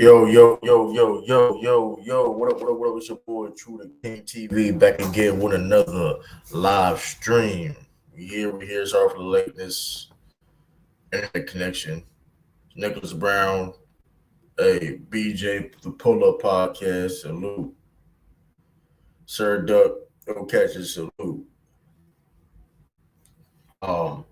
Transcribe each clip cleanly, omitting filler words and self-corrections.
Yo. What up? It's your boy TruDaKing TV back again with another live stream. We here. Sorry for the lateness. Internet connection. Nicholas Brown, BJ, the Pull Up Podcast. Salute. Sir Duck, no catches. Salute. Um,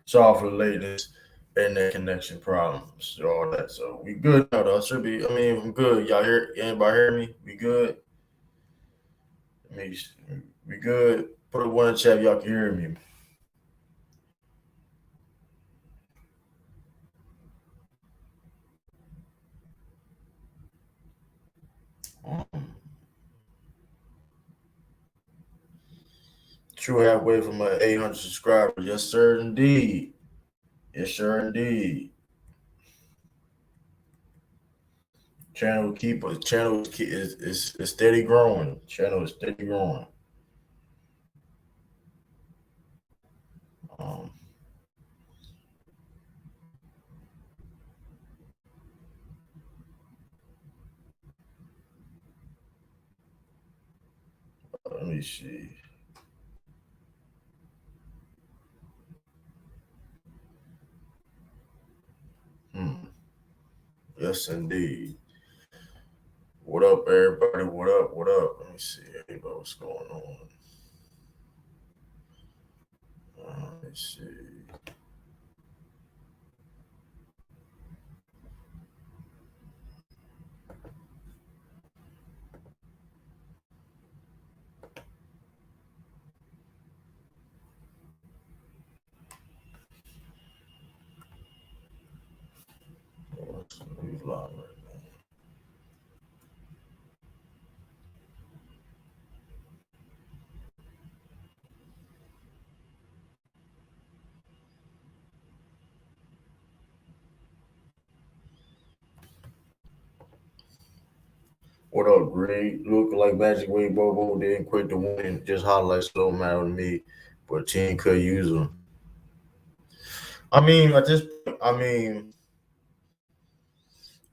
Sorry for the lateness. Internet connection problems, all that. So we good now, though. Should be. I'm good. Y'all hear? Anybody hear me? We good. Me, we good. Put a one in the chat. Y'all can hear me. Um, True halfway from my 800 subscribers. Yes, sir, indeed. Yes, sir, indeed. Channel is steady growing. Channel is steady growing. Um, Let me see. Hmm. Yes, indeed. What up, everybody? What up? What up? Let me see. Hey, what's going on? Let me see. Who's live right now? What up, Greg? Look like Magic Way Bobo didn't quit the win. Just highlights don't matter to me, but team could use them. At this,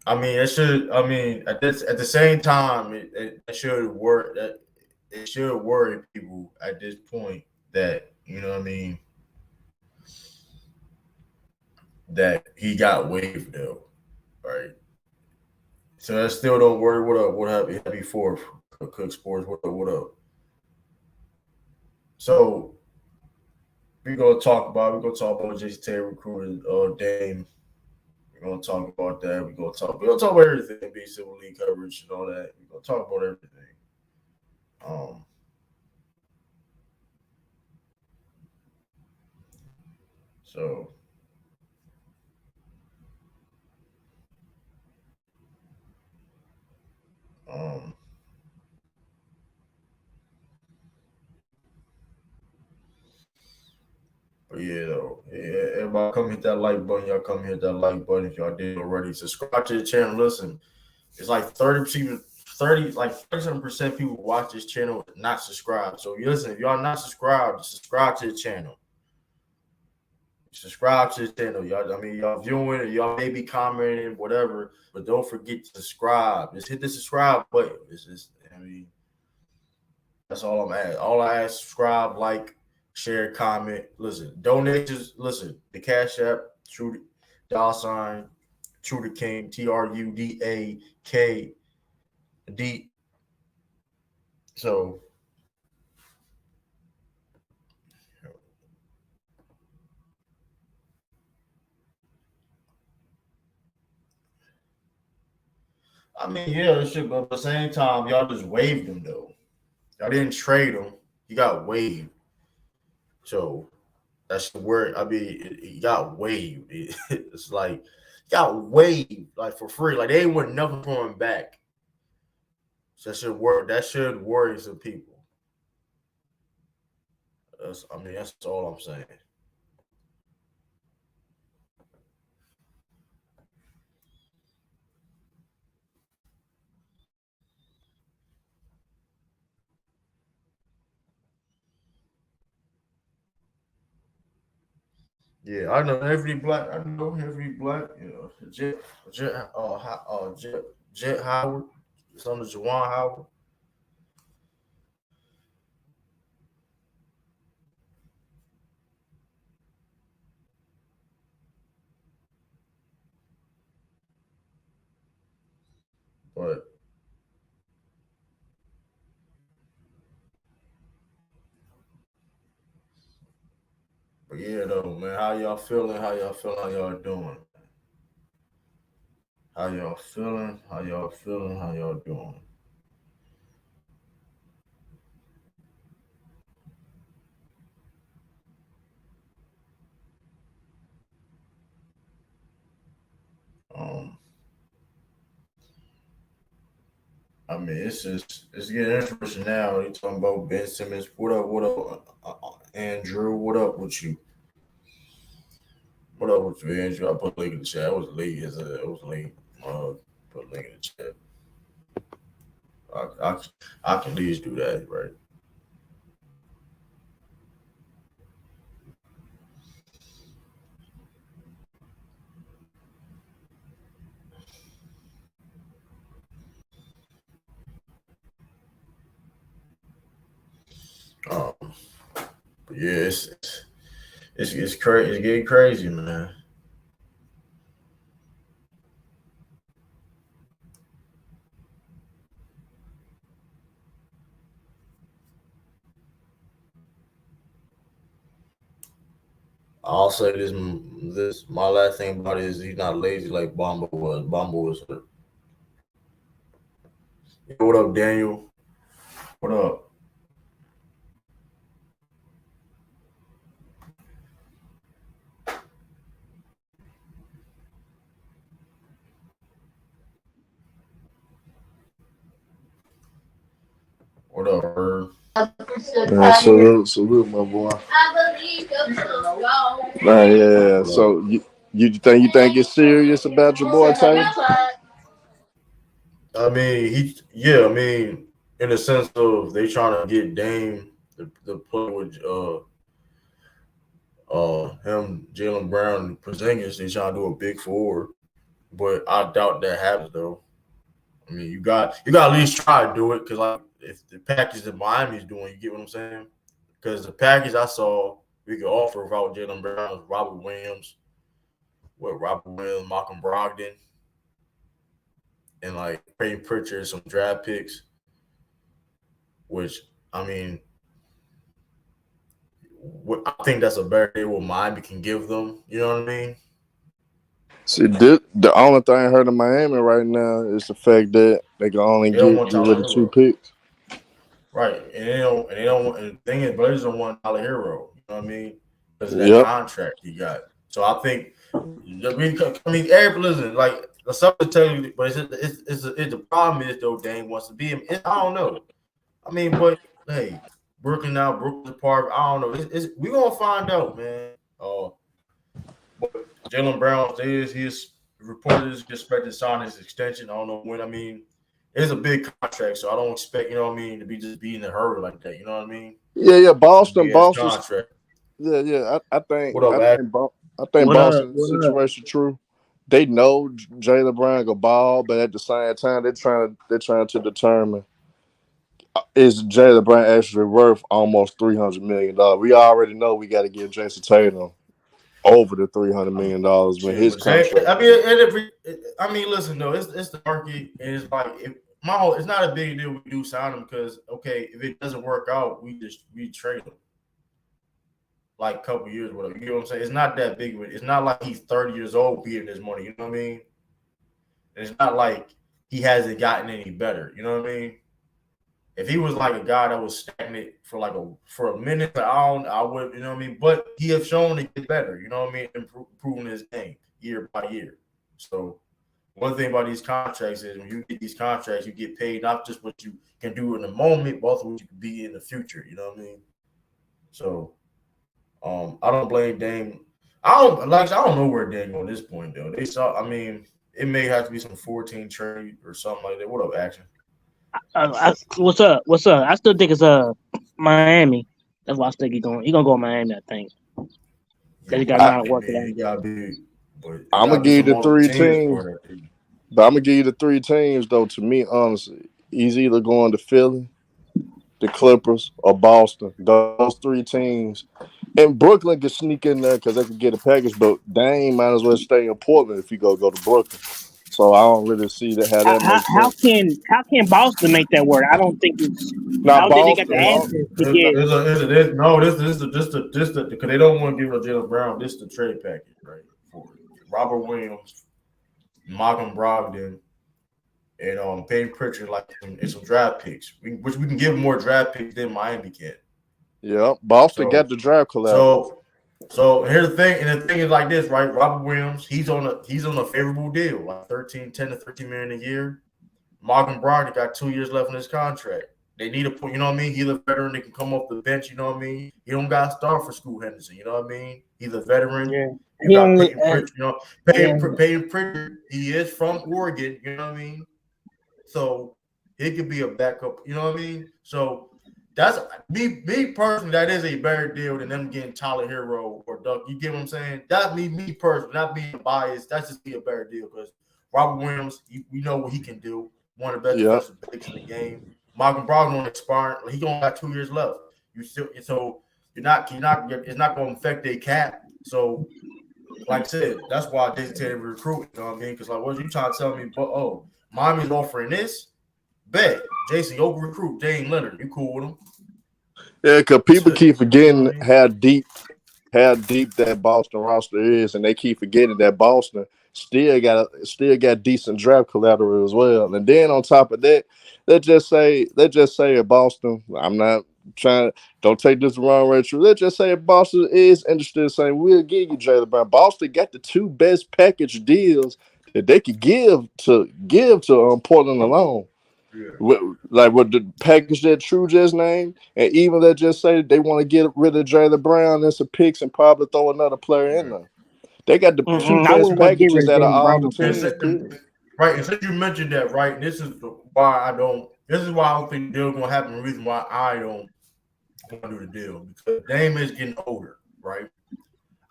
I mean, it should. At the same time, it should work. That it should worry people at this point that that he got waived though, right? So that still don't worry. What up? What happened? Happy fourth, Cook Sports. What up? What up? So we're gonna talk about Jayson Tatum recruiting Dame. We're gonna talk about that. We're gonna talk about everything, be civil league coverage and all that. We're gonna talk about everything. Um, so um, but yeah, though, yeah, everybody come hit that like button. Y'all come hit that like button if y'all didn't already. Subscribe to the channel. Listen, it's like 30%, 37% people watch this channel not subscribed. So you listen, if y'all not subscribed, subscribe to the channel. Subscribe to the channel, y'all. Y'all viewing it, y'all may be commenting, whatever, but don't forget to subscribe. Just hit the subscribe button. It's just, that's all I'm asking. All I ask: subscribe, like, share, comment. Listen, donations. Listen, the Cash App, True dollar sign, TruDaKing, TruDaKD. So, yeah, it should. But at the same time, y'all just waived him though. Y'all didn't trade him. He got waived. So that's the word. He got waived. It's like he got waived like for free. Like they ain't want nothing for him back. So that should work. That should worry some people. That's all I'm saying. Yeah, I know every black. I know every black. You know, Jet Howard, son of Jawan Howard. But yeah, though, man. How y'all feeling? How y'all feeling? How y'all doing? How y'all feeling? How y'all feeling? How y'all doing? Um, I mean, it's getting interesting now. You talking about Ben Simmons? What up? What up, Andrew? What up with you? What up with you, Andrew? I put a link in the chat. It was late. It was late. Put a link in the chat. I, I, I can at least do that, right? Um, but yeah, it's crazy. It's getting crazy, man. I'll say this my last thing about it is he's not lazy like Bomba was. Bomba was hurt. What up, Daniel? What up? What up, Herb? Man, salute, my boy. Man, yeah. What up? So you think it's serious about your boy Tatum? I mean, yeah. I mean, in the sense of they trying to get Dame to play with him, Jalen Brown, and Porzingis. They trying to do a big forward, but I doubt that happens though. I mean, you got at least try to do it because like if the package that Miami's doing, you get what I'm saying? Because the package I saw we could offer without Jalen Brown was Robert Williams, Malcolm Brogdon, and like Peyton Pritchard, some draft picks. Which I mean, I think that's a better deal what Miami can give them. You know what I mean? See, the only thing hurting Miami right now is the fact that they can only They don't get want get rid Tyler of two Hero, picks. right? And the thing is, Blazers don't want Tyler Hero. You know what I mean? Because of that Yep. contract he got. So I think, Eric, listen, like something to tell you, but the problem is though. Dame wants to be him. I don't know. I mean, but hey, Brooklyn Park. I don't know. We gonna find out, man. But Jalen Brown he's reported is expected to sign his extension. I don't know when. I mean, it's a big contract, so I don't expect you know what I mean to be just be in a hurry like that. You know what I mean? Yeah. It's a big ass Boston. contract. Yeah. I think What up, I Ash? think I think What up? Boston's What up? situation true. They know Jalen Brown go ball, but at the same time, they're trying to determine is Jalen Brown actually worth almost $300 million. We already know we got to give Jason Tatum over the $300 million when Shit, his but Jay, contract I is up. mean, I mean, listen though, it's the market, and it's like it's not a big deal we do sign him because okay, if it doesn't work out, we trade him like a couple years, whatever. You know what I'm saying? It's not that big of it. It's not like he's 30 years old beating his money. You know what I mean? And it's not like he hasn't gotten any better. You know what I mean? If he was like a guy that was stagnant for a minute, I would, you know what I mean. But he has shown to get better. You know what I mean? Improving his game year by year. So one thing about these contracts is when you get these contracts, you get paid not just what you can do in the moment, but also what you can be in the future. You know what I mean? So I don't blame Dame. I don't know where Dame on this point though. They saw. I mean, it may have to be some 14 trade or something like that. What up, Action? What's up? What's up? I still think it's Miami. That's why I think he's gonna go Miami. I think. They Yeah, got but not hey, working man, on it gotta be, but it I'm gonna gotta be give you some the other three teams teams, for that. but I'm gonna give you the three teams though. To me, honestly, he's either going to Philly, the Clippers, or Boston. Those three teams. And Brooklyn could sneak in there because they could get a package, but Dame might as well stay in Portland if he go to Brooklyn. So I don't really see that how that makes sense. How can Boston make that work? I don't think it's. I Now don't think they got the Boston, It's, assets to it's, get. no, this the because they don't want to give it to Jaylen Brown. This the trade package, right? For Robert Williams, Malcolm Brogdon, and Payne Pritchard, like and some draft picks, which we can give more draft picks than Miami can. yeah, Boston got So, the draft collateral. so here's the thing, and the thing is like this, right? Robert Williams, he's on a favorable deal, like 10 to 13 million a year. Malcolm Brogdon got 2 years left in his contract. They need a point, you know what I mean? He's a veteran that can come off the bench, you know what I mean? He don't got to start for Scoot Henderson, you know what I mean? He's a veteran. Yeah, You he got only. Peyton Pritchard, you know, Yeah. Peyton Pritchard, he is from Oregon, you know what I mean? So he could be a backup, you know what I mean? So that's me personally, that is a better deal than them getting Tyler Hero or Duck. You get what I'm saying? That's me personally, not being biased. That's just be a better deal because Robert Williams, we know what he can do. One of the best Yeah, defensive bigs in the game. Malcolm Brogdon on expiring. He only got 2 years left. You still so it's not going to affect their cap. So like I said, that's why I hesitated to recruit. You know what I mean? Because like, what you trying to tell me? But Miami's offering this. Bet Jason, go recruit Damian Lillard. You cool with him? yeah, because people keep You know what forgetting I mean? how deep that Boston roster is, and they keep forgetting that Boston still got decent draft collateral as well. And then on top of that, let's just say at Boston, I'm not trying. Don't take this the wrong way. True. Let's just say if Boston is interested in saying we'll give you Jaylen Brown. Boston got the two best package deals that they could give to Portland alone. Yeah. Like with the package that True just named, and even that just say they want to get rid of Jaylen Brown and some picks and probably throw another player in Yeah. there. They got the two I best wouldn't want to get rid packages of out of Jaylen all Brown. the And, teams. Period. right, and since you mentioned that, right, and this is why I don't. This is why I don't think the deal's gonna happen. The reason why I don't want to do the deal because Dame is getting older, right?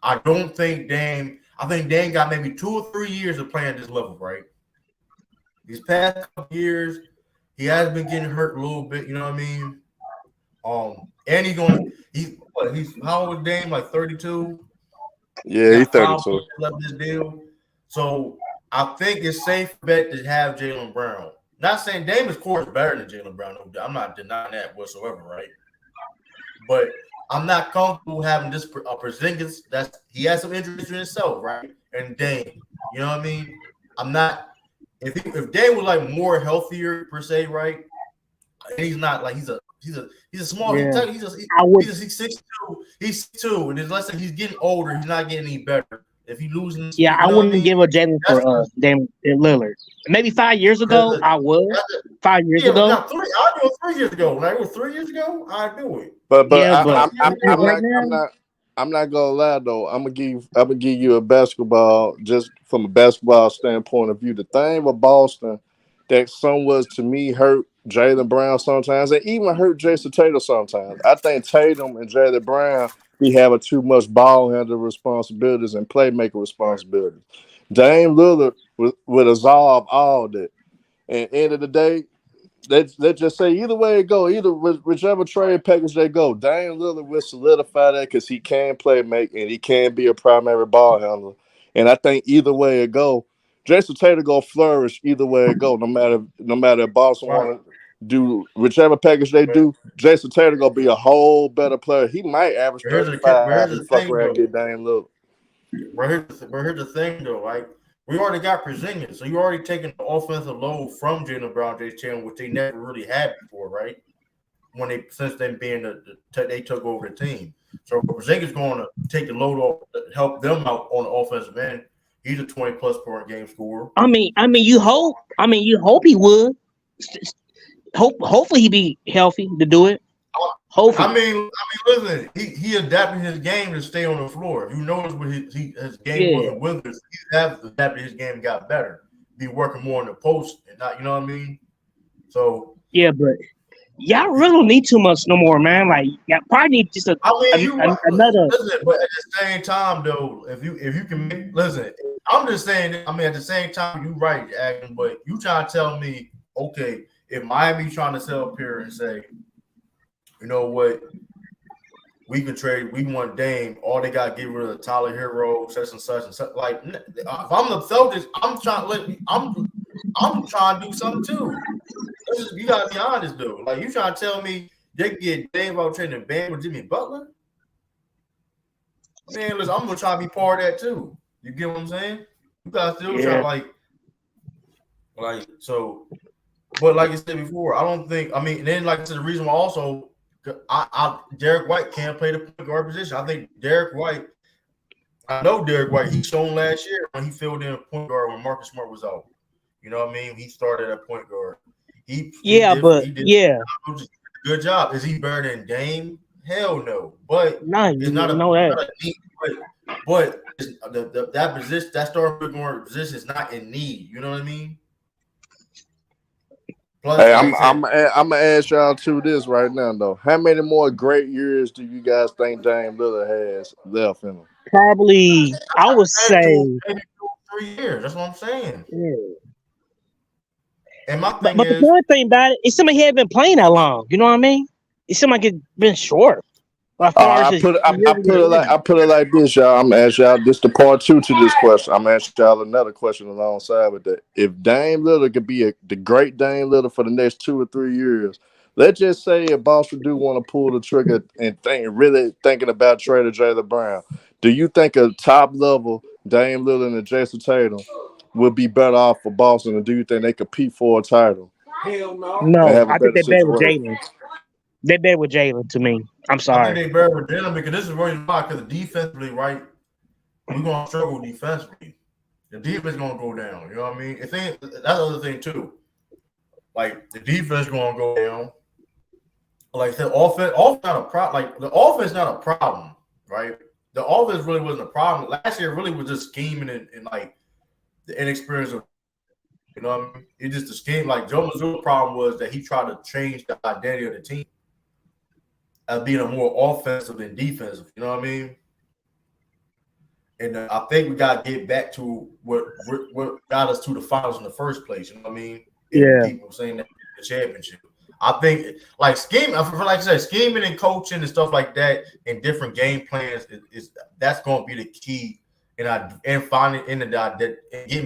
I don't think Dame. I think Dame got maybe 2 or 3 years of playing at this level, right? These past couple years, he has been getting hurt a little bit. You know what I mean? And he's how old is Dame? Like 32. He Yeah, he's got 32. 5 years left of this deal. So I think it's safe bet to have Jaylen Brown. Not saying Dame's core is better than Jaylen Brown. I'm not denying that whatsoever, right? But I'm not comfortable having this Porzingis. He has some injuries in himself, right? And Dame, you know what I mean? I'm not. If Dame was like more healthier per se, right? And he's not like he's a small. Yeah, I would. He's 6'2". He's 2, and let's say he's getting older. He's not getting any better. If he losing Yeah, speed, I you know what I wouldn't mean? give a Jalen That's for Damian Lillard. Maybe 5 years ago, I would. 5 years yeah, but ago, not three. I do it 3 years ago. When it was 3 years ago, I do it. But yeah, I, but I'm I'm I'm right not I'm now, not I'm not gonna lie though. I'm gonna give you a basketball just from a basketball standpoint of view. The thing with Boston that somewhat to me hurt Jaylen Brown sometimes, and even hurt Jayson Tatum sometimes. I think Tatum and Jaylen Brown be having too much ball handler responsibilities and playmaker Right. responsibilities. Dame Lillard would absolve all that. And end of the day, let's just say either way it go, either whichever trade package they go, Dame Lillard will solidify that because he can play make and he can be a primary ball handler. And I think either way it go, Jason Tatum gonna flourish either way it go. No matter if Boston Right. want to do whichever package they But, do, Jason Tatum gonna be a whole better player. He might average but 35 here's and the fuck thing around and though. get Dame Lillard. But here's the thing though. Like we already got Porzingis, so you already taken the offensive load from Jaylen Brown, Jayson, which they never really had before, right? Since them being they took over the team. So Porzingis going to take the load off, help them out on the offensive end. He's a 20+ point game scorer. you hope. You hope he would. Hopefully he be healthy to do it. I Hopefully, mean, listen, he adapted his game to stay on the floor. If you notice what his game yeah, wasn't with us, he has adapted his game and got better. Be working more in the post and not, you know what I mean? So yeah, but y'all really don't need too much no more, man. Like, y'all probably need just I mean, you right. another. Listen, but at the same time, though, if you can listen, I'm just saying. I mean, at the same time, you right, Action, but you trying to tell me, okay, if Miami trying to sell up here and say, you know what, we can trade, we want Dame, all they got to get rid of Tyler Hero, such and such and such. Like, if I'm the Celtics, I'm trying to do something too. You gotta be honest, though. Like, you trying to tell me they can get Dame out trading Bam with Jimmy Butler? Man, listen, I'm gonna try to be part of that too. You get what I'm saying? You guys still try like so. But like I said before, I don't think. I mean, and then like I said, the reason why also, Derek White can't play the point guard position. I think Derek White. I know Derek White. He shown last year when he filled in a point guard when Marcus Smart was out. You know what I mean? He started at point guard. He did a good job. Is he better than Dame? Hell no. But it's not a need. But that position, that starting guard position is not in need. You know what I mean? Plus, hey, I'm gonna ask y'all to this right now though. How many more great years do you guys think Dame Lillard has left in him? Probably, I would say maybe 3 years. That's what I'm saying. Yeah. And my thing but the one thing about it, it's somebody he hadn't been playing that long. You know what I mean? It's somebody it's been short. I put it like this, y'all. I'm gonna ask y'all this the part 2 to this question. I'm gonna ask y'all another question alongside with that. If Dame Lillard could be the great Dame Lillard for the next 2 or 3 years, let's just say if Boston do want to pull the trigger and really thinking about trading Jaylen Brown, do you think a top level Dame Lillard and Jayson Tatum would be better off for Boston, and do you think they compete for a title? Hell no. No, I think they're better with Jaylen. They're better with Jaylen to me. I'm sorry. I think they're better with Jaylen because this is really why, because defensively, right, we're going to struggle defensively. The defense is going to go down. You know what I mean? That's the other thing, too. Like, the defense is going to go down. Like, the offense not a problem. Like, the offense not a problem, right? The offense really wasn't a problem. Last year really was just scheming and like, the inexperience of, you know what I mean? It's just the scheme. Like, Joe Mazzulla's problem was that he tried to change the identity of the team as being a more offensive than defensive. You know what I mean? And I think we got to get back to what got us to the finals in the first place. You know what I mean? Yeah. People saying that the championship. I think, like, scheming, like I said, scheming and coaching and stuff like that, and different game plans is that's going to be the key. And finding getting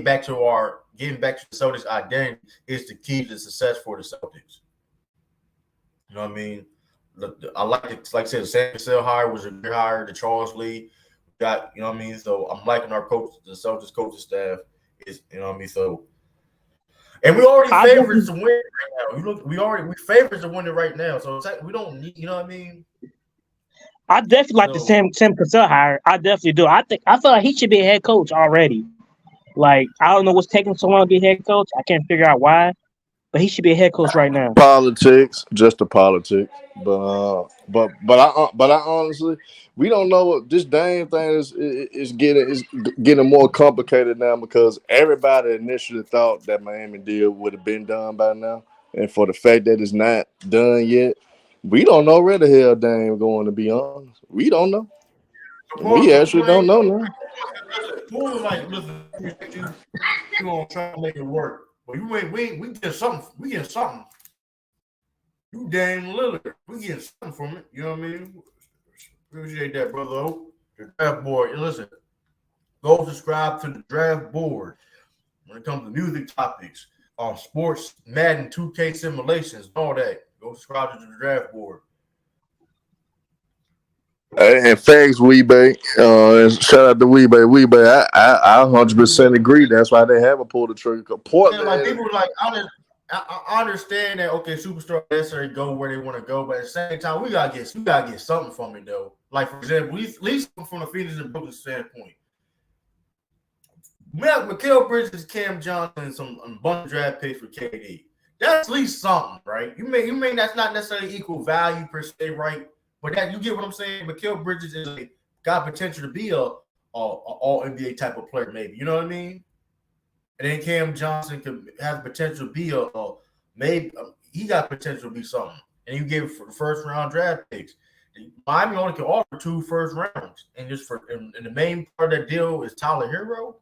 back to the Celtics identity is the key to success for the Celtics. You know what I mean? I like it. Like I said, the Sam Cassell hire was a good hire. The Charles Lee got, you know what I mean? So I'm liking our coach, the Celtics coaching staff. Is, you know what I mean? So, and we already favorites to win right now. We favorites to win it right now. So it's like we don't need, you know what I mean? I definitely like the Sam Cassell hire. I definitely do. I feel like he should be a head coach already. Like, I don't know what's taking so long to be a head coach. I can't figure out why. But he should be a head coach right now. Politics, just the politics. But I honestly, we don't know what this Dame thing is getting more complicated now because everybody initially thought that Miami deal would have been done by now, and for the fact that it's not done yet, we don't know where the hell Dame going. To be honest, we don't know. We actually don't know now. Listen, you gonna try to make it work. But we get something. We get something. You Damian Lillard. We get something from it. You know what I mean? Appreciate that, brother. The draft board. And listen, go subscribe to the draft board when it comes to music topics, sports, Madden, 2K simulations, all that. Go subscribe to the draft board. And thanks, Weebay. Shout out to Weebay. Weebay, I 100% agree. That's why they haven't pulled the trigger. Portland, like people like I understand that. Okay, superstar necessarily go where they want to go, but at the same time, we gotta get something from it though. Like for example, at least from the Phoenix and Brooklyn standpoint, we have Mikal Bridges, Cam Johnson, and some bunch of draft picks for KD. That's at least something, right? You may that's not necessarily equal value per se, right? But that you get what I'm saying. Mikal Bridges got potential to be a all NBA type of player, maybe. You know what I mean? And then Cam Johnson could have potential to be maybe he got potential to be something. and you give first round draft picks. Miami only can offer 2 first rounds, and and the main part of that deal is Tyler Hero.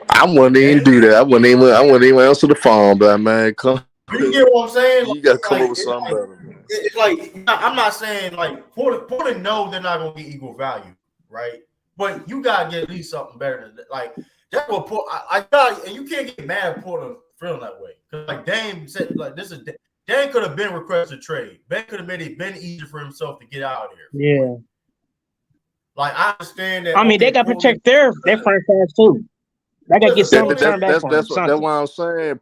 I wouldn't even do that. I wouldn't even answer the phone, but man, come. You get what I'm saying? You gotta come up with something better. Man. It's like I'm not saying like Portland knows they're not gonna get equal value, right? But you gotta get at least something better than that. Like that's what I got, and you can't get mad at Portland feeling that way. Because like Dame said, like Dame could have been requested trade. Ben could have made it been easier for himself to get out of here. Yeah. Like I understand that. I mean, they got to protect their franchise too. They got to get some return back from them. That's what I'm saying.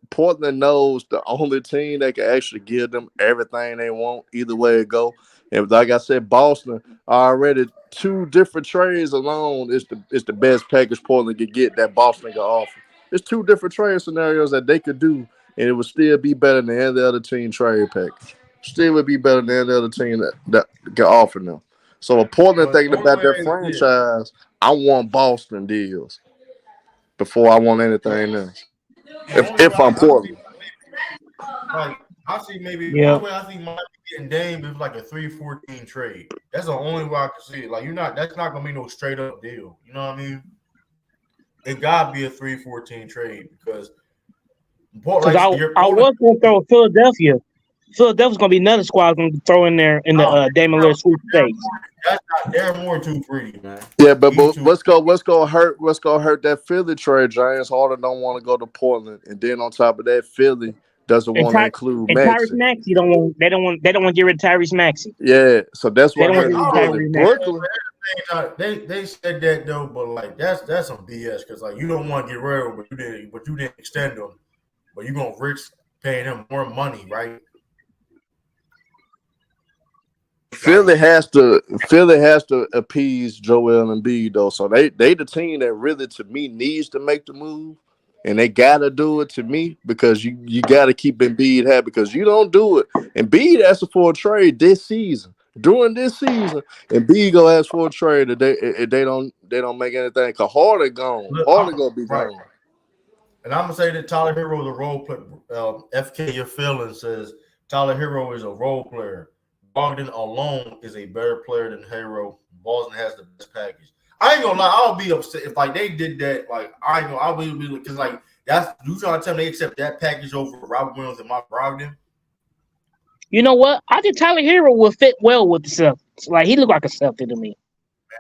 Portland knows the only team that can actually give them everything they want, either way it go. And like I said, Boston already 2 different trades alone is the best package Portland could get that Boston can offer. It's 2 different trade scenarios that they could do, and it would still be better than any other team trade package. Still would be better than any other team that can offer them. So if Portland thinking about their franchise, I want Boston deals before I want anything else. If I'm Portland. Like I see maybe the only way I think Miami getting Dame is like a 3-14 trade. That's the only way I can see it. Like that's not gonna be no straight up deal. You know what I mean? It gotta be a 3-14 trade because I was gonna throw Philadelphia. Philadelphia's gonna be another squad gonna throw in there in the Damian Lillard sweepstakes. That's not. They're more too greedy, man. Yeah, but what's gonna hurt that Philly trade? Giants Harden don't want to go to Portland, and then on top of that, Philly doesn't want to include Maxey. Tyrese Maxey they don't want to get rid of Tyrese Maxey. Yeah, so that's why Brooklyn. They said that though, but like that's some BS because like you don't want to get rid of him, but you didn't extend him, but you're gonna risk paying him more money, right? Philly has to appease Joel Embiid though, so they the team that really to me needs to make the move, and they gotta do it to me because you gotta keep Embiid happy because you don't do it. Embiid asked for a trade this season. During this season, Embiid go ask for a trade if they don't make anything because Harden gone. Harden gonna be gone. And I'm gonna say that Tyler Hero is a role player. FK Your Feelings says Tyler Hero is a role player. Bogdan alone is a better player than Hero. Boston has the best package. I ain't gonna lie, I'll be upset if like they did that. Like I'll be because like that's you trying to tell me they accept that package over Robert Williams and Mike Brogdon. You know what? I think Tyler Hero will fit well with the Celtics. Like he look like a Celtic to me.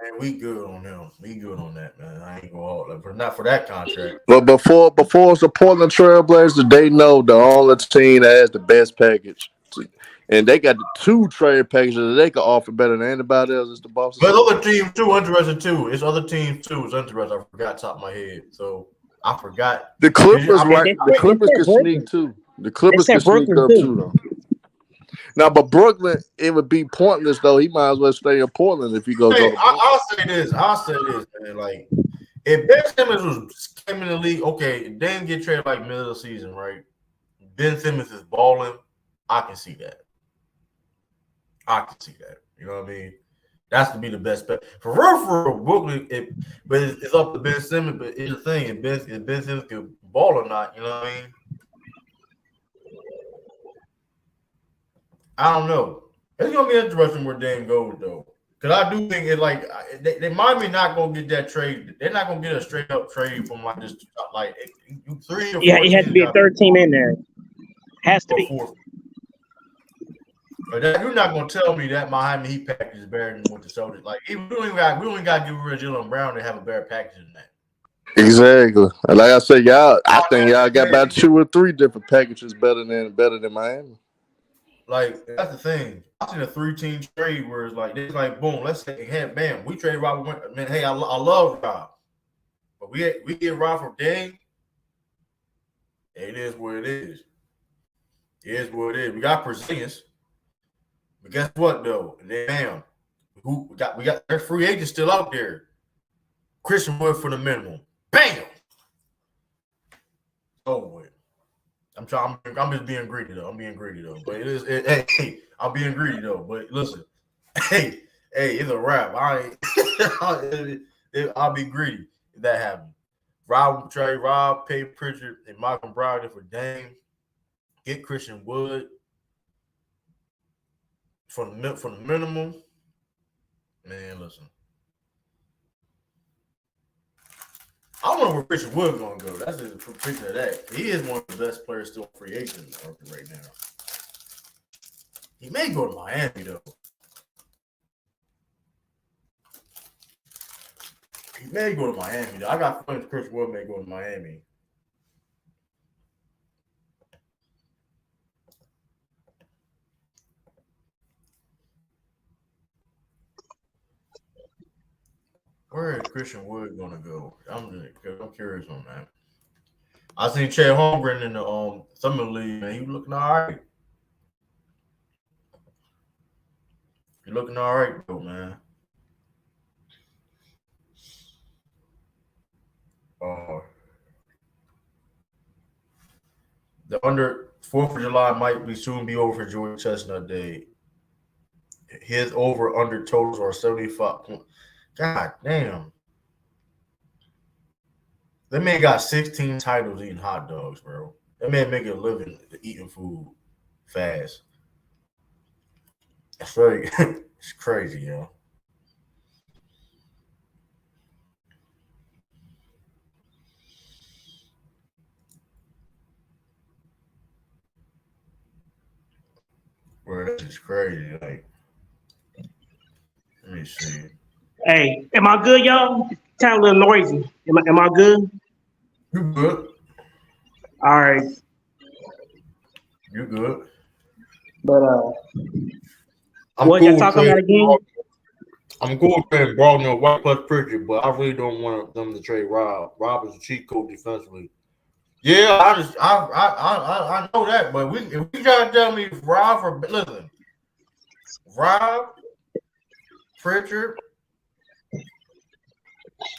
Man, we good on him. We good on that, man. I ain't gonna hold that, but not for that contract. But before it's the Portland Trailblazers, they know the only team that has the best package. And they got the 2 trade packages that they can offer better than anybody else. It's the Boston. But other teams too interested too. It's other teams too. It's interesting. I forgot top of my head, so I forgot. The Clippers, right? The Clippers can sneak too. The Clippers can sneak up too, though. Now, but Brooklyn, it would be pointless though. He might as well stay in Portland if he goes. Hey, I'll say this, man. Like, if Ben Simmons came in the league, okay, it didn't get traded like middle of the season, right? Ben Simmons is balling. I can see that. You know what I mean? That's to be the best bet. For real, Brooklyn, it's up to Ben Simmons. But it's the thing, if Ben Simmons can ball or not, you know what I mean? I don't know. It's gonna be interesting where Dame goes though, because I do think it like they might be not gonna get that trade. They're not gonna get a straight up trade from like this, like 3 or 4. Yeah, it has to be a third team in there. Has to be. 4. But you're not gonna tell me that Miami Heat package is better than what the Celtics. Like we only got to give rid of Jaylen Brown to have a better package than that. Exactly. Like I said, I think y'all got about 2 or 3 different packages better than Miami. Like that's the thing. I seen a 3-team trade where it's like boom, let's say hey, bam, we trade Rob. Man, hey, I love Rob, but we get Rob from Dame. It is what it is. It is what it is. We got Porzingis. But guess what though? And then bam, we got their free agent still out there. Christian Wood for the minimum. Bam. Over with. I'm just being greedy though. But hey, I'm being greedy though. But listen, hey, it's a wrap. I'll be greedy if that happens. Rob, pay Pritchard, and Malcolm Brogdon for Dame. Get Christian Wood. for the minimum, man, listen. I don't know where Christian Wood gonna go. That's just a picture of that. He is one of the best players still free agent right now. He may go to Miami though. He may go to Miami though. I got feelings Christian Wood may go to Miami. Where is Christian Wood gonna go? I'm curious on that. I seen Chet Holmgren in the summer league, man. He looking all right. He looking all right though, man. The under 4th of July might be soon be over for George Chestnut Day. His over under totals are 75 points. God damn. That man got 16 titles eating hot dogs, bro. That man making a living eating food fast. That's very it's crazy, yo. Bro, that's just crazy. Like, let me see. Hey, am I good, y'all? Kind of a little noisy. Am I good? You good? All right. You good? But I'm what cool y'all talking about again? I'm cool with trading Brogdon White plus Pritchard, but I really don't want them to trade Rob. Rob is a cheat code defensively. Yeah, I know that, but if we try to tell me Rob, Pritchard,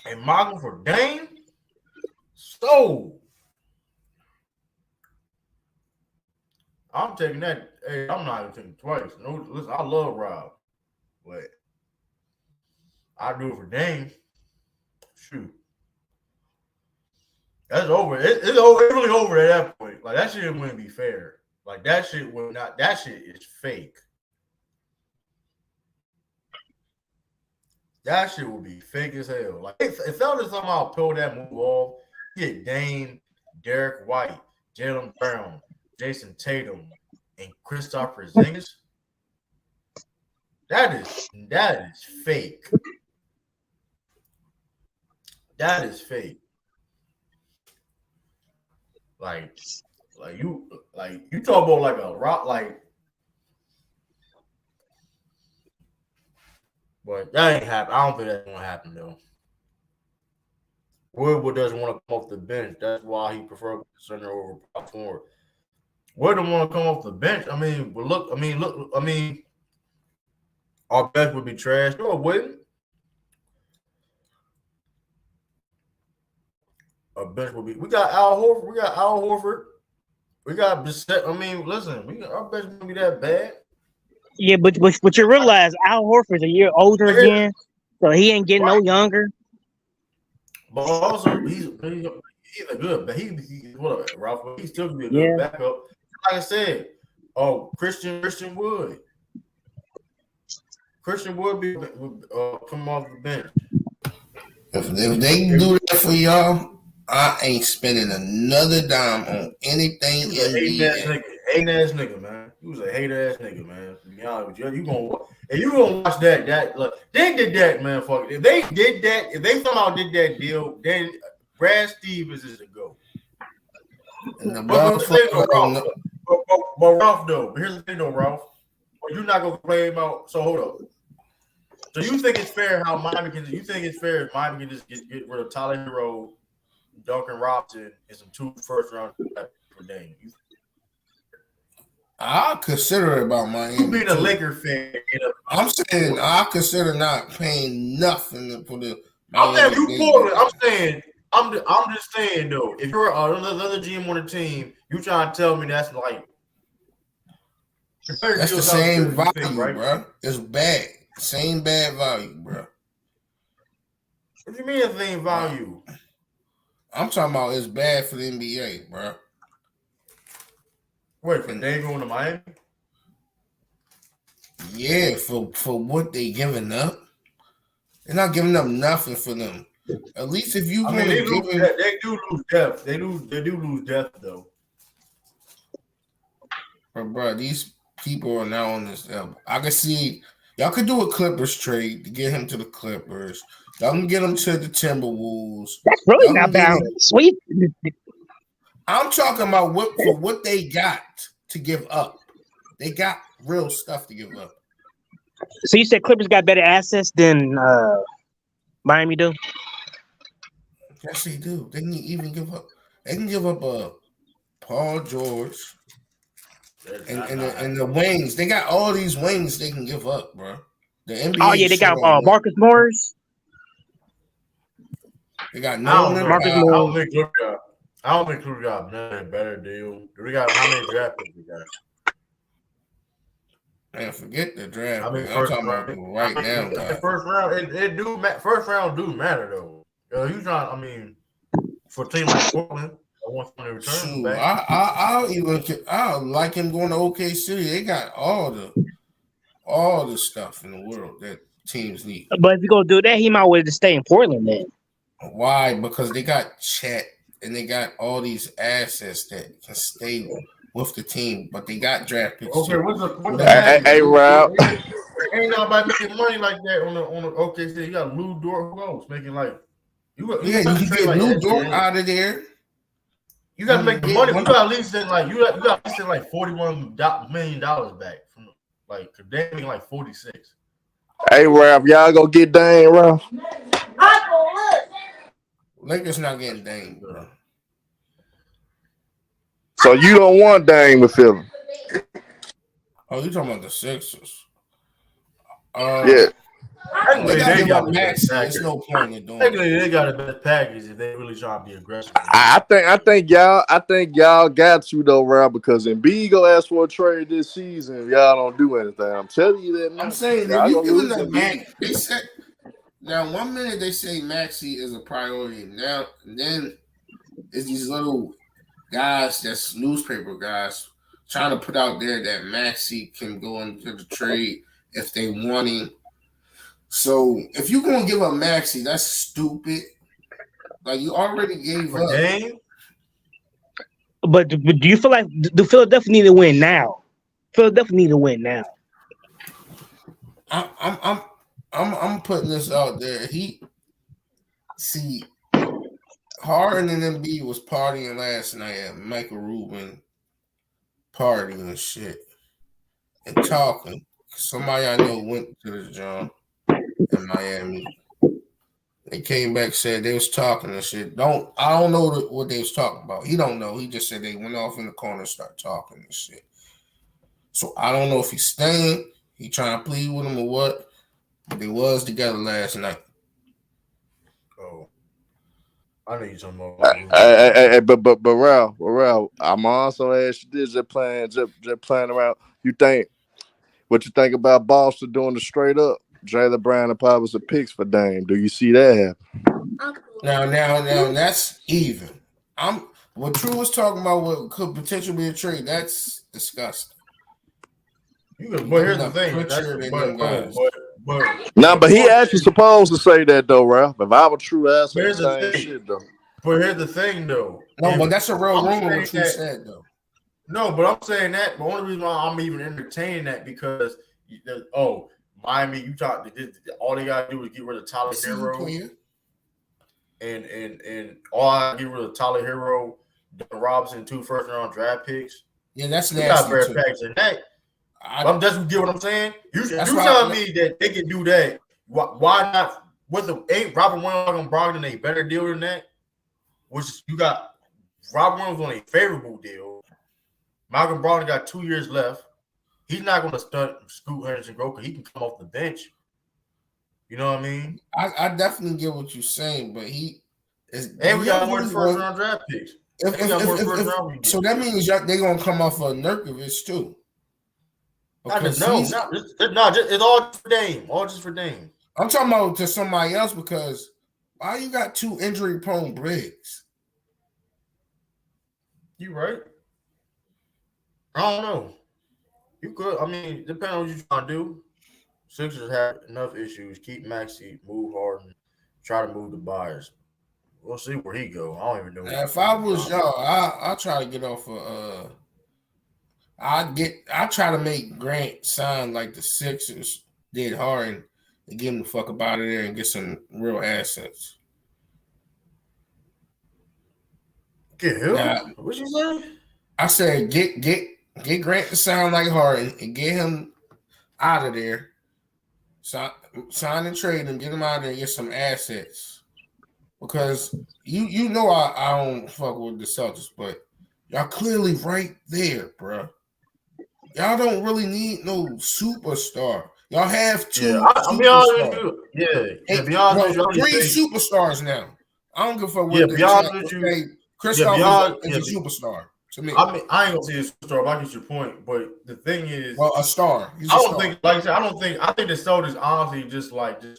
and Michael for Dame, so I'm taking that. Hey, I'm not even taking it twice. No, listen, I love Rob, but I do it for Dame. Shoot. That's over. It's over. It's really over at that point. Like that shit wouldn't be fair. Like that shit would not. That shit is fake. That shit would be fake as hell. Like if Celtics somehow pull that move off, get Dame, Derek White, Jaylen Brown, Jayson Tatum, and Kristaps Porzingis. That is fake. That is fake. Like you talk about like a rock but that ain't happen. I don't think that's gonna happen though. Woodward doesn't want to come off the bench. That's why he prefers center over power forward. Wood don't want to come off the bench. I mean, but look. Our bench would be trash. No, it wouldn't. Our bench would be. We got Al Horford. We got Bissett. I mean, listen. Our bench wouldn't be that bad. Yeah, but you realize Al Horford's a year older again, so he ain't getting no younger. But also, he's a good. But Ralph. He still can be a good backup. Like I said, Christian Wood. Christian Wood would come off the bench. If they can do that for y'all, I ain't spending another dime on anything NBA. Hating ass nigga, man. He was a hate ass nigga, man. To be honest with you, you gonna watch that. Look, they did that, man. Fuck. If they did that, if they somehow did that deal, then Brad Stevens is the GOAT. And the but Ralph though. Here's the thing though, Ralph. You're not gonna complain about. So hold up. So you think it's fair how Miami can? You think it's fair if Miami can just get rid of Tyler Hero, Duncan Robinson, and some 2 first-round for Dame? I'll consider it about Miami. You being a Laker fan, I'm saying I'll consider not paying nothing for the. I'm saying you Portland. I'm just saying though. If you're another GM on the team, you trying to tell me that's like that's the same value, right? Bro. It's bad. Same bad value, bro. What do you mean the same value? I'm talking about it's bad for the NBA, bro. Wait, for Dame going to Miami? Yeah, for what they giving up. They're not giving up nothing for them. At least if you I want mean, to give him, they do lose depth. They do lose depth though. but bro, these people are now on this level. I can see y'all could do a Clippers trade to get him to the Clippers. Y'all can get him to the Timberwolves. That's really Y'all not can get him. balanced. Sweet. I'm talking about what they got to give up. They got real stuff to give up. So you said Clippers got better assets than Miami do? Yes, they do. They can even give up. They can give up Paul George and the wings. They got all these wings they can give up, bro. The NBA. Oh yeah, they got Marcus Morris. They got Marcus Morris. I don't think Clue got nothing better deal. Do we got how many draft picks we got? Man, forget the draft. I mean, I'm talking about right now. First round, first round do matter though. You trying? I mean, for a team like Portland, I want them to return back. I like him going to OKC. They got all the stuff in the world that teams need. But if you're gonna do that, he might want to stay in Portland then. Why? Because they got Chet and they got all these assets that can stay with the team, but they got draft picks. Okay, what's the Hey, Rob. Ain't nobody making money like that on the OKC. You got Lou Dort, who else making like you can get Lou Dort out of there. You got to make the money. You got at least send like $41 million back from like they making like 46. Hey, Rob, y'all go get Dame, Rob. Lakers not getting Dame, bro. So you don't want Dame with Philly? Oh, you talking about the Sixers? Yeah. They got Max. There's no point in doing it. They got the best package if they really trying to be aggressive. I think y'all got to though, Rob, because Embiid go ask for a trade this season. If y'all don't do anything. I'm telling you that. I'm saying if you give them the Max, they said now 1 minute they say Maxey is a priority. Now and then it's these little guys that's newspaper guys trying to put out there that Maxey can go into the trade if they want him. So if you're gonna give up Maxey, that's stupid. Like you already gave up. Dame? But do you feel like do Philadelphia need to win now? Philadelphia need to win now. I'm putting this out there. Harden and Embiid was partying last night at Michael Rubin party and shit and talking. Somebody I know went to the joint in Miami. They came back, said they was talking and shit. I don't know what they was talking about. He don't know. He just said they went off in the corner and started talking and shit. So I don't know if he's staying. He trying to plead with him or what. But they was together last night. Oh, I know you talking about. But Ralph, I'm also asking this, just playing around. What you think about Boston doing the straight up Jaylen Brown and probably some picks for Dame? Do you see that happen? Now that's even. What True was talking about what could potentially be a trade. That's disgusting. But here's the thing. But he actually supposed to say that though, Ralph. If I were True, that's the same shit though. But here's the thing though. No, but that's a real rumor what True said though. No, but I'm saying that. The only reason why I'm even entertaining that because Miami, all they gotta do is get rid of Tyler Hero, and all I get rid of Tyler Hero, Duncan Robinson, 2 first-round draft picks. Yeah, that's nasty. Got better packs than that. I'm just get what I'm saying. You telling me that they can do that? Why not? Ain't Robert Williams and Brogdon a better deal than that? Which you got Robert Williams on a favorable deal. Malcolm Brogdon got 2 years left. He's not going to stunt Scoot Henderson go because he can come off the bench. You know what I mean? I definitely get what you're saying, but he is. And we got more first-round draft picks. So that means they're going to come off of Nurkic too. It's all just for Dame. All just for Dame. I'm talking about to somebody else because why you got 2 injury-prone Briggs? You right. I don't know. You could. I mean, depending on what you're trying to do. Sixers have enough issues. Keep Maxey, move Harden, try to move the buyers. We'll see where he go. I don't even know. Now, if I was y'all, I try to get off of I try to make Grant sign like the Sixers did Harden and get him the fuck up out of there and get some real assets. Get him? Now, What you say? I said get Grant to sound like Harden and get him out of there. Sign and trade him, get him out of there and get some assets. Because you know I don't fuck with the Celtics, but y'all clearly right there, bro. Y'all don't really need no superstar. Y'all have two. Yeah, I'll be honest with you. Yeah, Hey, be honest with you. three superstars now. I don't give a fuck what Yeah, the be honest with you. Kristoff is a superstar to me. I mean, I ain't gonna say a superstar, but I get your point. But the thing is, well, a star. I don't think, like I said, I think the Celtics honestly just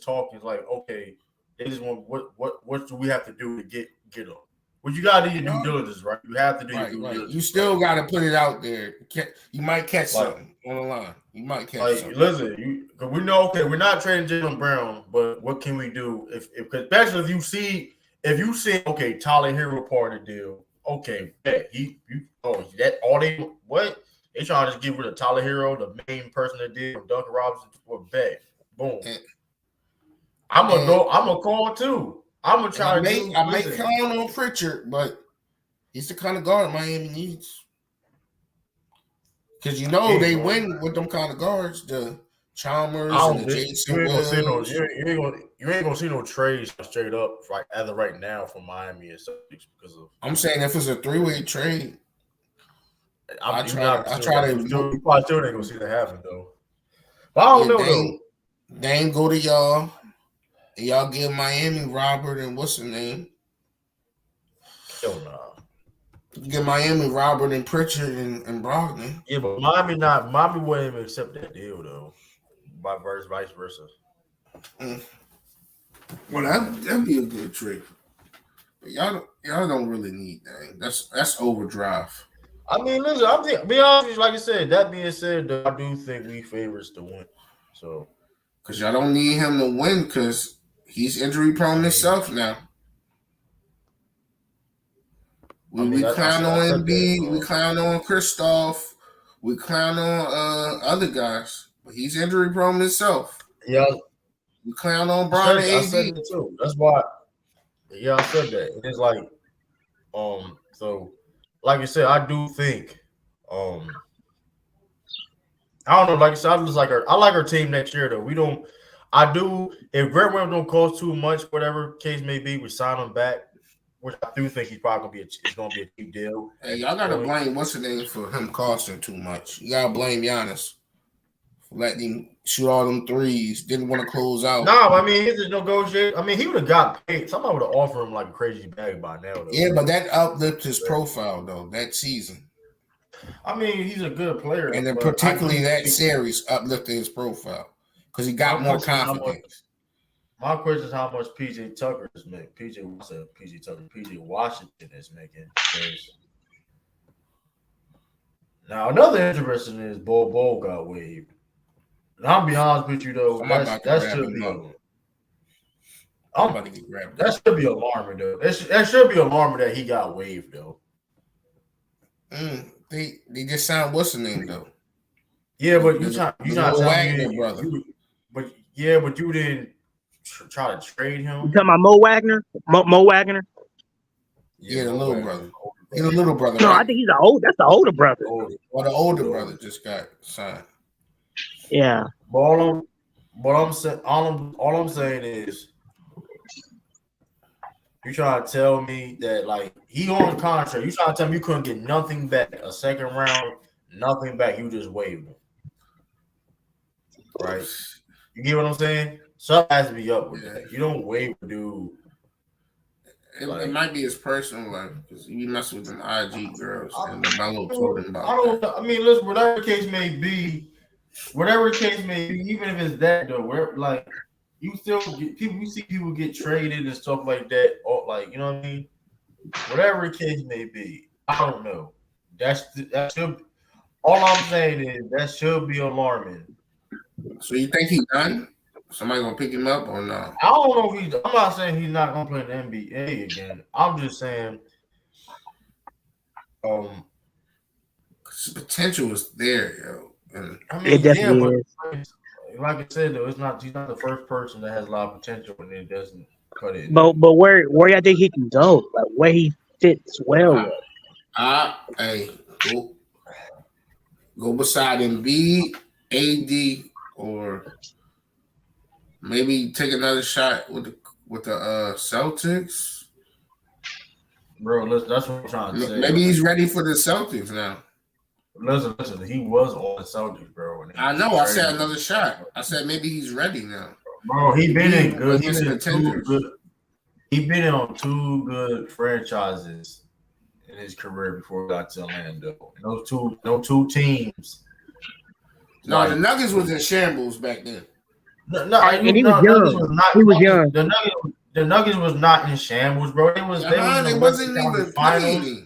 talking like, okay, they just want what do we have to do to get them? Well, you gotta do your due diligence, right? You have to do your due diligence. You still gotta put it out there. You might catch something on the line. You might catch something. Listen, we know, okay, we're not trading Jaylen Brown, but what can we do if especially if you see, okay, Tyler Hero part of the deal, okay, bet that all they what they trying to just get rid of Tyler Hero, the main person that did Duncan Robinson for bet, boom. I'm gonna call too. I'm gonna try to. I may count on Pritchard, but he's the kind of guard Miami needs. Because they win with them kind of guards, the Chalmers and the Jason Williams. You ain't gonna see no trades straight up like as of right now from Miami and Celtics because of. I'm saying if it's a 3-way trade, I try to. You probably still ain't gonna see that happen though. But I don't know though. Dame go to y'all. And y'all give Miami Robert and what's the name? Hell nah. You get Miami Robert and Pritchard and Brogdon. Yeah, but Miami wouldn't even accept that deal though. Vice versa. Well, that'd be a good trade. But y'all don't really need Dame. That's overdrive. I mean, listen, be honest with you, like I said, that being said, though, I do think we favors to win. So because y'all don't need him to win because he's injury prone himself now. We clown on Embiid, we clown on Kristoff, we clown on other guys, but he's injury prone himself. Yeah, we clown on Bron and AD. I said it too. That's why. Yeah, I said that. It's like, so, like I said, I do think, I don't know. Like I said, I like our team next year though. If Grant Williams don't cost too much, whatever case may be, we sign him back, which I do think he's probably gonna be a cheap deal. Hey, y'all gotta blame what's the name for him costing too much. You gotta blame Giannis for letting him shoot all them threes. Didn't want to close out. No, I mean he's just negotiate. I mean he would have got paid. Somebody would have offered him like a crazy bag by now. Though. Yeah, but that uplifted his profile though that season. I mean he's a good player, and then particularly that series uplifted his profile. Because he got more confidence. My question is how much PJ Tucker is making. PJ Washington is making. Now another interesting is Bol got waived. And I'll be honest with you though, that should be alarming though. That should be alarming that he got waived though. They just signed what's the name though? Yeah, but you not Wagner brother. But you didn't try to trade him. You talking about Mo Wagner? Mo Wagner? Yeah, the little brother. He's a little brother. No, right? I think that's the older brother. Well, the older brother just got signed. Yeah. But all I'm saying is, you trying to tell me that like he on the contract. You trying to tell me you couldn't get nothing back, a second round, nothing back. You just waived him. Right? You get what I'm saying? Something has to be up with that. You don't waive a dude. It might be his personal life because you mess with them IG girls and my little told him about that. I mean, listen, whatever the case may be, even if it's that though, where like you still get people, you see people get traded and stuff like that, or like you know what I mean. Whatever the case may be, I don't know. That should. All I'm saying is that should be alarming. So you think he's done? Somebody gonna pick him up or no? I don't know if he's. I'm not saying he's not gonna play in the NBA again. I'm just saying, His potential is there, yo. And I It mean, yeah, definitely but is. like I said, though, it's not. He's not the first person that has a lot of potential and it doesn't cut it. But where y'all think he can go? Like where he fits well with? hey, go beside Embiid, AD, or maybe take another shot with the Celtics. Bro, that's what I'm trying to say. Maybe he's ready for the Celtics now. Listen. He was on the Celtics, bro. I know. I said another shot. I said maybe he's ready now. Bro, he been in good. He's He been in on 2 good franchises in his career before he got to Orlando. And those two teams. No, like, the Nuggets was in shambles back then. And he was young. He was young. The Nuggets was not in shambles, bro. They wasn't even finals.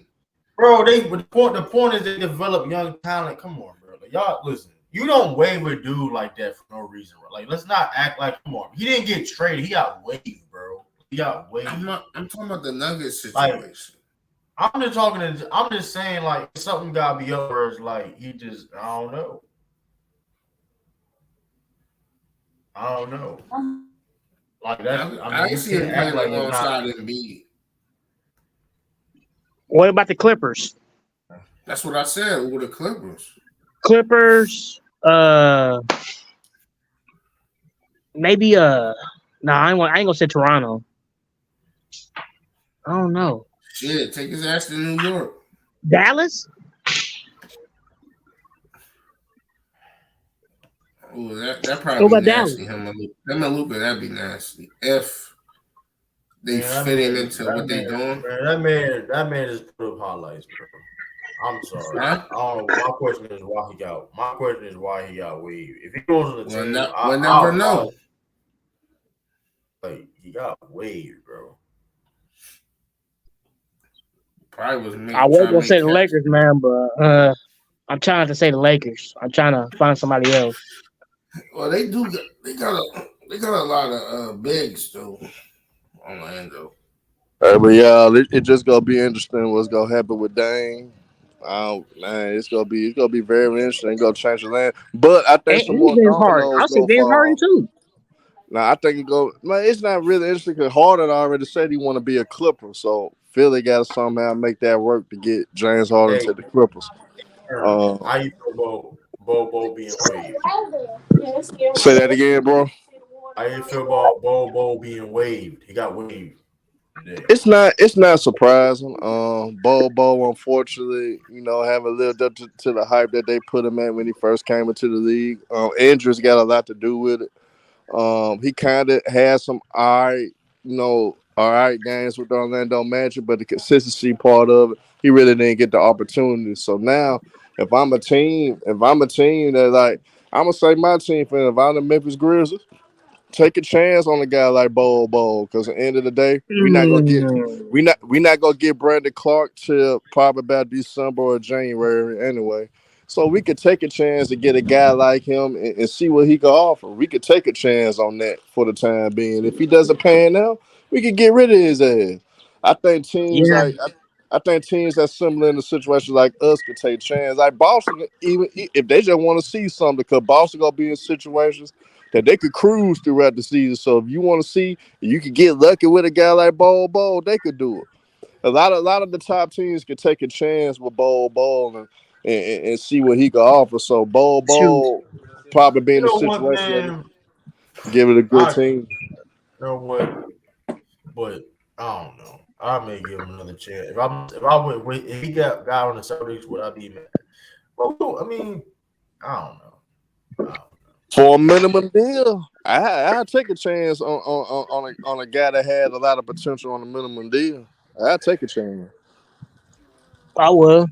Bro, the point is they develop young talent. Come on, bro. Like, y'all listen. You don't waive a dude like that for no reason, bro. Like, let's not act like, come on. He didn't get traded. He got waived, bro. He got waived. I'm talking about the Nuggets situation. Like, I'm just saying, like, something gotta be over. It's like he just, I don't know. Like that. I see him playing like alongside Embiid. What about the Clippers? That's what I said with the Clippers. Clippers, maybe I ain't gonna say Toronto. I don't know. Shit, take his ass to New York. Dallas? Oh, that probably What about be nasty. Dallas? Him and Luka, that'd be nasty. If they fit him into what they doing. Man, that man just put up highlights, bro. I'm sorry. Huh? I don't know. My question is why he got waived. If he goes on the team, we'll never know. Like he got waived, bro. Probably was me. I was gonna say the Lakers, man, but I'm trying to say the Lakers. I'm trying to find somebody else. Well, they do. They got a lot of bigs though. Orlando. But yeah, it just gonna be interesting what's gonna happen with Dame. Man, it's gonna be very interesting. It's gonna change the land, but I think some more dominoes. I'll say James Harden too. Now I think it's not really interesting because Harden already said he want to be a Clipper, so Philly got to somehow make that work to get James Harden to the Clippers. How you feel about Bobo being waived? Say that again, bro. How you feel about Bobo being waived? He got waived today. It's not surprising. Bobo, unfortunately, haven't lived up to the hype that they put him at when he first came into the league. Injuries got a lot to do with it. He kind of had some all right games with the Orlando Magic, but the consistency part of it, he really didn't get the opportunity. So now, if I'm a team that like, I'm gonna say my team fan, if I'm the Memphis Grizzlies, take a chance on a guy like Bobo, because at the end of the day, we're not gonna get Brandon Clark till probably about December or January anyway. So we could take a chance to get a guy like him and see what he can offer. We could take a chance on that for the time being. If he doesn't pan out, we could get rid of his ass. I think teams that's similar in a situation like us could take chance. Like Boston, even if they just want to see something, because Boston gonna be in situations that they could cruise throughout the season. So if you want to see, you could get lucky with a guy like Bobo, they could do it. A lot of the top teams could take a chance with Bobo and see what he can offer. So Bobo probably be in a situation give it a good team. You know what? But I don't know. I may give him another chance. If he got on the Celtics, would I be mad? Well, I mean, I don't know. For a minimum deal, I take a chance on a guy that had a lot of potential on a minimum deal. I take a chance. I will.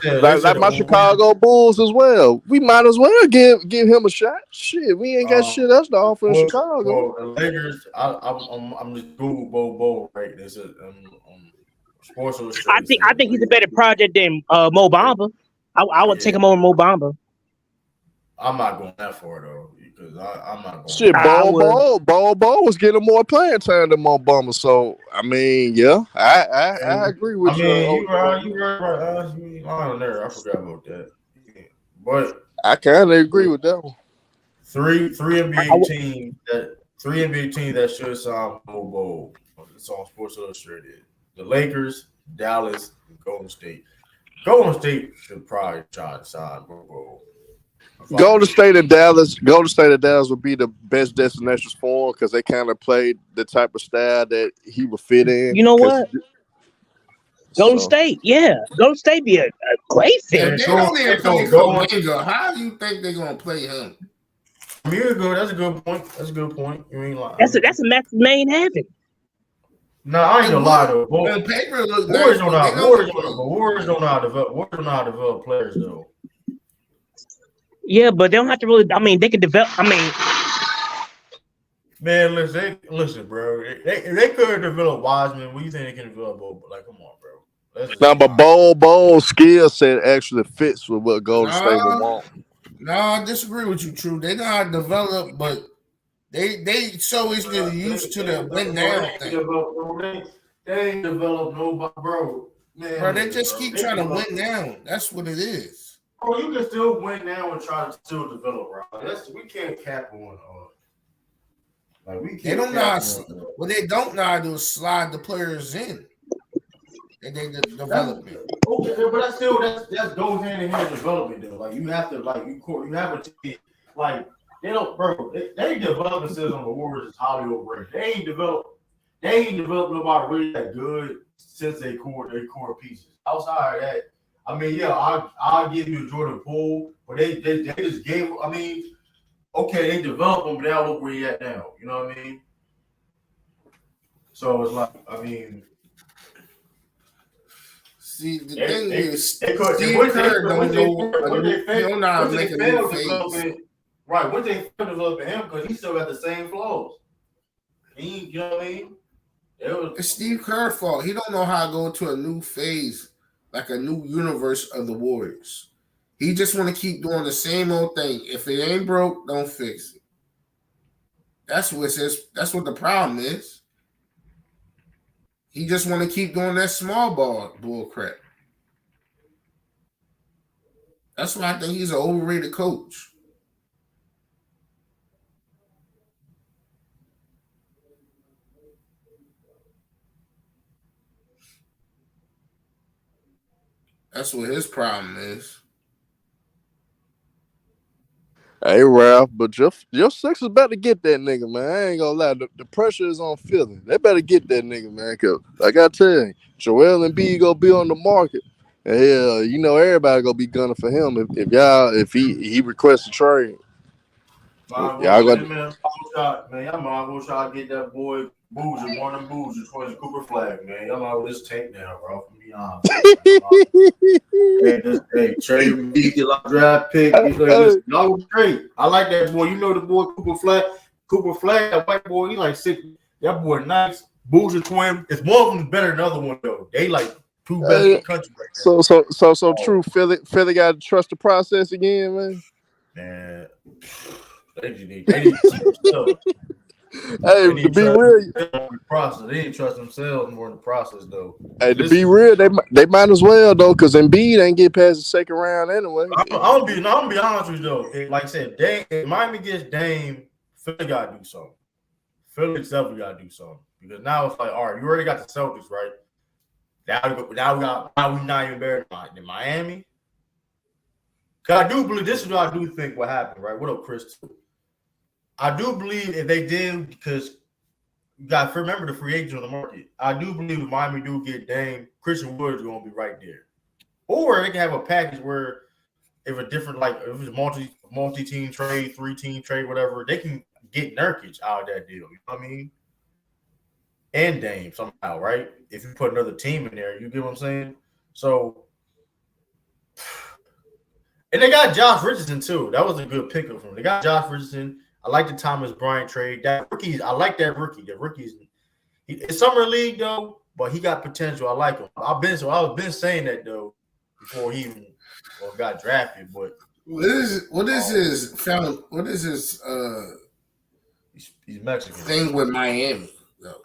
Like my Chicago Bulls as well. We might as well give him a shot. Shit, we ain't got shit else to offer in Chicago. The Lakers, I'm just Google Bobo right. This is Sports Illustrated. I think he's a better project than Mo Bamba. I would take him over Mo Bamba. I'm not going that far though, because I'm not going. Shit, I would. Bo was getting more playing time than Mo Bamba. So I mean, yeah, I agree with I you. mean, you right. You on there. I forgot about that. But I kind of agree with that one. three NBA teams that should sign Mo Bowl. It's on Sports Illustrated. The Lakers, Dallas, and Golden State. Golden State should probably try to sign Mo Bowl. Golden State and Dallas would be the best destinations for him because they kind of played the type of style that he would fit in. You know what? Golden State, yeah. Golden State be a great fit. If they don't even play Kuminga, how do you think they're gonna play him? I mean, that's a good point. That's a good point. You mean like that's a match main heaven. No, I ain't gonna lie though. The paper looks Warriors don't know how to develop players though. Yeah, but they don't have to really. I mean, they can develop. I mean, man, listen, bro. They could develop Wiseman. What do you think they can develop? Like, come on, bro. Now, but Bowl skill set actually fits with what Golden State would want. No, I disagree with you, True. They know how to develop, but they so easily used to the win down thing. They ain't developed nobody, bro. Man, bro, they just keep trying to win down. That's what it is. Bro, you can still win now and try to still develop, bro. We can't cap on. Like we can't. They don't know how. What they don't know how to do is slide the players in, and they development. Okay, but that's goes hand in hand with development though. Like you have to you have a team like they don't, bro. They develop themselves on the Warriors is highly overrated. They ain't developed nobody really that good since they core pieces. Outside of that. I mean, yeah, I'll give you Jordan Poole, but they just gave. I mean, okay, they developed him, but now look where he at now. You know what I mean? So it's like, I mean, see, the thing is, Steve Kerr don't know how to make a new phase. Right, when they developing him, because he still got the same flaws. You know what I mean? It's Steve Kerr's fault. He don't know how to go to a new phase. Like a new universe of the Warriors. He just want to keep doing the same old thing. If it ain't broke, don't fix it. That's what it says. That's what the problem is. He just want to keep doing that small ball bull crap. That's why I think he's an overrated coach. That's what his problem is. Hey, Ralph, but your Sixers about to get that nigga, man. I ain't gonna lie. The pressure is on Philly. They better get that nigga, man. Cause I gotta tell you, Joel Embiid gonna be on the market. And hell, you know everybody gonna be gunning for him if he requests a trade. Y'all got man, y'all might as well try to get that boy Boozer, one of them Boozers for his Cooper flag, man. Y'all might as well just take now, bro. From be honest. Hey, trade me, get a draft pick. No trade. I like that boy. You know the boy Cooper flag, that white boy. He like sick. That boy nice. Boozer twin. It's one of them better than the other one though. They like two best in the country right now. So true. Philly got to trust the process again, man. Man. They need hey, to be real, they didn't trust themselves more in the process, though. Hey, to be real, they might as well though, because Embiid ain't get past the second round anyway. I'm gonna be honest with you though. Like I said, if Miami gets Dame, Philly gotta do something. Philly definitely gotta do something because now it's like, all right, you already got the Celtics, right? Now we not even better than Miami. Cause I do believe this is what I do think what happened, right? What up, Chris? I do believe if they did, because you got to remember the free agents on the market. I do believe if Miami do get Dame, Christian Wood is going to be right there. Or they can have a package where if a different, like if it's multi-team trade, 3-team trade, whatever, they can get Nurkic out of that deal. You know what I mean? And Dame somehow, right? If you put another team in there, you get what I'm saying? So, and they got Josh Richardson too. That was a good pickup from them. They got Josh Richardson. I like the Thomas Bryant trade. I like that rookie. The rookie's it's summer league though, but he got potential. I like him. I've been saying that though. before he even got drafted. But what is his he's Mexican. thing with Miami though?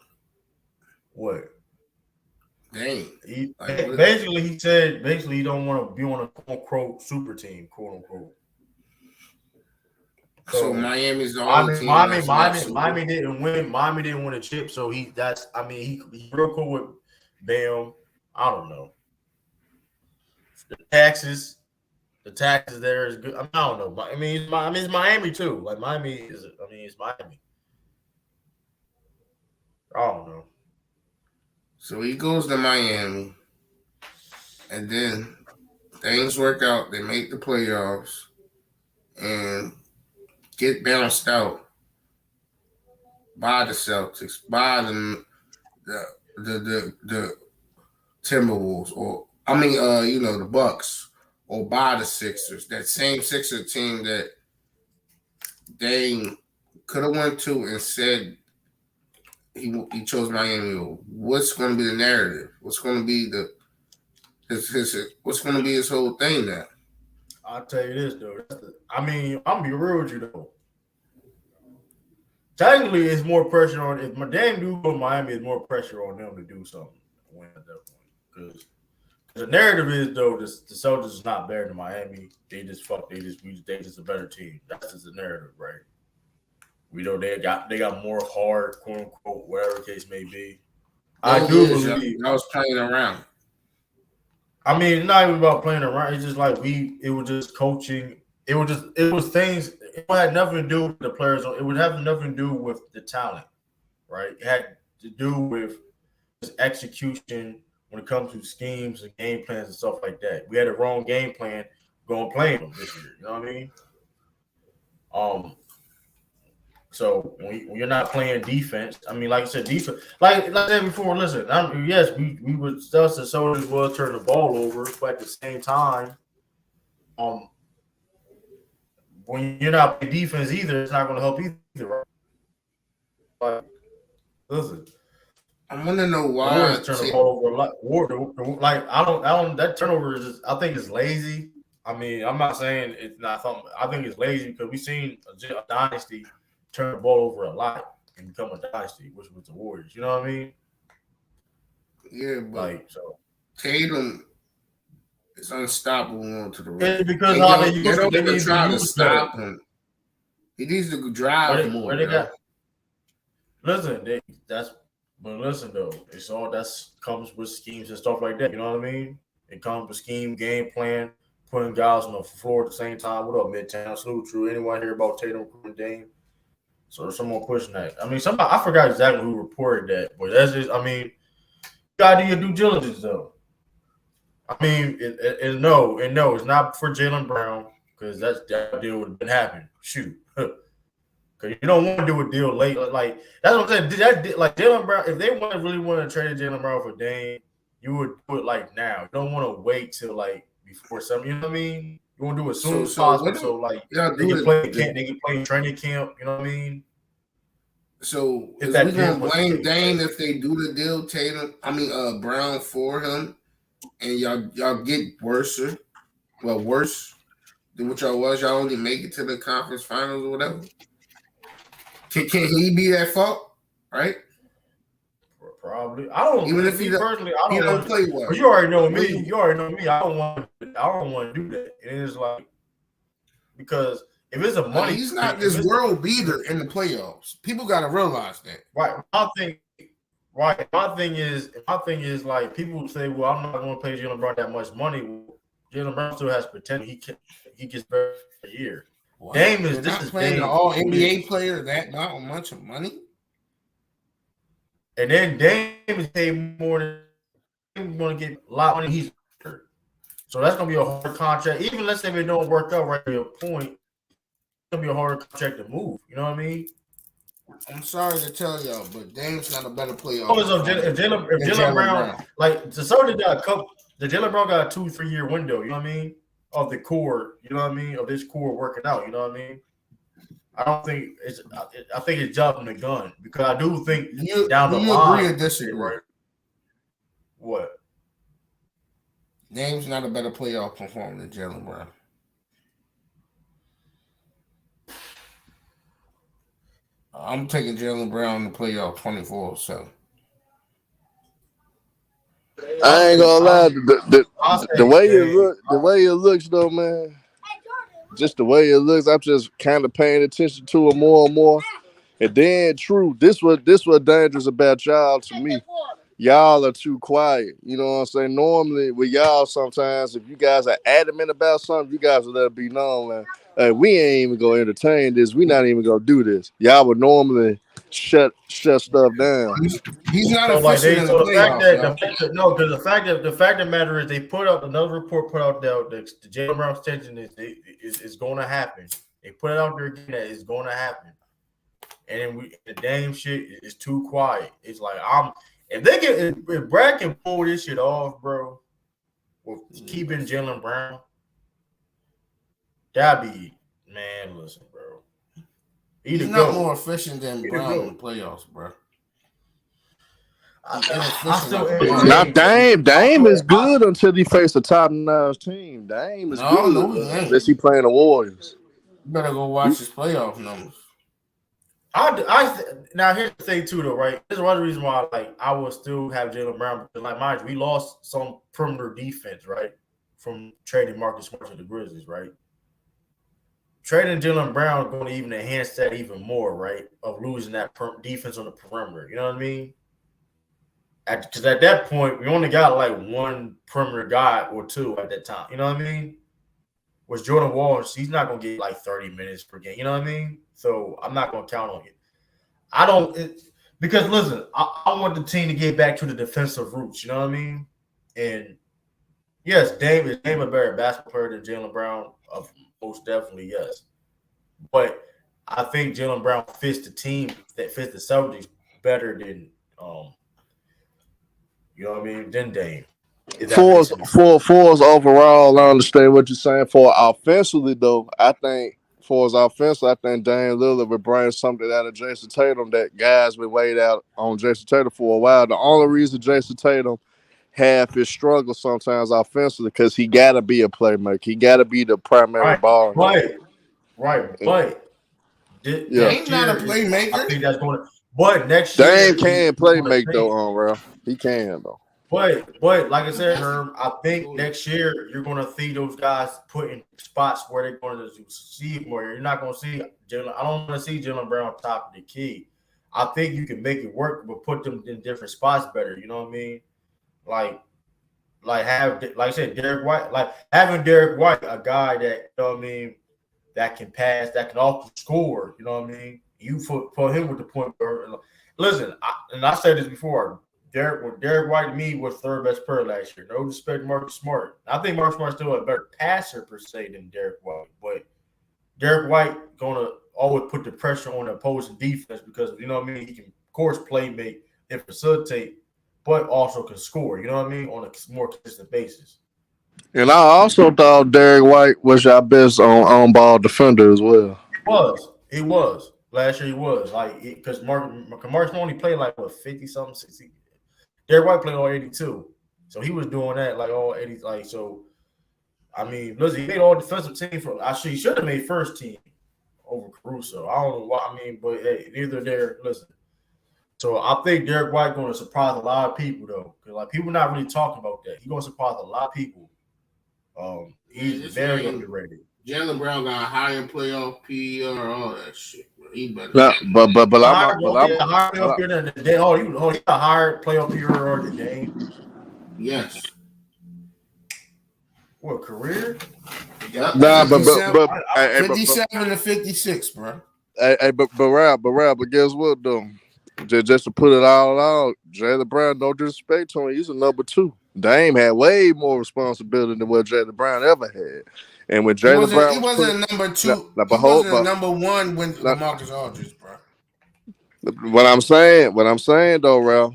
What? Dang. Basically, he said he don't want to be on a quote unquote super team, quote unquote. So Miami's the only team. Miami didn't win. Miami didn't win a chip, so he's real cool with Bam. I don't know. The taxes there is good. I don't know. I mean, it's Miami too. Like Miami is. I mean, it's Miami. I don't know. So he goes to Miami, and then things work out. They make the playoffs, and get bounced out by the Celtics, by the Timberwolves, or the Bucks, or by the Sixers. That same Sixer team that they could have went to and said he chose Miami. What's going to be the narrative? What's going to be what's going to be his whole thing now? I'll tell you this though. I'm gonna be real with you though. Technically, it's more pressure on if my damn dude go to Miami. It's more pressure on them to do something. Win at that point because the narrative is though the Celtics is not better than Miami. They just a better team. That's just the narrative, right? We know they got more hard, quote unquote, whatever the case may be. I do believe I was playing around. I mean, it's not even about playing around. It's just like it was just coaching. It was things. It had nothing to do with the players. It would have nothing to do with the talent, right? It had to do with just execution when it comes to schemes and game plans and stuff like that. We had a wrong game plan going playing them this year. You know what I mean? So when you're not playing defense, I mean, like I said, defense. Like I said before, listen. Yes, we would stuff the soldiers will turn the ball over, but at the same time, when you're not playing defense either, it's not going to help either. Right? Like, listen, I want to know why turn the ball over a lot. Like I don't. That turnover is I think it's lazy. I mean, I'm not saying it's not something. I think it's lazy because we've seen a dynasty turn the ball over a lot and become a dynasty, which was the Warriors. You know what I mean? Yeah, but Tatum is unstoppable onto the rim. It's because they don't even try to stop him. He needs to drive more. Listen though, it's all comes with schemes and stuff like that. You know what I mean? It comes with scheme, game plan, putting guys on the floor at the same time. What up, Midtown? Salute, True. Anyone hear about Tatum and Dame? So someone pushing that. I mean, I forgot exactly who reported that, but that's just. I mean, you gotta do your due diligence though. I mean, no, it's not for Jaylen Brown because that deal would have been happening. Shoot, because you don't want to do a deal late. Like that's what I'm saying. Like Jaylen Brown, if they really want to trade Jaylen Brown for Dame, you would do it like now. You don't want to wait till like before something. You know what I mean? You want to do it as soon as possible. So like they can play training camp. You know what I mean? So is we gonna blame Dame if they do the deal, Brown for him, and y'all get worse than what y'all was? Y'all only make it to the conference finals or whatever. Can he be that fault? Right? Probably. I don't. Even if he personally, I don't play well. But you already know me. I don't want to do that. And it's like because if it's a money, he's not this world beater in the playoffs. People got to realize that. Right. My thing is like people say, well, I'm not going to pay Jaylen Brown that much money. Jaylen Brown still has potential. He gets better every year. What? Dame is playing an all NBA player that not much of money. And then Dame is paid more than he's going to get a lot of money. He's hurt. So that's going to be a hard contract. Even let's say if it don't work out right at a point, it's going to be a harder contract to move. You know what I mean? I'm sorry to tell y'all, but Dame's not a better player. If Jaylen Brown, like the Celtics got a couple, the Jaylen Brown got a 2-3 year window. You know what I mean? Of the core, you know what I mean? Of this core working out. You know what I mean? I think it's jumping the gun because I do think down the line. Agree or disagree? Right? What? Dame's not a better playoff performer than Jaylen Brown. I'm taking Jaylen Brown in the playoff 24. So I ain't gonna lie. The way it looks though, man. Just the way it looks, I'm just kind of paying attention to it more and more. And then, true, this what dangerous about y'all to me. Y'all are too quiet. You know what I'm saying? Normally, with y'all, sometimes if you guys are adamant about something, you guys will let it be known. Like, hey, we ain't even gonna entertain this. We not even gonna do this. Y'all would normally shut stuff down. He's not So like efficient in the playoffs. Because the fact of the matter is they put out another report put out there that the Jaylen Brown extension is going to happen. They put it out there again that it's going to happen, and then the Dame shit is too quiet. It's like if Brad can pull this shit off, bro, with keeping Jaylen Brown, that'd be listen, bro. He's not more efficient than Brown in the playoffs, bro. Now Dame is good until he faces a top-notch team. Dame is good unless he playing the Warriors. You better go watch his playoff numbers. Now here's the thing too, though, right? There's one reason why, I will still have Jaylen Brown because, mind you, we lost some perimeter defense, right, from trading Marcus Smart to the Grizzlies, right? Trading Jaylen Brown going to even enhance that even more, right? Of losing that defense on the perimeter, you know what I mean? Because at that point, we only got one perimeter guy or two at that time, you know what I mean? Was Jordan Walsh, he's not going to get 30 minutes per game. You know what I mean? So I'm not going to count on it. Because listen, I want the team to get back to the defensive roots. You know what I mean? And yes, Dame is a better basketball player than Jaylen Brown. Most definitely, yes. But I think Jaylen Brown fits the team that fits the Celtics better than, you know what I mean, than Dame. For us overall, I understand what you're saying. For offensively, though, I think for us offensively, I think Damian Lillard would bring something out of Jayson Tatum that guys been waiting out on Jayson Tatum for a while. The only reason Jayson Tatum have his struggle sometimes offensively because he got to be a playmaker. He got to be the primary ball. Right. But Dame's not a playmaker. I think that's going to. But next year, Dame can play make though, bro. He can though. But like I said, Herm, I think next year you're going to see those guys put in spots where they're going to succeed more. You're not going to see Jaylen. I don't want to see Jaylen Brown top of the key. I think you can make it work, but put them in different spots better. You know what I mean? Like I said, Derek White, having Derek White, a guy that, you know what I mean, that can pass, that can also score. You know what I mean? You put him with the point guard. Listen, I said this before. Derek White to me was third best player last year. No disrespect to Marcus Smart. I think Marcus Smart's still a better passer per se than Derek White, but Derek White gonna always put the pressure on the opposing defense because you know what I mean. He can, of course, play make and facilitate, but also can score. You know what I mean, on a more consistent basis. And I also thought Derek White was our best on ball defender as well. He was last year. He was because Marcus only played 50 something 60. Derek White played all 82, so he was doing that all 80. So, I mean, listen, he made all defensive team for. He should have made first team over Caruso. I don't know why. I mean, but hey, neither there. Listen, so I think Derek White going to surprise a lot of people though, because people not really talking about that. He's going to surprise a lot of people. He's very underrated. Jaylen Brown got a higher playoff PER, all that shit. He better. But I'm he got a higher playoff PER than Dame. Yes. What career? Yep. Nah, but 57 to 56, bro. But guess what though? Just to put it all out, Jaylen Brown, no disrespect to him, he's a number 2. Dame had way more responsibility than what Jaylen Brown ever had. And when Jaylen Brown, he wasn't a number 2. He wasn't a number 1 when Marcus Aldridge, bro. What I'm saying though, Ralph,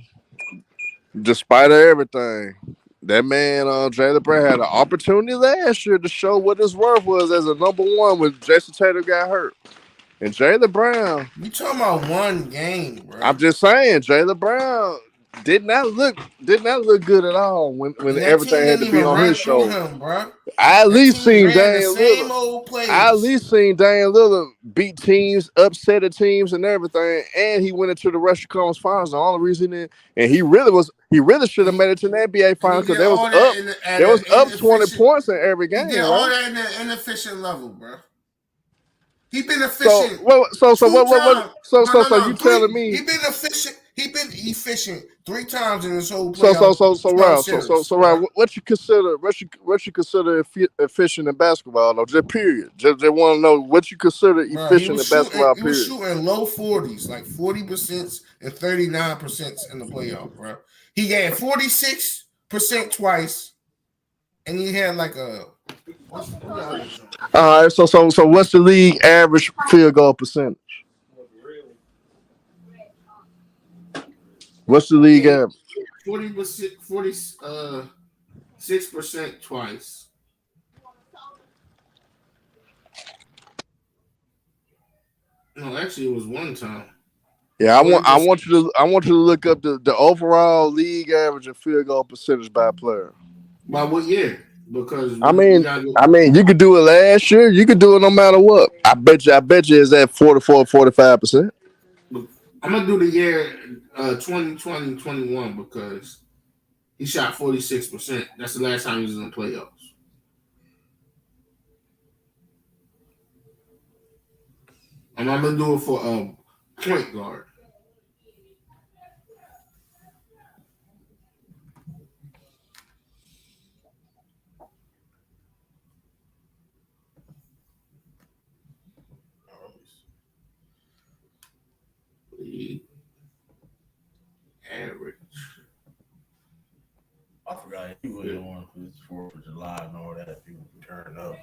despite everything, that man Jaylen Brown had an opportunity last year to show what his worth was as a number 1 when Jayson Tatum got hurt. And Jaylen Brown, you talking about one game, bro? I'm just saying, Jaylen Brown did not look good at all when And that everything team had didn't to be even on run his through shoulder. him, bro. I at That least team seen ran the Damian same Lillard. old plays. I at least seen Damian Lillard beat teams, upset the teams, and everything. And he went into the Western Conference Finals. The only reason, and he really should have made it to the NBA And Finals he because did all that at there was an up 20 inefficient. points in every He game, did all right? that at an inefficient level, bro. He been So efficient what? times. So No, you three. telling me? He been efficient. He been efficient 3 times in this whole So playoff Ralph, series. Ralph, what you consider efficient in basketball though? Just period. Just want to know what you consider Bro, he efficient was in shooting. basketball. He was Period. shooting low 40s, like 40% and 39% in the playoff, bro. He had 46% twice, and he had like a. What's the other joint? All right. So what's the league average field goal percentage? What's the league average? 40%, 6% twice. No, actually, it was one time. Yeah, I want you to look up the overall league average and field goal percentage by player. By what year? Because I mean, you could do it last year. You could do it no matter what. I bet you it's at 44-45%. I'm gonna do the year 2020-21 because he shot 46%. That's the last time he was in the playoffs. And I'm gonna do it for point guard. League average. I forgot he was on for the 4th of July and all that. People turn up.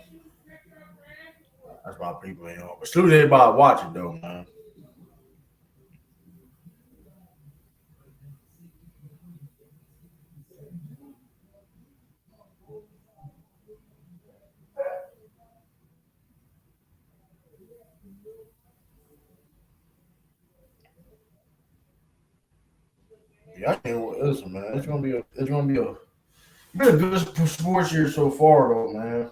That's why people ain't on. But salute everybody watching though, man. Yeah, I can't listen, man. It's gonna be a been a good sports year so far though, man.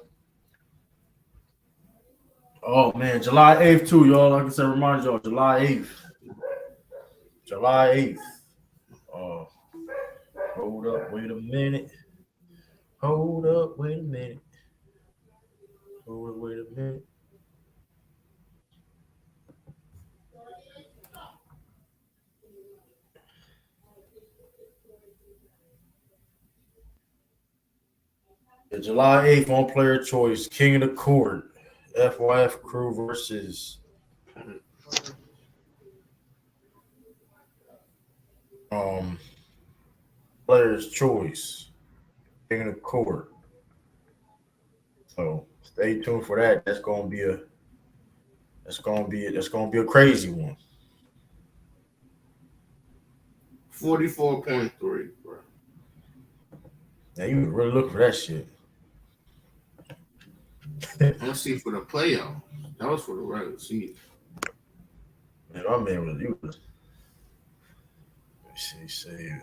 Oh man, July 8th too, y'all. Like I said, remind y'all, July 8th. July 8th. Hold up, wait a minute. Hold up, wait a minute. Hold up, wait a minute. Yeah, July 8th on player choice, King of the Court, FYF crew versus player's choice, King of the Court. So stay tuned for that. That's gonna be a crazy one. 44.3, bro. Now you really look for that shit. Let's see for the playoff. That was for the regular season. Man, my man was. Let me see, save.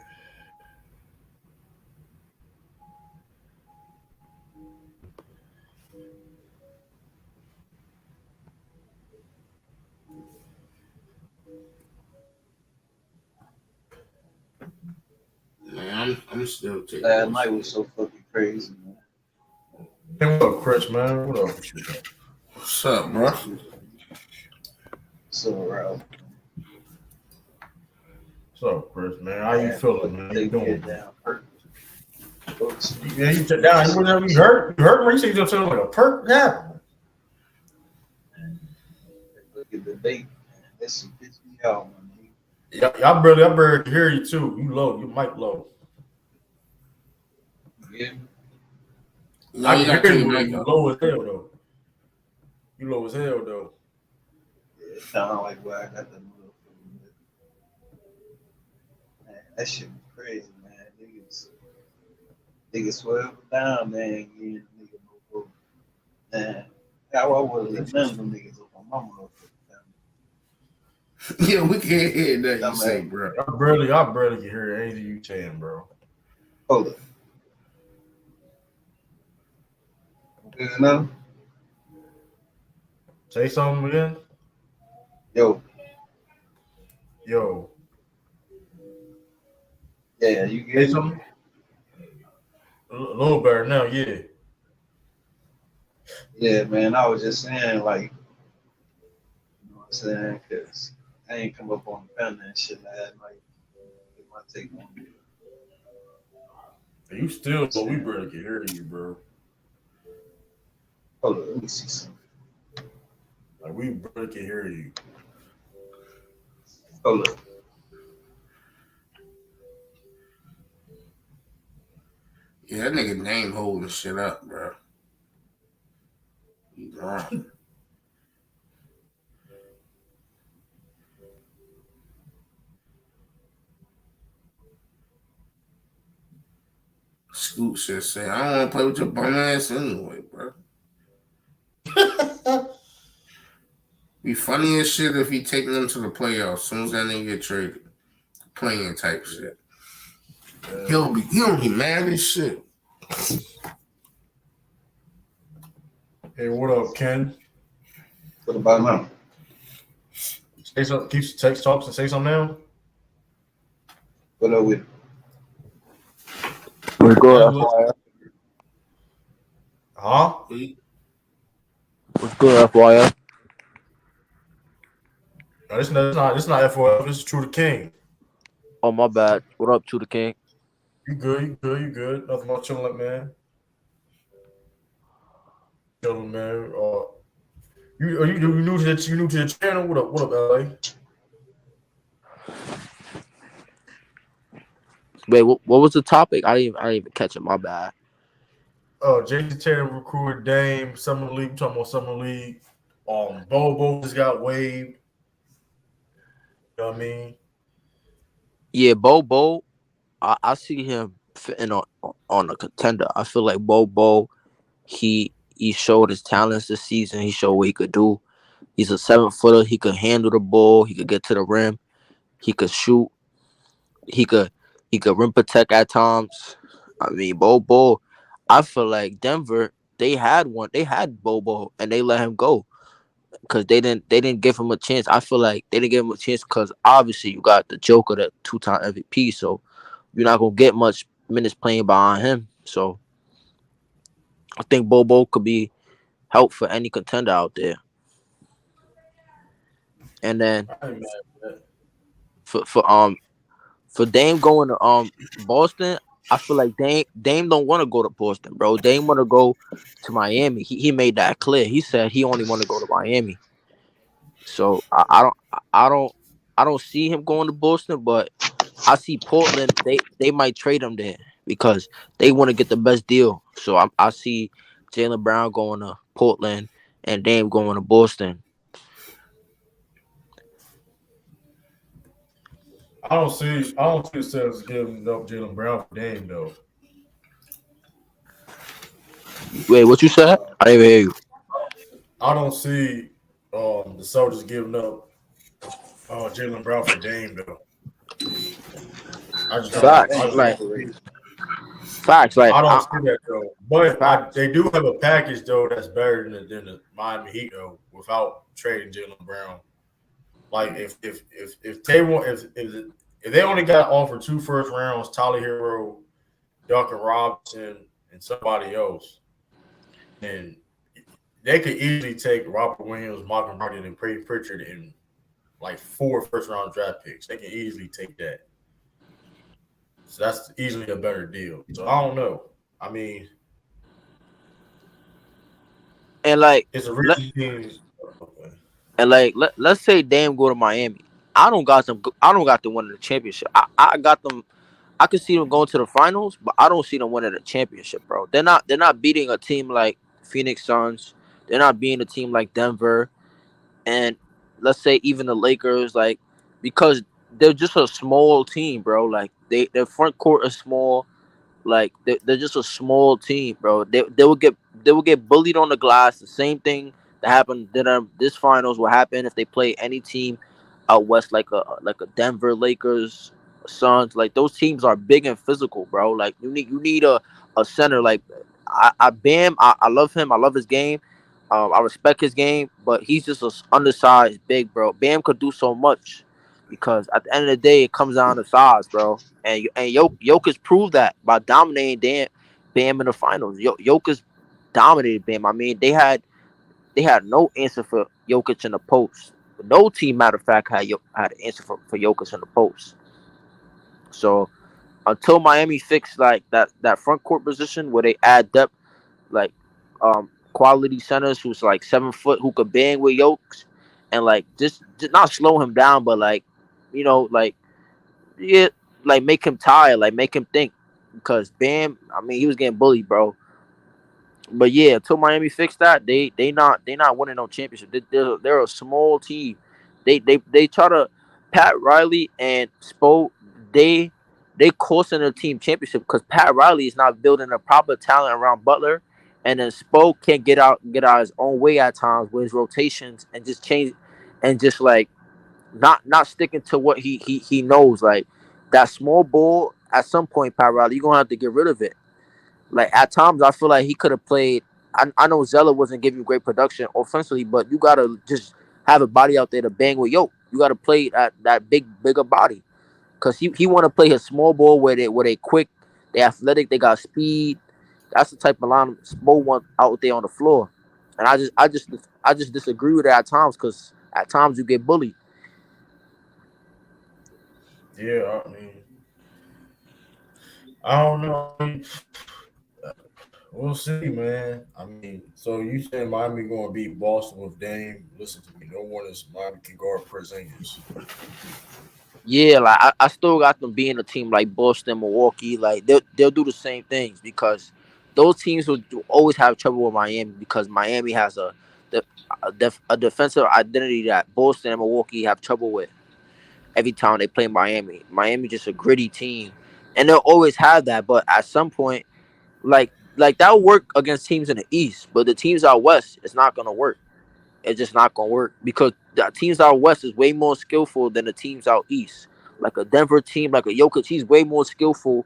Man, I'm still taking. Last night was so fucking crazy, man. Hey, what up, Chris, man? What up with you? What's up, bro? So, Ralph. What's up, Chris, man? How you feeling, man? How you doing? Yeah, you took down. You hurt? You hurt when you say yourself like a perk? Yeah. Look at the date. That shit pissed me out, man. Y'all barely hear you too. You low. You mic low. Yeah. No, I you can got hear your you. mic You up. low as hell though. You low as hell though. Yeah, it sound like where I got that motherfucker. Man, that shit was crazy, man. Niggas swerve down, man. Getting nigga no vote. Man, how I would have let none of them niggas up on my motherfucker. Yeah, we can't hear that you say, bro. I barely can hear anything you saying, bro. Hold up. Good enough? Say something again. Yo, Yo, yeah, you say get me? something. A little better now, yeah. Yeah, man. I was just saying, like, you know what I'm saying? Because I ain't come up on the panel and shit last night. Get my take on it. You still, but we Saying, barely can hear you, bro. hold up, let me see something. Like we barely can hear you. Hold up. Yeah, that nigga name holding shit up, bro. He gone. Scoot shit say, I don't want to play with your bum ass anyway, bro. Be funny as shit if he taking them to the playoffs as soon as that nigga get traded. Playing type shit. He'll be mad as shit. Hey, what up, Ken? What about now? Say something. Keep text talks and say something now. What up with it? What's good, Angela? FYI? Huh? What's good, FYI? No, this not FOF. This is TruDaKing. Oh, my bad. What up, TruDaKing? You good? You good? You good? Nothing much chilling, man. Chilling, man. You new to the channel? What up? What up, LA? Wait, what was the topic? I didn't even catch it. My bad. Jayson Tatum recruited Dame Summer League. I'm talking about Summer League. Bobo just got waived. You know what I mean? Yeah, Bobo. I see him fitting on a contender. I feel like Bobo. He showed his talents this season. He showed what he could do. He's a 7-footer. He could handle the ball. He could get to the rim. He could shoot. He could rim protect at times. I mean, Bobo. I feel like Denver. They had one. They had Bobo, and they let him go because they didn't give him a chance. I feel like they didn't give him a chance because obviously you got the Joker, the 2-time MVP. So you're not gonna get much minutes playing behind him. So I think Bobo could be help for any contender out there. And then I ain't mad at that. for Dame going to Boston, I feel like Dame don't want to go to Boston, bro. Dame want to go to Miami. He made that clear. He said he only want to go to Miami. So I don't see him going to Boston, but I see Portland. They might trade him there because they want to get the best deal. So I see Jaylen Brown going to Portland and Dame going to Boston. I don't see the Celtics giving up Jaylen Brown for Dame though. Wait, what you said? I didn't even hear you. I don't see the Celtics giving up Jaylen Brown for Dame though. I just don't. Facts, I just like don't. facts, like I don't see that though. But facts. they do have a package though that's better than the Miami Heat though, without trading Jaylen Brown. Like if they want if they only got offered 2 first rounds, Tyler Hero, Duncan Robinson, and somebody else, and they could easily take Robert Williams, Malcolm Brogdon, and Peyton Pritchard in like 4 first round draft picks. They can easily take that. So that's easily a better deal. So I don't know. I mean, And like it's a let reason team. Okay. let's say Dame go to Miami. I don't got them winning the championship. I got them. I could see them going to the finals, but I don't see them winning the championship, bro. They're not beating a team like Phoenix Suns. They're not beating a team like Denver, and let's say even the Lakers, like because they're just a small team, bro. Like their front court is small. Like they're just a small team, bro. They will get bullied on the glass. The same thing that happened to them this finals will happen if they play any team out west, like a Denver Lakers, Suns. Like those teams are big and physical, bro. Like you need a center. Like I Bam, I love him. I love his game. I respect his game, but he's just a undersized big, bro. Bam could do so much because at the end of the day, it comes down to size, bro. And Jokic proved that by dominating Bam in the finals. Jokic dominated Bam. I mean, they had no answer for Jokic in the post. No team, matter of fact, had an answer for Jokic in the post. So until Miami fixed like that front court position where they add depth, like quality centers who's like 7 foot who could bang with Jokes and like just not slow him down, but like like yeah, like make him tired, like make him think because Bam, I mean he was getting bullied, bro. But yeah, until Miami fixed that, they not winning no championship. They're a small team. They try to Pat Riley and Spo. They costing their team championship because Pat Riley is not building a proper talent around Butler, and then Spo can't get out his own way at times with his rotations and just change and just like not sticking to what he knows. Like that small ball at some point, Pat Riley, you're gonna have to get rid of it. Like at times, I feel like he could have played. I know Zeller wasn't giving you great production offensively, but you gotta just have a body out there to bang with Yoke. You gotta play that bigger body, cause he want to play his small ball where they quick, they athletic, they got speed. That's the type of line Spo want out there on the floor, and I just disagree with it at times, cause at times you get bullied. Yeah, I mean, I don't know. I mean, we'll see, man. I mean, so you saying Miami going to beat Boston with Dame? Listen to me. No one is Miami can guard Porzingis. Yeah, like I still got them being a team like Boston, Milwaukee. Like they'll do the same things because those teams will always have trouble with Miami because Miami has de- a defensive identity that Boston and Milwaukee have trouble with every time they play Miami. Miami just a gritty team, and they'll always have that. But at some point, like that'll work against teams in the East, but the teams out West, it's not gonna work. It's just not gonna work because the teams out West is way more skillful than the teams out East. Like a Denver team, like a Jokic, he's way more skillful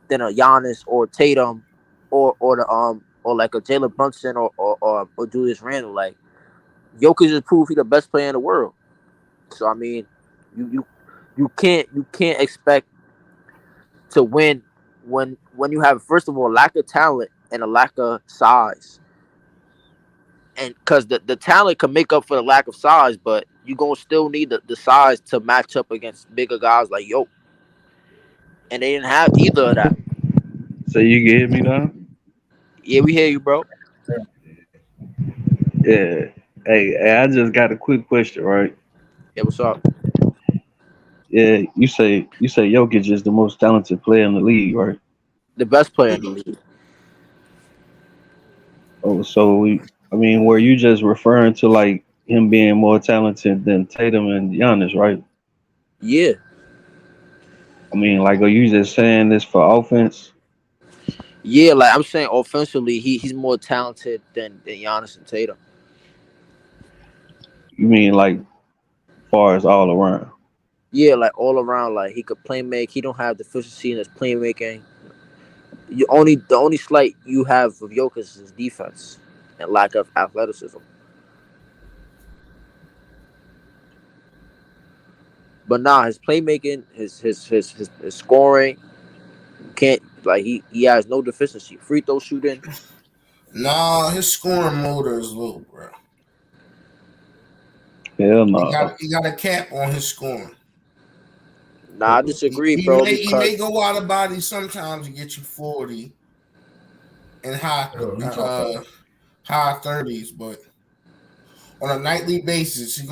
than a Giannis or Tatum, or like a Jalen Brunson or Julius Randle. Like Jokic just proved he's the best player in the world. So I mean, you you you can't expect to win when you have first of all lack of talent and a lack of size, and because the talent can make up for the lack of size, but you gonna still need the size to match up against bigger guys like Yo, and they didn't have either of that. So you can hear me now? Yeah, we hear you, bro. Yeah. Hey, I just got a quick question, right? Yeah, what's up? Yeah, you say Jokic is the most talented player in the league, right? The best player in the league. Oh, I mean, were you just referring to like him being more talented than Tatum and Giannis, right? Yeah, I mean, like, are you just saying this for offense? yeah. Like I'm saying, offensively, he's more talented than Giannis and Tatum. You mean like far as all around? Yeah, like all around, like he could play make. He don't have deficiency in his playmaking. The only slight you have with Jokic is his defense and lack of athleticism. But nah, his playmaking, his scoring, can't like he has no deficiency. Free throw shooting. Nah, his scoring motor is low, bro. Hell He no. got he got a cap on his scoring. Nah, I disagree, He bro. may he may Because go out of body sometimes to get you 40 and Hell, he talking. high 30s, but on a nightly basis, you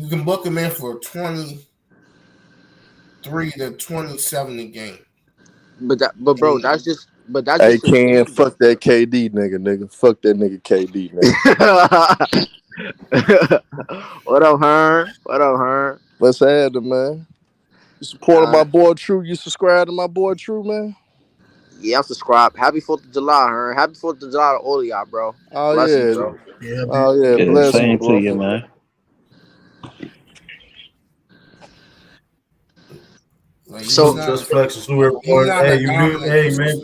can book him in for 23 to 27 a game. but bro, And that's just Hey, his Ken, game, though. fuck that KD nigga. Fuck that nigga KD nigga. What up, Hearn? What up, Hearn? What's happening, man? You supporting Uh, my boy True? You subscribe to my boy True, man? yeah, I'm subscribed. Happy 4th of July, Hearn. Happy 4th of July to all of y'all, bro. Oh Blessings, yeah, bro. Yeah, oh yeah. Yeah, Blessings, same to bro. you, man. But So Just flexing to he's everyone. not Hey, a you new? dominant. Hey, man.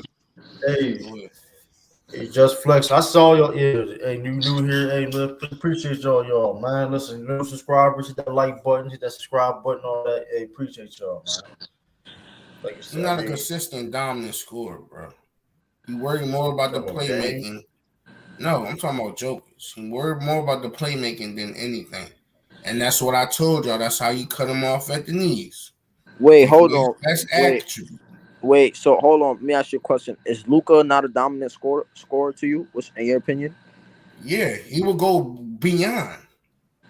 Hey, just flex. I saw your ears. Hey, new here. Hey, look, appreciate y'all, man. Listen, new subscribers, hit that like button, hit that subscribe button, all that. Hey, appreciate y'all, man. Like I He's said, not a consistent dominant scorer, bro. He worried more about the playmaking. No, I'm talking about Jokic. He worried more about the playmaking than anything. And that's what I told y'all. That's how you cut him off at the knees. wait, hold on. That's Wait. attribute. Wait, so hold on. Let me ask you a question. Is Luka not a dominant scorer to you? What's in your opinion? Yeah, he will go beyond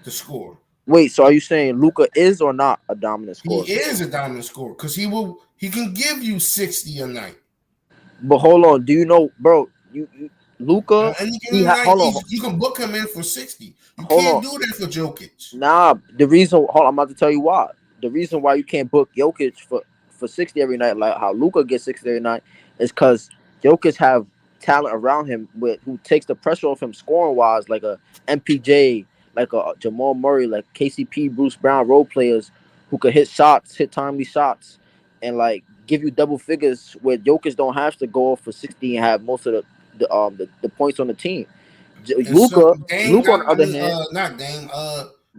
the score. Wait, so are you saying Luka is or not a dominant scorer? He is a dominant scorer because he can give you 60 a night. But hold on, do you know, bro? You Luka, And hold on, you can book him in for 60. You hold can't on. do that for Jokic. Nah, the reason. Hold on, I'm about to tell you why. The reason why you can't book Jokic for 60 every night, like how Luka gets 60 every night, is because Jokic have talent around him with who takes the pressure off him scoring wise, like a MPJ, like a Jamal Murray, like KCP, Bruce Brown, role players who could hit shots, hit timely shots, and like give you double figures where Jokic don't have to go off for 60 and have most of the points on the team. And so Dame Luka on got, the other hand, not Dame,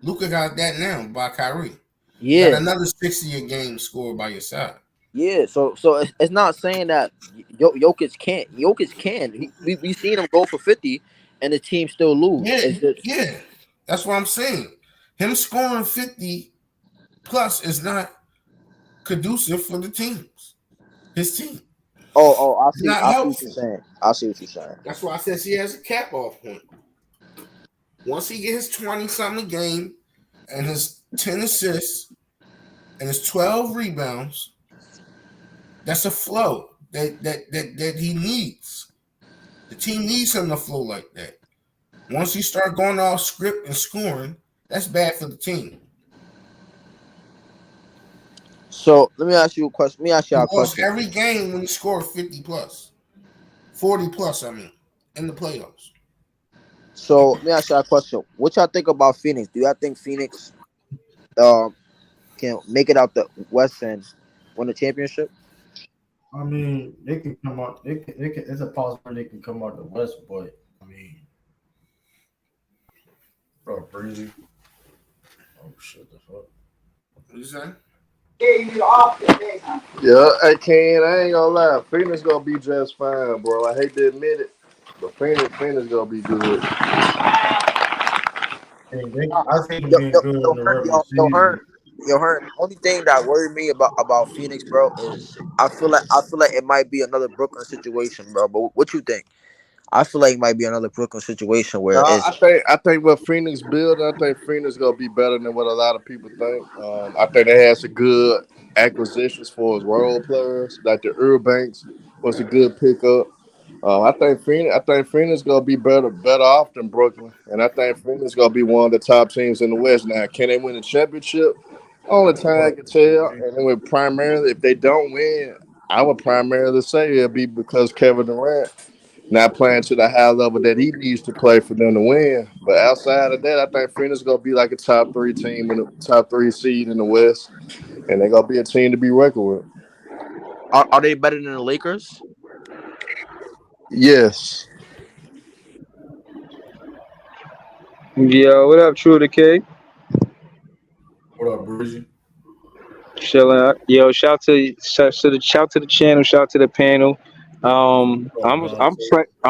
Luka got that now by Kyrie. You yeah. got another 60 a game scored by your side. Yeah, so it's not saying that Jokic can't. Jokic can. We seen him go for 50, and the team still lose. Yeah, that's what I'm saying. Him scoring 50 plus is not conducive for the teams. His team. I It's see. not I see what helpful. you're saying. I see what you're saying. That's why I said he has a cap off point. Once he gets his 20 something a game and his 10 assists and his 12 rebounds, that's a flow that he needs. The team needs him to flow like that. Once he start going off script and scoring, that's bad for the team. So let me ask you a question. Let me ask you a Lost question. every game when he scored 50 plus, 40 plus. I mean, in the playoffs. So let me ask you a question. What y'all think about Phoenix? Do y'all think Phoenix can make it out the West and win the championship? I mean, they can come out. They can. It's a possibility they can come out the West, but I mean, bro, Breezy. Oh shit, the fuck. What you saying? Yeah, hey Ken, I ain't gonna lie. Phoenix gonna be just fine, bro. I hate to admit it, but Phoenix gonna be good. I think they've been good in the regular season. Hearn. The only thing that worried me about Phoenix, bro, is I feel like it might be another Brooklyn situation, bro. But what you think? I feel like it might be another Brooklyn situation where it's I think what Phoenix build, I think Phoenix gonna be better than what a lot of people think. I think they had some good acquisitions for his role players, like the Urbanks was a good pickup. I think Phoenix gonna be better off than Brooklyn, and I think Phoenix gonna be one of the top teams in the West. Now, can they win a championship? Only time can tell. And it would primarily, if they don't win, I would primarily say it'll be because Kevin Durant not playing to the high level that he needs to play for them to win. But outside of that, I think Phoenix gonna be like a top 3 team in the top 3 seed in the West, and they're gonna be a team to be reckoned with. are they better than the Lakers? Yes. Yo, what up, TruDaKing? What up, Breezy? Chilling out. Yo, shout to the channel, shout to the panel. I'm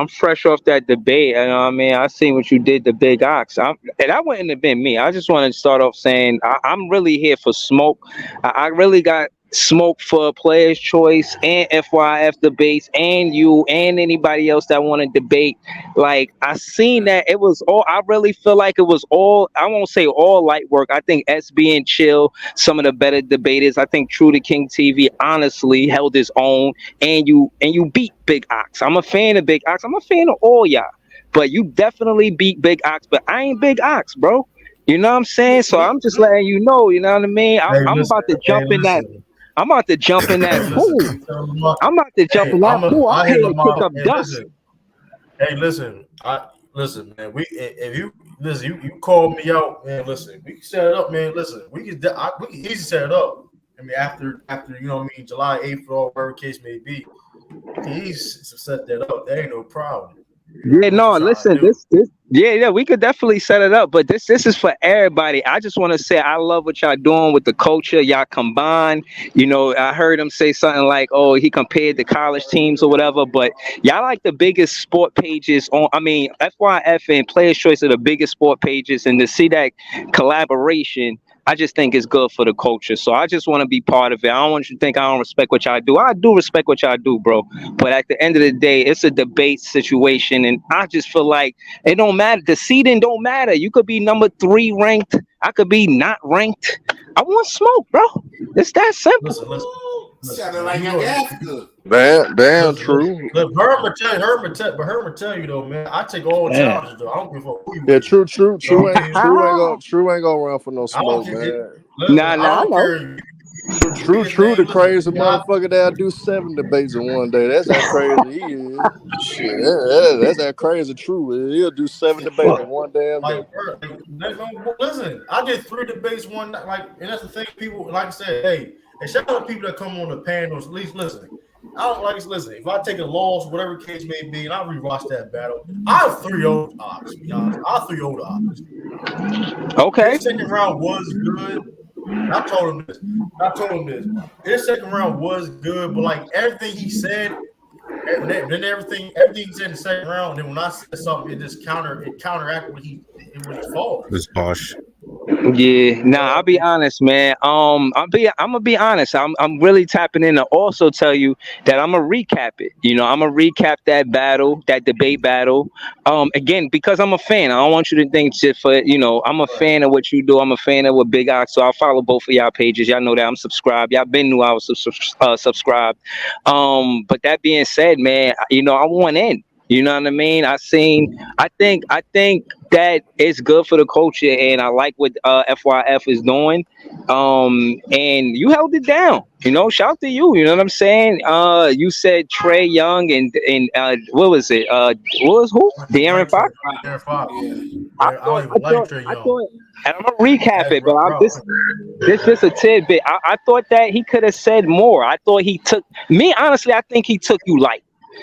fresh off that debate. You know what I mean? I seen what you did to Big Ox. And that wouldn't have been me. I just want to start off saying I'm really here for smoke. I really got smoke for players' choice and FYF debates and you and anybody else that want to debate. Like I seen that it was all. I really feel like it was all. I won't say all light work. I think SB and Chill, some of the better debaters. I think TruDaKing TV honestly held his own, and you beat Big Ox. I'm a fan of Big Ox. I'm a fan of all y'all, but you definitely beat Big Ox. But I ain't Big Ox, bro. You know what I'm saying? So I'm just letting you know. You know what I mean? I'm about to jump in that. I'm about to jump in that pool. I'm about to jump in that pool. I'm here to kick up dust. Listen, man. If you listen, you call me out, man. Listen, we can set it up, man. Listen, we can easily set it up. I I mean, after you know what I mean, July 8th or whatever case may be, he's set that up. That ain't no problem. You Yeah, know what no, you trying listen, to do. yeah, we could definitely set it up, but this is for everybody. I just want to say I love what y'all doing with the culture. Y'all combine. You know, I heard him say something like, "Oh, he compared the college teams or whatever," but y'all like the biggest sport pages on. I mean, FYF and Players Choice are the biggest sport pages, and to see that collaboration. I just think it's good for the culture. So I just want to be part of it. I don't want you to think I don't respect what y'all do. I do respect what y'all do, bro. But at the end of the day, it's a debate situation. And I just feel like it don't matter. The seeding don't matter. You could be number 3 ranked. I could be not ranked. I want smoke, bro. It's that simple. Listen. Sounded like You an know, Africa. Damn true. Look, Herman tell you though, man. I take all Man. challenges though. I don't give a fuck who you Yeah, is. true You know what I mean? ain't gonna run for no I don't smoke, care. man. Listen, Nah, I I don't know. care. True, the crazy Listen, motherfucker that'll do 7 debates in one day. That's how crazy he is. Shit, that's how crazy True is. He'll do 7 debates in one damn day. like, bro, listen, I did 3 debates one night, like, and that's the thing. People, like I said, hey, and shout out to people that come on the panels. At least listen. I don't like to listen. If I take a loss, whatever the case may be, and I rewatch that battle, I have 3 old odds. To be honest, I have 3 old odds. Okay. His second round was good. I told him this. His second round was good, but like everything he said, then everything he said in the second round, and then when I said something, it counteracted what he fault. It's harsh. Yeah, nah, I'll be honest, man. I'm gonna be honest. I'm really tapping in to also tell you that I'm gonna recap it. You know, I'm gonna recap that battle, that debate battle. Again, because I'm a fan. I don't want you to think shit for I'm a fan of what you do. I'm a fan of what Big Ox. So I'll follow both of y'all pages. Y'all know that I'm subscribed. Y'all been knew I was subscribed. But that being said, man, I want in. You know what I mean? I think that it's good for the culture, and I like what FYF is doing. And you held it down. Shout out to you. You know what I'm saying? You said Trey Young and what was it? What was who? De'Aaron Fox. De'Aaron Fox. I don't even like Trey Young. And I'm gonna recap it, but this just a tidbit. I thought that he could have said more. I thought he took me honestly. I think he took you light.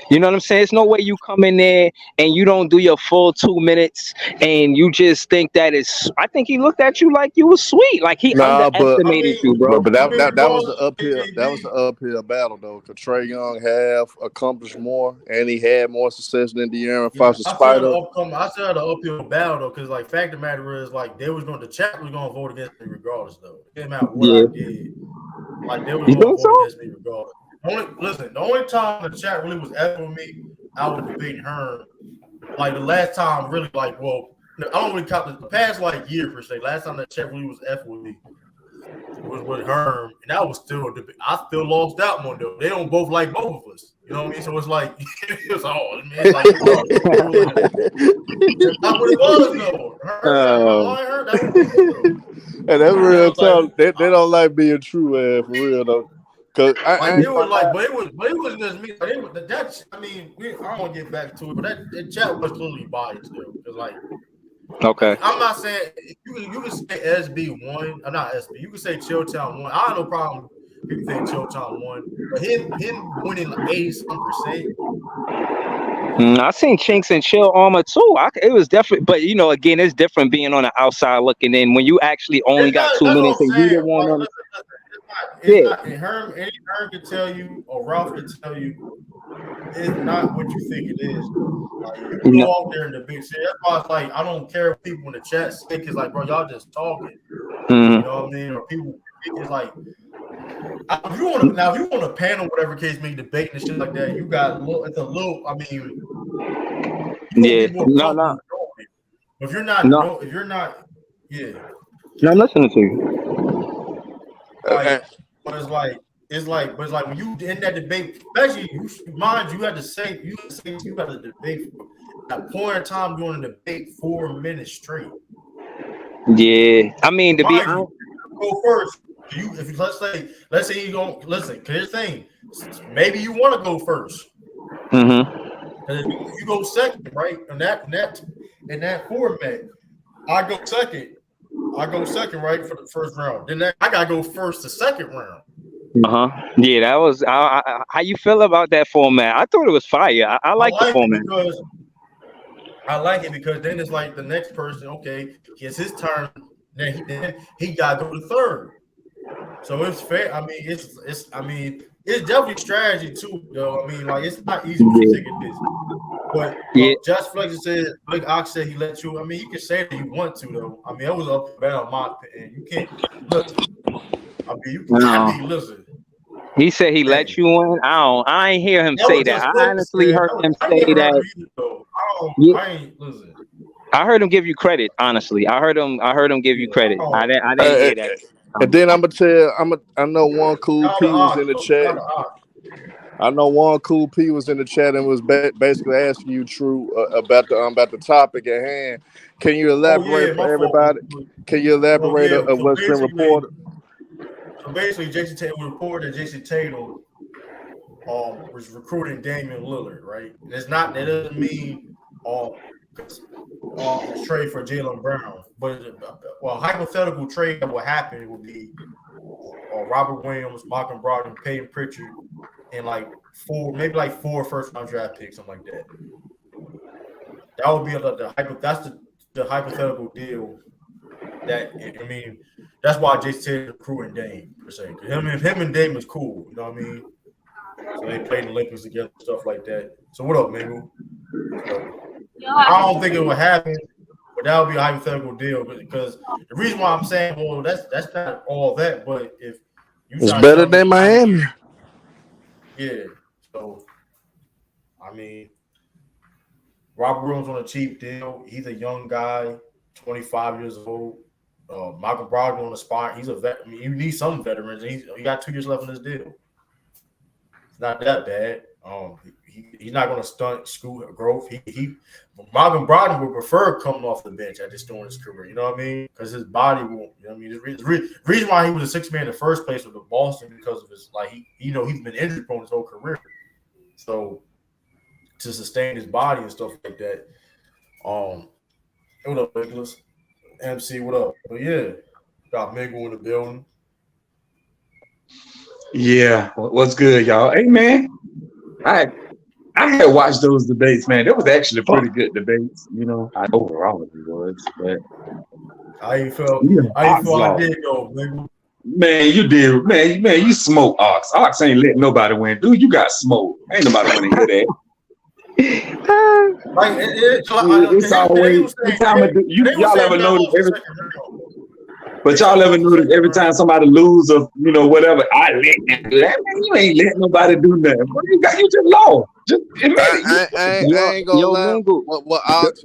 You know what I'm saying? There's no way you come in there and you don't do your full 2 minutes and you just think that is. I think he looked at you like you was sweet, like he underestimated you, bro. But that was the uphill. That was the uphill battle though. Cause Trey Young have accomplished more, and he had more success than De'Aaron Fox. I said the uphill battle though, because like fact of the matter is like the chat was gonna vote against me regardless though. It didn't matter what I did. Like they was gonna vote against me regardless. The only time the chat really was effing with me, I was debating Herm. Like the last time, really, I don't really count the past year per se. Last time the chat really was effing with me was with Herm, and that was still a debate. I still lost that one though. They don't both like both of us. You know what I mean? So it's like it's all. It's like that's what it was though. And that's real tough. They don't like being true, for real though. Cause it was just me. I don't want to get back to it, but that chat was clearly biased though. Because okay, I'm not saying you can say SB won. I'm not SB. You can say Chilltown won. I have no problem. People think Chilltown won, but him winning 80-some%. I seen Chinks and Chill Armor too. It was definitely, but again, it's different being on the outside looking in when you actually only got 2 minutes and you didn't want to. And Herm can tell you, or Ralph can tell you, it's not what you think it is. Like, you go out there in the big city. That's why it's like I don't care if people in the chat say because bro, y'all just talking. You know what I mean? Or people it's like if you want a panel, whatever case may debate and shit like that, you got it's a little. I mean, no. If you're not, yeah. No, I'm listening to you. But it's like when you in that debate, especially you had to say you had to debate for at a point in time during the debate 4 minutes straight. Yeah, I mean to be honest, go first. Let's say you don't listen. Here's the thing. Maybe you want to go first. If you go second, right? In that format, I go second, right, for the first round. Then I gotta go first the second round. Yeah, that was. How you feel about that format? I thought it was fire. I like the format. I like it because then it's like the next person, okay, it's his turn. Then he got to go to third. So it's fair. I mean, it's definitely strategy too, though. I mean, like it's not easy what you think it is. But Just Flex said, Big Ox said he let you. I mean, you can say that you want to, though. I mean, it was up and down my opinion. You can't look. I mean, you can't be listen. He said he let you in. I ain't hear him say that. I honestly heard him say that. I ain't listen. I heard him give you credit. Honestly, I heard him give you credit. I didn't hear that. And then I'm gonna tell. I know one cool P was in the chat. I know one cool P was in the chat and was basically asking you, True, about the topic at hand. Can you elaborate for everybody? Can you elaborate on what's been reported? So basically, Jayson Tatum reported that Jayson Tatum was recruiting Damian Lillard, right? That doesn't mean trade for Jaylen Brown, but hypothetical trade that would happen would be Robert Williams, Malcolm Brogdon, Peyton Pritchard, and four first-round draft picks, something like that. That would be the hypothetical deal. That's why Jayson Tatum recruiting Dame per se. Him and Dame is cool, you know what I mean? So they played in the Olympics together, stuff like that. So what up, Mingo? I don't think it would happen, but that would be a hypothetical deal. Because the reason why I'm saying, well, that's not all that, but if it's better than Miami. Yeah. So I mean, Robert Williams on a cheap deal. He's a young guy, 25 years old. Malcolm Brogdon on the spot. He's a vet. I mean, you need some veterans. He got 2 years left in this deal. It's not that bad. He's not going to stunt scoot growth. Malcolm Brogdon would prefer coming off the bench at this point in his career. You know what I mean? Because his body won't. You know what I mean? The reason why he was a sixth man in the first place with the Boston because of his he's been injury prone his whole career. So to sustain his body and stuff like that. What up, Nicholas? MC, what up? But yeah, got Mingo in the building. Yeah, what's good, y'all? Hey, man, I had watched those debates, man. It was actually pretty good debates, you know. Overall, it was, but how you felt? I did go, Mingo. Man, you did, man. You smoked Ox. Ox ain't letting nobody win, dude. You got smoked. Ain't nobody want to hear that. It's always y'all ever notice every. But y'all ever notice every time somebody lose or whatever, I let them do that. Man, you ain't letting nobody do nothing. You just lost. Just admit it. I ain't gonna lie. What Ox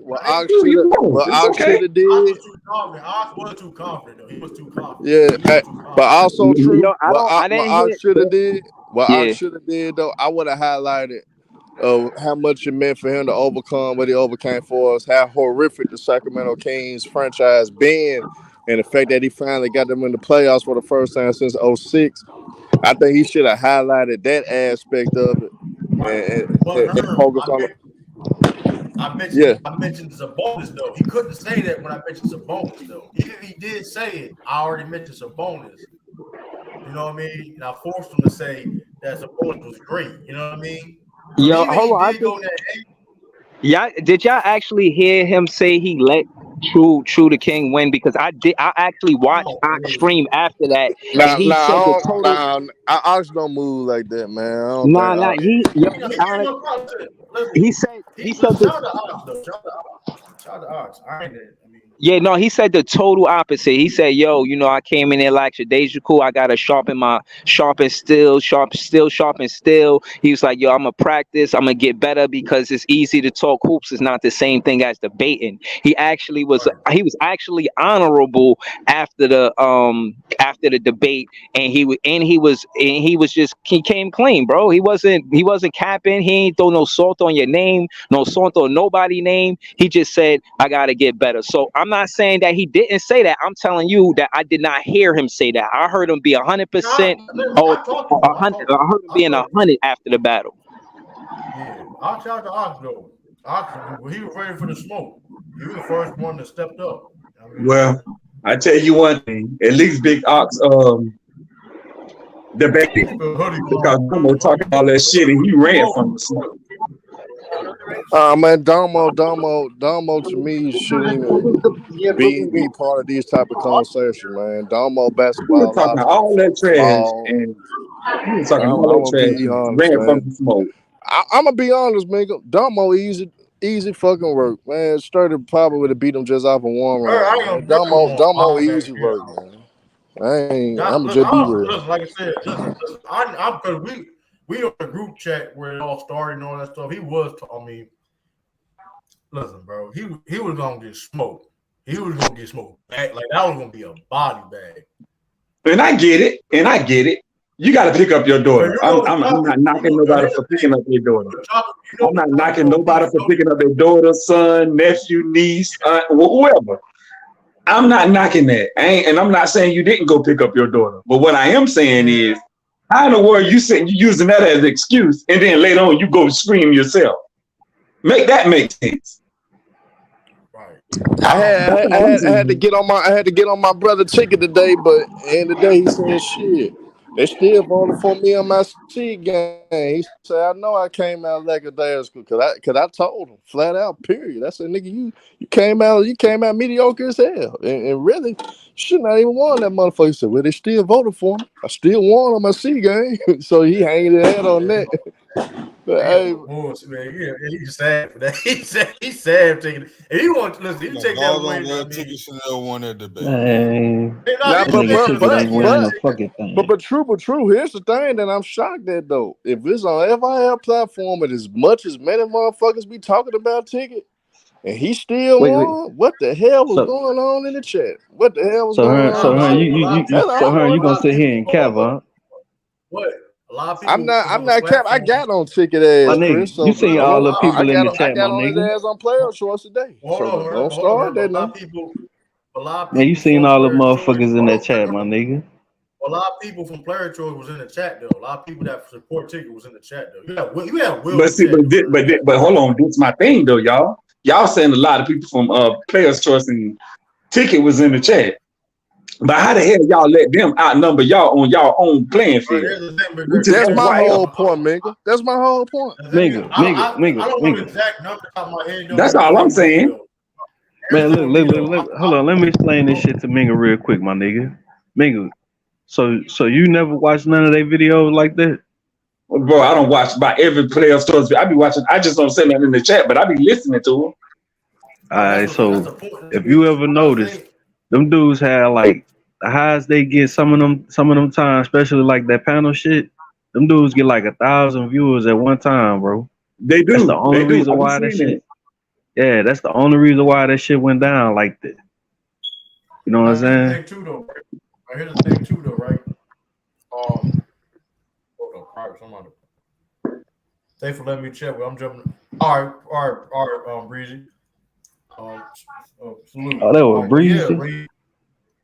should have did. Ox was too confident though. He was too confident. Yeah, but also true. What Ox should have did. What Ox should have did though. I would have highlighted how much it meant for him to overcome what he overcame for us, how horrific the Sacramento Kings franchise been, and the fact that he finally got them in the playoffs for the first time since 2006. I think he should have highlighted that aspect of it and focused on it. I mentioned Sabonis though. He couldn't say that when I mentioned Sabonis though. Even if he did say it, I already mentioned Sabonis. You know what I mean? And I forced him to say that Sabonis was great. You know what I mean? Yo, hold on. Did y'all actually hear him say he let TruDaKing win? Because I actually watched Ox stream after that. Ox don't move like that, man. He said yeah, no, he said the total opposite. He said, yo, I came in there like Shadajiku. I got to sharpen still. He was like, yo, I'm going to practice. I'm going to get better because it's easy to talk hoops. It's not the same thing as debating. He was actually honorable after the debate. And he came clean, bro. He wasn't capping. He ain't throw no salt on your name, no salt on nobody's name. He just said, I got to get better. So I'm not saying that he didn't say that. I'm telling you that I did not hear him say that. I heard him be 100% or 100. I heard him being 100 after the battle. Yeah, I'll shout to Ox though. He was ready for the smoke. He was the first one that stepped up. Well, I tell you one thing. At least Big Ox, debate because Domo talking all that shit and he ran from the smoke. Man, Domo to me shouldn't even be part of these type of conversation, man. Domo He basketball was talking logic all that is trash flawed. and he was talking I'm all that gonna trash be and honest, ran from man. the smoke. I'm gonna be honest, man. Domo easy fucking work, man. Sturdy probably would have beat him just off of one round. Man. Domo easy work, man. I'm just be real. Listen, like I said, I'm because we on the group chat where it all started and all that stuff. He was, listen, bro, he was gonna get smoked. He was gonna get smoked back. Like that was gonna be a body bag. And I get it. You got to pick up your daughter. I'm not knocking nobody for picking up their daughter. I'm not knocking nobody for picking up their daughter, son, nephew, niece, aunt, whoever. I'm not knocking that. And I'm not saying you didn't go pick up your daughter. But what I am saying is, how in the world you using that as an excuse, and then later on you go scream yourself? Make that make sense. I had to get on my brother ticket today, but at the end of the day he said shit. They still voted for me on my seat game. He said, I know I came out lackadaisical because I told him flat out, period. I said, nigga, you came out mediocre as hell. And really should not even won that motherfucker. He said, well, they still voted for him. I still won on my seat game. So he hanging his head on that. But hey, man, he's sad for that. He's sad taking it. If he wants to listen, you take that away. Ticket Chanel won that debate. But true. Here's the thing that I'm shocked at though. If it's on FIL platform, and as much as many motherfuckers be talking about ticket, and he still won, what the hell was going on in the chat? What the hell was going on? So you gonna sit here and cap, huh? What? A lot of people. I'm not cap. I got on ticket ass, Chris. So you see all the people in the chat, I got on his ass on player choice today. Don't start that now. A lot of people. Man, you seen all the motherfuckers in that chat, my nigga. A lot of people from player choice was in the chat though. A lot of people that support ticket was in the chat though. You have Will. But hold on, this is my thing though, y'all. Y'all saying a lot of people from players choice and ticket was in the chat. But how the hell y'all let them outnumber y'all on y'all own playing field? That's my whole point, Mingo. That's my whole point. Mingo. I don't know the exact number top of my head. That's all I'm saying. Man, look, hold on. Let me explain this shit to Mingo real quick, my nigga. Mingo, so you never watched none of their videos like that? Bro, I don't watch by every player stories. I be watching. I just don't say nothing in the chat, but I be listening to them. All right, so if you ever noticed, them dudes had like the highest they get some of them times, especially like that panel shit. Them dudes get like 1,000 viewers at one time, bro. They do. That's the only reason why that shit. Yeah, that's the only reason why that shit went down like that. You know what I'm saying? Here's the thing too, though, right? Hold on, somebody. Thanks for letting me check. I'm jumping. All right, Breezy. Salute. Oh, that was Breezy. Yeah,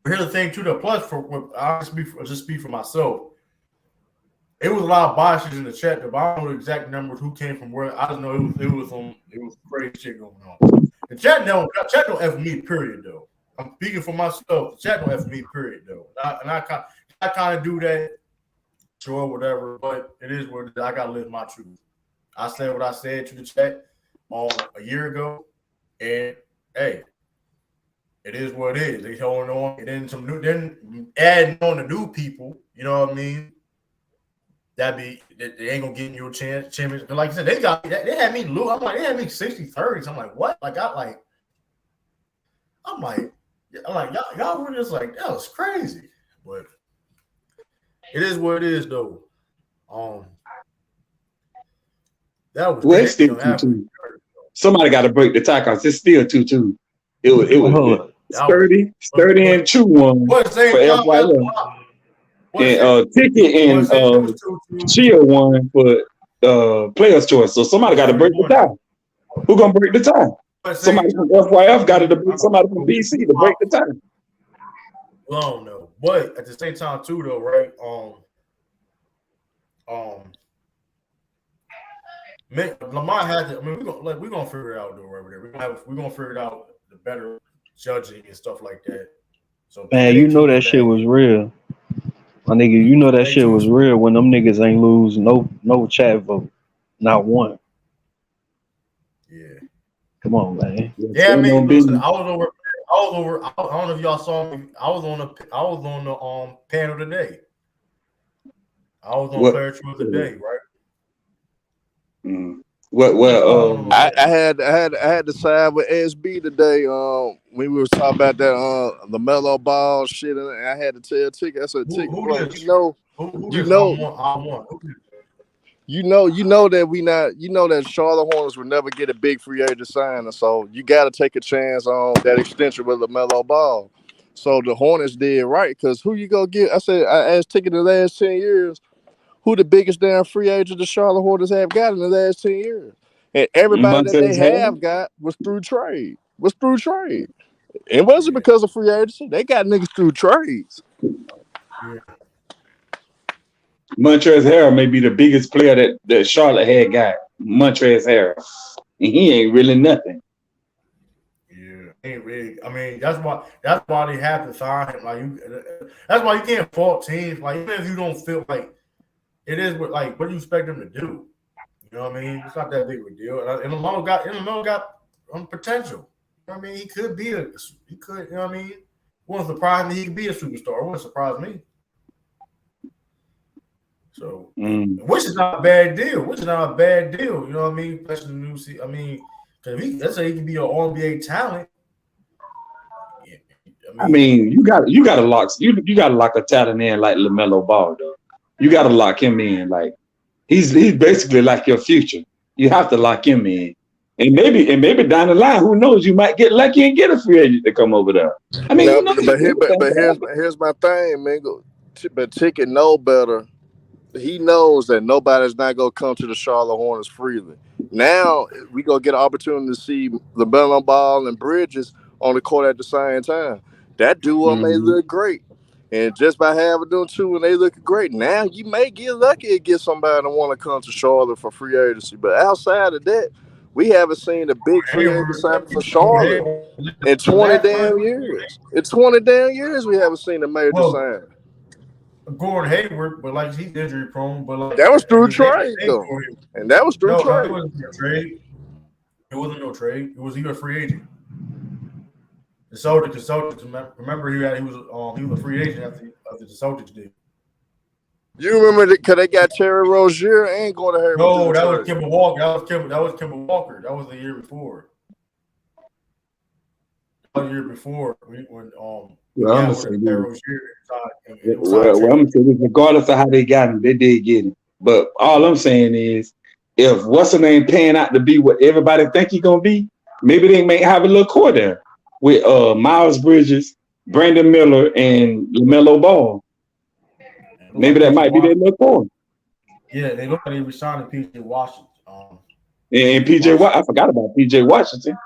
here's the thing too. The plus I'll just speak for myself. It was a lot of biases in the chat, but I don't know the exact numbers who came from where. I just know it was crazy shit going on. The chat don't F me, period, though. I'm speaking for myself. The chat don't F me, period, though. I kind of do that, sure, whatever. But it is what it is. I gotta live my truth. I said what I said to the chat a year ago, and hey, it is what it is. They holding on, and then adding on the new people. You know what I mean? They ain't gonna give you a chance. Like I said, they had me lose. I'm like, they had me 60-30. I'm like, what? I'm like, y'all were just like, that was crazy. But it is what it is, though. That was it's still 2-2. Somebody got to break the tie because it's still 2-2. It was sturdy and true one for FYL. And Ticket and Chia won for players' choice. So somebody got to break the tie. Who gonna break the tie? Somebody from FYF got to break somebody from BC to break the tie. Well, I don't know, but at the same time too, though, right? Lamar had to. I mean, we're gonna figure it out though, right there. We're gonna figure it out the better judging and stuff like that. So man, you know that shit was real. My nigga, you know that shit was real when them niggas ain't lose no chat vote, not one. Yeah. Come on, man. Yeah, I mean, listen, I was over. I don't know if y'all saw me. I was on the panel today. I was on Player Truth today, right? I had to side with SB today. We was talking about that LaMelo Ball shit, and I had to tell Ticket. I said, Ticket, bro, you know that we not, you know that Charlotte Hornets will never get a big free agent signing, so you got to take a chance on that extension with LaMelo Ball. So the Hornets did right, because who you gonna get? I asked Ticket the last 10 years, who the biggest damn free agent the Charlotte Hornets have got in the last 10 years. And everybody that they have got was through trade. It wasn't because of free agency. They got niggas through trades. Yeah. Montrezl Harrell may be the biggest player that Charlotte had got. Montrezl Harrell. And he ain't really nothing. Yeah, ain't really. I mean, that's why they have to sign him. Like, that's why you can't fault teams. Like, even if you don't feel like it is, what do you expect them to do? You know what I mean? It's not that big of a deal. And LaMelo got potential. You know what I mean? He could, you know what I mean? Wouldn't surprise me. He could be a superstar. Wouldn't surprise me. So, which is not a bad deal. You know what I mean? Especially the new season. I mean, because let's say he can be an All-NBA talent. Yeah, I mean, you got to lock a talent in like LaMelo Ball, though. You got to lock him in. Like, he's basically like your future. You have to lock him in. And maybe down the line, who knows? You might get lucky and get a free agent to come over there. I mean, here's my thing, man. But Ticket know better. He knows that nobody's not gonna come to the Charlotte Hornets freely. Now we gonna get an opportunity to see LaMelo Ball and Bridges on the court at the same time. That duo may look great, and just by having them two and they look great, now you may get lucky and get somebody to want to come to Charlotte for free agency. But outside of that, we haven't seen a big free agent signing for Charlotte in 20 damn years. In 20 damn years, we haven't seen a major sign. Gordon Hayward, but like he's injury prone, but like that was through trade though, and that was through trade. It wasn't a trade. It wasn't no trade. It was he was a free agent. The Celtics. Remember he was a free agent after the Celtics did. You remember that because they got Terry Rozier and Gordon Hayward. No, that was Kemba Walker. That was Kemba Walker. That was the year before. The year before when Well, I'm gonna say this. Regardless of how they got him, they did get him. But all I'm saying is, if what's the name paying out to be what everybody think he's gonna be, maybe they may have a little core there with Miles Bridges, Brandon Miller, and LaMelo Ball. Maybe that might be their little core. Yeah, they look like they re-signed PJ Washington. And PJ, I forgot about PJ Washington.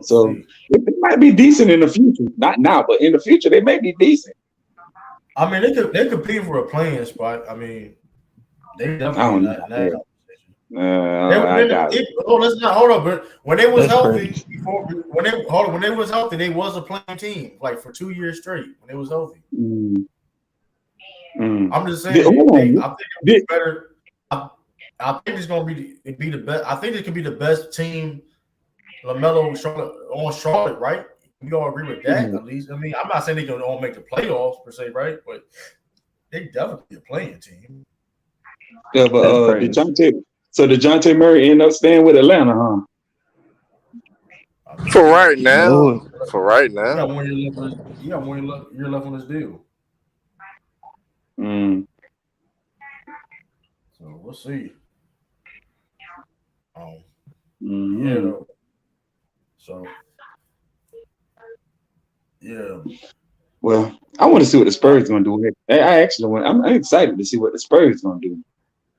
So it might be decent in the future. Not now, but in the future, they may be decent. I mean, they compete for a playing spot. I mean, they definitely let's not hold up. But when they was healthy, when they was healthy, they was a playing team like for 2 years straight. When they was healthy, I'm just saying. I think it's better. I think it's gonna be the best. I think it could be the best team. LaMelo Charlotte, right? We all agree with that, at least. I mean, I'm not saying they can all make the playoffs per se, right? But they definitely be a playing team. Yeah, but DeJounte Murray ended up staying with Atlanta, huh? For right now. You got 1 year left on this deal. So we'll see. Yeah. Though. So, yeah. Well, I want to see what the Spurs going to do. I'm excited to see what the Spurs going to do.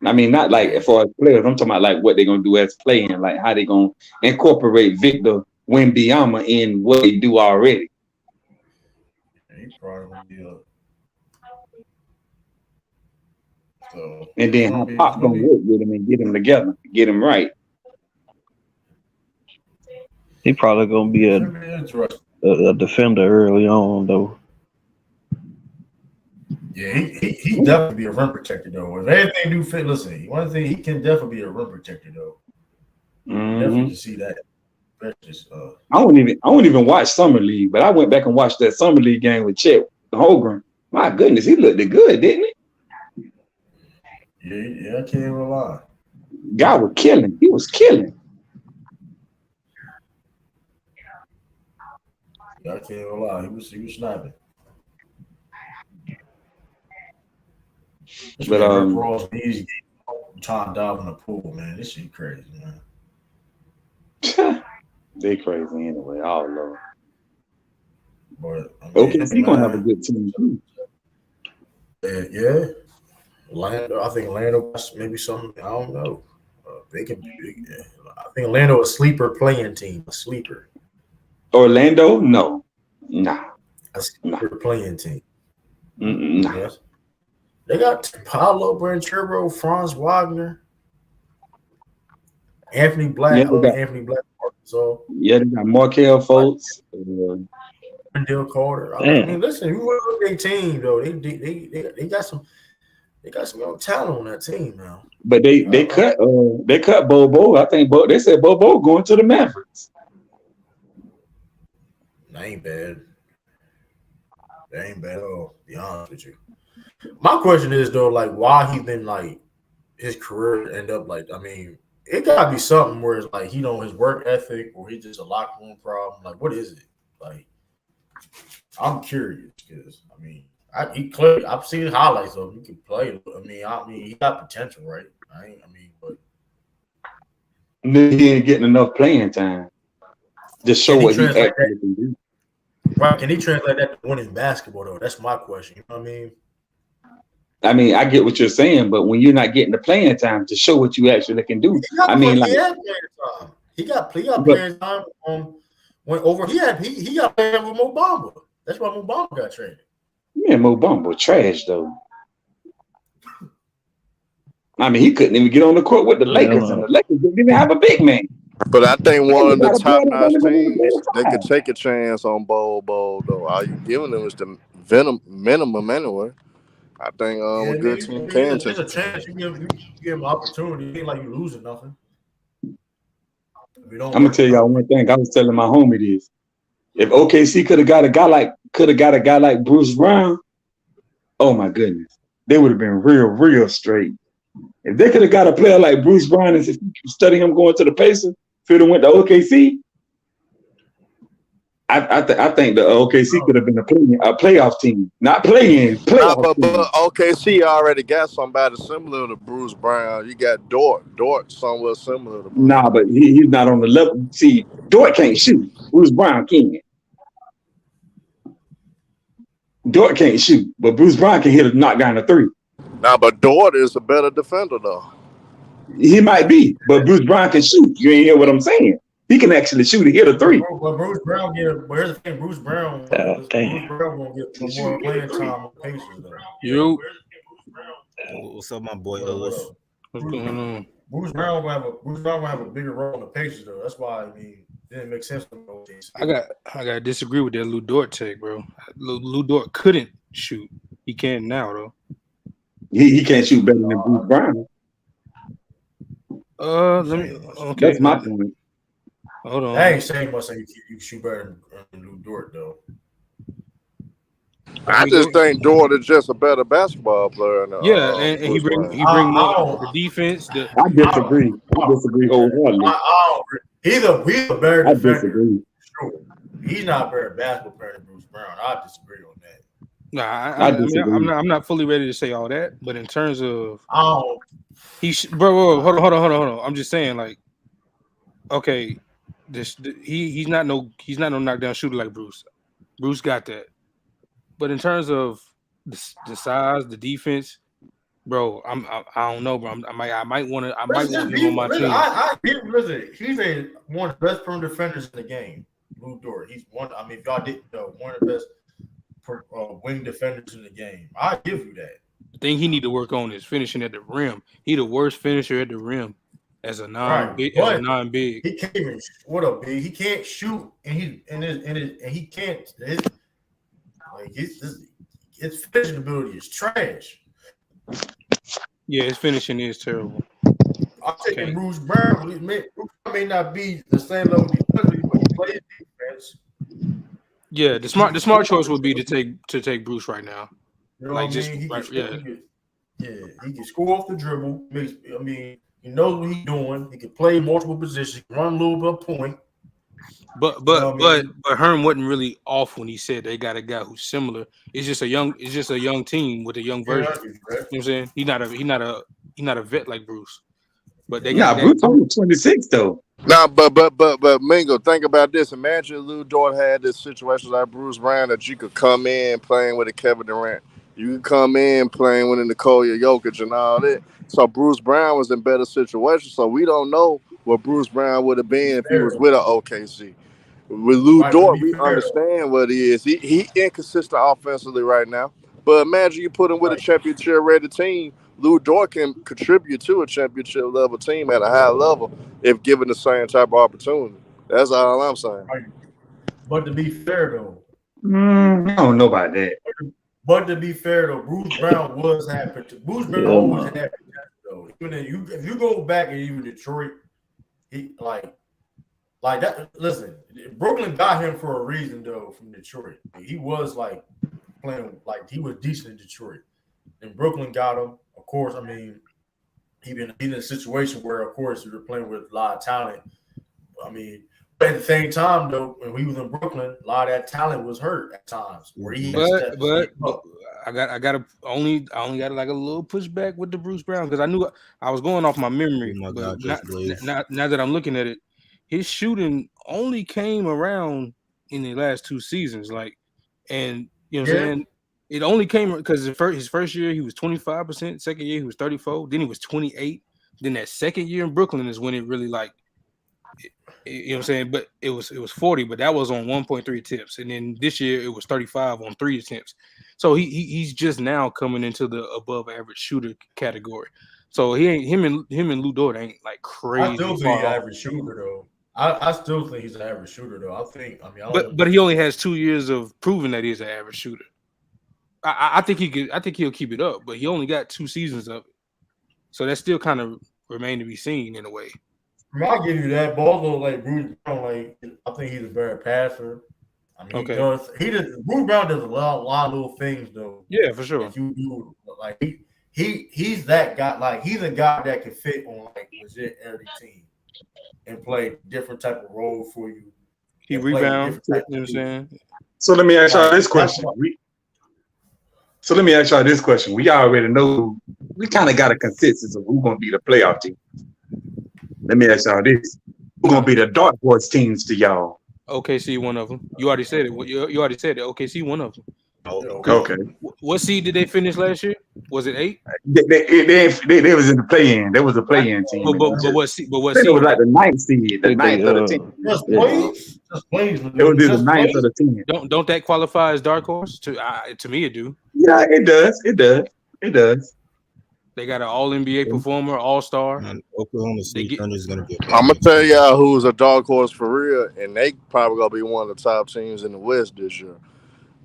I mean, not like as far as players. I'm talking about like what they're going to do as playing, like how they're going to incorporate Victor Wembanyama in what they do already. He probably going to be up. So, and then how Pop going to work with him and get him together, get him right. He probably gonna be a defender early on, though. Yeah, he definitely be a rim protector though. If anything do fit, listen, one thing he can definitely be a rim protector though. Definitely can see that. Just, I wouldn't even watch Summer League, but I went back and watched that Summer League game with Chet Holmgren. My goodness, he looked good, didn't he? Yeah, I can't even lie. Guy was killing. He was killing. Yeah, I can't even lie. He was sniping. But Ross, he's Tom dive in the pool, man. This shit crazy, man. They crazy anyway. Oh Lord. But I mean, okay, so he's gonna have a good team too. Yeah. Orlando, I think Orlando maybe something. I don't know. They can. I think Orlando a sleeper playing team. A sleeper. Orlando, no, nah. A sleeper playing team. Nah. Yes. They got Paolo Banchero, Franz Wagner, Anthony Black. Anthony Black. So yeah, they got Markel Fultz. Wendell Carter. I mean, listen, who was their team though? They got some. They got some young talent on that team now. But they cut Bobo. I think they said Bobo going to the Mavericks. That ain't bad. That ain't bad at all, to be honest with you. My question is though, like, why he been like his career end up like? I mean, it gotta be something where it's like he don't his work ethic or he just a locker room problem. Like, what is it? Like, I'm curious because I mean. I've seen highlights of him. He can play. I mean, he got potential, right? But he ain't getting enough playing time. Just show what he actually can do. Right? Can he translate that to winning basketball though? That's my question. You know what I mean? I mean, I get what you're saying, but when you're not getting the playing time to show what you actually can do, I mean, like he got playing time. When over he got playing with Mo Bamba. That's why Mo Bamba got traded. Man, Mo Bamba trash though. I mean, he couldn't even get on the court with the Lakers, and the Lakers didn't even have a big man. But I think one of the top-notch teams, they could take a chance on Bobo, though. All you giving them is the minimum anyway. I think a good team can take a chance. You give him opportunity. It ain't like you losing nothing. I'm gonna tell y'all one thing. I was telling my homie this. If OKC could have got a guy like Bruce Brown, oh my goodness, they would have been real straight. If they could have got a player like Bruce Brown and study him going to the Pacers, if he'd have went to OKC, I think the OKC could have been a playoff team, not playing. But OKC already got somebody similar to Bruce Brown. You got Dort somewhere similar to Bruce. Nah, but he's not on the level. See, Dort can't shoot. Bruce Brown can. Dort can't shoot, but Bruce Brown can hit a knockdown a three. Nah, but Dort is a better defender though. He might be, but Bruce Brown can shoot. You ain't hear what I'm saying? He can actually shoot and hit a three. But Bruce Brown but here's the thing, Bruce Brown won't get more playing time on Pacers though. What's up, my boy? What's going on? Bruce Brown will have a bigger role on the Pacers though. That's why it didn't make sense to me. I got to disagree with that Lou Dort take, bro. Lou Dort couldn't shoot. He can now though. He can't shoot better than Bruce Brown. Okay. That's my point. Hold on. I ain't saying much. You shoot better than Lou Dort though. I just think Dort is just a better basketball player. And he bring more the defense. I disagree. I disagree wholeheartedly. He's a better defender. I disagree. Sure. He's not a better basketball player than Bruce Brown. I disagree on that. I'm not fully ready to say all that, but in terms of bro, hold on. I'm just saying, like, okay, he's not no knockdown shooter like Bruce. Bruce got that, but in terms of the size, the defense, bro, I don't know, bro. I might want him on my team. Listen, he's one of the best perimeter defenders in the game. Lou Dort. He's one. I mean, if y'all didn't know, one of the best wing defenders in the game. I give you that. The thing he need to work on is finishing at the rim. He the worst finisher at the rim as a non-big. He can't even what up, big. He can't shoot, and he can't. his finishing ability is trash. Yeah, his finishing is terrible. I'm taking Bruce Brown. Bruce may not be the same level defensively, but he plays defense. Yeah, the smart choice would be to take Bruce right now. You know like what I mean? He can score off the dribble. He knows what he's doing. He can play multiple positions. He can run a little bit of point. But Herm wasn't really off when he said they got a guy who's similar. It's just a young team with a young version. You know what I'm saying? He's not a vet like Bruce. But they got Bruce only 26 though. Nah, but Mingo, think about this. Imagine Lou Dort had this situation like Bruce Brown that you could come in playing with a Kevin Durant. You could come in playing with a Nikola Jokic and all that. So Bruce Brown was in better situations. So we don't know what Bruce Brown would have been if he was with an OKC. With Lou Dort, we understand what he is. He inconsistent offensively right now. But imagine you put him with a championship-ready team. Lou Dort can contribute to a championship-level team at a high level if given the same type of opportunity. That's all I'm saying. But to be fair, though. I don't know about that. But to be fair, though, Bruce Brown was happy. Bruce Brown always had potential, though. If you go back and even Detroit, he like that. Listen, Brooklyn got him for a reason, though. From Detroit, he was like playing like he was decent in Detroit, and Brooklyn got him. Of course, I mean, he's in a situation where, of course, you're playing with a lot of talent. I mean, but at the same time, though, when we was in Brooklyn, a lot of that talent was hurt at times. Where he but I only got like a little pushback with the Bruce Brown because I knew I was going off my memory. Now that I'm looking at it, his shooting only came around in the last 2 seasons. Like, and you know what I'm saying? It only came because his first year he was 25%, second year he was 34%, then he was 28%. Then that second year in Brooklyn is when it really like, you know what I'm saying? But it was 40, but that was on 1.3 attempts, and then this year it was 35 on 3 attempts. So he's just now coming into the above average shooter category. So he ain't him and Lou Dort ain't like crazy. I still think he's an average shooter though. I still think he's an average shooter though. But he only has 2 years of proving that he's an average shooter. I think he'll keep it up, but he only got 2 seasons of it, so that still kind of remain to be seen in a way. I'll give you that. But also, like Bruce Brown, like I think he's a better passer. I mean, Bruce Brown does a lot of little things though. Yeah, for sure. You do like he's that guy. Like he's a guy that can fit on like legit every team and play different type of role for you. He rebounds. You know what I'm saying? So let me ask y'all this question. We already know we kind of got a consensus of who's going to be the playoff team. Let me ask y'all this: who's going to be the dark horse teams to y'all? OKC, one of them. You already said it. You already said it. OKC, one of them. Okay. What seed did they finish last year? Was it 8? They was in the play-in. There was a play-in team. But what seed? It was like the 9th seed, the 9th of the team. It would be the 9th of the team. Don't that qualify as dark horse? To me, it do. Yeah, it does. They got an All-NBA performer, All-Star. Oklahoma City Thunder is going to be. I'm gonna tell y'all who's a dark horse for real, and they probably gonna be one of the top teams in the West this year.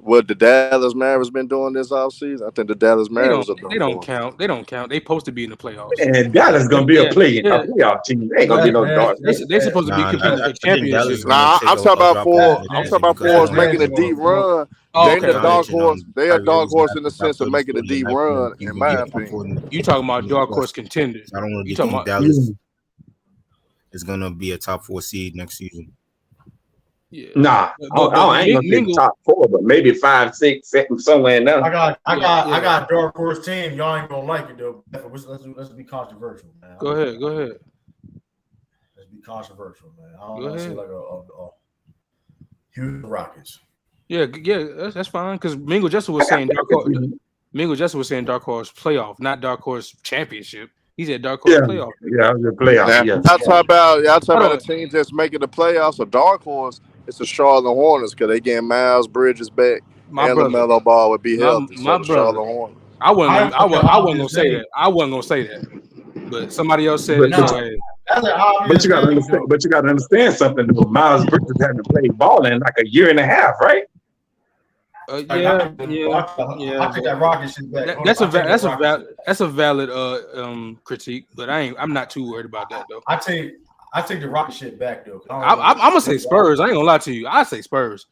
What the Dallas Mavericks been doing this offseason? I think the Dallas Mavericks they don't count. They don't count. They supposed to be in the playoffs. And Dallas gonna be a playoff team. They ain't gonna be no dark. They supposed to be competing for championships. I'm talking about for making a deep run. They the dark horse. They a dark horse in the sense of making a deep run. In my opinion, You talking about dark horse contenders? I don't really think Dallas is gonna be a top 4 seed next season. Yeah. Nah, I ain't gonna think top 4, but maybe 5, 6, 7, somewhere in there. I got dark horse team. Y'all ain't gonna like it though. Let's be controversial, man. Go ahead. Let's be controversial, man. I don't want to say like a Houston Rockets. Yeah, that's fine. Because Mingo Jester was saying dark horse. Mingo Jester was saying dark horse playoff, not dark horse championship. He said dark horse playoff. Yeah, the playoff. Y'all talk about a team that's making the playoffs. A dark horse. It's the Charlotte Hornets because they getting Miles Bridges back. And LaMelo Ball would be healthy. Charlotte Hornets. I wasn't gonna say that. I wasn't gonna say that. But somebody else said it. But you gotta understand something. Miles Bridges hasn't played ball in like a year and a half, right? Yeah. I take that Rocket shit back. That's a valid critique, but I'm not too worried about that though. I take the Rocket shit back though. I'm gonna say Spurs. I ain't gonna lie to you. I say Spurs.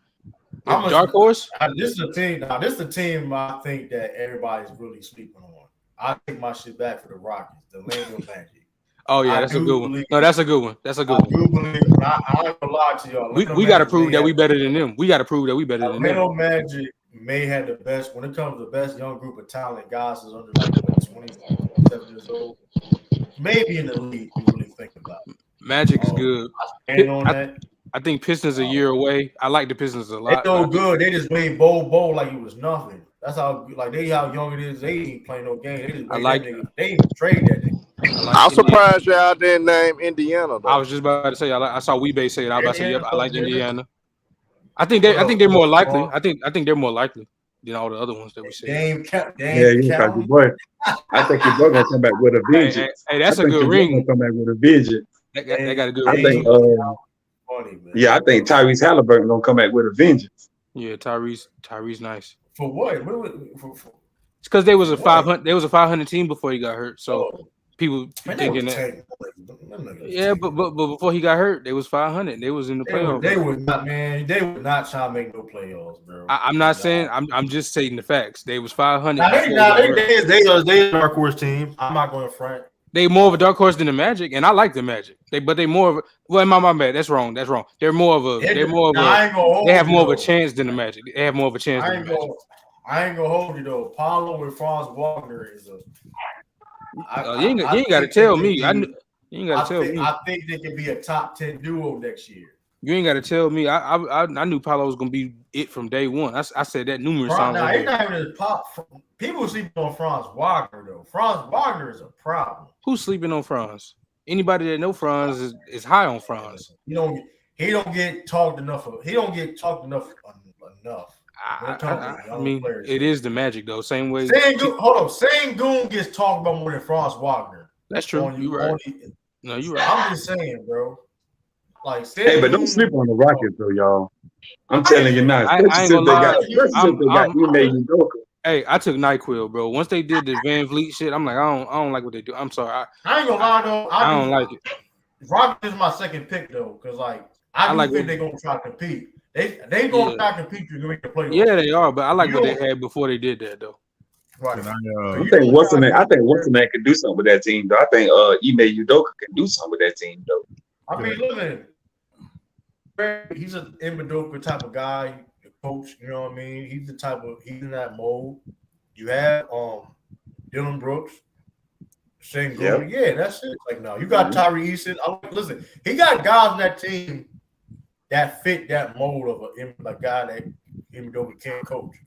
Dark horse. This is the team. Now this is the team I think that everybody's really sleeping on. I take my shit back for the Rockets, the Orlando Magic. Oh yeah, that's a good one. No, that's a good one. That's a good one. I do believe. I ain't gonna lie to y'all. We got to prove that we better than them. We got to prove that we better than them. Orlando Magic may have the best when it comes to the best young group of talent guys is under like 27 years old. Maybe in the league, you really think about it. Magic is good. I think Pistons a year away. I like the Pistons a lot. They so good. They just made Bo like it was nothing. That's how how young it is. They ain't playing no game. They just they ain't trade that nigga. I'm surprised y'all didn't name Indiana though. I was just about to say I saw Weebay say it. I was about to say yep, I like Indiana. I think they're more likely. I think they're more likely than all the other ones that we said. Your boy. I think your boy gonna come back with a vengeance. Hey, that's a good ring. Come back with a vengeance. They got a good ring. I think Tyrese Halliburton gonna come back with a vengeance. Yeah, Tyrese nice. For what? It's because they was a 500. They was a 500 team before he got hurt. So people thinking that. Yeah, but before he got hurt, they was 500. They was in the playoffs. They would not, man. They would not try to make no playoffs, bro. I'm not saying. I'm just stating the facts. They was 500. They a dark horse team. I'm not going to front. They more of a dark horse than the Magic, and I like the Magic. They more of a, well, my bad. That's wrong. They're more of a. They have more of a chance than the Magic. They have more of a chance. I ain't gonna hold you though. Paulo and Franz Wagner is a. You ain't got to tell me. You ain't got to tell me. I think they can be a top 10 duo next year. You ain't got to tell me. I knew Paulo was gonna be it from day one. I said that numerous times. Now, it's not even pop. People sleep on Franz Wagner though. Franz Wagner is a problem. Who's sleeping on Franz? Anybody that know Franz is high on Franz. He don't get talked enough. He don't get talked enough. I mean, it is the Magic though. Same way. Sengun gets talked about more than Franz Wagner. That's true. You're right. No, you're right. I'm just saying, bro. Like, hey, but don't sleep on the Rockets though, y'all. I'm telling you now. I ain't gonna lie. Hey, I took NyQuil, bro. Once they did the Van Vliet shit, I'm like, I don't like what they do. I'm sorry. I ain't gonna lie though. I don't like it. Rockets is my second pick though, because I think they're gonna try to compete. They gonna try to compete to make the playoffs. Yeah, they are, but I like what they had before they did that though. Right. I think Watson can do something with that team though. I think Ime Udoka can do something with that team though. I mean, look at him. He's an Udoka type of guy, coach. You know what I mean? He's in that mold. You have Dylan Brooks, Sengun. Yep. Yeah, that's it. Like no, you got Tyree Eason. Listen, he got guys on that team that fit that mold of a guy that Udoka can't coach.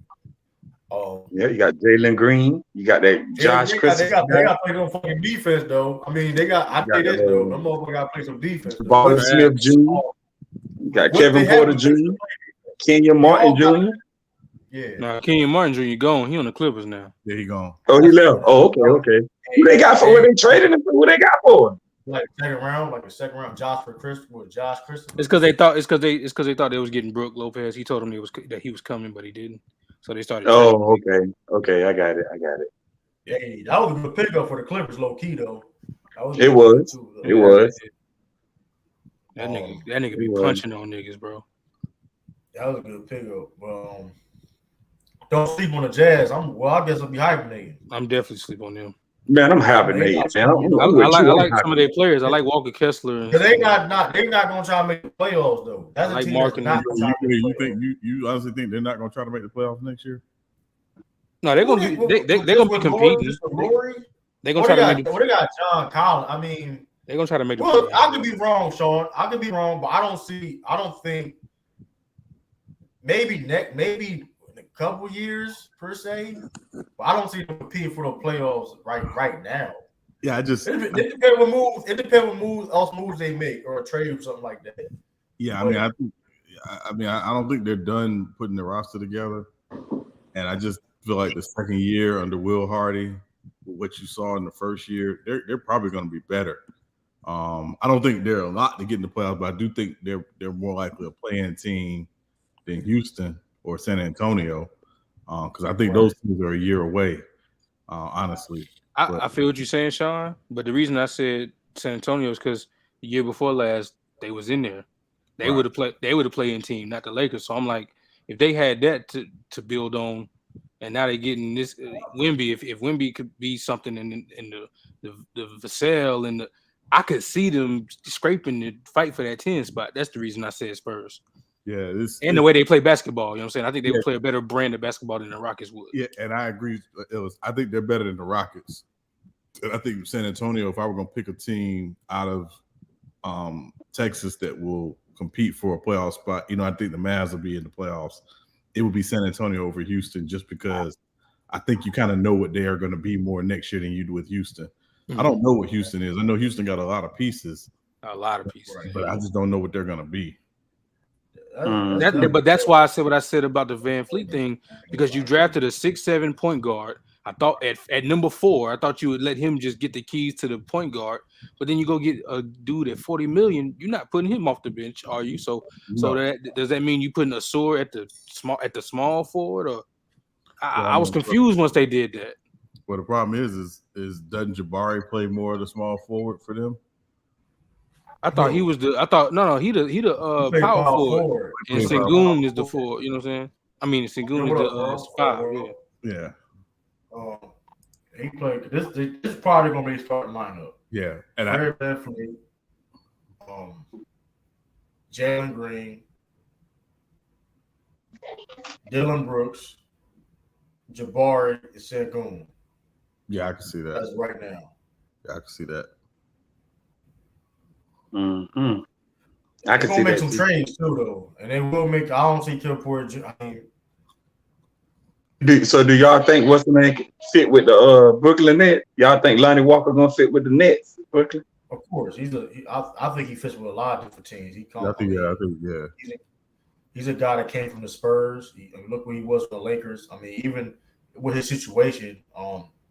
You got Jalen Green. You got that Josh Christopher. They got to play some fucking defense, though. I mean, I say this, though. Them motherfuckers got to play some defense. Baldwin Smith Jr. You got Kevin Porter Jr. Kenyon Martin Jr. Yeah. Nah, Kenyon Martin Jr. gone. He on the Clippers now. Yeah, he gone. Oh, he left. Oh, okay. Who they got for what they traded him for? Who they got for him? Like a second round, Josh Christopher. It's because they thought they was getting Brook Lopez. He told them that he was coming, but he didn't. So they started. Oh, okay. I got it. Yeah, that was a good pickup for the Clippers, low key though. It was. That nigga be punching on niggas, bro. That was a good pickup. Don't sleep on the Jazz. I guess I'll be hibernating. I'm definitely sleep on them. Man, I'm hibernating, man. I like some of their players. I like Walker Kessler. They're not gonna try to make the playoffs though. That's a team that's not gonna try to make the playoffs. You honestly think they're not gonna try to make the playoffs next year? No, they're gonna be competing. They're gonna try to make. They got John Collins. I mean, they're gonna try to make the playoffs. I could be wrong, Sean. I could be wrong, but I don't think. Maybe in a couple years per se, but I don't see them competing for the playoffs right now. Yeah, it depends what moves they make or a trade or something like that. Yeah, I don't think they're done putting the roster together, and I just feel like the second year under Will Hardy, what you saw in the first year, they're probably going to be better. I don't think they're a lot to get in the playoffs, but I do think they're more likely a playing team than Houston or San Antonio. because I think those teams are a year away. Honestly, I feel what you're saying, Sean. But the reason I said San Antonio is because the year before last they was in there. They would have played. They would have played in team, not the Lakers. So I'm like, if they had that to build on, and now they're getting this Wemby. If Wemby could be something in the Vassell and I could see them scraping the fight for that 10 spot. That's the reason I said Spurs. Yeah, and the way they play basketball, you know what I'm saying? I think they would play a better brand of basketball than the Rockets would. Yeah, and I agree. I think they're better than the Rockets. And I think San Antonio, if I were going to pick a team out of Texas that will compete for a playoff spot, I think the Mavs will be in the playoffs. It would be San Antonio over Houston just because I think you kind of know what they are going to be more next year than you do with Houston. I don't know what Houston is. I know Houston got a lot of pieces. But I just don't know what they're going to be. But that's why I said what I said about the Van Fleet thing, because you drafted a 6'7" point guard. I thought at number 4, I thought you would let him just get the keys to the point guard, but then you go get a dude at $40 million. You're not putting him off the bench, are you? So does that mean you putting a Sore at the small forward? Or I was confused once they did that. Well, the problem is doesn't Jabari play more of the small forward for them? I thought he was the. I thought no, he the power forward, and Sengun is the 4. You know what I'm saying? I mean, Sengun is the 5. Yeah. He played. This probably gonna be his starting lineup. Yeah, and very definitely. Jalen Green, Dylan Brooks, Jabari, and Sengun. Yeah, I can see that. That's right now. Yeah, I can see that. Mm-hmm. I can see make that some trades too, though, and they will make. I don't see Kilport. So do y'all think what's the name fit with the Brooklyn Nets? Y'all think Lonnie Walker gonna fit with the Nets, Brooklyn? Of course, I think he fits with a lot of different teams. I think. He's a guy that came from the Spurs. Look where he was with the Lakers. I mean, even with his situation,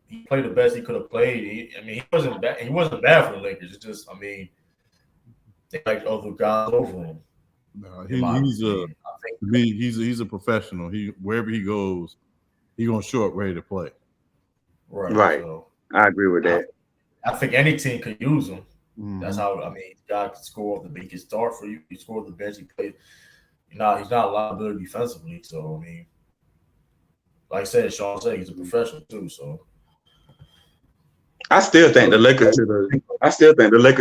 he played the best he could have played. He wasn't bad. He wasn't bad for the Lakers. It's just, they like other guys over him. No, he's a professional. Wherever he goes, he's gonna show up ready to play. Right. So, I agree with that. I think any team could use him. Mm-hmm. That's how guy can score off the bench. He can start for you. He scored the bench. He plays. He's not a liability defensively. So like I said, Sean said he's a professional too. So I still think the Lakers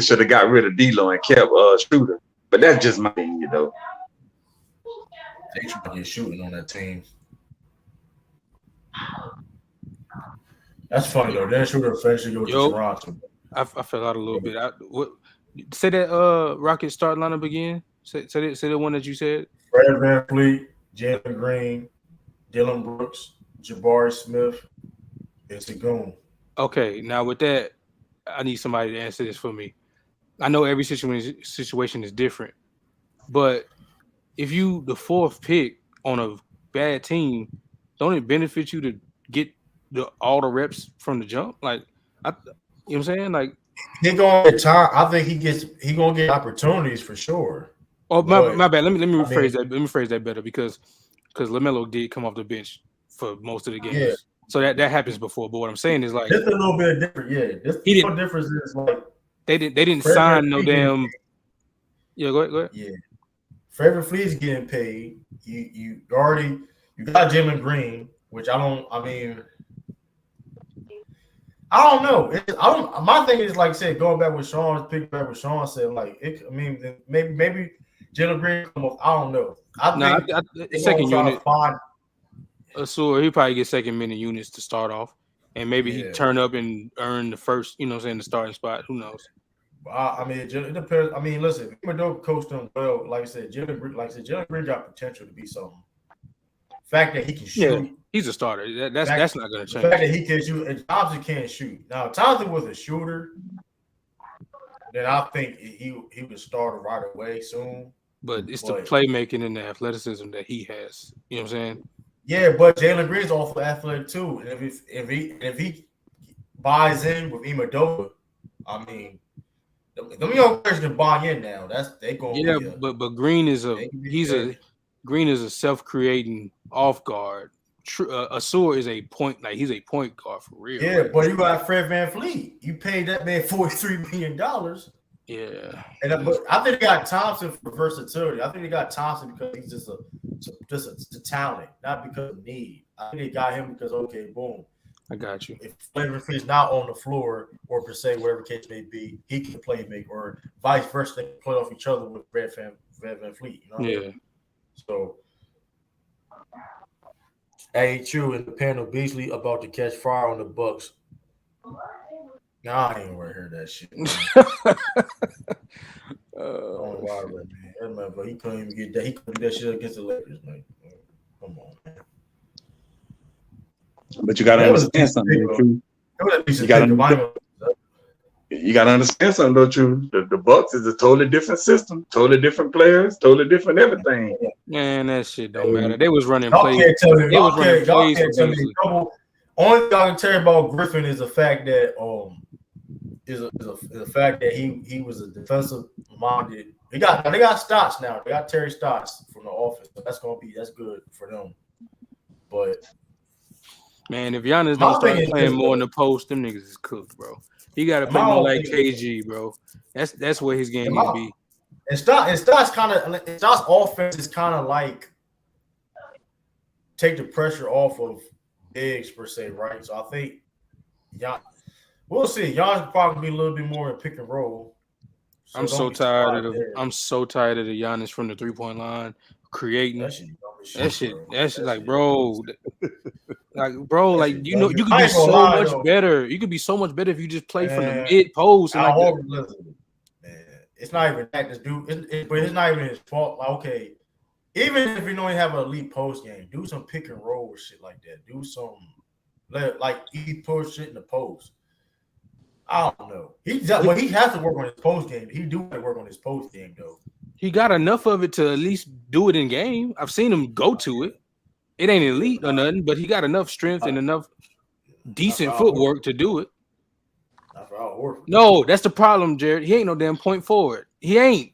should have got rid of D'Lo and kept Schroeder. But that's just my opinion, though. They try to get shooting on that team. That's funny though. Then Schroeder eventually go to Toronto. I fell out a little bit. Say that Rocket start lineup again. Say the one that you said. Fred VanVleet, Jalen Green, Dylan Brooks, Jabari Smith, and Sengun. Okay, now with that, I need somebody to answer this for me. I know every situation is different, but if you the 4th pick on a bad team, don't it benefit you to get all the reps from the jump? Like, you know what I'm saying? Like, he gonna get time. I think he gonna get opportunities for sure. Oh, my bad. Let me rephrase that. Let me phrase that better because LaMelo did come off the bench for most of the games. Yeah. So that happens before. But what I'm saying is like it's a little bit different. Yeah, the difference is like they didn't sign no damn. Yeah, go ahead. Yeah, Fred VanVleet's getting paid. You got Jalen Green, which I don't know. My thing is like I said, going back with Sean, pick back with Sean said, like maybe Jalen Green come off. I don't know. I think second unit. So he probably get second minute units to start off, and maybe he turn up and earn the first, the starting spot. Who knows? It depends. Listen, Iguodala coached him well. Like I said, Jalen Green got potential to be something. Fact that he can shoot, he's a starter. That's not going to change. The fact that he can shoot, and Thompson can't shoot. Now, if Thompson was a shooter, then I think he would start right away soon. But it's the playmaking and the athleticism that he has. You know what I'm saying? Yeah, but Jalen Green's also athletic too. And if he buys in with Iguodala, them young players can buy in now. They going. Yeah, but Green is a self-creating off guard Asur is a point, like he's a point guard for real. Yeah, but you got Fred VanVleet. You paid that man $43 million. Yeah, but I think they got Thompson for versatility. I think they got Thompson because he's just a talent, not because of need. I think they got him because boom. I got you. If VanVleet's not on the floor or per se, whatever case may be, he can play and make, or vice versa. They can play off each other with Fred VanVleet. You know? Yeah. So. Hey, true. In the panel, Beasley about to catch fire on the Bucks. Nah, I ain't want to hear that shit. Man, but he couldn't even get that. He couldn't do that shit against the Lakers, man. Come on, man. But you gotta understand something, true. You gotta understand something, don't you? The Bucks is a totally different system, totally different players, totally different everything. Man, that shit don't matter. They was running y'all plays. Can't tell me, They was running y'all plays. Can't tell me. Only thing I can tell you about Griffin is the fact that is the fact that he was a defensive minded. They got Stotts now. They got Terry Stotts from the office. So that's good for them. But man, if Giannis don't start playing more in the post, them niggas is cooked, bro. He got to play more like KG, bro. That's where his game need to be. And Stotts offense is kind of like take the pressure off of bigs per se, right? So I think we'll see. Giannis will probably be a little bit more in pick and roll. So I'm so tired of the Giannis from the 3-point line creating that shit. Like, bro, like you know, you could be so much better. You could be so much better if you just play from the mid post. Man, it's not even that. This dude, but it's not even his fault. Like, okay, even if you don't have an elite post game, do some pick and roll or shit like that. Do some like he push shit in the post. I don't know. He has to work on his post game. He do have to work on his post game though. He got enough of it to at least do it in game. I've seen him go to it. It ain't elite or nothing, but he got enough strength and enough decent footwork to do it. No, that's the problem, Jared. He ain't no damn point forward. He ain't.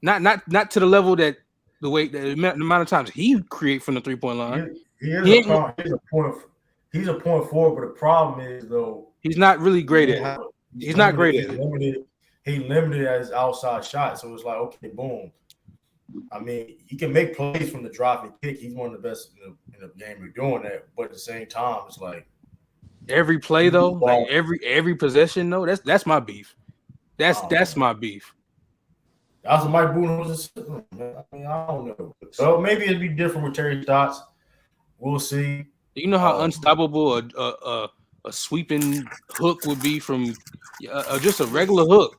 Not to the level that the amount of times he create from the 3-point line. He's a point forward, but the problem is though he's not really great at it. He's not great at it. He limited at his outside shot, so it's like, okay, boom. I mean, he can make plays from the drop and kick. He's one of the best in the game of doing that. But at the same time, it's like every play though, like every possession though. That's my beef. That's my beef. That's what Mike Boone was. I mean, I don't know. So maybe it'd be different with Terry Stotts. We'll see. You know how unstoppable a sweeping hook would be from just a regular hook.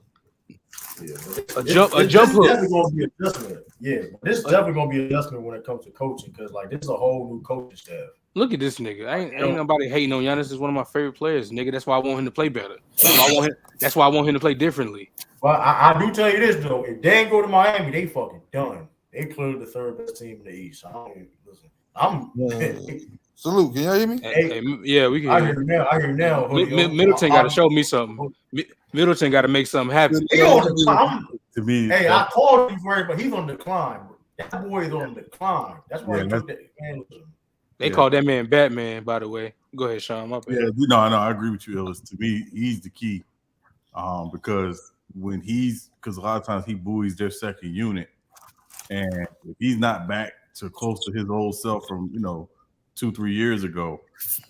Yeah, a jump hook. Definitely gonna be adjustment. Yeah, this is definitely gonna be adjustment when it comes to coaching because like this is a whole new coaching staff. Look at this nigga. Ain't nobody hating on Giannis. Is one of my favorite players, nigga. That's why I want him to play better. That's why I want him to play differently. Well, I do tell you this though. If they ain't go to Miami, they fucking done. They clearly the third best team in the East. I don't even listen. Salute. Can y'all hear me? Hey, yeah, we can. I hear you now. Middleton got to show me something. Middleton got to make something happen. To me, hey, I called him for it, but he's on decline. That boy is on decline. That's why they call that man Batman. By the way, go ahead, Sean. My bad. Yeah, no, I agree with you, Ellis. To me, he's the key, because because a lot of times he buoys their second unit, and if he's not back to close to his old self from 2-3 years ago,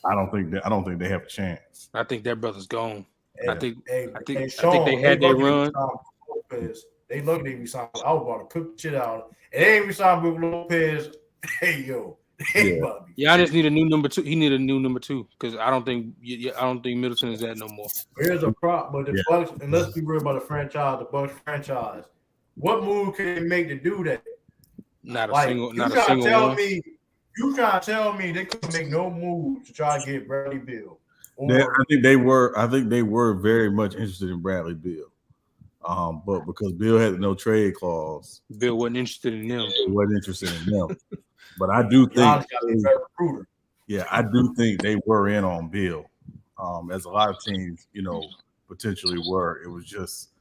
I don't think they have a chance. I think that brother's gone. I think Sean, they had their run. They looked at me. I was about to cook shit out, and they ain't resign Brook Lopez. Hey yo, Giannis need a new number 2. He need a new number 2 because I don't think Middleton is that no more. Here's a prop, but the Bucks, and let's be real about the franchise, the Bucks franchise. What move can they make to do that? Not a single one. You trying to tell me they couldn't make no move to try to get Bradley Beal? I think they were very much interested in Bradley Beal, but because Bill had no trade clause, Bill wasn't interested in them. But I do think, I do think they were in on Bill, as a lot of teams, potentially were. It was just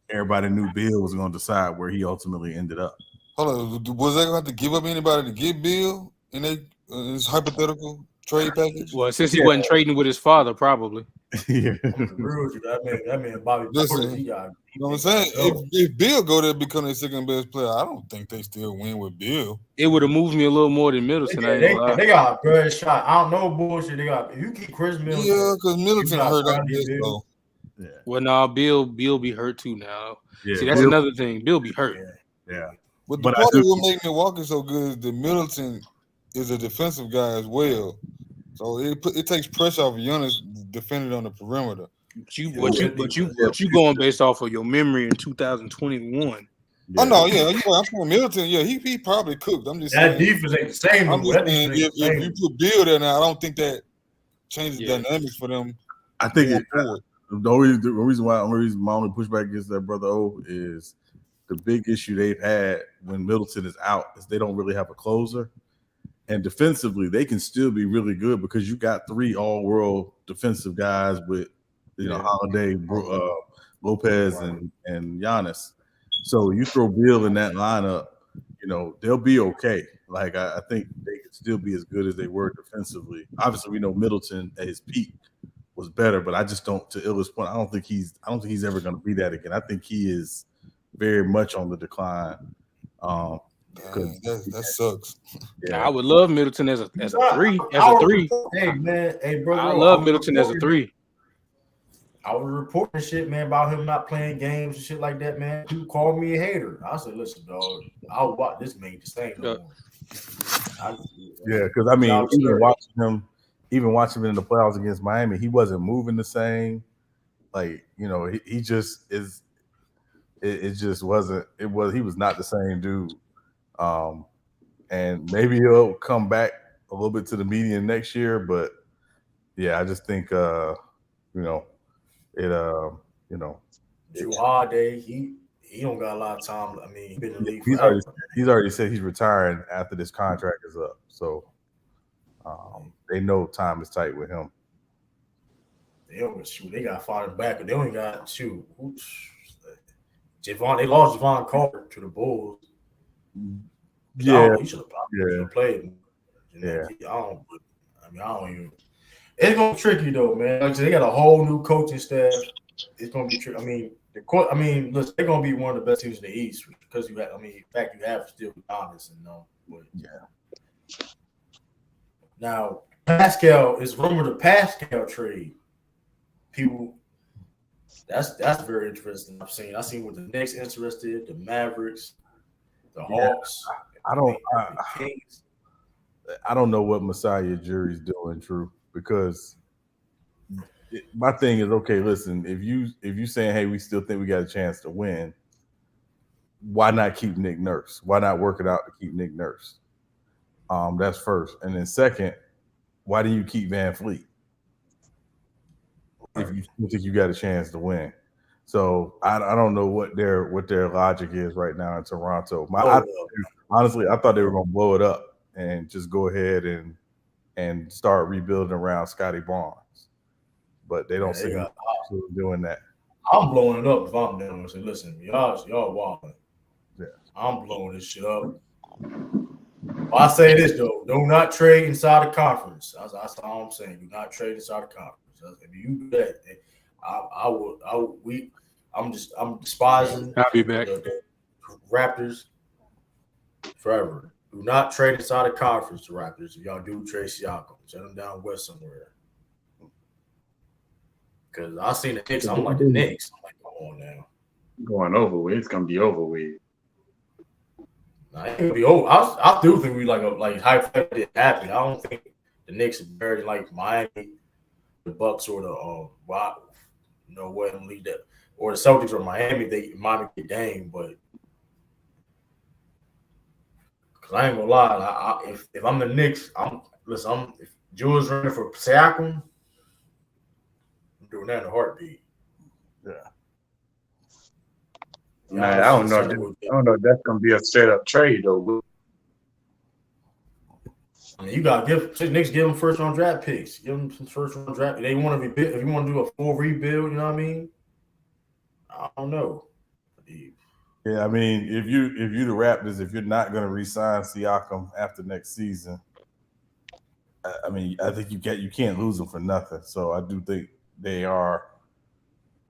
everybody knew Bill was going to decide where he ultimately ended up. Hold on, was they going to have to give up anybody to get Bill? And they His hypothetical trade package. Well, since he wasn't trading with his father, probably. Yeah. That man Bobby Listen, Portis, he got. You know what I'm saying? If Bill go there become their second best player, I don't think they still win with Bill. It would have moved me a little more than Middleton. They got a good shot. I don't know bullshit. They got if you keep Chris Middleton. Yeah, because Middleton hurt up this though. Yeah. Well, now Bill be hurt too now. Yeah, see, that's another thing. Bill be hurt. Yeah. But the part of what makes Milwaukee so good is that Middleton is a defensive guy as well. So it takes pressure off Giannis defending on the perimeter. But you going based off of your memory in 2021. Oh no, yeah, I'm saying Middleton. Yeah, he probably cooked. I'm just that saying defense ain't the same. I'm just saying if you put Bill there now, I don't think that changes dynamics for them. I think the only reason my only pushback against that brother O is the big issue they've had when Middleton is out is they don't really have a closer. And defensively, they can still be really good because you got 3 all-world defensive guys with, Holiday, Lopez, and Giannis. So you throw Bill in that lineup, they'll be okay. Like I think they can still be as good as they were defensively. Obviously, we know Middleton at his peak was better, but I just don't. To Illa's point, I don't think he's ever going to be that again. I think he is very much on the decline. That sucks. Yeah, I would love Middleton as a 3. Hey man, bro, I love Middleton as a 3. I was reporting shit, man, about him not playing games and shit like that, man. People called me a hater. I said, listen, dog, I'll watch this man the same no more. Because I mean, even watching him in the playoffs against Miami, he wasn't moving the same. Like, he just is. It just wasn't. He was not the same dude. And maybe he'll come back a little bit to the median next year, but yeah, I just think Drew Holiday, he don't got a lot of time. I mean, he's been in the league he's already said he's retiring after this contract is up. So they know time is tight with him. They don't shoot. They got far back, but they only got shoot. They lost Javon Carter to the Bulls. Yeah, he should have played. I don't even. It's gonna be tricky though, man. Like, they got a whole new coaching staff. It's gonna be tricky. Listen, they're gonna be one of the best teams in the East because you have. In fact, you have still Giannis and but yeah. Now, Pascal is rumored a Pascal trade. People, that's very interesting. I've seen what the Knicks interested, the Mavericks, the Hawks. I don't know what Masai Ujiri's doing, True, because my thing is, okay, listen, if you saying, hey, we still think we got a chance to win, why not keep Nick Nurse? Why not work it out to keep Nick Nurse? That's first. And then second, why do you keep Van Fleet if you think you got a chance to win? So I don't know what their logic is right now in Toronto. Honestly, I thought they were going to blow it up and just go ahead and start rebuilding around Scotty Barnes, but they don't seem to be doing that. I'm blowing it up if I'm doing it. So listen, y'all wilding. Yeah, I'm blowing this shit up. I say this though: do not trade inside the conference. That's all I'm saying. Do not trade inside the conference. If you do that, I'm despising. I'll be back. The Raptors forever. Do not trade inside the conference, the Raptors. If y'all do trade Siakam, send them down west somewhere. Because I seen the Knicks, I'm like the Knicks. I'm like, come on now. Going over with. It's gonna be over with. Nah, it ain't gonna be over. I do think we like hypothetically it happened. I don't think the Knicks are very like Miami, the Bucks, or the Western League that, or the Celtics or Miami. They might get Dame, but because I ain't gonna lie, if I'm the Knicks, if Jules running for Siakam, I'm doing that in a heartbeat. Yeah. Man, I don't know if that's gonna be a straight up trade though. I mean, you gotta Knicks give them first round draft picks. Give them some first round draft. They want to rebuild. If you want to do a full rebuild, you know what I mean? I don't know. Yeah, I mean, if you the Raptors, if you're not going to re-sign Siakam after next season, I mean, I think you can't lose them for nothing. So I do think they are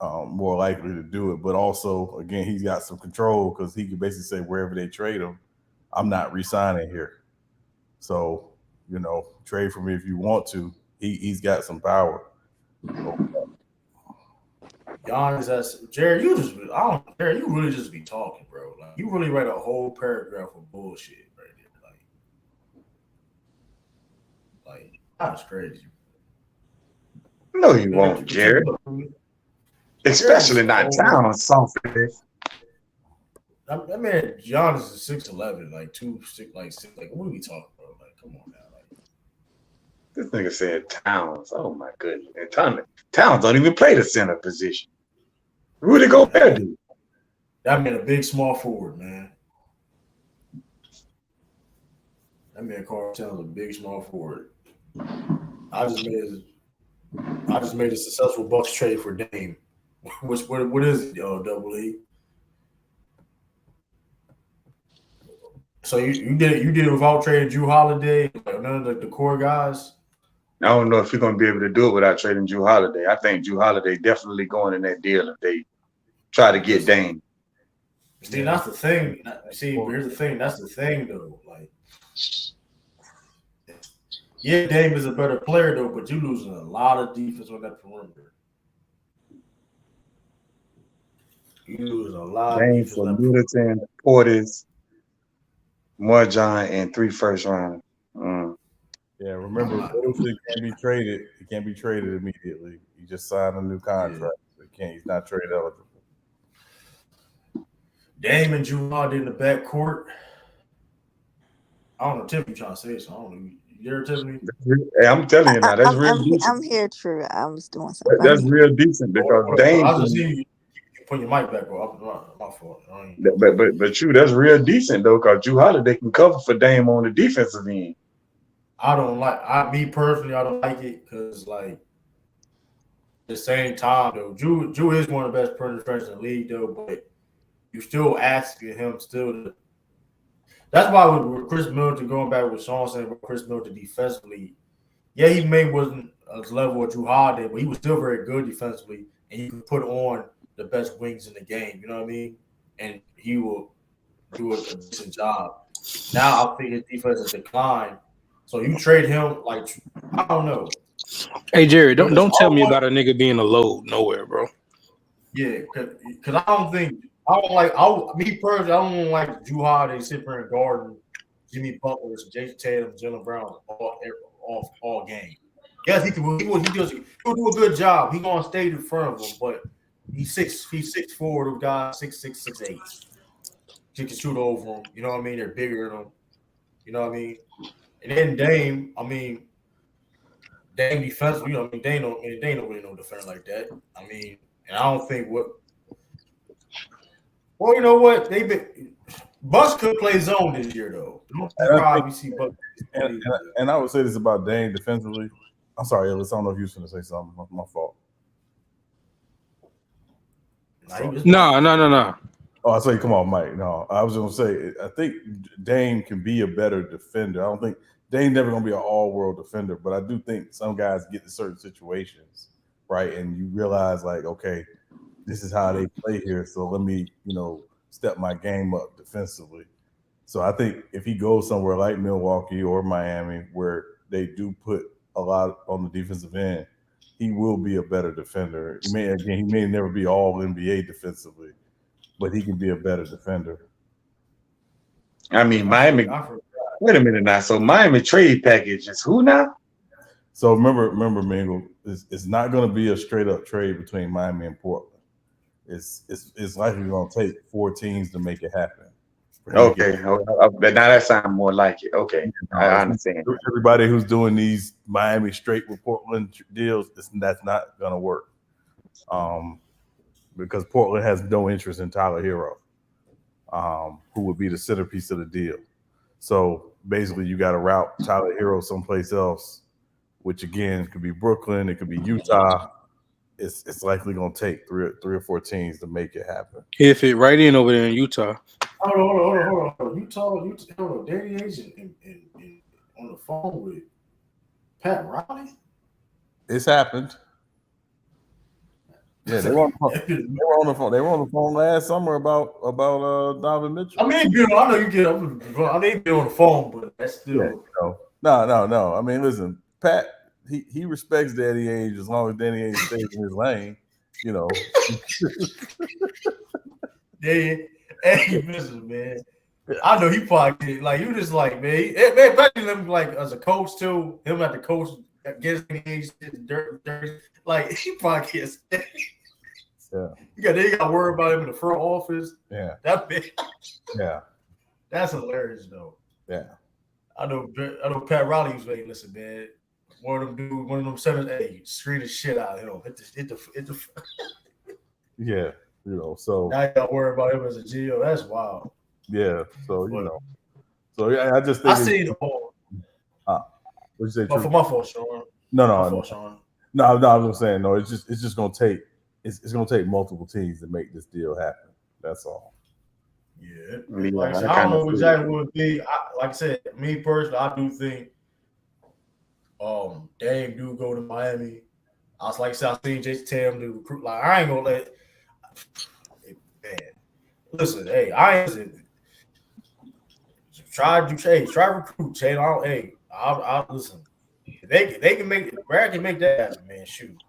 more likely to do it. But also, again, he's got some control because he can basically say wherever they trade him, I'm not re-signing here. So, trade for me if you want to. He's got some power. Giannis, Jared, you really just be talking, bro. Like, you really write a whole paragraph of bullshit right there. Like that's crazy. No, you won't, Jared. Especially not Towns, soft. That man, Giannis is 6'11", like 2'6", like 6. Like, what are we talking about? Like, come on now. This nigga said Towns. Oh my goodness. And Towns don't even play the center position. Rudy Gobert do. That man a big small forward, man. That man Carl Towns a big small forward. I just made a successful Bucks trade for Dame. What is it, Double E? So you did it without trading Drew Holiday, like none of the core guys. I don't know if you're gonna be able to do it without trading Drew Holiday. I think Drew Holiday definitely going in that deal if they try to get Dame. See, that's the thing. See, here's the thing. That's the thing, though. Like, yeah, Dame is a better player, though, but you're losing a lot of defense on that perimeter. You losing a lot Dame of defense for on that Middleton, Portis, Marjon, and 3 first rounders. Yeah, remember, Middleton can't be traded. He can't be traded immediately. He just signed a new contract. So he's not trade eligible. Dame and Drew Holiday in the backcourt. I don't know, Tiffany trying to say something. I don't know. You hear Tiffany? Hey, I'm telling you now, that's real decent. I'm here, True. I was doing something. That's real decent because Dame. I just see you put your mic back up. My fault. But True, that's real decent though, because Drew Holiday can cover for Dame on the defensive end. Me personally, I don't like it because, like, at the same time, though, Drew is one of the best perimeter defenders in the league, though, but you still asking him still to. That's why with Chris Middleton, going back with Sean saying about Chris Middleton defensively, yeah, he wasn't as level as Drew Holiday, but he was still very good defensively, and you can put on the best wings in the game, you know what I mean? And he will do a decent job. Now I think his defense has declined. So you trade him, like, I don't know. Hey, Jerry, don't tell me about a nigga being a load nowhere, bro. Yeah, because me personally, I don't like Drew Holiday sitting there and guarding Jimmy Butler, Jayson Tatum, Jaylen Brown all game. Yes, he will do a good job. He's gonna stay in front of him, but he's 6'4", the guy 6'6", 6'8". He can shoot over him. You know what I mean? They're bigger than him. You know what I mean? And then Dame, Dame defensively, Dame don't really know defender like that. I mean, and I don't think well, you know what? Bucks could play zone this year though. And I would say this about Dame defensively. I'm sorry, Ellis. I don't know if you was going to say something. My fault. No. Oh, I say, come on, Mike. No, I was going to say, I think Dame can be a better defender. I don't think Dame's never going to be an all-world defender, but I do think some guys get to certain situations, right? And you realize, like, okay, this is how they play here, so let me, step my game up defensively. So I think if he goes somewhere like Milwaukee or Miami, where they do put a lot on the defensive end, he will be a better defender. He may never be all NBA defensively, but he can be a better defender. I mean, Miami. Wait a minute now. So Miami trade package is who now? So remember, Mingle, it's not going to be a straight up trade between Miami and Portland. It's likely going to take 4 teams to make it happen. Okay, but now that sounds more like it. Okay, I understand. Everybody who's doing these Miami straight with Portland deals, that's not going to work. Because Portland has no interest in Tyler Hero, who would be the centerpiece of the deal. So basically, you got to route Tyler Hero someplace else, which again could be Brooklyn, it could be Utah. It's likely going to take three or 4 teams to make it happen. He'll fit right in over there in Utah. Hold on. Utah, Danny Ainge on the phone with Pat Riley? It's happened. Yeah, they were on the phone. They were on the phone last summer about Donovan Mitchell. I mean, Bill, I know you get. I mean, be on the phone, but that's still. Yeah, no. I mean, listen, Pat. He respects Danny Ainge as long as Danny Ainge stays in his lane. You know. Yeah, hey, listen, man. I know he probably get, like you just like man, especially him like as a coach too. Him at the coach against Danny Ainge, dirt, like he probably gets. Yeah. They got to worry about him in the front office. Yeah. That big. Yeah. That's hilarious though. Yeah. I know Pat Riley was like, listen, man, one of them centers, hey, screen the shit out of him. Hit the Yeah, you know, so now you got to worry about him as a GO. That's wild. Yeah, so you know. So yeah, I just think I see the ball. What'd you say? For my fault, Sean. No, my fault, Sean. No, I was saying no. It's just gonna take gonna take multiple teams to make this deal happen. That's all. Yeah, like I said, I don't know exactly what it would be. Like I said, me personally, I do think Dame do go to Miami. I was like I said, I seen Jayson Tatum do recruit. Like I ain't gonna let man. Listen, hey, I ain't try recruit, Tatum. I'll listen. They can make Brad can make that happen, man. Shoot.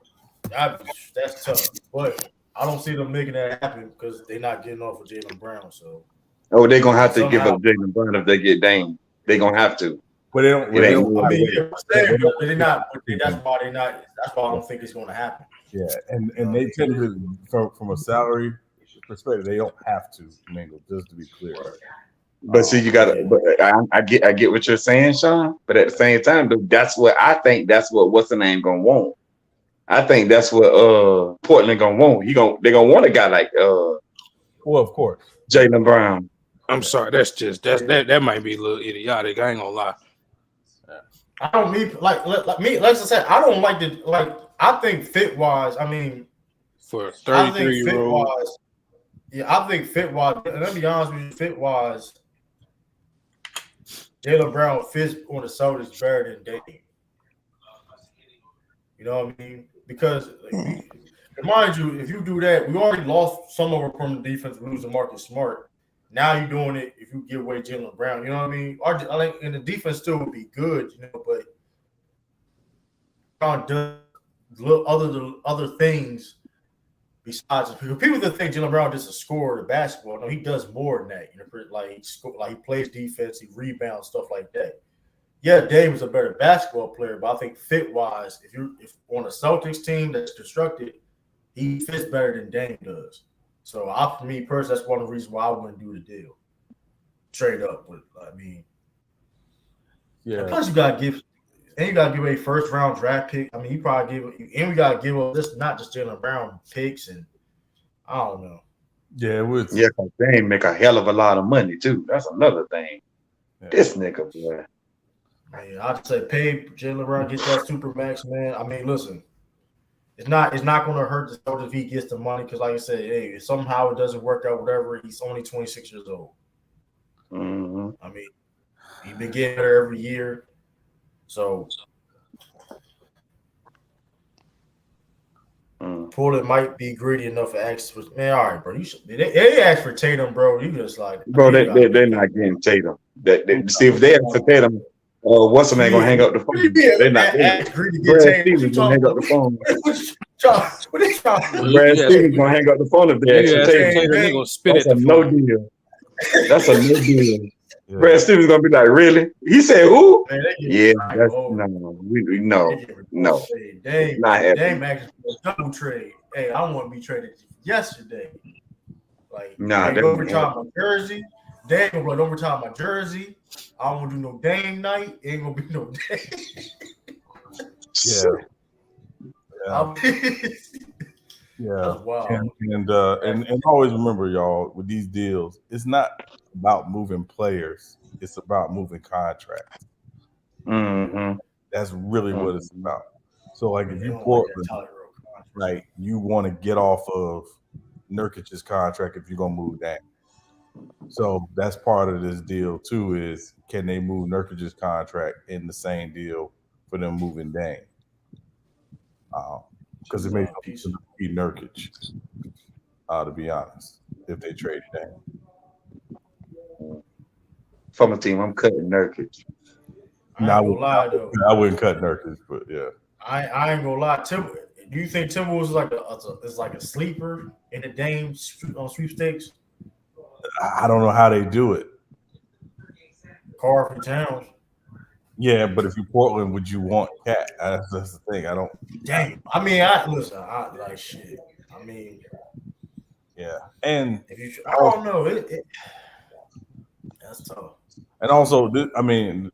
That's tough. But I don't see them making that happen because they're not getting off of Jaylen Brown. So they're gonna have to give up Jaylen Brown if they get Dame. They're gonna have to. But they don't. They're not. That's why they're not. That's why I don't think it's going to happen. Yeah, and they tend to from a salary perspective, they don't have to mingle. Just to be clear. But see, you got to. But I get what you're saying, Sean. But at the same time, that's what I think. That's what what's the name gonna want. I think that's what Portland gonna want. They're gonna want a guy like well, of course, Jaylen Brown. I'm sorry, that might be a little idiotic. I ain't gonna lie. I don't need like me. Like I said, I don't like the like. I think fit wise. I mean, for 33-year-old, yeah, I think fit wise. And let me be honest with you, fit wise, Jaylen Brown fits on the Celtics better than Dame. You know what I mean? Because mind you, if you do that, we already lost some of our from the defense, losing Marcus Smart. Now you're doing it if you give away Jaylen Brown. You know what I mean? And the defense still would be good, you know, but Brown does other things besides people that think Jaylen Brown just a scorer of basketball. No, he does more than that. You know, like he plays defense, he rebounds, stuff like that. Yeah, Dame is a better basketball player, but I think fit wise, if on a Celtics team that's constructed, he fits better than Dame does. So for me personally, that's one of the reasons why I wouldn't do the deal. Trade up, but I mean, yeah. And plus, you gotta give a first round draft pick. I mean, you probably we gotta give up this not just Jaylen Brown picks, and I don't know. Yeah, it would. Yeah, because Dame make a hell of a lot of money too. That's another thing. Yeah. This nigga, boy. Man, I'd say pay Jaylen Brown, get that super max, man. I mean, listen, it's not going to hurt the Celtics if he gets the money because, like I said, hey, if somehow it doesn't work out, whatever, he's only 26 years old. Mm-hmm. I mean, he's been getting better every year, so Portland might be greedy enough for access. Man, all right, bro. They asked for Tatum, bro. You just like, bro, they're not getting Tatum. See if they ask for Tatum. What's the man gonna hang up the phone? They're not. Brad Stevens gonna hang up the phone. Brad Stevens gonna hang up the phone if they ask for Tatum. That's a no deal. That's a no deal. Yeah. Brad Stevens gonna be like, really? He said who? Man, yeah, that's no. Dame actually a double trade. Hey, I want to be traded yesterday. Like, overtime my jersey. Dame gonna run overtime my jersey. I don't want to do no Dame night. Ain't gonna be no Dame. Yeah. Wow. And always remember, y'all, with these deals, it's not about moving players. It's about moving contracts. Mm-hmm. That's really what it's about. So, like, if you Portland, like, you want to get off of Nurkic's contract if you're gonna move that. So that's part of this deal too. Is can they move Nurkic's contract in the same deal for them moving Dame. Because it makes no sense to be Nurkic, to be honest, if they trade Dame. From a team, I'm cutting Nurkic. I ain't gonna lie though. I wouldn't cut Nurkic, but yeah. I ain't gonna lie. Do you think Timberwolves is like a sleeper in the Dame sweepstakes? I don't know how they do it. Carver Towns. Yeah, but if you Portland, would you want Cat? That's the thing. I don't. Damn. I mean, I like shit. I mean, yeah, and I don't know. That's tough. And also, this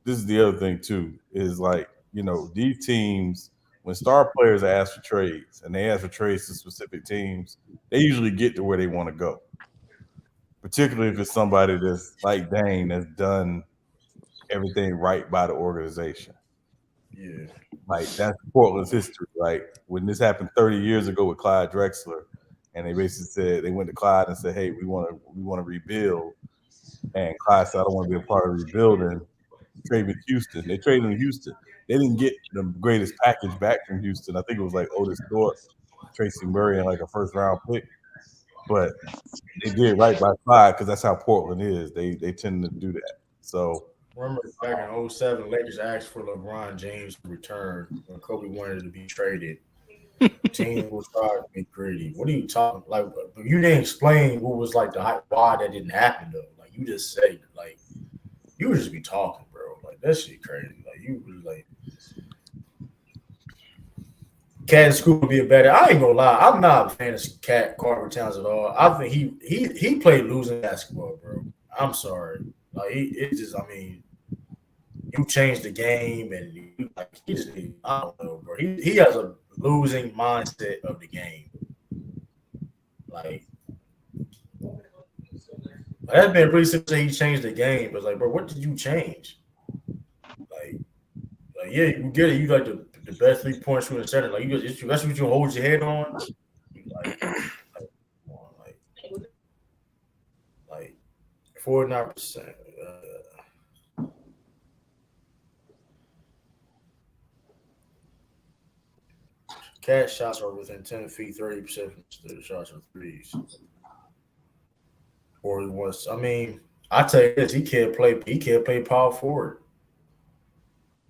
is the other thing too. Is like these teams, when star players ask for trades and they ask for trades to specific teams, they usually get to where they want to go. Particularly if it's somebody that's like Dane that's done everything right by the organization. Yeah. Like that's Portland's history. Like when this happened 30 years ago with Clyde Drexler, and they basically said they went to Clyde and said, "Hey, we want to rebuild," and Clyde said, "I don't want to be a part of rebuilding." Trade with Houston. They traded in Houston. They didn't get the greatest package back from Houston. I think it was like Otis Thorpe, Tracy Murray, and like a first round pick. But they did right by Clyde because that's how Portland is. They tend to do that. So remember back in 07, Lakers asked for LeBron James to return when Kobe wanted to be traded. Team was trying to be greedy. What are you talking like? You didn't explain what was like why that didn't happen though. Like you just say like you would just be talking, bro. Like that shit crazy. Like you was like Cat and Scoop would be a better. I ain't gonna lie. I'm not a fan of Cat Carver Towns at all. I think he played losing basketball, bro. I'm sorry. Like it's just. I mean, you changed the game, and he just. I don't know, bro. He has a losing mindset of the game. Like that's been pretty simple. He changed the game, but like, bro, what did you change? Like yeah, you get it. You like the best 3-point shooting center. Like that's what you hold your head on. Like 49%. Cat shots are within 10 feet, 30% of the shots are threes. Or he was. I mean, I tell you this, he can't play power forward.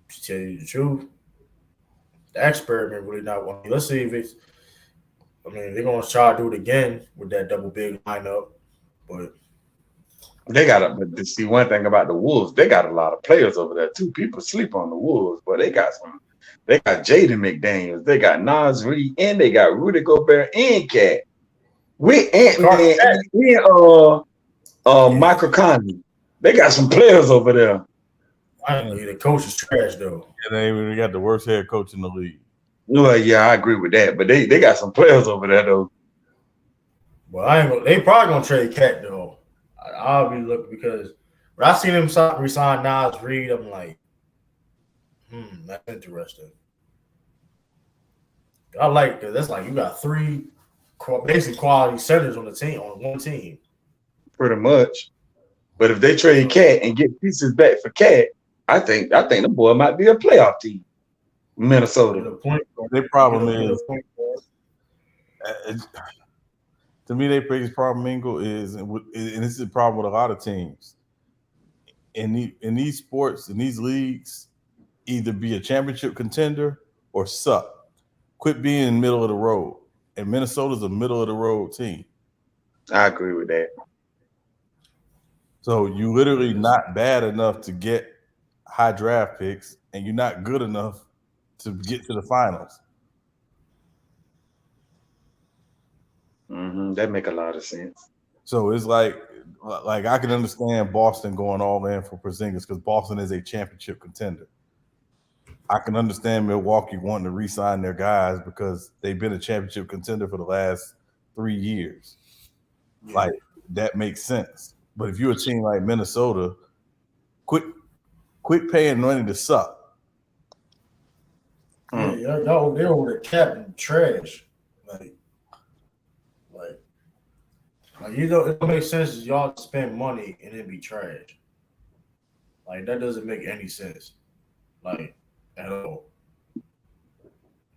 To tell you the truth. The experiment really not one. Let's see if it's. I mean, they're gonna try to do it again with that double big lineup, but they got But see, one thing about the Wolves, they got a lot of players over there too. People sleep on the Wolves, but they got some. They got Jaden McDaniels, they got Nas Reed, and they got Rudy Gobert and Cat. With Ant-Man and Michael Conley. They got some players over there. I don't know. The coach is trash though. And they got the worst head coach in the league. Well, yeah, I agree with that. But they got some players over there though. Well, they probably gonna trade Cat though. I'll be looking because when I seen him resign Nas Reed, I'm like, that's interesting. I like that. That's like you got three basically quality centers on one team. Pretty much. But if they trade Cat and get pieces back for Cat, I think the boy might be a playoff team. Minnesota. Their problem is, to me, their biggest problem, Mingle, is, and this is a problem with a lot of teams. In these sports, in these leagues, either be a championship contender or suck. Quit being middle of the road. And Minnesota's a middle of the road team. I agree with that. So you literally not bad enough to get high draft picks, and you're not good enough to get to the finals. That make a lot of sense. So it's like I can understand Boston going all in for Porzingis because Boston is a championship contender. I can understand Milwaukee wanting to re-sign their guys because they've been a championship contender for the last 3 years. Yeah. Like that makes sense. But if you're a team like Minnesota, quit paying money to suck. Yeah, y'all they're over the cap and trash. Like it don't make sense if y'all spend money and then be trash. Like that doesn't make any sense. Like at all.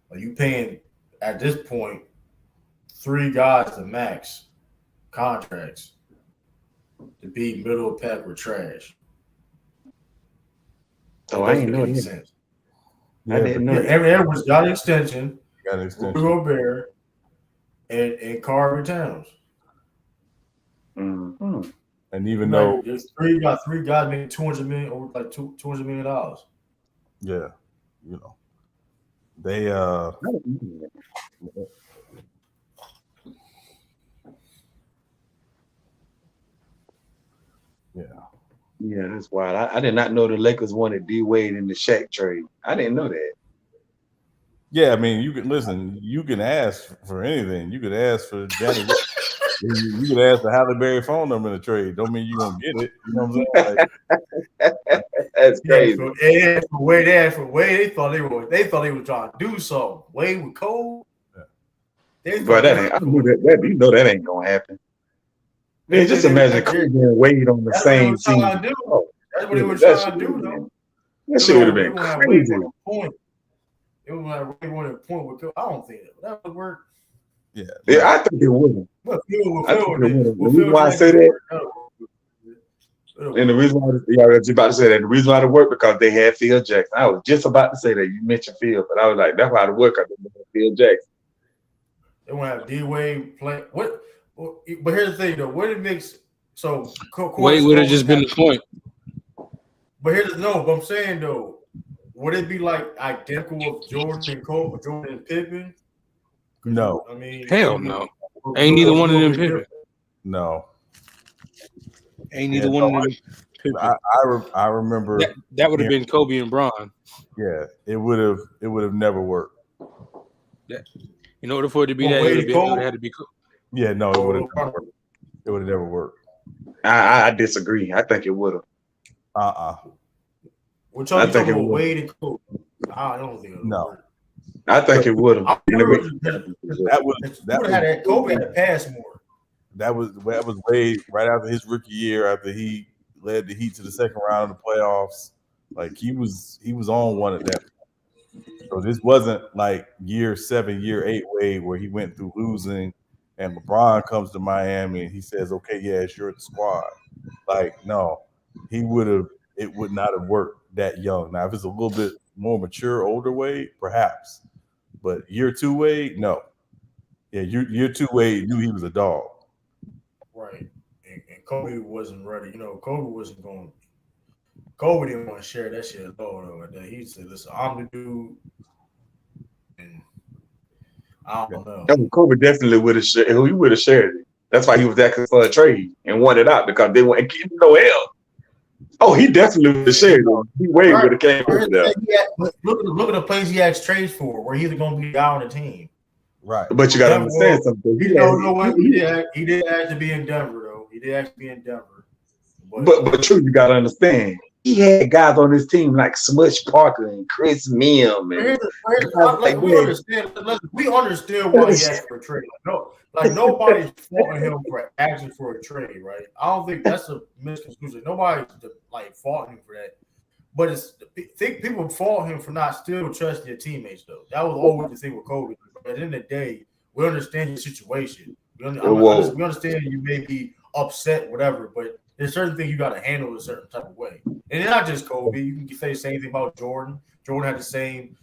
Like you paying at this point 3 guys the max contracts to be middle of pack with trash. Oh, I ain't know Any that. sense. I didn't know that. Everyone's got an extension. Got an extension. Gobert and Carver Towns. Mm-hmm. And even though there's three guys making $200 million over like $200 million. Yeah, you know. They Yeah, that's wild. I did not know the Lakers wanted D Wade in the Shaq trade. I didn't know that. Yeah, I mean, you can listen. You can ask for anything. You could ask for Janet. You could ask for Halle Berry phone number in the trade. Don't mean you're gonna get it. You know what I'm saying? Like, that's crazy. They asked for Wade. They thought they were trying to do something. Wade with Cole. Yeah. Bro, that ain't. I knew that. You know that ain't gonna happen. Man, just imagine Cole and Wade on the same team. Oh, that's what they were trying to do, though. That shit would have been crazy. It was like Wade wanted a point with Cole. I don't think that would work. Yeah, I think it wouldn't. The reason why I say that, and the reason why I was about to say that, the reason why it worked because they had Phil Jackson. I was just about to say that. You mentioned Phil, but I was like, that's why it worked because they had Phil Jackson. They want to have D Wade play. What? But here's the thing, though. What it makes so Wade would have just been the point. But but I'm saying though, would it be like identical of Jordan and Cole, Jordan and Pippen? No. I mean, hell no. Ain't neither one of them Pippen. No. Ain't neither one of them Pippen. I remember that would have been Kobe and Bron. Yeah, it would have never worked. Yeah. In order for it to be that, it would have had to be Kobe. Yeah, no, it would have never worked. It would have never worked. I disagree. I think it would have. I think it would. Wade and Kobe. I don't think it would. No. I think it would have. That would have had Kobe had to pass more. That was Wade right after his rookie year, after he led the Heat to the second round of the playoffs. Like he was on one of them. So this wasn't like year 7, year 8 Wade where he went through losing, and LeBron comes to Miami and he says, "Okay, yeah, it's your squad." Like no, it would not have worked that young. Now if it's a little bit more mature, older Wade, perhaps. But year 2 Wade, no. Yeah, year 2 Wade knew he was a dog. Right. And Kobe wasn't ready. You know, Kobe wasn't going. Kobe didn't want to share that shit at all, though. He said, "Listen, I'm the dude." And I don't know. Kobe definitely would have shared. He would have shared it. That's why he was asking for a trade and wanted out because they weren't getting no help. Oh, he definitely would have shared it. He way would have came over there. Look at the plays he asked trades for, where he's going to be down on the team. Right. But you got to understand something. He did ask to be in Denver, though. He did ask to be in Denver. But true, you got to understand. He had guys on his team like Smush Parker and Chris Mim. And we understand why he asked for a trade. Nobody's faulting him for asking for a trade, right? I don't think that's a misconception. Nobody's faulting him for that. But people fault him for not still trusting their teammates, though. That was always the thing with Kobe. But at the end of the day, we understand your situation. We understand you may be upset, whatever, but there's certain things you got to handle a certain type of way. And it's not just Kobe. You can say the same thing about Jordan. Jordan had the same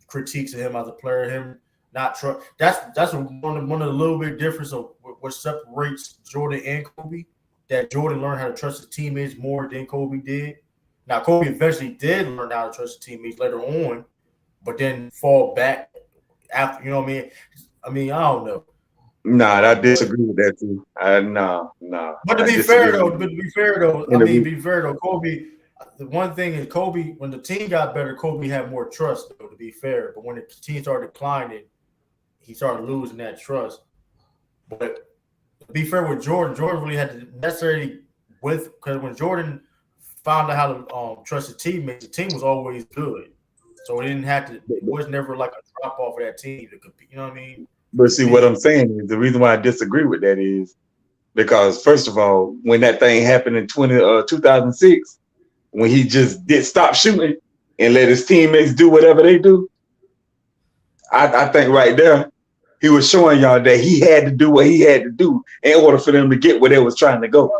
critiques of him as a player. Him not trust. That's one of the little bit difference of what separates Jordan and Kobe. That Jordan learned how to trust his teammates more than Kobe did. Now Kobe eventually did learn how to trust his teammates later on, but then fall back after. You know what I mean? I mean, I don't know. Nah, I disagree with that too. Nah. But to be fair though, Kobe. The one thing is Kobe. When the team got better, Kobe had more trust. Though, to be fair, but when the team started declining, he started losing that trust. But to be fair with Jordan really had to necessarily because when Jordan found out how to trust his teammates, the team was always good. So it didn't have to. It was never like a drop off of that team to compete. You know what I mean? But see, what I'm saying is the reason why I disagree with that is because first of all, when that thing happened in 2006, when he just did stop shooting and let his teammates do whatever they do, I think right there, he was showing y'all that he had to do what he had to do in order for them to get where they was trying to go.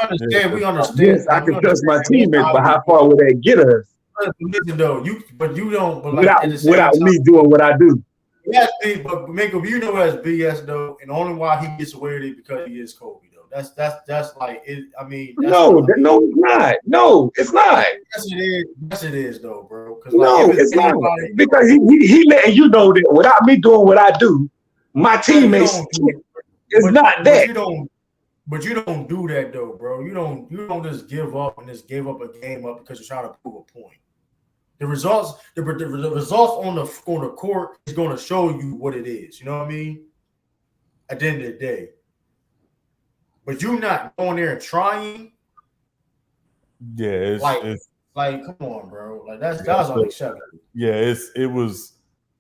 We understand. Yes, I can trust my teammates, but how far would that get us? Listen though, you don't. But like Without at the same time, me doing what I do. Yes, but Mingo, you know that's BS though, and the only why he gets away with it because he is Kobe though. That's like it. I mean, No, it's not. No, it's not. Yes, it is. Yes, it is though, bro. No, it's not because he letting you know that without me doing what I do, my teammates is not that. But you don't do that though, bro. You don't just give up and just give up a game up because you're trying to prove a point. The results, the results on the court is going to show you what it is. You know what I mean? At the end of the day, but you not going there and trying. Yeah, it's come on, bro. Like that's unacceptable. Yeah,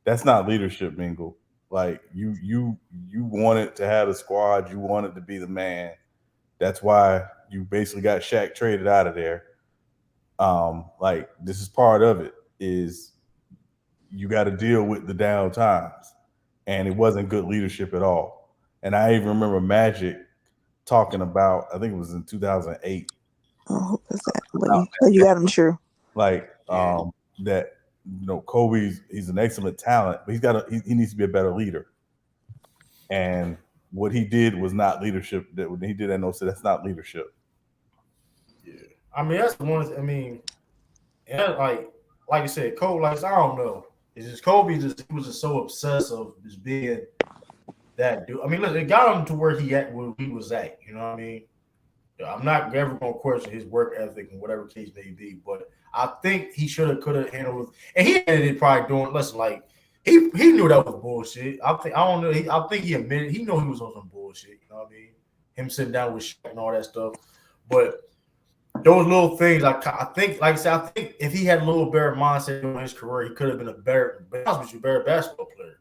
that's not leadership, Mingle. Like you wanted to have a squad, you wanted to be the man. That's why you basically got Shaq traded out of there. Like this is part of it, is you got to deal with the down times, and it wasn't good leadership at all. And I even remember Magic talking about, I think it was in 2008. Oh, what's that? But you got him true. Like that, he's an excellent talent, but he needs to be a better leader. And what he did was not leadership. That when he did that, that's not leadership. Yeah, I mean that's the one. I mean, and like you said, Kobe. Like I don't know. It's just Kobe. He was just so obsessed of just being that dude. I mean, look, it got him to where he was at. You know what I mean? I'm not ever gonna question his work ethic and whatever case may be, but I think he could have handled it, and he ended it probably doing. Listen, like he knew that was bullshit. I don't know. I think he admitted he knew he was on some bullshit. You know what I mean? Him sitting down with Shaq and all that stuff, but those little things, I think, like I said, I think if he had a little better mindset in his career, he could have been a better basketball player.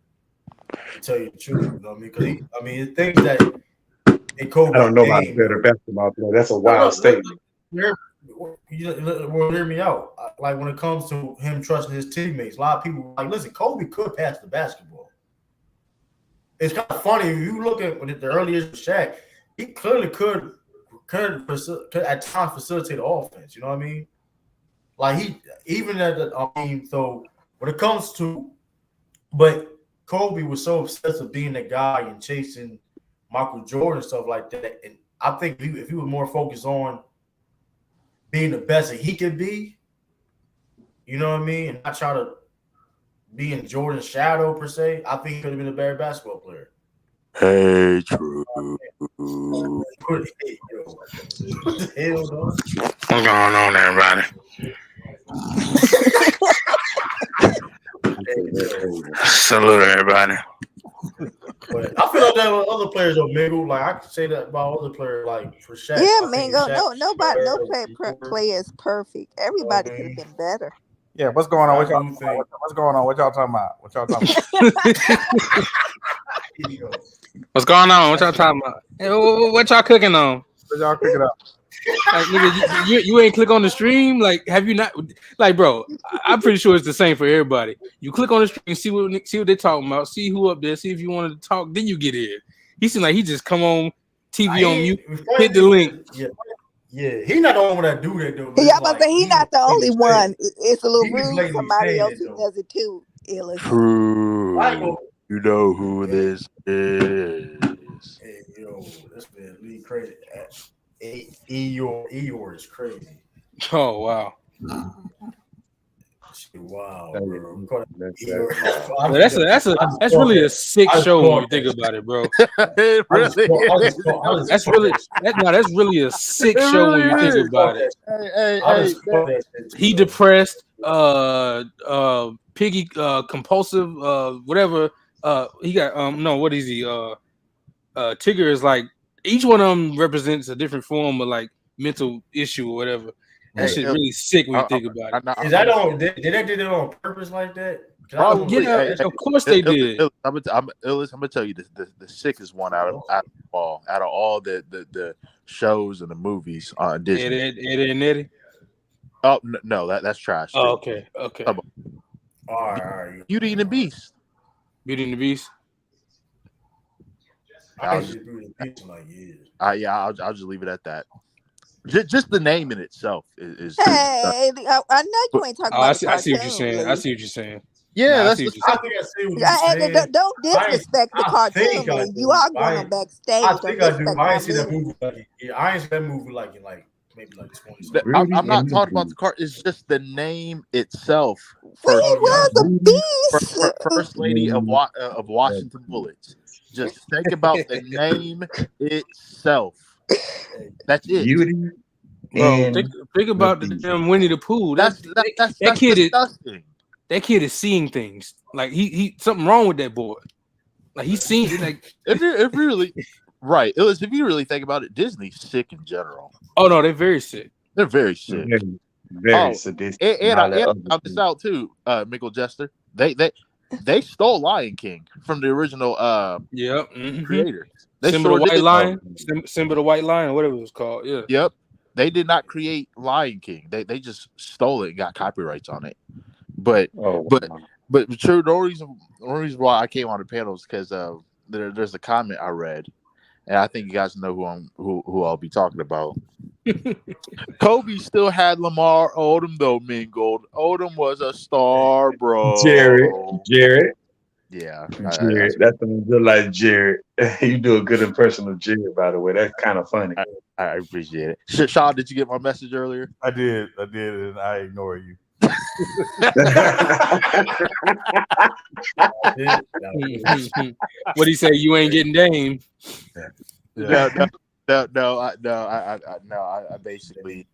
To tell you the truth, you know what I mean? Because the things that Kobe, I don't know about better basketball player. That's a wild statement. Hear me out. Like when it comes to him trusting his teammates, a lot of people like, listen, Kobe could pass the basketball. It's kind of funny if you look at the early years of Shaq, he clearly could at times facilitate the offense. You know what I mean? Like so when it comes to, but Kobe was so obsessed with being the guy and chasing Michael Jordan and stuff like that. And I think if he was more focused on being the best that he could be, you know what I mean, and not try to be in Jordan's shadow per se, I think he could have been a better basketball player. Hey, true. What the hell, dog? What's going on, everybody? Salute, everybody. But I feel like that with other players are Mingle. Like I could say that about other players, like for Shaq. Yeah, Mingo. No player is perfect. Everybody could have been better. Yeah, what's going on? What's going on? What y'all talking about? What's going on? What y'all talking about? Hey, what y'all cooking on? What y'all cooking up? Like, nigga, you ain't click on the stream? Like, have you not? Like, bro, I'm pretty sure it's the same for everybody. You click on the stream, see what they're talking about, see who up there, see if you wanted to talk, then you get in. He seemed like he just come on TV on mute, hit the link. Yeah, he not the only one that do that though. Yeah, but he's not the only one. It's a little rude. Somebody else who does it too. True. You know who this is. Hey, yo, this man really crazy. Eeyore is crazy. Oh wow. Wow, bro. That's really a sick show when you think about it, bro. That's really a sick show when you think about it. He depressed, piggy, compulsive, whatever. He got what is he? Tigger is like each one of them represents a different form of like mental issue or whatever. That shit really sick when you think about it. Is that on? Did they do it on purpose like that? Of course they did. I'm gonna tell you the sickest one out of all the shows and the movies on Disney. Eddie and Eddie. Oh no, that's trash. Oh, okay. All right. Beauty and the Beast. Beauty and the Beast. I ain't seen Beauty and the Beast in like years. Yeah, I'll just leave it at that. Just the name in itself is Hey, I know you ain't talking Oh, about the I see what you're cartoon, saying. I Lee. see what you're saying. Yeah, Nah, I that's see the. what you're saying. I think I see what you're saying. Don't disrespect the I cartoon, think I Lee. You do. are going on backstage. I Don't think I do. disrespect I my ain't seen that movie. movie like I ain't seen that movie like in like maybe like 20 something. I'm not talking about the car. It's just the name itself. He First, was a beast. first lady of Washington Bullets. Just think about the name itself. That's it. Beauty Bro, and think about the damn Winnie the Pooh. That kid disgusting. is that kid is seeing things. Like he something wrong with that boy. Like he's seeing like if you really right. If you really think about it, Disney's sick in general. Oh no, they're very sick. They're very sick. very sadistic. And I found this out too, Michael Jester. They stole Lion King from the original creator. They Simba the sure White did. Lion, Simba the White Lion, whatever it was called. Yeah. Yep. They did not create Lion King. They just stole it and got copyrights on it. But true, the only reason why I came on the panel is because there's a comment I read, and I think you guys know who I'll be talking about. Kobe still had Lamar Odom though mingled. Odom was a star, bro. Jared. Yeah, Jared. That's just like Jared. You do a good impression of Jared, by the way. That's kind of funny. I appreciate it. Sean, did you get my message earlier? I did, and I ignore you. What do you say? You ain't getting Dame? No. I basically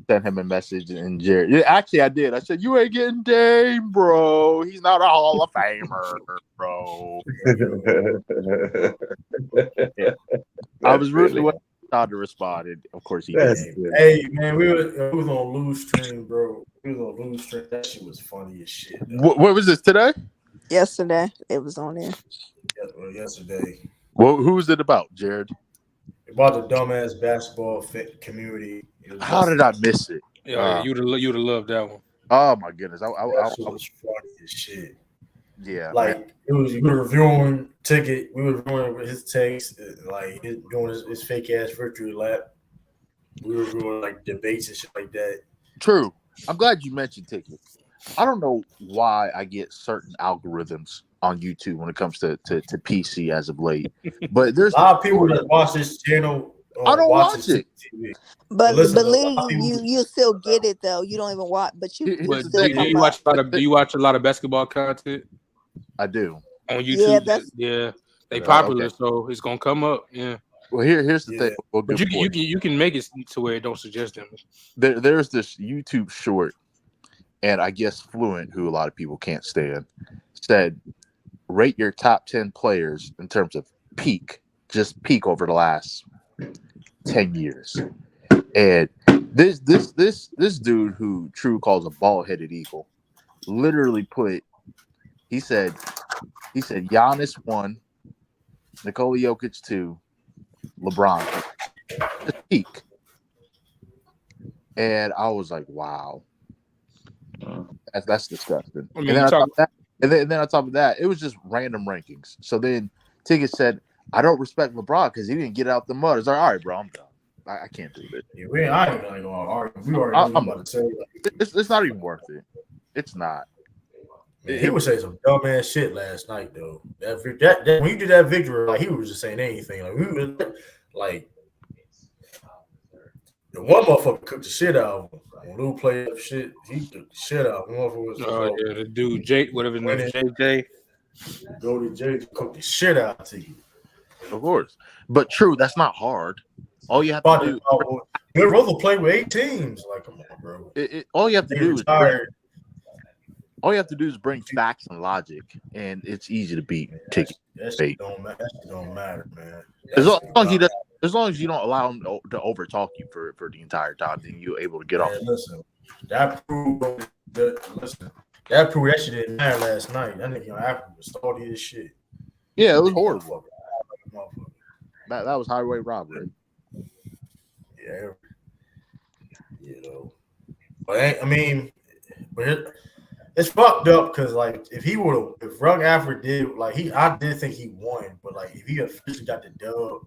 sent him a message and Jared. Yeah, actually, I did. I said, "You ain't getting Dame, bro. He's not a Hall of Famer, bro." Yeah. I was really waiting for Todd to respond, and of course he did. Hey man, we was on Lose Stream, bro. We was on Lose Stream. That shit was funny as shit. What was this today? Yesterday, it was on there. Yesterday. Well, who was it about, Jared? About the dumbass basketball community. How did I miss it? Yeah, you'd have loved that one. Oh my goodness, I was funny as shit. Yeah, like man. it was. We were reviewing Ticket. We were reviewing with his takes, like doing his fake ass victory lap. We were doing like debates and shit like that. True. I'm glad you mentioned Ticket. I don't know why I get certain algorithms on YouTube when it comes to PC as of late, but there's a lot of people that watch this channel. I don't watch it. TV. But believe you still get it though. You don't even watch, but you still do you watch a lot of basketball content? I do on YouTube. Yeah, they popular, so it's gonna come up. Yeah. Well, here's the thing. Well, but you can make it to where it don't suggest them. There's this YouTube short, and I guess Fluent, who a lot of people can't stand, said, rate your top 10 players in terms of peak over the last 10 years. And this dude who True calls a bald-headed eagle literally he said Giannis 1, Nikola Jokic 2, LeBron peak. And I was like, wow. That's disgusting. I mean, and then on top of that, it was just random rankings. So then Ticket said, I don't respect LeBron because he didn't get out the mud. It's like, all right, bro, I'm done. I can't do this. Yeah, I ain't gonna argue. We already about to say it's not even worth it. It's not. He was saying some dumb ass shit last night though. That when you did that victory, like he was just saying anything. Like we was like the one motherfucker cooked the shit out of him. When Lou played up shit, he took the shit out. Yeah, the dude whatever his name is, JJ. Go to Jay, cook the shit out to you. Of course, but True, that's not hard. All you have to do. Good Rover played with 8 teams. Like, come on, bro. All you have to do is bring facts and logic, and it's easy to beat Ticket. That shit don't matter, man. As long as you don't allow him to overtalk you for the entire time, then you're able to get off. Listen, that proved that shit didn't matter last night. That nigga Africa started his shit. Yeah, it was horrible. That was highway robbery. Yeah, but It's fucked up because like if Rug Alfred did I did think he won, but like if he officially got the dub,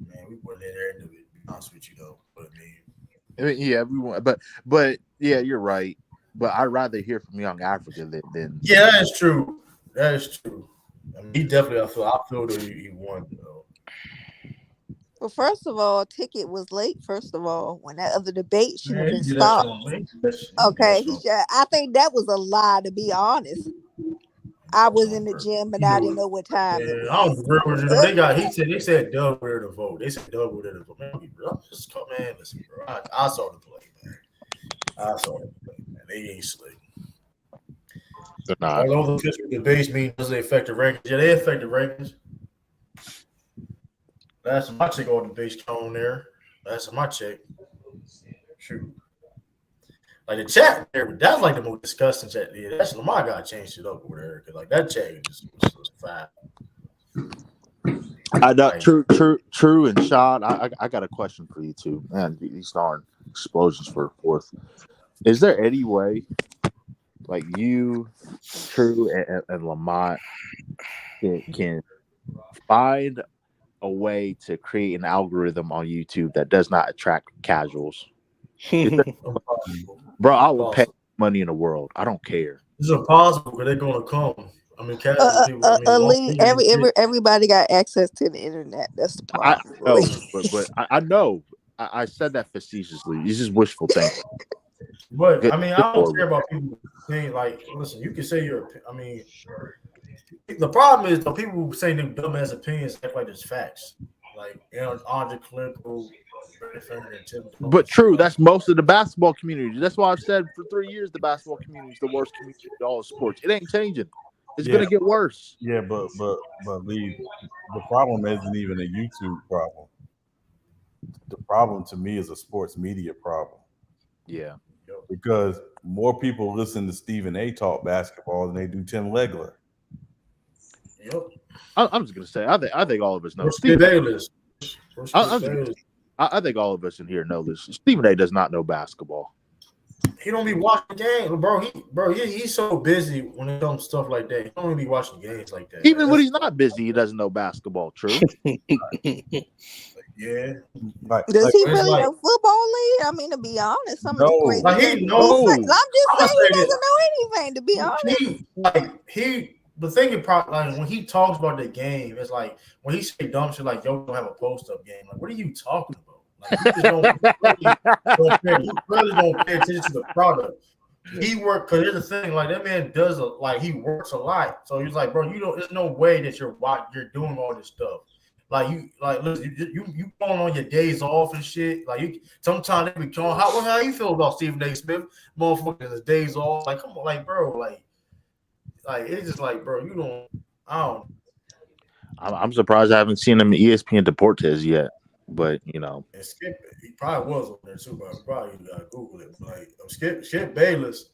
man, we wouldn't let there into it. To be honest with you though, but I mean, yeah, we want, but yeah, you're right. But I'd rather hear from Young Africa than yeah, that is true. That is true. I mean, he definitely. I feel that he won though. Well, first of all, Ticket was late. First of all, when that other debate should have Man, been he did that stopped. song. Okay, I think that was a lie. To be honest, I was in the gym and I didn't know what time it Yeah, I was. don't remember. They said Doug were to vote. They said Doug were to vote. Man, listen, bro. I saw the play, man. I saw the play, man. They ain't slick. They're not. All those official debates mean does they affect the rankings? Yeah, they affect the rankings. That's my check on the base on there. That's my check. Shoot. Like the chat there, that's like the most disgusting chat. Yeah, that's Lamar got changed it up over there because like that chat was fine. I know, true, and Sean. I got a question for you too. Man, these darn explosions for fourth. Is there any way, like you, True, and Lamont can find a way to create an algorithm on YouTube that does not attract casuals? Bro, I will pay money in the world. I don't care. It's impossible because they're gonna come. I mean, casual people. Everybody got access to the internet. That's the problem. I know. I said that facetiously. It's just wishful thinking. But I mean, I don't care about people saying like, listen, you can say your. I mean, the problem is the people saying them dumbass opinions act like it's facts. Like, Andre Clinical. But true, that's most of the basketball community. That's why I've said for 3 years the basketball community is the worst community of all sports. It ain't changing. It's gonna get worse. Yeah, but Lee, the problem isn't even a YouTube problem. The problem to me is a sports media problem. Yeah. Because more people listen to Stephen A. talk basketball than they do Tim Legler. Yep. I'm just gonna say I think all of us know. I think all of us in here know this. Stephen A. does not know basketball. He don't be watching games, bro. He's so busy when it comes to stuff like that. He don't even be watching games like that. Even when he's not busy, he doesn't know basketball. True. Yeah. Does he really know football, Lee? I mean, to be honest, some of the crazy he knows. I'm just saying he doesn't know anything. To be honest, the thing is probably like when he talks about the game, it's like when he say dumb shit like "Yo, don't have a post-up game." Like, what are you talking about? Like, you just really don't pay attention to the product. He worked because here's the thing, like that man does he works a lot. So he's like, bro, there's no way that you're doing all this stuff. Like listen, you going on your days off and shit. Like sometimes they be going, how you feel about Stephen A. Smith? Motherfuckers his days off. Like, come on, like bro, like it's just like, bro, I'm surprised I haven't seen him in ESPN Deportes yet. But and Skip, he probably was on there too, but probably gotta Google it. Like Skip Bayless,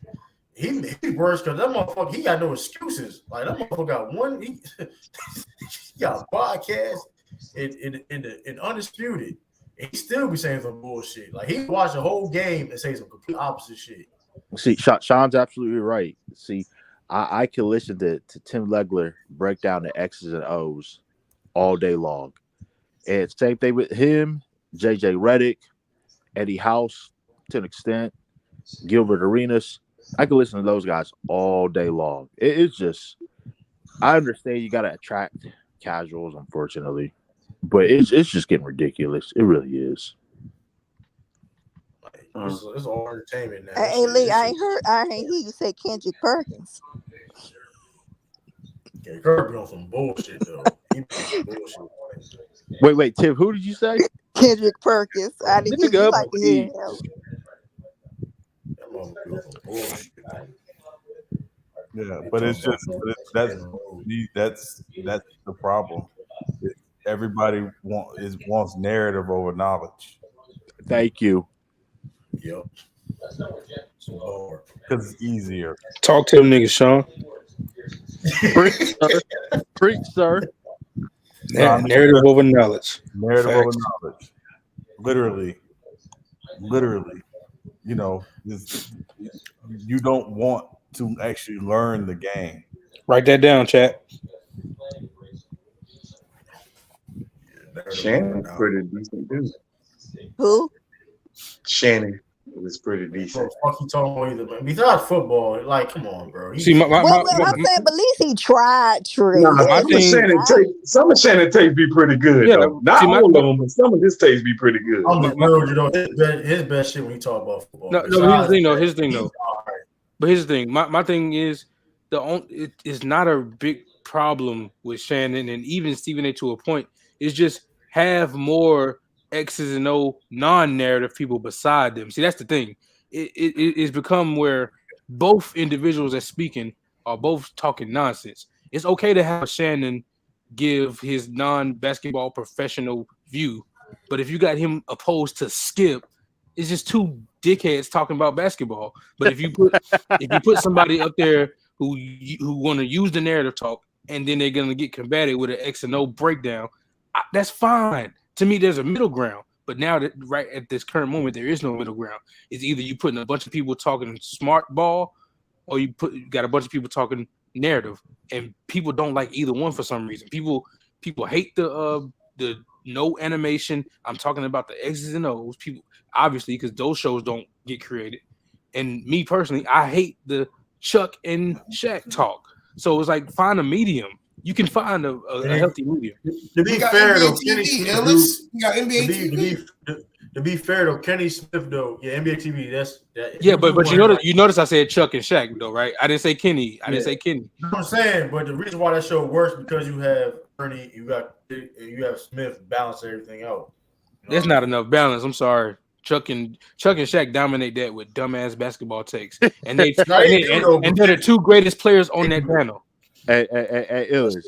he worse because that motherfucker, he got no excuses. Like that motherfucker got one, he got a podcast in Undisputed. And he still be saying some bullshit. Like he watch the whole game and say some complete opposite shit. See, Sean's absolutely right. See, I can listen to Tim Legler break down the X's and O's all day long. And same thing with him, JJ Redick, Eddie House to an extent, Gilbert Arenas. I can listen to those guys all day long. It's just, I understand you got to attract casuals, unfortunately, but it's just getting ridiculous. It really is. It's all entertainment now. Hey Lee, I ain't hear you say Kendrick Perkins. Yeah, Kirby on some bullshit though. Bullshit. Wait, Tim, who did you say? Kendrick Perkins. I didn't hear you like to hear him. Yeah, but it's just that's the problem. Everybody wants narrative over knowledge. Thank you. Yep. Because it's easier. Talk to them niggas, Sean. Preach, sir. Narrative over knowledge. Narrative over knowledge. Literally. You know, you don't want to actually learn the game. Write that down, chat. Shannon's pretty decent too. Who? Shannon was pretty decent. Fuck you talking about either. Besides football, like, come on, bro. See, Well, I'm saying, but at least he tried, Trey. Nah, some of Shannon tapes be pretty good, though. Not all of them, but some of his tapes be pretty good. I'm the real, you know, his best shit when he talk about football. No, here's the thing, though. But here's the thing. My thing is it is not a big problem with Shannon and even Stephen A. to a point. It's just have more X's and O non-narrative people beside them. See, that's the thing. It's become where both individuals that speaking are both talking nonsense. It's okay to have Shannon give his non-basketball professional view, but if you got him opposed to Skip, it's just two dickheads talking about basketball. But if you put somebody up there who want to use the narrative talk, and then they're gonna get combated with an X and O breakdown, that's fine. To me, there's a middle ground. But now that right at this current moment, there is no middle ground. It's either you putting a bunch of people talking smart ball, or you got a bunch of people talking narrative, and people don't like either one for some reason. People hate the no animation. I'm talking about the X's and O's. People obviously because those shows don't get created. And me personally, I hate the Chuck and Shaq talk. So it's like find a medium. You can find a healthy medium. To be fair though, Kenny Smith, you got NBA TV. To be fair though, Kenny Smith though, yeah, NBA TV. That. Yeah, but you notice I said Chuck and Shaq though, right? I didn't say Kenny. I didn't say Kenny. You know what I'm saying, but the reason why that show works because you have Ernie, you have Smith balance everything out. You know? There's not enough balance. I'm sorry. Chuck and Shaq dominate that with dumbass basketball takes, and they're the two greatest players on that panel. Hey, Illis.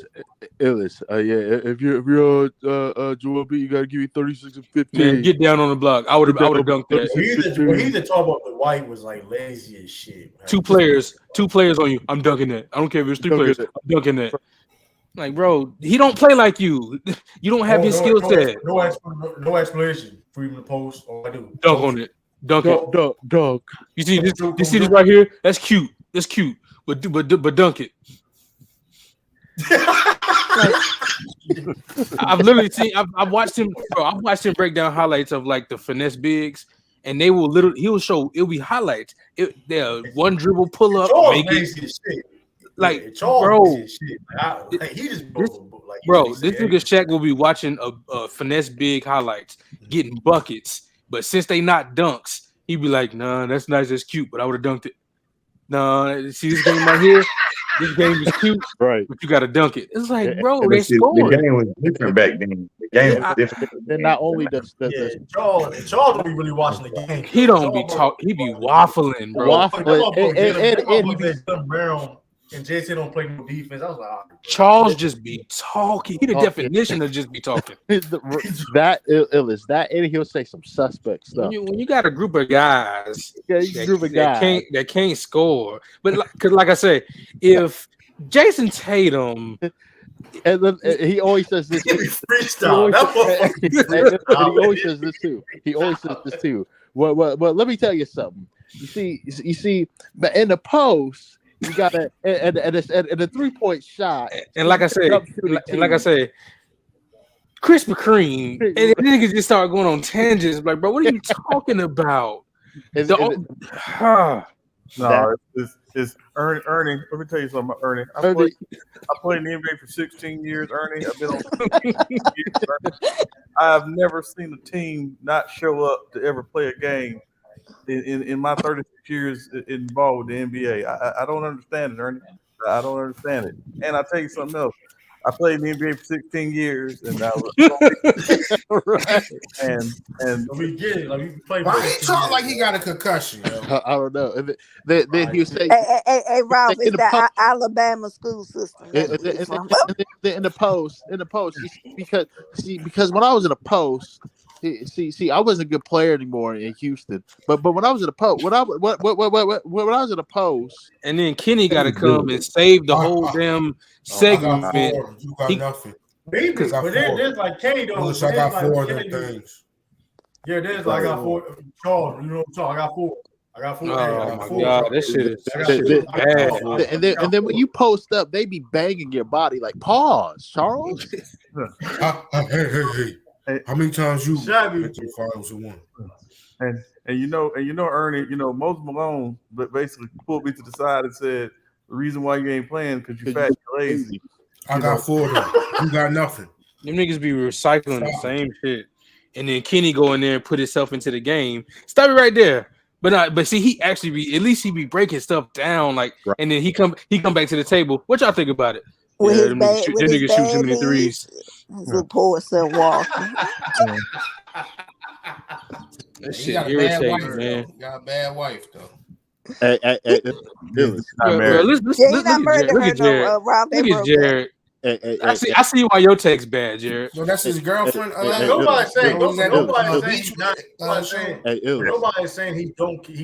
Yeah, if you're Joel B, you gotta give me 36 and 15. Man, get down on the block. I would have dunked that. He either talk about the White was like lazy as shit. Man. Two players on you. I'm dunking that. I don't care if it's three players. I'm dunking that. Like, bro, he don't play like you. You don't have his skill set. No explanation. Free the post. All I do. Dunk on it. Dunk. You see this? You see this right here? That's cute. That's cute. But dunk it. I've literally seen. I've watched him. Bro, I've watched him break down highlights of like the finesse bigs, and they will literally. He'll show. It'll be highlights. They're one dribble pull up. Make it. Like, bro, he just bro. This nigga Shaq will be watching a finesse big highlights, getting buckets. But since they not dunks, he'd be like, "Nah, that's nice, that's cute, but I would have dunked it." Nah, see this game right here. This game is cute, right? But you got to dunk it. It's like, bro, they scored. The game was different back then. The game was different. Then not only does Charles don't be really watching the game. He don't be talking. He be waffling, bro. And he be Brown and Jayson don't play no defense. I was like, Charles just be talking. He the definition of just be talking. That and he'll say some suspect stuff. When you got a group of guys, that can't score, but because like I said, if Jayson Tatum. And then he always says this. He always says this too. Well, let me tell you something. You see, but in the post. You got a 3-point shot, and like I said, Chris McCrean, and niggas just start going on tangents. Like, bro, what are you talking about? It's Ernie. Let me tell you something about Ernie. I played in the NBA for 16 years, Ernie. I've been on 16 years, Ernie. I've never seen a team not show up to ever play a game. In my 36 years involved with the NBA, I don't understand it, Ernie. I don't understand it. And I'll tell you something else. I played in the NBA for 16 years, and I was right. And we get it. Like we play. Why he talk like he got a concussion? Yo? I don't know. Then he'll say, "Hey, Ralph, it's the Alabama school system." In the post, because when I was in the post. See, I wasn't a good player anymore in Houston. But when I was in the post, when I was in the post, and then Kenny got to come and save the whole damn segment. You got nothing. But there's like Kenny though. I got 4 of them things. Yeah, there's like I got 4. Charles, you know what I'm talking. I I got 4. Oh my god, this shit is bad. And then when you post up, they be banging your body like, pause, Charles. Hey, how many times you Shabby. went to the finals and won? And you know, Ernie, Moses Malone, but basically pulled me to the side and said, the reason why you ain't playing because you fat and lazy. I got 4 of them. You got nothing. Them niggas be recycling the same shit, and then Kenny go in there and put himself into the game. Stop it right there. But see, he actually be breaking stuff down, like, right. And then he come back to the table. What y'all think about it? With them niggas shoot too many threes. His little poor son walking. That shit irritating, man. You got a bad wife though. Hey, Look at Jared. I see why your text bad, Jared. So that's his girlfriend. Nobody's saying he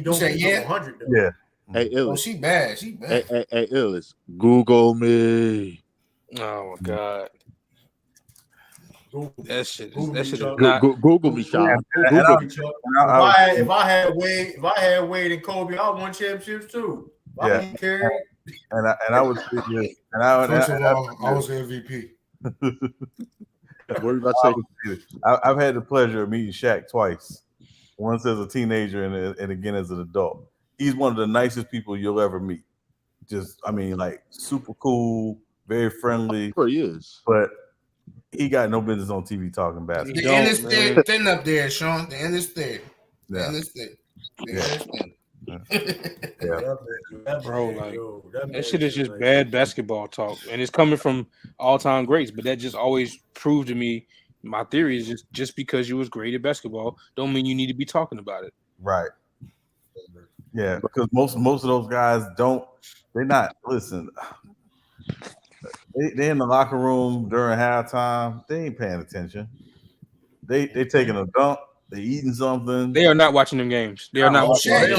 don't say yeah. 100 though. Yeah. Hey, oh, she bad. She bad. Hey, Illis, Google me. Oh my god. That shit is not Google me, Sean. If I had Wade and Kobe, I won championships too. Yeah. And I was First of all, I was MVP. What are you about to say? I've had the pleasure of meeting Shaq twice. Once as a teenager and again as an adult. He's one of the nicest people you'll ever meet. Like super cool, very friendly. Sure he is. But he got no business on TV talking basketball. The end is thin up there, Sean. The end is thin. The end is thin. Bro, like that shit is just bad basketball talk, and it's coming from all-time greats. But that just always proved to me, my theory is just because you was great at basketball, don't mean you need to be talking about it. Right. Yeah, because most of those guys they're not. Listen, they in the locker room during halftime. They ain't paying attention. They taking a dump. They eating something. They are not watching them games. They are not watching. They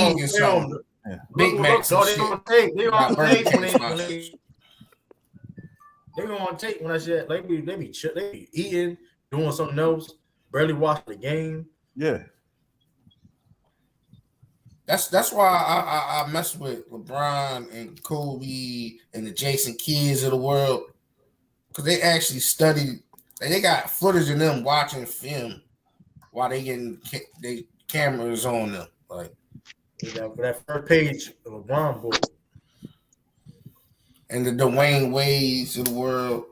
Big Macs. They on tape. They on tape they on tape when I said they be eating, doing something else, barely watching the game. Yeah. That's why I mess with LeBron and Kobe and the Jason Kids of the world, because they actually study. They got footage of them watching film while they getting they cameras on them. Like for that first page of LeBron book. And the Dwayne Wades of the world.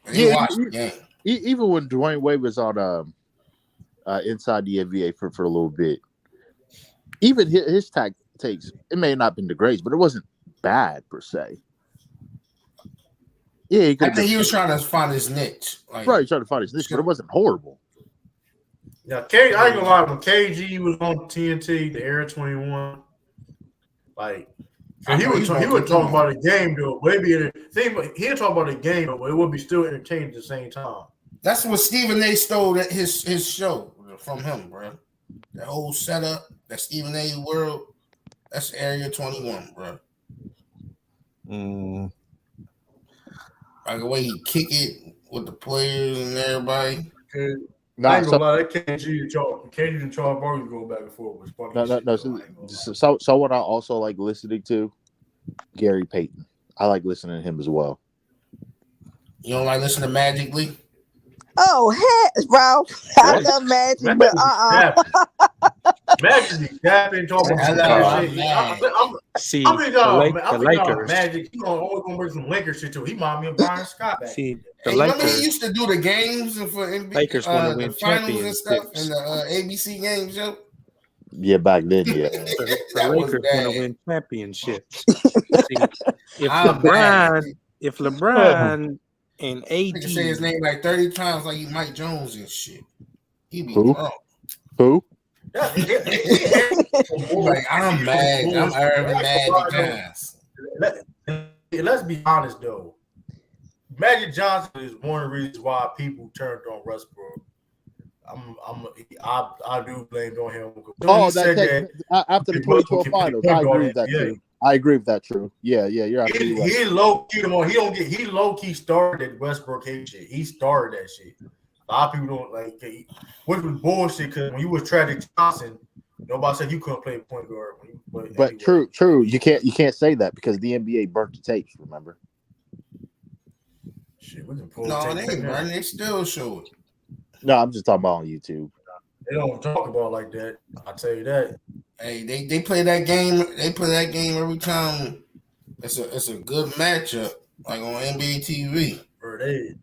They watch the game. Even when Dwayne Wade was on inside the NBA for a little bit. Even his takes, it may not have been the greatest, but it wasn't bad per se. Yeah, I think he was trying to find his niche. Right, trying to find his niche, but it wasn't horrible. Now, I ain't gonna lie, when KG was on TNT, the Era 21, like he would talk about the game though. Maybe he'd talk about the game, but it would be still entertaining at the same time. That's what Stephen A. stole his show from him, bro. That whole setup, that Stephen A. world, that's Area 21, bro. Like the way he kick it with the players and everybody. I ain't gonna lie, that KG and Charles Barkley go back and forth was funny. No. So what I also like listening to, Gary Payton. I like listening to him as well. You don't like listening to Magic Lee? Oh, heck, bro. I love Magic, but Magic be capping, talking about shit. The Lakers. Magic, he always gonna bring some Lakers shit too. He remind me of Brian Scott back. See, the Lakers. Remember he used to do the games for NBA, Lakers want to win the finals and stuff, championships. and the ABC games, yo. Yeah, back then, yeah. The Lakers want to win championships. If LeBron and AD. I can say his name like 30 times like you Mike Jones and shit. He be Who? drunk. Who? Like, I'm mad. I'm Irvin Magic Johnson. Let's be honest though. Magic Johnson is one of the reasons why people turned on Westbrook. I do blame on him. After the 2012 finals, I agree with that too. I agree with that. True. Yeah, you're absolutely right. He low key them on. He low key started that Westbrook hate shit. He started that shit. A lot of people don't like, which was bullshit because when you was Tragic Johnson, Nobody said you couldn't play point guard. But anyway. True. You can't say that because the NBA burnt the tapes. Remember? Shit, we can pull no, they ain't burning. They still show it. No, I'm just talking about on YouTube. They don't talk about it like that. I tell you that. Hey, they play that game. They play that game every time. It's a good matchup, like on NBA TV. Bro, I ain't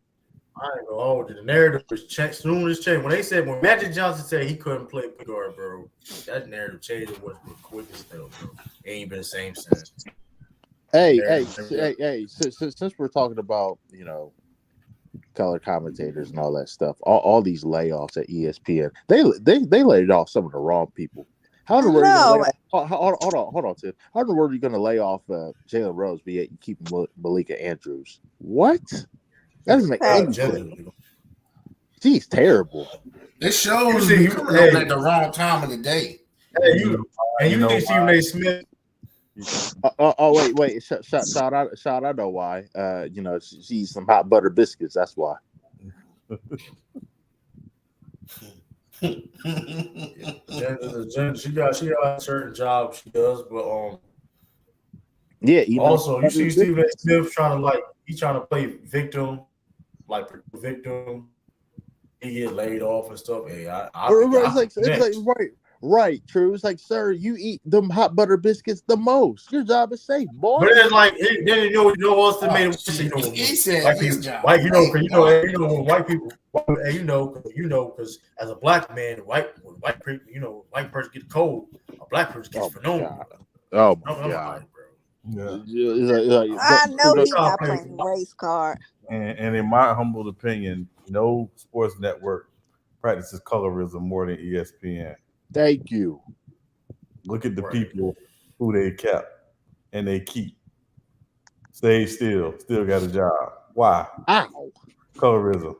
gonna hold you. The narrative was changed. Soon as changed. When Magic Johnson said he couldn't play point guard, bro, that narrative changed. It was quick as hell, bro. It ain't been the same since. Hey. Since we're talking about color commentators and all that stuff, all these layoffs at ESPN, they laid off some of the wrong people. How in the world are you gonna hold on, Tim. How in the world are you gonna lay off Jalen Rose, but yet you keep Malika Andrews? What? That doesn't make any sense. She's terrible. It shows you coming up at the wrong time of the day. Hey, you think Stephen A. Smith? Wait. Shout out. I know why. She eats some hot butter biscuits. That's why. She got certain jobs she does, but also you see Stephen A. Smith trying to play victim, like victim. He get laid off and stuff. Hey, right, true. It's like, sir, you eat them hot butter biscuits the most. Your job is safe, boy. But it's like, then you know what's the main? He said white his people, job. white people, because as a black man, white person gets cold, a black person gets phenomenal. Oh my God, bro. Yeah. I know he's not playing race card. And in my humble opinion, no sports network practices colorism more than ESPN. Thank you. Look at the people who they kept and they keep. Stay still got a job. Why? Ow. Colorism.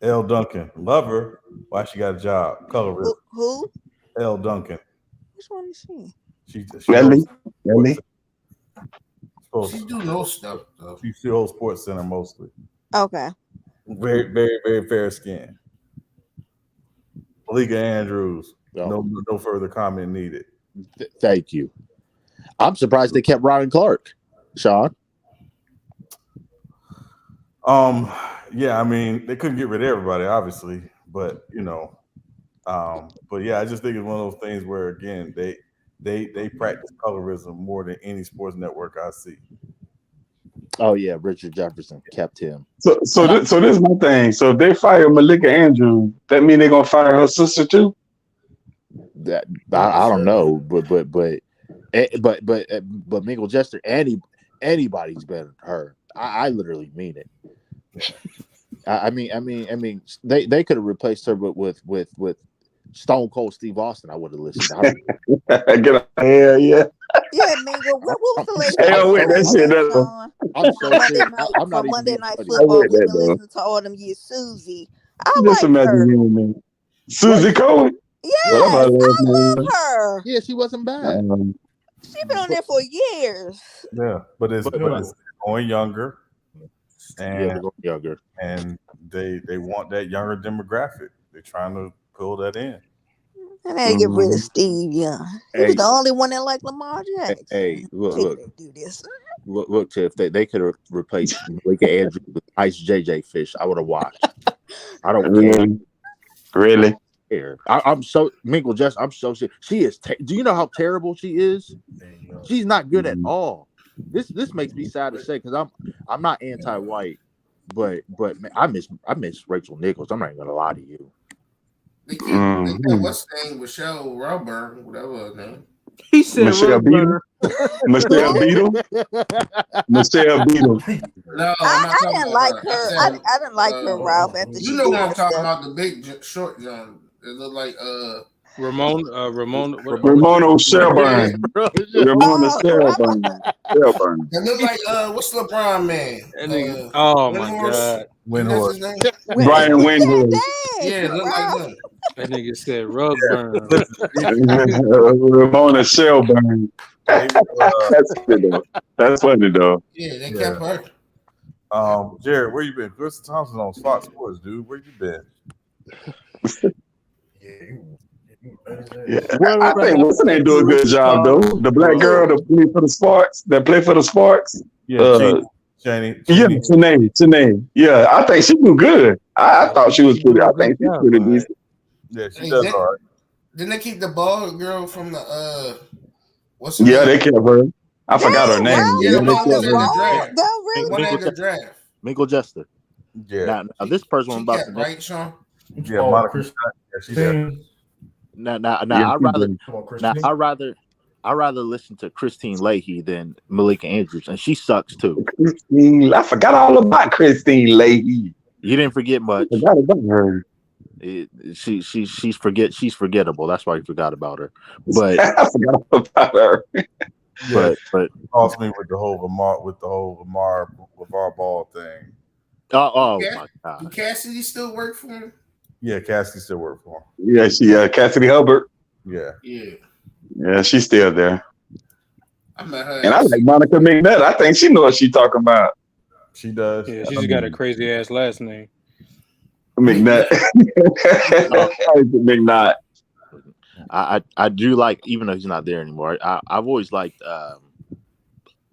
L. Duncan, love her. Why she got a job? Colorism. Who? L. Duncan. Which one is she? Ellie. She do no stuff though. She still holds Sports Center mostly. Okay. Very, very, very fair skin. Malika Andrews. No further comment needed. Thank you. I'm surprised they kept Ryan Clark. Sean. Yeah, I mean, they couldn't get rid of everybody, obviously, but but yeah, I just think it's one of those things where again they practice colorism more than any sports network I see. Oh yeah, Richard Jefferson kept him. So this is my thing. So if they fire Malika Andrews, that mean they're gonna fire her sister too? That I don't know, but Mingle Jester, anybody's better than her. I literally mean it. I mean, they could have replaced her with Stone Cold Steve Austin. I would have listened. Hell yeah. Yeah, Mingle. What was the latest? Hell with that shit. I'm so serious. I'm not Monday even Night funny. Football. We've been listening to all them years. Susie. I Just like her. imagine you, man. Susie Cohen. Yes, I love her. Yeah, she wasn't bad. She's been on there for years. Yeah, but it's going younger, and they're going younger, and they want that younger demographic. They're trying to pull that in. And they get rid of Steve Young. He was the only one that liked Lamar Jackson. Hey, look, do this. Look, Tiff, they could have replaced Malika Andrews with Ice JJ Fish. I would have watched. I don't care. Really? I'm so Mingle Jess. I'm so serious. She is. Do you know how terrible she is? She's not good at all. This makes me sad to say because I'm not anti-white, but man, I miss Rachel Nichols. I'm not even gonna lie to you. They got what's the name? Michelle Rubber, whatever her name. He said Michelle Beadle. Michelle Beadle. Michelle Beadle. No, I didn't like her. I didn't like her, Ralph. After you know what I'm talking about? The big short John. It looked like Ramona Shelburne. Ramona Shelburne. It looked like what's LeBron man? Oh my God, Windhorst. Brian Windhorst. Yeah, it looked like him. That nigga said rug burn. Ramona Shelburne. That's funny though. Yeah, they kept her. Jared, where you been? Chris Thompson on Fox Sports, dude. Where you been? Yeah, I think Wilson ain't do a good job though. The black girl that play for the Sparks, Yeah, Tanae. Yeah, I think she do good. I thought she was pretty. I think she's pretty decent. Yeah, she does all right. Didn't they keep the bald girl from the what's her Yeah, name? they kept her. I forgot her name. Yeah, the one kept was in the draft. The one in the Mingle, draft. Mingle Jester. Yeah. Now this person I'm about to name. Right, Sean? Yeah, Monica. She does. I'd rather listen to Christine Leahy than Malika Andrews, and she sucks too. I forgot all about Christine Leahy. You didn't forget much. I forgot about her. She's forgettable. That's why you forgot about her. But I forgot about her. Yeah, but cost me with the whole Lamar Ball thing. Oh my God! Do Cassidy still work for him? Yeah, Cassidy still work for him. Yeah, Cassidy Hubbard. Yeah. Yeah, she's still there. I met her. And I like Monica McNutt. I think she knows what she's talking about. She does. Yeah, she just got a crazy ass last name. McNutt. McNutt. I do like, even though he's not there anymore. I've always liked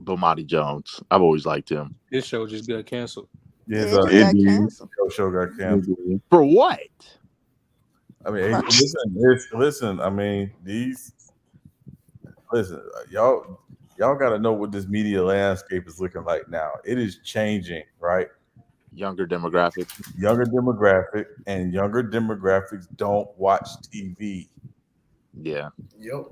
Bomani Jones. I've always liked him. This show just got canceled. Yes, show got canceled. For what? I mean, listen. I mean, y'all got to know what this media landscape is looking like now. It is changing, right? Younger demographic, and younger demographics don't watch TV. Yeah. Yep.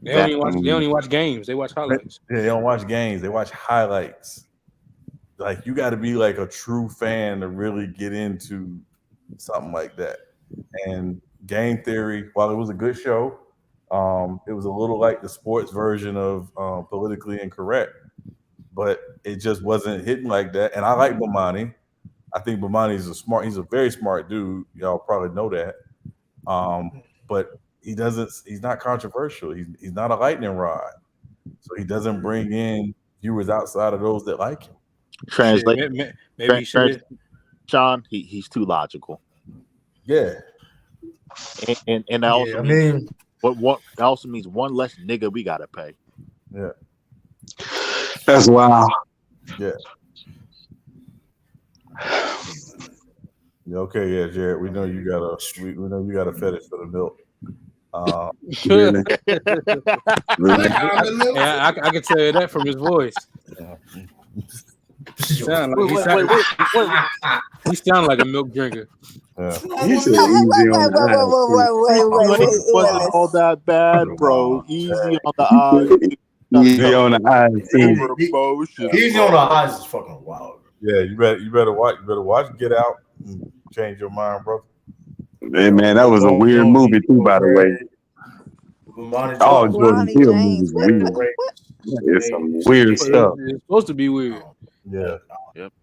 They don't even watch games. They watch highlights. They don't watch games. They watch highlights. Like, you got to be like a true fan to really get into something like that. And Game Theory, while it was a good show, it was a little like the sports version of Politically Incorrect, but it just wasn't hitting like that. And I like Bomani. I think Bomani is he's a very smart dude. Y'all probably know that. But he's not controversial. He's not a lightning rod. So he doesn't bring in viewers outside of those that like him. Maybe Sean, he's too logical. Yeah. And that also means what also means one less nigga we gotta pay. Yeah. That's wild. Yeah. Okay, yeah, Jared. We know you got a fetish for the milk. Really? Yeah, I can tell you that from his voice. He sound like a milk drinker. Wait. Wasn't all that bad, bro. Easy on the eyes. Easy on the eyes. Easy on the eyes is fucking wild. Yeah, you better watch Get Out and change your mind, bro. Hey man, that was a weird movie too, by the way. All Jordan Peele movies weird. It's some weird stuff. It's supposed to be weird. Yeah. Yep.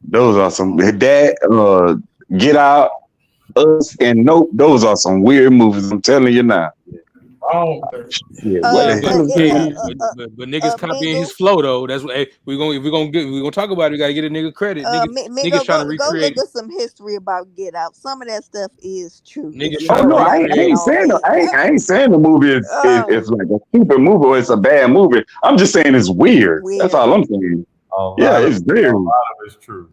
Those are some Get Out, Us, and Nope. Those are some weird movies. I'm telling you now. But niggas copying his flow though. That's what we're gonna talk about it. We gotta get a nigga credit. Niggas trying to recreate. Go look at some history about Get Out. Some of that stuff is true. I ain't saying the movie is like a stupid movie or it's a bad movie. I'm just saying it's weird. That's all I'm saying. It's very. A lot of it's true.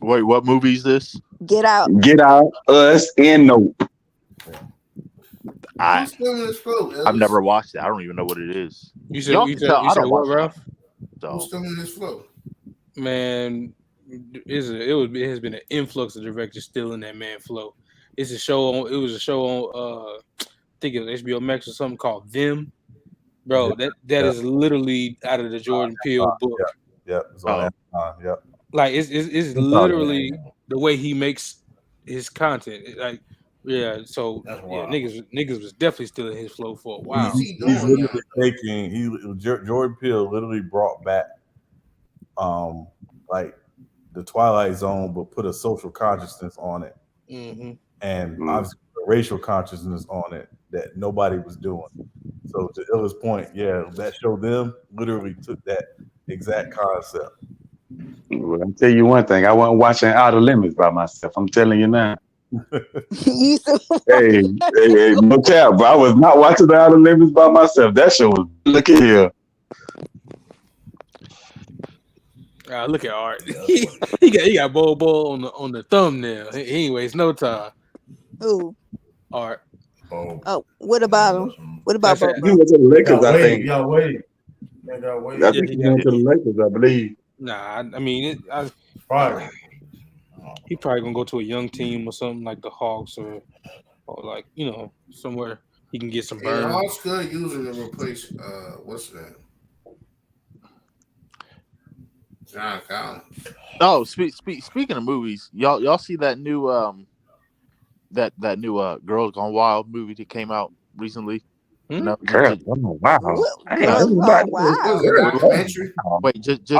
Wait, what movie is this? Get Out, Us, and Nope. I've never watched it. I don't even know what it is. You said what, Ralph? Who's still in this flow? Man, it has been an influx of directors still in that man flow. It was a show on I think it was HBO Max or something called Them. Bro, that is literally out of the Jordan Peele book. Yep. It's on Amazon. Yep. Like it's literally the way he makes his content. So niggas was definitely still in his flow for a while. He's literally Jordan Peele literally brought back like the Twilight Zone, but put a social consciousness on it, and obviously a racial consciousness on it that nobody was doing. So to Illa's point, that show Them literally took that exact concept. Well, I'll tell you one thing. I wasn't watching Outer Limits by myself. I'm telling you now. You so Hey, no cap, but I was not watching the Outer Limits by myself. That show was look at here. Look at Art. he got Bobo on the thumbnail. He ain't waste no time. Who? Art. Oh, what about him? What about That's Bobo? He went to the Lakers, I think. Wait. I think he went to the Lakers, I believe. Nah, I mean, Probably. he probably gonna go to a young team or something like the Hawks or like somewhere he can get some Yeah, burn. Hawks could use him to replace what's that? John Collins. Oh, speaking of movies, y'all see that new that new Girls Gone Wild movie that came out recently? No, Girl, wow. Wait, just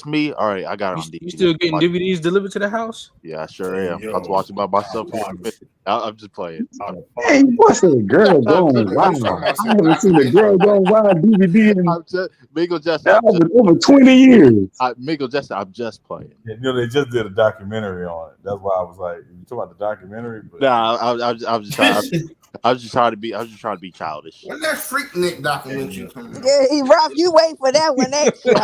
me. All right, I got it on DVD. You still getting DVDs delivered to the house? Yeah, I sure am. I was watching by myself. I'm just playing. Hey, what's a girl going wild? I haven't seen a Girl Gone Wild DVD in Miguel Justin, over 20 years. Miguel Justin, I'm just playing. Yeah, they just did a documentary on it. That's why I was like, "You talking about the documentary?" But Nah, I was just trying to be childish. When that Freaknik documentary coming out? Yeah, Rob, you wait for that one extra.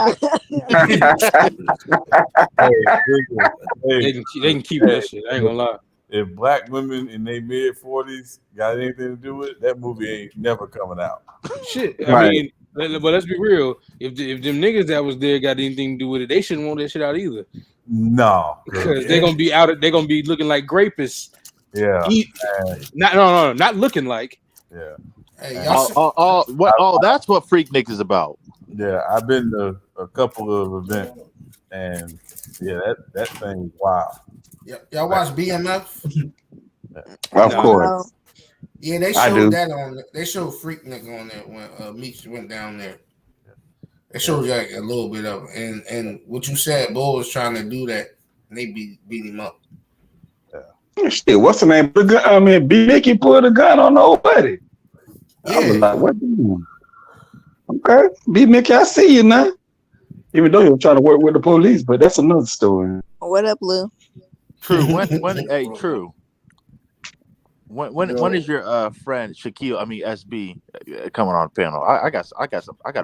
They can keep that shit. I ain't gonna lie. If black women in their mid-40s got anything to do with it, that movie ain't never coming out. Shit. I mean, but let's be real. If them niggas that was there got anything to do with it, they shouldn't want that shit out either. No, because they're gonna be out. They're gonna be looking like grapists. Yeah. Not looking like. Yeah. Hey, that's what Freaknik is about. Yeah, I've been to a couple of events, and yeah, that thing is wild. Y'all watch BMF? Of course. Yeah, they showed that on. They showed Freaknik on there when Meeks went down there. They showed like a little bit of it. And what you said, Bo was trying to do that, and they beat him up. Shit, what's the name? I mean, B. Mickey pulled a gun on nobody. I was like, what you doing? Okay, B. Mickey, I see you now. Even though he was trying to work with the police, but that's another story. What up, Lou? True. True. When is your friend Shaquille? I mean SB coming on the panel? I got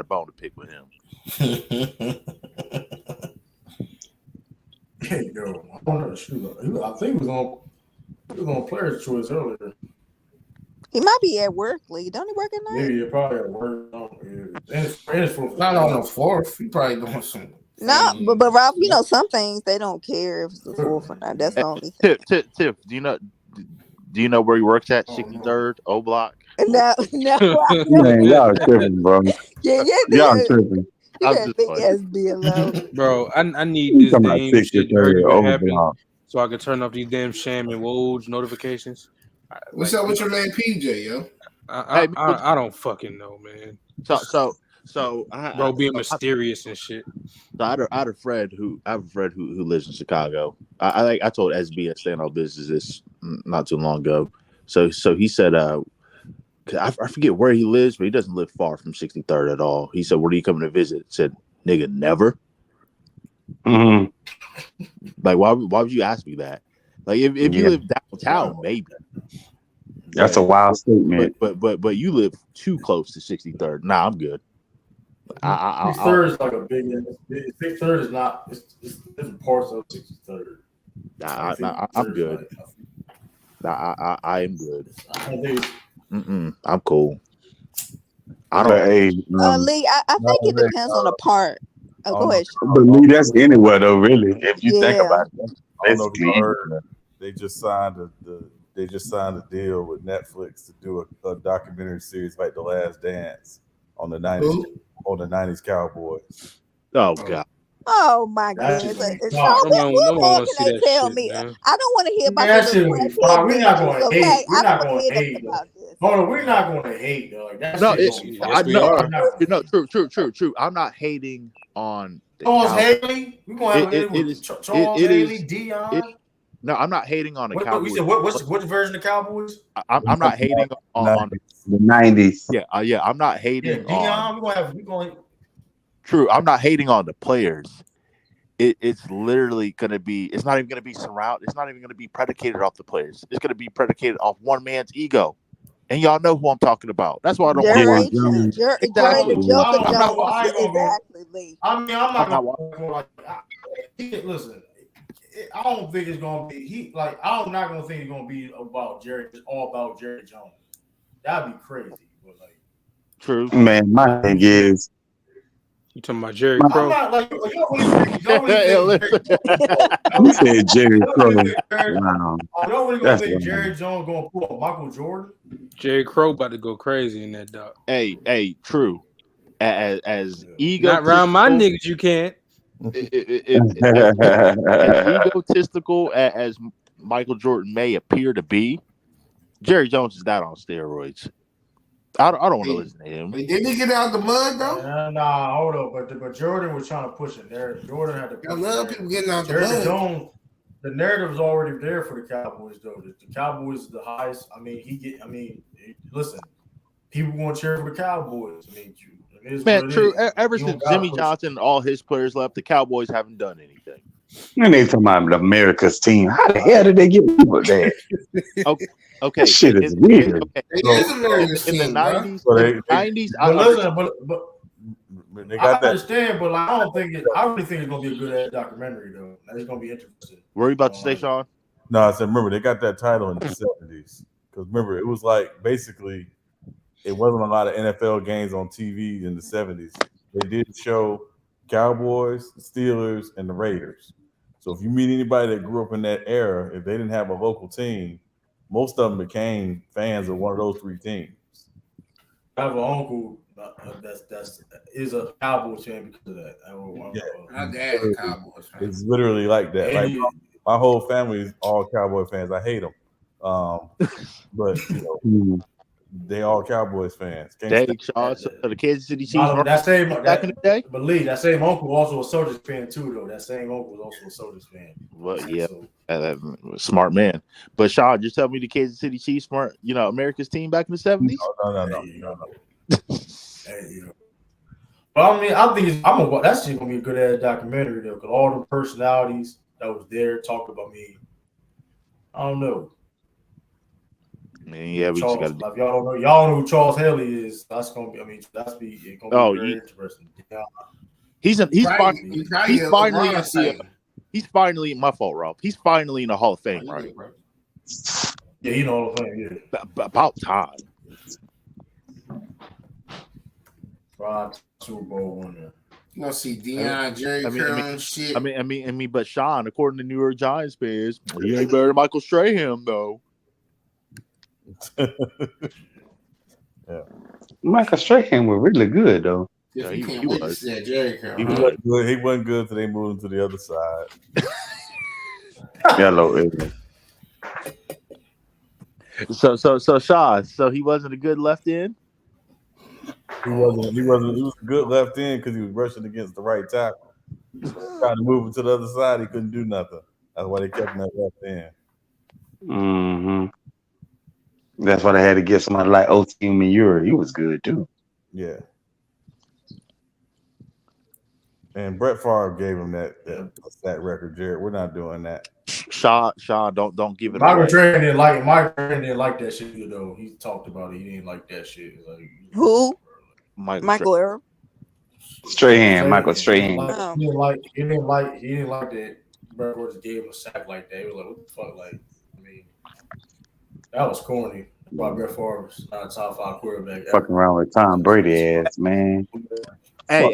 a bone to pick with him. Yo, I don't know. Shoot, I think he was on Player's Choice earlier. He might be at work, Lee. Don't he work at night? Maybe probably at work. Not on the fourth. He probably doing some. No, but Ralph, you know some things they don't care if it's the fourth or not. That's the only thing. Tiff, do you know where he works at? 63rd O Block. No. Man, y'all tripping, bro. Yeah, y'all tripping. You got big SB alone. Bro, I need this damn shit to happen so I can turn off these damn Sham and Woj notifications. What's up with your man PJ, yo? I don't fucking know, man. So bro, being mysterious and shit. So I had a friend who lives in Chicago. I told SB at Stand Up Business this not too long ago. So he said, I forget where he lives, but he doesn't live far from 63rd at all. He said, "Where are you coming to visit?" I said, "Nigga, never." Mm-hmm. Like, why would you ask me that? Like, if you live downtown, maybe. That's a wild statement. But you live too close to 63rd. Nah, I'm good. 63rd is like a big. 63rd is not. It's parts of 63rd. I'm good. I am good. I'm cool. I don't. Lee, I think it depends on the part. Go ahead. But Lee, that's anywhere though, really. If you think about it, I don't know if you heard. They just signed a deal with Netflix to do a documentary series like The Last Dance on the 90s Cowboys. Oh God. Oh my goodness! What more can they tell me? I don't want to hear about this. We're not going to hate. We're not going to hate. Hold on, we're not going to hate though. True. I'm not hating on. Charles Haley. We're going to have Charles Haley, Dion. No, I'm not hating on the Cowboys. What's version of Cowboys? I'm not hating on the 90s. Yeah. I'm not hating Dion, on. True, I'm not hating on the players. it's literally going to be. It's not even going to be surrounded. It's not even going to be predicated off the players. It's going to be predicated off one man's ego. And y'all know who I'm talking about. That's why I don't want to watch. Jerry the Joker I'm not. I Jones. ain't gonna go. Exactly, Lee. I mean, I'm I'm not not gonna go like. Listen, I don't think it's gonna be. I'm not gonna think it's gonna be about Jerry. It's all about Jerry Jones. That'd be crazy. But like, true. Man, my thing is, You talking about Jerry I'm Crow? not like y'all really think you said Jerry Crow. Wow, y'all really gonna that's think wild. Jerry Jones gonna pull a Michael Jordan? Jerry Crow about to go crazy in that dog. Hey, true. As Not around my egotistical, niggas, you can't. as egotistical as Michael Jordan may appear to be, Jerry Jones is not on steroids. I don't want to listen to him. Didn't he get out the mud though? Nah, hold up. But Jordan was trying to push it there. Jordan had to push I love it. people getting out the Jerry mud. Jones, the narrative was already there for the Cowboys, though. The Cowboys is the highest. Listen, people want to cheer for the Cowboys. I mean, it is Man, what it true. is. Ever You don't since gotta Jimmy push Johnson and all his players left, the Cowboys haven't done anything. And they talking about America's team. How the hell did they get people there? Okay. That shit is weird. Okay. It is America's In the team, bro. 90s, So in the 90s, I But listen, understand. They I got that. understand, but like, I really think it's gonna be a good ass documentary, though. It's gonna be interesting. What are you about to say, Sean? No, I said remember they got that title in the 70s because remember it was like basically it wasn't a lot of NFL games on TV in the 70s. They did show Cowboys, Steelers, and the Raiders. So if you meet anybody that grew up in that era, if they didn't have a local team, most of them became fans of one of those three teams. I have an uncle that's is a Cowboys fan because of that. Yeah. My dad a Cowboys fan. It's literally like that. Like my whole family is all Cowboy fans. I hate them, but you know, they all Cowboys fans. Dang, Sean, so the Kansas City Chiefs that same back in the day. But Lee, that same uncle also a Soldiers fan too, though. That same uncle was also a Soldiers fan. Well, yeah, smart man. But Sean, just tell me the Kansas City Chiefs weren't, America's team back in the 70s. No. But I mean, I think that's just gonna be a good ass documentary though, because all the personalities that was there talked about me. I don't know. Man, yeah, we Charles, just got. like, y'all know who Charles Haley is. That's gonna be. I mean, it's gonna be very interesting. Yeah. He's finally my fault, Rob. He's finally in the Hall of Fame, right? Yeah, you know Hall of Fame. Yeah, about time. Right, Super Bowl winner. You gonna see Deion, Jerry Curl and shit. I mean, but Sean, according to New York Giants fans, he ain't better than Michael Strahan though. Yeah. Michael Strahan was really good though. Yeah, he was. He wasn't good. He wasn't good until they moved him to the other side. Yellow. So Sean, so he wasn't a good left end. He wasn't. He was a good left end because he was rushing against the right tackle. Trying to move him to the other side, he couldn't do nothing. That's why they kept him at left end. Mm-hmm. That's why they had to get somebody like O.T. Manure. He was good too. Yeah. And Brett Favre gave him that record, Jared. We're not doing that. Sean, don't give it Michael away. Strahan didn't like it. Michael Strahan didn't like that shit though. He talked about it. He didn't like that shit. Like, who? Michael Irvin. Strahan, Michael Strahan. He didn't like that. Brett Favre just gave him a sack like that. He was like, what the fuck? Like, I mean, that was corny. Why Brett Favre was not a top 5 quarterback ever. Fucking around with Tom Brady ass, man. Hey,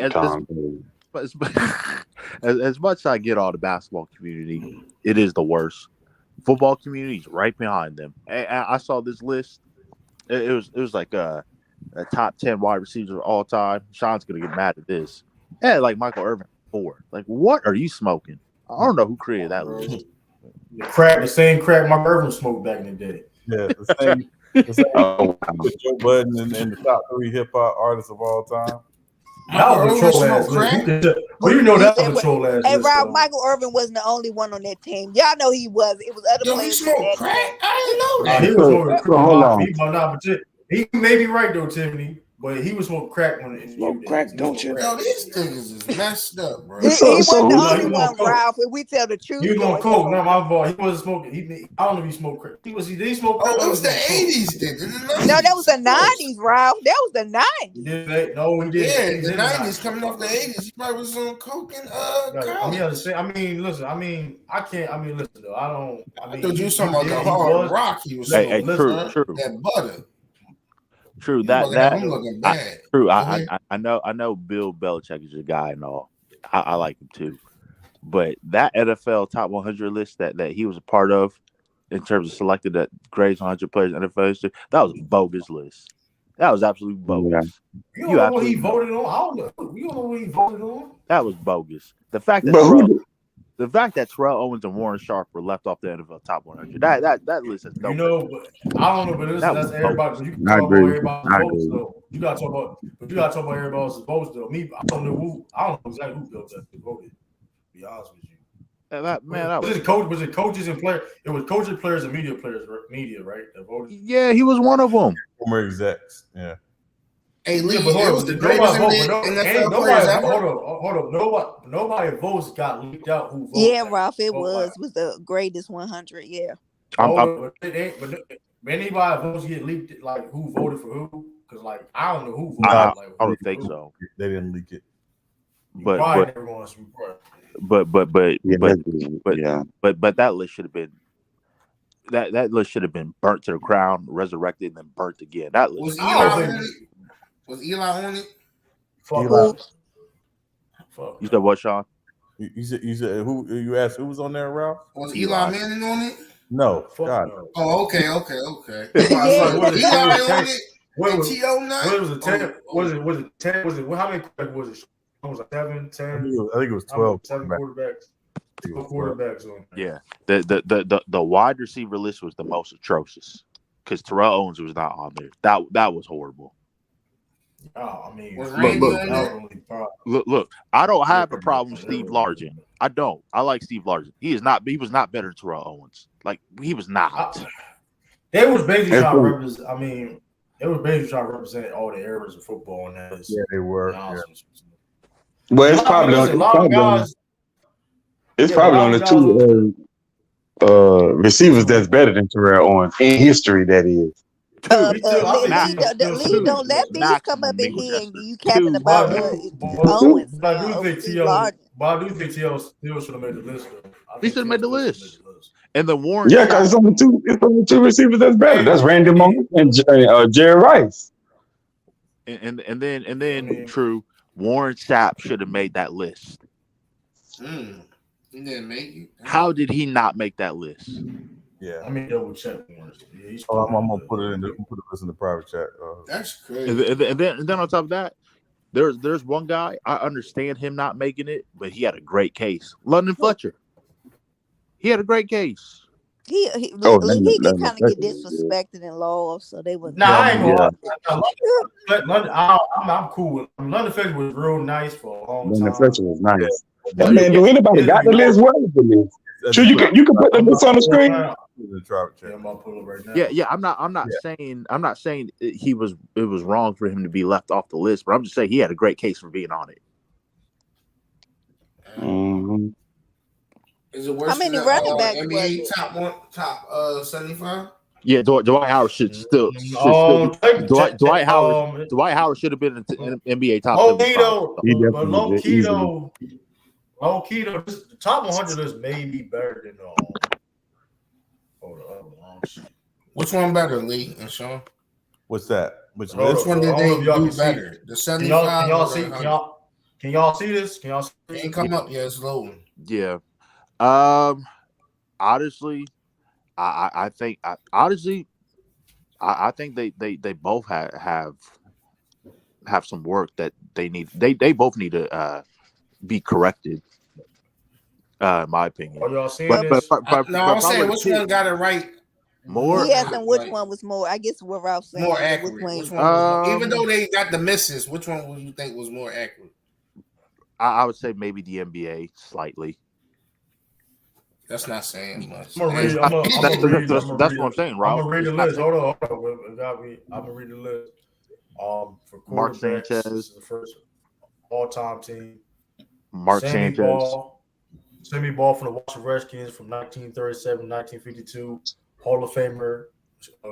as much as I get all the basketball community, it is the worst. Football community is right behind them. I saw this list. It was like a top 10 wide receivers of all time. Sean's gonna get mad at this. Yeah, like Michael Irvin 4. Like, what are you smoking? I don't know who created that list. The same crack Michael Irvin smoked back in the day. Yeah, the same Joe Budden in the top 3 hip hop artists of all time. That was a troll ass list. Well, you know that was a troll ass Hey, list. Rob, Michael Irvin wasn't the only one on that team. Y'all know he was. It was other players. He smoked crack? I didn't know that. He was smoking Hold on. He may be right though, Tiffany. But he was smoking crack when in the U days. Don't you? Yo, these niggas is messed up, bro. He wasn't the only one, coke. Ralph. If we tell the truth, He was on coke. Not my fault. He wasn't smoking. I don't know if he smoked crack. Did he smoke crack? Oh, it was the 80s, then. No, that was the 90s, Ralph. That was the 90s. No, he didn't. Yeah, the 90s coming off the 80s. He probably was on coke and listen. I can't. Listen though. I thought you was talking about the hard rock. He was true. That butter. True. I'm looking bad. True. I know Bill Belichick is your guy and all. I like him too. But that NFL top 100 list that he was a part of, in terms of selected that grades 100 players in NFL history, that was a bogus list. That was absolutely bogus. You don't know what he voted on. I don't know. You don't know what he voted on. That was bogus. The fact that Terrell Owens and Warren Sharp were left off the NFL top 100, that list is no. You know, but I don't know, but that's everybody. But you can talk about everybody's votes though. You gotta talk about everybody else's votes though. Me, I don't know exactly who Bill Belichick voted. To be honest with you. Was it coaches and players? It was coaches, players, and media, right? That voted. Yeah, he was one of them. Former execs. Yeah. Hey, Lee, it was the greatest NFL players ever. Hold up. Nobody votes got leaked out. Who voted? Yeah, Ralph, it was the greatest 100. Yeah. But anybody votes get leaked, like who voted for who? Because like I don't know who voted. I don't think so. They didn't leak it. But that list should have been that list should have been burnt to the ground, resurrected, and then burnt again. That list was Eli on it? Fuck. You said what, Sean? You said who? You asked who was on there, Ralph? Was Eli Manning on it? No. God. Oh, okay. Was it 10? Was it 10? How many quarterbacks was it? Was it 7, 10? I think it was 12. 7 quarterbacks. 12 quarterbacks on. Yeah. The wide receiver list was the most atrocious because Terrell Owens was not on there. That was horrible. Look. I don't have a problem with Steve Largent. I don't. I like Steve Largent. He was not better than Terrell Owens. Like he was not. They was basically trying to represent. They were basically trying to represent all the eras of football in that. Yeah, they were. Well, it's probably on the two receivers that's better than Terrell Owens in history. That is. Lee, don't let these come up in here and you capping about Owens. But I do think T.O. still should have made the list. He should have made the list. And the Warren, because it's only two receivers that's better. That's Randy Moss and Jerry Rice. And then true, Warren Sapp should have made that list. He didn't make it. How did he not make that list? Yeah, double check. I'm gonna put it in. Put this in the private chat. That's crazy. And then on top of that, there's one guy I understand him not making it, but he had a great case. London Fletcher. He had a great case. He can kind of get disrespected in law, so they would. I ain't gonna. I'm cool with him. London Fletcher was real nice for a long time. London Fletcher was nice. Man, do anybody got the list? Where is the list? Sure, you can put the list on the screen. Yeah. I'm not saying it was wrong for him to be left off the list, but I'm just saying he had a great case for being on it. Mm-hmm. Is it worse how many than running backs NBA top 75? Yeah, Dwight Howard should still. Dwight Howard should have been in NBA top 75. Low key though, the top 100 list may be better than Which one better, Lee and Sean? What's that? Which one did they do better? The 75. Can y'all see this? Can y'all see it? Ain't come up yet. It's loading. Yeah. Honestly, I think they both have some work that they need. They both need to be corrected. In my opinion. Are y'all seeing this? I'm saying which one got it right. More. He asked him which one was more. I guess what Ralph saying. More accurate. Which one even though they got the misses, which one would you think was more accurate? I would say maybe the NBA slightly. That's not saying much. That's what I'm saying, Rob. I'm gonna read the list. Hold on. I'm gonna read the list. For Mark quarterbacks, this Sanchez. is the first all-time team. Mark Sammy Sanchez. Ball from the Washington Redskins from 1937 1952. Hall of Famer,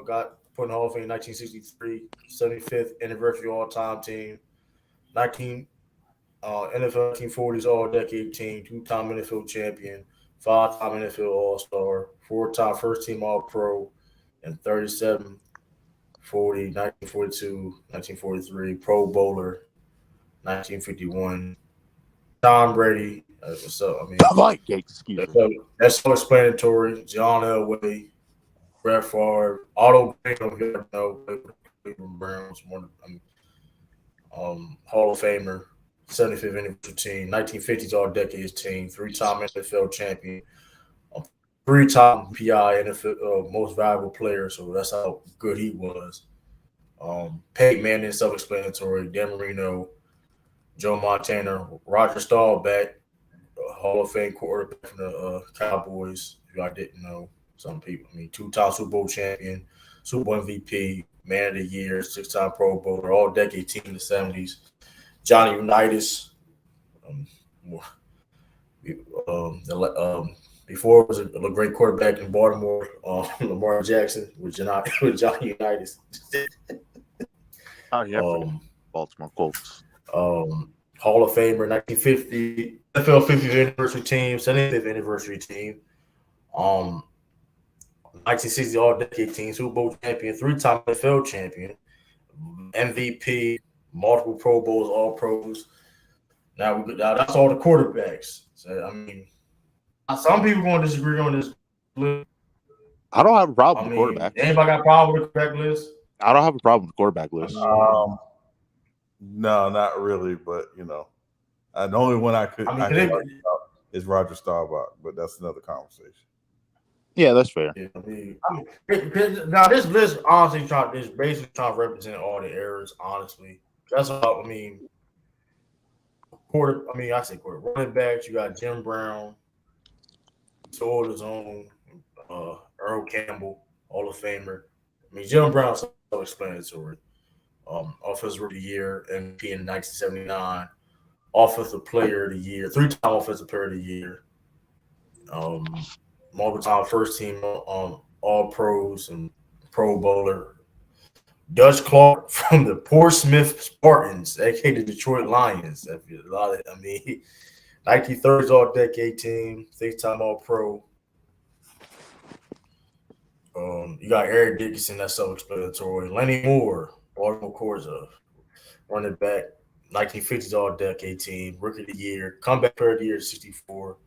got put in the Hall of Fame in 1963. 75th anniversary all-time team. 19 NFL 1940s All-Decade Team. Two-time NFL champion. Five-time NFL All-Star. Four-time first-team All-Pro. And 37, 40, 1942, 1943. Pro Bowler. 1951. Tom Brady. So I mean, that's self-explanatory. John Elway, Brett Favre, Otto Graham, you know, Cleveland Browns, Hall of Famer, 75th anniversary team, 1950s All Decades team, three-time NFL champion, three-time PI NFL most valuable player. So that's how good he was. Peyton Manning, self-explanatory. Dan Marino, Joe Montana, Roger Staubach, Hall of Fame quarterback from the Cowboys. If I didn't know, some people. I mean, two-time Super Bowl champion, Super Bowl MVP, Man of the Year, six-time Pro Bowler, All-Decade team in the 70s. Johnny Unitas. Before it was a great quarterback in Baltimore, Lamar Jackson with Johnny Unitas. Oh yeah, Baltimore Colts. Hall of Famer, 1950 NFL 50th anniversary team, 75th anniversary team, 1960 All-Decade team, Super Bowl champion, three-time NFL champion, MVP, multiple Pro Bowls, All Pros. Now that's all the quarterbacks. So I mean, some people going to disagree on this list. I don't have a problem with quarterbacks. Anybody got a problem with the quarterback list? I don't have a problem with the quarterback list. No, not really. But you know, the only one I could argue about is Roger Staubach, but that's another conversation. Yeah, that's fair. Yeah, now this list honestly is basically trying to represent all the errors. Honestly, that's all. I mean, I say quarter running backs. You got Jim Brown, Sold his own, Earl Campbell, Hall of Famer. I mean, Jim Brown's self-explanatory. Offensive Rookie of the Year, MVP in 1979. Offensive Player of the Year, three-time Offensive Player of the Year. Multiple-time first team All Pros and Pro Bowler. Dutch Clark from the Portsmouth Spartans, aka the Detroit Lions. 1930s All-Decade team, six-time All-Pro. You got Eric Dickinson, that's self-explanatory. Lenny Moore, Baltimore Corza, running back, 1950s All-Decade team, Rookie of the Year, Comeback Player of the Year, 64.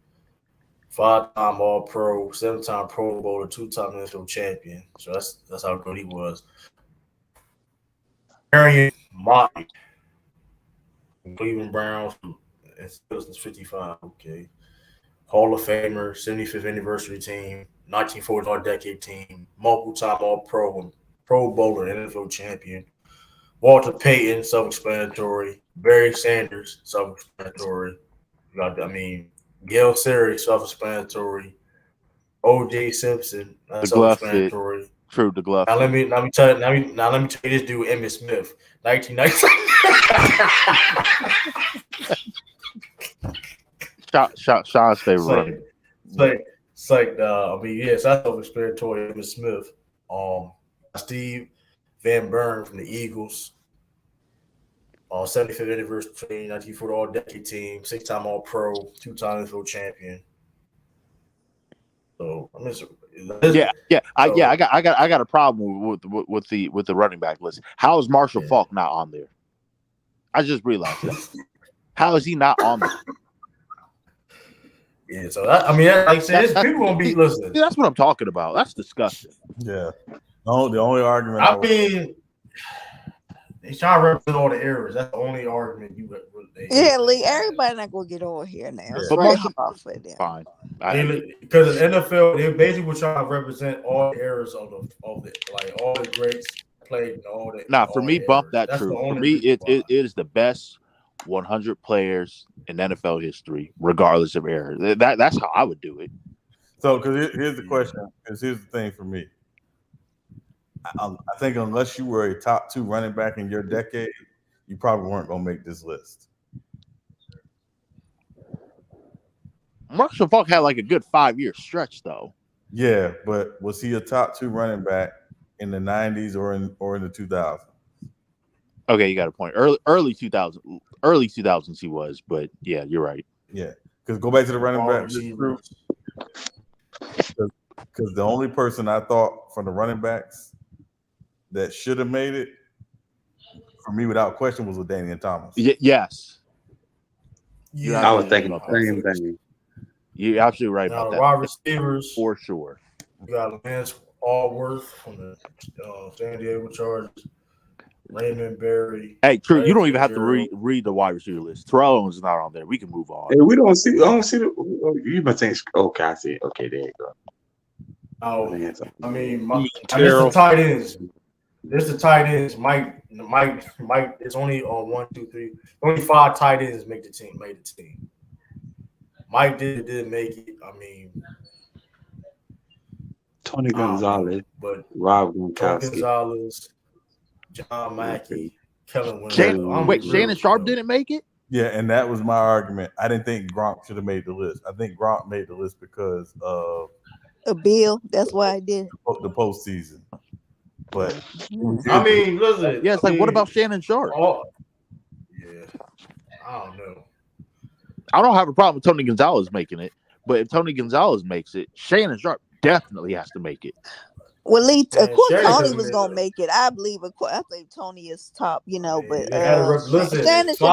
Five-time All-Pro, seven-time Pro Bowler, two-time NFL champion. So that's how good he was. Arian Motley, Cleveland Browns, and since 55. Okay. Hall of Famer, 75th anniversary team, 1940s All-Decade team, multiple-time All-Pro and Pro Bowler, NFL champion. Walter Payton, self-explanatory. Barry Sanders, self-explanatory. Gail Siri, self-explanatory. O.J. Simpson, self-explanatory. True, the glove. Now let me tell you this dude, Emmitt Smith, 1990. Sean's favorite. It's like that's self-explanatory. Emmitt Smith. Steve Van Buren from the Eagles. 75th anniversary, 1940 All-Decade team, six-time All-Pro, two-time NFL champion. So I got a problem with the running back list. How is Marshall Faulk not on there? I just realized that. How is he not on there? Yeah, so like I said, people gonna be listening. That's what I'm talking about. That's disgusting. Yeah, the only argument. They trying to represent all the errors. That's the only argument you got. Yeah, Lee, everybody not gonna get on here now. Yeah. But right off of them. Fine. Because the NFL, they basically were trying to represent all the errors of all the greats played and all that. Nah, for me, bump that true. For me, it is the best 100 players in NFL history, regardless of error. That's how I would do it. So, because here's the question. Because here's the thing for me. I think unless you were a top 2 running back in your decade, you probably weren't going to make this list. Marshall Falk had like a good 5-year stretch, though. Yeah, but was he a top 2 running back in the 90s or in the 2000s? Okay, you got a point. Early 2000s he was, but yeah, you're right. Yeah, because go back to the running back. Because the only person I thought from the running backs that should have made it for me without question was Damian Thomas. Yes. I was thinking the same thing. You're absolutely right about that. Wide receivers for sure. You got Lance Allworth from the San Diego Chargers. Raymond Berry. Hey, true. You don't even have to read the wide receiver list. Terrell Owens is not on there. We can move on. Hey, I don't see the. You must think. Okay, I see it. Okay, there you go. Oh, I mean, there's the tight ends. There's the tight ends. Mike. It's only on 1, 2, 3. Only 5 tight ends made the team. Mike did make it. I mean, Tony Gonzalez, but Rob Gronkowski, Gonzalez, John Mackey, Kellen Winslow. Shannon Sharp didn't make it? Yeah, and that was my argument. I didn't think Gronk should have made the list. I think Gronk made the list because of a bill. That's why I did the postseason. But I mean, listen. Yeah, it's like, what about Shannon Sharp? Yeah, I don't know. I don't have a problem with Tony Gonzalez making it, but if Tony Gonzalez makes it, Shannon Sharp definitely has to make it. Well, of course, Tony was gonna make it. I believe. I think Tony is top, but Shannon should have been in it too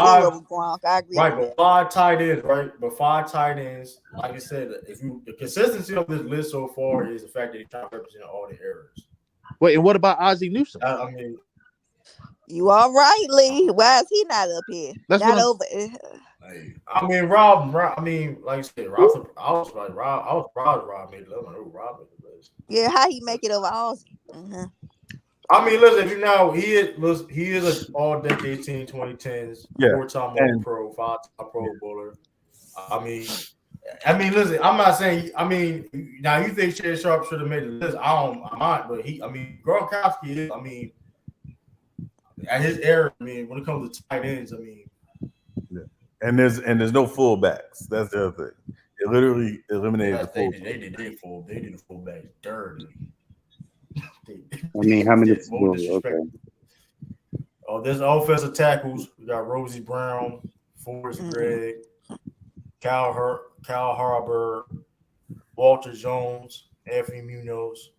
over Gronk. I agree. Right, but 5 tight ends, right? But 5 tight ends, like I said, the consistency of this list so far is the fact that he trying to represent all the errors. Wait, and what about Ozzie Newsome? I mean, you all right, Lee? Why is he not up here? That's not over. I mean, Rob. I mean, like I said, Rob. I was proud Rob made it. I don't know who Rob made the list. Yeah, how he make it over Ozzie? Mm-hmm. I mean, listen, he is an all-decade team, 2010s, 4-time All-Pro, 5-time Pro Bowler. I mean, listen, I'm not saying. I mean, now you think Shannon Sharp should have made the list? I'm not, but Gronkowski is. I mean, at his era, I mean, when it comes to tight ends, I mean. Yeah. And there's no fullbacks. That's the other thing. It literally eliminated the fullbacks. They did the fullbacks dirty. I mean, how many? Okay. Oh, there's offensive tackles. We got Rosie Brown, Forrest Gregg, Kyle Harbour, Walter Jones, Anthony Munoz,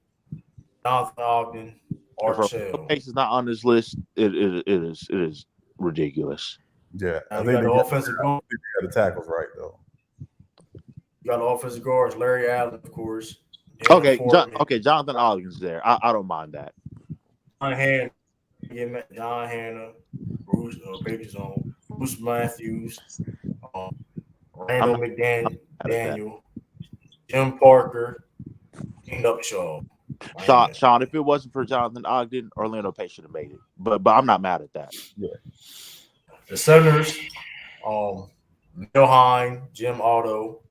Jonathan Ogden, Archell. Case is not on this list. It is ridiculous. Yeah, I think they got the offensive guard. Got the tackles right though. You got the offensive guards, Larry Allen, of course. Okay, Jonathan Ogden's there. I don't mind that. John Hanna, Bruce Baby Zone, Bruce Matthews, Randall McDaniel, Jim Parker, Dean Upshaw. Sean, if it wasn't for Jonathan Ogden, Orlando Pace should have made it. But I'm not mad at that. Yeah. The centers, Neil Hine, Jim Otto,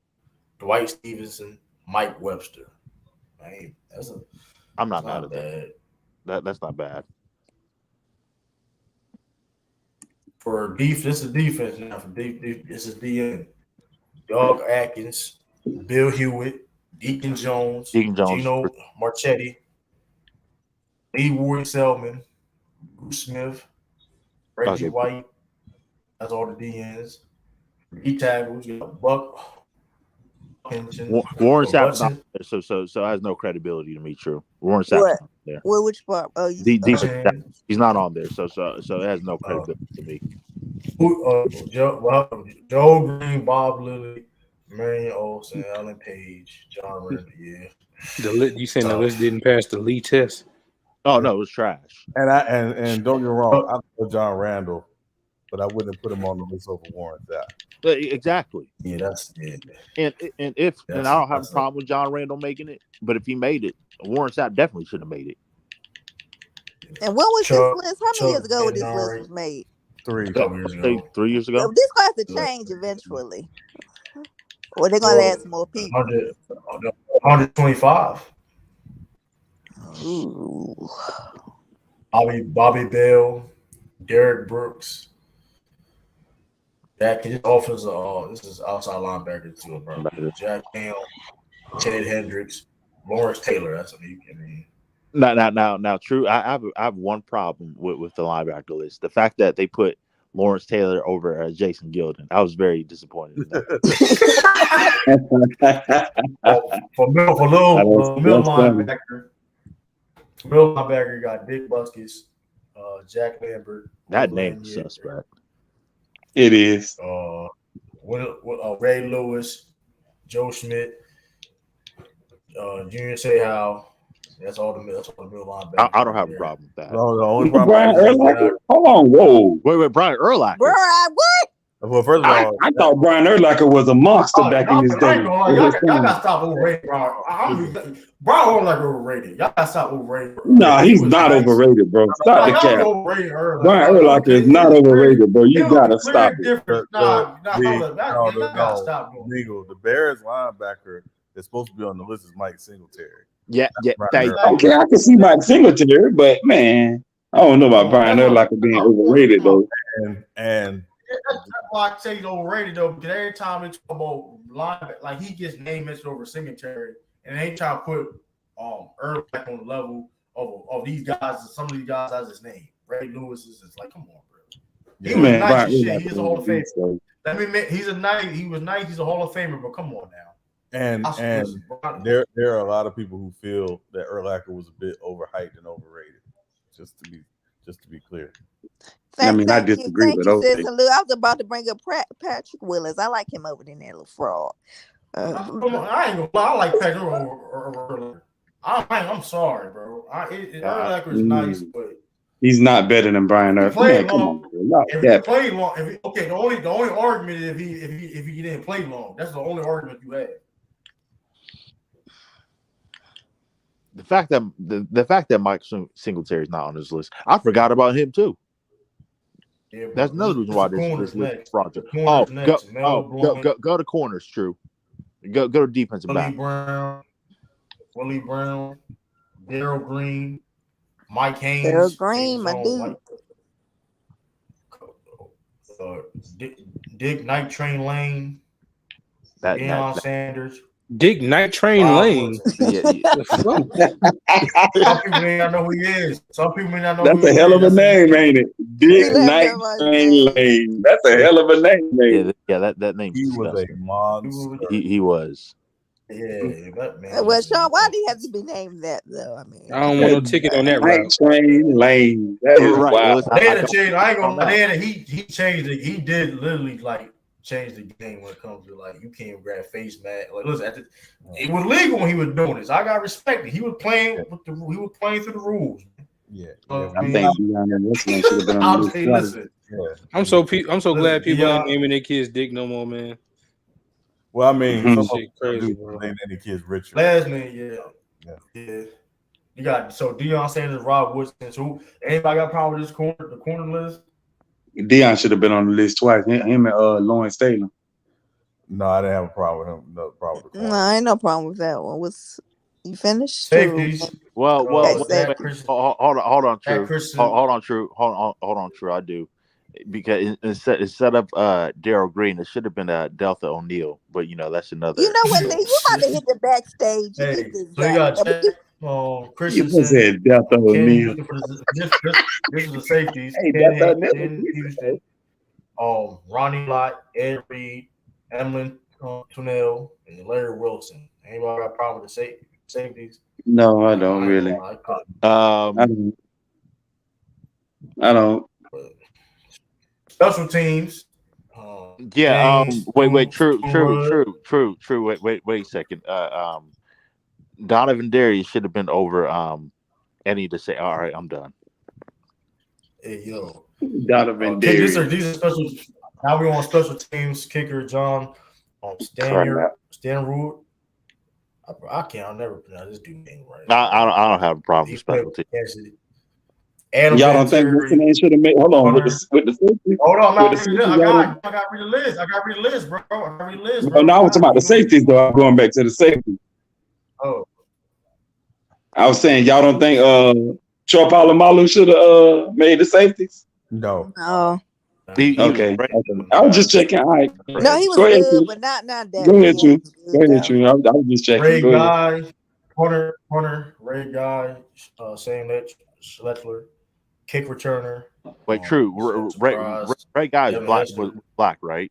Dwight Stevenson, Mike Webster. Man, I'm not mad at that. That's not bad. For this is defense now. For this is DN. Doug Atkins, Bill Hewitt, Deacon Jones, Gino Marchetti, Lee Ward Selman, Bruce Smith, Reggie White. That's all the DNs. D tackles, you got Buck. Warren Sapp's not there, so it has no credibility to me. True, Warren Sapp's not there. Well, which part? Oh, he's not on there, so it has no credibility to me. Joe Green, Bob Lilly, Marion Olsen, Alan Page, John Randall. Yeah, you saying the list didn't pass the Lee test? Oh no, it was trash. And don't get me wrong, I love John Randall, but I wouldn't put him on the list over Warren Sapp. Exactly. Yeah, that's it. And I don't have a problem with John Randall making it, but if he made it, Warren Sapp definitely should have made it. And when was this list? How many years ago was this list was made? 3 years ago. 3 years ago. This going to have to change eventually. Or they're going to add some more people. 125. Ooh. Bobby Bell, Derek Brooks. Jack, his offensive. This is outside linebacker too, bro. Jack Ham, Ted Hendricks, Lawrence Taylor. That's what I mean. Now, true. I have one problem with the linebacker list. The fact that they put Lawrence Taylor over Jason Gilden. I was very disappointed in that. For middle linebacker, you got Dick Buskis, Jack Lambert. That name is suspect. It is. Ray Lewis, Joe Schmidt, Junior Seau. That's all the middle linebackers. I don't have a problem with that. No, the only Brian problem Urlacher? Hold on, whoa. Wait, Brian Urlacher. Bro, what? Well, first of all, I thought Brian Urlacher was a monster back in his day. Y'all gotta stop overrating Brian. Brian Urlacher overrated. Y'all gotta stop overrating. Nah, he's not overrated, bro. Stop the cap. Brian Urlacher is not overrated, bro. You gotta stop it. Legal. The Bears linebacker that's supposed to be on the list is Mike Singletary. Yeah. Okay, I can see Mike Singletary, but man, I don't know about Brian Urlacher being overrated though. And that's why I say he's overrated though, because every time it's about linebacker, like he gets name mentioned over Singletary, and they try to put Urlacher on the level of these guys. Some of these guys has his name. Ray Lewis is like, come on, bro. He was nice as shit. He's a Hall of Famer. He was nice. He's a Hall of Famer, but come on now. And there are a lot of people who feel that Urlacher was a bit overhyped and overrated. Just to be clear. I disagree with those things. I was about to bring up Patrick Willis. I like him over there, that little fraud. I ain't gonna lie. I like Patrick Urlacher. I'm sorry, bro. Urlacher is nice, but he's not better than Brian Urlacher. Come on, bro. If he played long, the only argument is if he didn't play long. That's the only argument you have. The fact that Mike Singletary is not on this list, I forgot about him too. Yeah, that's another reason why this list is fraudulent. Go to corners, true. Go to defensive back. Willie Brown, Darryl Green, Mike Haynes. Darryl Green, my dude. Dick Night Train Lane. Deion Sanders. Dick Night Train Lane. Some people may not know who he is. Some people may not know. That's a hell of a name, ain't it? Dick Night Train Lane. That's a hell of a name, ain't it? Yeah, that name. He was a monster. He was. Yeah, that man. Well, Sean, why do you have to be named that though? I mean, I don't want no ticket on that route. Night Train Lane. That is wild. I ain't gonna lie. He changed it. He did literally change the game when it comes to you can't grab face mask. Listen, it was legal when he was doing this. I got respect. He was playing through the rules. Yeah. I'm so glad people ain't naming their kids Dick no more, man. Well, I mean, shit crazy. Name any kids Richard. Last name, yeah. You got Deion Sanders, Rob Woodson. So anybody got a problem with the corner list? Deion should have been on the list twice. Him and Lawrence Taylor. No, I didn't have a problem with him. No problem with no, I ain't no problem with that one. You finished? Safeties. Well, hold on, True. I do. Because instead of Darryl Green, it should have been Delta O'Neal, but that's another. You know what? You about to hit the backstage. Hey, so you got Christensen. You said Delta O'Neal. This is the safeties. Hey, Delta O'Neal. Ronnie Lott, Ed Reed, Emlyn Tunnell, and Larry Wilson. Anybody got a problem with the safeties? No, I don't really. I don't. Special teams. Wait. True. Wait a second. Donovan Darius should have been over. I need to say, all right, I'm done. Hey, yo. Donovan Darius. These are special. Now we on special teams. Kicker John Stanrood. I'll never pronounce this dude's name right. I don't have a problem with special teams. Y'all don't think what's the name should have made? Hold on, with the safety. Hold on, I got to read the list. I got to read the list, bro. No, I was talking about the safeties, though. I'm going back to the safety. Oh. I was saying y'all don't think Troy Polamalu should have made the safeties? No. No. Okay. I was just checking. All right. No, he was Go ahead, good, True. but not that Go ahead, good. True. He was Go good ahead, though. True. I was just checking. Ray Go ahead. Guy, corner, Ray Guy, Sam Schlettler, kick returner. Wait, True. Ray Guy is black, right?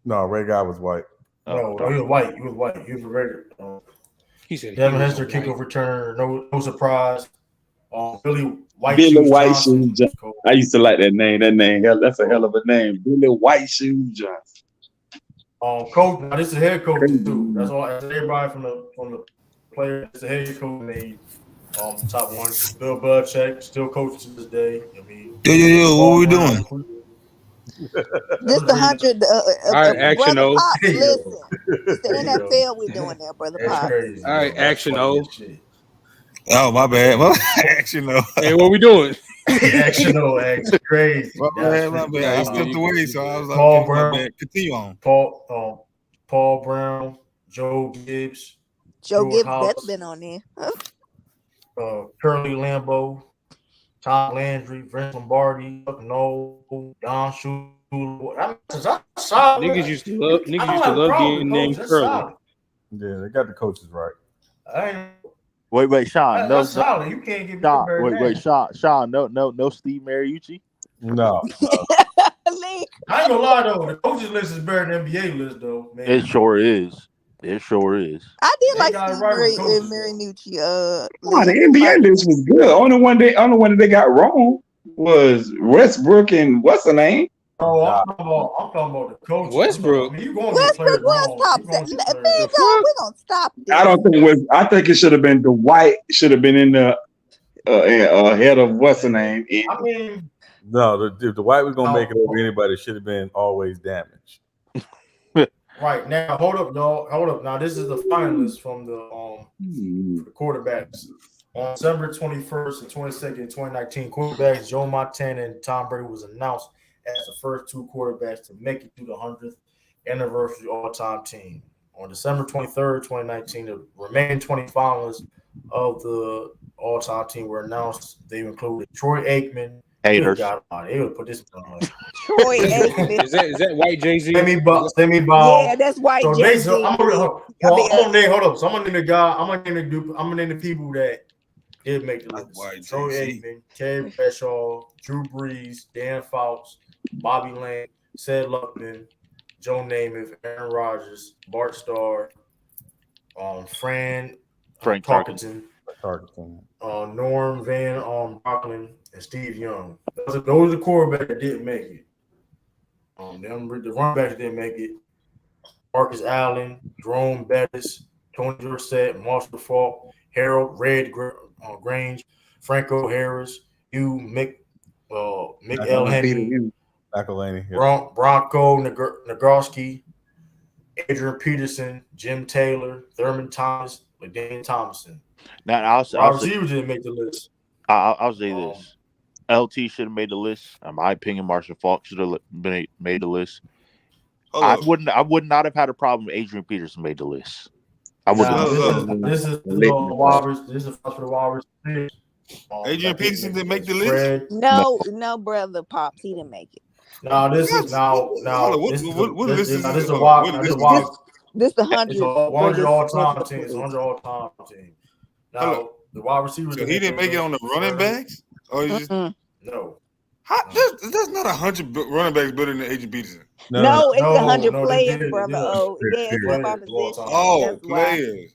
No, Ray Guy was white. No, he was white. He was white. He was regular. He said Devin he was Hester, a white. kickoff returner. No surprise. Billy White Billy Shoes White Johnson. Shoes Johnson. I used to like that name. That's a hell of a name. Billy White Shoes Johnson. Coach. Now this is head coach too. That's all. That's everybody from the player. It's the head coach name. Top one. Bill Belichick still coaches to this day. I mean, Yo, what we doing? This the 100. All right, action Brother O. Pops, listen. It's the NFL we doing there, Brother Pops. All right, action O. Oh, my bad. Well, action though. Hey, what we doing? Action O. Action crazy. My bad. I stepped away, so I was like, Paul okay, Brown. my bad. Continue on. Paul Brown, Joe Gibbs, Joe Stuart Gibbs, House, that's been on there. Curly Lambeau, Tom Landry, Vince Lombardi, Noel, Don Shula. That's solid. Niggas used to love getting named Curly. Yeah, they got the coaches right. Wait, Sean. That's solid. You can't give me Sean, a better name. Sean. No, Steve Mariucci. No. I ain't gonna lie though, the coaches list is better than NBA list though. Man. It sure is. It sure is. I did They like got it Steve right with coaches, Marinucci. Oh, the NBA list was good. Only one that they got wrong was Westbrook and what's the name? Oh, I'm talking about the coaches. Westbrook. I mean, you going to get players wrong. We're gonna stop this. I don't think I think it should have been Dwight. Should have been in the head of what's the name. I mean, no, if the white was gonna make it over anybody, it should have been always damaged. Right now, hold up, y'all. Hold up. Now, this is the finalists from the quarterbacks. On December 21st and 22nd, 2019, quarterbacks Joe Montana and Tom Brady was announced as the first two quarterbacks to make it to the 100th anniversary all-time team. On December 23rd, 2019, the remaining 20 finalists of the all-time team were announced. They included Troy Aikman. Haters. They would put this on. Troy Aikman. Is that white Jay-Z? Semi Ball. Yeah, that's white Jay-Z. So I'm gonna name. Hold up. So I'm gonna name the guy. I'm gonna name the people that did make the list. Troy Aikman, Terry Bradshaw, Drew Brees, Dan Fouts, Bobby Lane, Sid Luckman, Joe Namath, Aaron Rodgers, Bart Starr, Frank Tarkenton, Norm Van Brocklin, and Steve Young. Those are the quarterbacks that didn't make it. The running backs didn't make it. Marcus Allen, Jerome Bettis, Tony Dorsett, Marshall Faulk, Harold Grange, Franco Harris, Hugh McElhenney, Bronco Nagurski, Adrian Peterson, Jim Taylor, Thurman Thomas, LaDainian Thomason. Now, receivers didn't make the list. I'll say this. LT should have made the list. In my opinion, Marshall Faulk should have made the list. I would not have had a problem if Adrian Peterson made the list. I would. This is the Walrus. This is for the Walrus. Adrian Peterson didn't make the list. No, brother Pops, he didn't make it. No, this is now. This is a Walrus. This is the 100 all-time team. It's 100 all-time team. Now the wide receivers. So he didn't make it on the running backs, or just no. That's not 100 running backs better than Adrian Peterson. No, it's 100 players, brother. It's by position. Oh, players.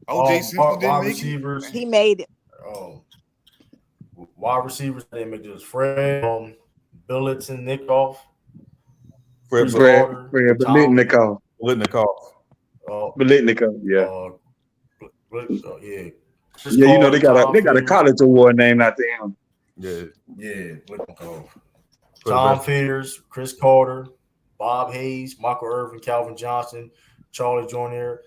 O.J. Simpson didn't make receivers. He made it. Wide receivers didn't make this. Fred, Billington, Nickoff, Fred Biletnikoff. Biletnikoff, yeah. Yeah. Yeah, you know they got a college award named after him. Yeah. Tom Fears, Chris Carter, Bob Hayes, Michael Irvin, Calvin Johnson, Charlie Joyner,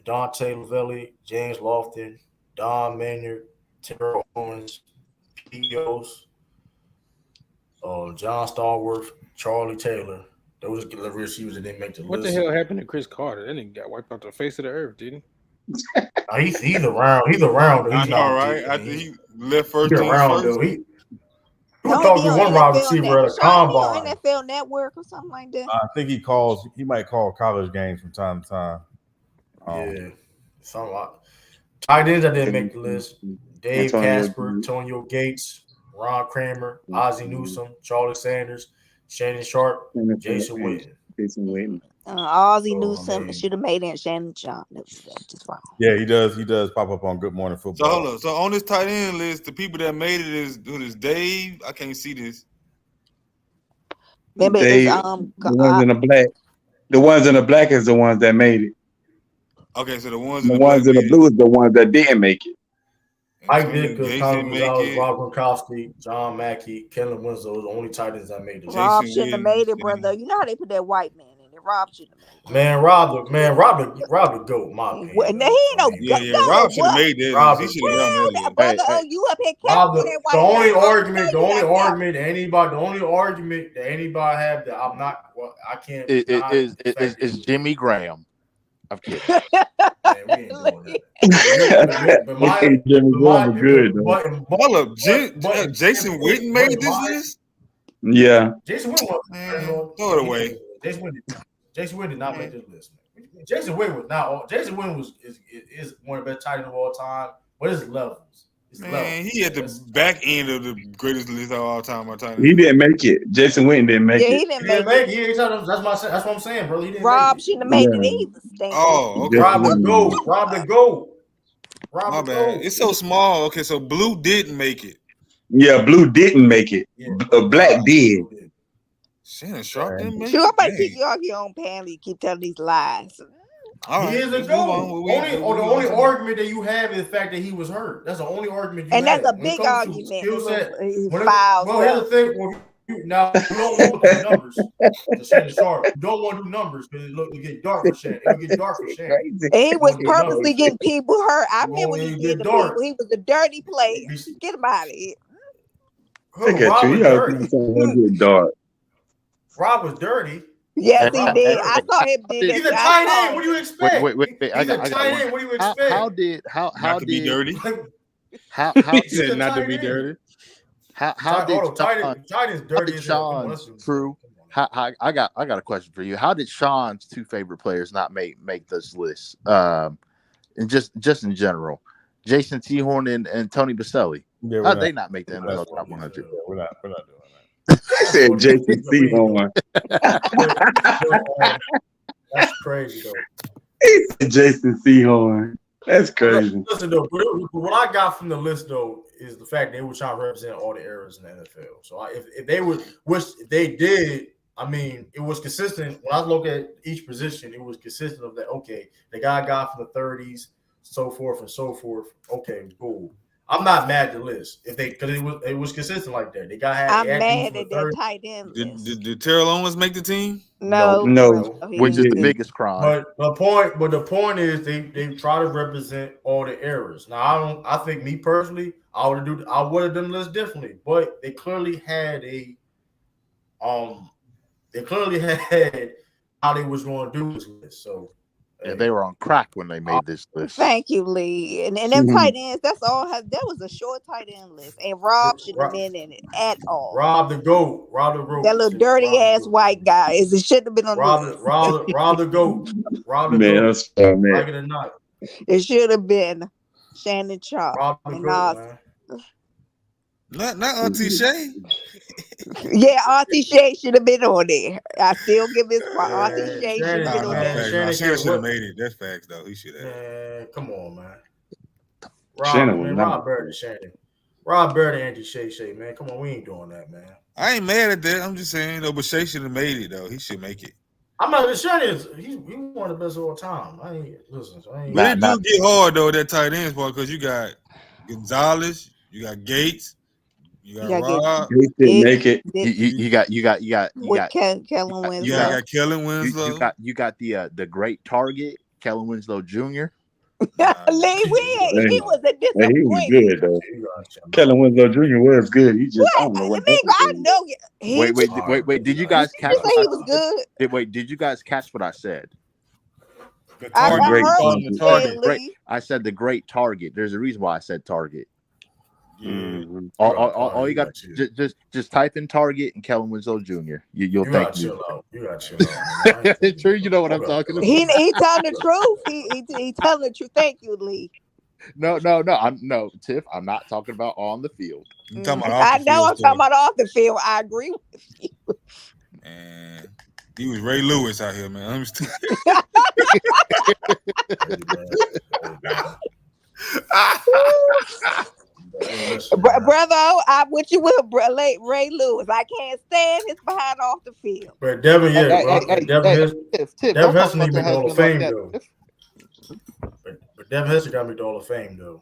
Dante Lavelli, James Lofton, Don Maynard, Terrell Owens, P.O.s, John Stallworth, Charlie Taylor. Those are the receivers that didn't make the list. What the hell happened to Chris Carter? That nigga got wiped off the face of the earth, didn't he? He's around. He's around. I He's know, not. right? After he left first He's things around first. though. He was Don't talking be to on one wide NFL receiver at a Sean be on combine. NFL Network or something like that. I think he might call college games from time to time. Yeah, somewhat. Tight ends that didn't make the list: Dave Casper, Antonio Gates, Ron Kramer, Ozzie Newsome, Charlie Sanders, Shannon Sharp, Jason Witten. Ozzie Newsome should have made it. Shannon Sharp. That's just wrong. Yeah, he does. He does pop up on Good Morning So Football. hold on. So on this tight end list, the people that made it is Dave. I can't see this. Remember, They, it's the ones in the black. The ones in the black is the ones that made it. Okay, so the ones The in the ones black in the made blue is the ones that didn't make it. Mike Antonio Ditka, Gates Tommy didn't make Gonzalez, it. Rob Gronkowski, John Mackey, Kellen Winslow, the only tight ends that made it. Rob shouldn't have made it, brother. You know how they put that white man in it. Rob shouldn't have made it. Man, Rob the GOAT, my opinion. Now, he ain't no Yeah, Rob should have made that. Rob He the should have done that. brother. Oh, you up here Rob counting that the white only man. argument that anybody have that I'm not, well, I can't. Is Jimmy Graham. I'm kidding. Man, we ain't doing that. Hold up, Jason Witten made this list. Yeah. Jason Witten throw it away. Jason Witten did not make this list. Man. Jason Witten is one of the best tight ends of all time, but it's levels. Man, he at the back end of the greatest list of all time. He didn't make it. Jason Witten didn't make it. He didn't make it. That's what I'm saying, bro. Rob shouldn't have made it either. Oh, okay. Rob the GOAT. My bad. It's so small. Okay, so Blue didn't make it. Yeah, Blue didn't make it. Black did. Shannon Sharp didn't make it. Sure, but keep you off your own panel. You keep telling these lies. He is a GOAT. The only argument that you have is the fact that he was hurt. That's the only argument you have. And that's a big argument. Here's the thing. Now, you don't want to do numbers to Shannon Sharp. You don't want to do numbers because it get dark for Shannon. It'll get dark for Shannon. He was purposely getting people hurt. I remember when he did the people. He was a dirty player. Get him out of here. Look at you. You dark. Rob was dirty. Yes, he did. I saw him did that. He's a tight end. What do you expect? Wait. He's a tight end. What do you expect? How did be dirty? How he said not to be dirty. How did Sean's True? I got a question for you. How did Sean's two favorite players not make this list? And just in general, Jason T-Horn and Tony Baselli. Yeah, how did they not make the NFL top 100? We're not doing that. They said Jason T-Horn. That's crazy though. He said Jason T-Horn. That's crazy. Listen though, what I got from the list though is the fact they were trying to represent all the eras in the NFL. So if they would, which they did, I mean, it was consistent. When I look at each position, it was consistent of that. Okay, the guy got from the 30s, so forth and so forth. Okay, cool. I'm not mad at the list if they because it was consistent like that. They got. I'm mad at that tight end list. Did Terrell Owens make the team? No. Which is the biggest crime. But the point is they try to represent all the eras. Now I think me personally, I would have done the list differently. But they clearly had how they was going to do this list. So yeah, they were on crack when they made this list. Thank you, Lee. And them tight ends, that's all. That was a short tight end list. And Rob shouldn't have been in it at all. Rob the GOAT. That little dirty ass white guy. It shouldn't have been on the list. Rob the GOAT. Rob the man, GOAT. that's fair, man. Like it or not. It should have been Shannon Sharp. Rob the GOAT, man. Not Auntie Shay. Yeah, Auntie Shay should have been on there. I still give this one. Auntie Shay should have been on there. Shannon should have made it. That's facts, though. He should have. Man, come on, man. Rob Bird and Shannon. Rob Bird and Auntie Shay, man. Come on, we ain't doing that, man. I ain't mad at that. I'm just saying, though, but Shay should have made it, though. He should make it. I'm not Shannon. He's one of the best of all time. But it do get hard though that tight ends part because you got Gonzalez, you got Gates, you got Rob. Gates didn't make it. You got Kellen Winslow. You got Kellen Winslow. You got the great target, Kellen Winslow Jr. Lee, he was a disappointment. He was good though. Kellen Winslow Jr. was good. He just I don't know what. I know. Wait. Did you guys catch? He was good. Did you guys catch what I said? The I target. Great heard what target. you The said, target. Great. Lee. I said the great target. There's a reason why I said target. Yeah. Mhm. All you got just type in target and Kellen Winslow Jr. You'll You thank gotta me. chill out. You gotta chill out, man. True, you know what I'm talking about. He telling the truth. He telling the truth. Thank you, Lee. No. I'm Tiff. I'm not talking about on the field. You talking about I off the know field I'm talking stuff. about off the field. I agree with you. And he was Ray Lewis out here, man. I'm still... Brother, I'm with you with Ray Lewis. I can't stand his behind off the field. But Devin, Tiff, Devin don't talk Hester about need to your be Hall of husband like Fame that. though. But Devin Hester got to be the Hall of Fame though.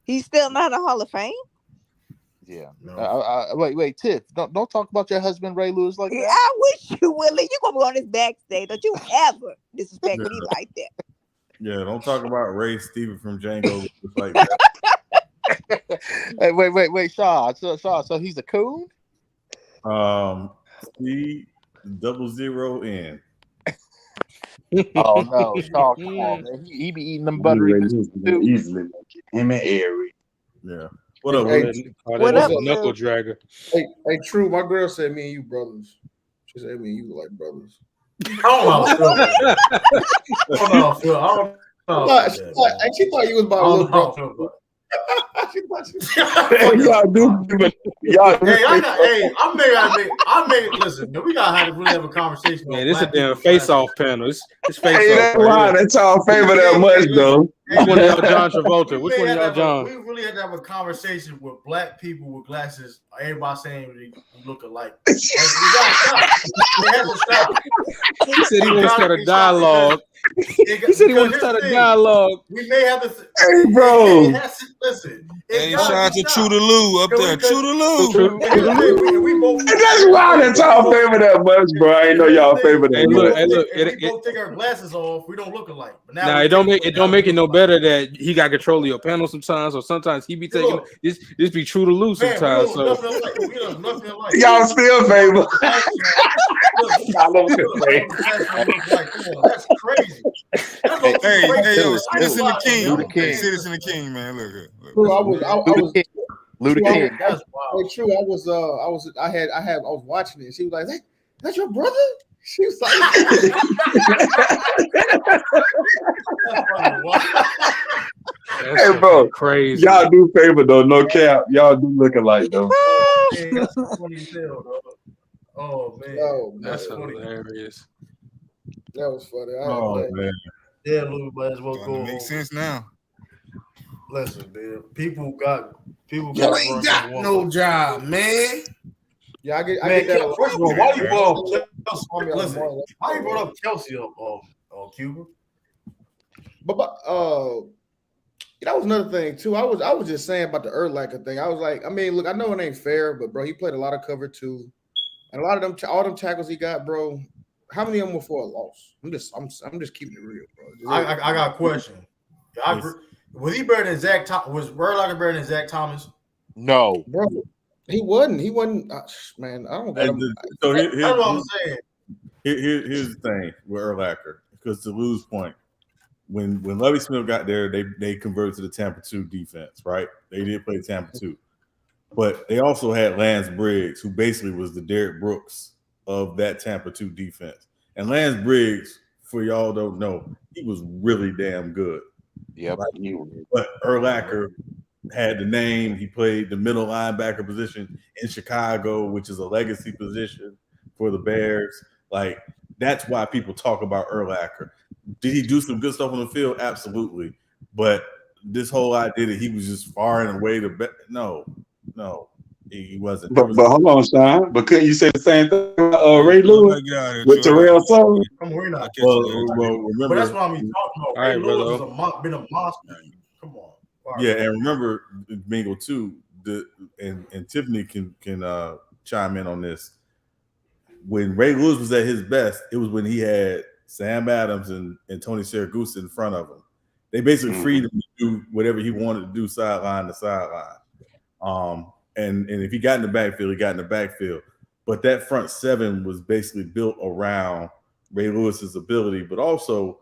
He's still not a Hall of Fame. Yeah. No. Wait, Tiff. Don't talk about your husband Ray Lewis like that. I wish you would. You gonna be on this backstage? Don't you ever disrespect me like that? Yeah, don't talk about Ray Steven from Django just like that. Hey, wait, Shaw. So he's a coon? C00N. Oh no, Shaw, come on, man. He be eating them buttery biscuits too. Easily make it. Him and Airy. Yeah. What up, What up, knuckle Lou? dragger? Hey, True. My girl said me and you brothers. She said me and you like brothers. I don't know. Phil. I don't know. She thought you was about a little brother. She thought you. Y'all do, but y'all. I made. Listen, man, we gotta really have a conversation. Man, this is a damn face-off panel. It's face-off. Hey, that's why that's y'all favor that much, though. Which one of y'all John Travolta? Which one of y'all John? We really had to have a conversation with black people with glasses. Everybody saying they look alike. We gotta stop. We have to stop. He said he want to start a dialogue. He said he want to start a dialogue. We may have to. Hey, bro. Listen. Hey, shout out to True the Lou up there. True the Lou. That's why that's y'all favor that much, bro. I ain't know y'all favor that much. Hey, look. If we both take our glasses off, we don't look alike. But now it don't make it no better that he got control of your panel sometimes, or sometimes he be taking this be True to Lou sometimes. So y'all still favor. That's crazy. Citizen the King. Citizen the King, man. Look. True, I was. TruDaKing. That's wild. True, I was watching it. She was like, "That's your brother." She was like, "Hey, bro, crazy. Y'all do favor though, no cap. Y'all do look alike though." That's funny as hell, dog. Oh man, that's hilarious. That was funny. Man. Yeah, Lou, might as well go. Makes sense now. Listen, man. People got. You ain't got no job, man. Yeah, I get that. First of all, why you brought up Kelsey? Listen, why you brought up Kelsey on Cuba? But that was another thing too. I was just saying about the Urlacher thing. I was like, I mean, look, I know it ain't fair, but bro, he played a lot of cover too, and a lot of them, all them tackles he got, bro. How many of them were for a loss? I'm just keeping it real, bro. I got a question. Was he better than Zach? Was Urlacher better than Zach Thomas? No, bro. He wasn't. Man, I don't. So that's what I'm saying. Here's the thing with Urlacher, because to Lou's point, when Lovie Smith got there, they converted to the Tampa 2 defense, right? They did play Tampa 2, but they also had Lance Briggs, who basically was the Derrick Brooks of that Tampa 2 defense. And Lance Briggs, for y'all don't know, he was really damn good. Yeah, but Urlacher had the name. He played the middle linebacker position in Chicago, which is a legacy position for the Bears. Like, that's why people talk about Urlacher. Did he do some good stuff on the field? Absolutely. But this whole idea that he was just far and away the best, no, he wasn't. But hold on, Sean. But couldn't you say the same thing about Ray Lewis with Terrell Sullivan? Well, remember, but that's what I'm talking about. Ray Lewis has been a monster. Come on. Yeah, and remember, Mingo too. And Tiffany can chime in on this. When Ray Lewis was at his best, it was when he had Sam Adams and Tony Siragusa in front of him. They basically freed him to do whatever he wanted to do, sideline to sideline. And if he got in the backfield, he got in the backfield. But that front seven was basically built around Ray Lewis's ability, but also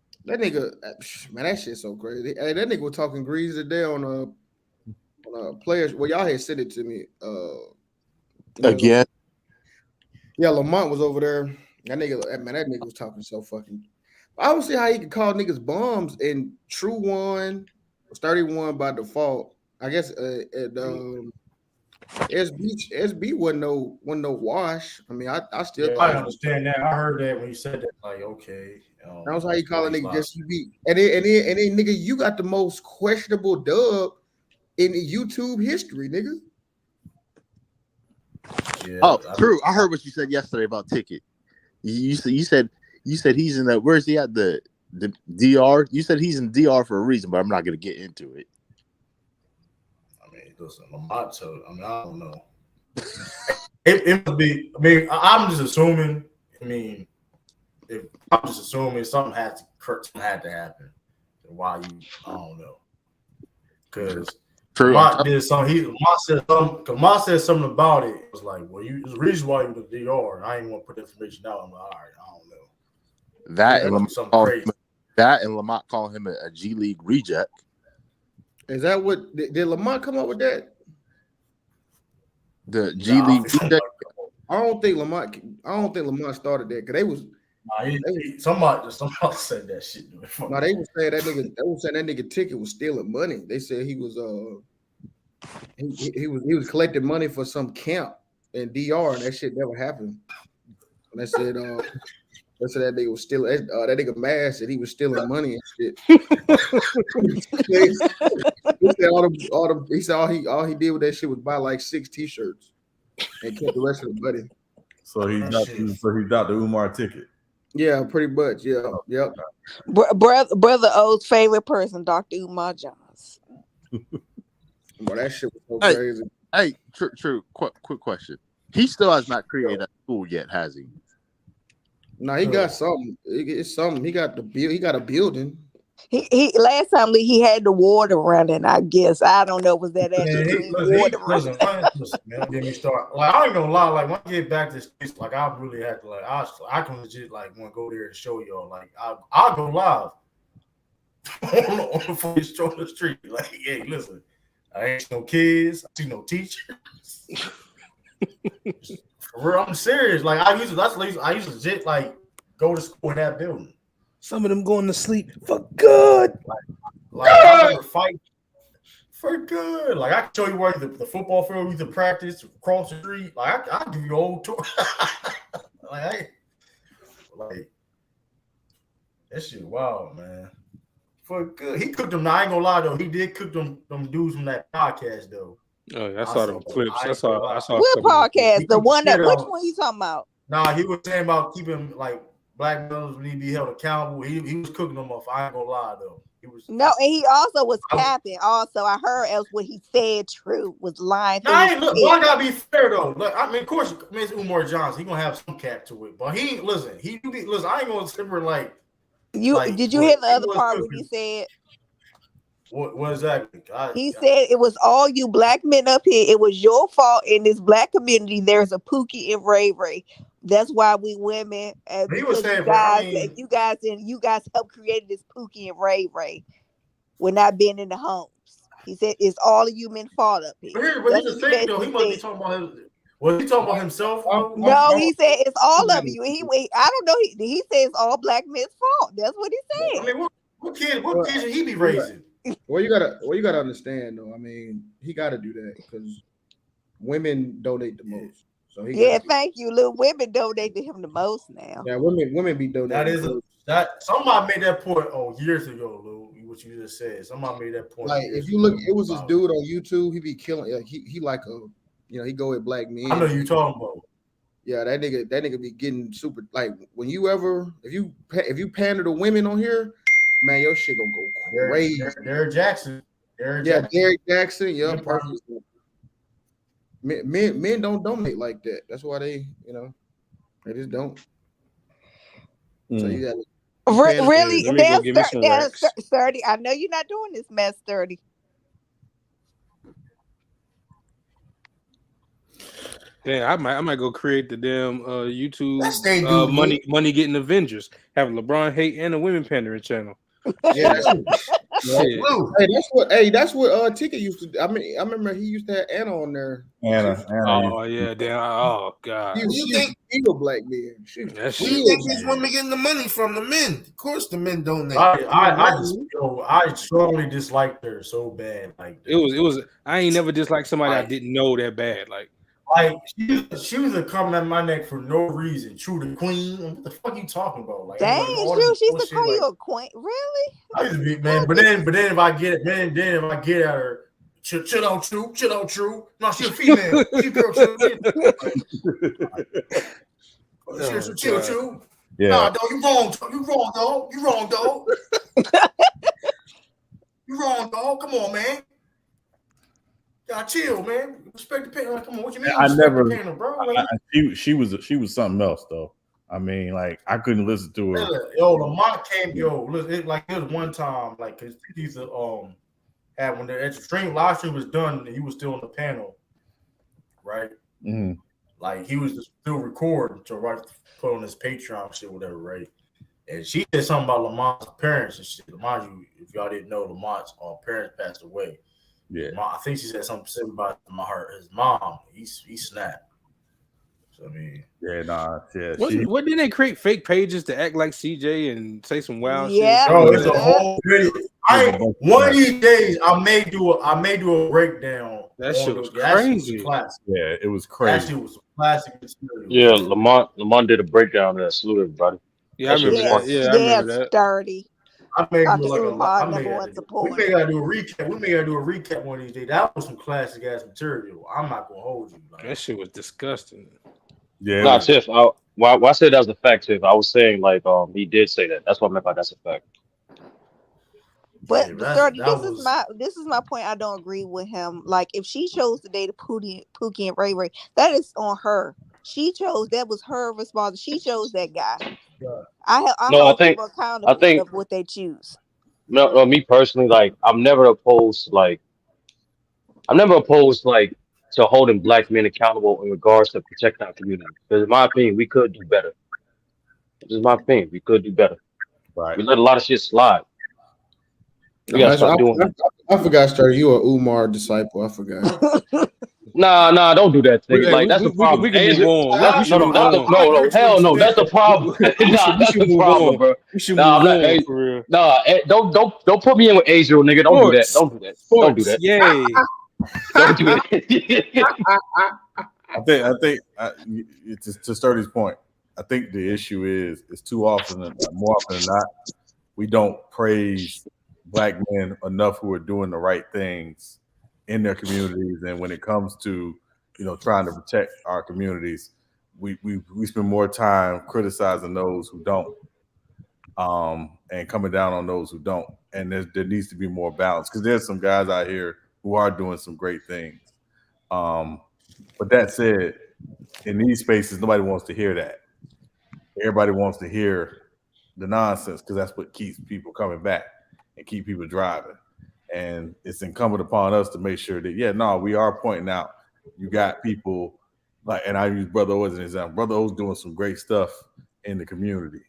That nigga, man, that shit's so crazy. Hey, that nigga was talking grease today on players. Well, y'all had sent it to me. Again. Yeah, Lamont was over there. That nigga was talking so fucking. I don't see how he could call niggas bums and True won, was 31 by default. I guess SB wasn't no wash. I mean, I still I understand that. I heard that when you said that. Like, okay, that was how you call a nigga just you beat. And then nigga, you got the most questionable dub in YouTube history, nigga. Yeah, true. I heard what you said yesterday about Ticket. You said he's in that. Where's he at? The DR. You said he's in DR for a reason, but I'm not gonna get into it. I mean, listen, Lamont. I mean, I don't know. It must be. I mean, I'm just assuming. I mean, if I'm just assuming something had to happen. Why you? I don't know. Because Lamont did something. Lamont said something about it. It was like, well, there's a reason why you the DR. I ain't want to put information out. I'm like, all right, I don't know. That and Lamont calling him a G League reject. Is that what did Lamont come up with that? The G League reject. I don't think Lamont started that because they was. Somebody said that shit. No, they were saying that nigga. They were saying that nigga Ticket was stealing money. They said he was he was collecting money for some camp in DR, and that shit never happened. And they said that nigga was stealing. That nigga mad said he was stealing money and shit. He said all he did with that shit was buy like 6 t-shirts and kept the rest of the money. So he got the Umar Ticket. Yeah, pretty much. Yeah, yep. Brother O's favorite person, Dr. Umar Johns. Boy, that shit was so crazy. Hey, true. Quick question. He still has not created a school yet, has he? No, he got something. It's something. He got a building. He last time he had the water running. I guess I don't know. Was that actually water running? Listen, man, get me started. Like I ain't gonna lie. Like when I get back to the States, like I really have to. Like I can legit like want to go there and show y'all. Like I'll go live on the first show on the street. Like, hey, listen, I ain't see no kids. I see no teachers. For real, I'm serious. Like I used to legit like go to school in that building. Some of them going to sleep for good. Like I remember fighting for good. Like I can show you where the football field we used to practice across the street. Like I give you a whole tour. like that shit wild, man. For good. He cooked them. Now, I ain't gonna lie though. He did cook them dudes from that podcast though. Oh, yeah, I saw them clips. I saw. What podcast? The one that? Which one you talking about? Nah, he was saying about keeping like black brothers need to be held accountable. He was cooking them up. I ain't gonna lie though. He was no, and he also was capping. Also, I heard else what he said true was lying. No, I gotta be fair though. Look, I mean, of course, it's Umar Johnson. He gonna have some cap to it, but he listen. Listen. I ain't gonna simmer like. Did you hear the other part when he said? What exactly? He said it was all you black men up here. It was your fault in this black community. There's a Pookie and Ray Ray. That's why we women and he was saying, you guys helped create this Pookie and Ray Ray. We're not being in the homes. He said it's all of you men fault up here. But he's the thing though. He must be talking about him. Was he talking about himself? No, he said it's all of you. I don't know. He said it's all black men's fault. That's what he said. I mean, what kids should he be raising? Well, you gotta understand though. I mean, he got to do that because women donate the most. So thank you, Lou. Women donate to him the most now. Yeah, women be donating. Somebody made that point years ago, Lou. What you just said. Somebody made that point. Like if you look, it was this dude on YouTube. He be killing. Like, he like a, he go with black men. I know you talking about. Yeah, that nigga be getting super. Like when if you pander to women on here, man, your shit gonna go crazy. Derrick Jackson. Derrick Jackson. Yeah, perfect. Men don't donate like that. That's why they just don't. So you got really Sturdy. I know you're not doing this mess, Sturdy. Damn, I might go create the damn YouTube That's they do, money getting Avengers. Have a LeBron hate and a women pandering channel. Yeah, that's Shit. That's what Ticket used to do. I mean, I remember he used to have Anna on there. Anna. Oh yeah, damn. Oh god. She a black man. That Where you think these women getting the money from? The men. Of course, the men donate. I strongly disliked her so bad. Like it was. I ain't never disliked somebody I didn't know that bad. Like she was a coming at my neck for no reason. TruDaKing. What the fuck you talking about? Like, Dang, all Drew, this she used to bullshit, call you like, a queen. Really? I used to be, man. But then if I get at her, chill out, True. No, she's a female. She's a girl, True. Chill, True. Yeah. Nah, dog, you wrong, dog. You wrong, dog. Come on, man. Gotta chill, man. Respect the panel. Like, come on, what you mean? I never. The panel, bro? Like, She was something else though. I mean, like I couldn't listen to her. Yo, Lamont came. Yo, listen, it was one time, like, cause he's had when the stream live stream was done, and he was still on the panel, right? Mm-hmm. Like he was still recording to put on his Patreon shit, whatever, right? And she said something about Lamont's parents and shit. Lamont, if y'all didn't know, Lamont's parents passed away. Yeah, I think she said something specific about his mom. He snapped. So I mean, yeah, nah, yeah. What did they create fake pages to act like CJ and say some wild shit? Oh, it's a whole video. One of these days, I may do a breakdown. That shit was crazy. Yeah, it was crazy. That shit was classic material. Yeah, Lamont did a breakdown of that. Salute everybody. Yeah, I remember that. Yeah, I remember that. Sturdy. I may Dr. do like Umar, we may gotta do a recap. We may gotta do a recap one of these days. That was some classic ass material. I'm not gonna hold you. Like, that shit was disgusting. Yeah. Nah, Tiff. Why I said that was a fact, Tiff. I was saying like he did say that. That's what I meant by that's a fact. But Yeah, Sturdy, this is my point. I don't agree with him. Like if she chose to date Pookie and Ray Ray, that is on her. She chose. That was her responsibility. She chose that guy. I hold people accountable for what they choose. No, me personally, like I'm never opposed to holding black men accountable in regards to protecting our community. Because in my opinion, we could do better. This is my opinion. We could do better. Right. We let a lot of shit slide. We gotta stop doing that. I forgot, Sturdy. You an Umar disciple. I forgot. Nah, don't do that thing. Like that's the problem. We can move on. No, hell no. That's the problem. Nah, that's the problem, bro. For real. Nah, don't put me in with Israel, nigga. Don't do that. Don't do that. Yay. Don't do that. I think to Sturdy's point, I think the issue is more often than not, we don't praise black men enough who are doing the right things in their communities, and when it comes to trying to protect our communities, we spend more time criticizing those who don't, and coming down on those who don't. And there needs to be more balance because there's some guys out here who are doing some great things. But that said, in these spaces, nobody wants to hear that. Everybody wants to hear the nonsense because that's what keeps people coming back and keep people driving. And it's incumbent upon us to make sure that, we are pointing out you got people like, and I use Brother O as an example. Brother O's doing some great stuff in the community,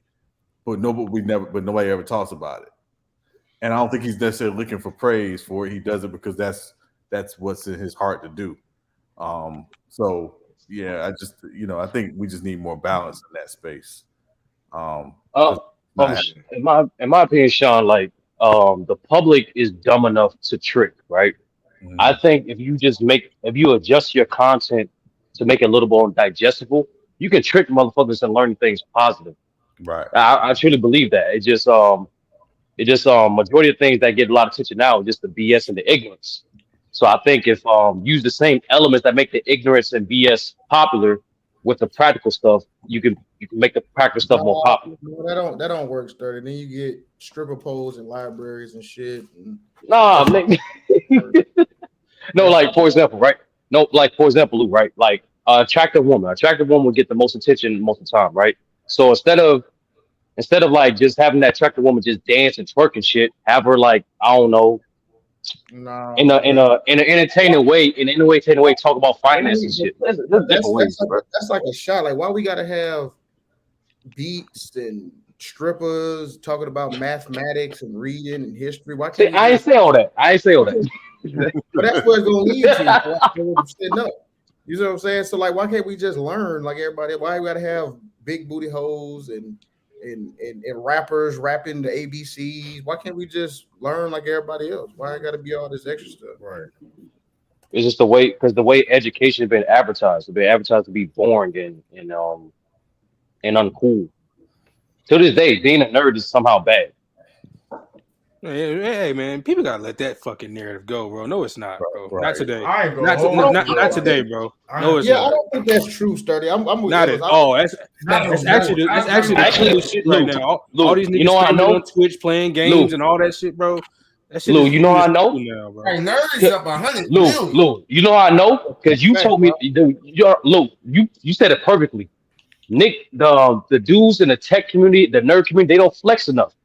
but nobody ever talks about it. And I don't think he's necessarily looking for praise for it. He does it because that's what's in his heart to do. So yeah, I think we just need more balance in that space. In my opinion, Sean, like the public is dumb enough to trick, right? Mm-hmm. I think if you adjust your content to make it a little more digestible, you can trick motherfuckers and learn things positive. Right. I truly believe that. It just majority of things that get a lot of attention now is just the BS and the ignorance. So I think if use the same elements that make the ignorance and BS popular with the practical stuff, you can make the practical stuff more popular. No, that don't work, Sturdy. Then you get stripper poles in libraries and shit. Nah, no, like for example, right? No, like for example, Lou, right? Like attractive woman would get the most attention most of the time, right? So instead of like just having that attractive woman just dance and twerk and shit, have her like, I don't know, in an entertaining way, talk about finance and shit. There's different ways, bro. That's like a shot. Like, why we gotta have beats and strippers talking about mathematics and reading and history? Why can't I ain't say all that. But that's where it's gonna lead to. Sitting up. You know what I'm saying? So like, why can't we just learn like everybody? Why we gotta have big booty hoes and rappers rapping the ABCs? Why can't we just learn like everybody else? Why I gotta be all this extra stuff? Right. It's just the way education has been advertised. It's been advertised to be boring and uncool. To this day, being a nerd is somehow bad. Hey, man, people gotta let that fucking narrative go, bro. No, it's not, bro. Right. Not today. I ain't gonna Not today, bro. No, it's yeah, not. I don't think that's true, Sturdy. I'm with Not you. at all. That's actually the shit right now. All these niggas you know how I know? on Twitch playing games and all that shit, bro. That shit Lou, you know how I know? now, bro. Hey, nerds up 100 Lou, million. Lou, you know how I know? Because you told me, Lou, you said it perfectly. Nick, the dudes in the tech community, the nerd community, they don't flex enough.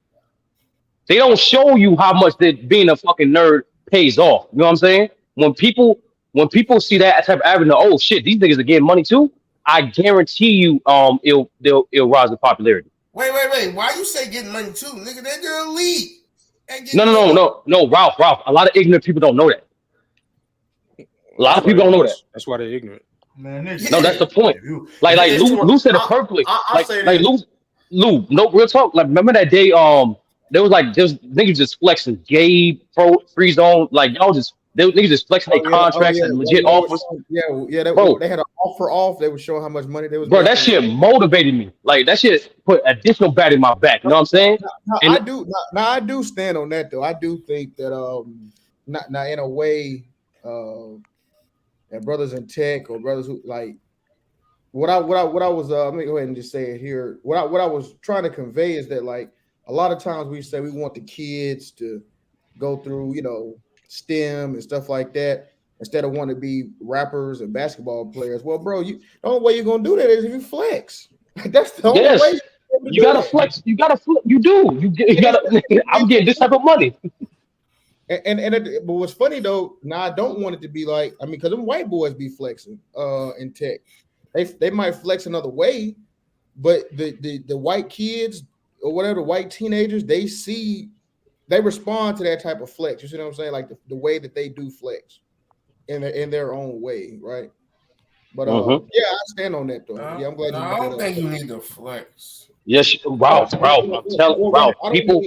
They don't show you how much that being a fucking nerd pays off. You know what I'm saying? When people see that type of average, oh shit, these niggas are getting money too. I guarantee you, it'll rise in popularity. Wait. Why you say getting money too, nigga? They're elite. No, Ralph. A lot of ignorant people don't know that. A lot of people don't know that. That's why they're ignorant. Man, no, that's the point. Like Lou said it perfectly. Like Lou, no real talk. Like remember that day? There was niggas just flexing gay free zone. Like y'all just niggas just flexing their contracts and legit offers. They had an offer off. They were showing how much money they was. Bro, that shit motivated me. Like that shit put additional bat in my back. You know what I'm saying? I do stand on that though. I do think that not in a way that brothers in tech or brothers who like what I was let me go ahead and just say it here. What I was trying to convey is that like a lot of times we say we want the kids to go through, STEM and stuff like that instead of wanting to be rappers and basketball players. Well, bro, the only way you're gonna do that is if you flex. That's the only way. You gotta flex. You gotta flex. You do. You gotta. I'm getting this type of money. But what's funny though, now I don't want it to be like because them white boys be flexing in tech. They might flex another way, but the white kids or whatever, the white teenagers, they respond to that type of flex. You see what I'm saying? Like the way that they do flex in their own way, right? But yeah, I stand on that though. Yeah, I'm glad. I don't think you need to flex. Yes, Ralph. I'm telling Ralph. People,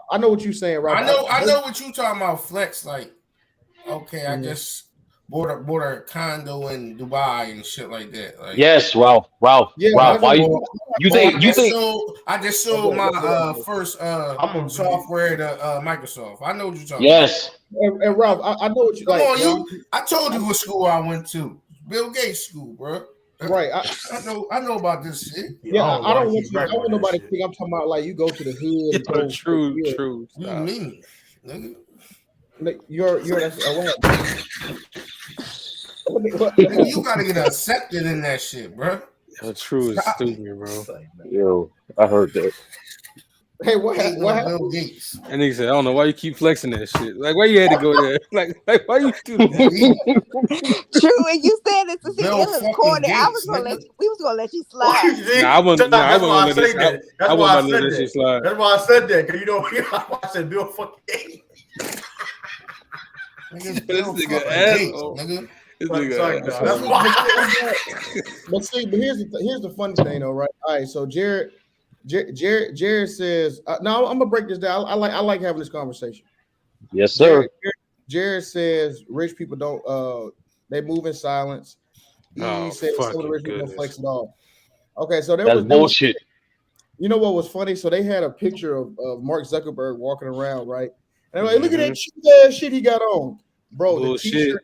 I know what you're saying, Ralph. I know what you talking about. Flex, like, okay, I just bought a condo in Dubai and shit like that. Like, yes, Ralph. Yeah, Ralph, why you think? I just sold my first software to Microsoft. I know what you're talking. Yes. About. And Ralph, I know what you Come like. on, I told you what school I went to. Bill Gates school, bro. Right. I know about this shit. Yeah, I don't want nobody to think I'm talking about like you go to the hood. Yeah, true. What do you mean, nigga? You're You gotta get accepted in that shit, bro. True is stupid, bro. Yo, I heard that. Hey, what happened? Bill Gates. And nigga said, I don't know why you keep flexing that shit. Like, why you had to go there? Like why you do that? True, and you said it to see Illa's corner. We was gonna let you slide. I wasn't gonna let that shit slide. That's why I said that, because I said Bill fucking Gates. This nigga asshole. That's why. But here's the funny thing though, right? All right, so Jared says, now I'm gonna break this down. I like having this conversation. Yes, sir. Jared says rich people don't they move in silence. He says some of the rich people don't flex it off. Okay, so that's bullshit. You know what was funny? So they had a picture of Mark Zuckerberg walking around, right? And they're like, look at that cheap ass shit he got on, bro. Bullshit.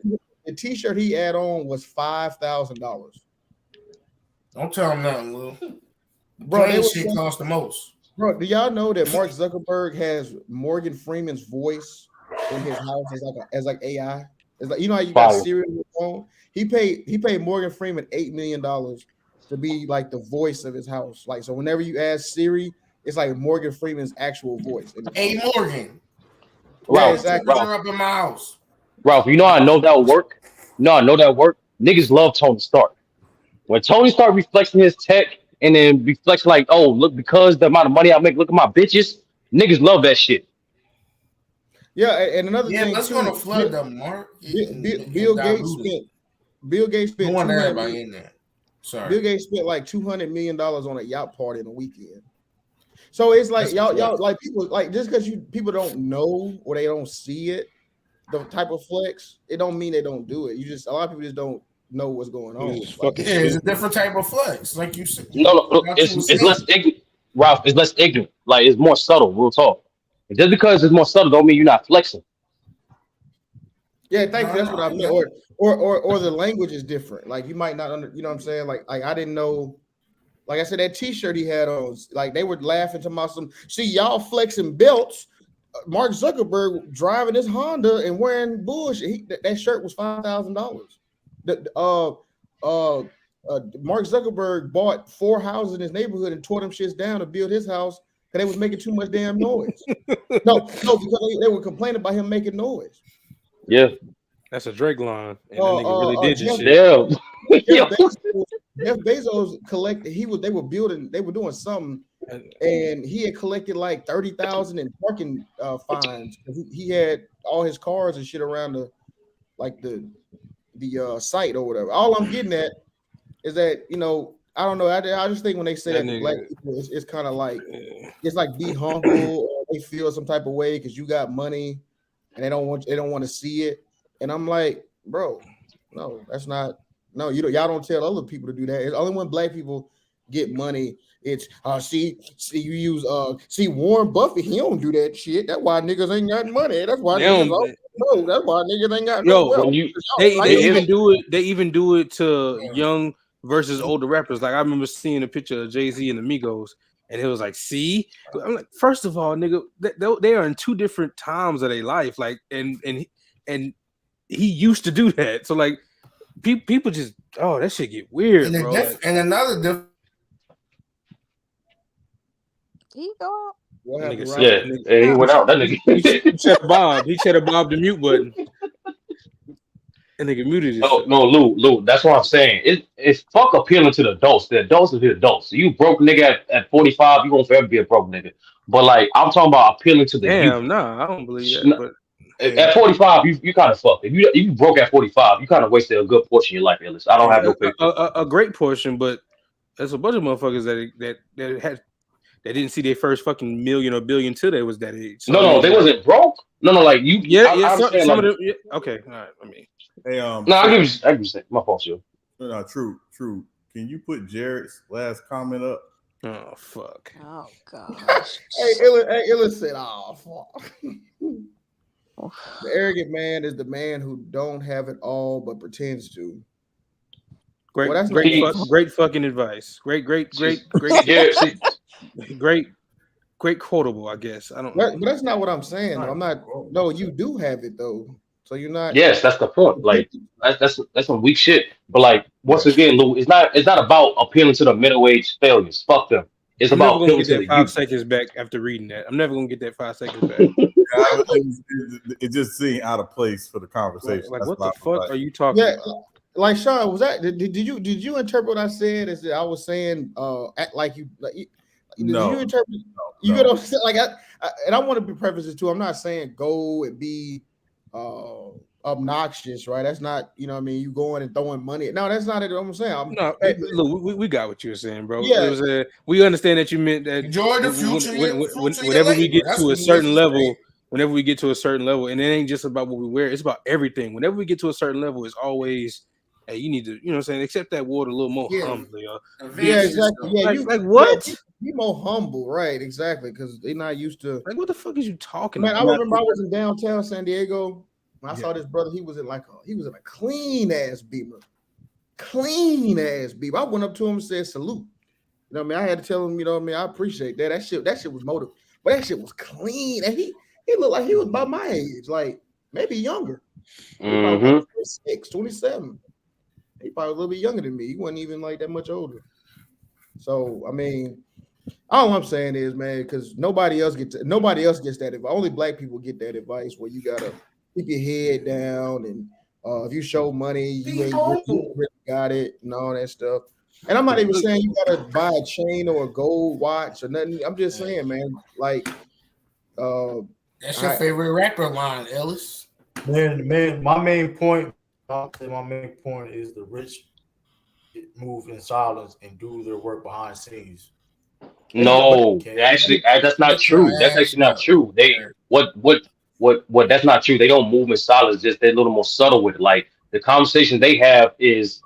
The t-shirt he had on was $5,000. Don't tell him nothing, Lil. Bro, that shit cost the most. Bro, do y'all know that Mark Zuckerberg has Morgan Freeman's voice in his house as like AI? It's like, you know how you got Siri on your phone? He paid Morgan Freeman $8 million to be like the voice of his house. Like, so whenever you ask Siri, it's like Morgan Freeman's actual voice. Hey Morgan, Yeah, Ralph, exactly. Ralph, Up in my house. Ralph. You know I know that would work. No, I know that would work. Niggas love Tony Stark. When Tony Stark reflexing his tech and then reflects like, oh, look, because the amount of money I make, look at my bitches. Niggas love that shit. Yeah, and another Yeah, thing let's too. go to flood them, Mark. Bill Gates spent want 200 everybody million. in there. Sorry. Bill Gates spent like $200 million on a yacht party in a weekend. So it's like y'all like people like just because people don't know or they don't see it, the type of flex, it don't mean they don't do it. A lot of people just don't know what's going on. Yeah, it's a different type of flex, like you said. No, it's less ignorant. Ralph, it's less ignorant. Like it's more subtle. Real talk. And just because it's more subtle, don't mean you're not flexing. Yeah, thank you. That's what I meant. Or the language is different. Like you might not you know what I'm saying? Like I didn't know. Like I said, that T-shirt he had on, like they were laughing to my some. See y'all flexing belts. Mark Zuckerberg driving his Honda and wearing bullshit. That shirt was $5,000. Mark Zuckerberg bought 4 houses in his neighborhood and tore them shits down to build his house because they was making too much damn noise. No, because they were complaining about him making noise. Yeah, that's a Drake line, and that nigga really did this shit. Jeff Bezos collected. They were doing something, and he had collected like 30,000 in parking fines. He had all his cars and shit around the site or whatever. All I'm getting at is that I don't know. I just think when they say that to black people, it's kind of like it's like be humble or they feel some type of way because you got money and they don't want to see it. And I'm like, bro, no, that's not. No, y'all don't tell other people to do that. It's only when black people get money. It's see you use Warren Buffett. He don't do that shit. That's why niggas ain't got money. That's why that's why niggas ain't got no wealth. They even do it. They even do it to young versus older rappers. Like I remember seeing a picture of Jay-Z and Amigos, and it was like, see, I'm like, first of all, nigga, they are in 2 different times of their life. Like, and he used to do that. So like. People just that shit get weird, bro. And another he go. He went out. That nigga. He said Bob. He said Bob the mute button. And nigga muted it. No, Lou. That's what I'm saying. It's fuck appealing to the adults. The adults are the adults. So you broke nigga at 45, you gonna forever be a broke nigga. But like I'm talking about appealing to the youth. Nah, I don't believe that. But at 45, you kind of fucked. If you broke at 45, you kind of wasted a good portion of your life, Ellis. I don't have no picture. A great portion, but there's a bunch of motherfuckers that didn't see their first fucking million or billion till they was that age. So, no, they wasn't broke. No, like you. Some of them. Yeah, okay, all right. I mean, hey, I give you my fault, you. No, true. Can you put Jared's last comment up? Oh fuck. Oh gosh. Hey, Illis said, "Oh fuck." The arrogant man is the man who don't have it all but pretends to. Great fucking advice. Great quotable, I guess. I don't know. But that's not what I'm saying. I'm not. No, you do have it though. So you're not. Yes, that's the point. Like that's some weak shit. But like once again, Lou, it's not about appealing to the middle-aged failures. Fuck them. It's I'm about never gonna get that the 5 youth. seconds back after reading that. I'm never gonna get that 5 seconds back. It just seemed out of place for the conversation. Like what the fuck are you talking about? Like Sean, was that? Did you interpret what I said? Is that I was saying act like you? Did you interpret? You know what I'm saying? Like and I want to be preface this too. I'm not saying go and be obnoxious, right? That's not, you know what I mean, you going and throwing money. No, that's not it. I'm saying. Look, we got what you were saying, bro. Yeah. It was we understand that you meant that enjoy the future. Whenever we get to a certain level, and it ain't just about what we wear, it's about everything. Whenever we get to a certain level, it's always, hey, you need to, you know what I'm saying, accept that water a little more humbly. Yeah, exactly. Yeah, like what? Be more humble, right? Exactly, because they're not used to. Like, what the fuck is you talking about? Man, I remember I was in downtown San Diego. When I saw this brother, he was in a clean ass Beamer. I went up to him and said salute. You know what I mean? I had to tell him, you know what I mean, I appreciate that. That shit was motive, but that shit was clean. And he looked like he was about my age, like maybe younger. Mm-hmm. 27. He probably a little bit younger than me. He wasn't even like that much older. So I mean, All I'm saying is, man, because nobody else gets that advice. Only black people get that advice where you gotta keep your head down, and if you show money, you ain't really got it and all that stuff. And I'm not even saying you gotta buy a chain or a gold watch or nothing. I'm just saying, man, like that's your favorite rapper line, Ellis. Man, my main point is the rich move in silence and do their work behind scenes. No, actually, that's not true. That's actually not true. What that's not true. They don't move in silence. Just they're a little more subtle with it. Like the conversation they have is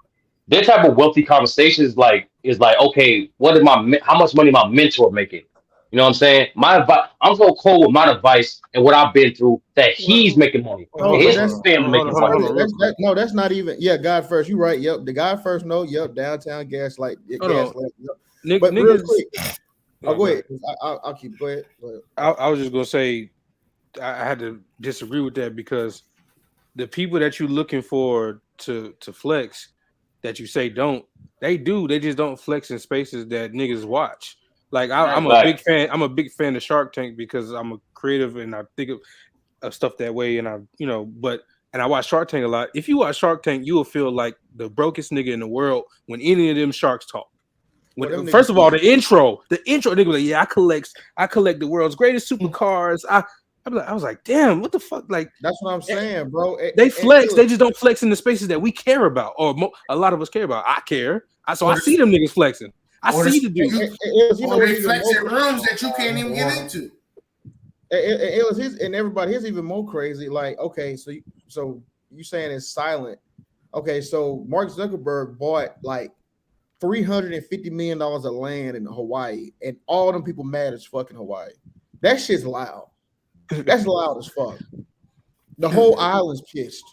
their type of wealthy conversation is like okay, how much money my mentor making? You know what I'm saying? My advice, I'm so cold with my advice and what I've been through that he's making money. No, And his family making money. That's not even. Yeah, God first. You right. Yep, the God first. No, yep. Downtown Gaslight. Gaslight. Yep. But real quick, go ahead. I'll keep. Go ahead. I was just gonna say I had to disagree with that because the people that you're looking for to flex that you say they do. They just don't flex in spaces that niggas watch. Like I'm a big fan. I'm a big fan of Shark Tank because I'm a creative and I think of stuff that way. And I watch Shark Tank a lot. If you watch Shark Tank, you will feel like the brokest nigga in the world when any of them sharks talk. First of all, the intro, nigga was like, yeah, I collect the world's greatest supercars. I was like, damn, what the fuck? Like that's what I'm saying, bro. They flex. They just don't flex in the spaces that we care about, or a lot of us care about. I care. I see them niggas flexing. I see the dude. Or they flex in rooms that you can't even get into. And everybody, here's even more crazy. Like, okay, so you saying it's silent. Okay, so Mark Zuckerberg bought like $350 million of land in Hawaii, and all them people mad as fucking Hawaii. That shit's loud. That's loud as fuck. The whole island's pissed.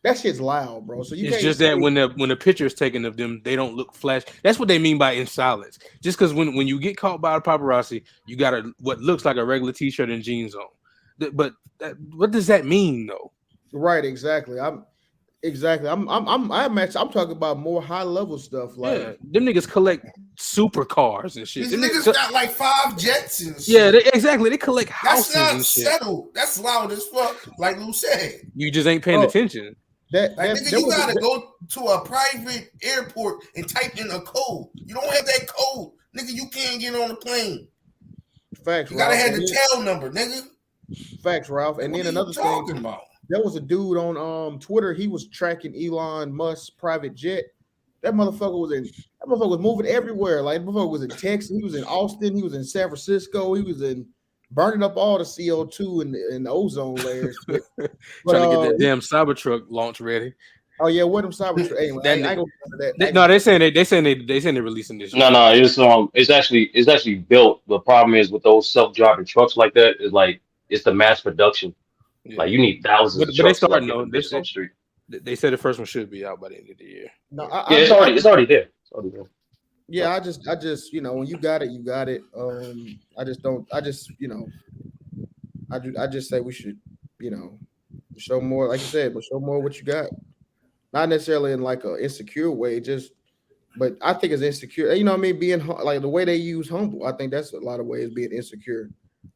That shit's loud, bro. So it's just that when the picture is taken of them, they don't look flash. That's what they mean by in silence. Just because when you get caught by a paparazzi, you got what looks like a regular t-shirt and jeans on. But what does that mean, though? Right, exactly. I'm talking about more high level stuff. Like them niggas collect supercars and shit. These niggas got like 5 jets and shit. Yeah, exactly. They collect houses and shit. That's not settled. That's loud as fuck. Like Lou said, you just ain't paying attention. Nigga, you gotta go to a private airport and type in a code. You don't have that code, nigga. You can't get on the plane. Facts. You gotta have the tail number, nigga. Facts, Ralph. And then another thing, there was a dude on Twitter. He was tracking Elon Musk's private jet. That motherfucker was moving everywhere. Like, that motherfucker was in Texas. He was in Austin. He was in San Francisco. He was in burning up all the CO2 in the ozone layers. Trying to get that damn Cybertruck launch ready. Oh yeah, what them Cybertruck? Anyway, I ain't that. No, they saying they're releasing this. No, it's actually built. The problem is with those self-driving trucks like that is like it's the mass production. Yeah. Like you need thousands. But they starting though. They said the first one should be out by the end of the year. No, it's already there. It's already there. Yeah, I just, when you got it, you got it. I just say we should, show more, like you said, but show more what you got. Not necessarily in like a insecure way, but I think it's insecure. You know what I mean? Being like the way they use humble, I think that's a lot of ways being insecure.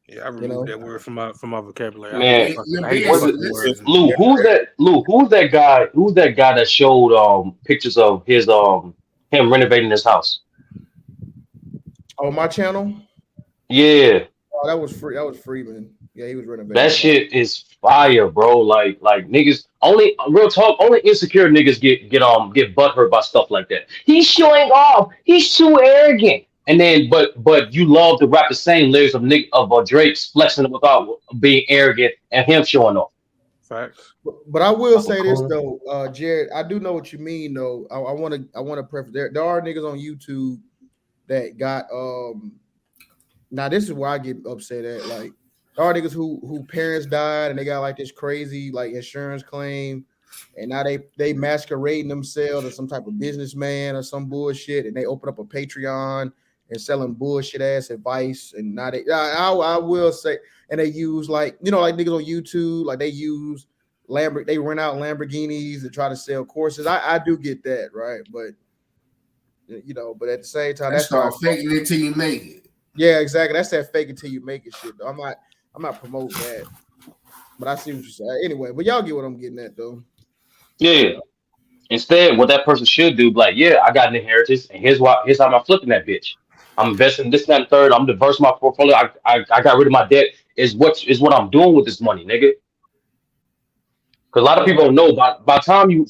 Yeah, I removed that word from my vocabulary. Man, Lou, who's that guy? Who's that guy that showed pictures of his him renovating his house? Oh, my channel? Yeah. Oh, that was Freeman. Yeah, he was renovating. That shit is fire, bro. Like niggas only real talk. Only insecure niggas get butthurt by stuff like that. He's showing off. He's too arrogant. And then, but you love to rap the same lyrics of Drake's flexing without being arrogant and him showing off. Facts. But I will say this though, Jared. I do know what you mean though. I want to preface there are niggas on YouTube that got now this is where I get upset at. Like there are niggas who parents died and they got like this crazy like insurance claim, and now they masquerading themselves as some type of businessman or some bullshit, and they open up a Patreon and selling bullshit ass advice. And now I will say, and they use like niggas on YouTube, like they use they rent out Lamborghinis to try to sell courses. I do get that, right? But but at the same time, that's start faking it till you make it. Yeah, exactly. That's that fake it till you make it shit. Though. I'm not promoting that, but I see what you say. Anyway, but y'all get what I'm getting at though. Yeah. Instead, what that person should do, be like, yeah, I got an inheritance, and here's how I'm flipping that bitch. I'm investing this, that, and third. I'm diversifying my portfolio. I got rid of my debt. Is what I'm doing with this money, nigga. Because a lot of people don't know by the time you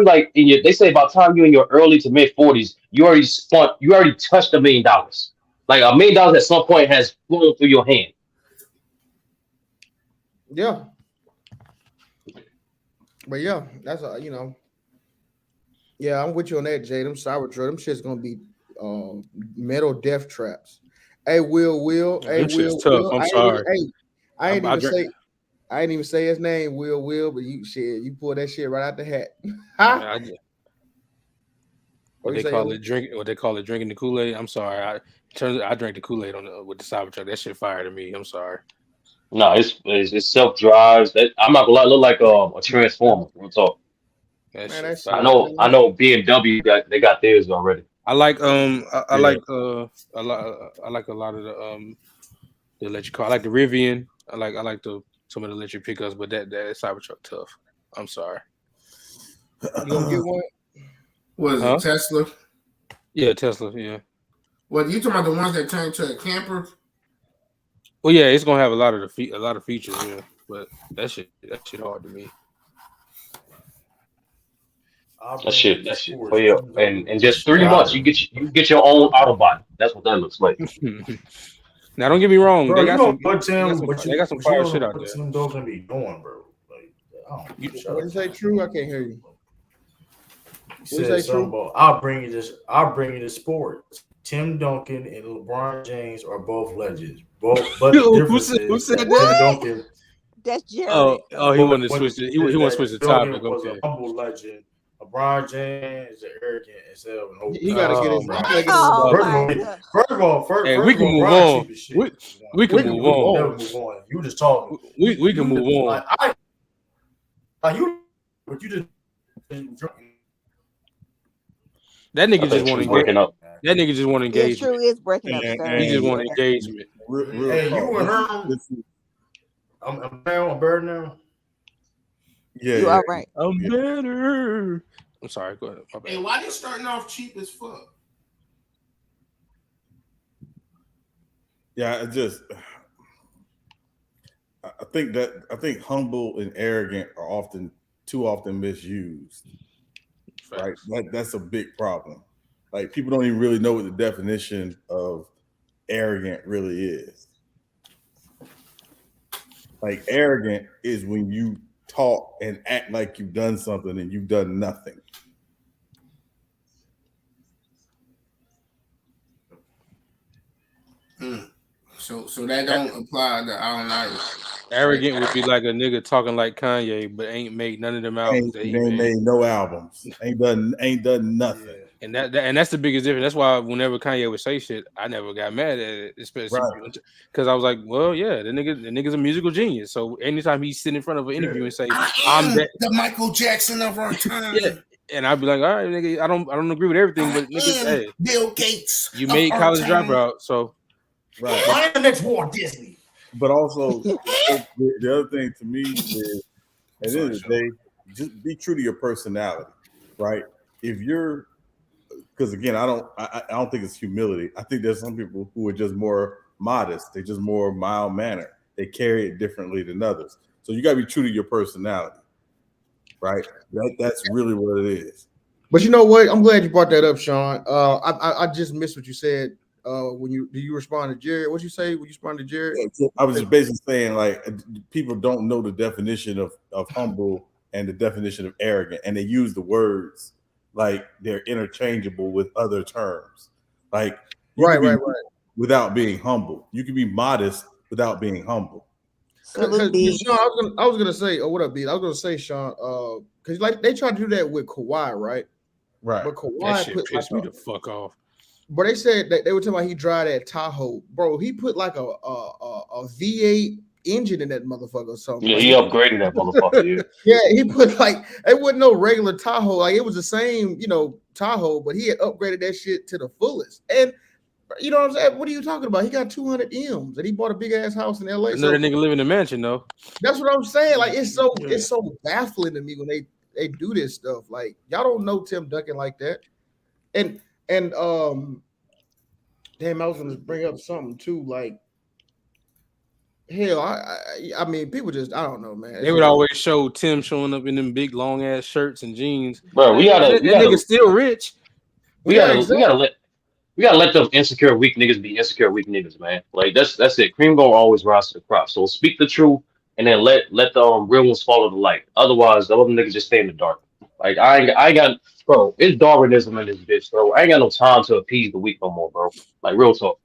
like they say by the time you in your early to mid 40s, you already touched $1 million. Like $1 million at some point has flown through your hand. Yeah, but yeah, that's yeah, I'm with you on that, Jay. Them Cybertruck, them shit's gonna be metal death traps. Hey, Them shit's tough. I'm sorry. I ain't even say his name, Will, but you pull that shit right out the hat. Huh? What they call it drinking the Kool-Aid. I'm sorry. I drank the Kool-Aid with the Cybertruck. That shit fired to me. I'm sorry. No, it's self drives. I'm not gonna lie, it look like a transformer. Real talk. I know BMW got theirs already. I like I like a lot of the electric car. I like the Rivian. I like some of the electric pickups, but that Cybertruck tough. I'm sorry. You gonna get one? Was it Tesla? Yeah, Tesla. Yeah. Well, you talking about the ones that turn into a camper? Well, yeah, it's gonna have a lot of features. Yeah, but that shit hard to me. That shit for you. And in just 3 months, you get your own Autobot. That's what that looks like. Now, don't get me wrong. Bro, they got some fire shit shit out there. What them dogs gonna be doing, bro? Like, What did you say, True? I can't hear you. Said something about, I'll bring you to sports. Tim Duncan and LeBron James are both legends. But the difference who is said that that? Tim Duncan. That's Jared. Oh, he wanted to switch it. He want to switch the topic. Was Okay. a humble legend. LeBron James is arrogant as hell. He gotta get his. First of all, we can move on. We can move on. Never move on. You just talking. We can move on. But you just. That nigga just want to breaking up. That nigga just want engagement. True is breaking up. He just want engagement. Hey, you and her. I'm down on Bird now. Yeah, you are right. I'm better. I'm sorry. Go ahead. My bad. Hey, why they starting off cheap as fuck? Yeah, I think humble and arrogant are too often misused. Right, that's a big problem. Like people don't even really know what the definition of arrogant really is. Like arrogant is when you talk and act like you've done something and you've done nothing. So that don't apply to Allen Iverson. Arrogant would be like a nigga talking like Kanye, but ain't made none of them albums. Ain't made no albums. Ain't done nothing. Yeah. And that's the biggest difference. That's why whenever Kanye would say shit, I never got mad at it, especially because I was like, well, yeah, the nigga's a musical genius. So anytime he's sitting in front of an interview and say, I'm the Michael Jackson of our time. Yeah. And I'd be like, all right, nigga, I don't agree with everything, but nigga, hey, Bill Gates. You made College Dropout, so right. I am the next Walt Disney. But also, the other thing to me is, at the end of the day, just be true to your personality, right? If you're, because again, I don't think it's humility. I think there's some people who are just more modest. They're just more mild mannered. They carry it differently than others. So you got to be true to your personality, right? That's really what it is. But you know what? I'm glad you brought that up, Sean. I just missed what you said. When you respond to Jared, what'd you say when you respond to Jared? I was just basically saying, like, people don't know the definition of humble and the definition of arrogant, and they use the words like they're interchangeable with other terms. Like, right. Without being humble, you can be modest without being humble. Sean, I was gonna say, what up, B? I was gonna say, Sean, because like they tried to do that with Kawhi, right? Right. But Kawhi that shit pissed me the fuck off. But they said that they were talking about he drive that Tahoe, bro. He put like a V8 engine in that motherfucker or something. Yeah, he upgraded that motherfucker. Yeah, he put like it wasn't no regular Tahoe. Like it was the same, Tahoe, but he had upgraded that shit to the fullest. And You know what I'm saying? What are you talking about? He got 200 M's and he bought a big ass house in LA. I know that nigga live in a mansion though. That's what I'm saying. Like it's so baffling to me when they do this stuff. Like y'all don't know Tim Duncan like that. And damn, I was gonna bring up something too. Like hell, I mean, people just I don't know, man. They would always show Tim showing up in them big long ass shirts and jeans. Bro, that nigga still rich. We gotta let them insecure weak niggas be insecure weak niggas, man. Like that's it. Cream gonna always rise to the crop. So speak the truth and then let the real ones follow the light. Otherwise, the other niggas just stay in the dark. Like I ain't got bro. It's Darwinism in this bitch, bro. I ain't got no time to appease the weak no more, bro. Like real talk.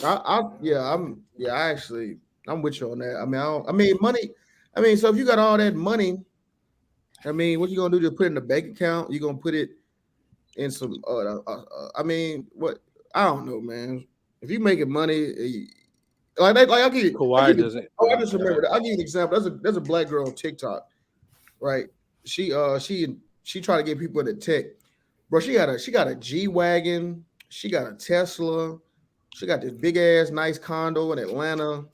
I'm with you on that. Money. So if you got all that money, what you gonna do? Just put it in the bank account? You gonna put it in some? What? I don't know, man. If you making money, I'll give you. Kawhi doesn't. I just remember that. I'll give you an example. There's a black girl on TikTok, right? She tried to get people into tech, bro. She got a G-Wagon. She got a Tesla. She got this big ass nice condo in Atlanta.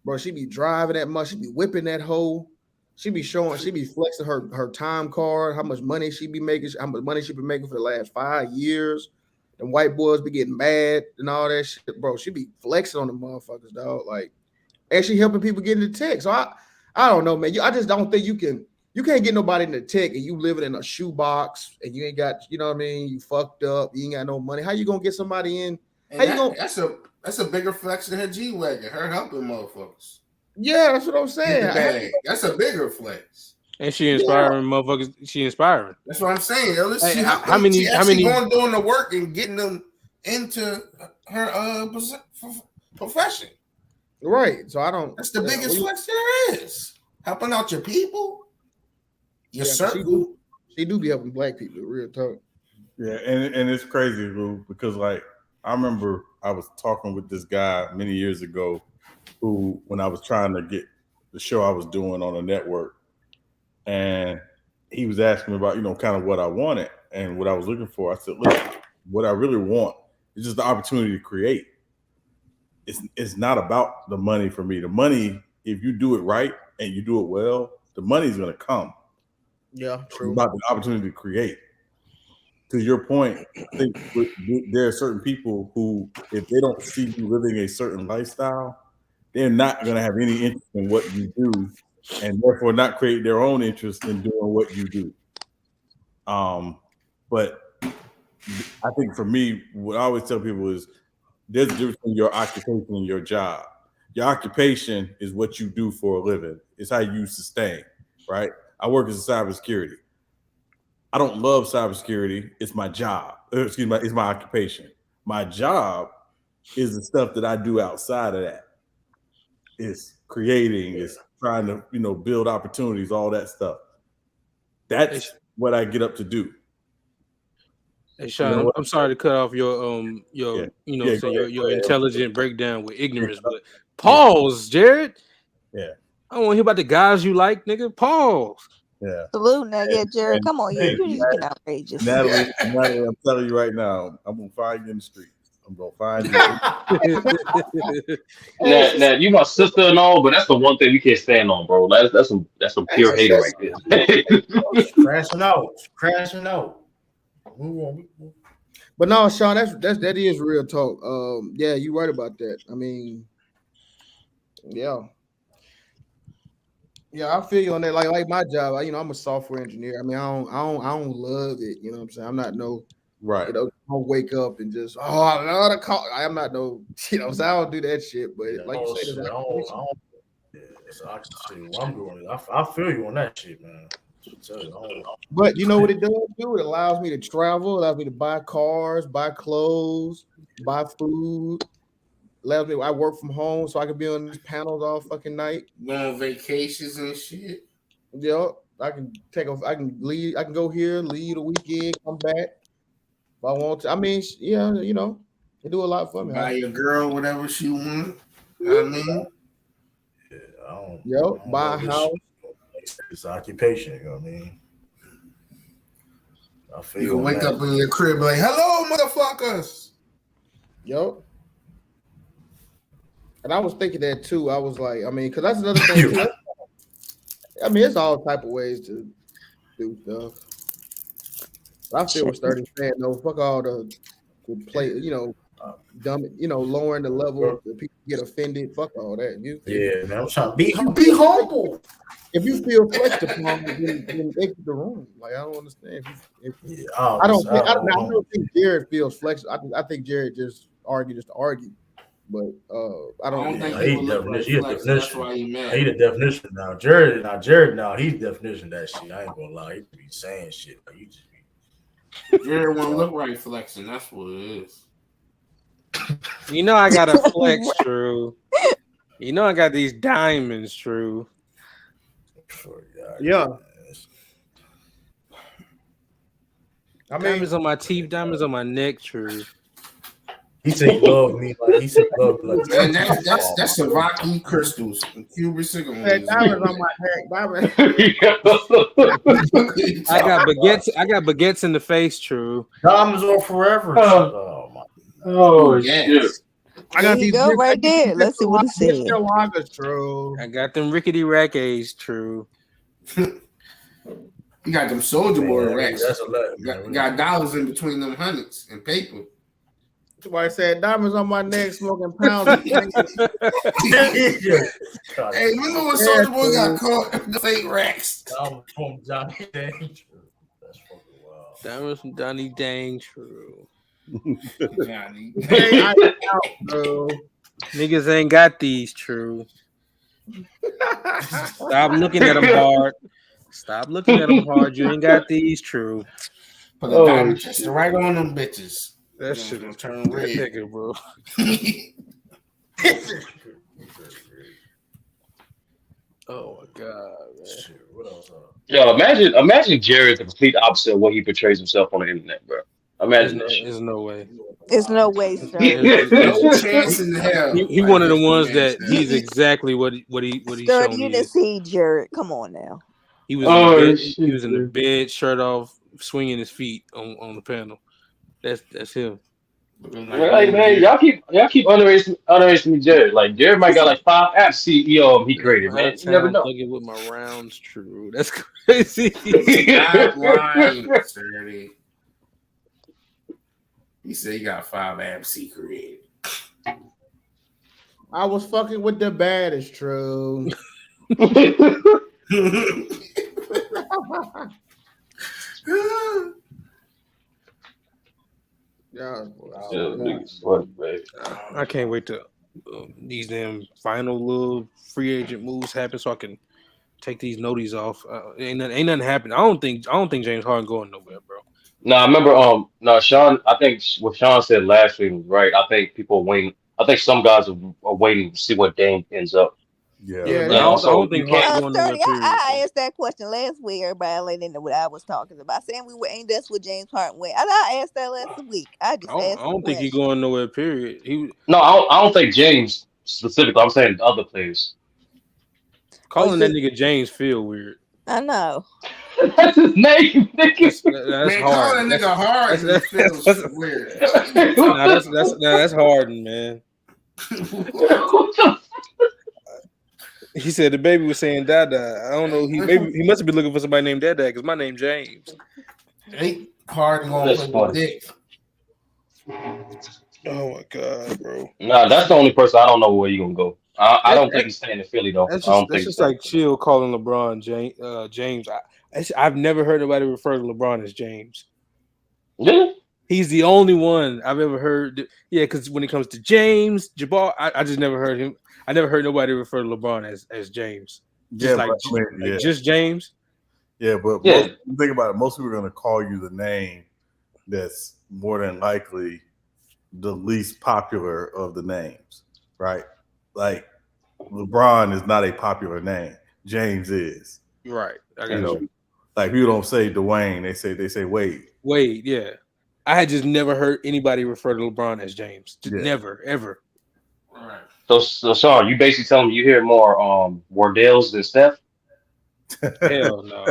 Bro, she be driving that much. She be whipping that hoe. She be flexing her time card, how much money she be making, how much money she been making for the last 5 years. The white boys be getting mad and all that shit. Bro, she be flexing on the motherfuckers, dog. Like, and she helping people get into tech. So I don't know, man. I just don't think you can't get nobody into tech and you living in a shoebox and you ain't got, you know what I mean? You fucked up. You ain't got no money. How you gonna get somebody in? That's a bigger flex than her G-Wagon. Her helping motherfuckers. Yeah, that's what I'm saying. That's a bigger flex. And she inspiring motherfuckers. She inspiring. That's what I'm saying. Hey, How many going doing the work and getting them into her profession? Right. So I don't. That's the biggest flex there is. Helping out your people, your circle. She do be helping black people. Real talk. Yeah, and it's crazy, Lou, because like I remember I was talking with this guy many years ago who, when I was trying to get the show I was doing on a network, and he was asking me about, kind of what I wanted and what I was looking for. I said, look, what I really want is just the opportunity to create. It's not about the money for me. The money, if you do it right and you do it well, the money's going to come. Yeah, true. It's about the opportunity to create. To your point, I think there are certain people who, if they don't see you living a certain lifestyle, they're not going to have any interest in what you do, and therefore not create their own interest in doing what you do. But I think for me, what I always tell people is there's a difference between your occupation and your job. Your occupation is what you do for a living. It's how you sustain, right? I work as a cybersecurity. I don't love cybersecurity. It's my job. It's my occupation. My job is the stuff that I do outside of that. It's creating, it's trying to, build opportunities, all that stuff. That's what I get up to do. Hey Sean, I'm sorry to cut off your intelligent breakdown with ignorance, but pause, Jared. Yeah. I don't want to hear about the guys you like, nigga. Pause. Yeah. Salute now, Jared. Come on, you just get outrageous. Natalie, I'm telling you right now, I'm gonna find you in the street. I'm gonna find you. Now, you my sister and all, but that's the one thing we can't stand on, bro. That's some pure hater right there. Crashing out. But no, Sean, that is real talk. Yeah, you're right about that. I mean, yeah, I feel you on that. Like my job, I'm a software engineer. I mean, I don't love it. You know what I'm saying? I'm not no right. I don't wake up and just I love the call. I'm not no. So I don't do that shit. But like you said, I'm doing it. I feel you on that shit, man. But you know what it does do? It allows me to travel, allows me to buy cars, buy clothes, buy food. Allows me. I work from home, so I can be on these panels all fucking night. Go on vacations and shit. Yeah, I can leave. I can go here, leave the weekend, come back if I want to. I mean, yeah, they do a lot for me. Buy your girl whatever she want. I mean, buy a house. It's occupation, you know what I mean? I feel you can wake up in your crib like, hello, motherfuckers. Yo. And I was thinking that too. I was like, I mean, because that's another thing too. I mean, it's all type of ways to do stuff. I feel with 30 saying no. Fuck all the play, dumb, lowering the level that people get offended. Fuck all that. Man, I'm trying to be humble. If you feel flexed upon, then exit the room. Like I don't understand. I don't think Jared feels flexed. I think Jared just argued just to argue. But I don't think he that's why he mad. He the definition now. Jared, he's the definition of that shit. I ain't gonna lie. He be saying shit. Like, you just be Jared won't look right flexing. That's what it is. You know I got a flex, True. You know I got these diamonds, True. Yeah. Diamonds on my teeth, diamonds on my neck, True. He said he loved me. Like he said he loved me. Like, and that's Savaki crystals and Cuban cigarettes. Diamonds on my neck. I got baguettes in the face, True. Diamonds are forever. Yes. I got these go right there. Let's see what it says. I got them rickety rackays, True. You got them soldier boy racks. That's a lot. Got dollars in between them hundreds and paper. Somebody said diamonds on my neck, smoking pounds. Hey, remember when Soldier Boy got caught in the fake racks? From Johnny Dang True. That's fucking wild. Diamonds from Johnny Dang True. Johnny. Niggas ain't got these, True. Stop looking at them hard. Stop looking at them hard. You ain't got these, True. Put the diamond chest right on them bitches. That shit gonna turn red, nigga, bro. Oh my god, man. What else? Yo, imagine Jared the complete opposite of what he portrays himself on the internet, bro. Imagine that. There's no way. There's no way, sir. No chance in hell. He one of the ones that he's exactly what he Sir, showing you me. didn't see Jared. Come on now. He was in the bed, shirt off, swinging his feet on the panel. That's him. Like, man, y'all keep underestimating Jared. Like Jared might got like 5 apps CEO he created, man. You never know. Looking with my rounds, True. That's crazy. Stop lying, Sturdy. He said he got 5 apps he created. I was fucking with the baddest, True. I can't wait to these damn final little free agent moves happen so I can take these noties off. Ain't nothing happening. I don't think James Harden going nowhere, bro. No, I remember. Sean. I think what Sean said last week was right. I think people are waiting. I think some guys are waiting to see what Dame ends up. Yeah. I don't think Harden going nowhere. I asked that question last week. Everybody didn't know what I was talking about. Saying we were ain't that's what James Harden went. I asked that last week. I don't think he's going nowhere. Period. No, I don't think James specifically. I'm saying other players. Calling that nigga James feel weird. I know. That's his name, nigga. That's man, hard. calling a nigga hard feels weird. That's Harden, man. He said the baby was saying Dada. I don't know. He must have been looking for somebody named Dada because my name's James. Ain't Harden gonna play dick. Oh my god, bro. Nah, that's the only person I don't know where you gonna go. I don't think he's staying in Philly though. That's just like chill calling LeBron James. I've never heard nobody refer to LeBron as James. Yeah. He's the only one I've ever heard. Yeah, because when it comes to James, Jabbar, I just never heard him. I never heard nobody refer to LeBron as James. Just just James. Yeah, but think about it. Most people are going to call you the name that's more than likely the least popular of the names, right? Like LeBron is not a popular name. James is. Right. I got you. Like people don't say Dwayne, they say Wade. Wade, yeah. I had just never heard anybody refer to LeBron as James. Never, ever. All right. So Sean, you basically telling me you hear more Wardell's than Steph? Hell no.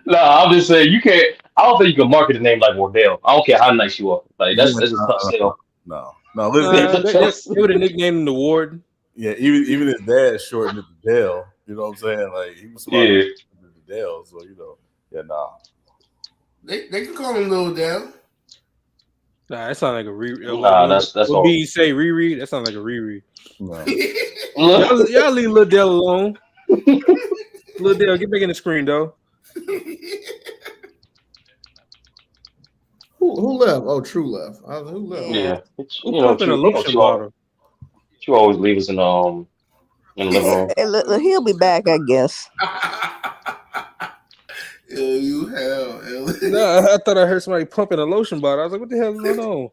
No, I'm just saying you can't. I don't think you can market a name like Wardell. I don't care how nice you are. Like that's a tough sell. No. Listen, They would have nicknamed him the Ward. yeah, even his dad shortened it to Dell. You know what I'm saying? Like he was smart Yeah. to Dell. So yeah, nah. They can call him Lil Dell. Nah, that sounds like a reread. Nah, that's what all. B say reread? That sounds like a reread. No. y'all leave Lil Dell alone. Lil Dell, get back in the screen, though. Who left? Oh, True left. Who left? Yeah, Who pumping a lotion bottle? You always leave us in the living room. He'll be back, I guess. You hell. Nah, I thought I heard somebody pumping a lotion bottle. I was like, what the hell is going on?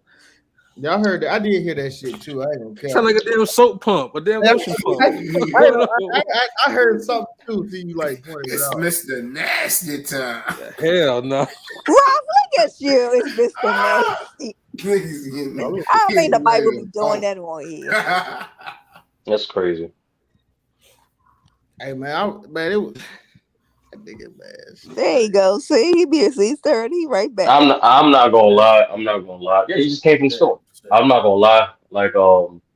Y'all heard that? I did hear that shit too. I ain't gonna care. Sound like a damn soap pump, a damn lotion pump. I heard something too. See you like pointed it It's out. Mr. Nasty time. Hell no. Rob, look at you. It's Mr. Nasty. I don't think nobody would be doing that on here. That's crazy. Hey man, it was. That nigga man. There you go. See, he be at 6:30 right back. I'm not gonna lie. Yeah, he just came from the store. I'm not gonna lie. Like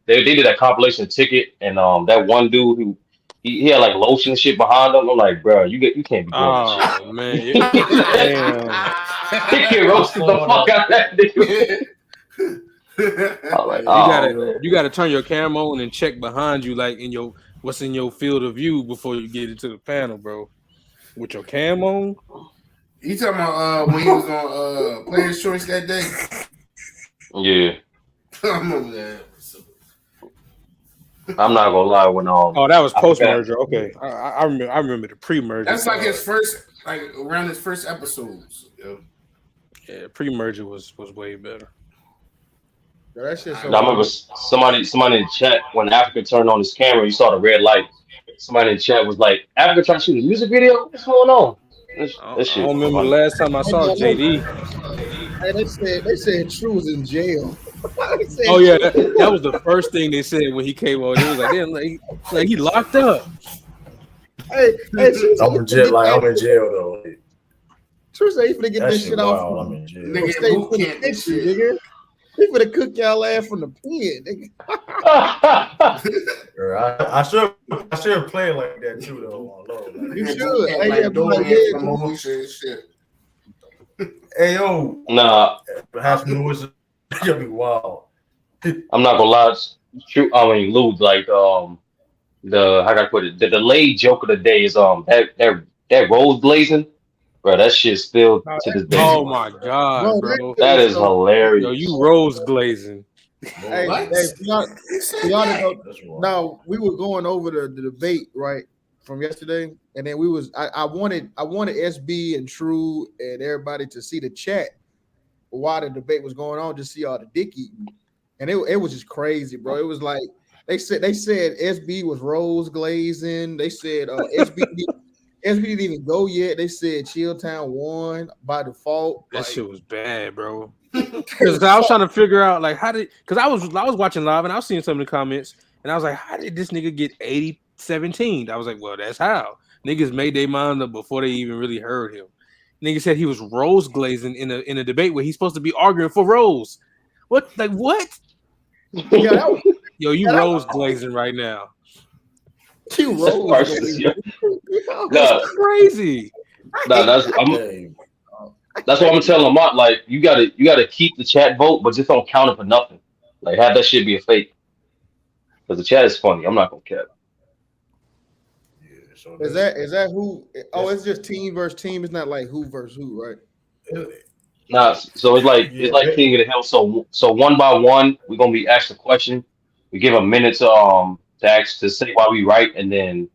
they did that compilation ticket, and that one dude who he had like lotion and shit behind him. I'm like, bro, you can't be doing this shit. Oh man, He can roasted the fuck out of that nigga. I'm like, you gotta turn your camera on and check behind you, like what's in your field of view before you get into the panel, bro. With your cam on. You talking about when he was on Player's Choice that day? Yeah. I remember that. I'm not gonna lie when Oh, that was post merger. Okay, I remember the pre merger. That's like his first, like around his first episodes. Yeah, pre merger was way better. Yo, that shit so I remember somebody in the chat when Africa turned on his camera, you saw the red light. Somebody in the chat was like, "Africa trying to shoot a music video? What's going on?" That shit. I don't remember the last time I saw JD. Hey, they said True was in jail. Oh yeah, that was the first thing they said when he came on. It was like, damn, like he locked up. Hey, I'm in jail. Like I'm in jail though. True say he finna get That this shit shit wild. off. I'm in jail. Nigga, Stay boot for the camp and picture, shit. nigga. He finna cook y'all ass from the pen, nigga. I should play like that too though. Like, You should. Hey, Like yeah, doing yeah, it from motion shit. hey yo, Nah, perhaps noise you'll be wild. I'm not gonna lie. True. I mean, Lou, like how can I put it? The delayed joke of the day is that rose blazing, bro. That shit still to this day. Oh my god, bro. That is hilarious. Yo, you rose glazing. Hey, y'all now we were going over the debate right from yesterday, and then I wanted SB and True and everybody to see the chat while the debate was going on, to see all the dick eating, and it was just crazy, bro. It was like they said SB was rose glazing. They said SB didn't even go yet. They said Chilltown won by default. That shit was bad, bro. Because I was trying to figure out like because I was watching live and I was seeing some of the comments and I was like, how did this nigga get 80-17? I was like, well, that's how niggas made their mind up before they even really heard him. Nigga said he was rose glazing in a debate where he's supposed to be arguing for Rose. What? Like what? Yeah, yo, you rose glazing right now. You rose glazing. That's crazy. Nah, that's what I'm gonna tell Lamont. Like you gotta keep the chat vote, but just don't count it for nothing. Like have that shit be a fake. Because the chat is funny. I'm not gonna cap. Is that who? Oh, it's just team versus team. It's not like who versus who, right? Nah, so it's like King of the Hill. So one by one, we're gonna be asked a question. We give a minute to say why we right, and then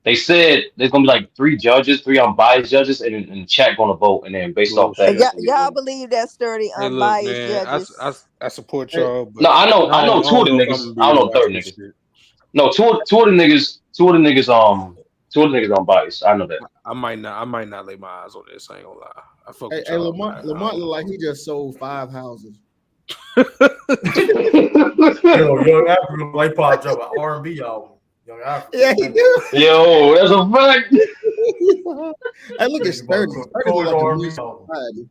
they said there's gonna be like 3 judges, 3 unbiased judges, and the chat gonna vote, and then based off that. Y'all believe that sturdy unbiased judges? I support y'all. But No, I know 2 of the niggas. I don't know 3rd niggas. No, two of the niggas unbiased. I know that. I might not lay my eyes on this. I ain't gonna lie. I fuck with Hey, y'all. Lamont look like he just sold 5 houses. Yo, Young Africa like pop drop an R&B album. Young Africa. Yeah, he do. Yo, that's a fact. Hey, look at Sturdy. Sturdy look like a new society.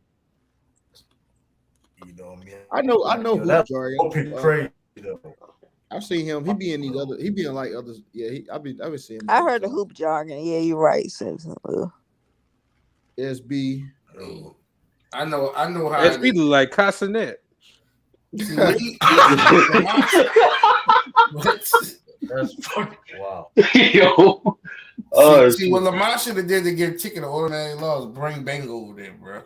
You know me. I know Yo, Hoop that Jargon. crazy though. I've seen him. He be in these other. He be in like others. Yeah, I've been seeing him. I heard the hoop jargon. Yeah, you're right. Since SB. I know how SB look like Castanet. That's fucking wow. Yo. See what Lamar should have did to get a ticket to automatic laws, bring Bang over there, bro.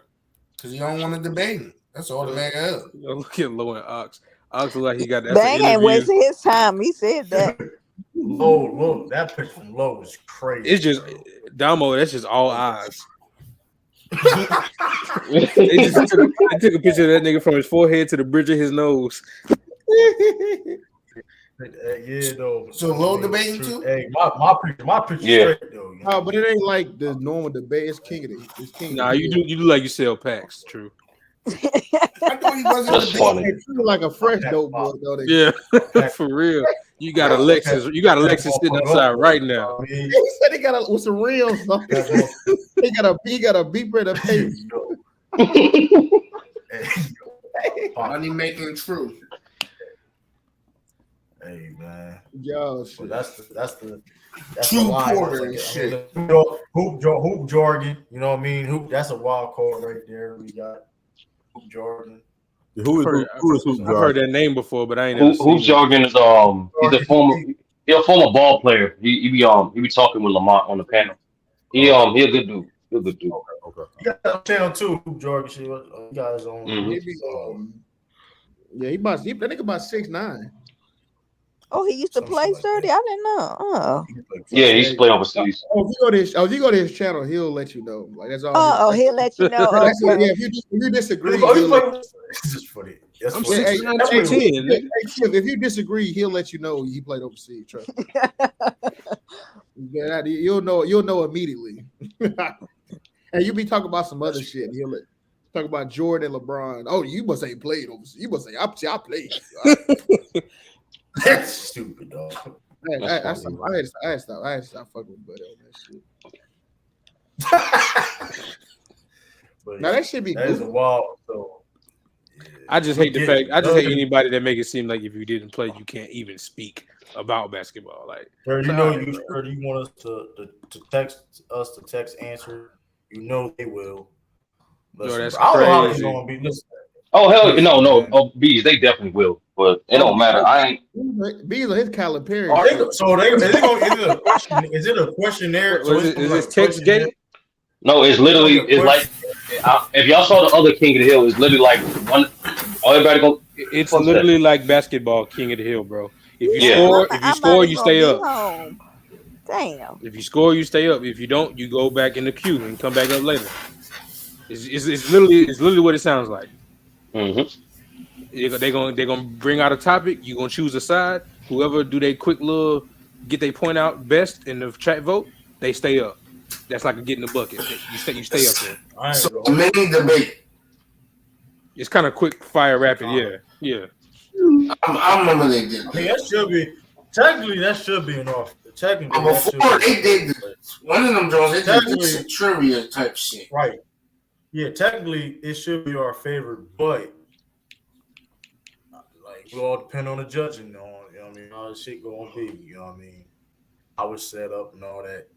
Because you don't want to debate him. That's automatic up. Look at Low and Ox. Ox look like he got that. Bang ain't wasting his time. He said that. Low, that picture from Low is crazy. It's just Damo. That's just all eyes. They took a picture of that nigga from his forehead to the bridge of his nose. Yeah, though. So Low debating too. Hey, my picture straight though. No, but it ain't like the normal debate. It's king of the. It's king. Nah, you do like you sell packs. True. I thought he wasn't. That's funny. He like a fresh dope boy though. Yeah, for real. You got a Lexus. You got a Lexus sitting outside right now. He said he got with some rims. he got a beeper and a pace. Money making true. Hey man, yo, so that's the true line. quarter and shit. Hoop jargon, you know what I mean? Hoop, that's a wild card right there. We got hoop jargon. Who is Hoop Jargon? I've heard that name before, but I ain't never seen Hoop Jargon is he's a former ball player. He be talking with Lamont on the panel. He a good dude. Okay. You got a channel too, hoop jargon shit. You guys on? Yeah, that nigga about 6'9". Oh, he used to play Sturdy. I didn't know. Oh. Yeah, he used to play overseas. If you go to his channel, he'll let you know. Like that's all. Oh, he'll let you know. Yeah, Okay. if you disagree, if you disagree, he'll let you know he played overseas. Trust me. Yeah, you'll know immediately. And you be talking about some other shit. He'll talk about Jordan and LeBron. Oh, you must ain't played overseas. You must say I played. That's stupid, dog. I had to stop fucking with Buddy on that shit. Now that should be. That is a wild. So I just hate the fact. I just hate anybody that make it seem like if you didn't play, you can't even speak about basketball. Like, you want us to text us the text answer. You know they will. Yo, that's I don't know how crazy. they're gonna be listening. Oh hell no! Oh, bees, they definitely will, but it don't matter. I ain't. Bees are his Calipari. Is it a questionnaire? Is this text gate? No, it's literally like if y'all saw the other King of the Hill, it's literally like one. Everybody go. It's literally like basketball, King of the Hill, bro. If you score, you stay up. Home. Damn. If you score, you stay up. If you don't, you go back in the queue and come back up later. It's literally what it sounds like. Mm-hmm. They're gonna bring out a topic. You're gonna choose a side. Whoever do they quick little get their point out best in the chat vote, they stay up. That's like a get in the bucket. You stay up there. So mini debate. It's kind of quick fire rapid. Yeah. I remember they did. I mean, that should be an offer. Technically, before they did one of them Jones, they did some trivia type shit. Right. Yeah, technically it should be our favorite, but like we all depend on the judging, you know what I mean? How the shit gonna be, you know what I mean? I was set up and all that.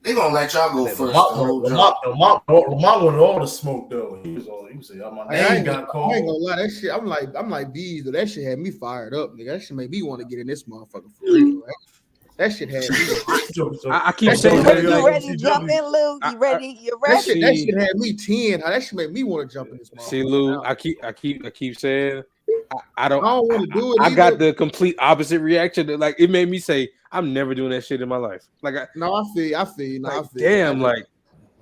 They gonna let y'all go first. Lamont wanted all the smoke though. He was my name got called. I ain't gonna lie, that shit. I'm like bees. That shit had me fired up, nigga. That shit made me want to get in this motherfucker for real. Right? That shit had me. I keep saying that. You ready to jump in, Lou? You ready? You ready? That shit had me 10. That shit made me want to jump in this motherfucker. See, Lou, I keep saying I don't want to do it. I got the complete opposite reaction. Like it made me say, I'm never doing that shit in my life. Like I feel. Damn, like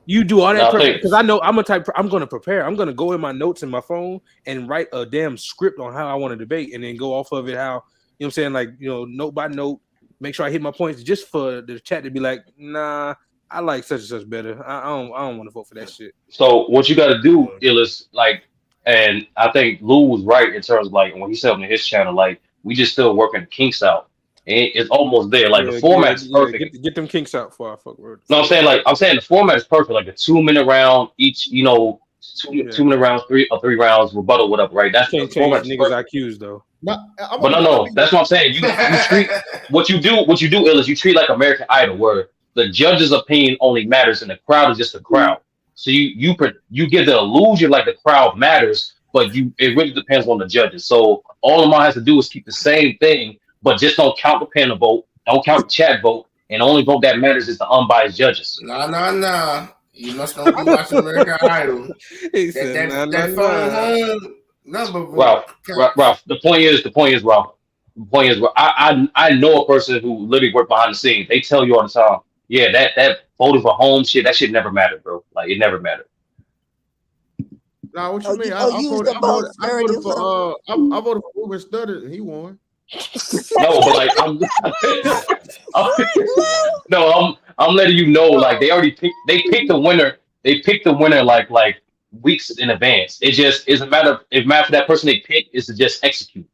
you do all that because I know I'm a type. I'm gonna prepare. I'm gonna go in my notes in my phone and write a damn script on how I want to debate, and then go off of it. How you know what I'm saying? Like note by note, make sure I hit my points just for the chat to be like, nah, I like such and such better. I don't want to vote for that shit. So what you got to do is like, and I think Lou was right in terms of like when he said on his channel, like we just still working the kinks out. It's almost there. Like the format is perfect. Get them kinks out for I fuck word. No, I'm saying the format is perfect. Like a 2-minute round each. You know, two minute rounds, three rounds, rebuttal, whatever. Right? That's Can't the change format. niggas' IQs though. But no, that's what I'm saying. You treat what you do, Ill, is you treat like American Idol, where the judge's opinion only matters and the crowd is just the crowd. So you give the illusion like the crowd matters, but it really depends on the judges. So all Lamar has to do is keep the same thing, but just don't count the panel vote, don't count the chat vote, and the only vote that matters is the unbiased judges. Nah. You must not be watching American Idol. That phone home number. Ralph, the point is, Ralph. I know a person who literally worked behind the scenes. They tell you all the time, yeah, that voting for home shit, that shit never mattered, bro. Like it never mattered. Nah, what you mean? I voted for Ruben Studdard and he won. No, but like I'm letting you know, like they picked the winner. They picked the winner like weeks in advance. It just is a matter for that person they pick is to just execute.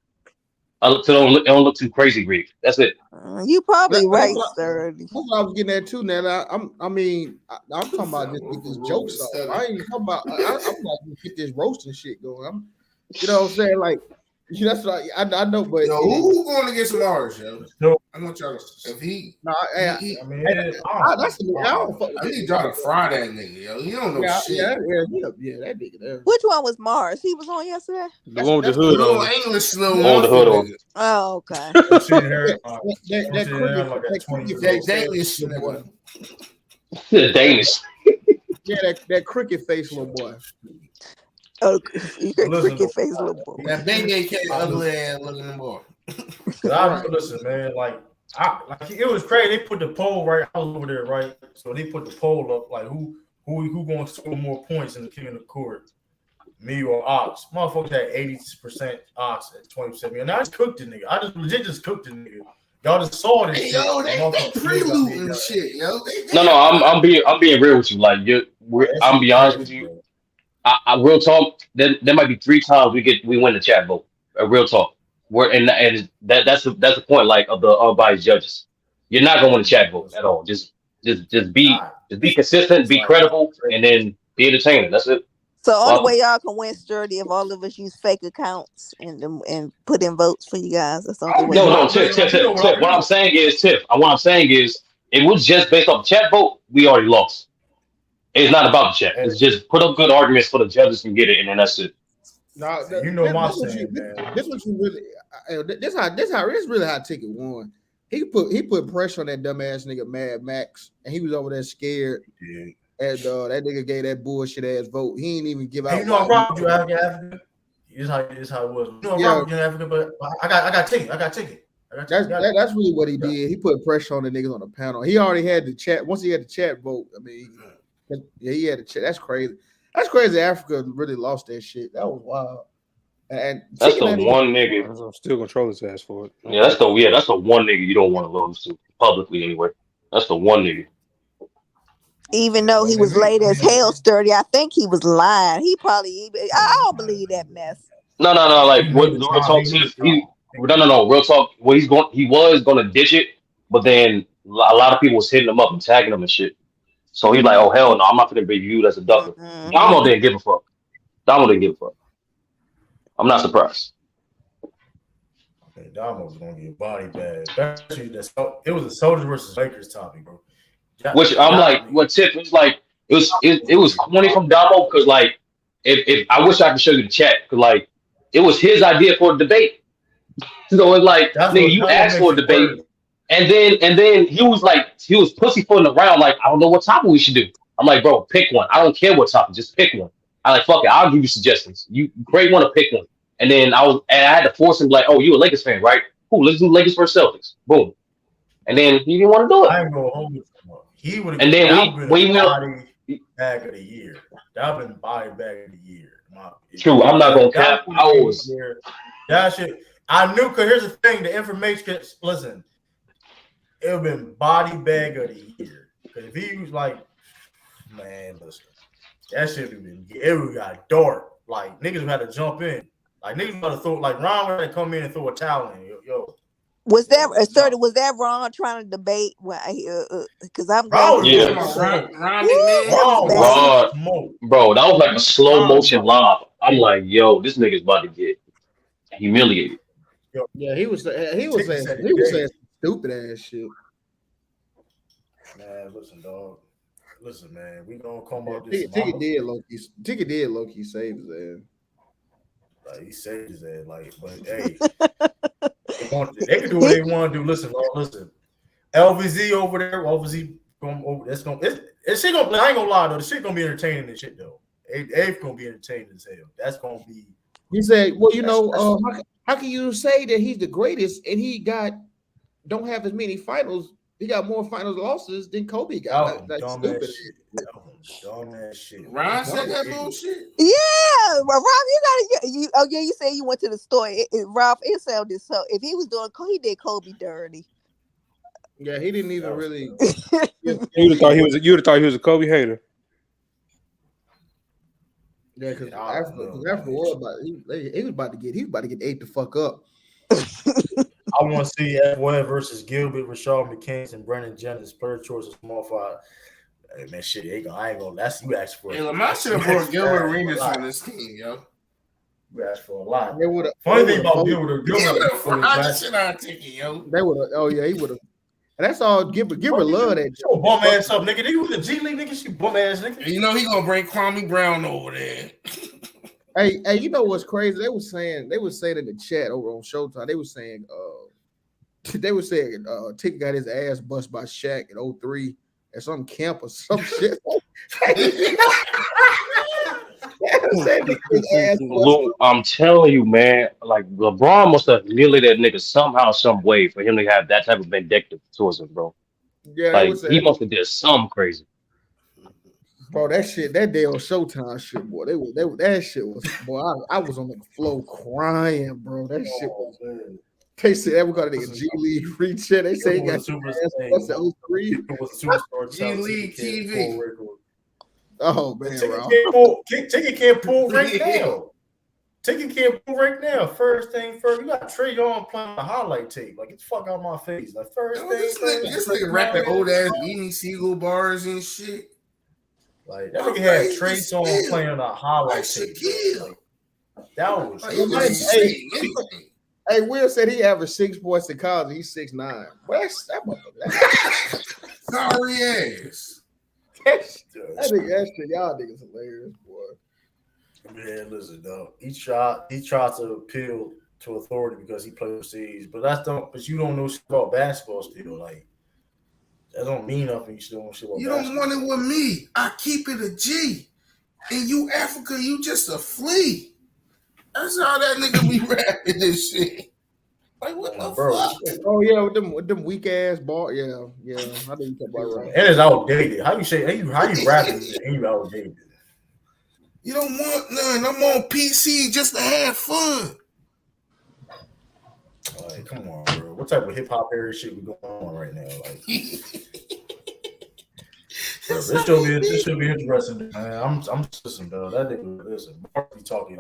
So it don't look too crazy, Greek. That's it. You probably right, sir. That's what I was getting at too. Now I'm talking about just get this joke stuff. I ain't talking about. I'm like get this roasting shit going. You know what I'm saying? Like that's what I know. But who going against Mars, yo? I want y'all to. If he, I need y'all to fry that nigga, yo. You don't know shit. Yeah, that nigga there. Which one was Mars? He was on yesterday. The one with the hood on. English little on the hood on. Oh, okay. The Danish. Yeah, that cricket face little boy. Oh, you got cricket face little boy. That big AK ugly ass looking boy. Listen, man, like it was crazy. They put the poll right. I was over there, right? So they put the poll up, like who going to score more points in the king of the court, me or Ox? Motherfuckers had 80% Ox at 20%. And I just cooked the nigga. I just legit cooked the nigga. Y'all just saw this shit. Yo, they pre-looting shit, yo. No, I'm being real with you. Like I'm be honest with you. I real talk. There might be 3 times we win the chat vote. Real talk. That's the point. Like of the unbiased judges, you're not gonna win the chat vote at all. Just be consistent, be credible, and then be entertaining. That's it. So the only way y'all can win sturdy if all of us use fake accounts and put in votes for you guys. That's the only way. No, Tiff. What I'm saying is, it was just based off the chat vote. We already lost. It's not about the chat. It's just put up good arguments for the judges can get it, and then that's it. No, my saying, man. This what you really. This really how Ticket won. He put pressure on that dumbass nigga Mad Max, and he was over there scared. Yeah. And that nigga gave that bullshit ass vote. He ain't even give out. Hey, you know I robbed you, Africa. This how it was. You know I robbed you in Africa, but I got ticket. That's really what he did. He put pressure on the niggas on the panel. He already had the chat. Once he had the chat vote, I mean, yeah, he had the chat. That's crazy. That's crazy. Africa really lost that shit. That was wild. And that's the one nigga. I'm still control his ass for it. Yeah, that's the one nigga you don't want to lose to publicly anyway. That's the one nigga. Even though he was late as hell, sturdy, I think he was lying. I don't believe that mess. No. Like what real talk? No. Real talk. What he was gonna ditch it, but then a lot of people was hitting him up and tagging him and shit. So he's like, "Oh hell no, I'm not gonna be viewed as a ducker." Damo didn't give a fuck. I'm not surprised. Damo's gonna get body bag. Especially it was a Soldiers versus Lakers topic, bro. Which I'm like, what Tiff was like, it was corny from Damo because like if I wish I could show you the chat because like it was his idea for a debate. So it's like nigga, you asked for a debate, and then he was pussyfooting around like I don't know what topic we should do. I'm like, bro, pick one. I don't care what topic, just pick one. I like fuck it, I'll give you suggestions. You great one to pick one. And then I had to force him like, oh, you a Lakers fan, right? Cool, let's do Lakers versus Celtics. Boom. And then he didn't want to do it. I ain't going home with him. He would have been body bag of the year. That would have been body bag of the year. True, I'm not gonna cap. That shit. I knew because here's the thing: the information. Listen, it would have been body bag of the year. Because if he was like, man, listen, that shit would have been. It would got dark. Like niggas would have to jump in. Like niggas would have throw. Like Ron would have to come in and throw a towel in. Yo. Was that Ron trying to debate? Because I'm glad. Yeah. Rod, bro, that was like a slow motion lob. I'm like, yo, this nigga's about to get humiliated. Yeah, he was saying stupid ass shit. Man, listen, dog. Listen, man, we gonna come up this. this. Ticket did low key save his ass. Like he saved his ass, like, but hey, they can do what they want to do. Listen, bro, listen. LVZ over there, LVZ going over. It's shit gonna. I ain't gonna lie though, the shit gonna be entertaining and shit though. It's gonna be entertaining as hell. That's gonna be. He said, "Well, you know, how can you say that he's the greatest and he don't have as many finals? He got more finals losses than Kobe got. That's stupid shit. Dumbass shit. Ron said that bullshit. Yeah, Rob, you said you went to the store. Rob, it sounded so. If he was doing, he did Kobe dirty. Yeah, he didn't even really. You would have thought he was a Kobe hater. Yeah, because after what about he was about to get ate the fuck up. I want to see F. Webb versus Gilbert, Rashard McCain, and Brennan Jennings. Third choice of small five. Hey, man, shit, I ain't gonna. That's you asked for. Hey, Lamar should have brought Gilbert Arenas on this team, yo. You asked for a lot. Funny thing about Gilbert, shit on ticket, yo. They would have. Oh yeah, he would have. And that's all. Gilbert love that. Your bum ass up, nigga. You was a G League nigga. You bum ass nigga. You know he gonna bring Kwame Brown over there. Hey, you know what's crazy? They were saying in the chat over on Showtime. They were saying Ticket got his ass bust by Shaq in 03 at some camp or some shit. Lou, I'm telling you, man, like LeBron must have nearly that nigga somehow, some way for him to have that type of vindictive towards him, bro. Yeah, like he must have did something crazy. Bro, that day on Showtime shit, boy. That shit was, boy. I was on the floor crying, bro. That shit was. They said that we got a nigga G League reach it. They say he got super. What's the 03? It was superstar G League TV. Oh man, Ticket can't pull right now. Ticket can't pull right now. First thing first, you got Trey Young playing the highlight tape. Like, it's fuck out my face. Like, first thing this nigga rapping old ass Beanie Siegel bars and shit. Like, that nigga had Trey Young playing a highlight tape. Like, that was. Hey, Will said he averaged 6 points in college. He's 6'9". Well, that motherfucker. Sorry ass. That shit, y'all niggas hilarious, boy. Man, listen, though. He tried to appeal to authority because he played overseas, but you don't know shit about basketball still. Like, that don't mean nothing. You still don't know shit about basketball. You don't want it with me. I keep it a G. And you Africa, you just a flea. That's how that nigga be rapping this shit. Like, what the fuck? Oh yeah, with them weak ass ball. Yeah. I think you talk about right. And it's outdated. How you rapping and you outdated? You don't want none. I'm on PC just to have fun. Like, come on, bro. What type of hip hop area shit we going on right now? Like, bro, this should be interesting, man. I'm just listening, though. That nigga, listen. Be talking.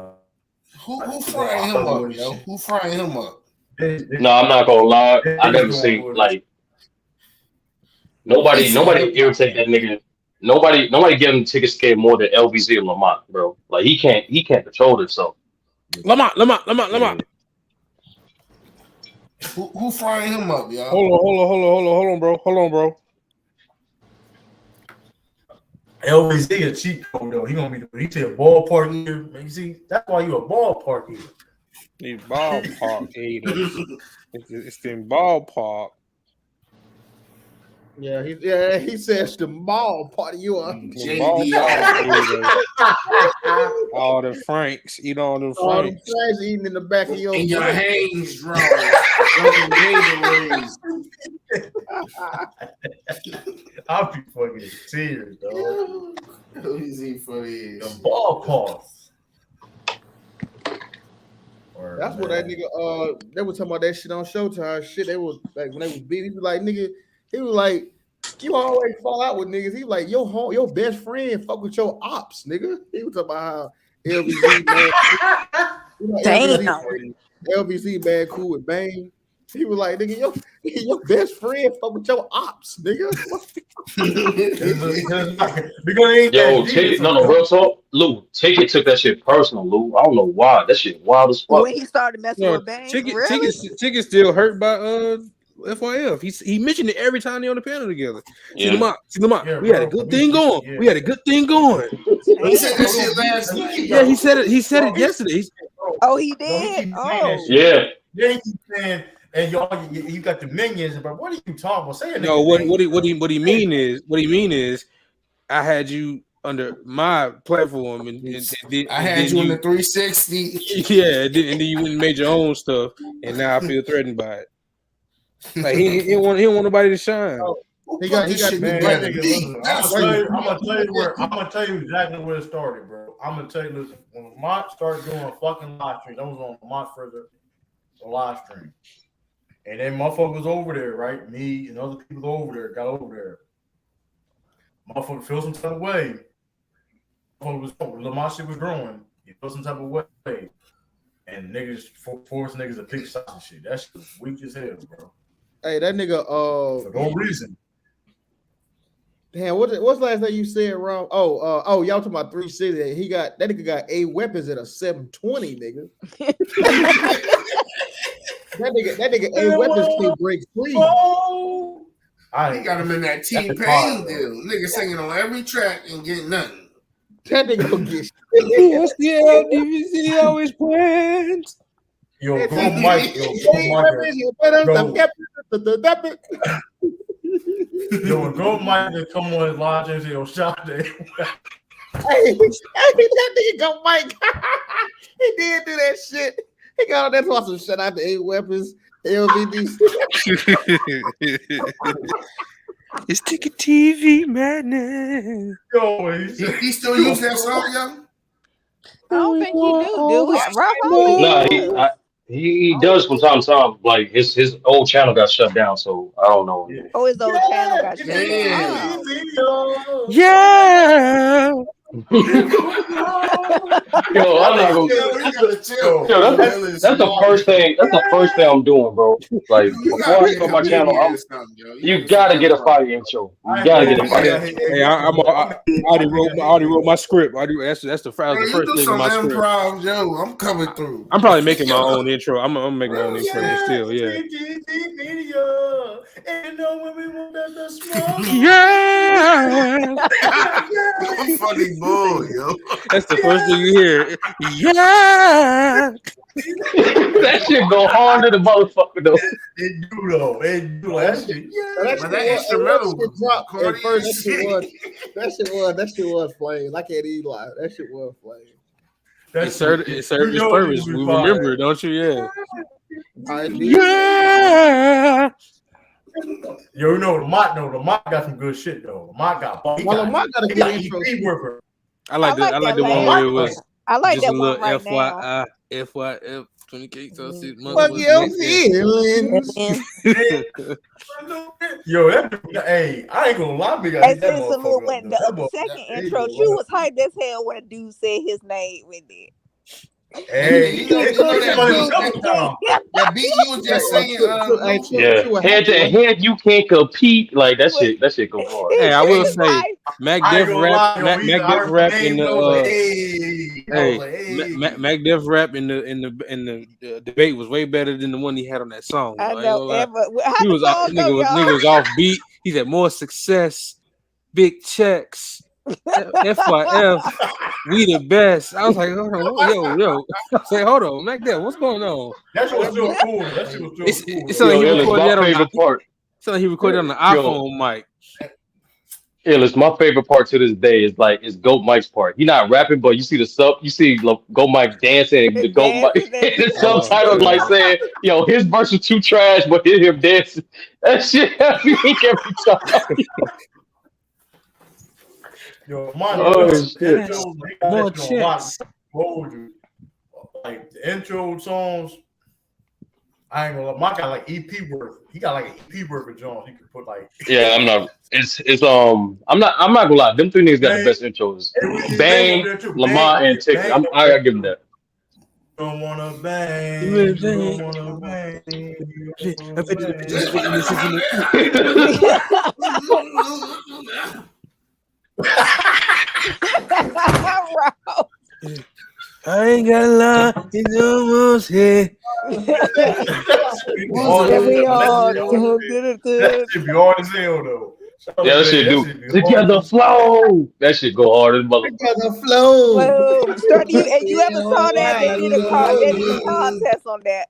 Who frying him up, yo? Who frying him up? No, I'm not gonna lie. I never seen like nobody irritate that nigga. Nobody give him ticket scared more than LVZ and Lamont, bro. Like he can't control himself. Lamont. Who frying him up, y'all? Hold on, bro. LVZ a cheat code though. He a ballpark eater. You see, that's why you a ballpark eater. He's ballpark eater. It's in ballpark. Yeah, he says the mall party. You are all the Franks, all them Franks eating in the back of your and your hands drawn. I'll be fucking serious, dog. Easy for these. The ballpark. That's what that nigga. They were talking about that shit on Showtime. Shit, they was like when they was beating. He was like, nigga. He was like, you always fall out with niggas. He was like, your best friend fuck with your ops, nigga. He was talking about how LVZ man. LVZ bad cool with Bane. He was like, nigga, your best friend fuck with your ops, nigga. Because he ain't Yo, that take deep. it. No, real talk. Lou, take it. Took that shit personal, Lou. I don't know why. That shit wild as fuck. When he started messing No, with Bang, really? Ticket still hurt by FYF. He mentioned it every time they on the panel together. See them out. Yeah, we had a good thing going. Yeah. We had a good thing going. He said that shit last night. Yeah, he said it. He said it yesterday. Oh, he No, did. he keeps saying Oh, that shit. Yeah. Yeah, he keeps saying, and y'all, you got the minions, but what are you talking about? Say a No, nigga name. what he mean is I had you under my platform and I had you in the 360. Yeah, and then you went and made your own stuff, and now I feel threatened by it. Like he didn't want nobody to shine. He got Man, right. nigga, listen, I'm gonna tell you exactly where it started, bro. I'm gonna tell you, listen, when Lamont started doing fucking live streams, I was on Lamont further a live stream. And then motherfuckers over there, right? Me and other people over there got over there. Motherfucker feel some type of way. Lamont shit was growing. He felt some type of way. And niggas force niggas to pick shots and shit. That shit was weak as hell, bro. Hey, that nigga. For no reason. Damn, what's the last thing you said, wrong? Y'all talking about 360? That nigga got 8 weapons at a 720, nigga. that nigga 8 weapons can't break free. He got him in that T-Pain deal. Nigga singing on every track and getting nothing. That nigga gonna get Yes, yeah, DVC always plans. Yo, go Mike. Yo, go Mike to come on his live and say, yo, shot there. Hey, that nigga go Mike. He did do that shit. He got on that awesome shut out the 8 weapons. LVD. It's Ticket TV madness. Yo, he still use that song, yo? I don't think he do. Nah, he does from time to time. Like his old channel got shut down, so I don't know. Oh, his old channel got shut down. Yeah. Yo, I'm not gonna. Yo, that's the first thing. That's the first thing I'm doing, bro. Like before I start my channel, you gotta get a fire intro. You gotta get a fire. Hey, I already wrote my script. That's the first thing in my script. Yo, I'm coming through. I'm probably making my own intro. I'm gonna make my own intro still. Yeah. Yeah. I'm funny boy, yo. That's the first thing you hear. Yeah. That shit go hard to the motherfucker though. It do though. It do. That shit. But that instrumental dropped at first. That shit was flames. I can't even lie. That shit was flames. It served its purpose. We remember it, don't you? Yeah. Yeah. Yo, you know Lamont got some good shit though. Lamont got a good intro. I like the one where it was. I like just that a one little right FYI, FYF, 20K, so 6 months. Fuck your feelings. Yo, hey, I ain't gonna lie, big guy. And since the second intro, you was hyped as hell when a dude said his name with it. Hey, you know that beat you was just saying. Yeah, head to head, you can't compete. Like that shit go hard. Hey, I will say, Mac Def rap in the Mac Def rap in the debate was way better than the one he had on that song. I know. He was nigga was off beat. He had more success, big checks. FYF, we the best. I was like, hold on, yo. I was like, hold on, Mac Def, what's going on? That shit was still cool. It's like he recorded that on the part. It's like he recorded on the iPhone mic. It's my favorite part to this day is Goat Mike's part. He not rapping, but you see Goat Mike dancing and the Goat Mike the subtitle like saying, yo, his verse was too trash, but hear him dancing. That shit had me weak every time. Yo, more chicks. Like the intro songs, I ain't gonna lie. Mike got like EP worth. He got like an EP worth of Jones. He could put like. Yeah, I'm not. I'm not gonna lie. Them three niggas got the best intros. Bang, Lamar, and Tick. I gotta give him that. Don't wanna bang. You don't wanna bang. I ain't got a lot. It's almost here. That should be hard as hell though. Yeah, that shit do. Together flow. That shit go hard as motherfucker. Together flow. Well, start you and you ever saw that? They did a contest on that.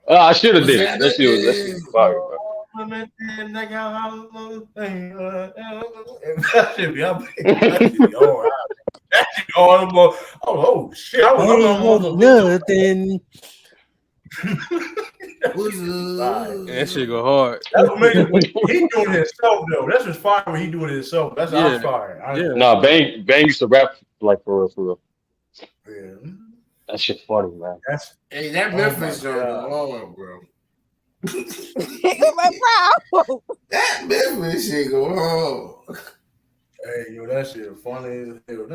I should have did. That shit was fire, bro. That should be hard. That shit hard. Oh shit! I was nothing. That shit go hard. That's amazing. He doing it himself though. That's just fire when he doing it himself. That's fire. Nah, Bang used to rap like for real. Yeah. That shit funny, man. Hey, that Memphis joint, hard, bro. That Memphis shit go hard. Hey, yo, that shit funny as hell.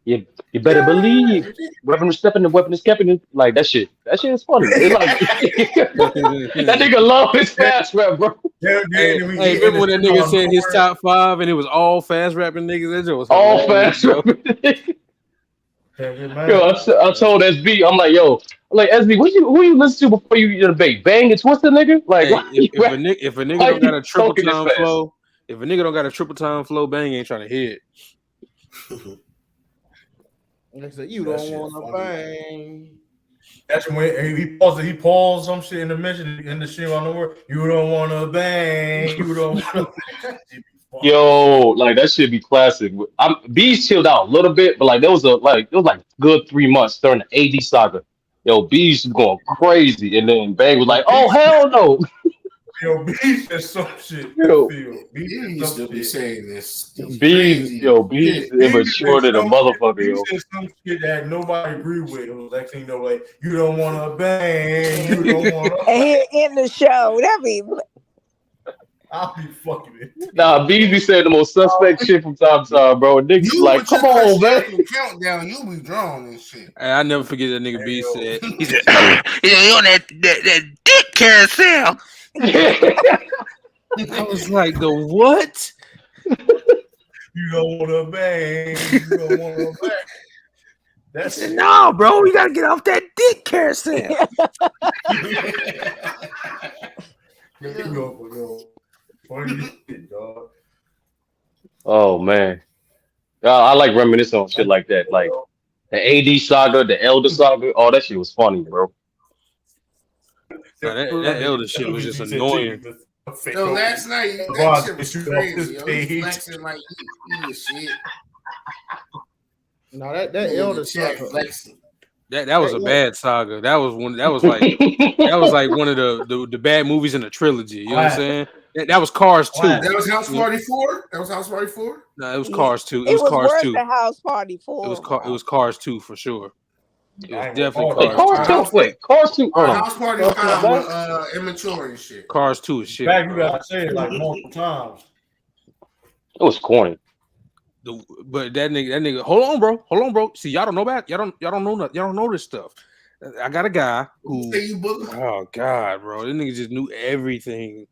Yeah. You better believe. Weapon is stepping, the weapon is stepping. Like that shit. That shit is funny. It's like that nigga love his fast rap, bro. Hey, remember when that nigga said his top 5 and it was all fast rapping niggas? That shit was all fast rapping niggas. Yo, I told SB, I'm like, SB, who you listen to before you debate? Bang and Twister, nigga? Like, if a nigga don't got a triple time flow, if a nigga don't got a triple time flow, Bang ain't trying to hit. You don't want to bang. That's when he paused some shit in the mention in the shit on the word. You don't want to bang. You don't want to. Yo, like that should be classic. Bees chilled out a little bit, but like it was good 3 months during the AD saga. Yo, Bees was going crazy, and then Bang was like, "Oh hell no!" Yo, Bees is some shit. Yo, Bees still be saying this. Bees immature than a motherfucker. Yo, Bees said some shit that nobody agree with. It was like thing though, like you don't want to bang. You don't want to. And in the show, that be. I'll be fucking it. Nah, Bees be saying the most suspect shit from time to time, bro. And niggas like, come on, man. Countdown, you be drawn and shit. Hey, I never forget that nigga B said. He said, "You on that dick carousel." I was like, the what? You don't want to bang. You don't want to bang. That's it. No, bro, you gotta get off that dick carousel. Oh man, I like reminiscing on shit like that, like the AD saga, the Elder saga. Oh, that shit was funny, bro. So that Elder shit was just annoying. So last night, that shit was crazy. Yo, he's flexing like he shit. No, that Elder saga. That was a bad saga. That was one like one of the bad movies in the trilogy. You know what I'm saying? That was Cars 2. That was House Party 4? That was House Party 4? No, it was Cars 2. It was Cars worse 2. than House Party 4. It was Cars 2 for sure. It was definitely Cars 2. Wait, Cars 2. House Party 5 was immature and shit. Cars 2 is shit. Back, you gotta say it like multiple times. It was corny. But that nigga, hold on, bro. See, y'all don't know about y'all don't know this stuff. I got a guy who, oh god, bro, this nigga just knew everything.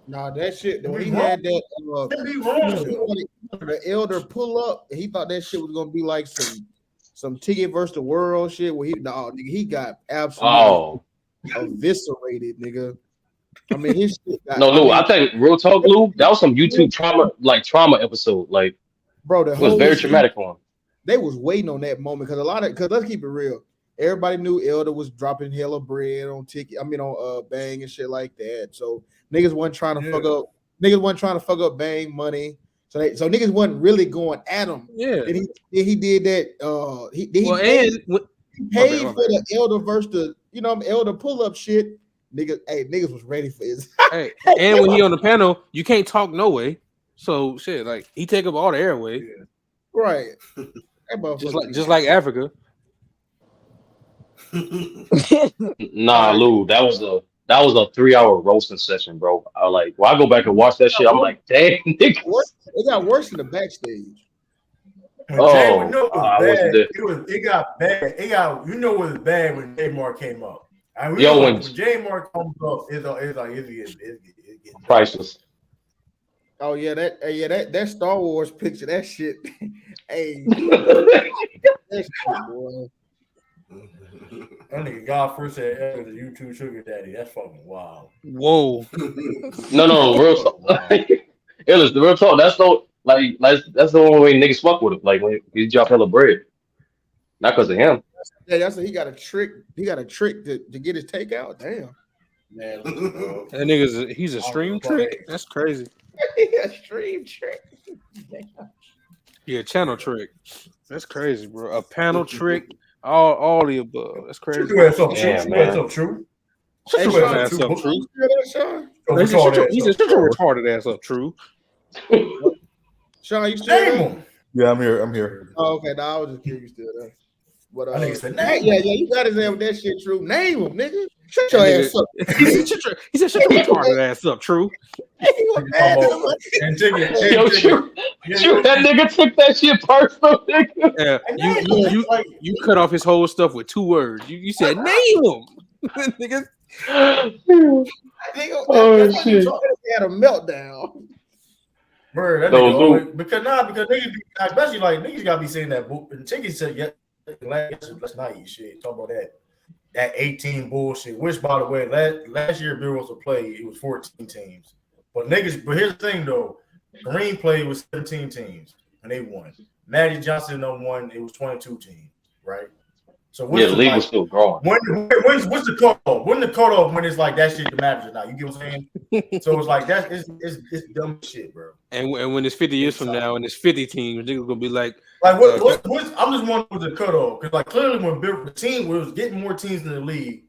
Nah, that shit. When he had that, the Elder pull up, he thought that shit was gonna be like some Ticket versus the World shit. Where he got absolutely eviscerated, nigga. I mean, his shit got, I think real talk, Lou. That was some YouTube trauma episode. Like, bro, it was very traumatic for him. They was waiting on that moment because let's keep it real. Everybody knew Elder was dropping hella bread on on Bang and shit like that. So niggas wasn't trying to fuck up. Niggas wasn't trying to fuck up Bang money. So niggas wasn't really going at him. Yeah. And he did that. He paid for the Elder versus the Elder pull up shit. Niggas was ready for his. Hey, and when he on the panel, you can't talk no way. So shit, like he take up all the airway. Yeah. Right. just like Africa. Nah, Lou, that was a 3-hour roasting session, bro. I go back and watch that shit. I'm like, damn, niggas. It got worse in the backstage. When Jay would know it I was wasn't bad, there. it got bad. It was bad when J Mark came up. I mean, Yo, when when J Mark comes up, it's getting priceless. Oh yeah, that Star Wars picture, that shit. Hey, that shit, boy. That nigga God first said ever the YouTube sugar daddy. That's fucking wild. Whoa. No, real talk. It was the real talk. That's the only way niggas fuck with him. Like when he drop hella bread, not because of him. Yeah, that's he got a trick. He got a trick to get his takeout. Damn. Man, That nigga's he's a stream trick. That's crazy. A stream trick. Yeah, channel trick. That's crazy, bro. A panel trick. All the above. That's crazy. Shut your ass up, True. Yeah, Shut your ass man. up, True. Shut Hey, your Sean, ass up, True. You hear that, Sean? He said, shut your retarded ass up, True. Sean, you still Name there? him. Yeah, I'm here. I'm here. Oh, okay. No, I was just curious. You still there? But I think it's the yeah, name. you got his ass with that shit. True. Name him, nigga. Shut your That ass up. He said, shut your retarded ass up, True. And Jiggy, Yo, True, that nigga took that shit personal, nigga. Yeah, you cut off his whole stuff with 2 words. You said name him. Nigga. Oh shit. He had a meltdown. Bro, that No, nigga Lou. always, because niggas be, especially like niggas gotta be saying that book. And Jiggy said last night, shit, talk about that 18 bullshit. Which, by the way, last year Bill was to play, it was 14 teams. But here's the thing though, Green played with 17 teams and they won. Magic Johnson won, it was 22 teams, right? So Yeah, the league was still growing. What's the cutoff? When the cutoff when it's like that shit matters or not? You get what I'm saying? So it's like it's dumb shit, bro. And when it's 50 years from now and it's 50 teams, niggas gonna be like what's I'm just wondering what's the cutoff because like clearly when the team was getting more teams in the league,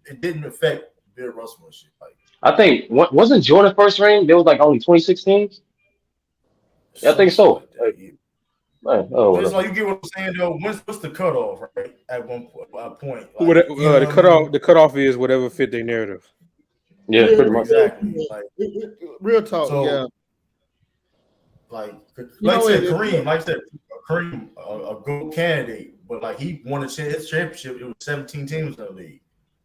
it didn't affect Bill Russell and shit. Like I think wasn't Jordan first ring? There was like only 26 teams. Yeah, I think so. Like, it's like you get what I'm saying though. What's the cutoff, right? At one point, Like, the cutoff is whatever fit their narrative. Yeah, pretty much. Exactly. Like, real talk. Yeah. Like I said, Kareem, a good candidate, but like he won his championship. It was 17 teams in the league.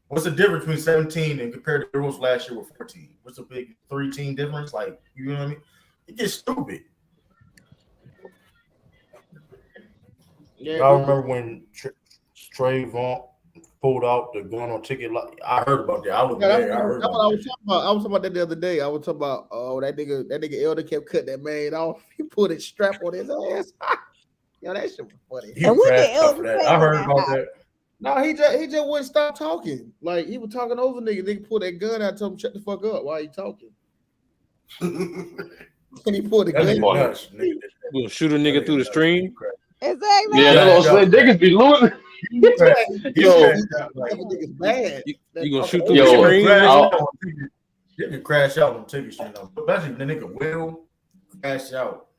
What's the difference between 17 and compared to the Girls last year with 14? What's the big 3-team difference? Like, you know what I mean? It gets stupid. Yeah, I remember when Trayvon pulled out the gun on ticket. I heard about that. I was there. I heard about that. I was talking about that the other day. I was talking about that nigga Elder kept cutting that man off. He put his strap on his ass. Yo, that shit was funny. He crashed out for that. I heard about that. No, he just wouldn't stop talking. Like he was talking over nigga. Nigga pulled that gun out, told him shut the fuck up while he talking. And he pulled the gun. We'll shoot a nigga through the stream. Exactly. Yeah, that's what I'm saying. Niggas be losing. Yo, bad. You gonna shoot through the screen? You can crash out on ticket stream, especially the nigga will crash out.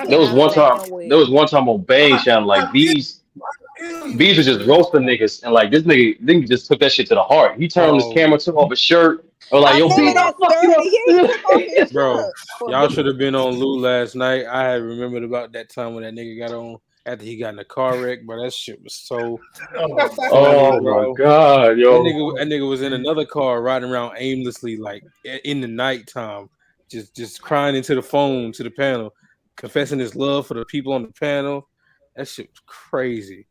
There was one time on Bane channel, like these was just roasting niggas, and like this nigga just took that shit to the heart. He turned on his camera, took off his shirt, and like, yo, B, I'll fuck you up. Bro, y'all should have been on Lou last night. I had remembered about that time when that nigga got on after he got in a car wreck, but that shit was so. Oh my god, yo! That nigga was in another car riding around aimlessly, like in the nighttime, just crying into the phone to the panel, confessing his love for the people on the panel. That shit was crazy.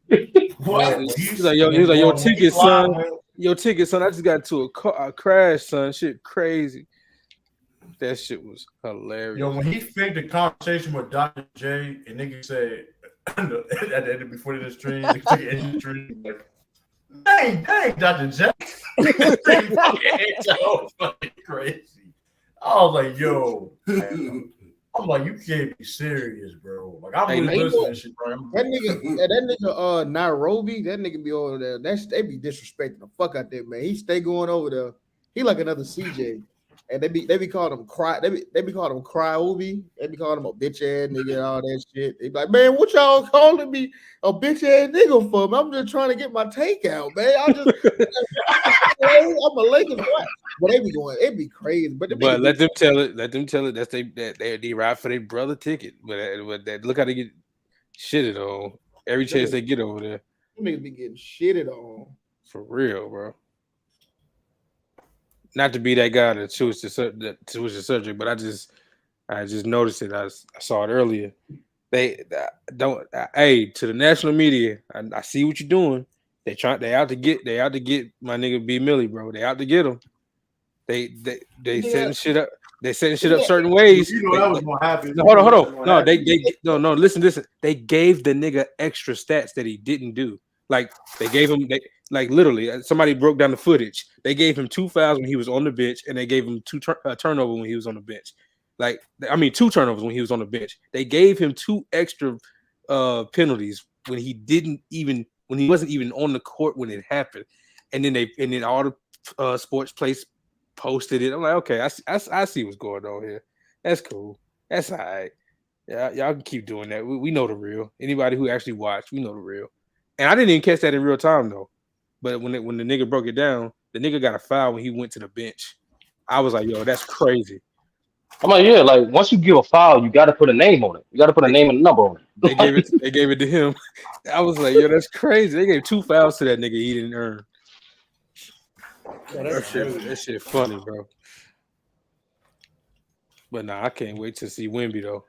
He's like, yo, ticket, son. Yo, ticket, son. I just got into a crash, son. Shit, crazy. That shit was hilarious. Yo, when he faked the conversation with Dr. J, and nigga said at the end before the stream, like, dang, Dr. J. So fucking crazy. I was like, yo, I'm like, you can't be serious, bro. Like, I'm really listening to shit, bro. That nigga, Nairobi, that nigga be over there. They be disrespecting the fuck out there, man. He stay going over there. He like another CJ. And they be calling him cry. They be calling him cry-obi. They be calling him a bitch ass nigga and all that shit. They be like, man, what y'all calling me a bitch ass nigga for? I'm just trying to get my takeout, man. I'm a Lakers fan. But they be going, it be crazy. But let them tell it. Let them tell it. That's they ride for their brother ticket. But look how they get shitted on every chance they get over there. Them niggas be getting shitted on. For real, bro. Not to be that guy that switched the subject, but I just noticed it. I saw it earlier. They don't. Hey, to the national media, I see what you're doing. They out to get my nigga B Millie, bro. They out to get him. They setting shit up. They setting shit up certain ways. You know that was gonna happen. No, hold on. No, listen. They gave the nigga extra stats that he didn't do. Like they gave him literally somebody broke down the footage. They gave him 2 fouls when he was on the bench, and they gave him 2 turnovers when he was on the bench. 2 turnovers when he was on the bench. They gave him 2 extra penalties when he wasn't even on the court when it happened. And then all the sports place posted it. I'm like, okay, I see what's going on here. That's cool. That's all right. Yeah, y'all can keep doing that. We know the real. Anybody who actually watched, we know the real. And I didn't even catch that in real time though. But when the nigga broke it down, the nigga got a foul when he went to the bench. I was like, yo, that's crazy. I'm like, yeah, like once you give a foul, you got to put a name on it. You got to put a name and a number on it. They gave it to him. I was like, yo, that's crazy. They gave 2 fouls to that nigga he didn't earn. That shit funny, bro. But nah, I can't wait to see Wemby though.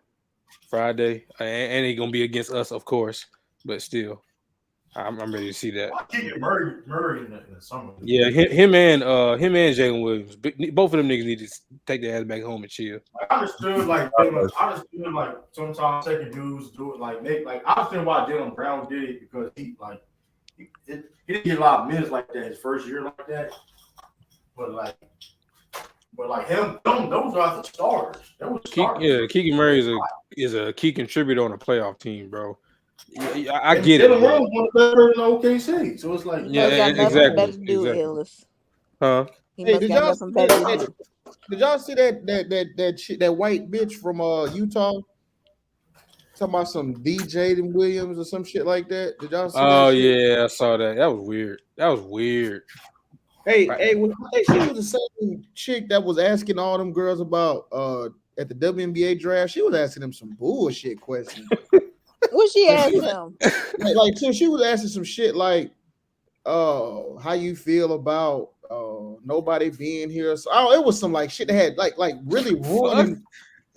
Friday, and he gonna be against us, of course. But still, I'm ready to see that. Murray in the summer. Yeah, him and Jalen Williams. Both of them niggas need to take their ass back home and chill. I understood sometimes second dudes do it like they like. I understand why Jaylen Brown did it because he didn't get a lot of minutes like that his first year like that. But him, those are the starters. Keegan Murray is a key contributor on a playoff team, bro. I get it. Jaylen Brown one better than OKC, so it's like exactly. Huh? Hey, did y'all see that white bitch from Utah? Talking about some DJ Williams or some shit like that. Did y'all see that? Oh yeah, I saw that. That was weird. Hey, she was the same chick that was asking all them girls about at the WNBA draft. She was asking them some bullshit questions. What she asked him? So she was asking some shit like, how you feel about nobody being here? So, it was some like shit that had like really ruining,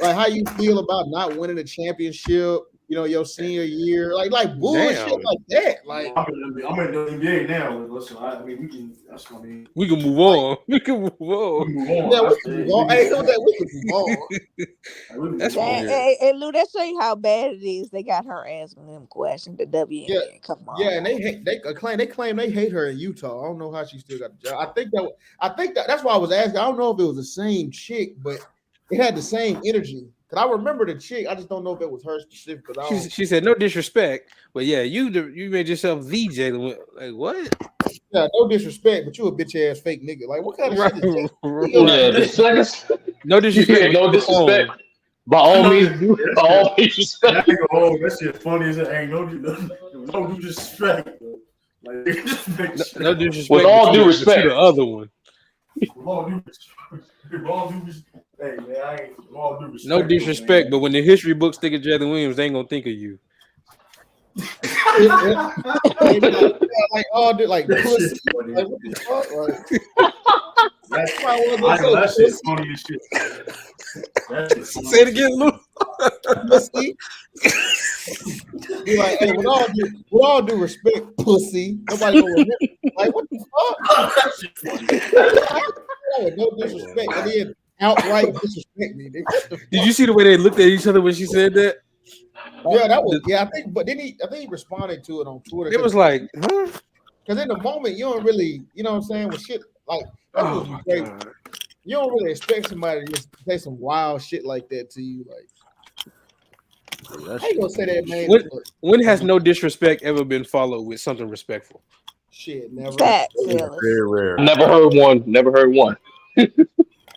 like how you feel about not winning a championship. Your senior year, like bullshit like that. Like I'm in the NBA now. Listen, we can. That's what I mean. We can move on. We can move on. Yeah, we can move on. We can move on. That's hey, Lou, that show you how bad it is. They got her asking them questions. The WNBA, come on. Yeah, and they claim they hate her in Utah. I don't know how she still got the job. I think that's why I was asking. I don't know if it was the same chick, but it had the same energy. Cause I remember the chick, I just don't know if it was her specific. She said, "No disrespect, but yeah, you made yourself the Jalen." Like what? Yeah, no disrespect, but you a bitch ass fake nigga. Like what kind of shit is that? No disrespect. No disrespect. By all means, by all means respect. That shit funny as it ain't no disrespect. Like, no disrespect. With all due respect, the other one. With all due respect. Hey, man, I ain't all due respect. No disrespect, but when the history books think of Jalen Williams, they ain't gonna think of you. Like all like pussy. Like what the fuck? That shit's funny as shit. Say it again, Lou. Pussy. Be like, hey, with all due respect, pussy. Nobody gonna remember. Like what the fuck? No disrespect. And then outright disrespect me. Did you see the way they looked at each other when she said that? Yeah, that was I think. But then he responded to it on Twitter. It was like, huh? Because in the moment you don't really, you know what I'm saying, with shit like that's great. You don't really expect somebody to just say some wild shit like that to you. Like, I ain't gonna say that, man. When has no disrespect ever been followed with something respectful? Shit, never. Very rare. Never heard one.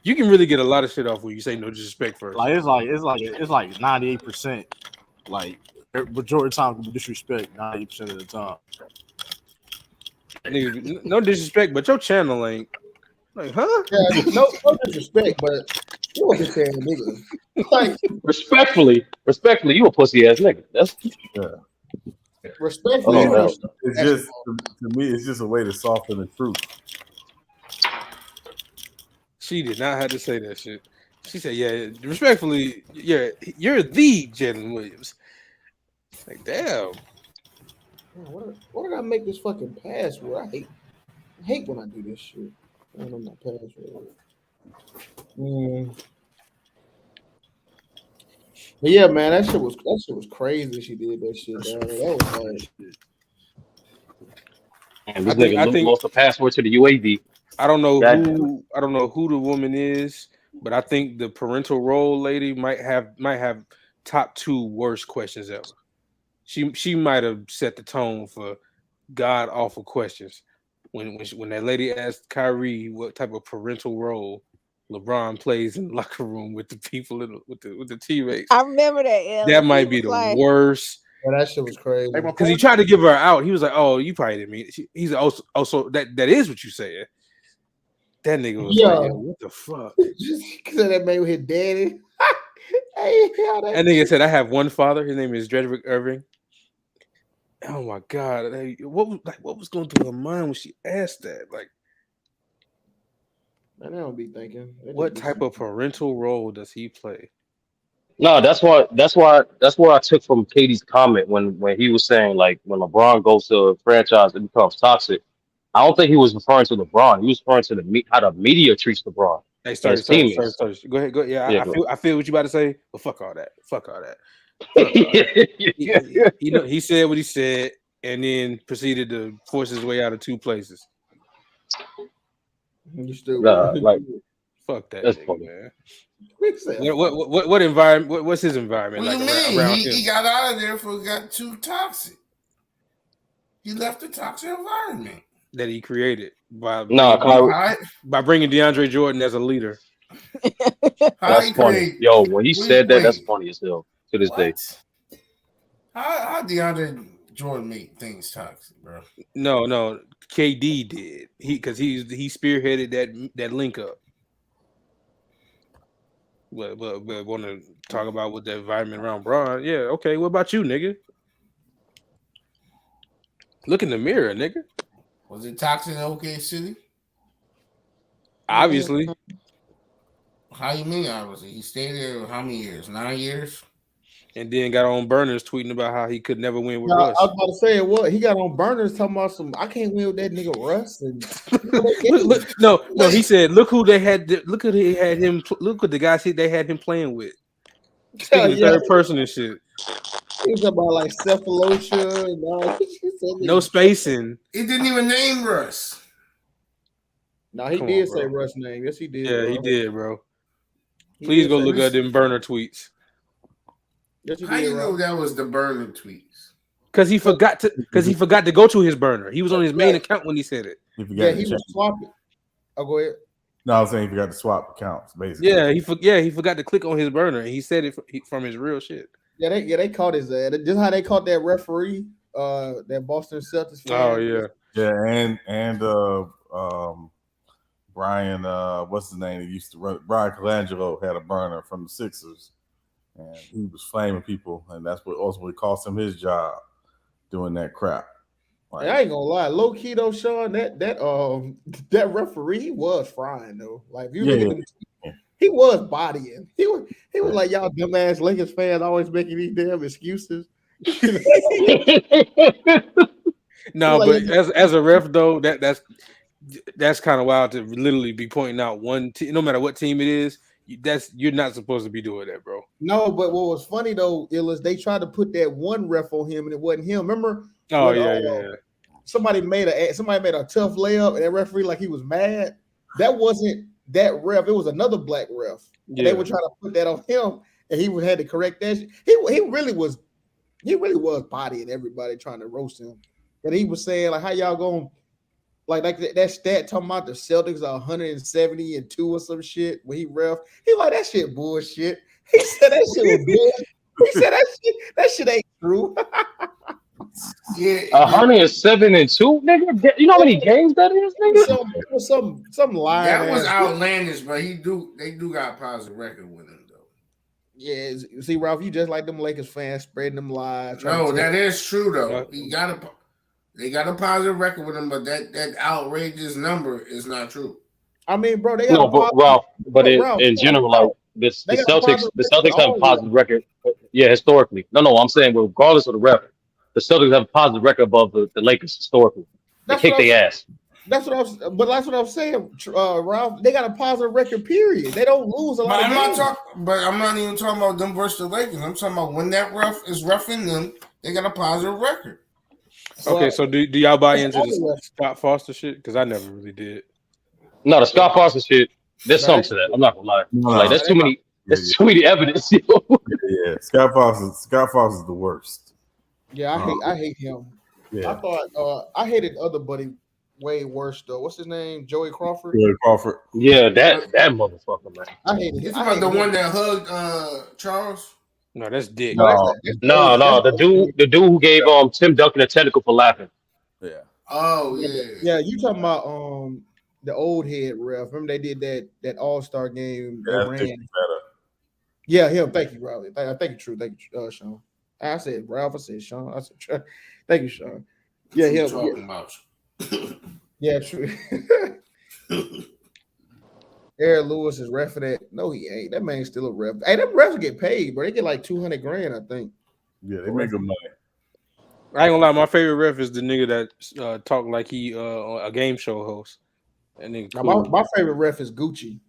You can really get a lot of shit off when you say no disrespect first. Like it's like 98%. Like majority of the time, disrespect 90% of the time. Nigga, no disrespect, but your channel ain't like, huh? Yeah, no disrespect, but You a bitch ass nigga. Like Respectfully, you a pussy ass nigga. That's respectfully, Oh, you no. don't It's just to me, it's just a way to soften the truth. She did not have to say that shit. She said, "Yeah, respectfully, you're the Jalen Williams." Like, damn. What did I make this fucking password? I hate when I do this shit. I don't know my password. But yeah, man, that shit was crazy. She did that shit. That was like, And this nigga lost the password to the UAV. I don't know God who the woman is, but I think the parental role lady might have top 2 worst questions ever. She might have set the tone for god awful questions when that lady asked Kyrie what type of parental role LeBron plays in the locker room with the people with the teammates. I remember that. That might be the worst. Well, that shit was crazy. Because he tried to give her out. He was like, "Oh, you probably didn't mean it." He's like, also that is what you said. That nigga was like, "Yo, what the fuck?" Because that man with his daddy. That nigga said, "I have one father. His name is Dredrick Irving." Oh my god! What was going through her mind when she asked that? Like, man, I don't be thinking. What type of parental role does he play? No, that's what I took from Katie's comment when he was saying like when LeBron goes to a franchise, it becomes toxic. I don't think he was referring to LeBron. He was referring to how the media treats LeBron Hey, and sorry. his teammates. Go ahead. Go. Yeah, Yeah, I feel what you about to say, but fuck all that. Fuck all that. He said what he said, and then proceeded to force his way out of 2 places. You still fuck that that's nigga, funny. man. What environment? What's his environment What like do you mean? around He him? got out of there for it got too toxic. He left the toxic environment That he created by bringing DeAndre Jordan as a leader. That's funny. Yo, when he said that, that's funny as hell to this day. How DeAndre Jordan make things toxic, bro? No, KD did. He spearheaded that link up. But want to talk about what the environment around Bron? Yeah, okay. What about you, nigga? Look in the mirror, nigga. Was it toxic in OK City? Obviously. How you mean? Obviously, he stayed there how many years? 9 years. And then got on burners tweeting about how he could never win with I Russ. was about to say what he got on burners talking about I can't win with that nigga Russ. And No. He said, "Look who they had. Look what they had him. Look what the guys they had him playing with. Speaking in third person and shit. He was talking about like cephalosha and all. No spacing. He didn't even name Russ. No, he did say Russ' name. Yes, he did. Yeah, bro. he did, bro. Please go look at them burner tweets. Yes, How you know that was the burner tweets? Because he forgot to go to his burner. He was on his main account when he said it. He forgot he was swapping. Oh, go ahead. No, I was saying he forgot to swap accounts, basically. Yeah, he forgot to click on his burner. And he said it from his real shit. Yeah, they caught his ass. Just how they caught that referee, that Boston Celtics fan. Oh yeah. Yeah, and Brian, what's his name? He used to run. Brian Colangelo had a burner from the Sixers, and he was flaming people, and that's what ultimately cost him his job doing that crap. Like, I ain't gonna lie, low key though, Sean, that referee was frying though. Like if you look at him, he was bodying. He was like, y'all dumbass Lakers fans always making these damn excuses. No, but as a ref though, that's kind of wild to literally be pointing out one team, no matter what team it is. You're not supposed to be doing that, bro. No, but what was funny though is they tried to put that one ref on him and it wasn't him. Remember? Oh yeah. Somebody made a tough layup and that referee like he was mad. That wasn't that ref. It was another black ref. Yeah. They were trying to put that on him, and he had to correct that. He really was bodying everybody trying to roast him. And he was saying like, "How y'all going?" Like that stat talking about the Celtics are 172 or some shit when he ref. He like that shit bullshit. He said that shit was bullshit. He said that shit ain't true. Yeah, 107-2, nigga. You know how many games that is, nigga? Some lying. That was ass outlandish, but they do got a positive record with him though. Yeah, see, Ralph, you just like them Lakers fans spreading them lies. No, that is true though. They got a positive record with him, but that outrageous number is not true. I mean, bro, they got No, a but positive. Ralph, in general, like the Celtics have a positive record. Yeah, historically. No, I'm saying regardless of the record, the Celtics have a positive record above the Lakers historically. They kick their ass. That's what I'm saying, Ralph. They got a positive record. Period. They don't lose a lot of games. I'm not even talking about them versus the Lakers. I'm talking about when that ref is roughing them, they got a positive record. Okay, so do y'all buy into the Scott Foster shit? Because I never really did. No, the Scott Foster shit. There's something to that. I'm not gonna lie. Like that's too many. There's too many evidence. Yeah, Scott Foster's the worst. Yeah, I hate him. Yeah. I thought I hated the other buddy way worse though. What's his name? Joey Crawford. Joey Crawford. Yeah, that motherfucker, man. I hate him. You talking about the one that hugged Charles? No, that's Dick. No, the dude who gave Tim Duncan a technical for laughing. Yeah. Oh yeah. Yeah, you talking about the old head ref? Remember they did that All-Star game? Yeah, they ran. Yeah, him. Thank you, Raleigh. Thank you, True. Thank you, Sean. I said Ralph. I said Sean. I said thank you, Sean. Yeah, him. Talking about. Yeah, true. Eric Lewis is reffing that. No, he ain't. That man's still a ref. Hey, them refs get paid, bro. They get like $200,000, I think. Yeah, they make good money. I ain't gonna lie, my favorite ref is the nigga that talk like he a game show host. And then cool. my favorite ref is Gucci.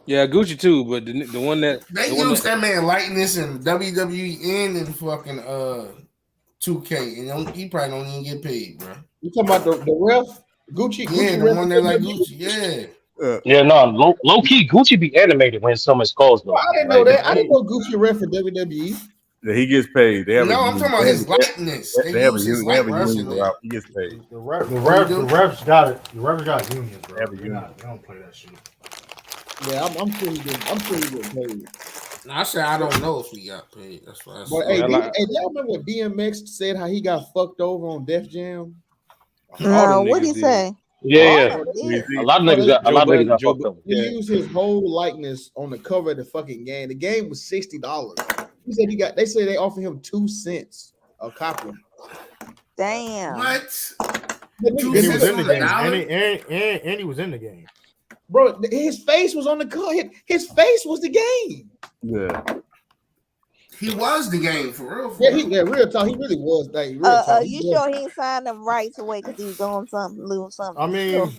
Yeah, Gucci too, but the one that they use that man likeness in WWE and in fucking 2K, and he probably don't even get paid, bro. You talking about the ref? Gucci? Yeah, the one that like Gucci, yeah. Yeah, no, low key, Gucci be animated when someone's closed though. Well, I didn't know that. I didn't know Gucci ref for WWE. Yeah, he gets paid. I'm talking about his likeness. They have a union. He gets paid. The refs got it. The refs got unions, bro. They don't play that shit. Yeah, I'm sure he get paid. I said I don't know if he got paid. That's why I said. But hey, y'all remember when DMX said how he got fucked over on Def Jam? What did he say? Yeah. A lot of niggas got fucked up. He used his whole likeness on the cover of the fucking game. The game was $60. He said they said they offered him 2 cents a copy. Damn. What? And he was in the game. And he was in the game. Bro, his face was on the cover. His face was the game. Yeah. He was the game for real. Yeah, real talk. He really was. Like, You sure he ain't signed them rights away because he was doing something, losing something? I mean,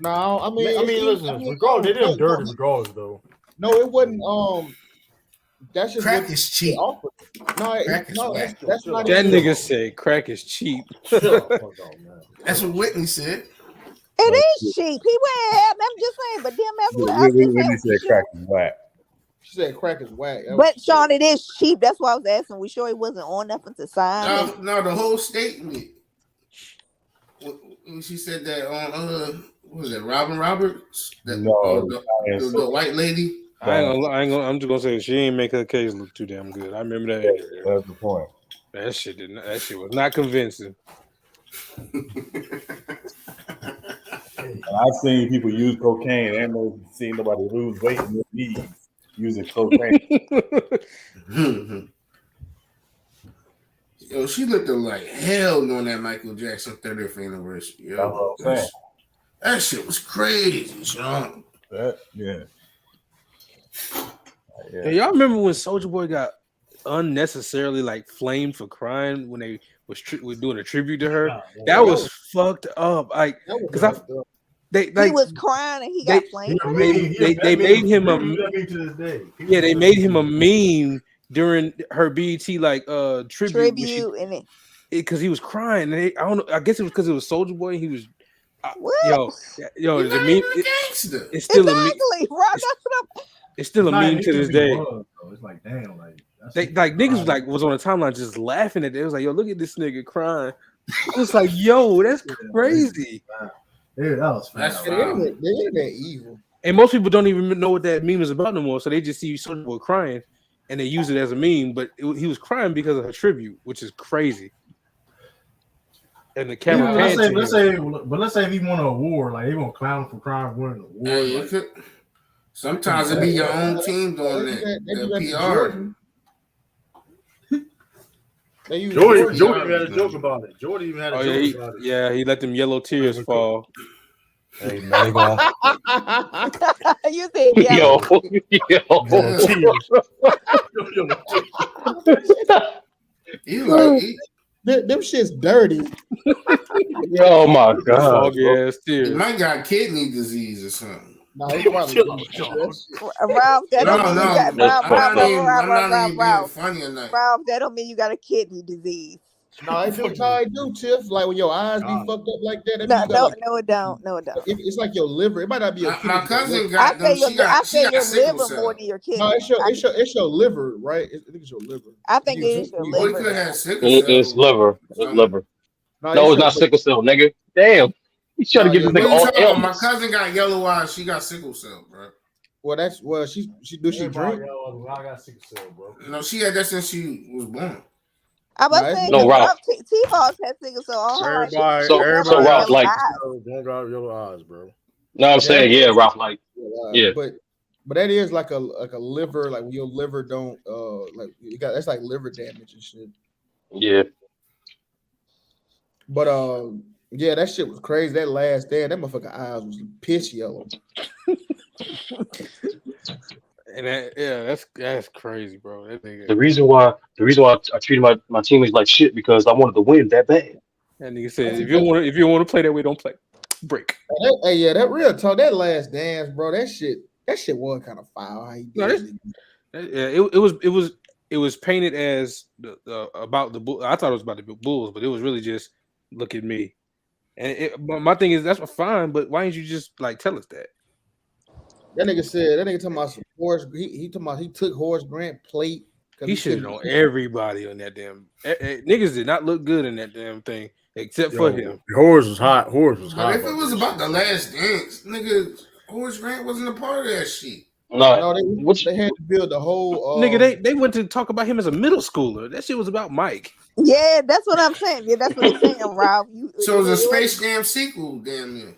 listen. Regardless, they did him dirty regardless, though. No, it wasn't. That's just crack is cheap. No, that's not. That nigga said crack is cheap. That's what Whitney said. It is cheap. He went ahead. I'm just saying, but Whitney said crack is whack. She said crack is whack. But Sean, it is cheap. That's why I was asking. We sure he wasn't on nothing to sign? No, the whole statement. When she said that on what was it, Robin Roberts? The white lady. I'm just gonna say she ain't make her case look too damn good. I remember that. That's the point. That shit was not convincing. I've seen people use cocaine. I ain't never seen nobody lose weight in their knees using cocaine. Yo, she looked like hell during that Michael Jackson 30th anniversary. Yo, that shit was crazy, Sean. Yeah. Hey, y'all remember when Soulja Boy got unnecessarily like flamed for crying when they was doing a tribute to her? That was fucked up. Like, because he was crying and he got flamed. They made him they made him a meme during her BET like tribute and because he was crying. And I don't know. I guess it was because it was Soulja Boy. He was yo. The meme. It's still a meme. It's still a meme to this day. It's like damn, niggas was on the timeline just laughing at it. It was like, yo, look at this nigga crying. I was like, yo, that's crazy. Yeah, that was fast. The internet evil. And most people don't even know what that meme is about no more. So they just see Soulja Boy crying and they use it as a meme. But he was crying because of her tribute, which is crazy. And the camera let's panned to say, him. but let's say if he won an award, like they gonna clown him for crying for winning an award. Hey, Like, sometimes it be your own team doing that PR. Jordan had a joke about it. Jordan even had a joke about it. Yeah, he let them yellow tears fall. Hey man, they gonna You said Yo. You like them shit's dirty. Oh my god. He might got kidney disease or something. No, he probably Ralph, that don't mean you got Ralph, funny or not. Ralph, that don't mean you got a kidney disease. No, I do. I do, Tiff. Like when your eyes be fucked up like that. No, it don't. No, it don't. It's like your liver. It might not be your kidney. My cousin I say your liver more than your kidney. No, it's your liver, right? I think it's your liver. I think it is your liver. It's liver. It's liver. No, it's not sickle cell, nigga. Damn. He's trying to give this nigga all ailments. My cousin got yellow eyes. She got sickle cell, bro. Well, she drink? I got sickle cell, bro. No, she had that since she was born. I was saying, no, Ralph. T-Balls had sickle cell. Everybody, so Ralph, like, don't got yellow eyes, bro. No, I'm saying, yeah, Ralph, like, yeah. But that is like a liver, like when your liver don't like you got that's like liver damage and shit. Yeah. But yeah, that shit was crazy. That last day, that motherfucker eyes was piss yellow. And that's crazy, bro. That nigga. The reason why I treated my teammates like shit because I wanted to win that bad. That nigga said, if you want to play that way, don't play. Break. Hey, yeah, that real talk. That last dance, bro. That shit was kind of foul. How he did it. It was painted as about the Bulls. I thought it was about the Bulls, but it was really just look at me. And my thing is that's fine, but why didn't you just like tell us that? That nigga talking about some Horace. He talking about he took Horace Grant plate. He should know everybody on that damn. Niggas did not look good in that damn thing except for him. Horace was hot. But if it was about the last dance, nigga, Horace Grant wasn't a part of that shit. No, they had to build the whole. Nigga, they went to talk about him as a middle schooler. That shit was about Mike. Yeah, that's what I'm saying. Yeah, that's what I'm saying, Ralph. So it was a Space Jam sequel, damn near.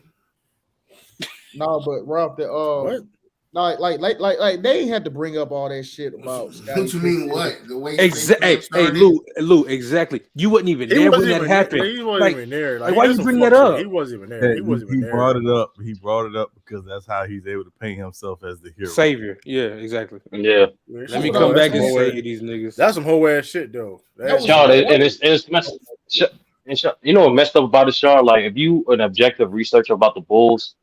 No, but Ralph, what? No, like they had to bring up all that shit about. What you mean? What the way? Hey, Lou, exactly. You wasn't even there when that happened. He wasn't even there. Like why you bring that up? He wasn't even there. He brought it up. He brought it up because that's how he's able to paint himself as the hero, savior. Yeah, exactly. Yeah. Let me come back and say these niggas. That's some whole ass shit, though. Sean, and it's messed. You know what messed up about it, Sean? Like if you an objective researcher about the Bulls.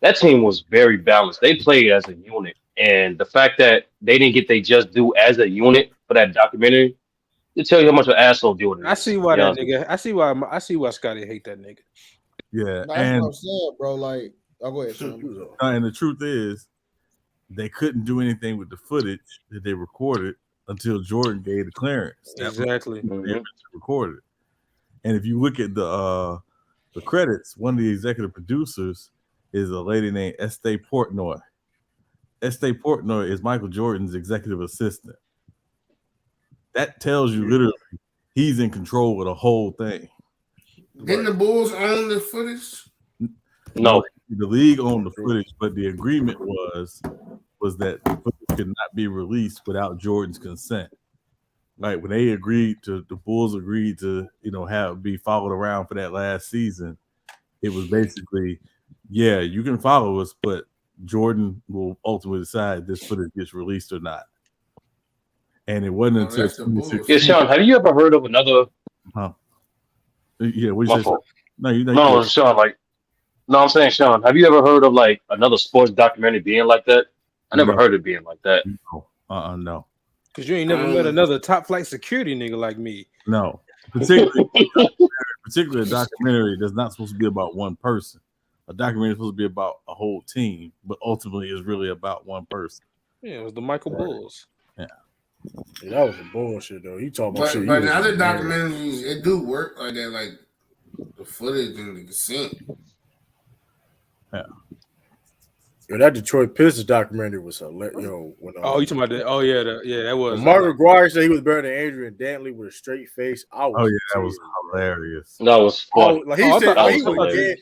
That team was very balanced. They played as a unit. And the fact that they didn't get they just do as a unit for that documentary, it tell you how much of an asshole Jordan is. I see why that nigga. I see why Scotty hate that nigga. Yeah. That's and what I'm saying, bro. Like, I'll go ahead, Sean. And the truth is, they couldn't do anything with the footage that they recorded until Jordan gave the clearance. Exactly. They recorded. And if you look at the credits, one of the executive producers is a lady named Estee Portnoy. Estee Portnoy is Michael Jordan's executive assistant. That tells you literally he's in control of the whole thing. Didn't the Bulls own the footage? No. The league owned the footage, but the agreement was that the footage could not be released without Jordan's consent. Like when they the Bulls agreed to, be followed around for that last season, it was basically, yeah, you can follow us, but Jordan will ultimately decide if this footage gets released or not. And it wasn't until 2016. Yeah, Sean, have you ever heard of another? Huh? Yeah, what My you fault. No, Sean. I'm saying, Sean, have you ever heard of like another sports documentary being like that? I never heard it being like that. No. Because you ain't never met another top flight security nigga like me. No, particularly a documentary that's not supposed to be about one person. A documentary is supposed to be about a whole team, but ultimately is really about one person. Yeah, it was the Michael Bulls. Yeah, that was some bullshit though. He talking about shit. But in other documentaries, it do work like that, like the footage and the consent. Yeah. That Detroit Pistons documentary was hilarious. You talking about that? Oh yeah, that was. Mark McGuire said he was better than Adrian Dantley with a straight face. That was hilarious. That was funny. Like he Oh, I said, thought- like, that was hilarious.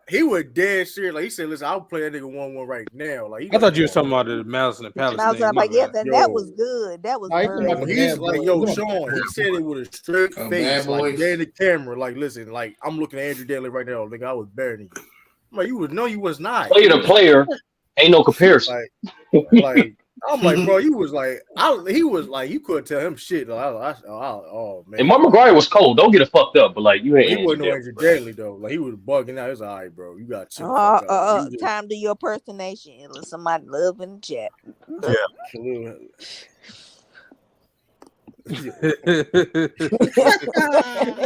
he was dead serious. Like he said, listen, I'll play that nigga 1-1 right now. Like I thought you was talking about the Malice in the Palace I was thing. like, My yeah, bad. then that was good. That was very He's good. like, yo, Sean, he said it with a straight Oh, face, Bad like Boys. dead in the camera. Like, listen, like I'm looking at Andrew Daly right now. Nigga, I was better than you. I'm like, you was not. Player to player, ain't no comparison. Like I'm like, bro, he was like, you couldn't tell him shit. Like, oh man. And Mark McGuire was cold. Don't get it fucked up, but like you ain't. He wasn't no Andrew Andrew Daly. Daly though. Like he was bugging out. He was all right, bro. You got to chill the fuck out. You just- Time to your impersonation. Let somebody love in the chat.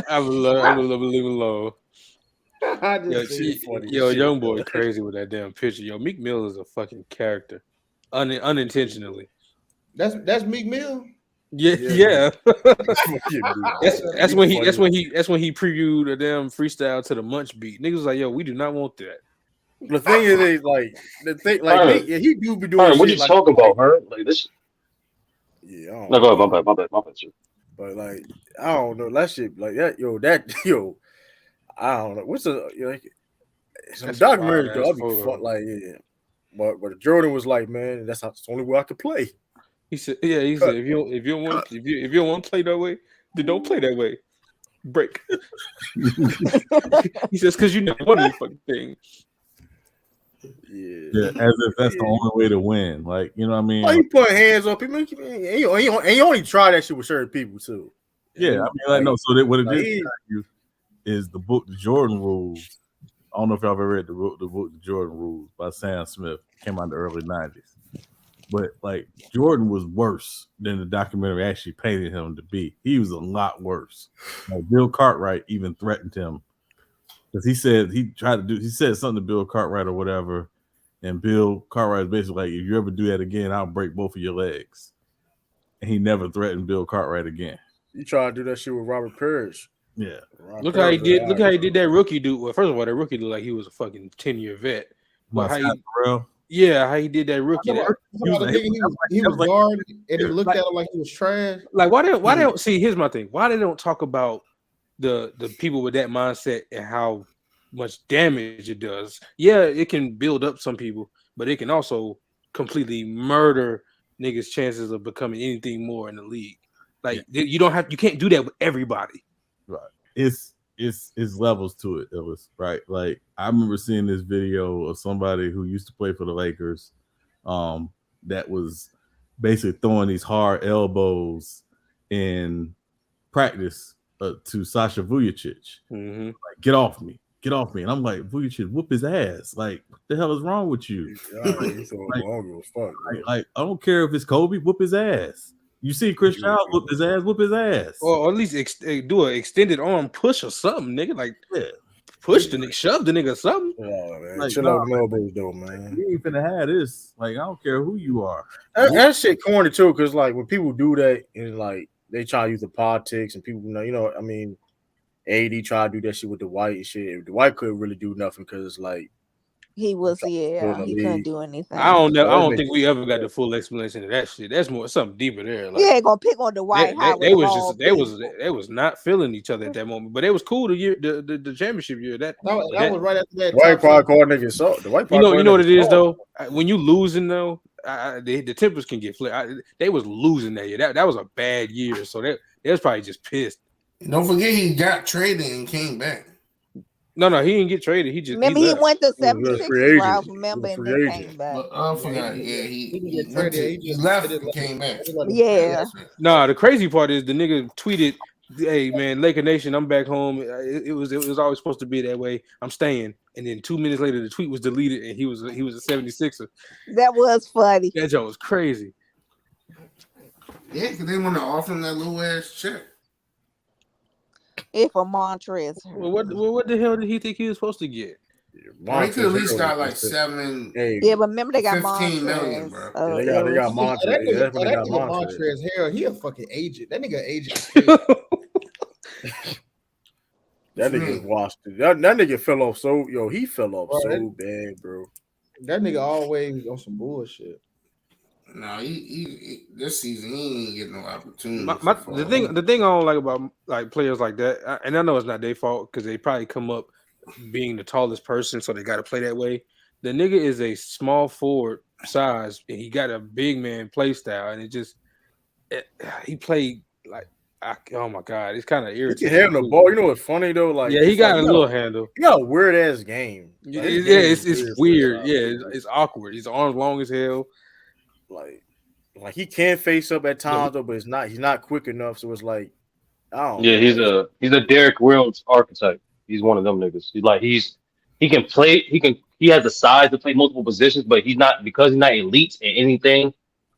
I would love leave alone. I just see it funny Yo, shit, young boy, though. crazy with that damn picture. Yo, Meek Mill is a fucking character, unintentionally. That's Meek Mill. Yeah. That's when he Funny. previewed a damn freestyle to the Munch beat. Niggas was like, yo, we do not want that. The thing is, like the thing, like Alright. he do be doing. Alright, what shit you like, talking about, her? Like this? Yeah, I don't No, go know. ahead. My bad. Sir. But like, I don't know that shit. Like that, I don't know. What's like some That's a documentaries wild though? ass I'll be photo. fun. Like, yeah. But Jordan was like, man, that's the only way I could play. He said, if you don't want to play that way, then don't play that way. Break. He says, because you never won any fucking thing. Yeah, as if that's the only way to win. Like, you know what I mean? Oh, he put hands on people. And he only tried that shit with certain people too. Yeah, I mean, like, no. So that what it like, is is the book, The Jordan Rules. I don't know if y'all ever read the book, The Jordan Rules by Sam Smith. Came out in the early 90s. But like Jordan was worse than the documentary actually painted him to be. He was a lot worse. Like, Bill Cartwright even threatened him because he said he said something to Bill Cartwright or whatever, and Bill Cartwright was basically like, if you ever do that again, I'll break both of your legs. And he never threatened Bill Cartwright again. You try to do that shit with Robert Parrish. Yeah. Look how he did that rookie dude. Well, first of all, that rookie looked like he was a fucking 10-year vet. But how he did that rookie. He was guarded and he looked at him like he was trash. Like why they don't see? Here's my thing. Why they don't talk about the people with that mindset and how much damage it does? Yeah, it can build up some people, but it can also completely murder niggas' chances of becoming anything more in the league. Like you can't do that with everybody. Right. It's levels to it, Illis, right? Like I remember seeing this video of somebody who used to play for the Lakers, that was basically throwing these hard elbows in practice to Sasha Vujacic. Mm-hmm. Like, get off me. And I'm like, Vujacic, whoop his ass. Like, what the hell is wrong with you? Like, I don't care if it's Kobe, whoop his ass. You see Chris Child whoop his ass. Or at least do an extended arm push or something, nigga. Like, push the nigga, shove the nigga or something. Oh, man. Like, Chill out the elbows though, man. You ain't finna have this. Like, I don't care who you are. That shit corny too, because like when people do that and like they try to use the politics and people, I mean, AD tried to do that shit with the White and shit. The White couldn't really do nothing because like he couldn't do anything. I don't think we ever got the full explanation of that shit. That's more something deeper there. Like, yeah, gonna pick on the White. They was not feeling each other at that moment, but it was cool the championship year. That was right after that. White probably called niggas so. The White you know what it is though. When you losing though, the tempers can get flipped. They was losing that year. That was a bad year, so they was probably just pissed. Don't forget he got traded and came back. No, he didn't get traded. He went to 76 route, remember, and then came back. I forgot. Yeah, he left and came back. Yeah. Nah, the crazy part is the nigga tweeted, "Hey man, Laker Nation, I'm back home. It was always supposed to be that way. I'm staying." And then 2 minutes later, the tweet was deleted, and he was a 76er. That was funny. That joke was crazy. Yeah, because they want to offer him that little ass check. If a Montrez. Well, what the hell did he think he was supposed to get? Well, he could at least got like 7. Yeah, but remember they got 15 Montrez. million, bro. They got Montrez. That nigga Montrez Harrell, he a fucking agent. That nigga agent. That nigga washed it. That nigga fell off he fell off so bad, bro. That nigga always on some bullshit. No, he this season he ain't getting no opportunity. The thing I don't like about like players like that, and I know it's not their fault because they probably come up being the tallest person, so they got to play that way. The nigga is a small forward size, and he got a big man play style, and he played like. Oh my god, it's kind of irritating. He can handle the ball. You know what's funny though? Like he got a little handle. He got a weird ass game. Like, it's weird. Yeah, it's awkward. His arms long as hell. Like he can face up at times though, but he's not quick enough. So it's like, I don't. Yeah, know. he's a Derrick Williams archetype. He's one of them niggas. He can play. He has the size to play multiple positions, but he's not elite in anything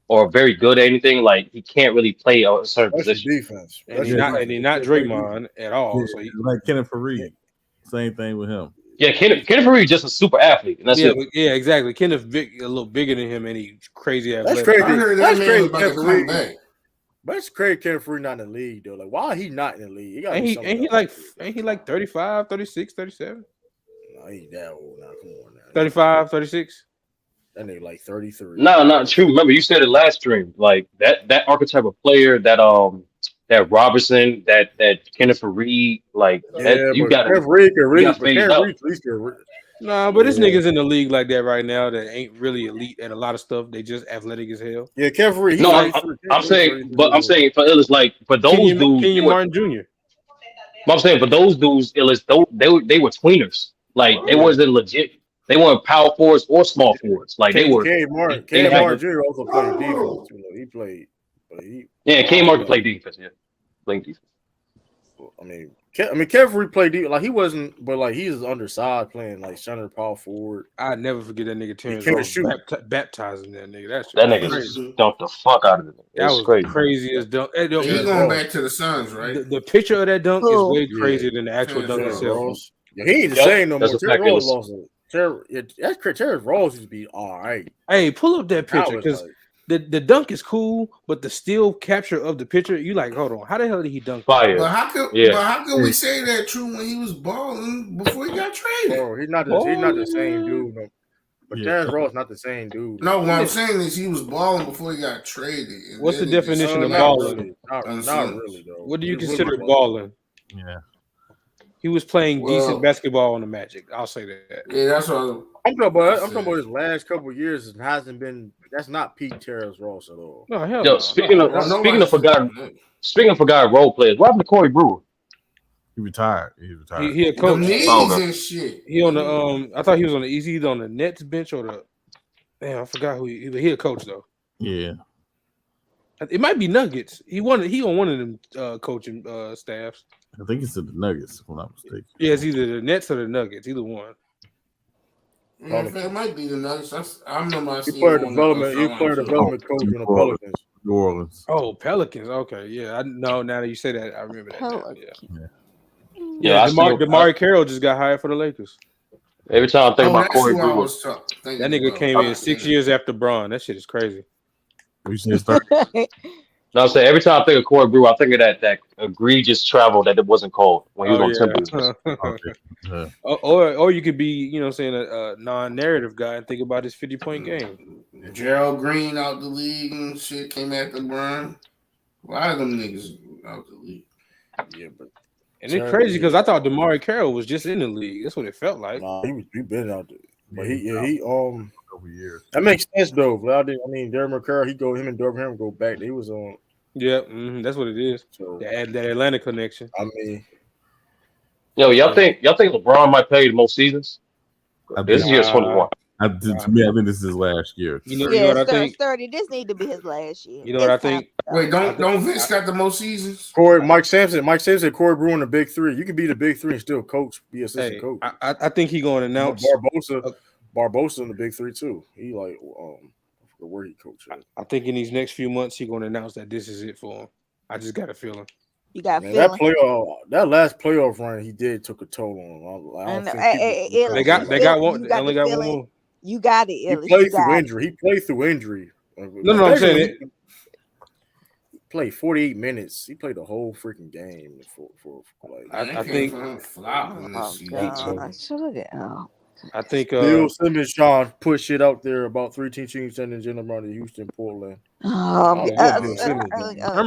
or very good at anything. Like he can't really play a certain position. Defense, and he's not Draymond at all. Yeah, so like Kenneth Fareed, same thing with him. Yeah, Kenneth Fareed just a super athlete, and that's it. Yeah, exactly. Kenneth a little bigger than him, and he's crazy athletic. That's crazy. I heard that man was about to come back. But it's crazy Kenneth Fareed not in the league though. Like, why he not in the league? Ain't he like 35, 36, 37? No, he that old now. Come on now. 35, 36? That nigga like 33. No, not true. Remember, you said it last stream. Like that archetype of player, that Robertson, that Kenneth Fareed, like that, you got Nah, but this nigga's in the league like that right now that ain't really elite at a lot of stuff. They just athletic as hell. Yeah, Kenneth Fareed. No, I'm saying for Illis, like for those dudes, Kenyon Martin Jr. But I'm saying for those dudes, Illis, they were tweeners. Like they wasn't legit. They weren't power forwards or small forwards. Like they were. Kenyon Martin Jr. also played defense. He played. Kenyon Martin played defense. Yeah, playing defense. I mean, Kenneth Fareed played defense. Like he wasn't, but like he's undersized playing like center power forward. I'd never forget that nigga Terrence baptizing that nigga. That nigga dunked the fuck out of it. That was crazy as dunk. He's going back to the Suns, right? The picture of that dunk is way crazier than the actual dunk itself. He ain't the same no more. Terrence Ross lost it. Terrence Ross used to be all right. Hey, pull up that picture because the dunk is cool, but the still capture of the picture, you like, hold on, how the hell did he dunk? Fire. But how could we say that true when he was balling before he got traded? Bro, he's not the same dude. No. But Terrence Ross not the same dude. No, what I'm saying is he was balling before he got traded. What's the definition of balling? Not really though. What do you consider balling? Yeah. He was playing decent basketball on the Magic. I'll say that. Yeah, that's what I'm talking about his last couple of years. It hasn't been. That's not peak Terrence Ross at all. No, hell Yo, no. speaking of forgotten role players, what happened to Corey Brewer? He retired. He a coach. And shit. He on the I thought he was on the easy. He's on the Nets bench or the. Damn, I forgot who he a coach though. Yeah. It might be Nuggets. He on one of them coaching staffs. I think it's the Nuggets, if I'm not mistaken. Yeah, it's either the Nets or the Nuggets, either one. Yeah, it might be the Nuggets. I remember You played development coach in the Pelicans. New Orleans. Oh, Pelicans. Okay, yeah. I know now that you say that, I remember that. Now. Yeah. DeMar Carroll just got hired for the Lakers. Every time I think about Corey Brewer, that nigga came in 6 years after Bron. That shit is crazy. You see his 30. No, I'm saying every time I think of Corey Brewer, I think of that egregious travel that it wasn't called when he was on Timberwolves. Or you could be, you know, saying a non-narrative guy and think about his 50-point game. Gerald Green out the league and shit came after Bron. A lot of them niggas out the league. Yeah, but it's crazy because I thought DeMar Carroll was just in the league. That's what it felt like. Nah, he been out there, but he over years. That makes sense though. I mean, Derek McCurry, him and Durham go back. They was on. Yeah, that's what it is. So, that Atlanta connection. I mean, y'all think LeBron might play the most seasons? This year's 21. To me, I think this is his last year. You know what I think? 30. This need to be his last year. You know what I think? Wait, don't Vince got the most seasons? Mike Sampson, Corey Brewer in the big three. You can be the big three and still be assistant coach. I think he going to announce Barbosa in the big three too. He like where he coached. I think in these next few months he's going to announce that this is it for him. I just got a feeling. You got that last playoff run he did took a toll on him. They got one. They only got one more. You got it. He played through injury. He played through injury. No, I'm saying it. He played 48 minutes. He played the whole freaking game for like. I think. I think Bill Simmons trying to put shit out there about 3 teams sending Jaylen Brown to Houston, Portland. I'm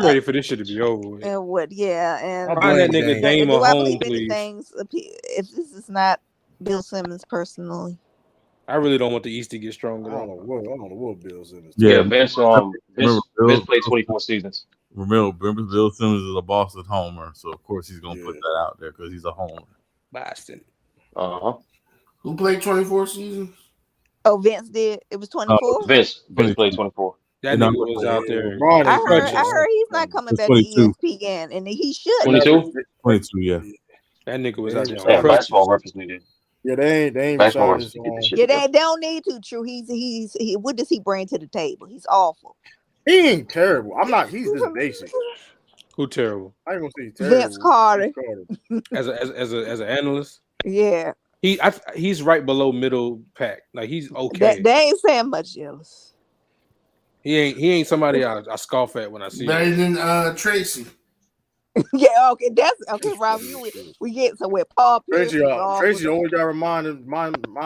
ready for this shit to be over with. And what? Yeah, and Find that nigga Dame do a I home, believe please. anything? If this is not Bill Simmons personally, I really don't want the East to get stronger. I don't know what Bill Simmons. Yeah, Vince Remember, played 24 seasons. Remember, Bill Simmons is a Boston homer, so of course he's gonna put that out there because he's a homer. Boston. Who played 24 seasons? oh, Vince did. It was 24. Vince played 24. That nigga was out there. I heard he's not coming back to 22. ESPN, and he should. 22? 22, yeah. That nigga was out there. Yeah, basketball reference needed. Yeah, they ain't Basketball signed reference his to get this shit Yeah, together. they don't need to. True. He. What does he bring to the table? He's awful. He ain't terrible. I'm not. He's just basic. Who terrible? I ain't gonna say he's terrible. Vince Carter. As an analyst, Yeah, he's right below middle pack. Like he's okay. they ain't saying much, jealous. He ain't somebody I scoff at when I see him. Better than Tracy. Yeah, okay, that's okay, Rob. We get somewhere. Paul Pierce. Tracy always got to remind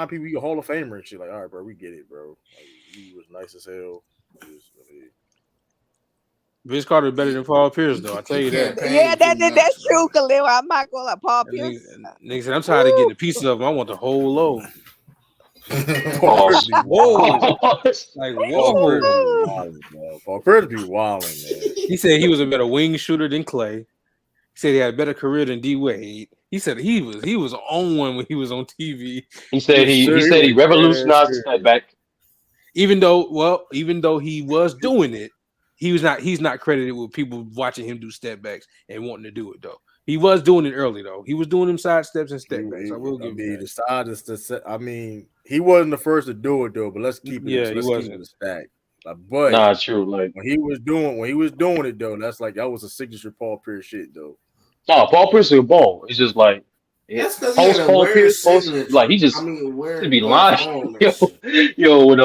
people he's a Hall of Famer and shit. Like, all right, bro, we get it, bro. Like, he was nice as hell. Vince Carter better than Paul Pierce, though. I tell you that. Yeah, that's true, Khalil. I'm not gonna like Paul Pierce. Nigga said, I'm tired of getting a piece of him. I want the whole load. Whoa. Like, whoa. Paul Pierce be wilding, man. He said he was a better wing shooter than Clay. He said he had a better career than D Wade. He said he was on one when he was on TV. He said he revolutionized the step back. Even though he was doing it, he's not credited with people watching him do step backs and wanting to do it though. He was doing it early though. He was doing them side steps and step backs. I will give you that. The side is the. I mean, he wasn't the first to do it though. But let's keep it. Yeah, let's he keep wasn't. it a stack. Like, but nah, true. Like when he was doing it though, that was a signature Paul Pierce shit though. No, Paul Pierce is a ball. It's just like That's because he had a Paul weird Pierce, signature. like he just weird to be lying. Yo, with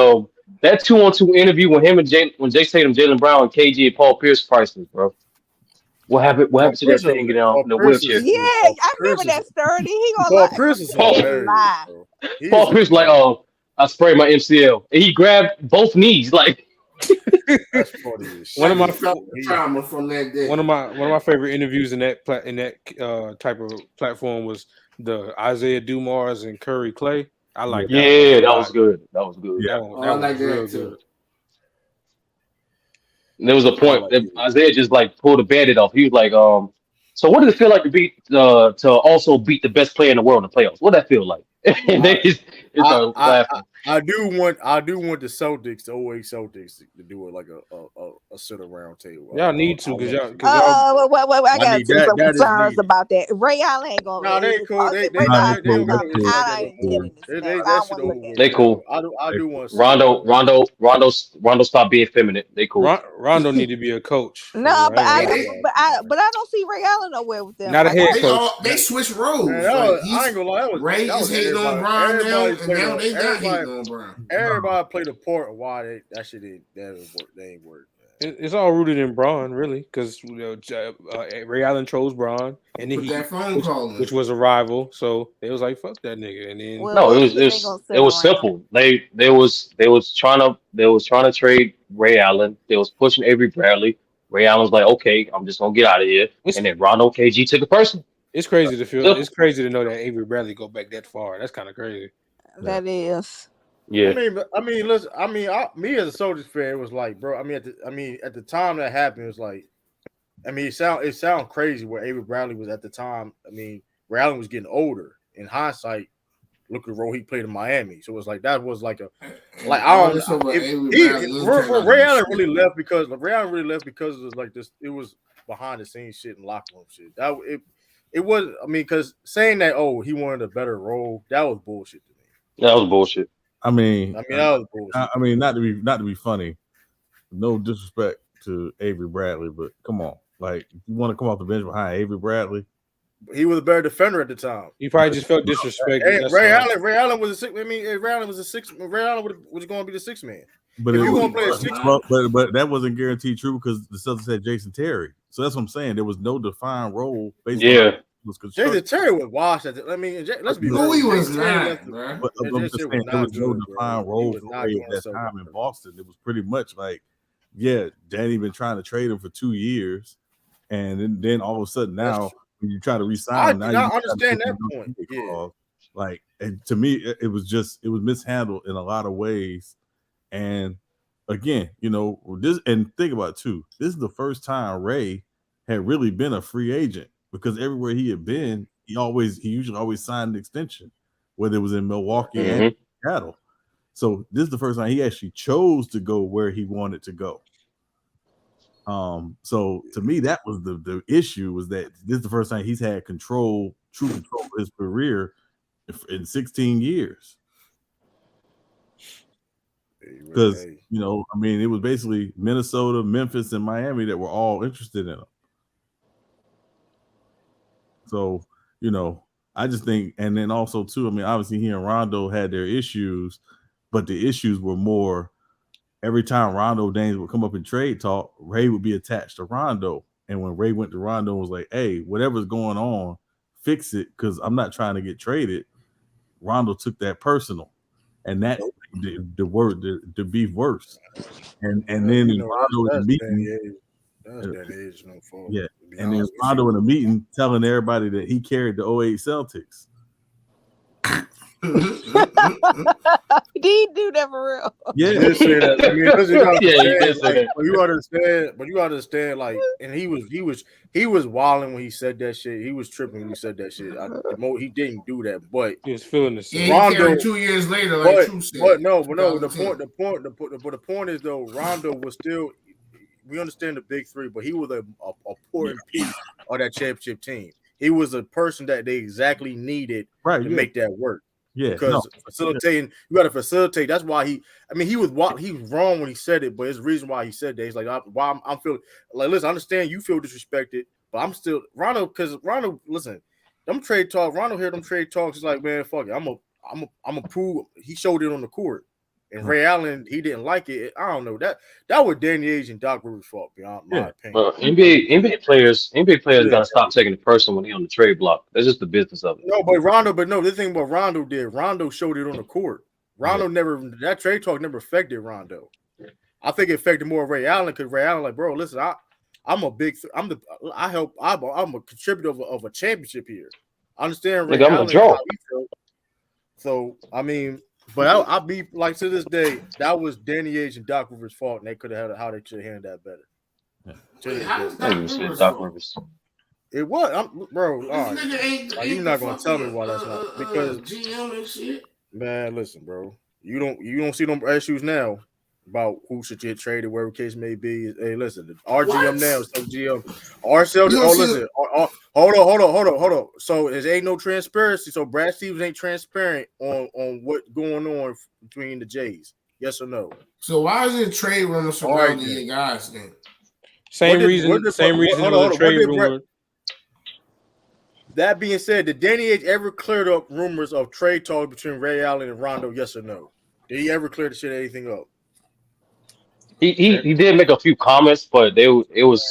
that 2-on-2 interview when him and when Jay Tatum, Jaylen Brown, and KG and Paul Pierce priceless, bro. What happened to that thing in the wheelchair? Yeah, I remember that sturdy. He gonna Paul lie. Pierce is lie. Paul Pierce like, oh, I sprayed my MCL, and he grabbed both knees like. That's funny. One of my trauma from that day. One of my favorite interviews in that type of platform was the Isaiah Dumars and Curry Clay. I like that. Yeah, that was good. That was good. That I like that too. Good. And there was a point that Isaiah just like pulled a bandit off. He was like, so what does it feel like to also beat the best player in the world in the playoffs? What does that feel like? And they just laughing. I do want the Celtics, the 08 Celtics, to do it like a sit around table. Y'all need to because y'all. Wait, I got some concerns about that. Ray Allen ain't gonna. No, they cool. They cool. I do want Rondo stop being feminine. They cool. Rondo need to be a coach. No, but I don't see Ray Allen nowhere with them. Not a head coach. They switched roles. I ain't gonna lie. Ray is hating on Brown now, and now they not hating on Brown. Everybody played a part of why that shit ain't work. It's all rooted in Braun, really, because Ray Allen chose Braun, and then that phone call which was a rival. So it was like, fuck that nigga. And then it was simple. They was trying to trade Ray Allen. They was pushing Avery Bradley. Ray Allen's like, okay, I'm just gonna get out of here. And then Rondo KG took it personal. It's crazy to feel. It's crazy to know that Avery Bradley go back that far. That's kind of crazy. That is. Yeah. I mean, listen. Me as a Soldiers fan, it was like, bro. At the time that happened, it was like, it sound crazy where Avery Bradley was at the time. Ray Allen was getting older. In hindsight, look at the role he played in Miami. So it was like that was like a I don't know. Ray Allen really left because it was like this. It was behind the scenes shit and locker room shit. It was. Because saying that he wanted a better role, that was bullshit to me. That was bullshit. That was bullshit. Not to be funny. No disrespect to Avery Bradley, but come on, like you want to come off the bench behind Avery Bradley? He was a better defender at the time. He probably just felt disrespected. Ray Allen was a six. Ray Allen was a six. Ray Allen was going to be the sixth man. But if you going to play a six, but that wasn't guaranteed true because the Celtics had Jayson Terry. So that's what I'm saying. There was no defined role. was Jason constructed. Terry was washed. I mean, let's be No, real. he was Jason Terry not, left the- bro. But that I'm shit just was saying, there not was no good, bro. defined He role was for not Ray doing at that so time well. in Boston. It was pretty much like, yeah, Danny been trying to trade him for 2 years, and then all of a sudden now when you try to re-sign him, now I you understand that point. Yeah. clause. Like, and to me, it was mishandled in a lot of ways. And again, this, and think about it too. This is the first time Ray had really been a free agent, because everywhere he had been, he usually always signed an extension, whether it was in Milwaukee and Seattle. So this is the first time he actually chose to go where he wanted to go. So to me, that was the issue, was that this is the first time he's had true control of his career in 16 years. Because I mean, it was basically Minnesota, Memphis, and Miami that were all interested in him. So, I just think, and then also too, I mean, obviously he and Rondo had their issues, but the issues were more every time Rondo Dames would come up in trade talk, Ray would be attached to Rondo. And when Ray went to Rondo and was like, hey, whatever's going on, fix it, because I'm not trying to get traded, Rondo took that personal. And that the beef worse. And then in Rondo in the meeting. That's that age, no fault. Yeah. And then Rondo in a meeting telling everybody that he carried the 08 Celtics. He do that for real. Yeah, he did say that. I mean, he did say that. But you understand, like, and he was wilding when he said that shit. He was tripping when he said that shit. He didn't do that, but he was feeling the same. Yeah, he carried 2 years later, like True said. But the point is though, Rondo was still. We understand the big three, but he was a important piece of that championship team. He was a person that they exactly needed to make that work. Yeah, because facilitating, you got to facilitate. That's why he was wrong when he said it, but it's the reason why he said that. He's like, I'm feeling like, listen, I understand you feel disrespected, but I'm still Rondo, because Rondo, listen, them trade talk. Rondo hear them trade talks. He's like, man, fuck it, I'm a prove. He showed it on the court. And Ray Allen, he didn't like it. I don't know. That was Danny Ainge and Doc Rivers' fault, beyond my opinion. Well, NBA players gotta stop taking it personal when they're on the trade block. That's just the business of it. No, but the thing what Rondo did, Rondo showed it on the court. Rondo that trade talk never affected Rondo. I think it affected more Ray Allen, because Ray Allen, like, bro, listen, I'm a contributor of a championship here. I understand Ray Allen. So I mean. But I'll be like, to this day, that was Danny Ainge and Doc Rivers' fault, and they could have had how they should have handled that better. Yeah. Doc Rivers. It was, bro. All right. Like, you're not gonna tell me why that's not, because GM and shit. Man, listen, bro. You don't see them issues now about who should get traded, whatever case may be. Hey, listen, our GM now is some GM. Our Celtics. Oh, listen. Hold on. So there ain't no transparency. So Brad Stevens ain't transparent on what's going on between the Jays. Yes or no? So why is it trade rumors surrounding the guys then? Same reason. The trade rumor. That being said, did Danny Ainge ever cleared up rumors of trade talk between Ray Allen and Rondo? Yes or no? Did he ever clear the shit anything up? He did make a few comments, but it was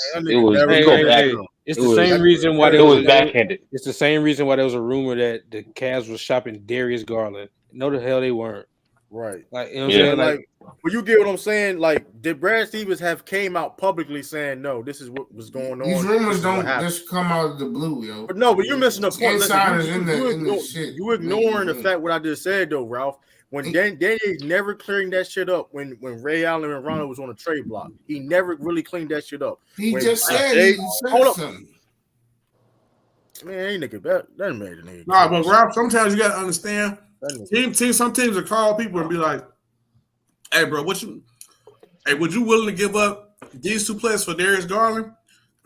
It's the same reason why it was backhanded. It's the same reason why there was a rumor that the Cavs was shopping Darius Garland. No, the hell they weren't. Right. Like, you know what I'm saying? Like, well, you get what I'm saying? Like, did Brad Stevens have came out publicly saying, no, this is what was going on? These rumors don't just come out of the blue, yo. But but you're missing the point. Insiders You ignoring the fact what I just said, though, Ralph. When Danny never clearing that shit up when Ray Allen and Rondo was on the trade block. He never really cleaned that shit up. He just said something. Man, ain't nigga that made it. Nah, but Ralph, sometimes you gotta understand. Some teams will call people and be like, "Hey, bro, would you willing to give up these 2 players for Darius Garland?"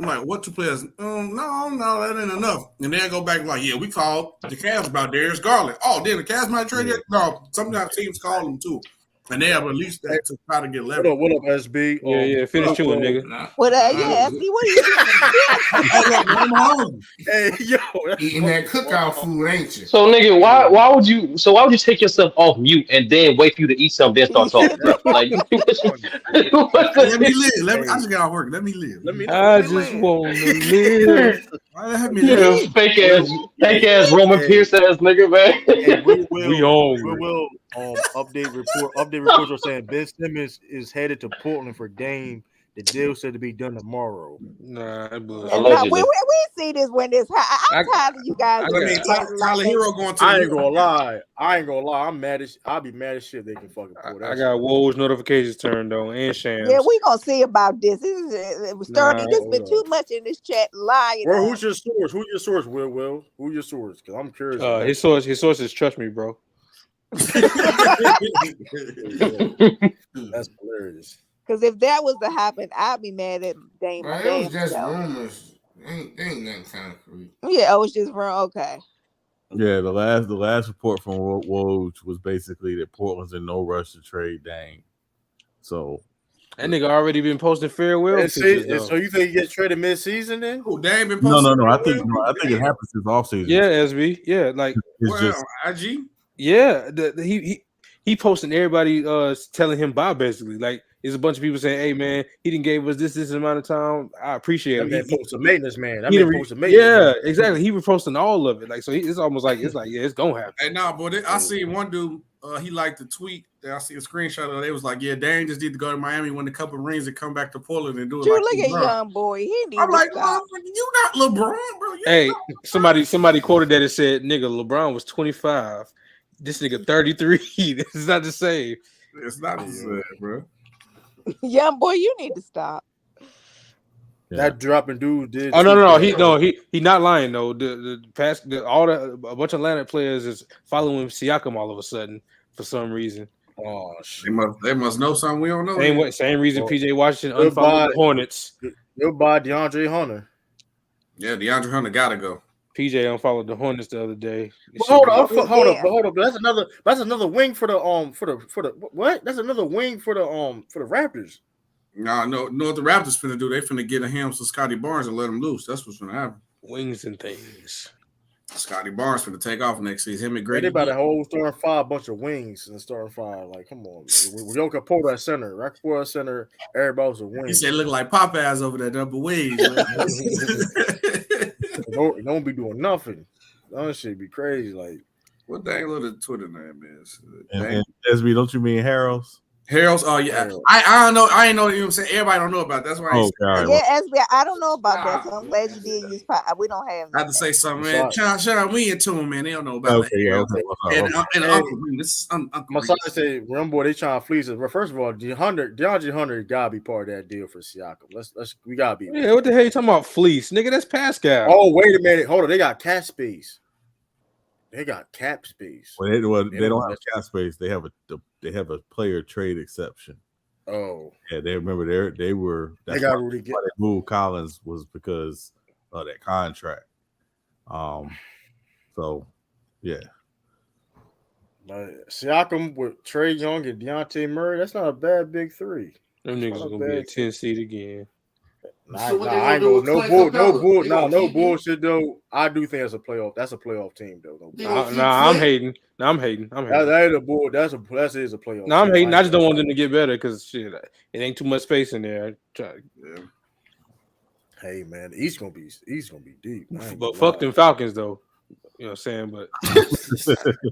I'm like, "What 2 players? No, that ain't enough." And then I go back like, "Yeah, we called the Cavs about Darius Garland. Oh, then the Cavs might trade it." No, sometimes teams call them too. And they have released that to try to get What leverage. up, SB? Yeah, finish chewing, nigga. What yeah, SB, what are you doing? Hey, yo, eating that cookout food, ain't you? So nigga, why would you take yourself off mute and then wait for you to eat something, then start talking, bro? Like, Let me live. I just got off work. Let me live. I just want to live. Let me live. Fake ass Roman Pierce ass nigga, man. Hey, we on. will update reports are saying Ben Simmons is headed to Portland for Dame. The deal said to be done tomorrow. Nah, We see this when this. I'm tired of you guys. Tyler Hero going to. I ain't gonna lie. I'm mad as. I'll be mad as shit. They can fucking pull that. I got Woj notifications turned on and Shams. Yeah, we gonna see about this. It was starting. There's been too much in this chat lying. Well, who's your source? Who's your source? Will? Who's your source? Because I'm curious. His sources trust me, bro. That's hilarious. Because if that was to happen, I'd be mad at Dame. Man, it was just rumors. Ain't nothing concrete. Yeah, it was just wrong. Okay. Yeah, the last report from Woj was basically that Portland's in no rush to trade Dame. So that nigga already been posting farewell. So you think he gets traded mid-season then? Oh, Dame been no. posting. I think it happens this offseason. Yeah, SB. Yeah, like it's just IG. Yeah, he posting everybody telling him bye basically. Like there's a bunch of people saying, "Hey man, he didn't give us this amount of time. I appreciate it." That man posted maintenance, man. Yeah, exactly. He was posting all of it. Like so, it's almost like yeah, it's gonna happen. Hey, nah, boy. I see one dude. He liked the tweet. That I see a screenshot of. It was like, yeah, Dame just need to go to Miami, win a couple rings, and come back to Portland and do it. Dude, like look at young boy. He needs I'm to like, stop. you not LeBron, bro. Hey, somebody quoted that and said, "Nigga, LeBron was 25. This nigga 33. This is not the same. It's not the same, bro." Young boy, you need to stop. Yeah. That dropping dude did. Oh no, he not lying though. A bunch of Atlanta players is following Siakam all of a sudden for some reason. Oh shit! They must know something we don't know. Same reason PJ Washington unfollowed the Hornets. They'll buy DeAndre Hunter. Yeah, DeAndre Hunter gotta go. PJ unfollowed the Hornets the other day. Hold up. That's another wing for the what? That's another wing for the Raptors. No, what the Raptors finna do? They finna get a ham to Scotty Barnes and let him loose. That's what's finna happen. Wings and things. Scotty Barnes finna take off next season. Him and Grady. They about a whole starting five, bunch of wings in the starting five. Like, come on, Yoka Porter at center, right before center, everybody was a wing. He said, "Look like Popeyes over there, double wings." Don't be doing nothing. That shit be crazy. Like, what dang little Twitter name is? And SB, don't you mean Harold's? Harold's, oh yeah. I don't know. I ain't know. You know what I'm saying? Everybody don't know about that. That's why. SB, I don't know about that. So I'm glad you did use. We don't have. I have to say something, man. Shout out me and to them, man. They don't know about it. And Uncle Masai said, "Remember, boy, they trying to fleece us." Well, first of all, DeAndre Hunter gotta be part of that deal for Siakam. We gotta be. Yeah, what the hell you talking about fleece, nigga? That's Pascal. Oh, wait a minute, hold on. They got cap space. They got cap space. Well, they don't have cap space. They have a player trade exception. Oh, yeah. They remember they were. That's why they moved Collins was because of that contract. So yeah. Siakam with Trae Young and Dejounte Murray. That's not a bad big three. Them niggas are gonna be a 10 seed again. I ain't gonna no bullshit though. I do think it's a playoff. That's a playoff team though. I'm hating. I'm hating. That is a playoff. No, I'm hating. I just don't want them to get better because shit, it ain't too much space in there. Hey man, the East gonna be deep. But fuck them Falcons though. You know what I'm saying? But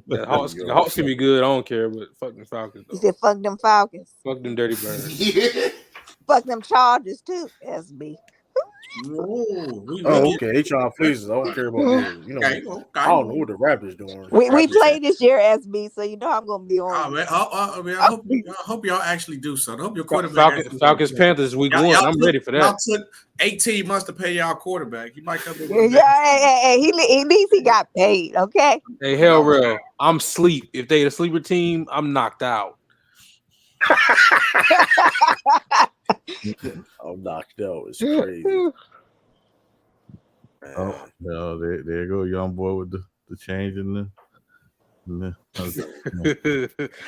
the Hawks can be good. I don't care. But fuck them Falcons though. You said fuck them Falcons. Fuck them dirty birds. Fuck them Chargers too, SB. Okay. They trying to fleece us. I don't care about that. You know, I don't know what the Raptors doing. We played this year, SB, so you know I'm gonna be on. Oh man, I hope y'all actually do so. I hope your quarterback. Falcons Panthers week 1. I'm ready for that. Y'all took 18 months to pay y'all quarterback. He might come in. At least he got paid. Okay. Hey, hell real. I'm sleep. If they a sleeper team, I'm knocked out. I'm knocked out. It's crazy. Oh no, there you go, young boy with the change in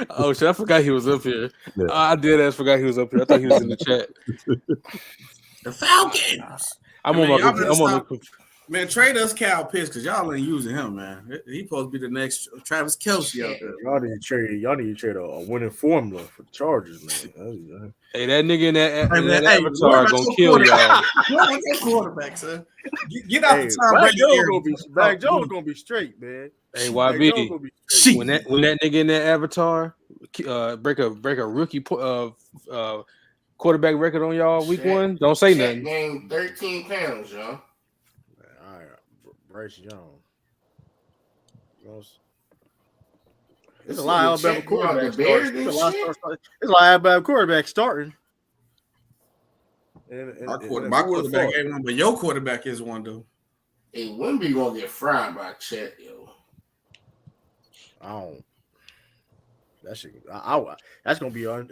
Oh shit! I forgot he was up here. Yeah. I did. Forgot he was up here. I thought he was in the chat. The Falcons. I'm Man, on y'all my. better I'm on stop. the. Man, trade us Cal Pitts because y'all ain't using him, man. He supposed to be the next Travis Kelce out there. Y'all need to trade a winning formula for the Chargers, man. Hey, that nigga in that Hey, avatar gonna kill y'all. What was that quarterback, son? Get out the Tom Mac Brady Jones area. Jones gonna be straight, man. Hey, Mac Jones YB. gonna be straight. When that nigga in that avatar break a rookie quarterback record on y'all week one, don't say nothing. Gained 13 pounds, y'all. All right, Bryce Young. There's a lot of Alabama quarterbacks starting. There's a lot of Alabama quarterbacks starting. My quarterback ain't one, but your quarterback is one, though. Hey, Wimby gonna get fried by Chet, yo. I don't. That shit. That's gonna be a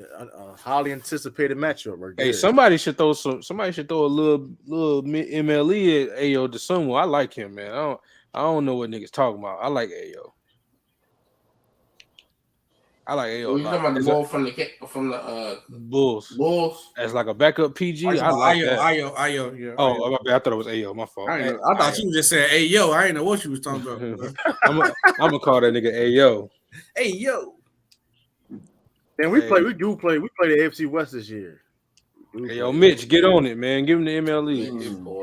highly anticipated matchup right there. Hey, somebody should throw a little MLE at Ayo DeSumo. I like him, man. I don't know what niggas talking about. I like Ayo. I like Ayo. You talking about the ball from the Bulls? Bulls as like a backup PG. I like that. Ayo, yeah. Oh, I thought it was Ayo. My fault. I thought you were just saying Ayo. I didn't know what you was talking about. I'm gonna call that nigga Ayo. Ayo. And we play the AFC West this year. Hey, yo, Mitch, get on it, man. Give him the MLE.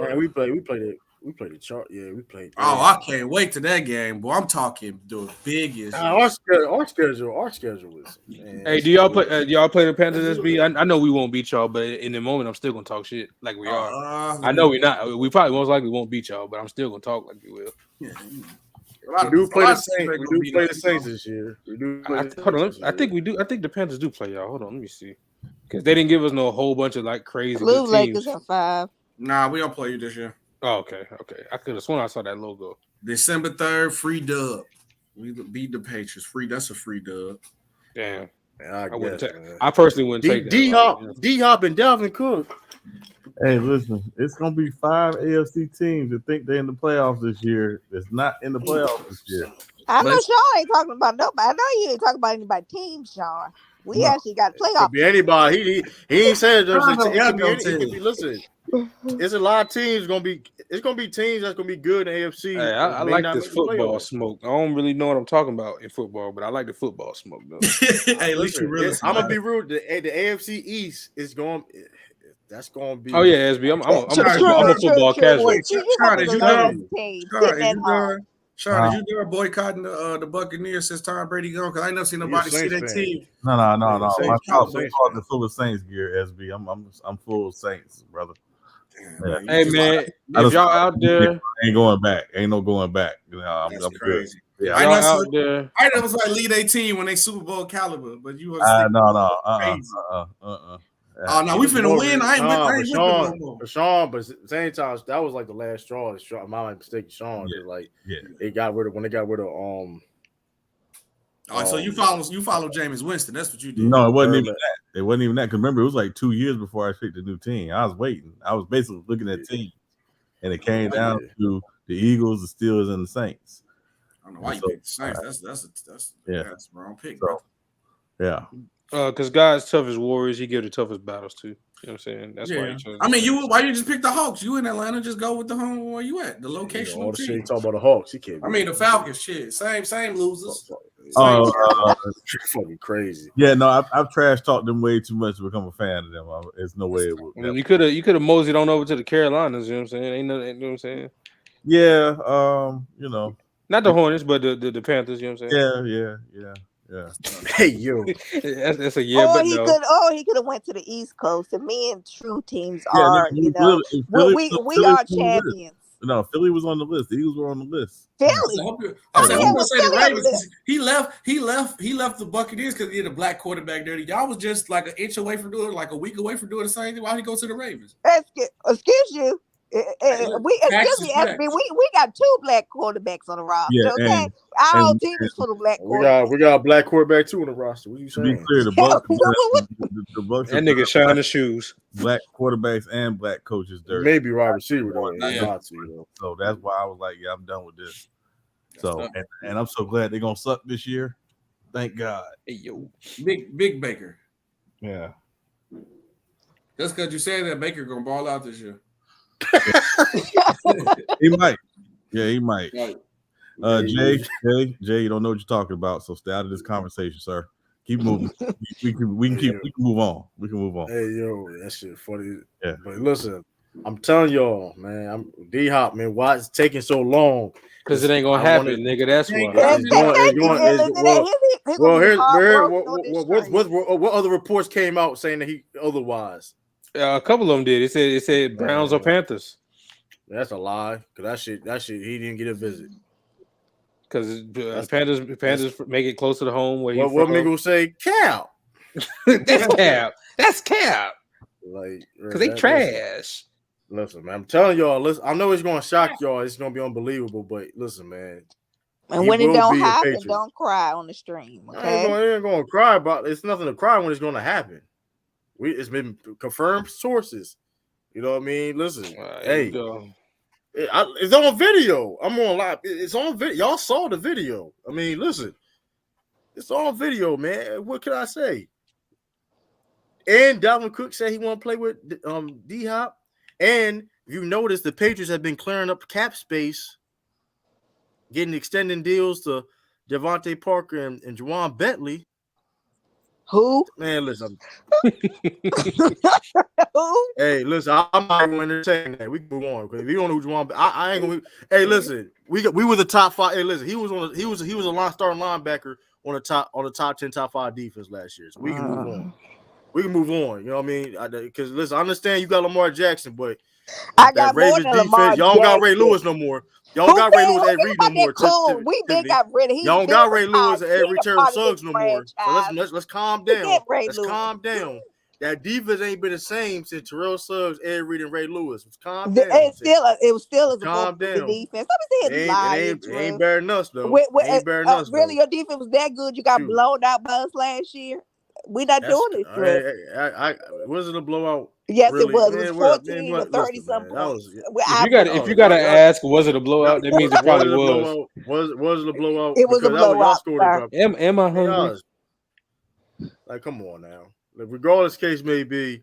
Man, we played the chart. Yeah, we played. Oh, I can't wait to that game, boy. I'm talking the biggest. Our schedule is. Man, hey, do y'all play the Panthers SB? I know we won't beat y'all, but in the moment, I'm still gonna talk shit like we are. I know we're not. We probably most likely won't beat y'all, but I'm still gonna talk like we will. Yeah. We do play the Saints. We do play the Saints this year. Hold on. I think we do. I think the Panthers do play y'all. Hold on, let me see. Because they didn't give us no whole bunch of like crazy Blue good Lakers teams. at 5. Nah, we don't play you this year. Oh, okay. I could have sworn I saw that logo. December 3rd, free dub. We beat the Patriots. Free. That's a free dub. Damn. Yeah, I personally wouldn't take that. D-Hop and Dalvin Cook. Hey, listen, it's gonna be 5 AFC teams that think they're in the playoffs this year. That's not in the playoffs this year. I know Sean ain't talking about nobody. I know you ain't talking about anybody teams, Sean. We actually got playoff. Could be anybody. He ain't said it could be. Listen, it's a lot of teams gonna be. It's gonna be teams that's gonna be good in AFC. Hey, I like this football smoke. I don't really know what I'm talking about in football, but I like the football smoke though. Hey, at least you really. I'm gonna be rude. The AFC East is going. That's going to be. Oh yeah, SB. I'm a football casual. Sean, did you done boycotting the Buccaneers since Tom Brady gone? Because I ain't never seen nobody see that team. No. I call the full of Saints gear, SB. I'm full of Saints, brother. Yeah. Hey man, if y'all out there, ain't going back. Ain't no going back. You know, I'm crazy. Good. Yeah, I know out there. I know it was like lead 18 when they Super Bowl caliber, but you was no. Oh no, we finna win. I ain't Sean, but at the same time, that was like the last straw. Am I mistaken, Sean? They got rid of when they got rid of so you follow Jameis Winston. That's what you did. No, it wasn't even that. It wasn't even that. Because remember, it was like 2 years before I picked a new team. I was waiting. I was basically looking at teams, and it came down to the Eagles, the Steelers, and the Saints. I don't know why you picked the Saints. That's a wrong pick. So, yeah. Because God's toughest warriors, he give the toughest battles to. You know what I'm saying? That's why he chose. I mean, why you just pick the Hawks? You in Atlanta, just go with the home where you at. The location. All the shit you talk about the Hawks. He can't. I mean, the Falcons. Shit, same losers. Fucking crazy. Yeah, no, I've trash talked them way too much to become a fan of them. There's no way it would. I mean, you could have moseyed on over to the Carolinas. You know what I'm saying? Ain't no, you know what I'm saying? Yeah, you know, not the Hornets, but the Panthers. You know what I'm saying? Yeah. Hey yo, that's a yeah. Or but he no. could have went to the East Coast. And me and true teams are, we are champions. No, Philly was on the list. The Eagles were on the list. Philly. I'm gonna say the Ravens. He left the Buccaneers because he had a black quarterback there. Y'all was just like an inch away from doing it, like a week away from doing the same thing. Why did he go to the Ravens? Excuse you. We got 2 black quarterbacks on the roster. Yeah, okay, our whole team is full of black quarterbacks. We got a black quarterback too on the roster. What you saying? To be clear, the Bucs that nigga shine the shoes. Black quarterbacks and black coaches. Dirty. Maybe wide receiver though. So that's why I was like, yeah, I'm done with this. So, and I'm so glad they're gonna suck this year. Thank God. Hey, yo. Big Baker. Yeah. Just because you said that Baker gonna ball out this year. He might. Yeah, he might. Right. Jay, you don't know what you're talking about, so stay out of this conversation, sir. Keep moving. we can move on. We can move on. Hey, yo, that shit funny. Yeah. But listen, I'm telling y'all, man, I'm D-Hop, man, why it's taking so long? Because it ain't gonna happen, nigga. That's why. What other reports came out saying that he otherwise? A couple of them did. It said Browns or Panthers. That's a lie. Cause that shit, he didn't get a visit. Because Panthers make it closer to home. Where what nigga will say? Cap. That's cap. That's cap. Like, because they trash. Listen, man, I'm telling y'all. Listen, I know it's going to shock y'all. It's going to be unbelievable, but listen, man. And when it don't happen, don't cry on the stream. Okay, I ain't going to cry about it. It's nothing to cry when it's going to happen. It's been confirmed sources. You know what I mean? Listen, hey, it's on video. I'm on live. It's on video. Y'all saw the video. I mean, listen, it's on video, man. What can I say? And Dalvin Cook said he want to play with D-Hop. And you notice the Patriots have been clearing up cap space, extending deals to Devontae Parker and Juwan Bentley. Who? Man, listen. Who? Hey, listen, I'm not going to entertain that. We can move on because if you don't know who Juwan, I ain't gonna. Hey, listen, we were the top 5. Hey, listen, he was a starting linebacker on the top 10, top 5 defense last year. So we can move on. We can move on. You know what I mean? Because listen, I understand you got Lamar Jackson, but I got more than Lamar y'all don't got Ray Lewis no more. Y'all don't got Ray Lewis and Ed Reed no more. We been got rid of. Y'all don't got Ray Lewis and Ed Reed Suggs no more. So let's calm down. Let's calm down. That defense ain't been the same since Terrell Suggs, Ed Reed, and Ray Lewis. Calm down. It was still a calm down. Defense. Let me say it ain't better than us though. Really, your defense was that good? You got blown out by us last year. We're not doing it. Was it a blowout? Yes, really? It was. It was 14 to 30 some points. If you gotta ask, was it a blowout? That means it probably was. Was it a blowout? It was a blowout. Am I hungry? Like, come on now. Regardless, case may be,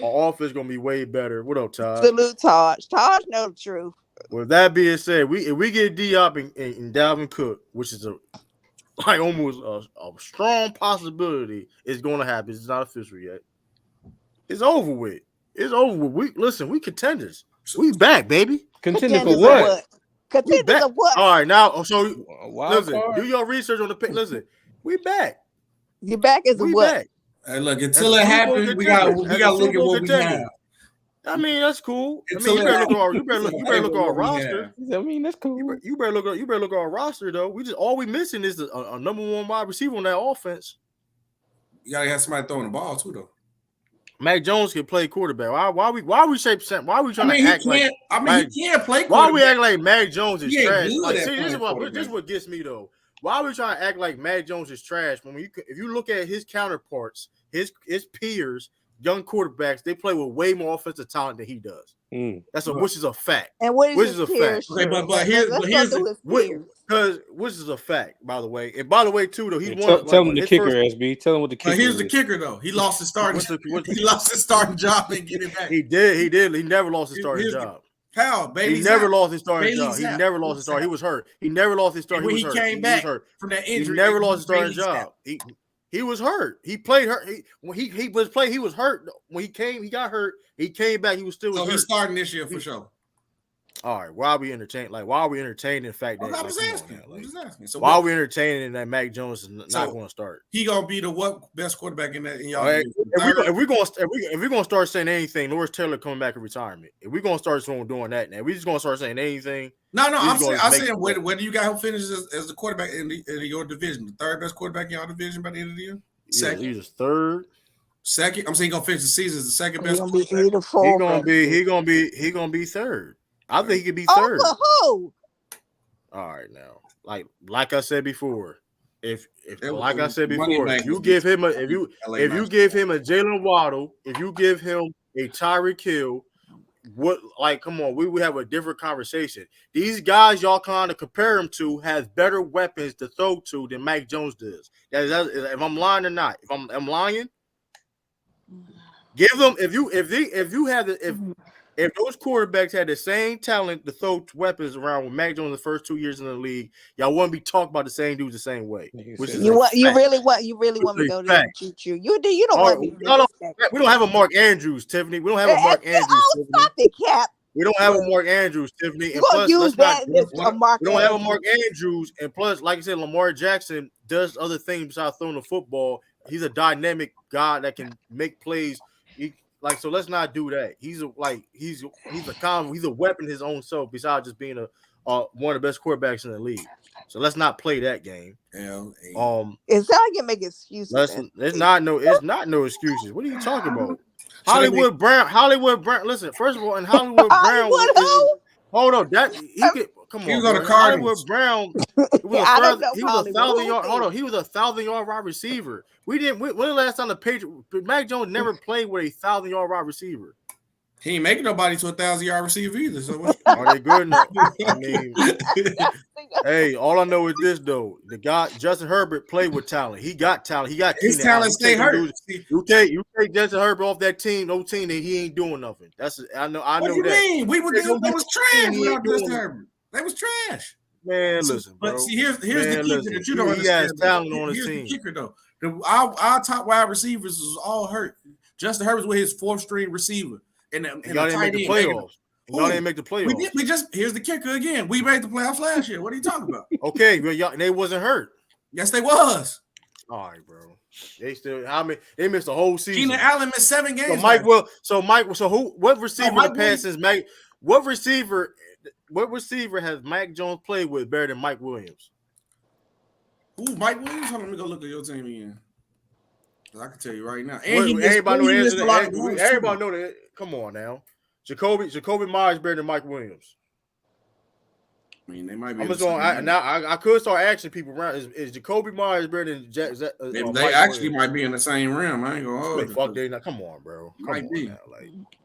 our offense gonna be way better. What up, Todd? Salute, Todd. Todd know the truth. With that being said, if we get D-Hop and Dalvin Cook, which is almost a strong possibility, it's going to happen. It's not official yet. It's over with. We contenders. We back, baby. Contenders for what? Contenders of what? All right, now, so listen, do your research on the pick. Listen, we back. You back as we what? Back. Hey, look, until it happens, we got to look at what we have. I mean, that's cool. I mean, you better look at our roster. I mean, that's cool. You better look at our roster though. All we missing is a number 1 wide receiver on that offense. You gotta have somebody throwing the ball too, though. Mac Jones can play quarterback. Why we trying to act like? He can't play quarterback. Why we acting like Mac Jones is trash? This is what gets me though. Why are we trying to act like Mac Jones is trash? If you look at his counterparts, his peers, young quarterbacks, they play with way more offensive talent than he does. Which is a fact. And what is his peers? Okay, but which is a fact, by the way. And by the way, too, though, he won. Tell him the kicker, SB. Tell him what the kicker. Here's the kicker, though. He lost his starting. He lost his starting job and get it back. He did. He never lost his starting job. How, baby? He never lost his starting job. He never lost his starting. He was hurt. He never lost his starting. When he came back from that injury, he never lost his starting job. He was hurt. He played hurt. He was hurt when he got hurt. He came back. He was still hurt. He's starting this year for sure. All right. Why are we entertaining? Why are we entertaining the fact that? I'm just asking. So why are we entertaining that Mac Jones is not going to start? He gonna be the best quarterback in y'all? Right. If we're gonna start saying anything, Lawrence Taylor coming back in retirement. If we're gonna start doing that now, we just gonna start saying anything. No. I'm saying whether you got him finished as the quarterback in your division, the third best quarterback in your division by the end of the year. Second, he's third. Second, I'm saying he's gonna finish the season as the second best. He gonna be third. I think he could be third. Who? All right, now, like I said before, if you give him if you give him a Jalen Waddle, if you give him a Tyreek Hill, what, like, come on, we would have a different conversation. These guys y'all kind of compare him to has better weapons to throw to than Mac Jones does. If I'm lying or not, if I'm lying, give them if those quarterbacks had the same talent to throw weapons around with Mac Jones the first 2 years in the league, y'all wouldn't be talking about the same dudes the same way. Which is you really want me to go there and shoot you. You don't want me to we don't have a Mark Andrews, Tiffany. We don't have a Mark Andrews. Stop it, Cap. We don't have a Mark Andrews, Tiffany. And plus, use that we don't have a Mark Andrews. And plus, like I said, Lamar Jackson does other things besides throwing the football. He's a dynamic guy that can make plays. So let's not do that. He's a weapon his own self besides just being one of the best quarterbacks in the league. So let's not play that game. It's not like you make excuses. It's not no excuses. What are you talking about? Hollywood Brown. Listen, first of all, in Hollywood Brown. Hold on, come on. He was on the Cardinals. Hollywood Brown. He was a 1,000-yard. Hold on, he was a 1,000-yard wide receiver. When the last time the Patriots? Mac Jones never played with a 1,000-yard wide receiver. He ain't making nobody to a 1,000-yard receiver either. So are they good enough? I mean, hey, all I know is this though: the guy Justin Herbert played with talent. He got talent. He got his talent. Stay hurt. You take Justin Herbert off that team, no team that he ain't doing nothing. I know. What do you mean? They was trash without Justin Herbert. They was trash. Man, listen, bro. But see, here's the kicker that you don't understand. He has talent on his team. The kicker though. Our top wide receivers was all hurt. Justin Herbert's with his fourth string receiver. And y'all didn't make the playoffs. Y'all didn't make the playoffs. Here's the kicker again. We made the playoffs last year. What are you talking about? Okay, but they wasn't hurt. Yes, they was. All right, bro. They still. They missed the whole season. Keenan Allen missed 7 games. What receiver passes Mike? What receiver has Mac Jones played with better than Mike Williams? Ooh, Mike Williams. Hold on, let me go look at your team again. I can tell you right now. Everybody know that. Come on now, Jacoby Myers better than Mike Williams. I mean, they might be. I could start asking people around. Is Jacoby Myers better than they actually might be in the same realm. I ain't gonna hold you. Fuck, they not. Come on, bro. Might be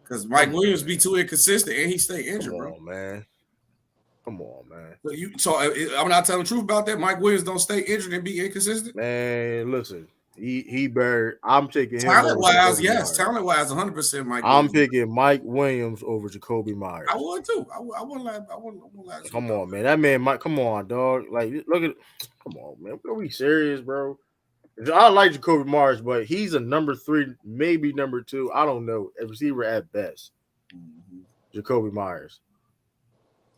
because Mike Williams be too inconsistent and he stay injured, bro. Man. Come on, man. So I'm not telling the truth about that. Mike Williams don't stay injured and be inconsistent. Man, listen. He better. I'm taking him. Talent wise, yes. Talent wise, 100% Mike. I'm picking Mike Williams over Jacoby Myers. I would too. I wouldn't lie. Come on, man. That man, Mike. Come on, dog. Like, look at. Come on, man. Are we serious, bro? I like Jacoby Myers, but he's a number 3, maybe number 2. I don't know. A receiver at best. Jacoby Myers.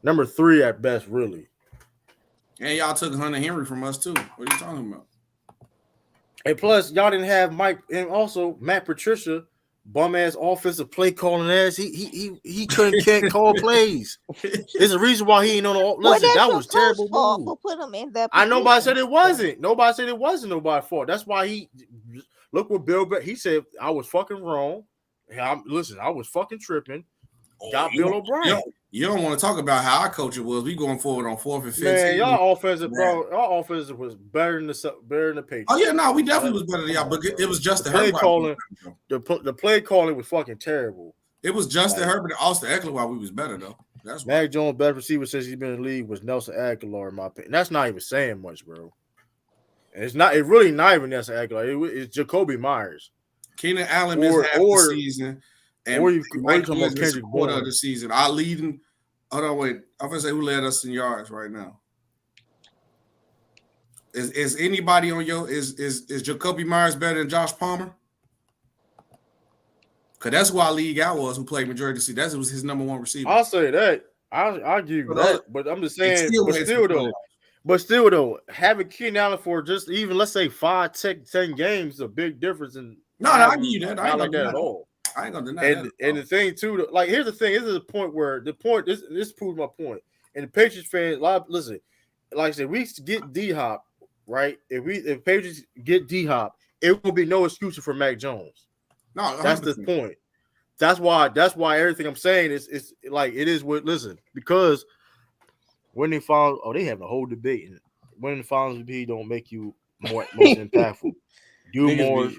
Number 3 at best, really. And y'all took Hunter Henry from us too. What are you talking about? And plus, y'all didn't have Mike, and also Matt Patricia, bum ass offensive play calling ass. He can't call plays. There's a reason why he ain't on the. Listen, that was terrible move. Put him in that. Nobody said it wasn't. Nobody said it wasn't nobody's fault. That's why he look what Bill. He said I was fucking wrong. I was fucking tripping. Got Bill O'Brien. You don't want to talk about how our coach was. We going forward on 4th and 15. Man, y'all offensive, bro. Our offensive was better than the Patriots. Oh yeah, no, we definitely was better than y'all. But it was Justin Herbert. The play calling was fucking terrible. It was Justin Herbert and Austin Eckler while we was better though. That's Mac Jones' best receiver since he's been in the league was Nelson Aguilar, in my opinion. That's not even saying much, bro. And it's really not even Nelson Aguilar. It's Jacoby Myers. Keenan Allen missed half the season. And Mike Williams missed a quarter of the season. Our leading. Hold on, wait. I'm gonna say who led us in yards right now. Is anybody on is Jacoby Myers better than Josh Palmer? Cause that's who our league out was who played majority of the season. That was his number 1 receiver. I'll say that. I'll give you that. But I'm just saying. But still though, having Keenan Allen for just even let's say 5, 10 games is a big difference. I give you that. I ain't like that at all. I ain't gonna deny that. And the thing too, like here's the thing. This is a point where this proves my point. And the Patriots fans, listen, like I said, we get D-Hop, right? If Patriots get D-Hop, it will be no excuse for Mac Jones. No, 100%. That's the point. That's why everything I'm saying is like it is what because when they found they having a whole debate and winning the finals MVP don't make you most impactful. Do more.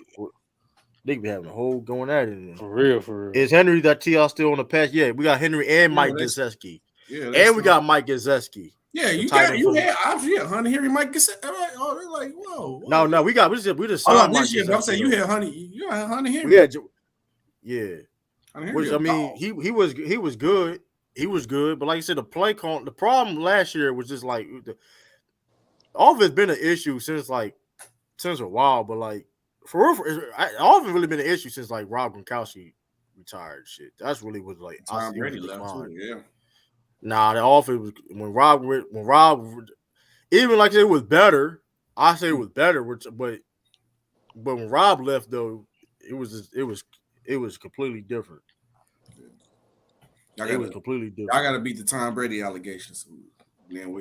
They be having a whole going at it. For real. Is Henry that TR still on the pass? Yeah, we got Henry and Mike Gesicki. Yeah, and we got Mike Gesicki. Yeah, you had options. Yeah, Honey Henry, Mike Gesicki. Oh, they're like, whoa. No, we just signed Mike Gesicki. I'm saying you had Honey Henry. Yeah. Which I mean, he was good. He was good, but like I said, the problem last year was just like all of it's been an issue since a while, but like for real, all of it really been an issue since like Rob Gronkowski retired. Shit, that's really was like Tom Brady left too. Yeah. Nah, the offense was when Rob even like it was better. I say it was better, but when Rob left though, it was completely different. It was completely different. I gotta beat the Tom Brady allegations. It ain't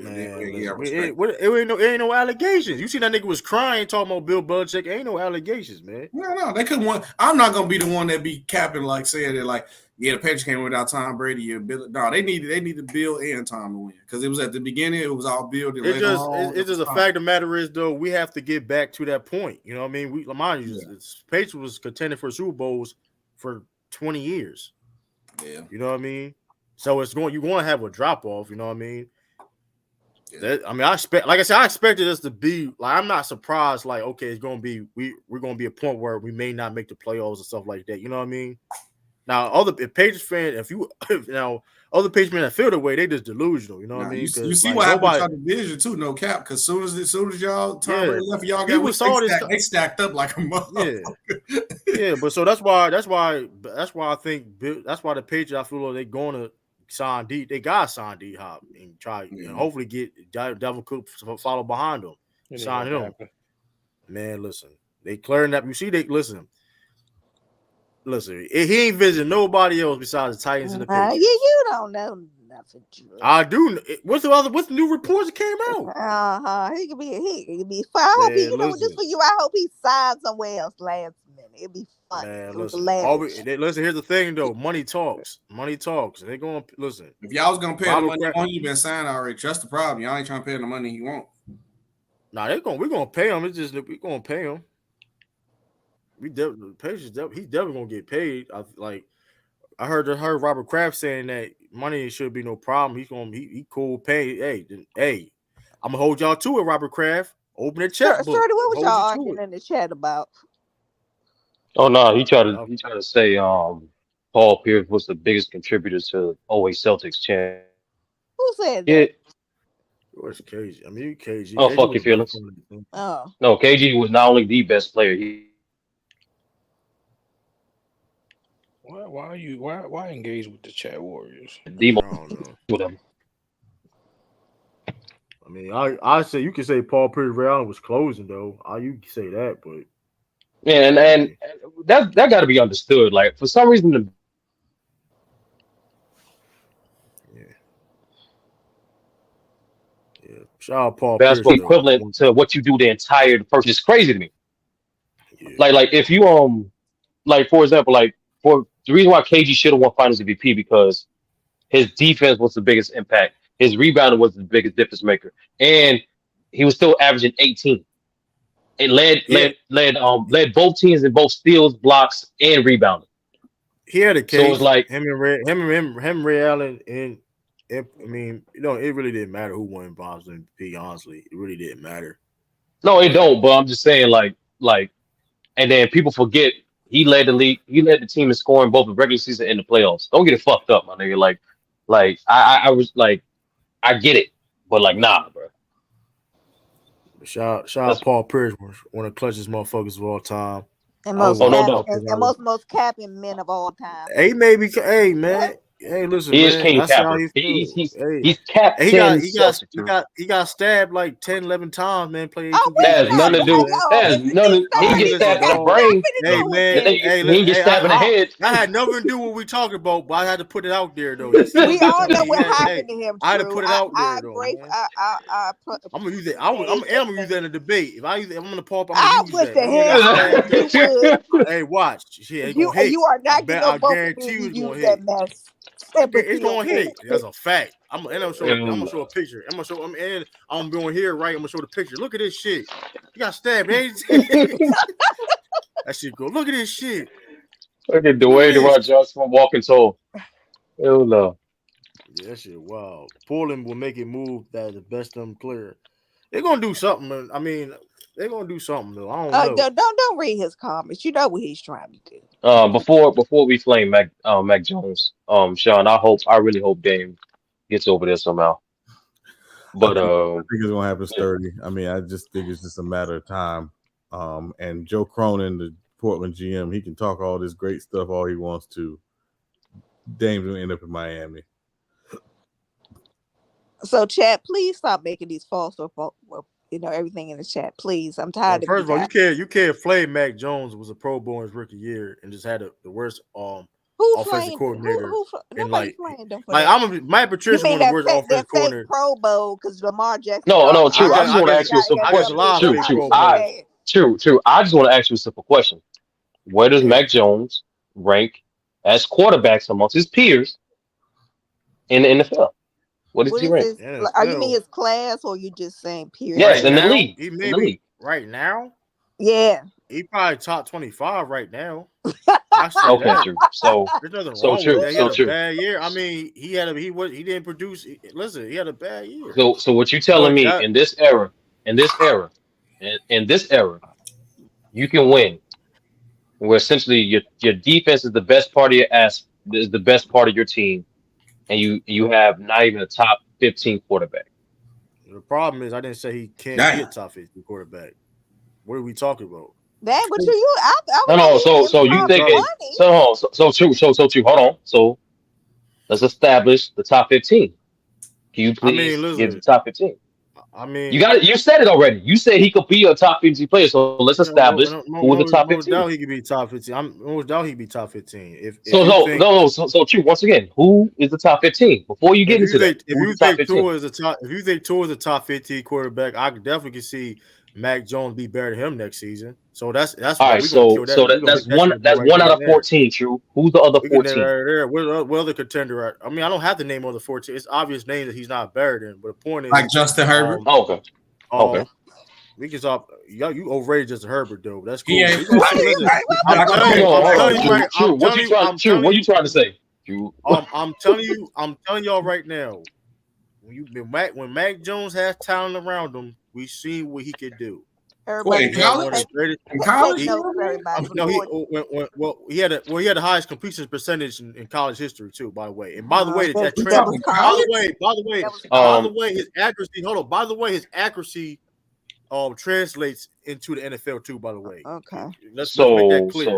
no allegations. You see that nigga was crying talking about Bill Belichick. Ain't no allegations, man. No, they couldn't want. I'm not gonna be the one that be capping like saying that like, yeah, the Patriots came without Tom Brady. Yeah, Bill. No, they needed Bill and Tom to win because it was at the beginning. It was all Bill. It's just a fact of the matter is though we have to get back to that point. You know what I mean? Mind you, Patriots was contending for Super Bowls for 20 years. Yeah, you know what I mean. So you're going to have a drop off. You know what I mean. Yeah. I expected us to be like. I'm not surprised. Like, okay, it's going to be we're going to be a point where we may not make the playoffs and stuff like that. You know what I mean? Now, if Patriots fan, other Patriots fans that feel the way, they just delusional. You know what I mean? You see what happened with our division too. No cap, because soon as y'all Tom Brady left, y'all got they stacked up like a motherfucker. Yeah, but so that's why I think that's why the Patriots, I feel like they're going to sign D. They got to sign D Hop and try and hopefully get Devin Cook to follow behind them. Sign him. Man, listen, they clearing up. You see, Listen, he ain't visiting nobody else besides the Titans and the Patriots. You don't know nothing. I do. What's the new reports that came out? He could be fine. I hope just for you. I hope he signed somewhere else last minute. It'd be fun. Man, listen. Here's the thing though. Money talks. They're going to listen. If y'all was gonna pay the money, you been signed already. That's the problem. Y'all ain't trying to pay the money he want. Nah, we're gonna pay him. It's just that we're gonna pay him. He's definitely gonna get paid. I heard Robert Kraft saying that money should be no problem. He cool pay. Hey, I'm gonna hold y'all to it, Robert Kraft. Open the checkbook. Shorty, what was y'all arguing in the chat about? Oh no, he tried to say Paul Pierce was the biggest contributor to 08 Celtics champ. Who said that? Yeah. Where's KG? I mean, KG. Oh, fuck your feelings. Oh. No, KG was not only the best player. Why engage with the chat warriors? Whatever. I mean, I say you can say Paul Pierce Ray Allen was closing though. You can say that, but yeah, and that got to be understood. Like for some reason, shout out Paul basketball Pierce, equivalent to what you do the entire first is crazy to me. Yeah. Like if you like for example, like for the reason why KG should have won Finals MVP because his defense was the biggest impact. His rebounding was the biggest difference maker, and he was still averaging 18. It led both teams in both steals, blocks, and rebounding. He had a case. So it was like him and Ray Allen, and I mean, it really didn't matter who won Finals MVP. Honestly, it really didn't matter. No, it don't. But I'm just saying, like, and then people forget he led the league. He led the team in scoring both the regular season and the playoffs. Don't get it fucked up, my nigga. Like I was like, I get it, but like, nah, bro. Shout out Paul Pierce, one of the clutchest motherfuckers of all time. And most capping men of all time. Hey, man. Hey, listen, he man. Is king that's capper. how he's capped. He got stabbed like 10, 11 times, man. Playing that has nothing to do. That has nothing. He get stabbed in the brain. Hey, man. He get stabbed in the head. That had nothing to do with what we talking about, but I had to put it out there though. We all know what happened to him. I had to put it out there though. I'm gonna use it. I'm gonna use that in a debate. If I use it, I'm gonna pop. I'll put the hand. Hey, watch. Shit, you are not getting no vote. I guarantee you gonna hit. It's gonna hit. That's a fact. I'm gonna show a picture. I'm going here, right? I'm gonna show the picture. Look at this shit. He got stabbed. Hey, That shit go. Look at this shit. Look at Dwayne DeRozan Johnson walking tall. Hell no. Yeah, that shit wild. Portland will make it move that the best of them clear. They're gonna do something. I mean, they're gonna do something though. I don't know. Don't read his comments. You know what he's trying to do. Before we flame Mac Jones, Sean, I really hope Dame gets over there somehow. But I think it's gonna happen sturdy. I mean, I just think it's just a matter of time. And Joe Cronin, the Portland GM, he can talk all this great stuff all he wants to. Dame's gonna end up in Miami. So, chat, please stop making these false or everything in the chat, please. I'm tired of First of all, you can't flame Mac Jones was a Pro Bowl in his rookie year and just had the worst offensive coordinator. Nobody flamed him for that. Matt Patricia was the worst offensive coordinator. Pro Bowl because Lamar Jackson. No, true. I just want to ask you a simple question. True. I just want to ask you a simple question. Where does Mac Jones rank as quarterbacks amongst his peers in the NFL? What does he rank? Are you mean his class or you just saying period? Yes, in the league. He maybe right now. Yeah. He probably top 25 right now. Okay, true. So true. He had a bad year. I mean, he didn't produce. Listen, he had a bad year. So what you telling me in this era, you can win, where essentially your defense is the best part of the best part of your team, and you have not even a top 15 quarterback. The problem is, I didn't say he can't be a top 15 quarterback. What are we talking about? Dang, but you No. So you think so true. Hold on. So let's establish the top 15. Can you please give the top 15? I mean, you said it already. You said he could be a top 15 player. So let's establish who is the top 15. No doubt he could be top 15. No doubt he could be top 15. So true. Once again, who is the top 15? Before you get into that, if you think Tua is a top 15 quarterback, I definitely can see Mac Jones be better than him next season. So that's all right. So that's one out of 14. True. Who's the other 14? What other contender at? I mean, I don't have to name other 14. It's obvious names that he's not better than. But the point is, like Justin Herbert. Okay. We can stop. You overrated Justin Herbert though. That's cool. Yeah. What you trying to say? I'm telling y'all right now. When Mac Jones has talent around him, we see what he could do. Wait, in college? He had the highest completion percentage in college history too. By the way, and by the way, his accuracy. Hold on. By the way, his accuracy translates into the NFL too. By the way, okay. Let's make that clear.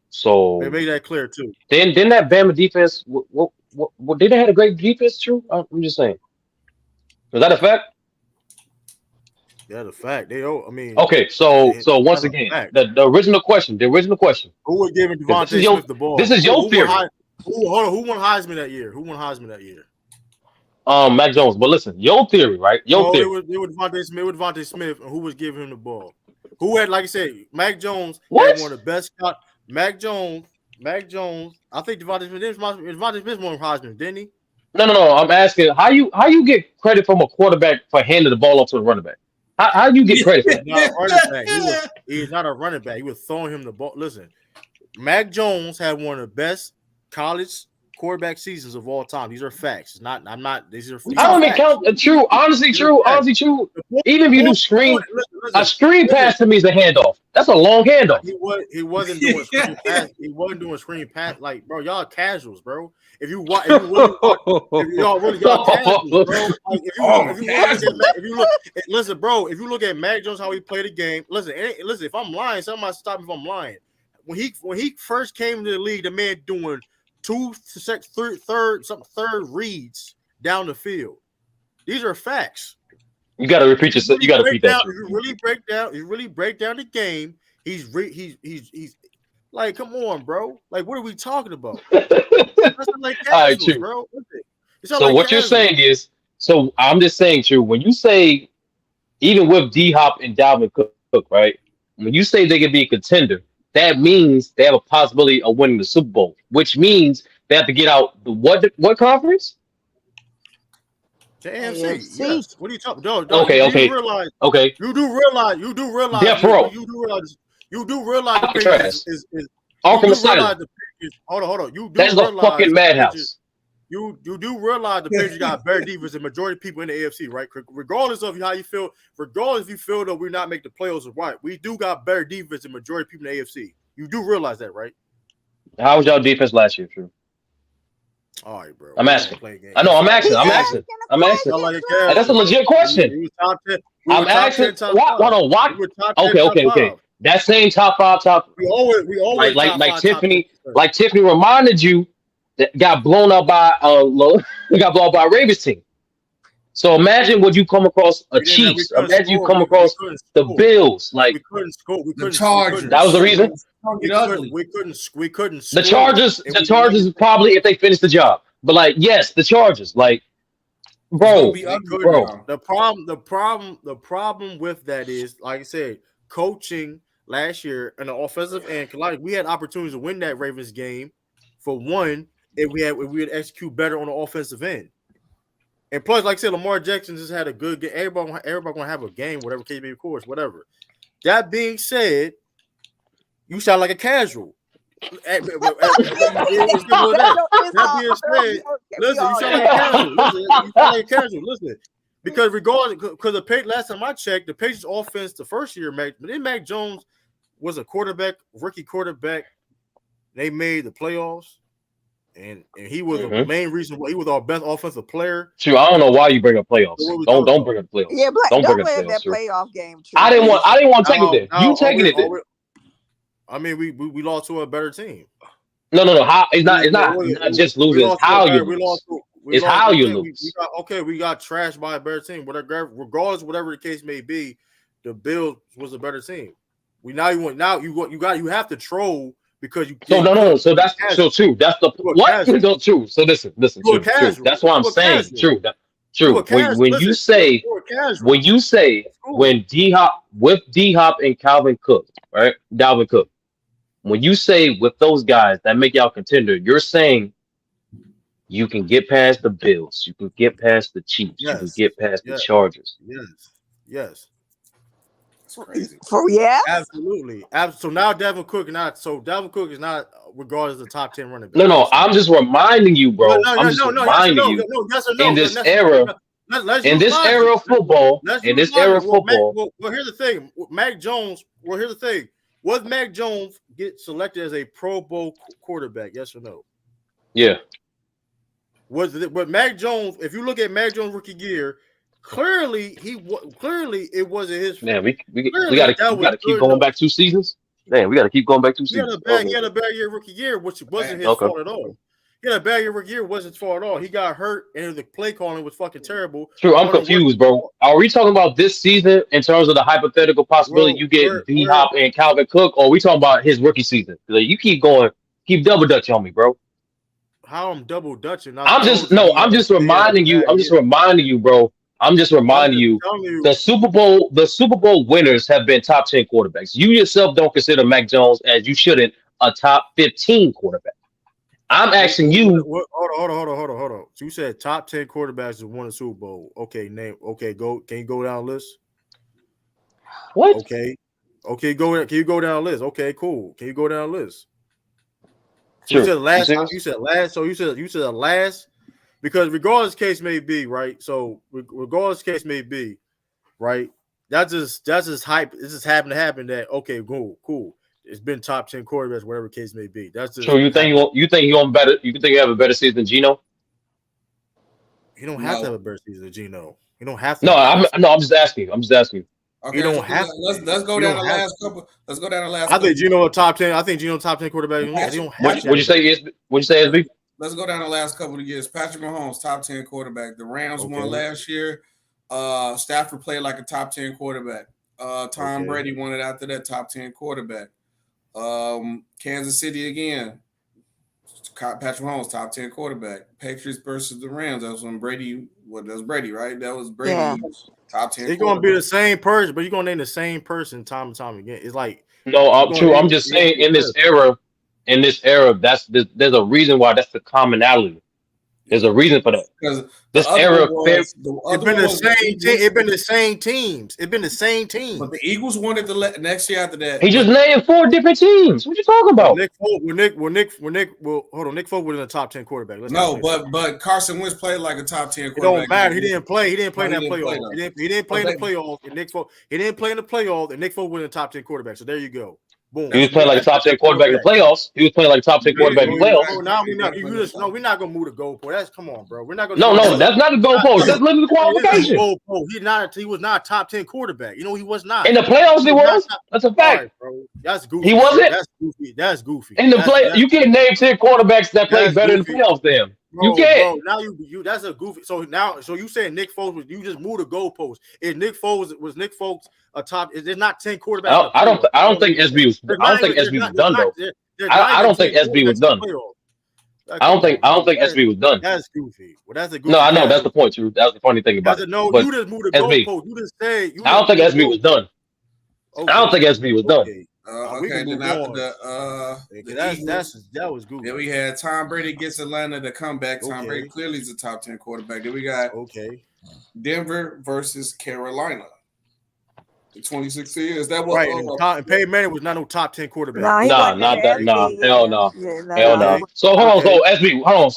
So they made that clear too. Then that Bama defense. What did they have a great defense? True. I'm just saying. Was that a fact? Yeah, the fact. Okay, so once again, the original question. Who was giving Devontae Smith the ball? This is your theory. Who won Heisman that year? Mac Jones. But listen, your theory, right? Theory. It was Devontae Smith, and who was giving him the ball? Who had, like I said, Mac Jones had one of the best. Mac Jones. I think Devontae Smith won Heisman, didn't he? No. I'm asking how you get credit from a quarterback for handing the ball off to the running back. How you get credit for that? He's not a running back. He was throwing him the ball. Listen, Mac Jones had one of the best college quarterback seasons of all time. These are facts. These are. I don't even count. True. Honestly, true. Even if you do screen, a screen pass to me is a handoff. That's a long handoff. He wasn't doing screen pass. He wasn't doing screen pass. Like, bro, y'all casuals, bro. If y'all casuals, bro. Listen, bro. If you look at Mac Jones, how he played the game. Listen. If I'm lying, somebody stop me if I'm lying. When he first came to the league, the man doing third reads down the field. These are facts. You got to repeat yourself. You got to repeat that. If you really break down the game, he's like, come on, bro. Like, what are we talking about? Like casuals, all right, true. Bro. So what you're saying is, so I'm just saying, true. When you say, even with D-Hop and Dalvin Cook, right? When you say they can be a contender, that means they have a possibility of winning the Super Bowl, which means they have to get out the what conference? The AFC. Yes. What are you talking about? Okay. You do realize. Death row. You do realize You do realize the Trash. Patriots is Arkham you do Asylum. realize the Patriots. Hold on. You do That's the realize fucking the madhouse. Patriots- You do realize the Patriots got better defense than majority of people in the AFC, right? Regardless of how you feel, regardless if you feel that we're not making the playoffs or right, we do got better defense than majority of people in the AFC. You do realize that, right? How was y'all defense last year, True? All right, bro. I'm asking. I know. I'm asking. I'm asking. I'm asking. And that's a legit question. We top 10. I'm asking. Hold on. What? Okay. That same top five. We always like top five, Tiffany. Like Tiffany reminded you that got blown up by Ravens team. So imagine would you come across a Chiefs. Imagine you come across the Bills. Like we couldn't score. the Chargers. That was the reason. We couldn't. The Chargers. The Chargers is probably if they finish the job. But like, yes, the Chargers. Like, bro. The problem with that is, like I said, coaching last year on the offensive end. Like we had opportunities to win that Ravens game. For one, if we would execute better on the offensive end. And plus, like I said, Lamar Jackson just had a good game. Everybody gonna have a game, whatever case may be, of course, whatever. That being said, you sound like a casual. That being said, listen, you sound like a casual. Listen, because the last time I checked, the Patriots offense the first year, Mac Jones was a rookie quarterback. They made the playoffs. And he was the main reason why he was our best offensive player. True, I don't know why you bring up playoffs. Don't bring up playoffs. Yeah, don't bring up that playoffs. playoff game. True. I didn't want to take it there. You taking it there? I mean, we lost to a better team. No. How it's not just losing. It's how you lose. It's how you lose. We got trashed by a better team. Regardless, whatever the case may be, the Bills was a better team. You have to troll. Because you no. So that's so true. That's the what? No, true. So listen. True. That's why I'm saying true. True. When you say when D Hop and Calvin Cook, right? Dalvin Cook. When you say with those guys that make y'all contender, you're saying you can get past the Bills, you can get past the Chiefs, you can get past the Chargers. Yes. Crazy. Absolutely. So now Dalvin Cook is not regarded as a top 10 running back. No, I'm just reminding you, bro. I'm just reminding you. In this era of football, well, here's the thing. Mac Jones. Well, here's the thing. Was Mac Jones get selected as a Pro Bowl quarterback? Yes or no? Yeah. But Mac Jones, if you look at Mac Jones' rookie year. Clearly, it wasn't his. Man, we got to keep going back 2 seasons. Man, we got to keep going back 2 seasons. He had a bad year rookie year, which wasn't his fault at all. He had a bad year rookie year, wasn't his fault at all. He got hurt, and the play calling was fucking terrible. True, I'm confused, bro. Are we talking about this season in terms of the hypothetical possibility you get D Hop and Calvin Cook, or are we talking about his rookie season? Like, you keep double dutch on me, bro. How I'm double dutching? I'm just reminding you. I'm just reminding you, bro. I'm just reminding you, the Super Bowl winners have been top 10 quarterbacks. You yourself don't consider Mac Jones, as you shouldn't, a top 15 quarterback. I'm asking you. Hold on. So you said top 10 quarterbacks have won a Super Bowl. Okay, name. Okay, go. Can you go down the list? What? Okay, go. Can you go down the list? Okay, cool. Can you go down the list? So sure. You said last. You said last. So you said last. Because regardless case may be, right? So regardless case may be, right? That's just hype. It just happened to happen that okay, cool. It's been top 10 quarterbacks, whatever case may be. That's just. So you think you have a better season than Geno? You don't have to have a better season than Geno. You don't have to. No, I'm just asking. Okay, you don't have. Let's go down the last couple. Let's go down the last. I think Geno a top 10. I think Geno top 10 quarterback. What'd you say, SB? Let's go down the last couple of years. Patrick Mahomes, top 10 quarterback. The Rams won last year. Stafford played like a top 10 quarterback. Tom Brady won it after that, top 10 quarterback. Kansas City again. Patrick Mahomes, top 10 quarterback. Patriots versus the Rams. That was when Brady. That was Brady, right? That was Brady. Top 10. It's gonna be the same person, but you're gonna name the same person time and time again. It's like true. I'm just saying in this era, there's a reason why that's the commonality. There's a reason for that. Because This era, it's been the same team. It's been the same teams. It's been the same team. But the Eagles wanted to let next year after that. he just named 4 different teams. What you talking about? Nick Folk hold on. Nick Folk was in the top 10 quarterback. But Carson Wentz played like a top 10 quarterback. It don't matter. He didn't play. He didn't play in that He playoff. He didn't play in the playoff. And Nick Folk, he didn't play in the playoff. And Nick Folk was in the top 10 quarterback. So there you go. Boom. He was playing like a top 10 quarterback in the playoffs. He was playing like a top 10 quarterback in the playoffs. Now we're not. We're not gonna move the goalpost. That's come on, bro. We're not gonna. No, that's not the goalpost. That's literally the qualification. He was not a top 10 quarterback. You know, he was not. In the playoffs, he was. That's a fact. Right, bro. That's goofy. He wasn't. That's goofy. In the play, you can't name 10 quarterbacks that played better in the playoffs than him. You can't. Bro, now you that's a goofy. So you saying Nick Foles you just moved the goalpost. If Nick Foles was Nick Foles a top? There's not 10 quarterbacks. I don't think SB was. I don't think SB was done though. I don't think SB was done. I don't think SB was done. That's goofy. Well, that's a goofy. No, I know that's the point. Too. That's the funny thing about it. No, but you just moved the SB. goalpost. You just said. I don't think SB was done. Okay. I don't think SB was done. Okay, then after that was good. Then we had Tom Brady gets Atlanta to come back. Tom Brady clearly is a top 10 quarterback. Then we got Denver versus Carolina. The 2016 is that what? Right, and Peyton Manning was not no top 10 quarterback. Nah, not that. Nah, hell no, hell no. So hold on, so SB, hold on.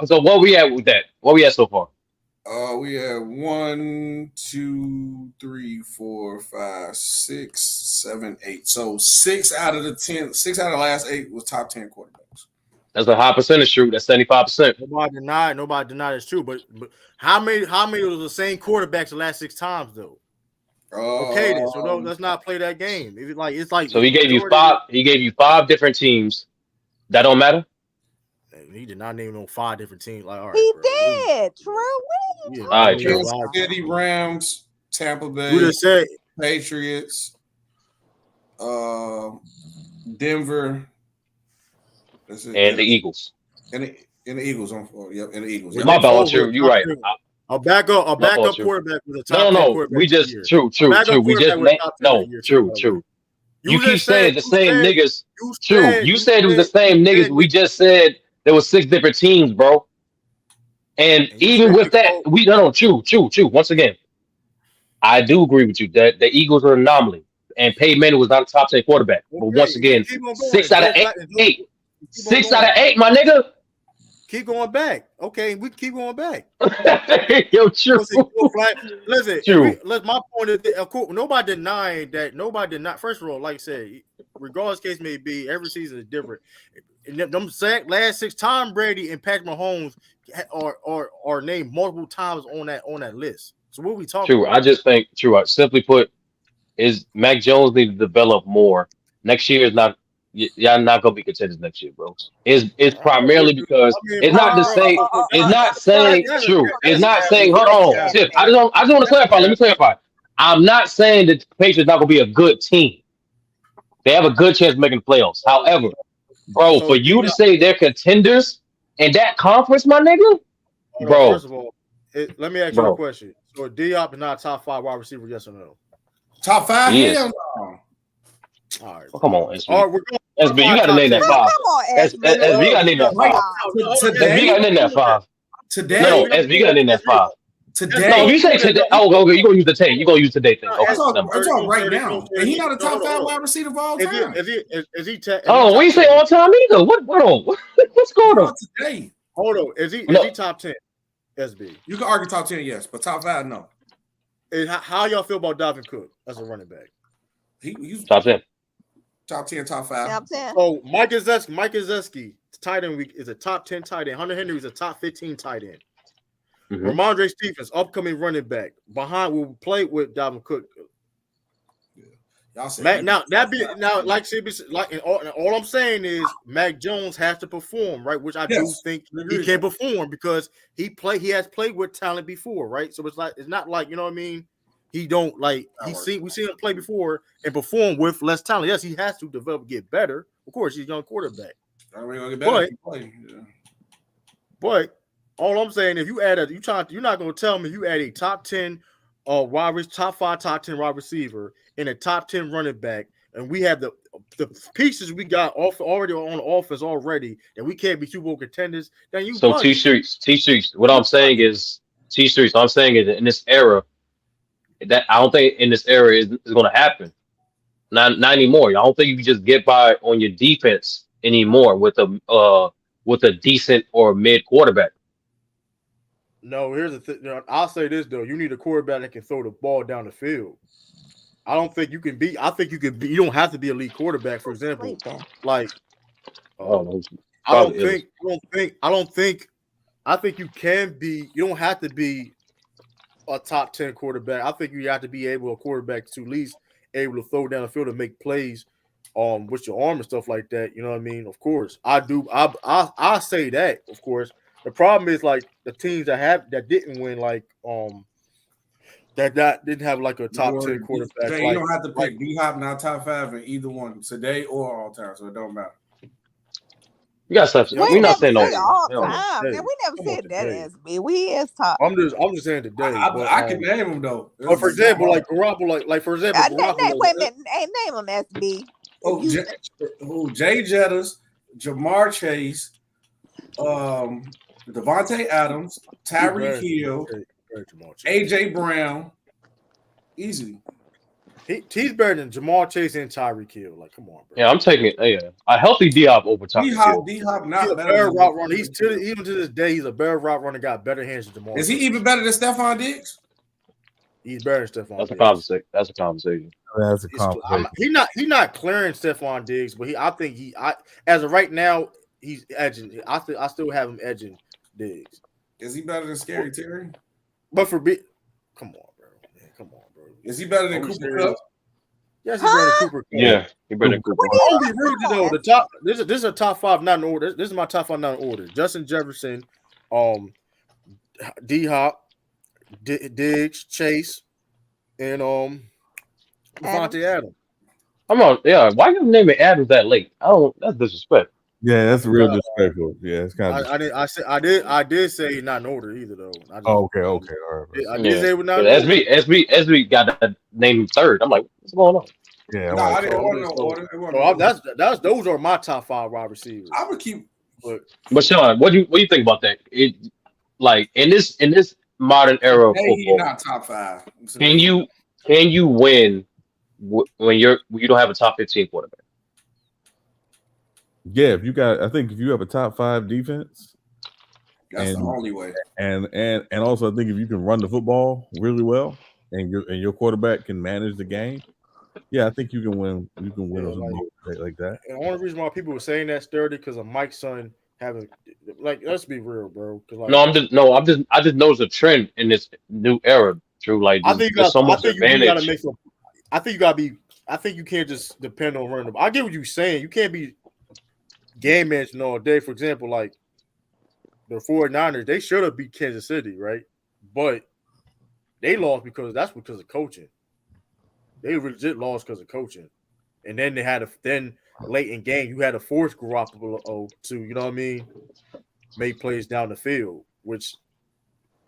So what we at with that? What we at so far? We had 1, 2, 3, 4, 5, 6, 7, 8. So 6 out of the last 8 was top 10 quarterbacks. That's a high percentage true. That's 75%. Nobody denied it's true. But how many was the same quarterbacks the last 6 times though? Okay, then. So let's not play that game. It's like so he gave you 5. He gave you 5 different teams. That don't matter. He did not name no 5 different teams. Like, all right, he bro. did. True. What are you All right, Kansas City Rams, Tampa Bay, Who just said Patriots, Denver, and the Eagles. And the Eagles on and the Eagles. My bad, true. You're right. A backup quarterback with a top 10 No. quarterback. We just true. We just true. You keep saying the same niggas. True. You said it was the same niggas. We just said there was 6 different teams, bro. And even with that, true. Once again, I do agree with you that the Eagles are an anomaly, and Peyton Manning was not a top 10 quarterback. But once again, 6 out of 8, 6 out of 8, my nigga. Keep going back. Okay, we keep going back. Yo, true. Listen, true. My point is, of course, nobody denying that. Nobody did not. First of all, like I said, regardless case may be, every season is different. And them last 6, Tom Brady and Patrick Mahomes are named multiple times on that list. So what are we talking about? I just think, simply put, is Mac Jones need to develop more. Next year is not. Y'all not gonna be contenders next year, bro. It's primarily because it's not the same. It's not saying true. It's not saying. Hold on, Tiff. I just want to clarify. Let me clarify. I'm not saying that the Patriots not gonna be a good team. They have a good chance of making the playoffs. However, bro, for you to say they're contenders in that conference, my nigga, bro. First of all, let me ask you a question. So Diop is not a top 5 wide receiver, yes or no? Top 5? Hell no. All right. Oh, come on, SB. All right, SB, you got to name that 5. SB, you got to name that 5. SB, you got to name that 5. Today? No, SB, you got to name that 5. Today? No, you say today. Oh, okay, you're going to use the tape. You're going to use today thing. Okay, I'm talking right now. And he's not a top 5 wide receiver of all time. Oh, we say all time either. What's going on? Today. Hold on. Is he top 10? SB. You can argue top 10, yes, but top 5, no. How y'all feel about Dalvin Cook as a running back? He's top 10. Top 10, top 5. Top 10. So Mike Gesicki, tight end is a top 10 tight end. Hunter Henry is a top 15 tight end. Mm-hmm. Ramondre Stephens, upcoming running back. Behind will play with Dalvin Cook. Y'all say all I'm saying is Mac Jones has to perform, right? Which I do think he can perform because he has played with talent before, right? So it's not like, you know what I mean? He don't like we seen him play before and perform with less talent. Yes, he has to develop, get better. Of course, he's a young quarterback. But all I'm saying, if you add you're not gonna tell me you add a top 10 top 5 top 10 wide receiver and a top 10 running back and we have the pieces we got already on the offense already, and we can't be Super Bowl contenders, then you So bugging. T-Streets. What I'm saying is T-Streets. What I'm saying is in this era, that I don't think in this era is going to happen. Not anymore. I don't think you can just get by on your defense anymore with a decent or mid quarterback. No, here's the thing. I'll say this though: you need a quarterback that can throw the ball down the field. I don't think you can be. I think you can be. You don't have to be a elite quarterback. For example, like I think you can be. You don't have to be a top 10 quarterback. I think you have to be able a quarterback to at least able to throw down the field and make plays with your arm and stuff like that. You know what I mean? Of course, I do. I say that. Of course, the problem is like the teams that didn't win, like that didn't have like a top 10 quarterback. Jay, you don't have to pick D-Hop in our top 5 in either one today or all time, so it don't matter. You got stuff. We're not saying all time. Man, we never said that as me. We is top. I'm just saying today. I can name them though. But for example, like Garoppolo, like for example, Garoppolo, wait a minute, name them SB. Jay Jettas, Jamar Chase, Devontae Adams, Tyreek Hill, AJ Brown, easily. He's better than Jamar Chase and Tyreek Hill. Like, come on, bro. Yeah, I'm taking a healthy D-Hop over Tyreek Hill. D-Hop He's a better route runner. Even to this day, he's a better route runner. Got better hands than Jamar. Is he even better than Stephon Diggs? He's better than Stephon. That's a conversation. That's a conversation. He's not clearing Stephon Diggs, but as of right now, he's edging. I still have him edging Diggs. Is he better than Scary Terry? But come on, bro. Man, come on, bro. Is he better than Cooper Kupp? Yes, he's better than Cooper Kupp. Yeah, he's better than Cooper Kupp. I'll be rude though. The top. This is a top 5 not in order. This is my top 5 not in order. Justin Jefferson, D-Hop, Diggs, Chase, and Devontae Adams. Come on, yeah. Why you naming Adams that late? That's disrespect. Yeah, that's real disrespectful. Yeah, it's kind of. I did say not in order either though. Okay, all right. I did say not. SB got that name third. I'm like, what's going on? Yeah, I didn't order no order. Those are my top 5 wide receivers. I would keep. But Sean, what do you think about that? Like in this modern era of football, He's not top 5. Can you win when you don't have a top 15 quarterback? Yeah, I think if you have a top 5 defense, that's the only way. And also I think if you can run the football really well, and your quarterback can manage the game, yeah, I think you can win. You can win like that. And the only reason why people were saying that sturdy because of Mike's son having let's be real, bro. I just noticed a trend in this new era. True, like I think you can't just depend on running. I get what you're saying. You can't be game managing all day. For example, like the 49ers, they should have beat Kansas City, right? But they lost because of coaching. They legit lost because of coaching. And then then late in game, you had to force Garoppolo to, you know what I mean, make plays down the field, which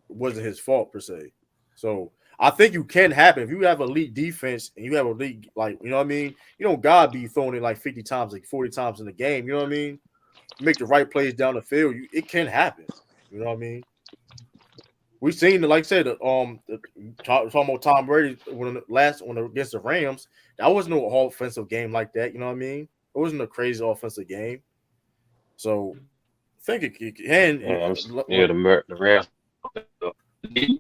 wasn't his fault per se. So I think you can happen if you have elite defense and you have elite, like, you know what I mean? You don't gotta be throwing it like 50 times, like 40 times in the game. You know what I mean? You make the right plays down the field. It can happen. You know what I mean? We've seen, like I said, talking about Tom Brady against the Rams. That wasn't no offensive game like that. You know what I mean? It wasn't a crazy offensive game. So I think it can. The Rams.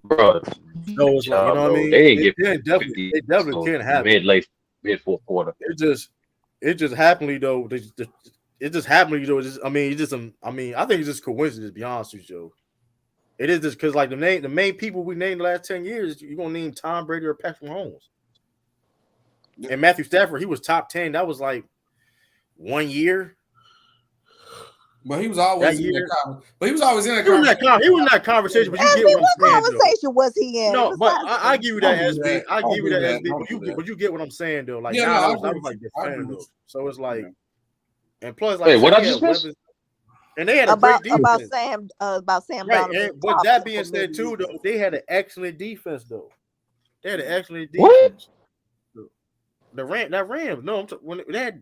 Bro, no, it's like, you know what I mean? They definitely can happen. Mid fourth quarter. It just happenly though. I think it's just coincidence. To be honest with you, it is just because like the main people we named the last 10 years, you're gonna name Tom Brady or Patrick Mahomes. And Matthew Stafford, he was top 10. That was like 1 year. But he was always in that conversation. He was in that conversation. But you get what I'm saying. What conversation was he in? No, but I give you that, SB. I give you that, SB. But you get what I'm saying, though. Like, I was like defending though. So it's like, and plus, like, what I just missed? And they had a great defense. About Sam right. Donald. But that being said, too, though, they had an excellent defense, though. They had an excellent defense. that Rams. No, when they had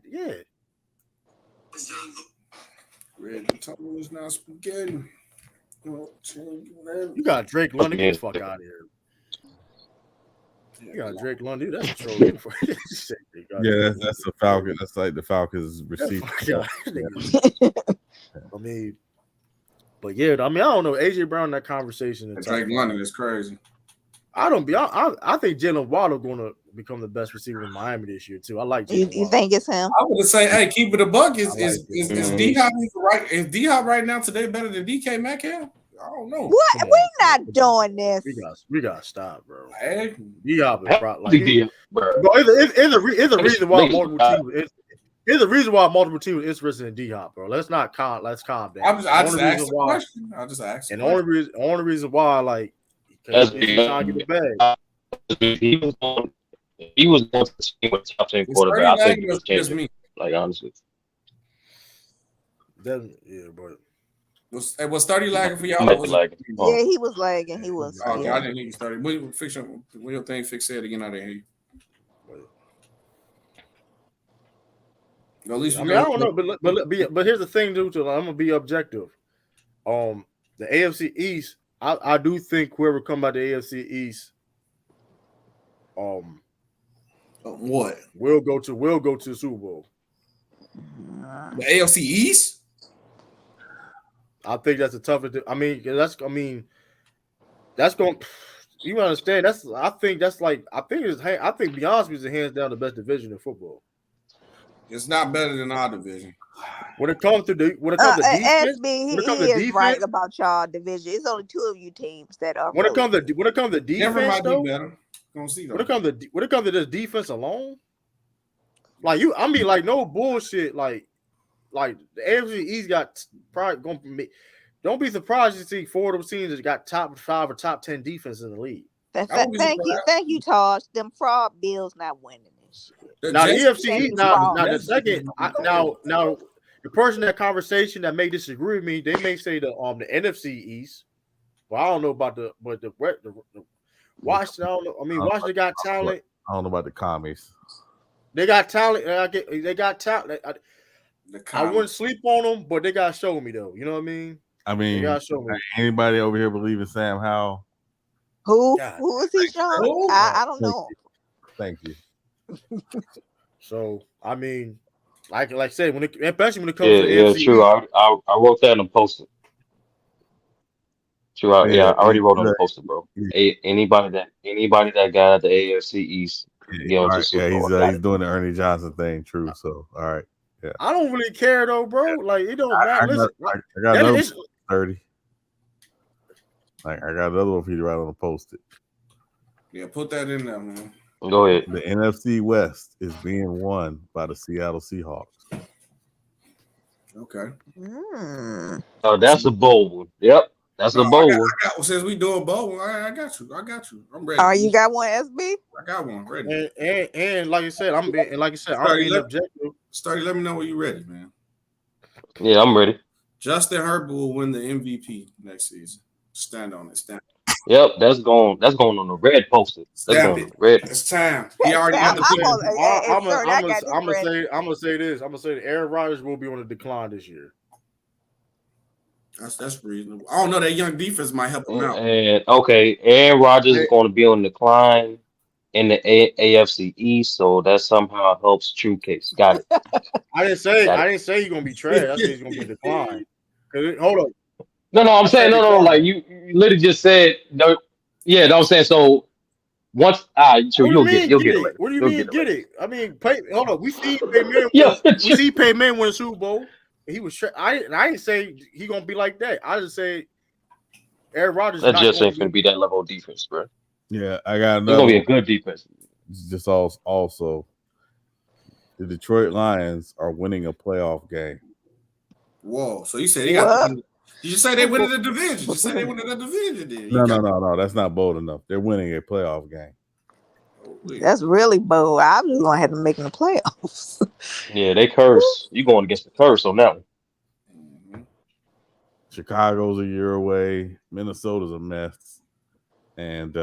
Red Total is not spaghetti. You got Drake London. Get the fuck out of here. You got Drake London. That's a troll. Yeah, that's a Falcon. That's like the Falcons receiver. I mean, but yeah, I don't know. AJ Brown in that conversation. Drake London is crazy. I think Jalen Waddle going to become the best receiver in Miami this year too. I like. You think it's him? I would say, hey, keep it a buck. Is D Hop right? Is D Hop right now today better than DK Metcalf? I don't know. What? We're not doing this. We gotta stop, bro. Hey, D Hop is like, bro. It's a reason why multiple teams. There's a reason why multiple teams are interested in D Hop, bro. Let's calm down. I just asked the question. I just asked. And the only reason why, like, because he's trying to get the bag. He was going to the team with top 10 quarterback. I think it was changing. Like, honestly. Yeah, but was 30 lagging for y'all? Yeah, he was lagging. He was. Okay, I didn't hear you 30. What your thing fix it again? I didn't hear you. At least I don't know, but here's the thing, dude. I'm gonna be objective. The AFC East, I do think whoever come out the AFC East, what will go to the Super Bowl. The AFC East. I think that's the toughest. I mean, that's going. You understand? I think be honest with you, hands down the best division in football. It's not better than our division. When it comes to defense, he is right about y'all division. It's only 2 of you teams that are. When it comes to defense, Denver might be better. Gonna see though. When it comes to this defense alone, like no bullshit. Like the AFC East got probably going to be. Don't be surprised to see 4 of those teams that got top 5 or top 10 defense in the league. Thank you, Tosh. Them fraud Bills not winning this shit. Now the EFC East. Now the second. Now the person in that conversation that may disagree with me, they may say the NFC East. Well, I don't know about the Washington. I don't know. I mean, Washington got talent. I don't know about the commies. They got talent. They got talent. I wouldn't sleep on them, but they got to show me though. You know what I mean? I mean, anybody over here believe in Sam Howell? Who is he showing? I don't know. Thank you. So I mean, like I said, especially when it comes to the AFC, true. I wrote that on the poster. True. I already wrote on the poster, bro. Anybody that got the AFC East, he's doing the Ernie Johnson thing. True. So all right. Yeah. I don't really care though, bro. Like it don't matter. Listen, I got another 30. Like I got another one for you to write on the post-it. Yeah, put that in there, man. Go ahead. The NFC West is being won by the Seattle Seahawks. Okay. Oh, that's a bold one. Yep, that's a bold one. Since we doing bold, I got you. I'm ready. Oh, you got one, SB? I got one ready. And like I said, I'm being objective. Sturdy, let me know when you're ready, man. Yeah, I'm ready. Justin Herbert will win the MVP next season. Stand on it. Yep, that's going on the red poster. Red. It's time. He already got the I'm gonna say this. I'm gonna say that Aaron Rodgers will be on a decline this year. That's reasonable. I don't know, that young defense might help him out. And okay, Aaron Rodgers is going to be on decline in the AFC East, so that somehow helps True Case. Got it. I didn't say he's gonna be trash. I said he's gonna be decline. Hold on. No, I'm saying no. Like you literally just said no. Yeah, no, I'm saying so. Once you'll get it. What do you mean get it? I mean, hold on. We see Peyton win a Super Bowl. He was. I didn't say he gonna be like that. I just say Aaron Rodgers. That just ain't gonna be that level of defense, bro. Yeah, I got another. It's gonna be a good defense. Just also, the Detroit Lions are winning a playoff game. Whoa! So you said they got. You just say they win the division. You say they win the division. Then no. That's not bold enough. They're winning a playoff game. That's really bold. I'm just gonna have to make the playoffs. Yeah, they curse. You going against the curse on that one. Chicago's a year away. Minnesota's a mess. And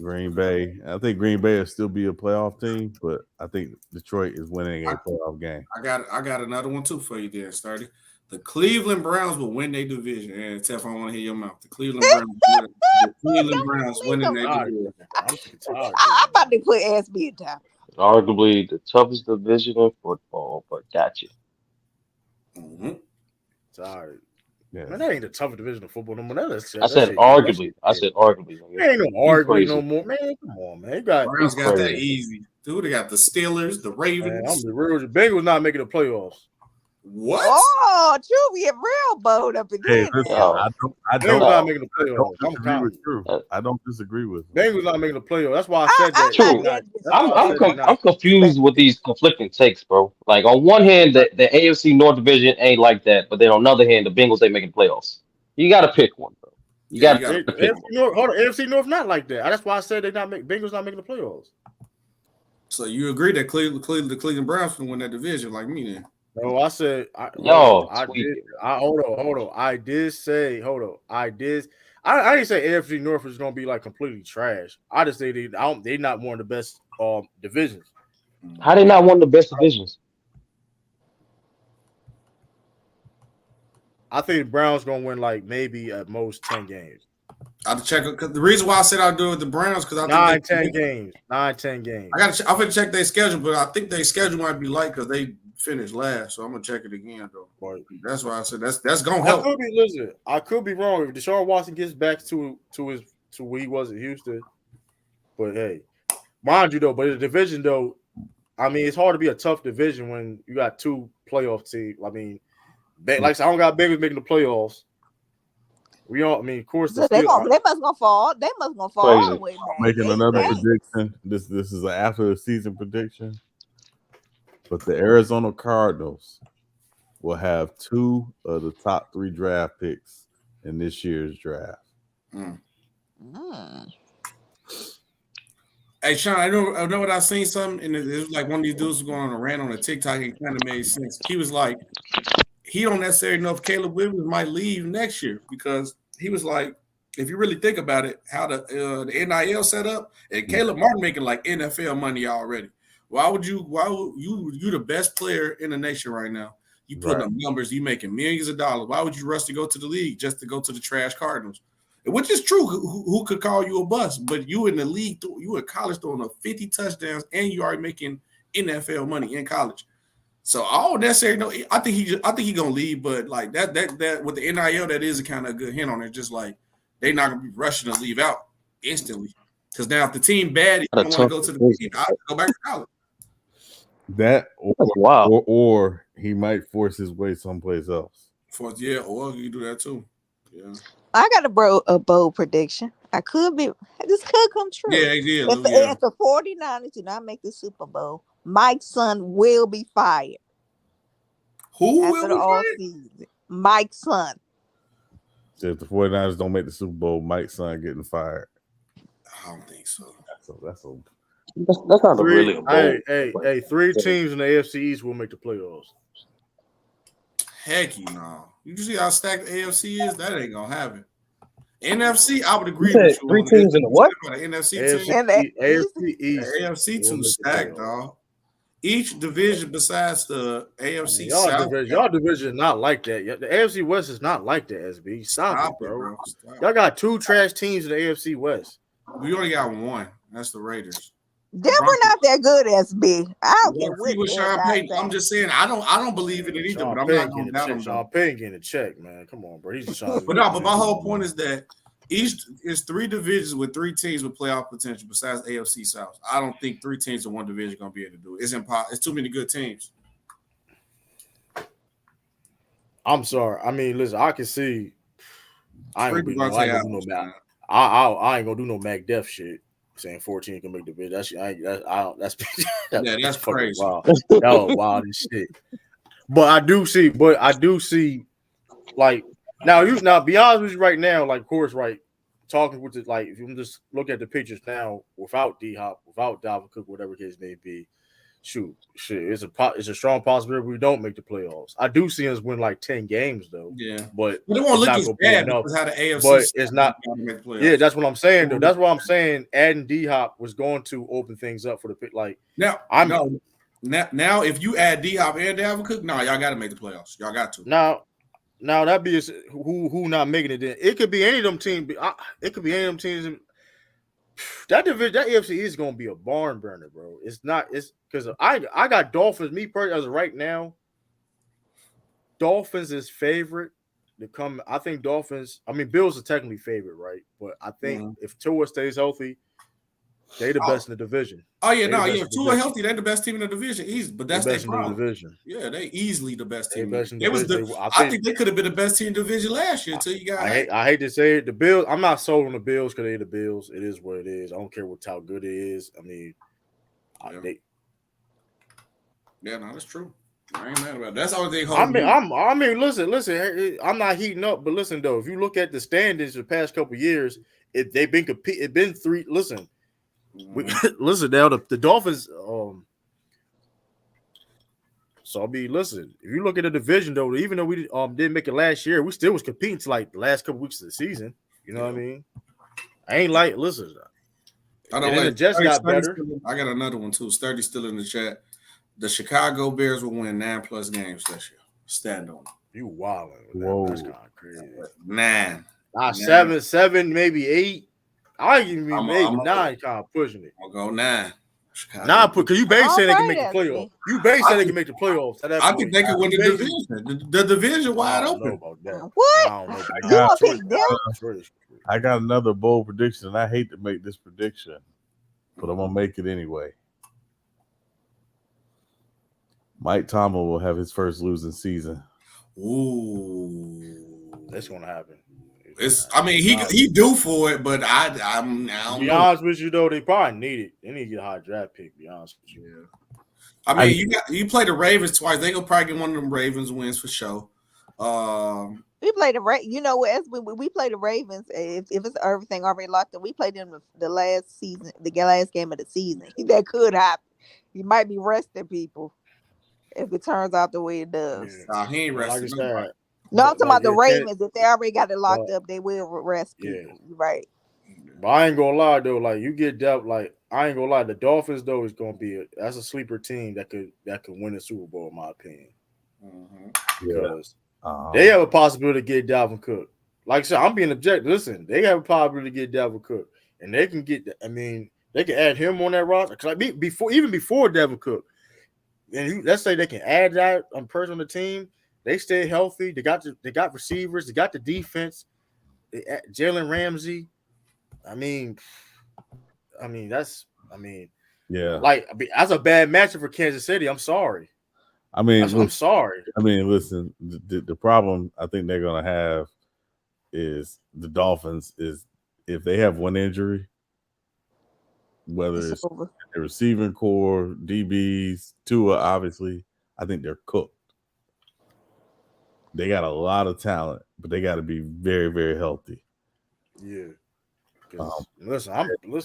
Green Bay. I think Green Bay will still be a playoff team, but I think Detroit is winning a playoff game. I got another one too for you there, Sturdy. The Cleveland Browns will win their division. And Tef, I want to hear your mouth. The Cleveland Browns winning their division. I'm about to put SB in time. Arguably the toughest division in football, but gotcha. Mm-hmm. Sorry. Yeah. Man, that ain't the toughest division of football no more. I said arguably. I said arguably. Ain't no arguing no more, man. Come on, man. Browns got that easy. Dude, they got the Steelers, the Ravens. Man, I'm the real. Bengals not making the playoffs. What? Oh, True being real bold up in Hey, here. listen, now. I Bengals not making the playoffs. disagree with you. I don't disagree with you. Bengals not making the playoffs. That's why I said that. True. I'm confused with these conflicting takes, bro. Like on one hand, the AFC North division ain't like that, but then on the other hand, the Bengals ain't making playoffs. You got to pick one, bro. You got to pick AFC one. North, hold on, AFC North not like that. That's why I said Bengals not making the playoffs. So you agree that the Cleveland Browns can win that division, like me then? No, I said Hold on. I did say I didn't say AFC North is gonna be like completely trash. I just say they not one of the best divisions. How they not one of the best divisions? I think the Browns gonna win like maybe at most 10 games. I'll check it. The reason why I said I'll do it with the Browns because I think 10 games. 9-10 games. I'm gonna check their schedule, but I think their schedule might be light because they finished last. So I'm gonna check it again though. That's why I said that's gonna help. I could be wrong if Deshaun Watson gets back to where he was at Houston. But hey, mind you though, but the division though, I mean it's hard to be a tough division when you got two playoff teams. I mean, like I said, I don't got Bengals making the playoffs. Of course, So they must gonna fall. They must gonna fall all the way back. Making another prediction. This is an after the season prediction. But the Arizona Cardinals will have 2 of the top 3 draft picks in this year's draft. Hey Sean, I know what I seen something, and it was like one of these dudes was going on a rant on a TikTok. It kind of made sense. He was like, he don't necessarily know if Caleb Williams might leave next year because he was like, if you really think about it, how the NIL set up, and Caleb Martin making like NFL money already. Why would you the best player in the nation right now? You putting up numbers, you making millions of dollars. Why would you rush to go to the league just to go to the trash Cardinals? Which is true. Who could call you a bust? But you in the league, you in college throwing up 50 touchdowns, and you already making NFL money in college. So I don't necessarily know. I think he gonna leave, but like that with the NIL, that is a kind of a good hint on it. Just like they're not gonna be rushing to leave out instantly. Because now if the team bad, you don't want to go to the league, I'll go back to college. That or he might force his way someplace else. Or you do that too. Yeah. I got a bold prediction. This could come true. Yeah, it did. If the 49ers do not make the Super Bowl, Mike's son will be fired. Who after the off season? Mike's son. If the 49ers don't make the Super Bowl, Mike's son getting fired. I don't think so. That's not really a bold. Hey, 3 teams in the AFC East will make the playoffs. Heck no. You see how stacked the AFC is? That ain't gonna happen. NFC, I would agree with you. 3 teams in the what? The NFC team. AFC East. The AFC too stacked, dog. Each division besides the AFC South. Y'all division is not like that. The AFC West is not like that, SB. Stop it, bro. Stop. Y'all got 2 trash teams in the AFC West. We only got 1. That's the Raiders. Denver not that good, SB. I don't get with Sean Payton. I'm just saying I don't believe in it either, but I'm not gonna doubt him. Sean Payton getting a check, man. Come on, bro. He's just trying to but my whole point is that each is 3 divisions with 3 teams with playoff potential besides AFC South. I don't think 3 teams in one division gonna be able to do it. It's impossible. It's too many good teams. I'm sorry. I mean, listen, I can see. I ain't gonna do no Mac Def shit. Saying 14 can make the bid. That's crazy. Wild. That was wild as shit. But I do see like now be honest with you right now, like of course, right, talking with it, like if you just look at the pictures now without D Hop, without Dalvin Cook, whatever case may be, shit, it's a strong possibility we don't make the playoffs. I do see us win like 10 games though. Yeah, but it won't it's look not as gonna be bad enough. because how the AFC. But it's not. Yeah, Yeah, that's what I'm saying though. That's why I'm saying adding D-Hop was going to open things up for the like. Now if you add D-Hop and Dalvin Cook, y'all got to make the playoffs. Y'all got to. Now that be who not making it. Then it could be any of them teams. It could be any of them teams. That division, that AFC is going to be a barn burner, bro. It's not. It's because I got Dolphins. Me personally, as of right now, Dolphins is favorite to come. I think Dolphins. I mean, Bills are technically favorite, right? But I think if Tua stays healthy, they the best in the division. Oh yeah, if Tua healthy, they're the best team in the division. Easy, but that's their problem. Division. Yeah, they easily the best team. I think they could have been the best team in the division last year until you got. I hate to say it, the Bills. I'm not sold on the Bills because they're the Bills. It is what it is. I don't care how good it is. I mean, that's true. I ain't mad about it. That's the only thing. I mean, listen. I'm not heating up, but listen though, if you look at the standings the past couple of years, they've been competing. It's been three. Listen. Listen now, the Dolphins. So I'll be listen. If you look at the division though, even though we didn't make it last year, we still was competing to like the last couple weeks of the season. You know what I mean? I ain't like listen. I don't like the Jets got better. I got another one too. Sturdy still in the chat. The Chicago Bears will win 9+ games this year. Stand on it. You wilding? Whoa, that's kind of crazy. 9. 7, maybe 8. I give you maybe 9, kind of pushing it. I'll go 9. Because you basically said they can make the playoffs. You basically said they can make the playoffs. I think they can win the division. The division wide open. What? I got another bold prediction, and I hate to make this prediction, but I'm gonna make it anyway. Mike Tomlin will have his first losing season. Ooh, that's gonna happen. He due for it, but I don't be honest with you though, they probably need it. They need to get a high draft pick. Be honest with you. I mean, you play the Ravens twice. They gonna probably get one of them Ravens wins for sure. We played we played the Ravens. If it's everything already locked up, we played them the last season, the last game of the season. That could happen. You might be resting people if it turns out the way it does. He ain't resting nobody. No, I'm talking about the Ravens. If they already got it locked up, they will rest people. Yeah. Right. But I ain't gonna lie though, like you get depth, like I ain't gonna lie, the Dolphins though is gonna be that's a sleeper team that could win the Super Bowl in my opinion. Because they have a possibility to get Dalvin Cook. Like I said, I'm being objective. Listen, they have a possibility to get Dalvin Cook, and they can get. I mean, they can add him on that roster. Cause like before Dalvin Cook, and let's say they can add that person on the team. They stay healthy. They got receivers. They got the defense. Jalen Ramsey. I mean, that's a bad matchup for Kansas City. I'm sorry. I'm sorry. I mean, listen. The problem I think they're gonna have is the Dolphins is if they have one injury, whether it's the receiving core, DBs, Tua, obviously, I think they're cooked. They got a lot of talent, but they got to be very, very healthy. Yeah. Listen.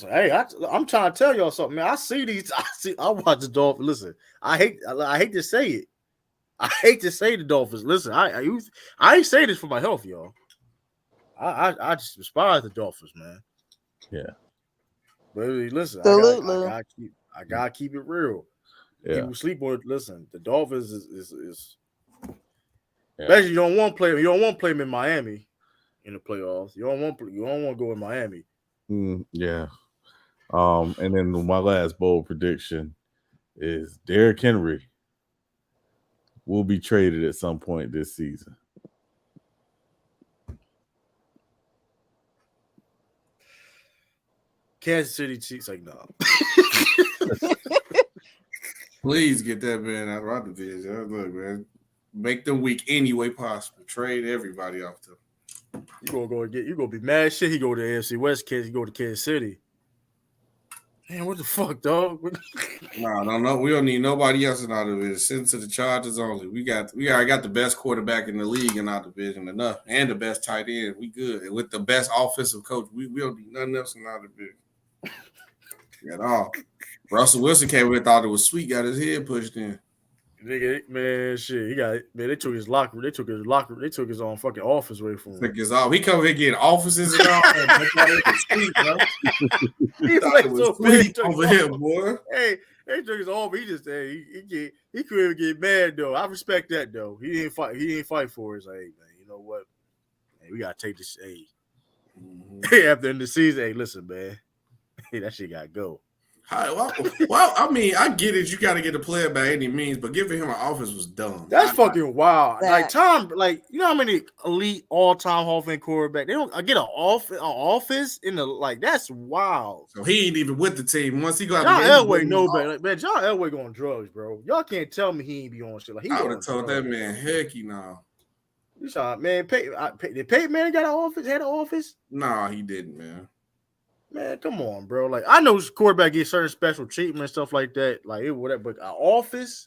Hey, I'm trying to tell y'all something, man. I watch the Dolphins. Listen, I hate to say it. I hate to say the Dolphins. Listen, I ain't say this for my health, y'all. I just despise the Dolphins, man. Yeah. But listen, I gotta keep it real. Yeah. People sleep on it. Listen, the Dolphins is especially you don't want to play them in Miami in the playoffs. You don't want to go in Miami. Yeah. And then my last bold prediction is Derrick Henry will be traded at some point this season. Kansas City Chiefs, like no. Please get that man out of our division. Look, man, make them weak any way possible. Trade everybody off them. You gonna be mad shit. He go to the AFC West, he go to Kansas City. Man, what the fuck, dog? No. We don't need nobody else in our division. Send to the Chargers only. We already got the best quarterback in the league in our division enough, and the best tight end. We good. And with the best offensive coach, we don't need nothing else in our division at all. Russell Wilson came in and thought it was sweet, got his head pushed in. Nigga, man, shit, he got it. Man, they took his locker. They took his own fucking office away from him. Took his off. He come here getting offices and all. They thought it was sweet, bro. He thought like it was so sweet big over here, boy. Hey, they took his office. He just he couldn't even get mad though. I respect that though. He didn't fight. He didn't fight for it. It's like, hey man, you know what? Hey, we gotta take this. Hey, after the end of the season, hey, listen, man, hey, that shit gotta go. Well, I mean, I get it. You got to get a player by any means, but giving him an office was dumb. That's fucking wild. Like Tom, like you know how many elite all-time Hall of Fame quarterback they don't get an office in the like. That's wild. So he ain't even with the team. Once he got John Elway, no better. Like, man, John Elway on drugs, bro. Y'all can't tell me he ain't be on shit. Like he I would have on told drugs. that man, heck, no. You saw, man. Did Peyton Manning got an office? Had an office? Nah, he didn't, man. Man, come on, bro. Like I know quarterback get certain special treatment and stuff like that. Like it whatever, but an office.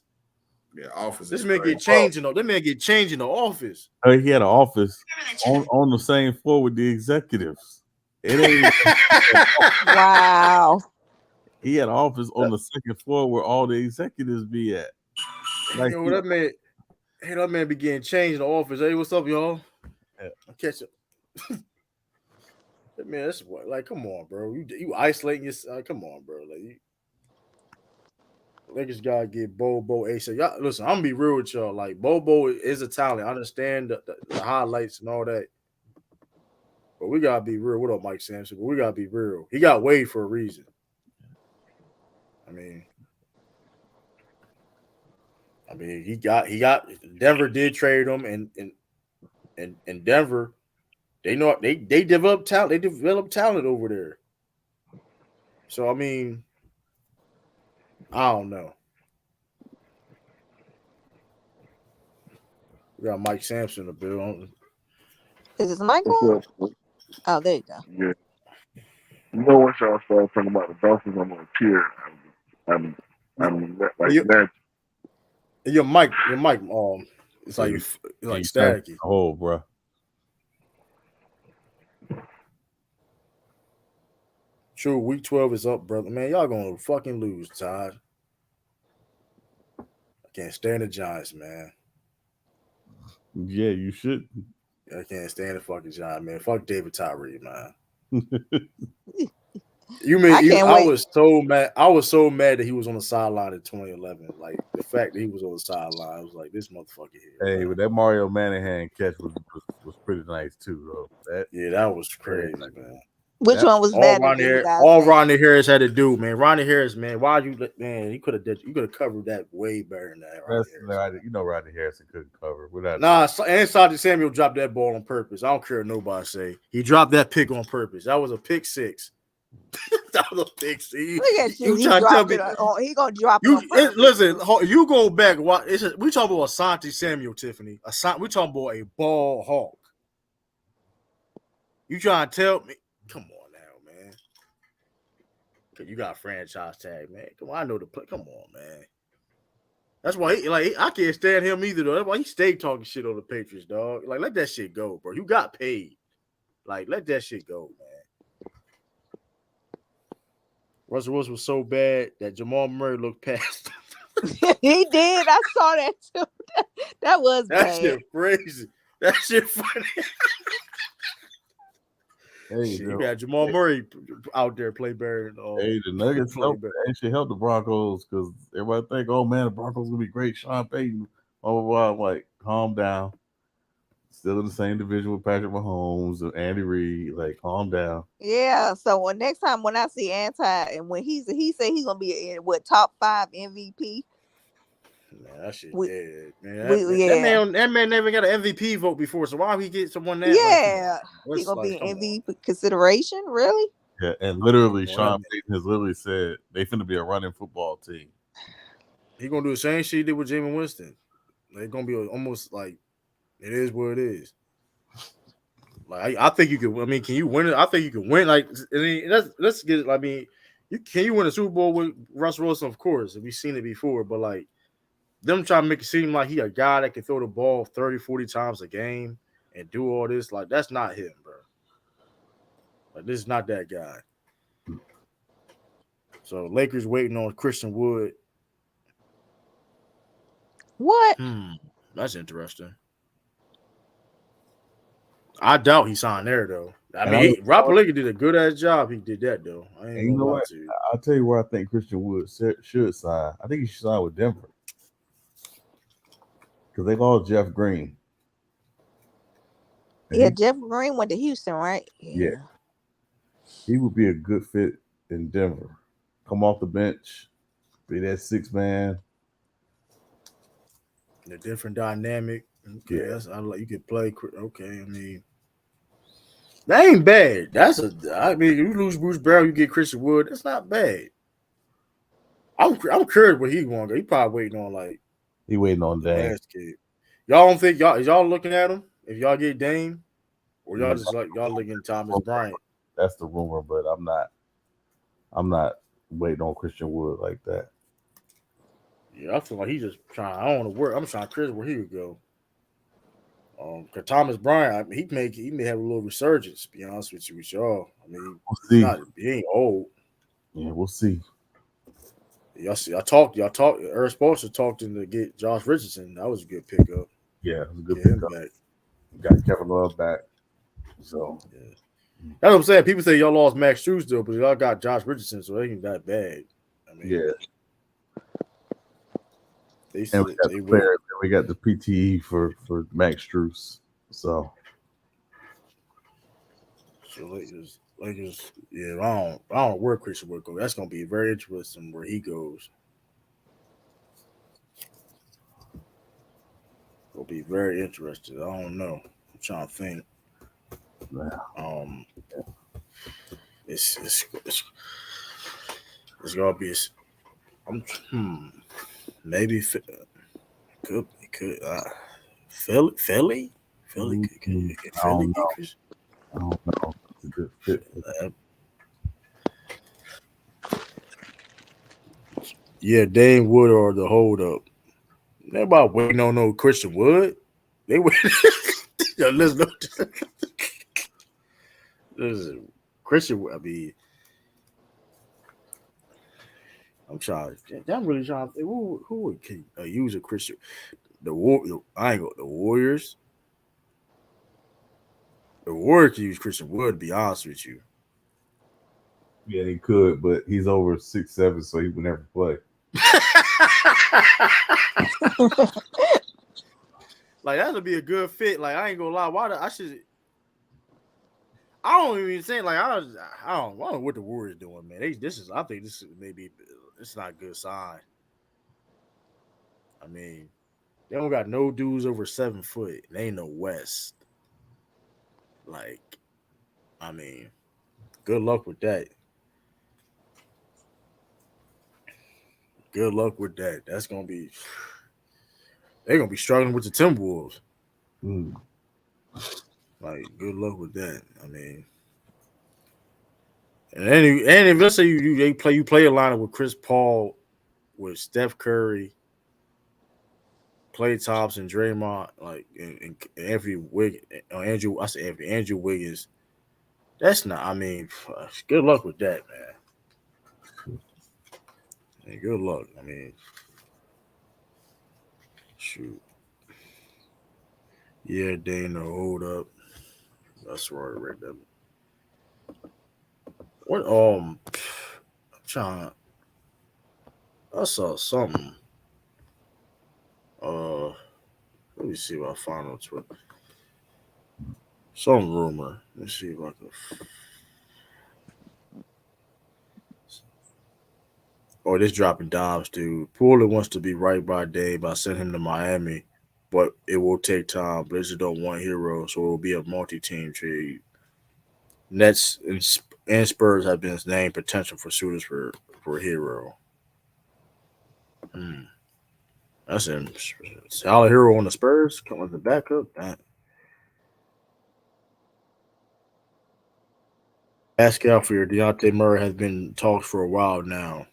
Yeah, office. This man get changing though. This man get changed in the office. He had an office on the same floor with the executives. It ain't Wow. He had an office on the second floor where all the executives be at. Like Yo, that man be getting changed in the office. Hey, what's up, y'all? Yeah. Catch up. Man, that's what. Like, come on, bro. You isolating yourself. Come on, bro. Like, Lakers gotta get Bobo ASAP. Y'all, listen, I'm gonna be real with y'all. Like, Bobo is a talent. I understand the highlights and all that, but we gotta be real. What up, Mike Sampson? But we gotta be real. He got waived for a reason. I mean, he got Denver did trade him, and Denver. They know they develop talent. They develop talent over there. So I mean, I don't know. We got Mike Sampson in the bill. Is this Michael? Oh, there you go. Yeah. You know what y'all started talking about the Dolphins? I'm on tier. I'm like that. Your mic, it's like staticky. Oh, bro. True, week 12 is up, brother. Man, y'all gonna fucking lose, Todd. I can't stand the Giants, man. Yeah, you should. I can't stand the fucking Giants, man. Fuck David Tyree, man. I was so mad. I was so mad that he was on the sideline in 2011. Like the fact that he was on the sideline, I was like, this motherfucker here. Hey, but that Mario Manningham catch was pretty nice too, though. That was crazy, man. Which one was bad? All Ronnie Harris had to do, man. Ronnie Harris, man. Why you, man? You could have covered that way better than that. You know, Ronnie Harrison couldn't cover. And Sajid Samuel dropped that ball on purpose. I don't care what nobody say. He dropped that pick on purpose. That was a pick six. That was a pick six. Look at you. He gonna drop it. Listen, you go back. We talking about Asante Samuel, Tiffany. We talking about a ball hawk. You trying to tell me? Come on now, man. You got a franchise tag, man. Come on, I know the play. Come on, man. That's why, I can't stand him either, though. That's why he stayed talking shit on the Patriots, dog. Like, let that shit go, bro. You got paid. Like, let that shit go, man. Russell Wilson was so bad that Jamal Murray looked past him. He did. I saw that too. That was bad. That shit crazy. That shit funny. Hey, you got Jamal Murray out there play better. Hey, the Nuggets actually helped the Broncos because everybody think, oh man, the Broncos gonna be great. Sean Payton, blah blah blah. I'm like, calm down. Still in the same division with Patrick Mahomes and Andy Reid. Like, calm down. Yeah. So next time when I see and when he said he's gonna be in top 5 MVP. Man, that shit dead, man. That man never got an MVP vote before, so why would he get someone that? Yeah, he's gonna be an MVP consideration, really? Yeah, and literally, Sean Payton has literally said they finna be a running football team. He gonna do the same shit he did with Jameis Winston. They're gonna be almost like it is what it is. Like I think you can. I mean, can you win it? I think you can win. Like, I mean, let's get it. I mean, can you win a Super Bowl with Russell Wilson? Of course, we've seen it before, but like. Them trying to make it seem like he a guy that can throw the ball 30, 40 times a game and do all this. Like, that's not him, bro. Like, this is not that guy. So Lakers waiting on Christian Wood. What? That's interesting. I doubt he signed there though. I mean, Rob Pelinka did a good ass job. He did that though. I ain't you gonna know lie what? to you. I'll tell you where I think Christian Wood should sign. I think he should sign with Denver because they lost Jeff Green. Yeah, Jeff Green went to Houston, right? Yeah. He would be a good fit in Denver. Come off the bench, be that 6-man. The different dynamic. Okay, I like you could play. Okay, I mean that ain't bad. I mean, you lose Bruce Brown, you get Christian Wood. That's not bad. I'm curious where he going to go. He probably waiting on like he waiting on Dame. Y'all don't think y'all looking at him if y'all get Dame, or y'all just like y'all looking at Thomas Bryant? That's the rumor, but I'm not waiting on Christian Wood like that. Yeah, I feel like he just trying. I don't want to work. I'm trying to curious where he would go. Cause Thomas Bryant, I mean, he may have a little resurgence. To be honest with y'all, I mean, he ain't old. Yeah, we'll see. Y'all see, y'all talked. Earl Spoelstra talked him to get Josh Richardson. That was a good pickup. Yeah, it was a good pickup. Got Kevin Love back. So yeah. That's what I'm saying. People say y'all lost Max Strus though, but y'all got Josh Richardson, so they ain't that bad. I mean, yeah. We got the PTE for Max Strus. So Lakers, yeah, I don't know where Christian Wood goes. That's gonna be very interesting where he goes. It'll be very interesting. I don't know. I'm trying to think. It's gonna be. Maybe could Philly. I don't know. It's a good fit. Yeah, Dame Wood or the hold up. Nobody waiting on no Christian Wood. They wait. Listen, Christian. I mean, I'm really trying to think who would use a Christian. The Warriors. The Warriors could use Christian Wood. To be honest with you. Yeah, he could, but he's over 6'7", so he would never play. Like that would be a good fit. Like I ain't gonna lie. I don't even think like I don't know what the Warriors doing, man. I think this is maybe it's not a good sign. I mean, they don't got no dudes over 7 foot. They ain't no West. Like, I mean, good luck with that. Good luck with that. That's gonna be. They're gonna be struggling with the Timberwolves. Like, good luck with that. I mean, and if let's say you play a lineup with Chris Paul, with Steph Curry, Klay Thompson, Draymond, like and Andrew Wiggins. That's not. I mean, good luck with that, man. Hey, good luck. I mean, shoot. Yeah, Dana, hold up. That's right there. What? I'm trying. I saw something. Let me see if I find on Twitter. Some rumor. Let's see if I can. Oh, this dropping dimes, dude. Portland wants to be right by Dame by sending him to Miami, but it will take time. Blizzard don't want Hero, so it will be a multi-team trade. Nets and Spurs have been named potential for suitors for Hero. That's him. Solid Hero on the Spurs. Come with the backup. That. Pascal for your Deontay Murray has been talked for a while now.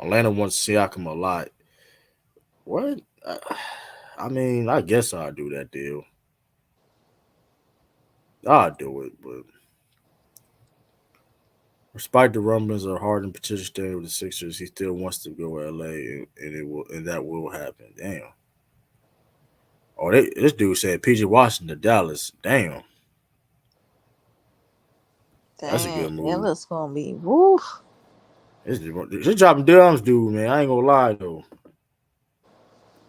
Atlanta wants Siakam a lot. What? I mean, I guess I'll do that deal. I'll do it, but Despite the rumblings of Harden potential staying with the Sixers, he still wants to go to LA, and that will happen. Damn. Oh, this dude said PJ Washington to Dallas. Damn. That's a good Dang, move. Dallas gonna be woof. This dropping Dubs, dude, man. I ain't gonna lie though.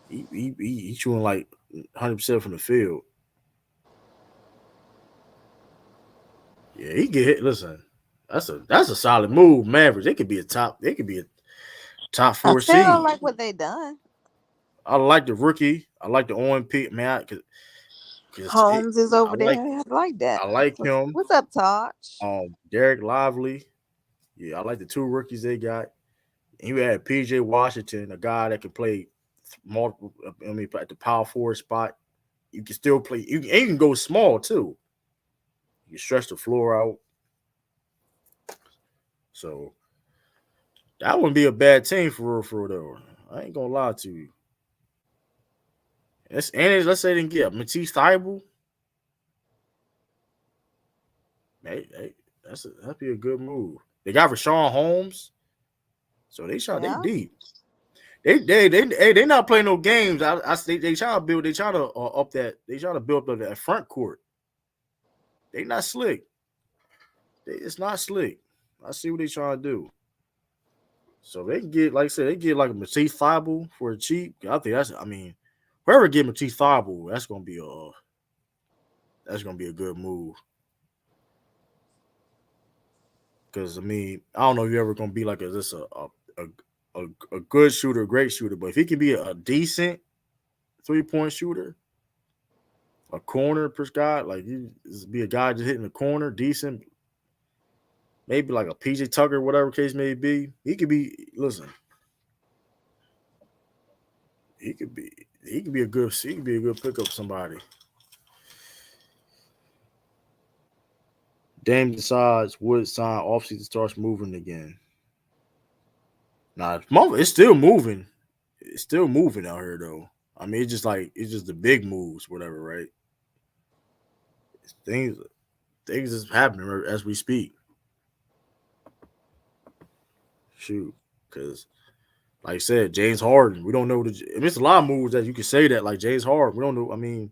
He shooting like 100% from the field. Yeah, he get hit. Listen, that's a solid move, Mavericks. They could be a top 4 I still don't seed. like what they done. I like the rookie. I like the OMP, man. Holmes is I over there. I like that. I like him. What's up, Tosh? Derek Lively. Yeah, I like the 2 rookies they got. And you had PJ Washington, a guy that can play multiple. I mean, at the power forward spot, you can still play. You can go small too. You can stretch the floor out. So that wouldn't be a bad team for real though. I ain't gonna lie to you. Let's say they can get Matisse Thybulle. Hey, that'd be a good move. They got Rashawn Holmes, so they deep. They not playing no games. They try to build. They try to up that. They try to build up that front court. They not slick. It's not slick. I see what they trying to do. So they can get, like I said, they get like a Matisse Thybulle for cheap. I think that's. I mean, whoever get Matisse Thybulle, that's gonna be a good move. Because I mean, I don't know if you're ever gonna be like a good shooter, a great shooter, but if he can be a decent 3-point shooter, a corner per guy, like you be a guy just hitting the corner, decent, maybe like a PJ Tucker, whatever case may be. He could be. Listen, he could be a good pickup for somebody. Dame decides Wood sign offseason starts moving again. Nah, it's still moving. It's still moving out here though. I mean, it's just the big moves, whatever, right? Things is happening as we speak. Shoot, because like I said, James Harden, we don't know it's a lot of moves that you can say that like James Harden. We don't know. I mean,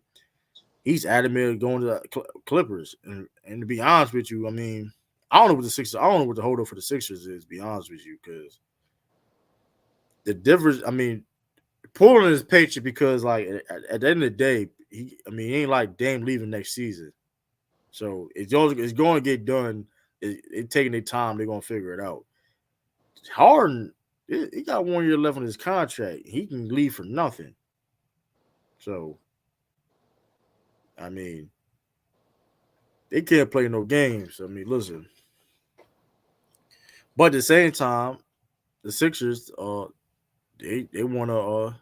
he's adamant going to the Clippers, and to be honest with you, I mean, I don't know what the Sixers. I don't know what the holdup for the Sixers is. To be honest with you, because the difference. I mean, Portland is patient because like at the end of the day, he ain't like Dame leaving next season, so it's going to get done. It's taking their time. They're going to figure it out. Harden, he got 1 year left on his contract. He can leave for nothing. So, I mean, they can't play no games. I mean, listen. But at the same time, the Sixers, they wanna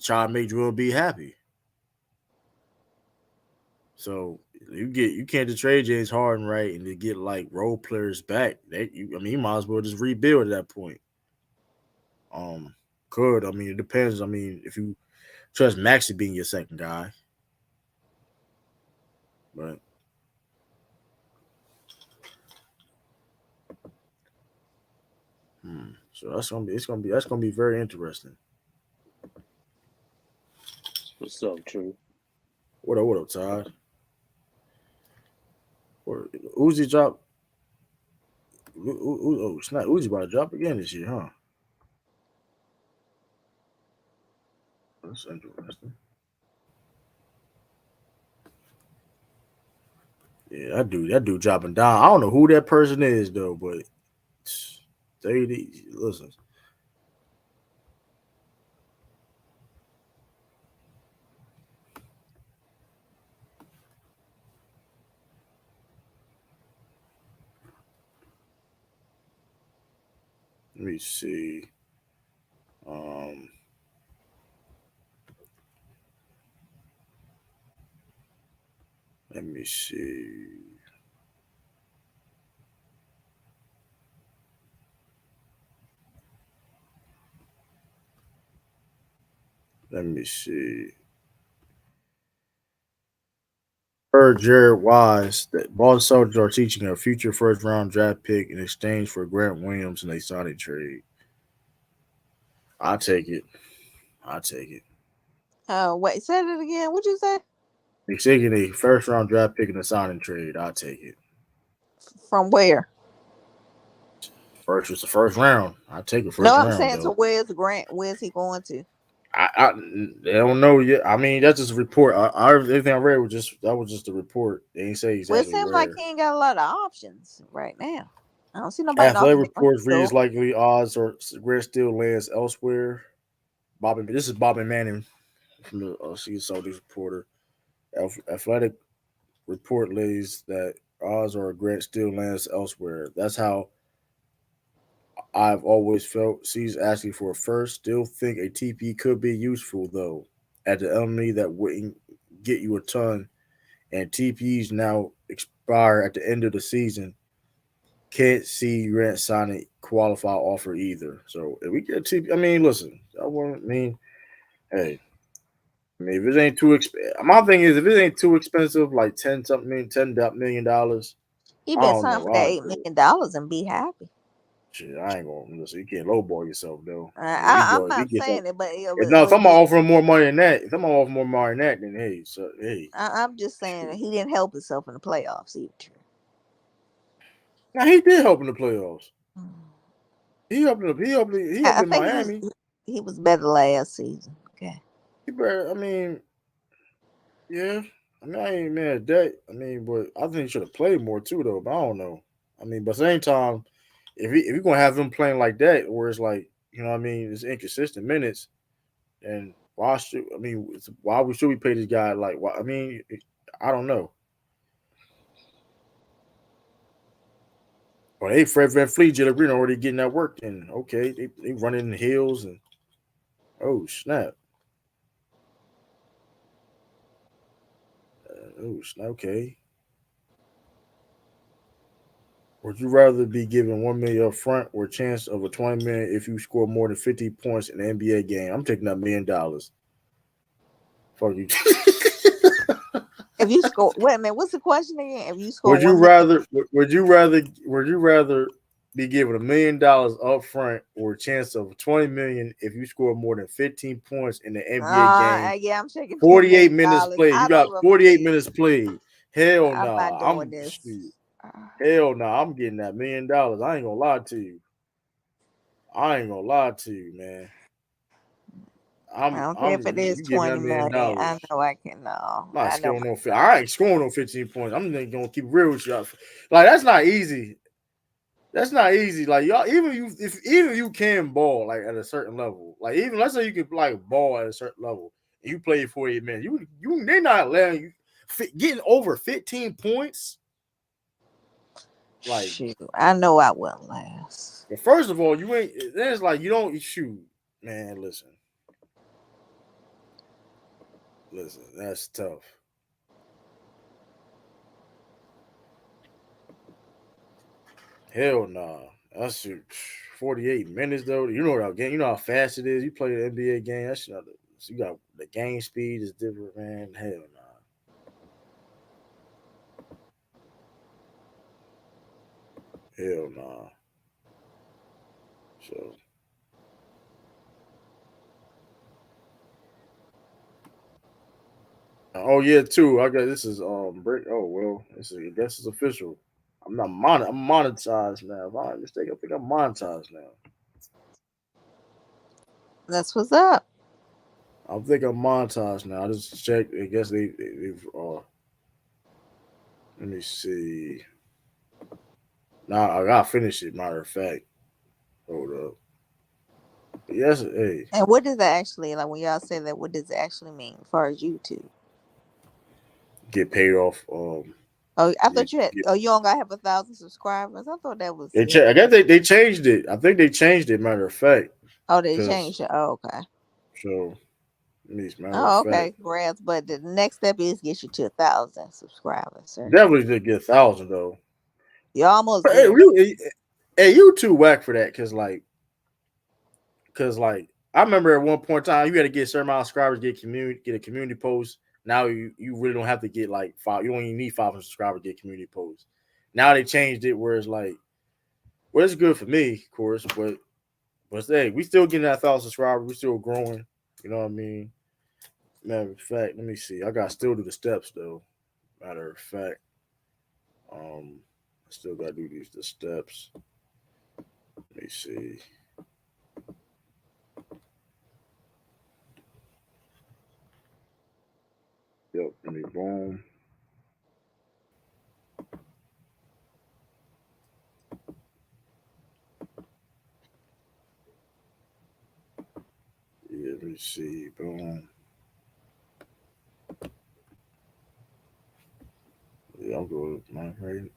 try to make Joel be happy. So you can't just trade James Harden, right, and to get like role players back. You might as well just rebuild at that point. I mean, it depends. I mean, if you trust Maxey being your second guy, but so that's gonna be very interesting. What's up, True? What up, Todd? Or Uzi drop? Oh, it's not Uzi about to drop again this year, huh? That's interesting. Yeah, that dude dropping down. I don't know who that person is though, but listen. Let me see. Let me see. Let me see. heard Jared Wise that Boston Celtics are teaching a future first round draft pick in exchange for Grant Williams in a signing trade. I take it. Wait, say it again. What'd you say? They're taking a first round draft pick in a signing trade. I take it. From where? First, it's the first round. I take it first No, I'm round saying, though. so where's Grant? Where's he going to? They don't know yet. I mean, that's just a report. Everything I read was just a report. They ain't say Well, it exactly seems where. like he ain't got a lot of options right now. I don't see nobody Athletic knocking reports down his reads likely odds or Grant still lands elsewhere. This is Bobby Manning from the Celtics reporter. Athletic report lays that odds or Grant still lands elsewhere. That's how I've always felt. C's asking for a first. Still think a TP could be useful though. At the LME that wouldn't get you a ton, and TPs now expire at the end of the season. Can't see Grant signing qualified offer either. So if we get TP, I mean, listen, hey, if it ain't too expensive, my thing is if it ain't too expensive, like $10 million. He I been don't signed for know. that $8 million and be happy. Shit, I ain't gonna listen. You can't lowball yourself though. I'm not saying it, but if I'm offering more money than that, then hey, I'm just saying that he didn't help himself in the playoffs either. Now he did help in the playoffs. He helped in Miami. He was better last season. Okay. I mean, yeah. I mean, I ain't mad at that. I mean, but I think he should have played more too, though. But I don't know. I mean, but at the same time, if you're gonna have him playing like that, where it's like, you know what I mean, it's inconsistent minutes, then why should we pay this guy like? Why? I mean, I don't know. But hey, Fred VanVleet, Jalen Green already getting that work in. Okay, they running in the hills and oh snap. Okay. Would you rather be given $1 million up front or a chance of a $20 million if you score more than 50 points in an NBA game? I'm taking that $1 million. Fuck you. If you score, wait a minute, what's the question again? If you score, would you rather be given $1 million up front or a chance of $20 million if you score more than 15 points in the NBA game? Yeah, I'm shaking 48 minutes played. You got 48 minutes played. Hell no. I'm not doing this. Hell no. I'm getting that $1 million. I ain't gonna lie to you. Man. I don't care if it is 20 million. I know I can. No, I ain't scoring no 15 points. I'm just gonna keep real with you. Like that's not easy. Like y'all, even if you can ball like at a certain level, like even let's say you can like ball at a certain level, and you play 48 minutes, they're not letting you getting over 15 points. Like shoot, I know I wouldn't last. But first of all, you ain't. It's like you don't shoot, man. Listen, that's tough. Hell nah. That's 48 minutes though. You know what game? You know how fast it is. You play the NBA game. That's you got the game speed is different, man. Hell nah. Hell nah. So. Oh yeah, too. I guess this is break. Oh well, I guess it's official. I'm monetized now. If I'm not mistaken, I think I'm monetized now. That's what's up. I think I'm monetized now. I just checked. I guess they've let me see. Now I gotta finish it. Matter of fact, hold up. Yes, hey. And what does that actually like when y'all say that? What does it actually mean as far as YouTube? Get paid off. Oh, I thought you had. Oh, you only got 1,000 subscribers. I thought that was. I guess they changed it. I think they changed it. Matter of fact. Oh, they changed it. Oh, okay. So, okay, congrats. But the next step is get you to 1,000 subscribers, sir. Definitely did get 1,000 though. You almost. Hey, you too whack for that, cause like I remember at one point in time you had to get a certain amount of subscribers, get a community post, Now you really don't have to get like 5. You don't even need 500 subscribers to get community posts. Now they changed it where it's like, well, it's good for me, of course, but hey, we still getting that 1,000 subscribers. We still growing. You know what I mean? Matter of fact, let me see. I got to still do the steps though. Matter of fact, I still got to do the steps. Let me see. Yep, let me boom. Yeah, let me see. Boom. Yeah, I'll go with my right.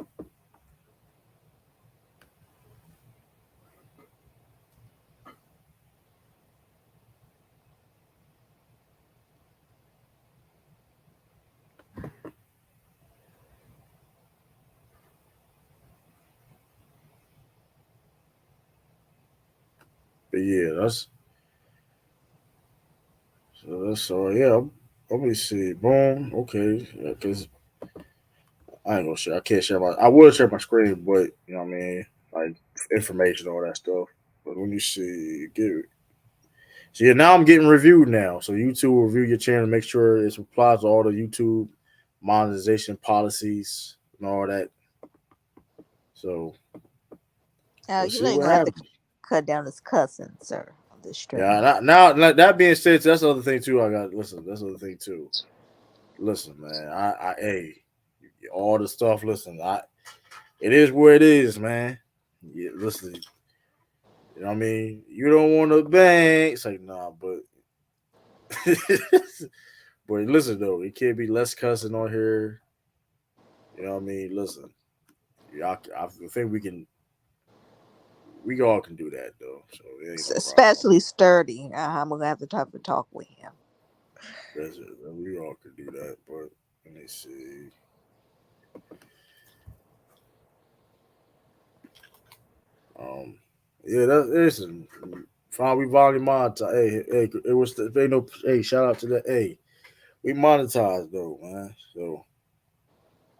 But yeah, that's all. Yeah, let me see. Boom. Okay, because I ain't gonna share. I can't share my. I would share my screen, but you know what I mean, like information, all that stuff. But when you see, so yeah, now I'm getting reviewed now. So YouTube will review your channel, make sure it applies to all the YouTube monetization policies and all that. So we'll You see know you're what gonna have to happens. cut down this cussing, sir, on this stream. Yeah. Now that being said, that's the other thing too. I got listen. That's the other thing too. Listen, man. Hey, all the stuff. Listen, it is where it is, man. Yeah, listen. You know what I mean? You don't want to bang. It's like, nah, but but listen though, it can't be less cussing on here. You know what I mean? Listen, I think we all can do that though. So it ain't no problem. Especially Sturdy. I'm gonna have to talk with him. That's it. We all can do that, but let me see. Yeah, listen. Fine, we volume monetize. Hey, it was they no. Hey, shout out to that. Hey, we monetized though, man. So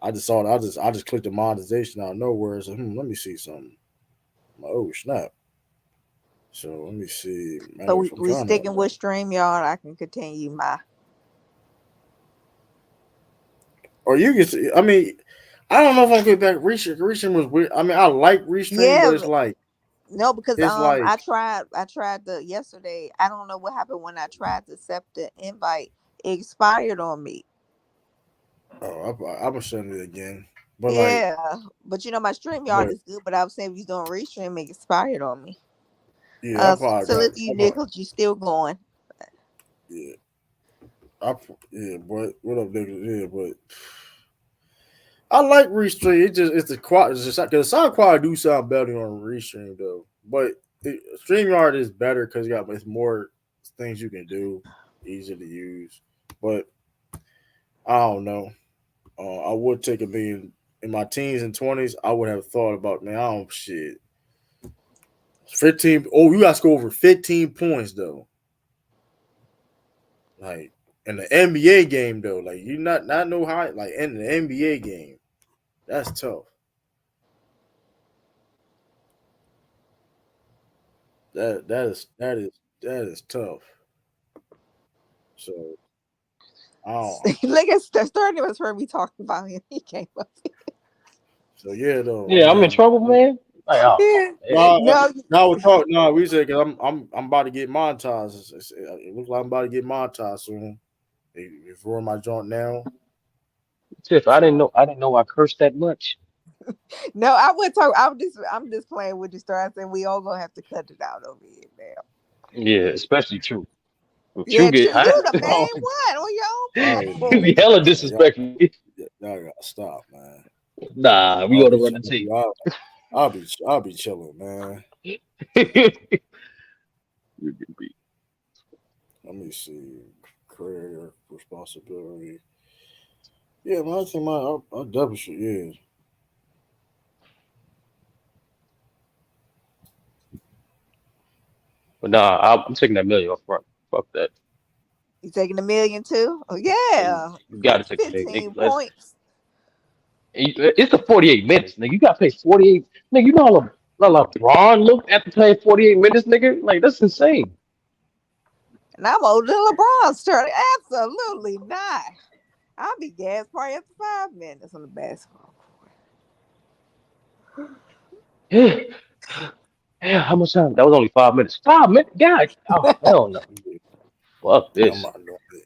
I just saw it. I just clicked the monetization out of nowhere. So let me see something. Oh snap! So let me see. So we sticking with StreamYard. I can continue my. Or you can see. I mean, I don't know if I get back. Restream was weird. I mean, I like Restream, but it's like no, because it's like I tried the yesterday. I don't know what happened when I tried to accept the invite. It expired on me. Oh, I'm gonna send it again. But yeah, but you know my StreamYard is good. But I was saying if you doing Restream, it expired on me. Yeah, so if you Nichols, you still going? Yeah, but what up, niggas? Yeah, but I like Restream. It's the quality. It's just because the sound quality do sound better on Restream though. But StreamYard is better because it's more things you can do, easy to use. But I don't know. I would take it being in my teens and 20s. I would have thought about, man, I don't shit. 15. Oh, you got to go over 15 points though. Like in the NBA game though, like you not know how like in the NBA game, that's tough. That is tough. So I don't. Look at Sturdy was heard me talking about him. He came up. So yeah, though. Yeah, I'm in trouble, man. Like, oh, No, we said because I'm about to get monetized. It looks like I'm about to get monetized soon. If we're my joint now. Tiff, I didn't know I cursed that much. No, I wouldn't talk. I'm just playing with you, Star. I said we all gonna have to cut it out over here now. Yeah, especially True. Yeah, you the main one on your own platform. You be hella disrespectful. Y'all gotta stop, man. Nah, we gotta run the tape. I'll be chilling, man. Let me see. Career responsibility. Yeah, man, I think I double should, yeah. But nah, I'm taking that million up front. Fuck that. You taking $1 million too? Oh yeah, You got to take the 15 big. points. It's the 48 minutes, nigga. You got to pay 48. Nigga, you know how LeBron looked after playing 48 minutes, nigga? Like, that's insane. And I'm older than LeBron started. Absolutely not. I'll be gas probably after 5 minutes on the basketball court. Yeah, how much time? That was only 5 minutes. 5 minutes? God. Oh, hell no. Fuck I'm this. not doing it.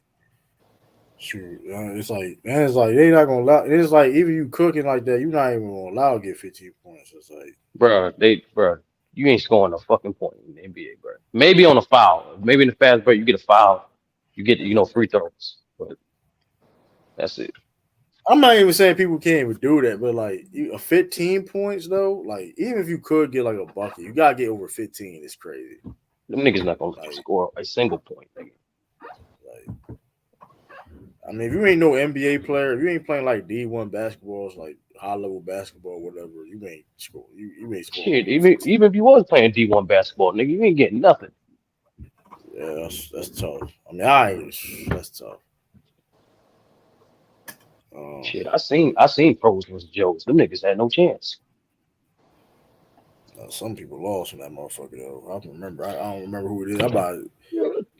Shoot, it's like they not gonna allow. It's like even you cooking like that, you're not even gonna allow to get 15 points. It's like, Bruh, you ain't scoring a fucking point in the NBA, bro. Maybe on a foul. Maybe in the fast break, you get a foul. You get, free throws. But that's it. I'm not even saying people can't even do that, but like a 15 points though, like even if you could get like a bucket, you gotta get over 15. It's crazy. Them niggas not gonna score a single point, nigga. I mean, if you ain't no NBA player, if you ain't playing like D1 basketballs, like high level basketball, whatever, you ain't score. You ain't scoring. Shit, even if you was playing D1 basketball, nigga, you ain't getting nothing. Yeah, that's tough. I mean, that's tough. Shit, I seen pros versus Joes. Them niggas had no chance. Some people lost in that motherfucker though. I don't remember. I don't remember who it is.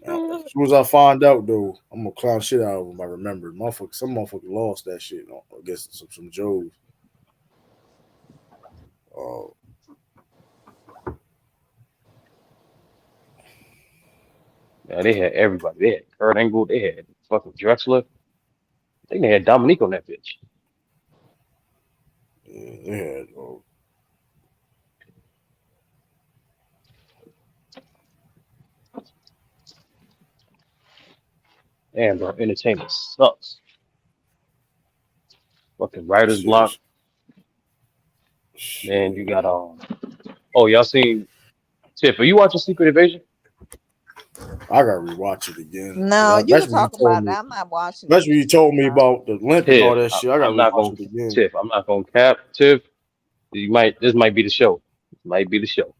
As soon as I find out though, I'm gonna clown shit out of them. I remember, some motherfucker lost that shit against some Joes. Yeah, they had everybody. They had Kurt Angle. They had fucking Drexler. I think they had Dominique on that bitch. Yeah, they had. Damn, bro, entertainment sucks. Fucking writer's block. Then you got Oh, y'all seen Tiff? Are you watching Secret Invasion? I gotta rewatch it again. No, you can talk about it. I'm not watching. That's what you told me about the length and all that shit. I gotta I'm not rewatch gonna it again. Tiff. I'm not gonna cap Tiff. This might be the show. Might be the show.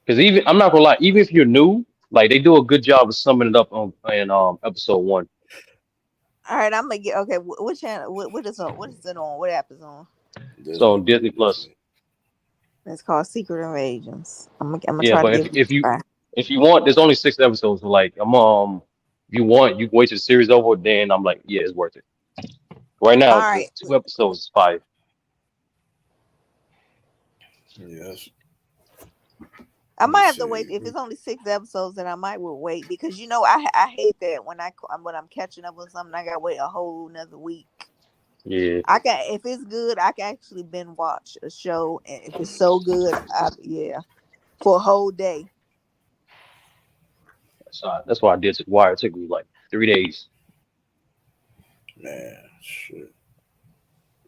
Because I'm not gonna lie, even if you're new, like they do a good job of summing it up in episode 1. All right, I'm gonna get okay. What channel? What is on? What is it on? What app is on? So on Disney Plus. It's called Secret Invasions. I'm gonna Yeah, try but to give if it a try. you want, there's only 6 episodes. So like if you want, you can wait till the series over. Then I'm like, yeah, it's worth it. Right now, All right. 2 episodes is 5. Yes. I might have to wait. If it's only 6 episodes, then I might will wait because I hate that when I'm catching up with something, I gotta wait a whole another week. Yeah. If it's good, I can actually binge watch a show, and if it's so good, for a whole day. That's why I did Wire. It took me like 3 days. Man, shit.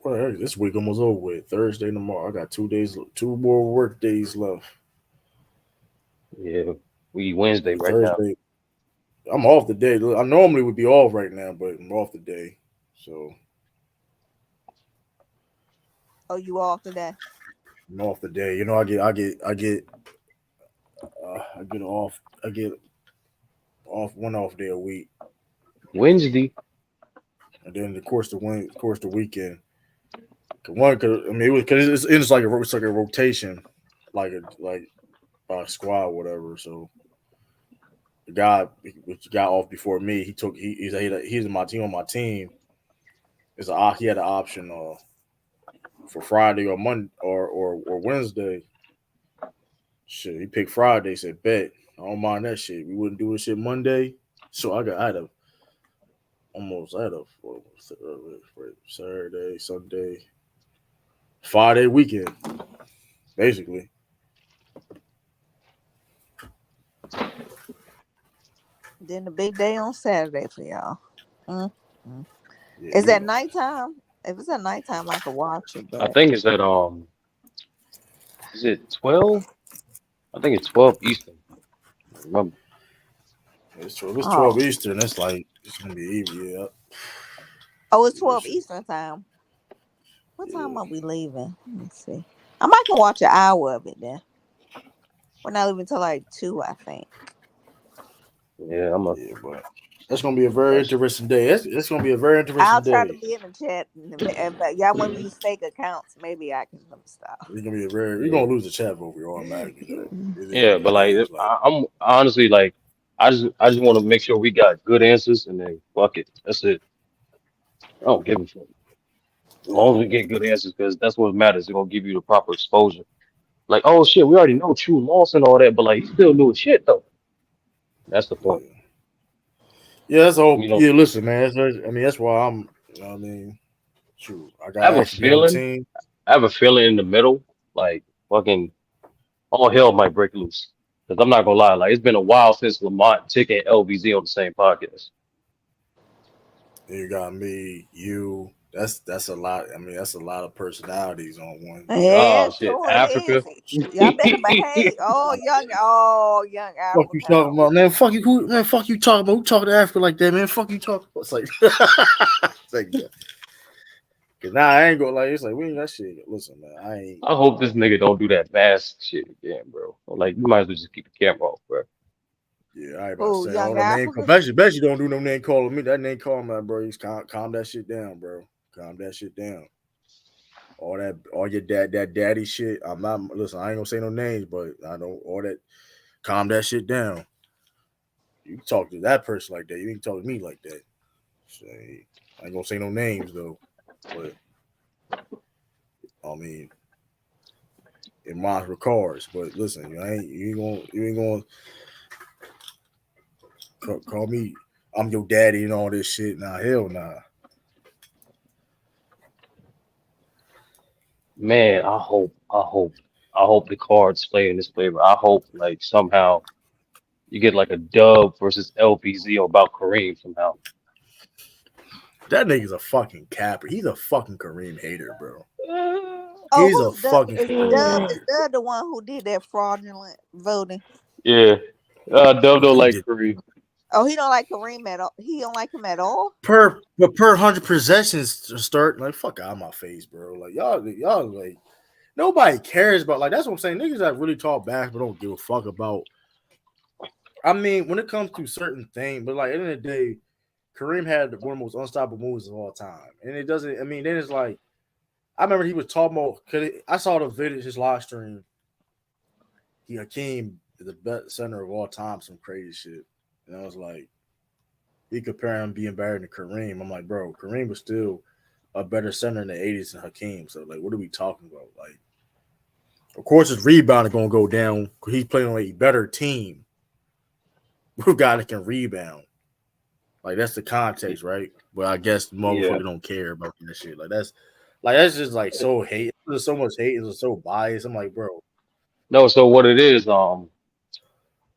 Well, this week almost over with. Thursday tomorrow. I got 2 more work days left. Yeah, we Wednesday right Thursday. now. I'm off the day. I normally would be off right now, but I'm off the day. So. Oh, you off today? I'm off the day. I get off one off day a week. Wednesday. And then of course the weekend. It's like a rotation, like a squad or whatever. So the guy which got off before me, he's in my team on my team. He had an option for Friday or Monday or Wednesday. Shit, he picked Friday. Said bet. I don't mind that shit. We wouldn't do this shit Monday, so I had a Saturday, Sunday, 5-day weekend, basically. Then the big day on Saturday for y'all. Mm-hmm. Yeah, is that nighttime? If it's at nighttime, I can watch it. But I think it's at is it 12? I think it's 12 Eastern. I remember. It's 12 Eastern. That's like it's gonna be easy. Yeah. Oh, it's 12 Eastern time. What time are we leaving? Let me see. I might can watch an hour of it then. We're not leaving till like 2, I think. Yeah, I'm a. Yeah, but that's gonna be a very interesting day. It's gonna be a very interesting I'll try to day. be in the chat. But y'all want to use fake accounts? Maybe I can. Let me stop. It's gonna be a very. You're gonna lose the chat vote automatically though. It is Yeah, what but it like is. I'm honestly like I just want to make sure we got good answers and then fuck it. That's it. I don't give a fuck. As long as we get good answers, because that's what matters. They're gonna give you the proper exposure. Like, oh shit, we already know true loss and all that, but like, you still new as shit though. That's the point. Yeah, that's all. You know, Yeah, listen, man. That's why I'm. I mean, shoot, I I have gotta a actually be on the feeling. team. I have a feeling in the middle, like fucking all hell might break loose. Because I'm not gonna lie, like it's been a while since Lamont, Tick, and LVZ on the same podcast. You got me, you. That's a lot. I mean, that's a lot of personalities on one. Yeah, Oh shit, sure Africa. is. Y'all better behave. Oh, young Fuck you Africa. talking about, man? Fuck you, man. Fuck you talking about? Who talking to Africa like that, man? Fuck you talking about? It's like, it's like, cause now I ain't gonna like. It's like we ain't got shit. Listen, man, I ain't. I hope this nigga don't do that mask shit again, bro. Like, you might as well just keep the camera off, bro. Yeah, I ain't about Oh, to say all young the name. Africa. Bet you don't do no name calling me. That name calling that, bro. You calm that shit down, bro. Calm that shit down. All your that daddy shit. I'm not. Listen, I ain't gonna say no names, but I know all that. Calm that shit down. You talk to that person like that. You ain't talk to me like that. Say, I ain't gonna say no names though, but I mean, in my regards. But listen, you ain't gonna call me. I'm your daddy and all this shit. Nah, hell nah. Man, I hope the cards play in this favor. I hope like somehow you get like a dub versus LPZ about Kareem somehow. That nigga's a fucking capper. He's a fucking Kareem hater, bro. Oh, He's a who's Dub? fucking Is Kareem Dub? hater. Is Dub the one who did that fraudulent voting? Yeah. Dub don't He like did Kareem. Oh, he don't like Kareem at all. He don't like him at all. per 100 possessions to start. Like fuck out of my face, bro. Like y'all like nobody cares about like that's what I'm saying. Niggas that really talk basketball don't give a fuck about. I mean, when it comes to certain things, but like at the end of the day, Kareem had one of the most unstoppable moves of all time, and it doesn't. I mean, then it's like I remember he was talking about. I saw the video, his live stream. Hakeem is the best center of all time, some crazy shit, and I was like, he comparing him being better than Kareem. I'm like, bro, Kareem was still a better center in the 80s than Hakeem. So like, what are we talking about? Like, of course, his rebound is gonna go down because he's playing on a better team. With a guy that can rebound. Like that's the context, right? But I guess the Yeah. motherfucker don't care about that shit. That's just like so hate. There's so much hate. It's so biased. I'm like, bro. No, so what it is,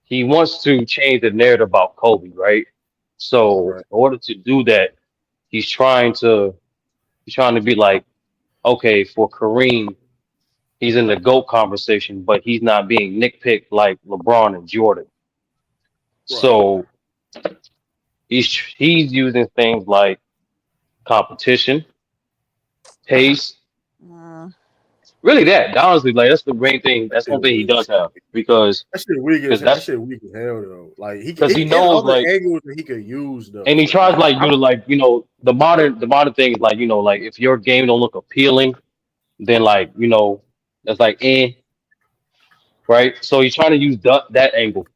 he wants to change the narrative about Kobe, right? So in order to do that, he's trying to be like, okay, for Kareem, he's in the GOAT conversation, but he's not being nitpicked like LeBron and Jordan. So he's using things like competition, pace, really that. Honestly, like that's the main thing. That's one thing he does have because that shit weak as that's hell though. Like because he he knows other like angles that he could use though. and he tries like you to like the modern thing is like like if your game don't look appealing, then like that's like right. So he's trying to use that angle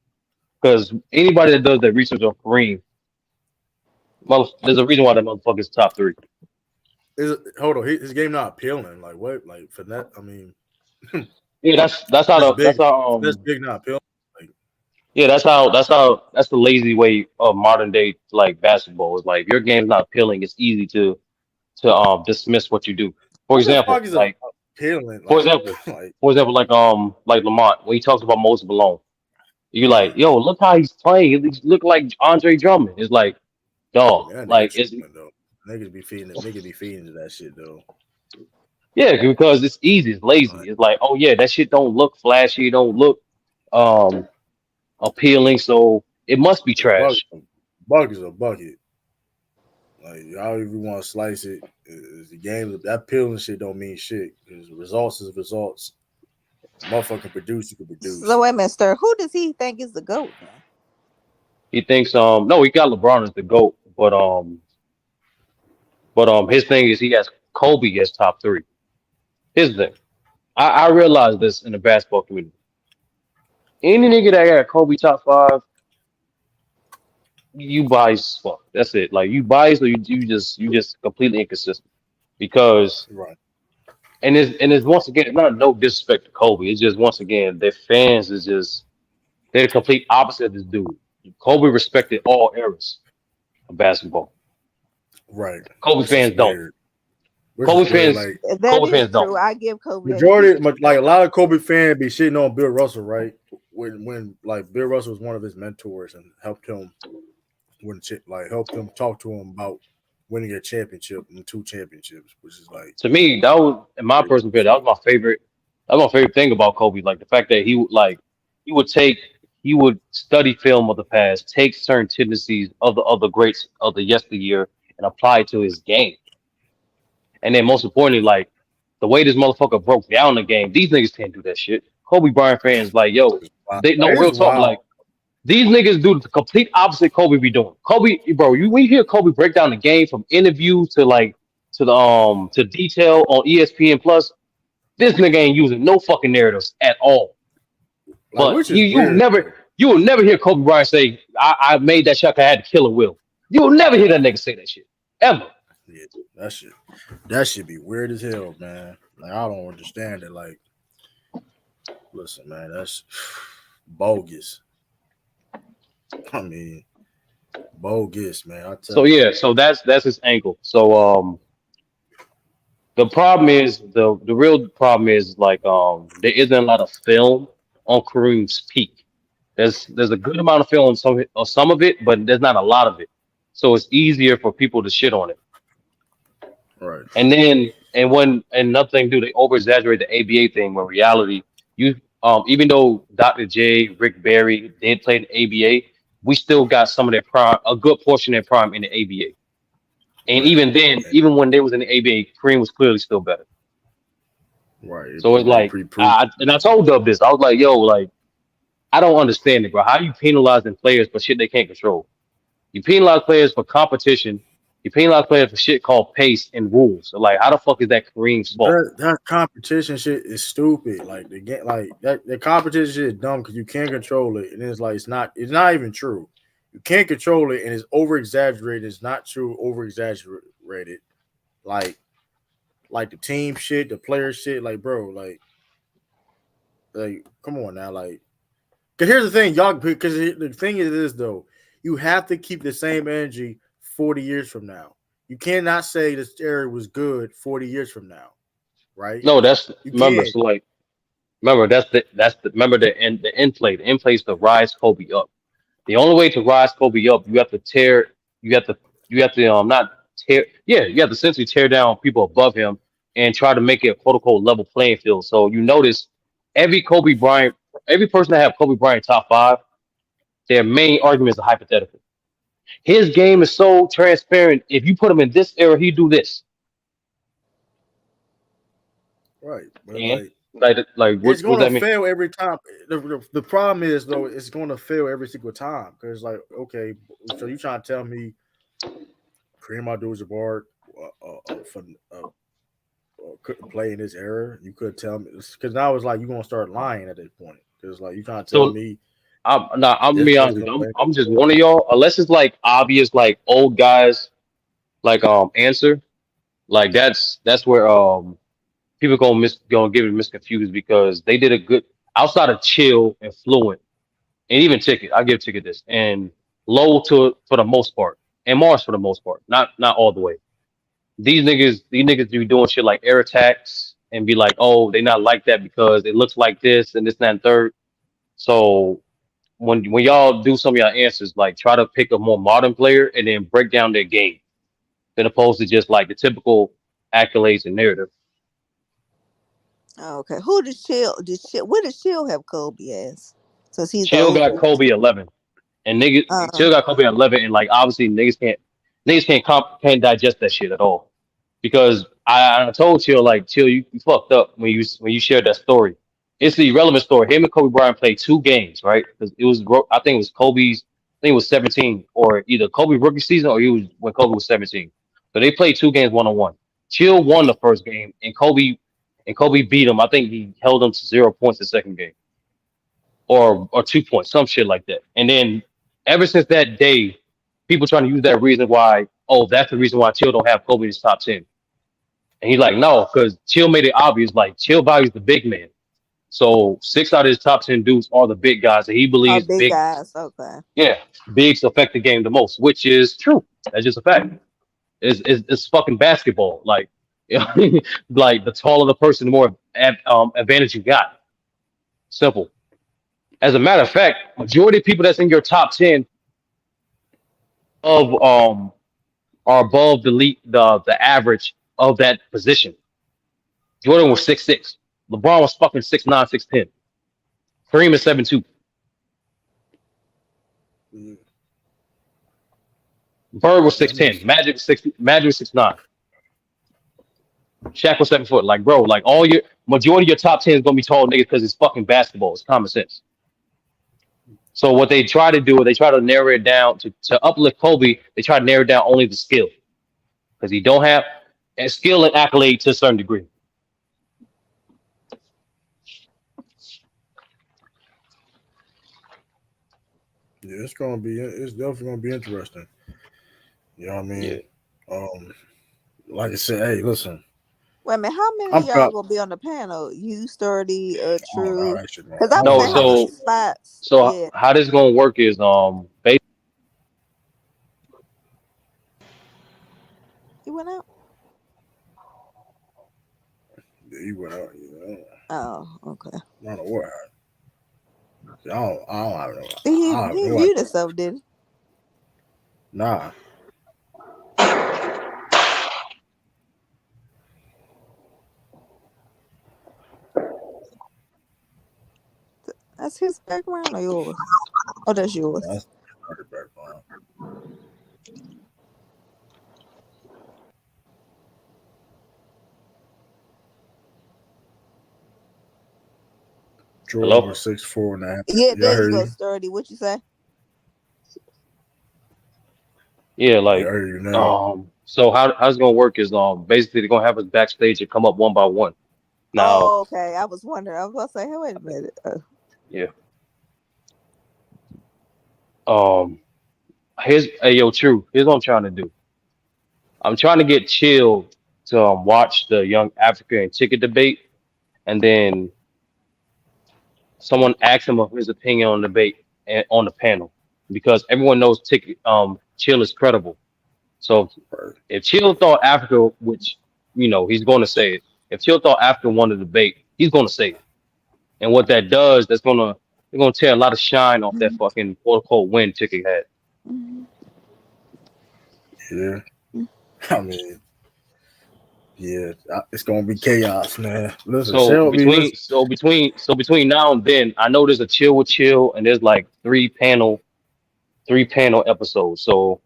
because anybody that does that research on Kareem, there's a reason why that motherfucker's top 3. Hold on, his game not appealing. Like what? Like finesse. I mean, yeah, that's how that's big not appealing. Like, yeah, that's the lazy way of modern day like basketball. Is like if your game's not appealing, it's easy to dismiss what you do. For what the example, fuck is like appealing? for Like, example, like Lamont when he talks about Moses Malone, you're like, yo, look how he's playing. He look like Andre Drummond. It's like, dog, that nigga like it's tripping, though. Niggas be feeding to that shit though. yeah, because it's easy, it's lazy. It's like, oh yeah, that shit don't look flashy, don't look appealing, so it must be trash. Bucket's a bucket. Like however you want to slice it, is the game that peeling shit don't mean shit. Because results is results. Motherfucker can produce, you can produce. So wait a minute, sir. Who does he think is the GOAT? He thinks no, he got LeBron as the GOAT, but his thing is he has Kobe as top 3. His thing. I realize this in the basketball community. Any nigga that got Kobe top 5, you biased as fuck. That's it. Like you biased or you just completely inconsistent. Because Right. and it's once again not no disrespect to Kobe. It's just once again their fans is just they're the complete opposite of this dude. Kobe respected all eras of basketball. Right. Kobe Which fans is don't. weird. Which Kobe is weird. fans Like That Kobe is fans don't. true. I give Kobe that. majority, like a lot of Kobe fans be shitting on Bill Russell, right? When like Bill Russell was one of his mentors and helped him helped him talk to him about winning a championship and 2 championships, which is like To me, that was in my personal opinion, that was my favorite. That was my favorite thing about Kobe. Like the fact that he would study film of the past, take certain tendencies of the greats of the yesteryear, and apply it to his game. And then most importantly, like the way this motherfucker broke down the game, these niggas can't do that shit. Kobe Bryant fans like, yo, they no real it's talk. wild. Like these niggas do the complete opposite Kobe be doing. Kobe, bro, we hear Kobe break down the game from interviews to to detail on ESPN Plus. This nigga ain't using no fucking narratives at all. Like, But which is weird. you will never hear Kobe Bryant say, I made that shot 'cause I had to kill a will. You will never hear that nigga say that shit. Ever. Yeah, that should be weird as hell, man. Like I don't understand it. Like, listen, man, that's bogus. I mean, bogus, man. I tell So you. yeah, so that's his angle. So the problem is the real problem is like there isn't a lot of film on Kareem's peak. There's a good amount of film on some of it, but there's not a lot of it. So it's easier for people to shit on it. Right. And then and another thing, do they over exaggerate the ABA thing when reality you even though Dr. J, Rick Barry did play in the ABA, we still got some of their prime, a good portion of their prime in the ABA. And even then, even when they was in the ABA, Kareem was clearly still better. Right. So it's like, and I told Dub this. I was like, yo, like, I don't understand it, bro. How you penalizing players for shit they can't control? You penalize players for competition. You penalize players for shit called pace and rules. So like, how the fuck is that Kareem's fault? That competition shit is stupid. Like the game, like that the competition shit is dumb because you can't control it, and it's like it's not even true. You can't control it, and it's over exaggerated. It's not true. Over exaggerated, like the team shit, the player shit. Like, bro, like come on now, like. Because here's the thing, y'all. Because the thing is this though, you have to keep the same energy 40 years from now. You cannot say this era was good 40 years from now, right? No, that's You remember. can't. So like, remember remember the inflate. The inflate is to rise Kobe up. The only way to rise Kobe up, you have to not tear. Yeah, you have to essentially tear down people above him and try to make it a quote unquote level playing field. So you notice every person that have Kobe Bryant top 5, their main argument is a hypothetical. His game is so transparent. If you put him in this era, he do this. Right. But And it's what's going that to mean? fail every time. The problem is though, it's going to fail every single time because like, okay, so you trying to tell me Kareem Abdul-Jabbar couldn't play in this era? You could tell me because now it's like you're gonna start lying at this point because like you trying to tell me. I'm gonna be honest with you. I'm just one of y'all. Unless it's like obvious, like old guys, like answer, like that's where people gonna give it misconfused because they did a good outside of Chill and Fluent and even Ticket. I give Ticket this and Low for the most part and Mars for the most part, not all the way. These niggas be doing shit like air attacks and be like, oh, they not like that because it looks like this and this, that, and third. So when y'all do some of y'all answers, like try to pick a more modern player and then break down their game, than opposed to just like the typical accolades and narrative. Okay, who does Chill? What does Chill have Kobe as? Since he's Chill got Kobe 11, and niggas Chill got Kobe 11, and like obviously can't digest that shit at all because I told Chill like Chill you fucked up when you shared that story. It's the irrelevant story. Him and Kobe Bryant played 2 games, right? Because I think it was Kobe's think it was 17, or either Kobe rookie season or he was when Kobe was 17. So they played 2 games 1-on-1. Chill won the first game, and Kobe beat him. I think he held him to 0 points the second game, or 2 points, some shit like that. And then ever since that day, people trying to use that reason why, oh, that's the reason why Chill don't have Kobe in his top 10. And he's like, no, because Chill made it obvious, like Chill values the big man. So 6 out of his top 10 dudes are the big guys, and he believes big big, guys. Okay. yeah, bigs affect the game the most, which is true. That's just a fact. It's fucking basketball. Like, like the taller the person, the more advantage you got. Simple. As a matter of fact, majority of people that's in your top 10 of are above the average of that position. Jordan was 6'6". LeBron was fucking 6'9", 6'10". Kareem is 7'2". Bird was 6'10". Magic was 6'9". Shaq was 7 foot. Like, bro, like all your majority of your top 10 is gonna be tall niggas because it's fucking basketball. It's common sense. So what they try to do is they try to narrow it down to uplift Kobe. They try to narrow it down only the skill, because he don't have and skill and accolade to a certain degree. Yeah, it's definitely gonna be interesting. You know what I mean? Yeah. Like I said, hey, listen. Wait a minute, how many of y'all gonna be on the panel? You, Sturdy, True? Because I was saying how many spots. So how this gonna work is He went out. Yeah, he went out. You know. Oh, okay. I don't know what happened. I don't know. He viewed himself, did he? Nah. That's his background or yours? Oh, that's yours. That's her background. Jordan was 6'4.5". Yeah, there you go, Sturdy. What you say? Yeah, like I heard you now. so how's it gonna work is basically they're gonna have us backstage and come up one by one. Now okay. I was wondering. I was gonna say, hey, wait a minute. Yeah. True. Here's what I'm trying to do. I'm trying to get Chill to watch the Young Africa and Ticket debate, and then someone ask him of his opinion on the debate and on the panel, because everyone knows Chill is credible. So if Chill thought Africa, which he's going to say it. If Chill thought Africa won the debate, he's going to say it. And what that does, they're gonna tear a lot of shine off that fucking quote unquote win Ticket had. Yeah. I mean, yeah, it's gonna be chaos, man. Listen, so between now and then, I know there's a Chill with Chill, and there's like three panel episodes. So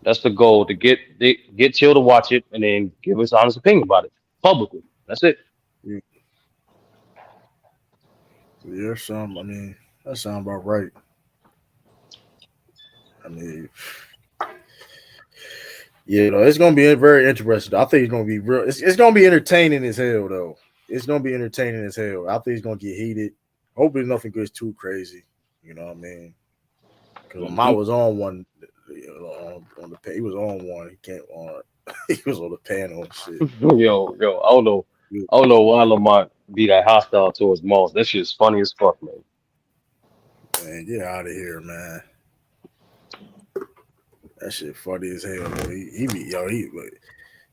that's the goal, to get Chill to watch it and then give us honest opinion about it publicly. That's it. Yeah, that sounds about right. I mean, yeah, it's gonna be very interesting. I think it's gonna be real. It's gonna be entertaining as hell, though. It's gonna be entertaining as hell. I think it's gonna get heated. Hopefully, nothing gets too crazy. You know what I mean? Because Lamar was on one. On the he was on one. He can't on. He was on the panel and shit. Yo, I don't know why Lamont be that hostile towards Moss. That shit's funny as fuck, man. Man, get out of here, man. That shit funny as hell, bro.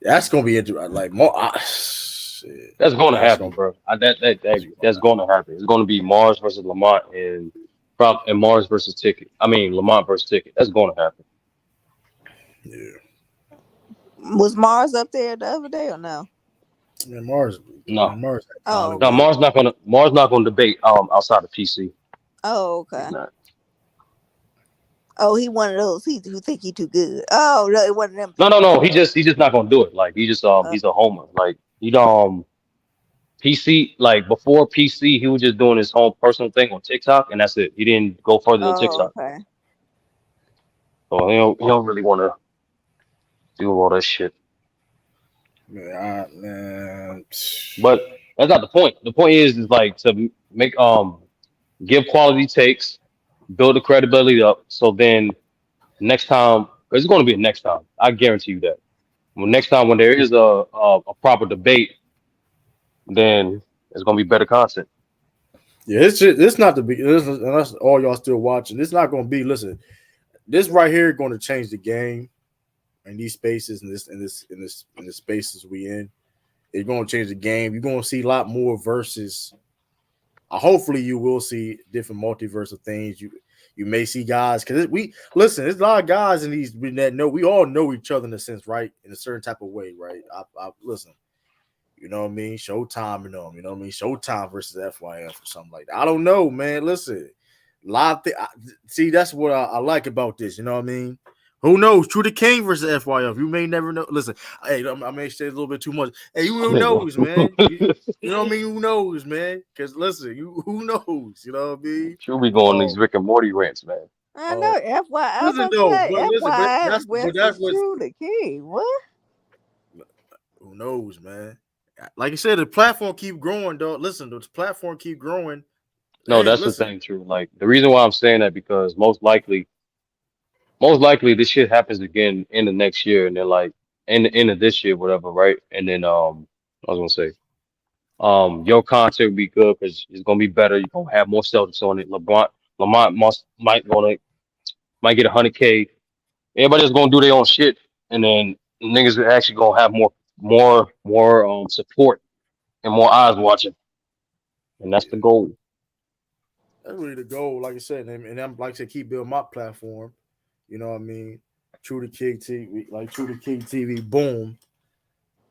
That's gonna be interesting. Like shit. That's gonna happen, bro. That's gonna happen. It's gonna be Mars versus Lamont and Mars versus Ticket. I mean Lamont versus Ticket. That's gonna happen. Yeah. Was Mars up there the other day or no? Man, Mars. No. Mars. Oh. No, Mars not gonna debate outside of PC. Oh, okay. Oh, he one of those. He who think he too good. Oh, no, it wasn't them. No. He just not gonna do it. Like he's a homer. Like he PC, like before PC, he was just doing his own personal thing on TikTok, and that's it. He didn't go further than TikTok. Okay. So he don't really want to do all that shit. Man. But that's not the point. The point is like to make give quality takes, build the credibility up. So then next time, because it's going to be a next time. I guarantee you that. Well, next time when there is a proper debate, then it's going to be better content. Yeah, it's not the big. Unless all y'all still watching, it's not going to be. Listen, this right here going to change the game, and these spaces and in the spaces we in, it's going to change the game. You're going to see a lot more versus. Hopefully, you will see different multiverse of things. You may see guys because there's a lot of guys in these that know we all know each other in a sense, right? In a certain type of way, right? I listen. You know what I mean? Showtime, you know what I mean? Showtime versus FYF or something like that. I don't know, man. Listen, see, that's what I like about this. You know what I mean? Who knows? TruDaKing versus FYF. You may never know. Listen, hey, I may say a little bit too much. Hey, who knows, man? You know what I mean? Who knows, man? Because listen, who knows? You know what I mean? She'll be going these Rick and Morty rants, man. I know. FYI, Listen though, FYI versus TruDaKing. What? Who knows, man? Like you said, the platform keep growing, though. Listen, the platform keep growing. No, that's the thing, true. Like the reason why I'm saying that because most likely this shit happens again in the next year, and then like in the end of this year, whatever, right? And then I was gonna say, your content will be good because it's gonna be better. You're gonna have more Celtics on it. Lamont might get 100K. Everybody's gonna do their own shit, and then niggas are actually gonna have more support and more eyes watching, and that's the goal. That's really the goal, like I said, and I'm like I said, keep building my platform. You know what I mean? TruDaKing TV, like TruDaKing TV, boom.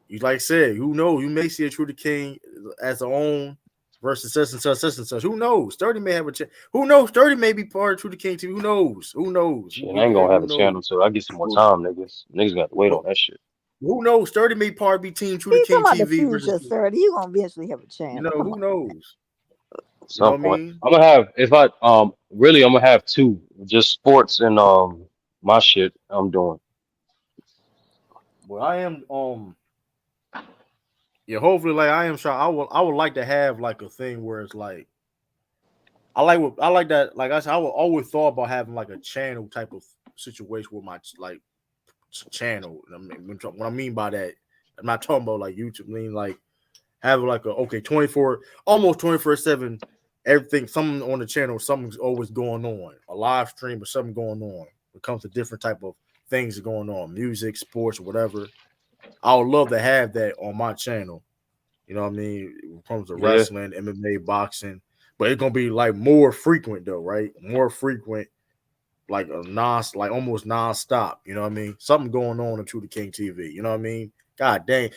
You like I said, who knows? You may see a TruDaKing as their own versus such and such. Who knows? 30 may have a chance. Who knows? 30 may be part of TruDaKing TV. Who knows? Who knows? Shit, I ain't gonna have a channel until I get some more time, niggas. Niggas got to wait on that shit. Who knows? 30 may part be Team He's TruDaKing talking about the TV future, versus 30. You gonna eventually have a chance. you know, who knows? Some You know what I point. mean? I'm gonna have I'm gonna have two, just sports and my shit I'm doing. Well, I am yeah, hopefully like I am sure I would like to have like a thing where it's like I like that, like I said, I would always thought about having like a channel type of situation with my like channel. I mean, what I mean by that, I'm not talking about like YouTube. I mean like having like a 24/7 everything, something on the channel, something's always going on, a live stream or something going on. When it comes to different type of things going on, music, sports, whatever. I would love to have that on my channel. You know what I mean? When it comes to wrestling, MMA, boxing, but it's gonna be like more frequent though, right? More frequent, like almost non-stop. You know what I mean? Something going on TruDaKing TV. You know what I mean? God dang,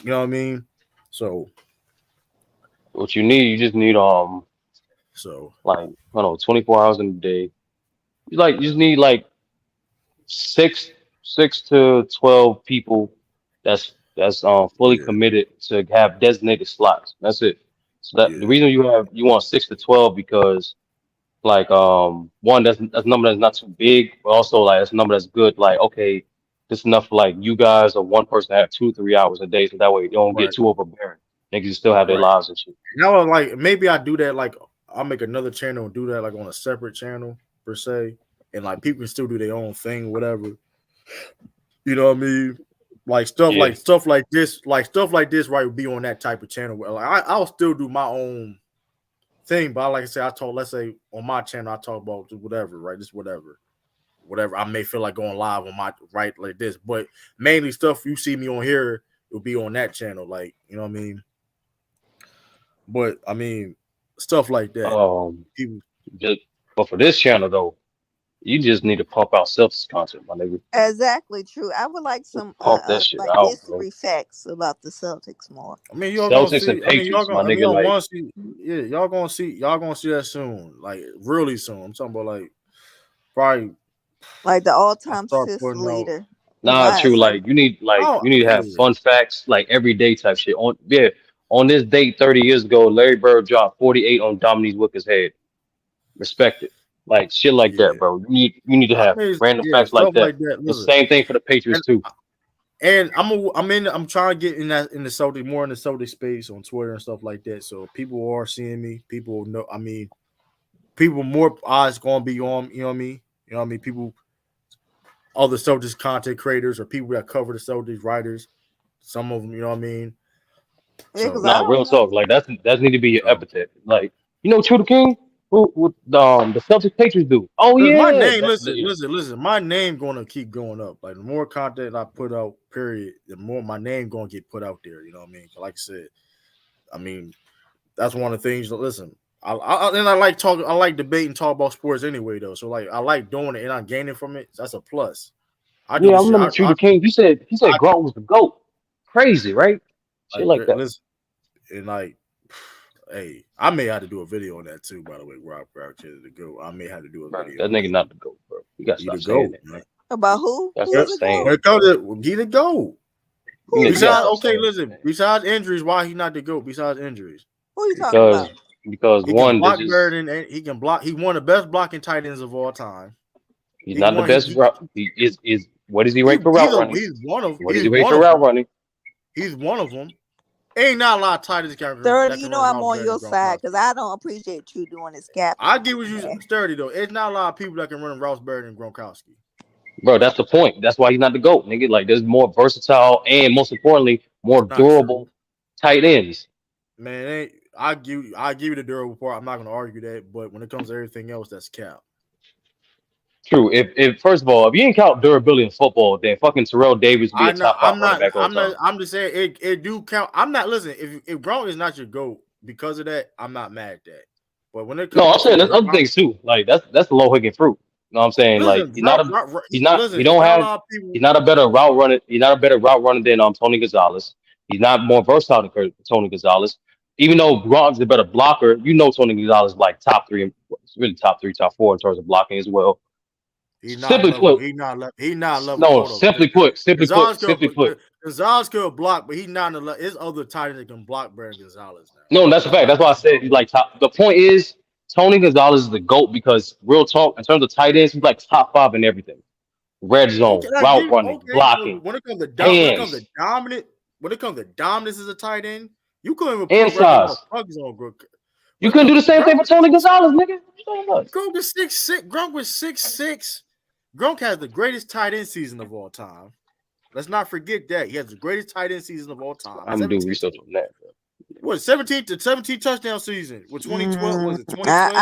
you know what I mean? So, what you just need like I don't know, 24 hours in a day. You just need like six to 12 people that's fully committed to have designated slots. That's it. So that the reason you want 6 to 12 because like one that's a number that's not too big, but also like it's a number that's good. Like okay, this is enough for like you guys or one person to have 2-3 hours a day, so that way you don't get too overbearing. Niggas still have their lives and shit. Now, like maybe I do that. Like I'll make another channel and do that like on a separate channel per se, and like people can still do their own thing, whatever. You know what I mean? Like stuff like this, right? Would be on that type of channel. Where, like I'll still do my own thing, but like I said, let's say on my channel, I talk about just whatever, right? Just whatever I may feel like going live on my right like this, but mainly stuff you see me on here will be on that channel, like you know what I mean. But I mean, stuff like that. But for this channel though, you just need to pump out Celtics content, my nigga. Exactly true. I would like some that shit like out, history facts about the Celtics more. I mean, y'all Celtics gonna see. and Patriots, my nigga. Like, want to see. Yeah, y'all gonna see that soon, like really soon. I'm talking about like probably like the all-time assist leader. Nah, true. Like you need to have fun facts, like everyday type shit. On this date 30 years ago, Larry Bird dropped 48 on Dominique Wilkins' head. Respect it. Like shit like that, bro. You need to have random facts like stuff that. like that. The Listen, same thing for the Patriots too. and I'm trying to get in the Celtic more in the Celtic space on Twitter and stuff like that. So people are seeing me. People know. I mean, people more eyes gonna be on. You know what I mean? You know what I mean? People, other Celtics content creators or people that cover the Celtics, writers. Some of them, you know what I mean? Yeah, So, Nah, real talk. Like that's need to be your epithet. Like TruDaKing, what the Celtics Patriots do? Oh because my yeah, name, yeah. listen, my name gonna keep going up. Like the more content I put out, period, the more my name gonna get put out there. You know what I mean? Like I said, I mean that's one of the things. Listen, I like talking. I like debate and talk about sports anyway, though. So like I like doing it and I'm gaining from it. That's a plus. I do Yeah, I this shit. remember TruDaKing. He said Gronk was the GOAT. Crazy, right? Shit like that. Listen, and like, hey, I may have to do a video on that too. By the way, Rob to go. I may have to do a video. That nigga not the GOAT, bro. You gotta stop saying that, man. About who? That's Who's insane. When it comes to get the GOAT. Besides, okay, listen. listen. Besides injuries, why he not the GOAT? Besides injuries, who you talking about? Because he one, can block they just, better than he can block. He won the best blocking tight ends of all time. he's not the best route. He is. What is he ranked for route running? He's one of. What is he ranked for route running? He's one of them. Ain't not a lot of tight ends can. Sturdy, you know I'm on your side because I don't appreciate you doing this cap. I get what you Sturdy though. It's not a lot of people that can run routes better than Gronkowski. Bro, that's the point. That's why he's not the GOAT, nigga. Like, there's more versatile and most importantly, more durable tight ends. Man, I give you the durable part. I'm not gonna argue that, but when it comes to everything else, that's cap. True. If first of all, if you didn't count durability in football, then fucking Terrell Davis would be a top 5 running back all time. I'm just saying it do count. I'm not listening. If Gronk is not your GOAT because of that, I'm not mad at that. But when it comes, I'm saying there's other things too. Like that's the low hanging fruit. You know what I'm saying? Listen, like he's not a better route runner. He's not a better route runner than Tony Gonzalez. He's not more versatile than Tony Gonzalez. Even though Gronk's a better blocker, Tony Gonzalez is like top 3, really top 3, top 4 in terms of blocking as well. Simply put, Gonzalez could block, but he's not. His other tight end that can block better than Gonzalez now. No, that's a fact. That's why I said he's like top. The point is, Tony Gonzalez is the GOAT because real talk in terms of tight ends, he's like top 5 in everything. Red zone, route running, blocking. When it comes to dominance as a tight end, you couldn't even and size. You couldn't do the same thing for Tony Gonzalez, nigga. Gronk was 6'6". Gronk was 6'6". Gronk has the greatest tight end season of all time. Let's not forget that. He has the greatest tight end season of all time. I'm doing research on that, bro. What 17 touchdown season with 2012 was it 2012?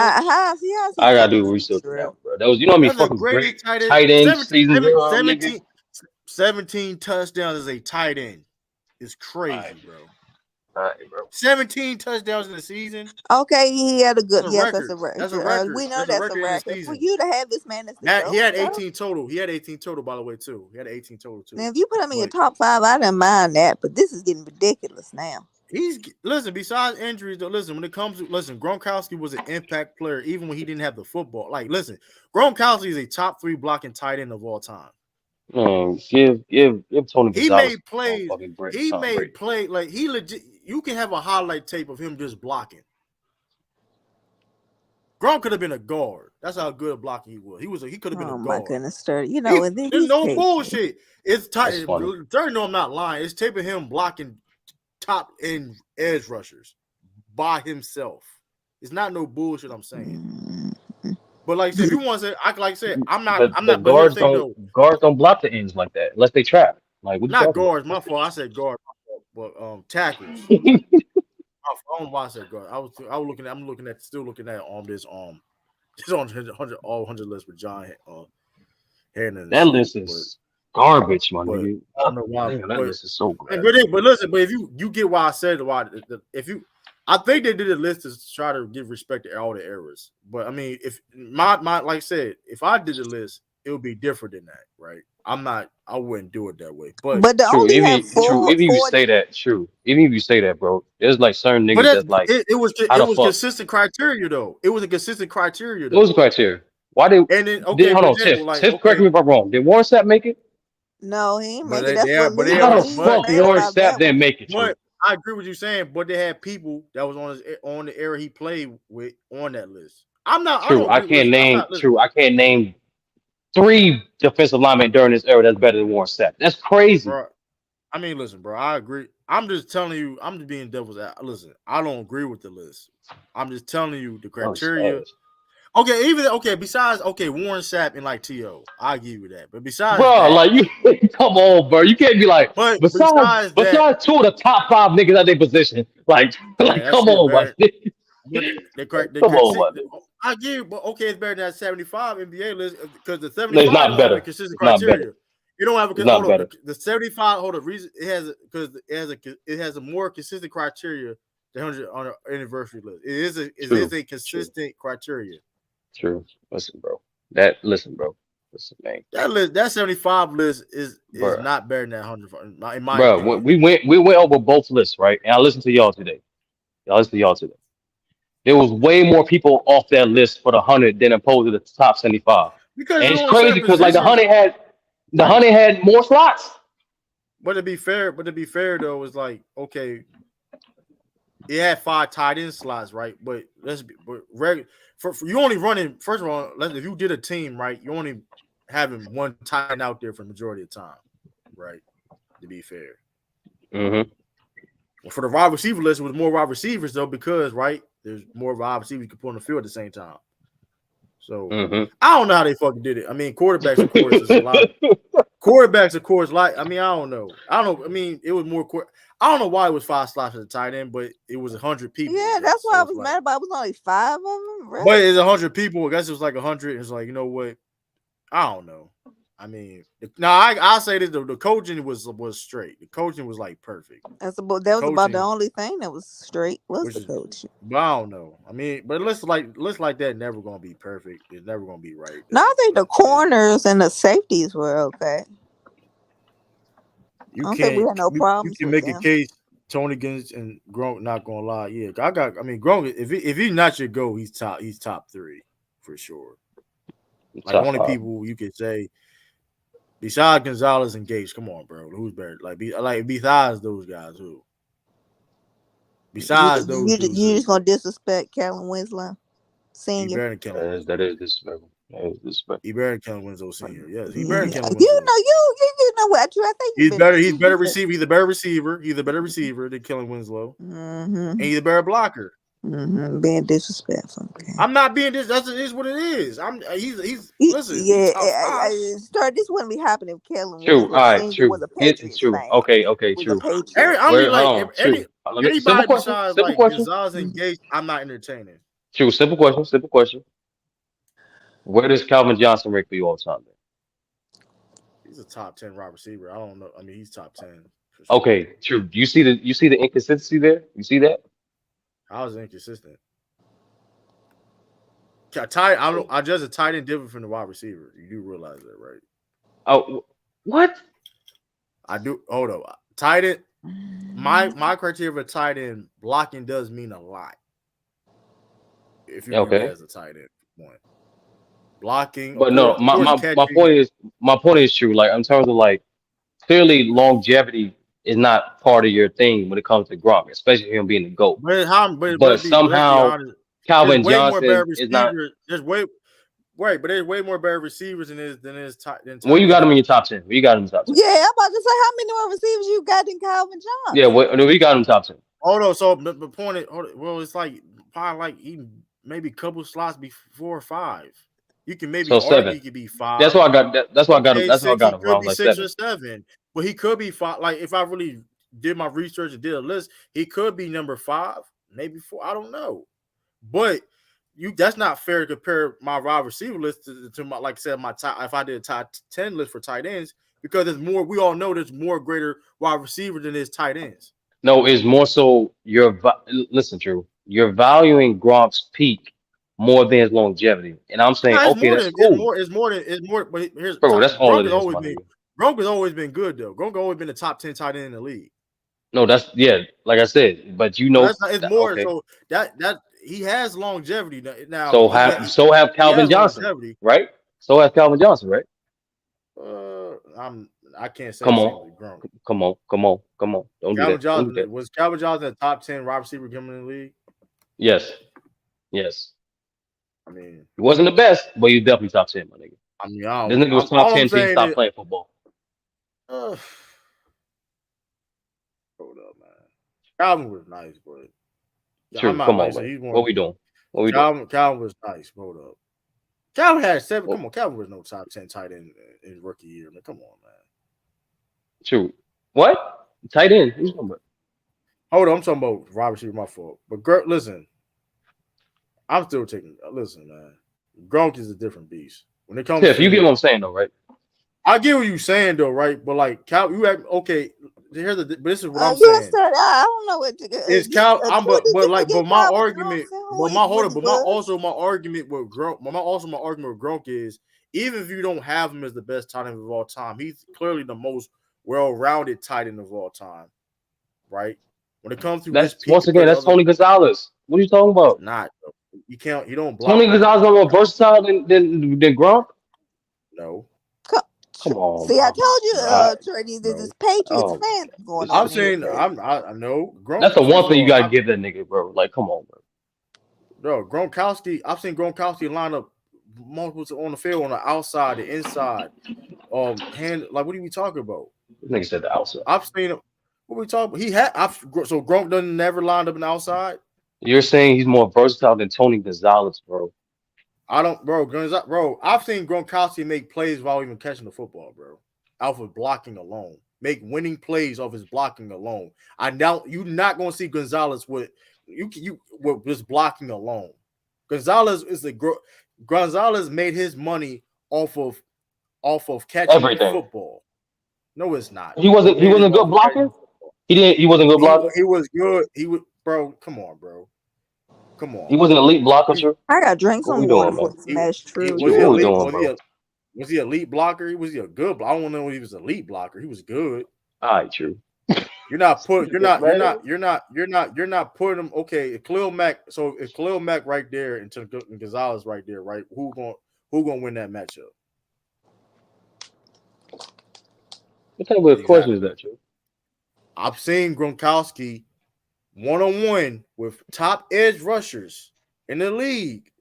I gotta do research on that, bro. That was how many fucking great tight end seasons 17 touchdowns as a tight end. It's crazy, bro. All right, bro. 17 touchdowns in the season. Okay, he had a good. Yes, that's a record. That's a record. We know that's a record. For you to have this man, he had 18 total. He had 18 total, by the way, too. He had 18 total too. Now, if you put him in your top 5, I didn't mind that, but this is getting ridiculous now. Listen. Besides injuries, though, listen. When it comes to Gronkowski was an impact player, even when he didn't have the football. Like, listen, Gronkowski is a top 3 blocking tight end of all time. Give Tony Gonzalez. He made play like he legit. You can have a highlight tape of him just blocking. Gronk could have been a guard. That's how good a blocker he was. He could have been a guard. Oh my goodness, Sturdy. You know, there's no bullshit. It's tight. Sturdy, no, I'm not lying. It's tape of him blocking top end edge rushers by himself. It's not no bullshit. I'm saying. But like I said, if you want to say, I'm not. Guards don't block the ends like that unless they trap. Like not guards. My fault. I said guard. But tackles. I don't know why I said guard. I'm looking at this on 100 list with John Hannon. That list is garbage, man. I don't know why. That list is so good. But listen, but if you get why I said why I think they did a list to try to give respect to all the errors. But I mean, if my like I said, if I did the list, it would be different than that, right? I wouldn't do it that way. But even if you say that, bro, there's like certain niggas that's like it was consistent criteria though. It was a consistent criteria though. What was the criteria? Why did and then hold on, Tiff, correct me if I'm wrong. Did Warren Sapp make it? No, he ain't make it. How the fuck Warren Sapp didn't make it? But I agree with you saying, but they had people that was on the era he played with on that list. I'm not. True. I can't name. True. I can't name 3 defensive linemen during this era that's better than Warren Sapp. That's crazy. Bro, I mean, listen, bro. I agree. I'm just telling you. I'm just being devil's advocate. Listen, I don't agree with the list. I'm just telling you the criteria. Besides, Warren Sapp and like T.O. I give you that. But besides, bro, that, like you, come on, bro. You can't be like. But besides 2 of the top 5 niggas at their position, like come on, my nigga. Come on, my nigga. I give you, but it's better than that 75 NBA list because the 75 it's not don't better. have a consistent It's not criteria. better. You don't have a It's not better. The 75. Hold on, reason it has a more consistent criteria than 100 on an anniversary list. It is a consistent criteria. True. Listen, bro. Listen, man. That 75 list is not better than that 100. In my bro, opinion. we went over both lists, right? And I listened to y'all today. There was way more people off that list for the 100 than opposed to the top 75. Because and it's crazy because like the 100 had more slots. But to be fair though, it's like it had 5 tight end slots, right? But you only running. First of all, if you did a team, right, you only having one tight end out there for the majority of the time, right? To be fair. Mm-hmm. For the wide receiver list, it was more wide receivers though, because there's more wide receivers you can put on the field at the same time. So I don't know how they fucking did it. I mean, quarterbacks, of course, is a lot. Quarterbacks, of course, I don't know. I mean, it was more. I don't know why it was 5 slots at the tight end, but it was 100 people. Yeah, that's why I was mad about. It was only 5 of them. Really? But it's 100 people. I guess it was like 100. It's like, you know what? I don't know. I mean, I'll say this: the coaching was straight. The coaching was like perfect. That was about the only thing that was straight was the coaching. But I don't know. I mean, but lists like that never gonna be perfect. It's never gonna be right. No, I think the corners and the safeties were okay. You I don't can't. think we had no problems. You can make a case. Tony Gibbs and Gronk, not gonna lie. Yeah, Gronk. If he's not your go, he's top 3 for sure. Like Top only 5. people you could say. Besides Gonzalez and Gates, come on, bro. Who's better? Besides those guys, who? Besides those dudes, you just gonna disrespect Kellen Winslow, senior? That is disrespectful. He better than Kellen Winslow senior. Yes, he better than Kellen Winslow. You know what? I think he's better. He's better receiver. He's a better receiver. He's a better receiver than Kellen Winslow, and he's a better blocker. Being disrespectful. Okay. I'm not being this. It is what it is. Listen. Yeah, this wouldn't be happening if Kellen True. Winslow All right. senior True. was a Patriots True. fan. Okay. True. Anybody Simple besides question. Gonzalez and Gates, I'm not entertaining. True. Simple question. Where does Calvin Johnson rank for you all time? He's a top 10 wide receiver. I don't know. I mean, he's top 10. Sure. Okay. True. You see the inconsistency there? You see that? How is it inconsistent? I judge a tight end different from the wide receiver. You do realize that, right? Oh, what? I do. Hold on. Tight end. My criteria for tight end blocking does mean a lot. If you view it as a tight end point. Blocking. But no, my point is true. Like in terms of like clearly longevity is not part of your thing when it comes to Gronk, especially him being the GOAT. But somehow Calvin Johnson is not. There's way more better receivers than Where you got him in your top 10? Where you got him in top 10? Yeah, I'm about to say how many more receivers you got than Calvin Johnson? Yeah, we got him top 10. Hold on. So the point is, it's like probably like even maybe a couple slots before 5. You can maybe argue 7. He could be 5. That's why I got that. That's why I got him. That's why I got him around like 6 7. or 7. But he could be 5. Like if I really did my research and did a list, he could be number 5, maybe 4. I don't know. But that's not fair to compare my wide receiver list to my, like I said, my top. If I did a top 10 list for tight ends, because there's more. We all know there's more greater wide receiver than there's tight ends. No, it's more so listen, Drew. You're valuing Gronk's peak more than his longevity, and I'm saying, that's cool. It's more. But here's that's all Gronk it is. Gronk has always been good though. Gronk has always been a top 10 tight end in the league. No, like I said, but you know, it's more. Okay. So that he has longevity now. So have Calvin Johnson, right? So have Calvin Johnson, right? I can't say. Come on. Don't Calvin do that. Was Calvin Johnson a top 10 wide receiver coming in the league? Yes. I mean, he wasn't the best, but he definitely top 10, my nigga. I mean, This nigga was top 10 till he stopped playing football. Hold up, man. Calvin was nice, but True, I'm not come like on, I said, man. he's more. What we doing? What we doing? Calvin was nice. Hold up. Calvin had 7. What? Come on, Calvin was no top 10 tight end in rookie year, man. Come on, man. True. What? Tight end? Who's talking about? Hold on, I'm talking about Robert receiver. My fault. But listen, I'm still taking. Listen, man. Gronk is a different beast when it comes. Tiff, you get what I'm saying, though, right? I get what you're saying, though, right? But like Cal, you act okay. Here's the. But this is what I'm Yes, saying. sir. I don't know what to It's Cal. I'm but my argument. But my argument with Gronk. My argument with Gronk is even if you don't have him as the best tight end of all time, he's clearly the most well-rounded tight end of all time, right? When it comes to That's his peak, once again, that's Tony Gonzalez. What are you talking about? Not. You can't. You don't block. Tony Gonzalez is more versatile than Gronk. No. Come on. See, I told you, Bro. Trey, this is Patriots fans going on. I'm saying I know Gronk. That's the one thing you gotta give that nigga, bro. Like, come on, bro. No, Gronkowski. I've seen Gronkowski line up multiple on the field on the outside, the inside. Hand like what are we talking about? This nigga said the outside. I've seen him. What we talking about? He had. So Gronk doesn't never lined up in the outside. You're saying he's more versatile than Tony Gonzalez, bro. I don't, bro. I've seen Gronkowski make plays without even catching the football, bro. Off of blocking alone, make winning plays off his blocking alone. You're not going to see Gonzalez with just blocking alone. Gonzalez made his money off of catching Everything. the football. No, it's not. He wasn't a good blocker. He wasn't a good blocker. He was good. Bro. Come on, bro. Come on. He was an elite blocker, sir. I got to drink some water for that's true. Was he elite blocker? Was he a good blocker? I don't know if he was elite blocker. He was good. All right, true. You're not putting him. Okay, if Khalil Mack. So if Khalil Mack right there and Gonzalez right there, right? Who gonna win that matchup? What type of question is that, Joe? I've seen Gronkowski one-on-one with top edge rushers in the league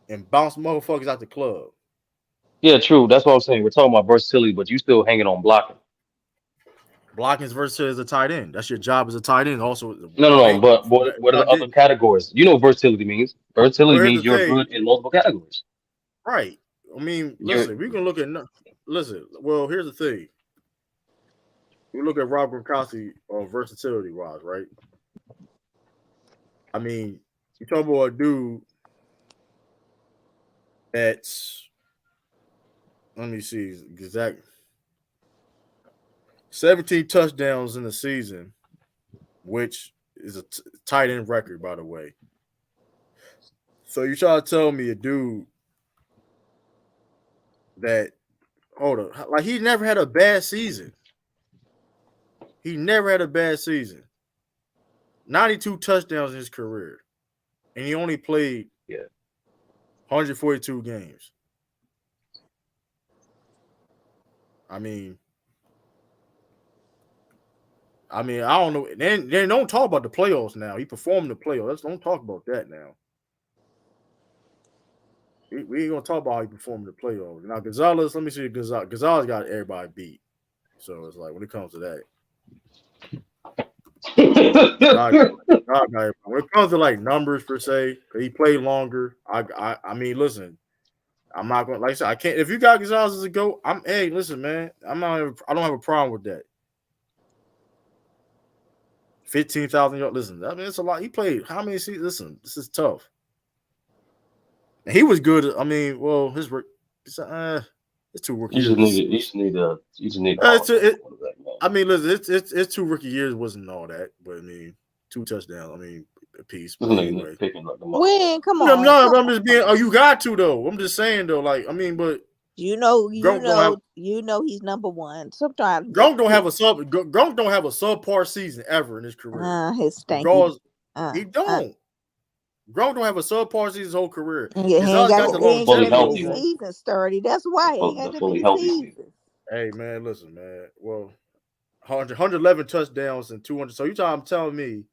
and bounce motherfuckers out the club. Yeah, true. That's what I'm saying. We're talking about versatility, but you still hanging on blocking. Blocking is versatile as a tight end. That's your job as a tight end. Also, no. But what are the other categories? You know what versatility means. Versatility means you're good in multiple categories. Right. I mean, listen, we can look at. Listen, well, here's the thing. We look at Rob Gronkowski versatility wise, right? I mean, you talk about a dude that's, let me see, exact 17 touchdowns in the season, which is a tight end record, by the way. So you try to tell me a dude that, like he never had a bad season. He never had a bad season. 92 touchdowns in his career. And he only played 142 games. I mean, I don't know. They don't talk about the playoffs now. He performed in the playoffs. Don't talk about that now. We ain't gonna talk about how he performed in the playoffs. Now Gonzalez, let me see. Gonzalez got everybody beat. So it's like when it comes to that. When it comes to like numbers per se, he played longer. I mean, listen, I'm not gonna, like I said, I can't. If you got Gonzalez as a GOAT, hey, listen, man, I don't have a problem with that. 15,000 yards. Listen, I mean, it's a lot. He played how many seasons? Listen, this is tough. And he was good. I mean, well, his work. It's 2 rookie years. You just need. I mean, listen, it's 2 rookie years wasn't all that, but I mean, 2 touchdowns. I mean, a piece. But anyway. Come on. No, I'm just being. Oh, you got to though. I'm just saying though. Like, I mean, but you know, he's number one. Sometimes Gronk don't have a subpar season ever in his career. His stanky. He don't. Gronk don't have a subpar season his whole career. He ain't got the season sturdy. That's why he ain't got the season. Hey man, listen, man. Well, 111 touchdowns and 200. So I'm telling me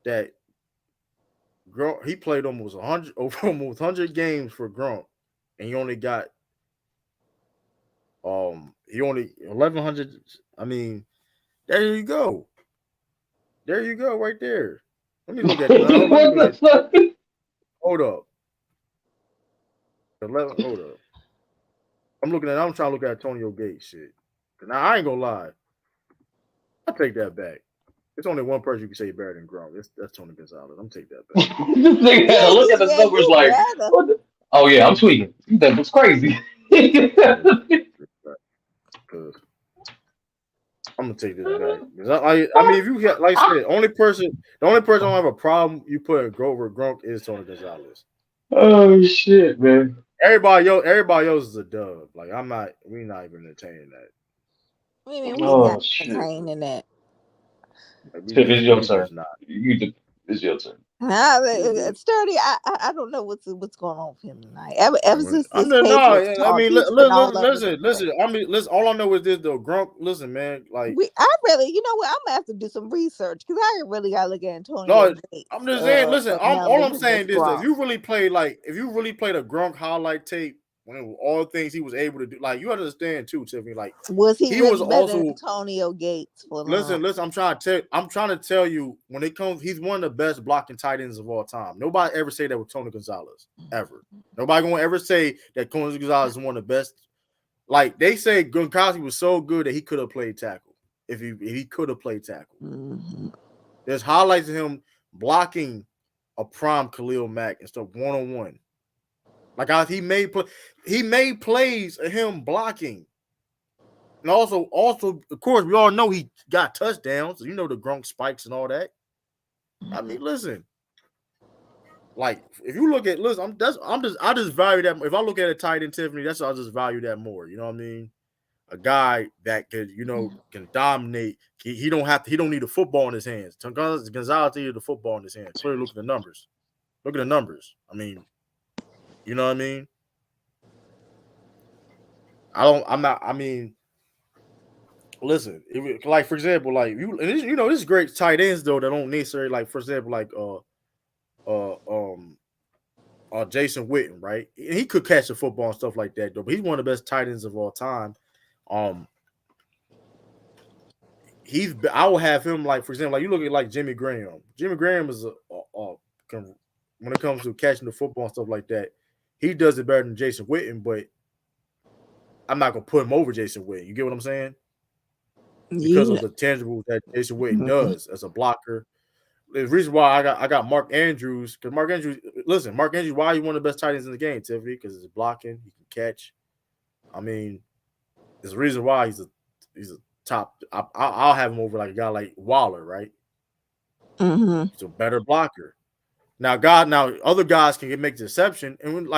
that Gronk, he played almost 100 games for Gronk, and he only got he only 1,100. I mean, there you go. There you go, right there. Let me look at it. Hold up. 11. Hold up. I'm trying to look at Antonio Gates shit. Now I ain't gonna lie. I'll take that back. There's only one person you can say better than Gronk. That's Tony Gonzalez. I'm gonna take that back. This nigga had to look at the numbers like, what the? Oh yeah, I'm tweaking. That was crazy. I'm gonna take this back. I mean, if you get, like I said, the only person I don't have a problem you put over Gronk is Tony Gonzalez. Oh shit, man. Everybody else is a dub. Like we're not even entertaining that. What do you mean we not entertaining that? Tiff, it's your turn. It's your turn. Sturdy, I don't know what's going on with him tonight. Ever since this listen. I mean, listen. All I know is this though. Gronk, listen, man. Like I really, you know what? I'm gonna have to do some research because I really gotta look at Antonio. No, I'm just saying. Listen, all I'm saying is that if you really played a Gronk highlight tape, when all the things he was able to do, like you understand too, Tiffany. Like was he really was better also than Antonio Gates for listen. I'm trying to tell you when it comes, he's one of the best blocking tight ends of all time. Nobody ever say that with Tony Gonzalez ever. Nobody gonna ever say that Tony Gonzalez is one of the best. Like they say, Gronkowski was so good that he could have played tackle if he could have played tackle. Mm-hmm. There's highlights of him blocking a prime Khalil Mack and stuff 1-on-1. Like he made plays of him blocking. And also, of course, we all know he got touchdowns. You know the Gronk spikes and all that. I mean, listen. Like if you look at I just value that. If I look at a tight end, Tiffany, I just value that more. You know what I mean? A guy that could, can dominate. He don't need a football in his hands. Gonzalez needed the football in his hands. Clearly, look at the numbers. I mean, you know what I mean? Listen, like for example, like this is great tight ends though that don't necessarily, like for example, like Jason Witten, right? He could catch the football and stuff like that though, but he's one of the best tight ends of all time. I will have him, like for example, like you look at like Jimmy Graham. Jimmy Graham is when it comes to catching the football and stuff like that, he does it better than Jason Witten, but I'm not gonna put him over Jason Witten. You get what I'm saying? Because of the tangibles that Jason Witten does as a blocker. The reason why I got Mark Andrews, because Mark Andrews, why he one of the best tight ends in the game, Tiffany? Because he's blocking, he can catch. I mean, there's a reason why he's a top. I'll have him over like a guy like Waller, right? Mm-hmm. He's a better blocker. Now, other guys can make the exception, and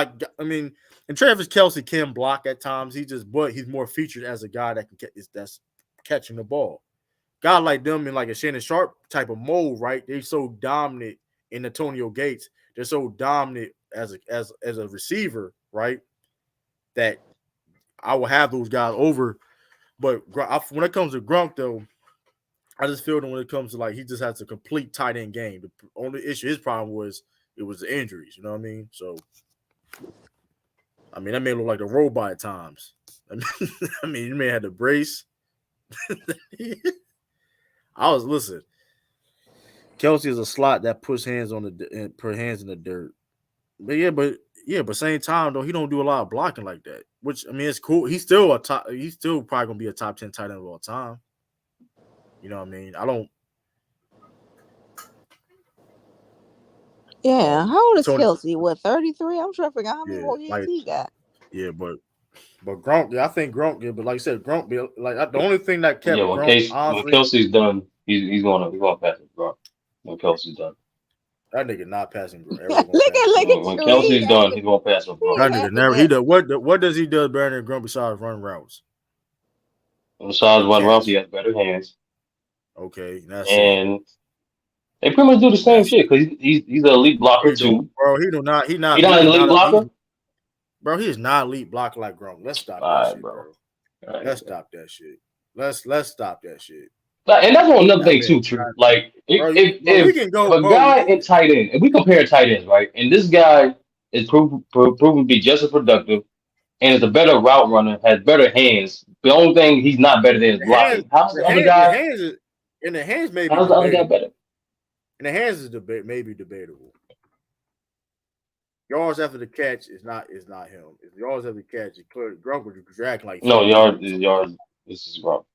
and Travis Kelce can block at times. But he's more featured as a guy that that's catching the ball. Guy like them in like a Shannon Sharp type of mold, right? They're so dominant in Antonio Gates. They're so dominant as a receiver, right? That I will have those guys over. But when it comes to Gronk, though, I just feel that when it comes to like he just has a complete tight end game. The only issue, his problem was the injuries. You know what I mean? So, I mean that may look like a robot at times. I mean you may have to brace. Listen. Kelce is a slot that puts hands in the dirt. But same time though, he don't do a lot of blocking like that. Which I mean, it's cool. He's still probably gonna be a top 10 tight end of all time. You know what I mean? Yeah, how old is Kelce? What, 33? I'm trying to figure out how many more years he got. Yeah, but Gronk, I think Gronk, but like I said, Gronk, the only thing that kept Gronk, honestly, when Kelce's done, he's gonna pass it, Gronk. When Kelce's done, that nigga not passing Gronk. Look at when Kelce's done, he's gonna pass it, Gronk. That nigga never. He does what does he do better than Gronk besides run routes? Besides run routes, he has better hands. Okay, and they pretty much do the same shit because he's an elite blocker too. Bro, he's not an elite blocker. Bro, he is not elite blocker like Gronk. Let's stop that shit, bro. Let's stop that shit. Let's stop that shit. And that's one another thing too, true. Like if we can go. a guy in tight end, if we compare tight ends, right, and this guy is proven to be just as productive and is a better route runner, has better hands. The only thing he's not better than is blocking. How's the other guy? In the hands, maybe. How's the other guy better? In the hands is maybe debatable. Yards after the catch is not him. If yards after the catch, Gronk would drag like yards. This is Gronk.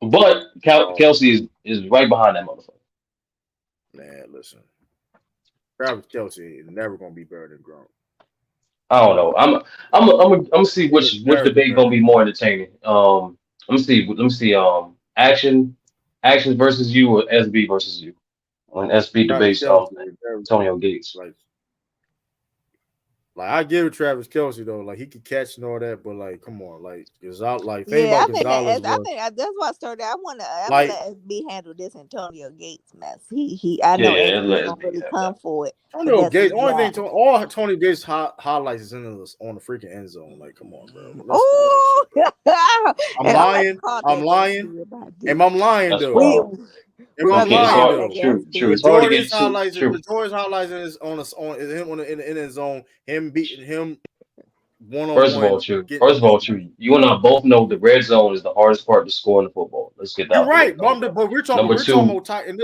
But Kelsey is right behind that motherfucker. Man, listen, Travis Kelsey is never gonna be better than Gronk. I don't know. I'm gonna see which debate gonna be more entertaining. Let me see. Actions versus you or SB versus you. When SB debates Antonio Gates. Like I give it Travis Kelsey though, like he could catch and all that, but like, come on, like Gonzalez, like I think that's why I started. I want to let SB handle this Antonio Gates mess. I know SB don't really come for it. Antonio Gates, all Tony Gates highlights is on the freaking end zone. Like, come on, bro. I'm lying. Am I lying though? True. It's hard to get the Jordan's highlights is on him in the end zone, him beating him one-on-one. First of all, true. You and I both know the red zone is the hardest part to score in the football. Let's get that. You're right, but we're talking about tight end.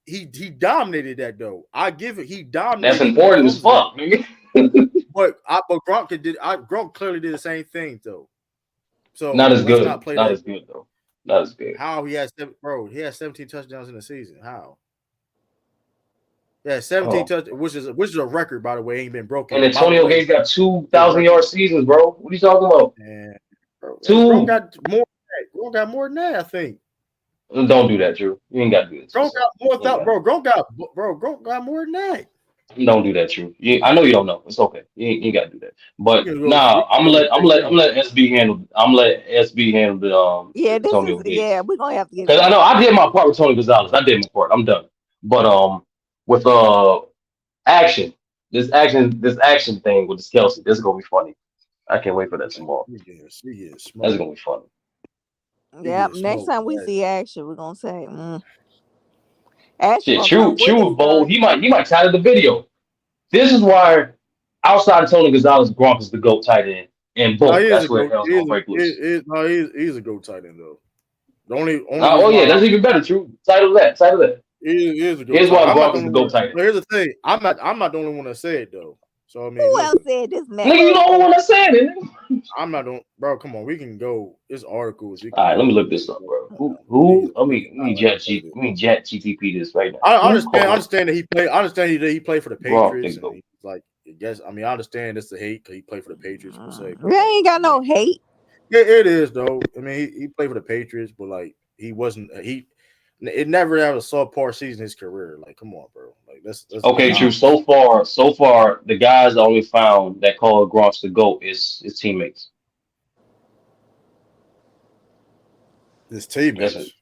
He dominated that though. I give it. He dominated. That's important as fuck, nigga. but Gronk clearly did the same thing though. So not as good. Not as good though. Not as good. How he has 17 touchdowns in the season. How? Yeah, 17 touchdowns, which is a record, by the way, ain't been broken. And Antonio Gates got 2,000-yard seasons, bro. What are you talking about? Man, Gronk got more than that, I think. Don't do that, Drew. You ain't got to do this. Gronk got more Gronk got more than that. Don't do that, Drew. I know you don't know. It's okay. You ain't got to do that. But I'm gonna let SB handle. I'm gonna let SB handle the Antonio Gates. We're gonna have to get. Because I know I did my part with Tony Gonzalez. I did my part. I'm done. But with action, this action thing with this Kelsey, this is gonna be funny. I can't wait for that tomorrow. That's gonna be funny. Yeah, next time we see action, we're gonna say, Shit, True was bold. He might title the video. This is why outside of Tony Gonzalez, Gronk is the GOAT tight end, and boom, that's where hell's gonna break loose. He's a GOAT tight end though. The only that's even better. True, title that. He is a GOAT. Here's why Gronk is the GOAT tight end. Here's the thing. I'm not the only one that said it though. So I mean, who else said this, man? Nigga, you the only one that said it. I'm not doing, bro. Come on, we can go. This articles. All right, let me look this up, bro. Who? Let me chat GTP this right now. I understand that he played. I understand that he played for the Patriots. Like, yes, I mean, I understand it's the hate because he played for the Patriots per se. We ain't got no hate. Yeah, it is though. I mean, he played for the Patriots, but like he wasn't. It never had a subpar season in his career. Like, come on, bro. Like, that's okay. True. So far, the guys only found that called Gronk the GOAT is his teammates. His teammates,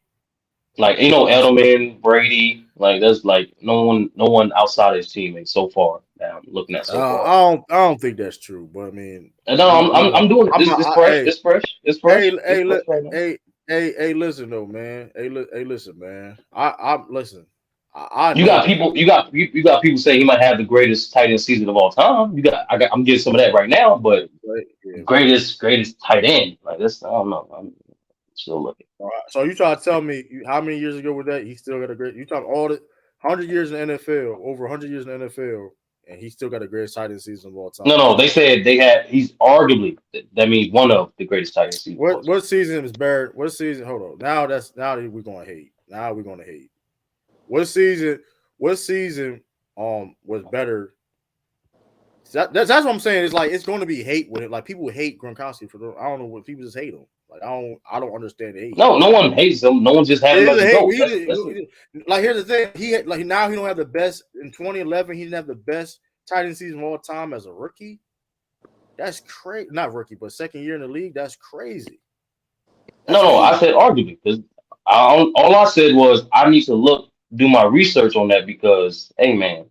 like Edelman, Brady. Like, there's like no one outside his teammates so far. That I'm looking at so far. I don't think that's true, but I mean, no, I'm doing it. It's fresh. Hey, listen though, man. Hey, listen, man. Listen. You got people saying he might have the greatest tight end season of all time. I'm getting some of that right now, but greatest tight end like this, I don't know. I'm still looking. All right. So you trying to tell me how many years ago was that he still got a great? You talking all the 100 years in the NFL, over 100 years in the NFL, and he still got the greatest tight end season of all time. No, they said he's arguably, that means one of the greatest tight end seasons. What season is Barrett? What season? Hold on. Now we're gonna hate. Now we're gonna hate. What season was better? That's what I'm saying. It's like it's going to be hate with it. Like people hate Gronkowski for I don't know what people just hate him. Like I don't understand the hate. No one hates him. No one just had him as a GOAT. Like here's the thing. He now he don't have the best. In 2011, he didn't have the best tight end season of all time as a rookie. That's crazy. Not rookie, but second year in the league. That's crazy. No, I said arguably because all I said was I need to do my research on that because, hey man,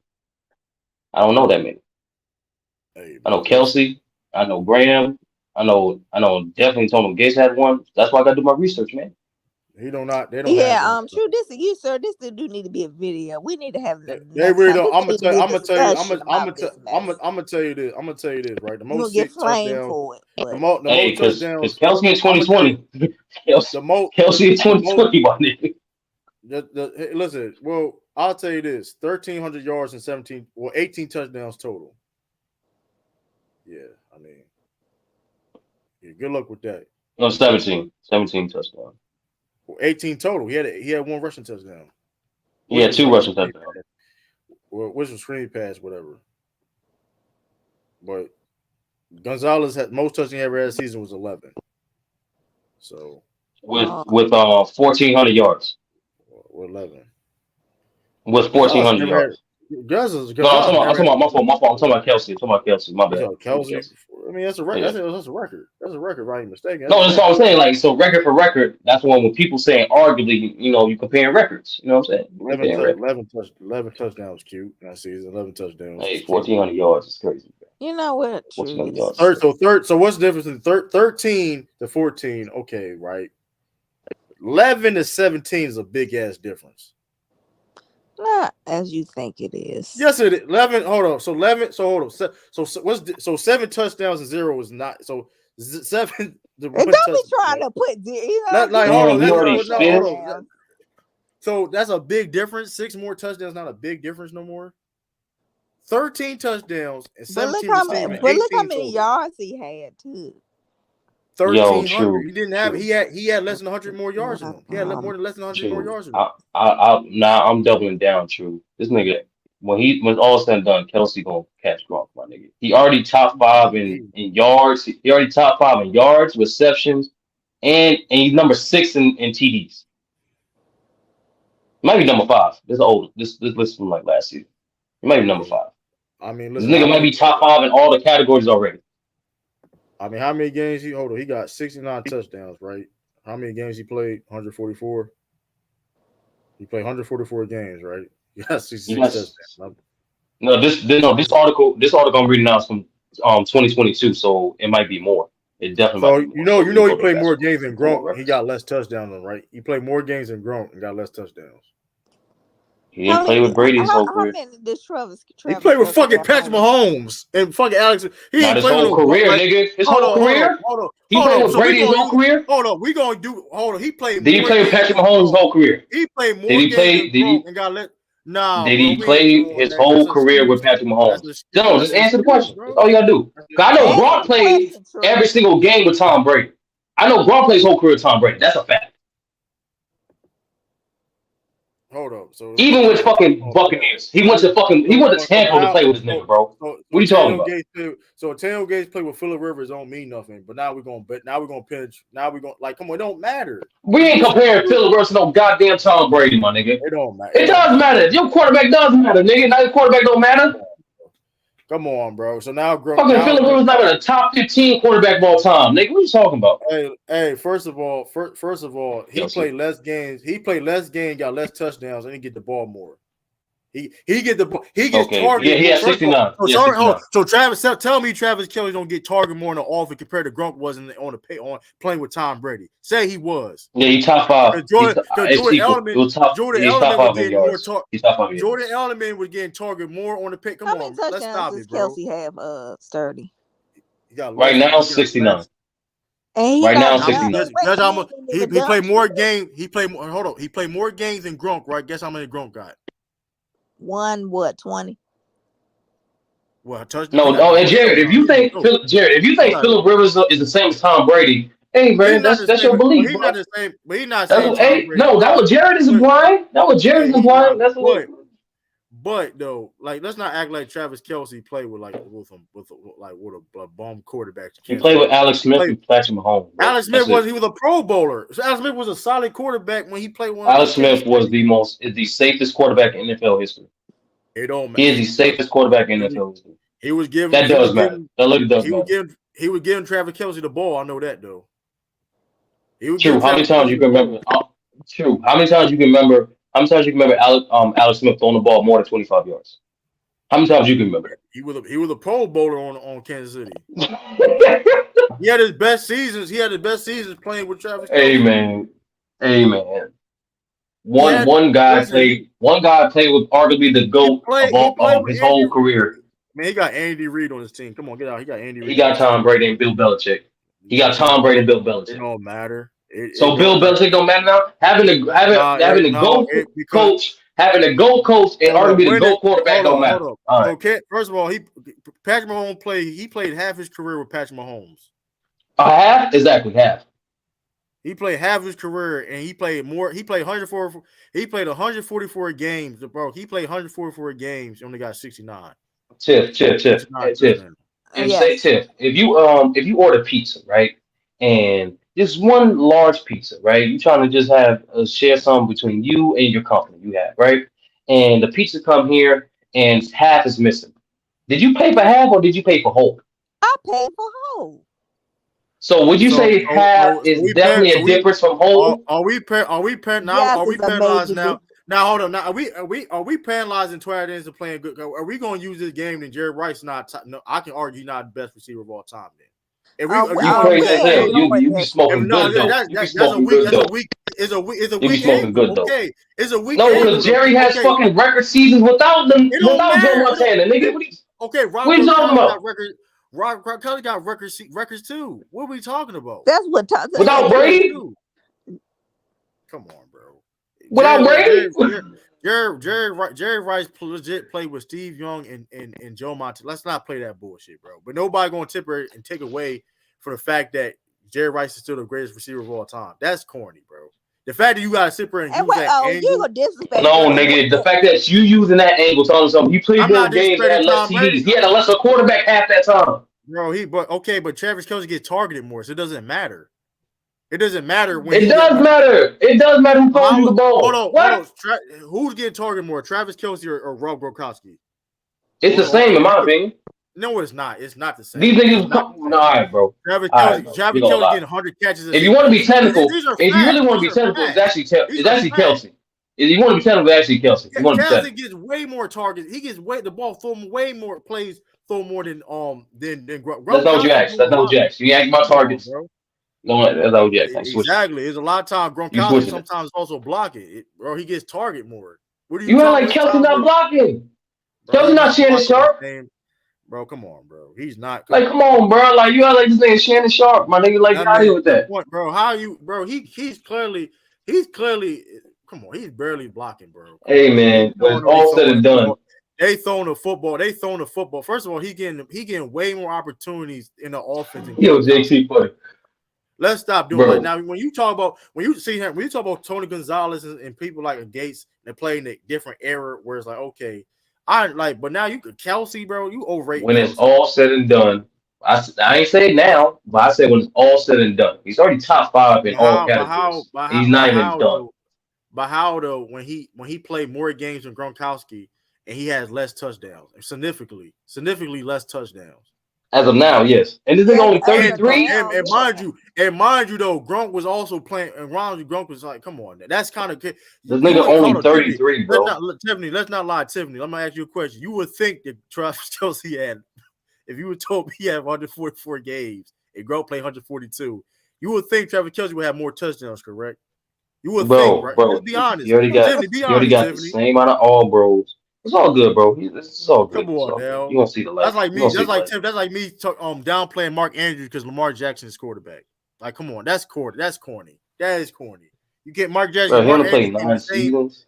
I don't know that many. I know Kelsey, I know Graham, I know definitely Tony Gates had one. That's why I got to do my research, man. He don't not. They don't. Yeah, have true. This do need to be a video. We need to have They really don't. I'm gonna tell you. I'm gonna tell you. I'm gonna tell you this. I'm gonna tell you this. Right, the You gonna most get six flamed touchdowns. for it. The But most touchdowns. Because Kelsey in 2020. The most. Kelsey in 2020, my nigga. Hey, listen. Well, I'll tell you this: 1,300 yards and 18 touchdowns total. Yeah, I mean, yeah, good luck with that. No, 17 touchdowns. Well, 18 total. He had one rushing touchdown. He had 2 rushing touchdowns. Well, which was screen pass, whatever. But Gonzalez had most touchdowns he ever had a season was 11. So with 1,400 yards. Or 11. With 1,400 yards. Gonzalez, No, I'm talking about my fault. I'm talking about Kelsey. My bad. Kelsey. I mean, that's a record. Yeah. That's a record. That's a record, right? Mistaken. No, that's what I'm saying. Like, so record for record, that's when people saying arguably, you comparing records. You know what I'm saying? 11 touchdowns, cute. That season, 11 touchdowns. Hey, 1,400 yards is crazy. You know what? So what's the difference in 13 to 14? Okay, right. 11 to 17 is a big ass difference. Not as you think it is. Yes, it is. 11. Hold on. So 11. So hold on. So 7 touchdowns and 0 is not. So 7. Don't be trying to put. Hold on. So that's a big difference. 6 more touchdowns, not a big difference no more. 13 touchdowns and 17 receiving. But look how many yards he had too. 1,300. He didn't have. He had less than 100 more yards than him. He had more than less than 100 more yards than him. I'm doubling down. True. This nigga, when all said and done, Kelsey gonna catch Gronk, my nigga. He already top 5 in yards. He already top 5 in yards, receptions, and he's number 6 in TDs. Might be number 5. This is old. This list from like last season. He might be number 5. I mean, this nigga might be top 5 in all the categories already. I mean, how many games he hold on? He got 69 touchdowns, right? How many games he played? 144. He played 144 games, right? He got 66 touchdowns. No, this article I'm reading now is from 2022, so it might be more. It definitely. So you know he played more games than Gronk. He got less touchdowns, right? He played more games than Gronk and got less touchdowns. He didn't play with Brady his whole career. He played with fucking Patrick Mahomes and fucking Alex. He ain't played his whole career, nigga. His whole career. He played with Brady his whole career. Hold on. He played. Did he play with Patrick Mahomes his whole career? He played more games than Gronk and got let. No. Did he play his whole career with Patrick Mahomes? No, just answer the question. That's all you gotta do. I know Gronk played every single game with Tom Brady. I know Gronk plays his whole career with Tom Brady. That's a fact. Hold up. So even with fucking Buccaneers, he went to Tampa to play with his nigga, bro. What are you talking about? So Taylor Gates play with Phillip Rivers don't mean nothing, but now we're gonna pinch. Now we're gonna come on, it don't matter. We ain't comparing Phillip Rivers to no goddamn Tom Brady, my nigga. It don't matter. It does matter. Your quarterback does matter, nigga. Now your quarterback don't matter. Come on, bro. So now fucking Phillip Rivers not in the top 15 quarterback of all time, nigga. What are you talking about? Hey, first of all, he played less games. He played less games, got less touchdowns, and he get the ball more. He gets targeted. Yeah, he had 69. So Travis, tell me Travis Kelce don't get targeted more in the offense compared to Gronk was on playing with Tom Brady. Say he was. Yeah, he top 5. Jordan Edelman was getting targeted more on the pick. Come on, let's stop it, bro. Kelsey have sturdy. Right now, 69. Right now, 69. He played more games. He played more. Hold on. He played more games than Gronk, right? Guess how many Gronk got? 20? Well, and Jared, if you think Phillip Rivers is the same as Tom Brady, hey man, that's your belief. He's not the same, but he's not saying. No, that was Jared is blind. That was Jared is blind. That's what. But though, like, let's not act like Travis Kelce played with a bum quarterback. He played with Alex Smith and Patrick Mahomes. Alex Smith he was a Pro Bowler. So Alex Smith was a solid quarterback when he played one. Alex Smith was the safest quarterback in NFL history. It don't matter. He is the safest quarterback in NFL history. He was giving that does matter. That literally does matter. He was giving Travis Kelce the ball. I know that though. True. How many times you can remember? True. How many times you can remember? How many times you can remember Alex Smith throwing the ball more than 25 yards? How many times you can remember? He was a Pro Bowler on Kansas City. He had his best seasons. Playing with Travis Kelce. Hey man, Hey man, one guy played with arguably the GOAT of all of his whole career. Man, he got Andy Reid on his team. Come on, get out. He got Andy Reid. He got Tom Brady and Bill Belichick. He got Tom Brady and Bill Belichick. It don't matter. So Bill Belichick don't matter now. Having a GOAT coach, having a GOAT coach, and arguably the GOAT quarterback don't matter. All right. Okay, first of all, Patrick Mahomes played half his career with Patrick Mahomes. Half? Exactly, half. He played half his career, and he played more. He played 144. He played 144 games, bro. He played 144 games. He only got 69. Tiff. And say Tiff, if you order pizza, right, and just one large pizza, right, you trying to just have share something between you and your company you have, right, and the pizza come here and half is missing. Did you pay for half or did you pay for whole? I paid for whole. So would you say half is definitely a difference from whole? Are we penalized now? Now hold on. Now are we penalizing Twilight into playing good? Are we going to use this game? And Jerry Rice not? No, I can argue not the best receiver of all time. Then if you be smoking good though. That's a weak. It's a weak game. Okay, it's a weak. No, because Jerry has fucking record seasons without them. Without Joe Montana, nigga. Rob Gronkowski got records too. What are we talking about? That's what. Without Brady. Come on, bro. Without Brady. Jerry Rice legit played with Steve Young and Joe Montana. Let's not play that bullshit, bro. But nobody gonna tip her and take away for the fact that Jerry Rice is still the greatest receiver of all time. That's corny, bro. The fact that you gotta sit there and use that angle. No, nigga. The fact that you using that angle telling something. He played those games and had less TDs. He had a lesser quarterback half that time. Bro, but Travis Kelce gets targeted more, so it doesn't matter. It doesn't matter when it does matter. It does matter who throws you the ball. Hold on. Who's getting targeted more, Travis Kelce or Rob Gronkowski? It's the same in my opinion. No, it's not. It's not the same. These niggas, all right, bro. Travis Kelce getting 100 catches. If you want to be technical, if you really want to be technical, it's actually Kelce. If you want to be technical, it's actually Kelce. Kelce gets way more targets. He gets the ball thrown way more plays, thrown more than Gronkowski. That's not what you asked. That's not what you asked. You asked about targets. No, that's not what you asked. Exactly. There's a lot of time Gronkowski sometimes also blocking. Bro, he gets target more. What do you like Kelce not blocking? Kelce not Shannon Sharp. Bro, come on, bro. He's not. Like, come on, bro. Like, you act like this nigga Shannon Sharp, my nigga. Like, out here with that. Bro, how you, bro? He's clearly. Come on, he's barely blocking, bro. Hey, man, when it's all said and done, they throwing the football. First of all, he getting way more opportunities in the offense. Yo, JC, buddy. Let's stop doing that. Now, when you talk about Tony Gonzalez and people like Gates, they're playing a different era where it's like, okay. But now you could Kelce, bro. You overrate. When it's all said and done, I ain't saying now, but I said when it's all said and done, he's already top 5 in all categories. He's not even done. But how though? When he played more games than Gronkowski and he has less touchdowns, significantly less touchdowns. As of now, yes. And this is only 33. And mind you, though, Gronk was also playing. And Gronk was like, "Come on, that's kind of good." This nigga only 33, bro. Let's not lie, Tiffany. Let me ask you a question. You would think that Travis Kelce had, if you were told he had 144 games and Gronk played 142, you would think Travis Kelce would have more touchdowns, correct? You would think, right? Bro, let's be honest. You already got the same amount of all bros. It's all good, bro. It's all good. Come on, now. You won't see the light. That's like me. That's like me downplaying Mark Andrews because Lamar Jackson is quarterback. Like, come on, that's corny. That is corny. You get Mark Jackson. Bro, he only played 9 seasons.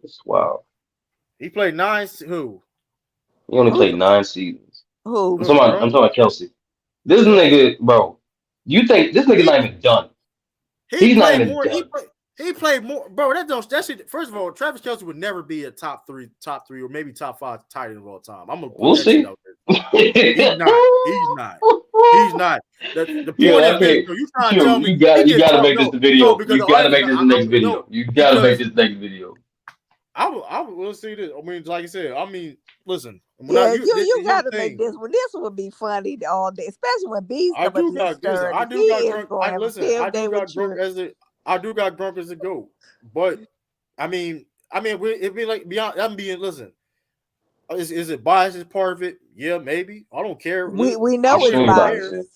It's wild. He played 9. Who? He only played 9 seasons. Who? I'm talking about Kelce. This nigga, bro. You think this nigga's not even done? He's not even done. He played more, bro. That's it. First of all, Travis Kelce would never be a top 3, or maybe top 5 tight end of all time. We'll see. He's not. The point is, you trying to tell me you gotta make this the video. You gotta make this the next video. You gotta make this next video. I will see this. I mean, like I said, listen. Yeah, you gotta make this one. This would be funny all day, especially when B's I do got Gronk as a GOAT, but I mean, it'd be like beyond. I'm being listen. Is it bias as part of it? Yeah, maybe. I don't care. We know it's bias,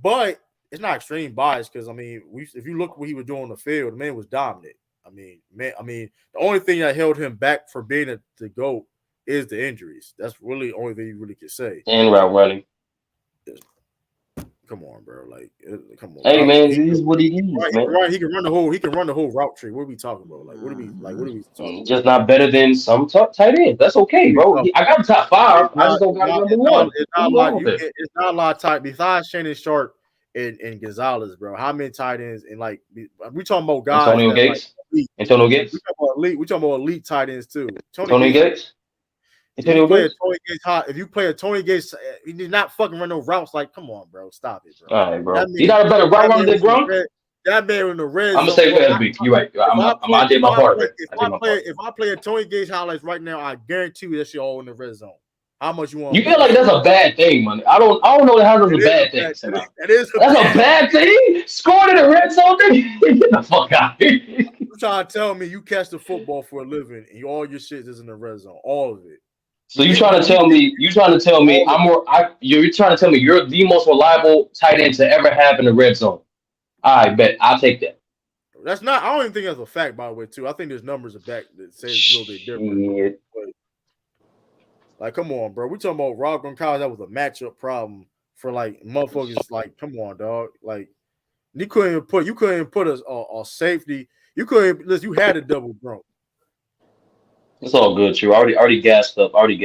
but it's not extreme bias because I mean, if you look what he was doing on the field, the man was dominant. I mean, the only thing that held him back for being the GOAT is the injuries. That's really the only thing you really can say. And route running. Come on, bro. Like, come on. Hey, man, this is what he needs, man. He can run the whole. He can run the whole route tree. What are we talking about? Like, what are we talking about? Just not better than some tight ends. That's okay, bro. I got the top 5. I just don't got number 1. It's not a lot of tight. Besides Shannon Sharp and Gonzalez, bro. How many tight ends? And like, we talking about guys. Antonio Gates. Antonio Gates. We talking about elite tight ends too. Tony Gates. If you play a Tony Gates, he did not fucking run no routes. Like, come on, bro, stop it, bro. All right, bro. He got a better route runner than Gronk. That man in the red zone. I'm gonna say for SB. You're right. I did my part. If I play a Tony Gates highlights right now, I guarantee you that shit all in the red zone. How much you want? You feel like that's a bad thing, man? I don't know that that's a bad thing. That's a bad thing. Scoring in the red zone, get the fuck out here. You trying to tell me you catch the football for a living and all your shit is in the red zone, all of it. So you're trying to tell me you're trying to tell me you're the most reliable tight end to ever have in the red zone. I bet I'll take that. That's not. I don't even think that's a fact, by the way. Too. I think there's numbers of back that say it's a little bit different. But, like, come on, bro. We talking about Rob Gronkowski. That was a matchup problem for like motherfuckers. Like, come on, dog. Like, you couldn't even put a safety. You couldn't. Listen, you had a double Gronk. It's all good, True. I already gassed up. I already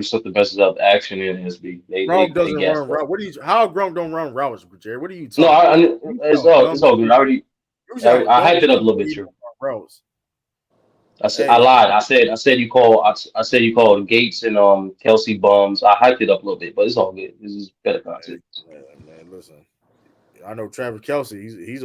set the message up. Action in SB. Gronk doesn't run routes. What do you? How Gronk don't run routes, Jerry? What are you talking? No, it's all good. I hyped it up a little bit, True. I lied. I said you called Gates and Kelsey bums. I hyped it up a little bit, but it's all good. This is better content. Man, listen. I know Travis Kelce. He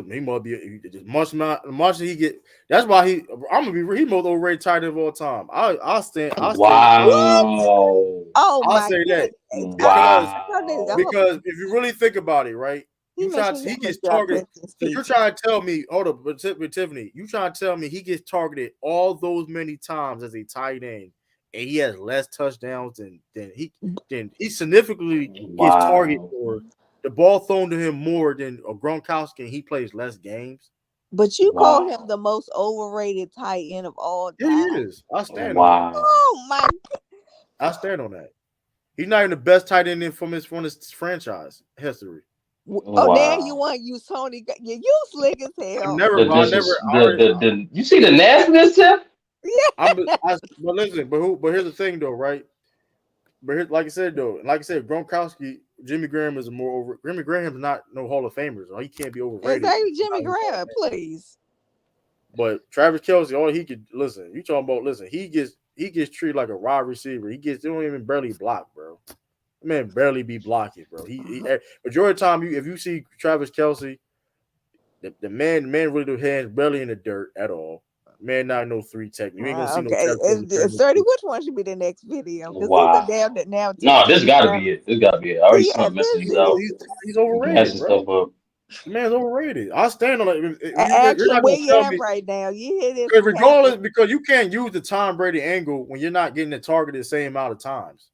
must be much he get. That's why he most overrated tight end of all time. I'll stand. Wow. I'll say that. Wow. Because if you really think about it, right? He gets targeted. So you're trying to tell me, hold up, with Tiffany, you trying to tell me he gets targeted all those many times as a tight end, and he has less touchdowns than he significantly gets targeted for the ball thrown to him more than a Gronkowski, and he plays less games. But you call him the most overrated tight end of all time. Yeah, he is. I stand on that. Oh my God. I stand on that. He's not even the best tight end from his franchise history. Oh, now you want to use Tony? You slick as hell. You see the nastiness, Tim? Yeah. But listen, but here's the thing, though, right? But like I said, Gronkowski, Jimmy Graham is more over. Jimmy Graham's not no Hall of Famers. He can't be overrated. Exactly, Jimmy Graham, please. But Travis Kelce, all he could listen. You talking about listen? He gets treated like a wide receiver. They don't even barely block, bro. The man barely be blocking, bro. He majority of the time, if you see Travis Kelce, the man really do hands barely in the dirt at all. Man, not no 3 technique. You ain't gonna see no. It's 30. Which one should be the next video? Wow. No, this gotta be it. I already saw messages out. He's overrated, bro. The man's overrated. I stand on it. Actually, where you at right now? You hit it. Regardless, because you can't use the Tom Brady angle when you're not getting the target the same amount of times.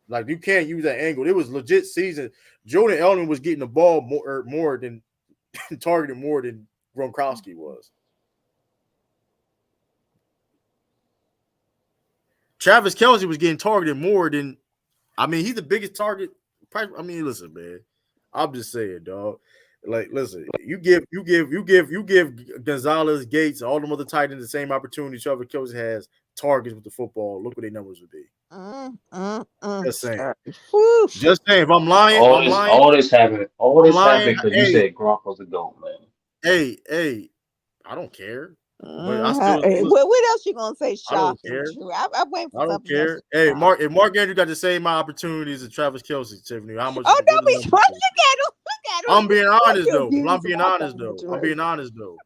Like, you can't use that angle. It was legit season. Jordan Elliman was getting the ball more than targeted more than Gronkowski was. Travis Kelce was getting targeted more than. I mean, he's the biggest target. I mean, listen, man. I'm just saying, dog. Like, listen, you give Gonzalez, Gates, all them other tight ends the same opportunity Travis Kelce has targets with the football. Look what their numbers would be. Just saying. Just saying. If I'm lying, all this happened because you said Gronk was a GOAT, man. Hey, I don't care. But I still, what else you gonna say? Shocking. I wait for I don't care. Hey, if Mark Andrews got the same opportunities as Travis Kelce, Tiffany, how much? Oh, don't be trying. Look at him. I'm being honest though. I'm being honest though.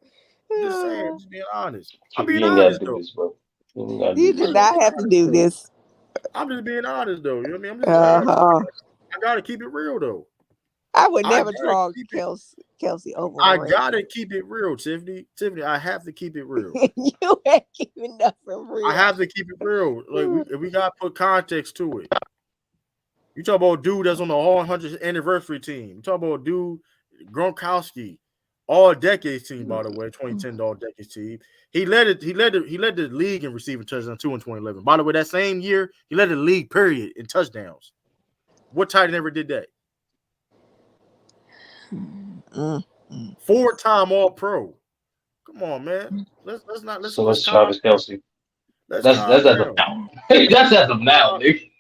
Just saying, just being honest. I'm being honest though. You did not have to do this. I'm just being honest though. You know what I mean? I gotta keep it real though. I would never draw Kelce over. I gotta keep it real, Tiffany. I have to keep it real. You ain't keeping nothing real. I have to keep it real. Like we gotta put context to it. You talk about a dude that's on the 100th anniversary team. You talk about a dude Gronkowski, all decades team, by the way, 2010 all decades team. He led the league in receiving touchdowns too in 2011. By the way, that same year, he led the league period in touchdowns. What tight end ever did that? 4-time All-Pro. Come on, man. Let's Travis Kelce. That's a mountain. That's a mountain.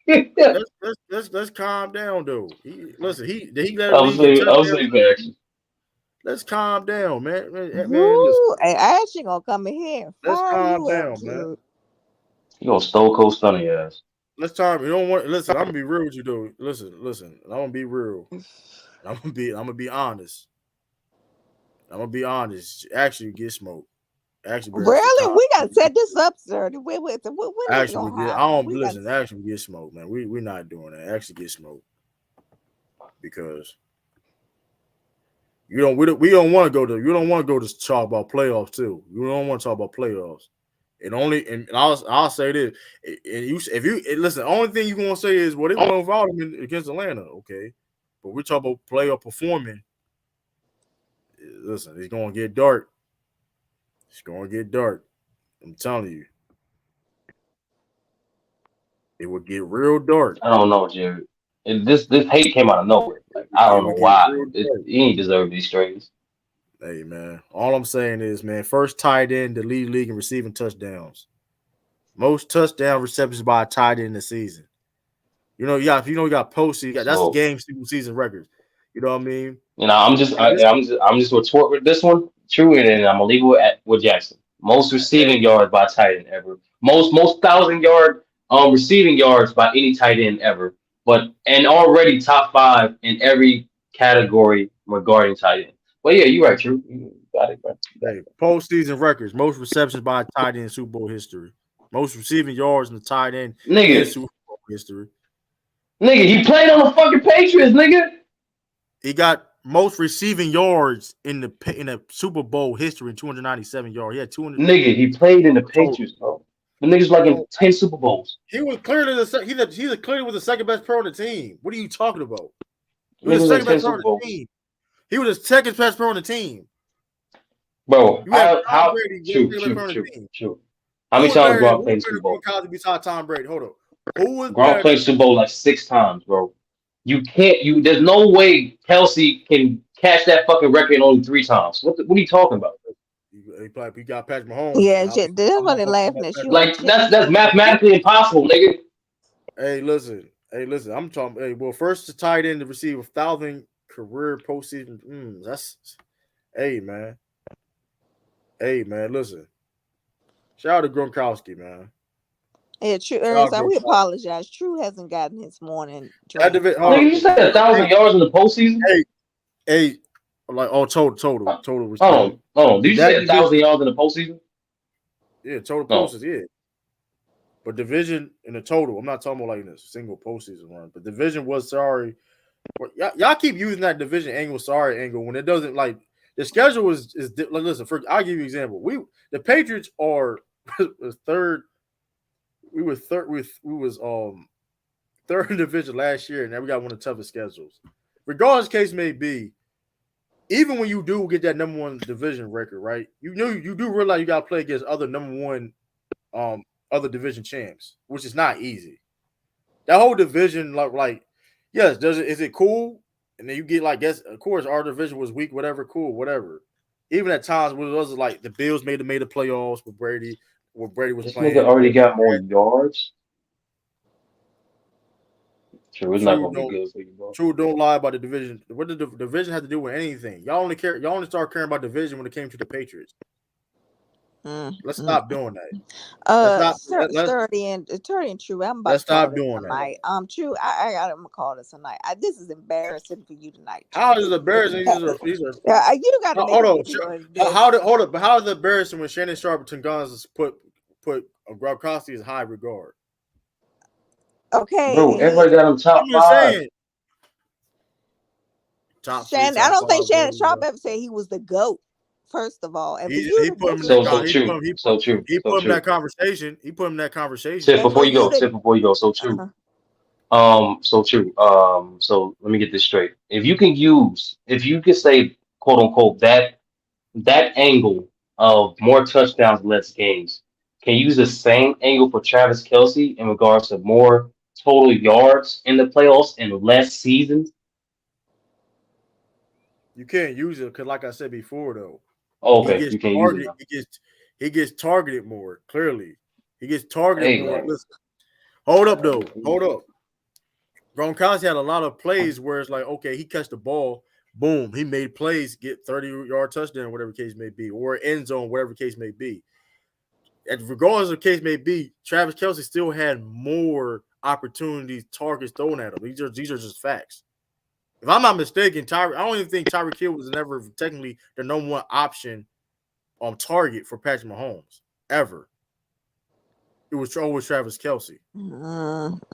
Let's calm down, though. He let I was saying action. Let's calm down, man. Ooh, hey, Ash ain't gonna come in here. Let's calm down, man. You gonna stone cold stun your ass. Let's talk. You don't want. Listen, I'm gonna be real with you, though. Listen. I'm gonna be real. I'm gonna be honest. I'm gonna be honest. Actually, get smoked. Actually, really, we gotta set this up, sir. Actually, Actually, get smoked, man. We're not doing that. Actually, get smoked because we don't want to go to talk about playoffs too. You don't want to talk about playoffs. And I'll say this. If you listen, the only thing you're gonna say is it went without him against Atlanta, okay? But we're talking about playoff performing. Listen, it's gonna get dark. It's gonna get dark. I'm telling you. It would get real dark. I don't know, Jared. This hate came out of nowhere. Like, I don't know why. He ain't deserve these trades. Hey, man. All I'm saying is, man, first tight end to lead league in receiving touchdowns. Most touchdown receptions by a tight end in the season. You got postseason. That's the game season records. You know what I mean? I'm just gonna twerk with this one. True, and then I'm gonna leave it with Jackson. Most receiving yards by tight end ever. Most 1,000-yard receiving yards by any tight end ever. And already top 5 in every category regarding tight end. Well, yeah, you're right, True. You got it, bro. Hey, postseason records. Most receptions by a tight end in Super Bowl history. Most receiving yards in the tight end in Super Bowl history. Nigga, he played on the fucking Patriots, nigga. He got most receiving yards in the Super Bowl history in 297 yards. He had 200. Nigga, he played in the Patriots, bro. The nigga's like in 10 Super Bowls. He was clearly the second best pro on the team. What are you talking about? He was the second best pro on the team. He was the second best pro on the team. Bro, true. How many times Gronk played Super Bowl? Besides Tom Brady, hold on. Who was Gronk played Super Bowl like 6 times, bro. You can't. There's no way Kelsey can catch that fucking record in only 3 times. What are you talking about? He got Patrick Mahomes. Yeah, that's why they laughing at you. Like that's mathematically impossible, nigga. Hey, listen. I'm talking. Hey, well, first to tight end to receive 1,000 career postseason. Hey, man. Listen. Shout out to Gronkowski, man. Yeah, True. We apologize. True hasn't gotten his morning. Nigga, you said 1,000 yards in the postseason. Hey, like total. Hold on. Did you say 1,000 yards in the postseason? Yeah, total postseason. Yeah. But division in the total, I'm not talking about like in a single postseason run. But division was sorry. Y'all keep using that division angle when it doesn't like the schedule is listen. I'll give you an example. The Patriots are third. We was third in division last year, and now we got one of the toughest schedules. Regardless, case may be, even when you do get that number 1 division record, right? You do realize you got to play against other number 1, other division champs, which is not easy. That whole division, like, yes, is it cool? And then you get like, yes, of course, our division was weak, whatever, cool, whatever. Even at times when it was like the Bills made the playoffs with Brady, where Brady was playing. This nigga already got more yards. True, it's not gonna be good for you, bro. True, don't lie about the division. What did the division have to do with anything? Y'all only start caring about division when it came to the Patriots. Let's stop doing that. 30 and True. I'm about let's to call stop doing tonight. that. True. I got him to call this tonight. This is embarrassing for you tonight. How is it embarrassing? These are you got to hold up. But how is it embarrassing when Shannon Sharp and Gonzalez put Gronkowski in high regard? Okay, bro. Everybody got him top 5. Shannon, I don't think Shannon Sharp ever said he was the GOAT. First of all, and he put him in that conversation. Tip before you go. So true. So true. So let me get this straight. If you can say, quote unquote, that angle of more touchdowns, less games, can you use the same angle for Travis Kelsey in regards to more total yards in the playoffs and less seasons? You can't use it because, like I said before, though, Oh, he okay, gets you can't use it targeted. now. He gets targeted more. Clearly, he gets targeted Hey, more. man. Listen, hold up, though. Hold up. Gronkowski had a lot of plays where it's like, okay, he catch the ball, boom, he made plays, get 30-yard touchdown, whatever case may be, or end zone, whatever case may be. And regardless of the case may be, Travis Kelsey still had more opportunities, targets thrown at him. These are just facts. If I'm not mistaken, I don't even think Tyreek Hill was never technically the number one option on target for Patrick Mahomes ever. It was always Travis Kelsey.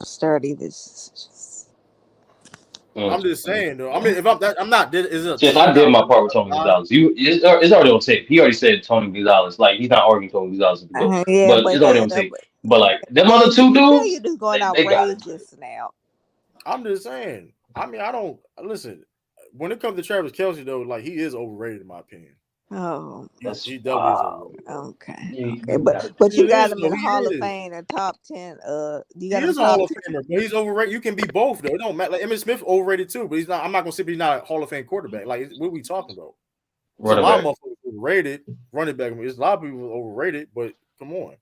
Sturdy. This. I'm just saying though. I mean, if I'm not, is it a Since team I did not my winning part with Tony a lot? Gonzalez, it's already on tape. He already said Tony Gonzalez, like he's not arguing Tony Gonzalez is the GOAT, Yeah, but but it's already on tape. But like them other you two can tell you dudes, just going they got it. outrageous now. I'm just saying. I mean, I don't listen. When it comes to Travis Kelsey, though, like he is overrated in my opinion. Oh, He definitely is overrated. Okay, but you He got is, him though. in the He Hall of is. Fame and top 10. You He got him is a top Hall of 10. Famer, but he's overrated. You can be both, though. It don't matter. Like Emmitt Smith overrated too, but he's not. I'm not gonna say he's not a Hall of Fame quarterback. Like, what are we talking about? There's a Running lot of back. motherfuckers overrated. Running back. I mean, there's a lot of people overrated, but come on.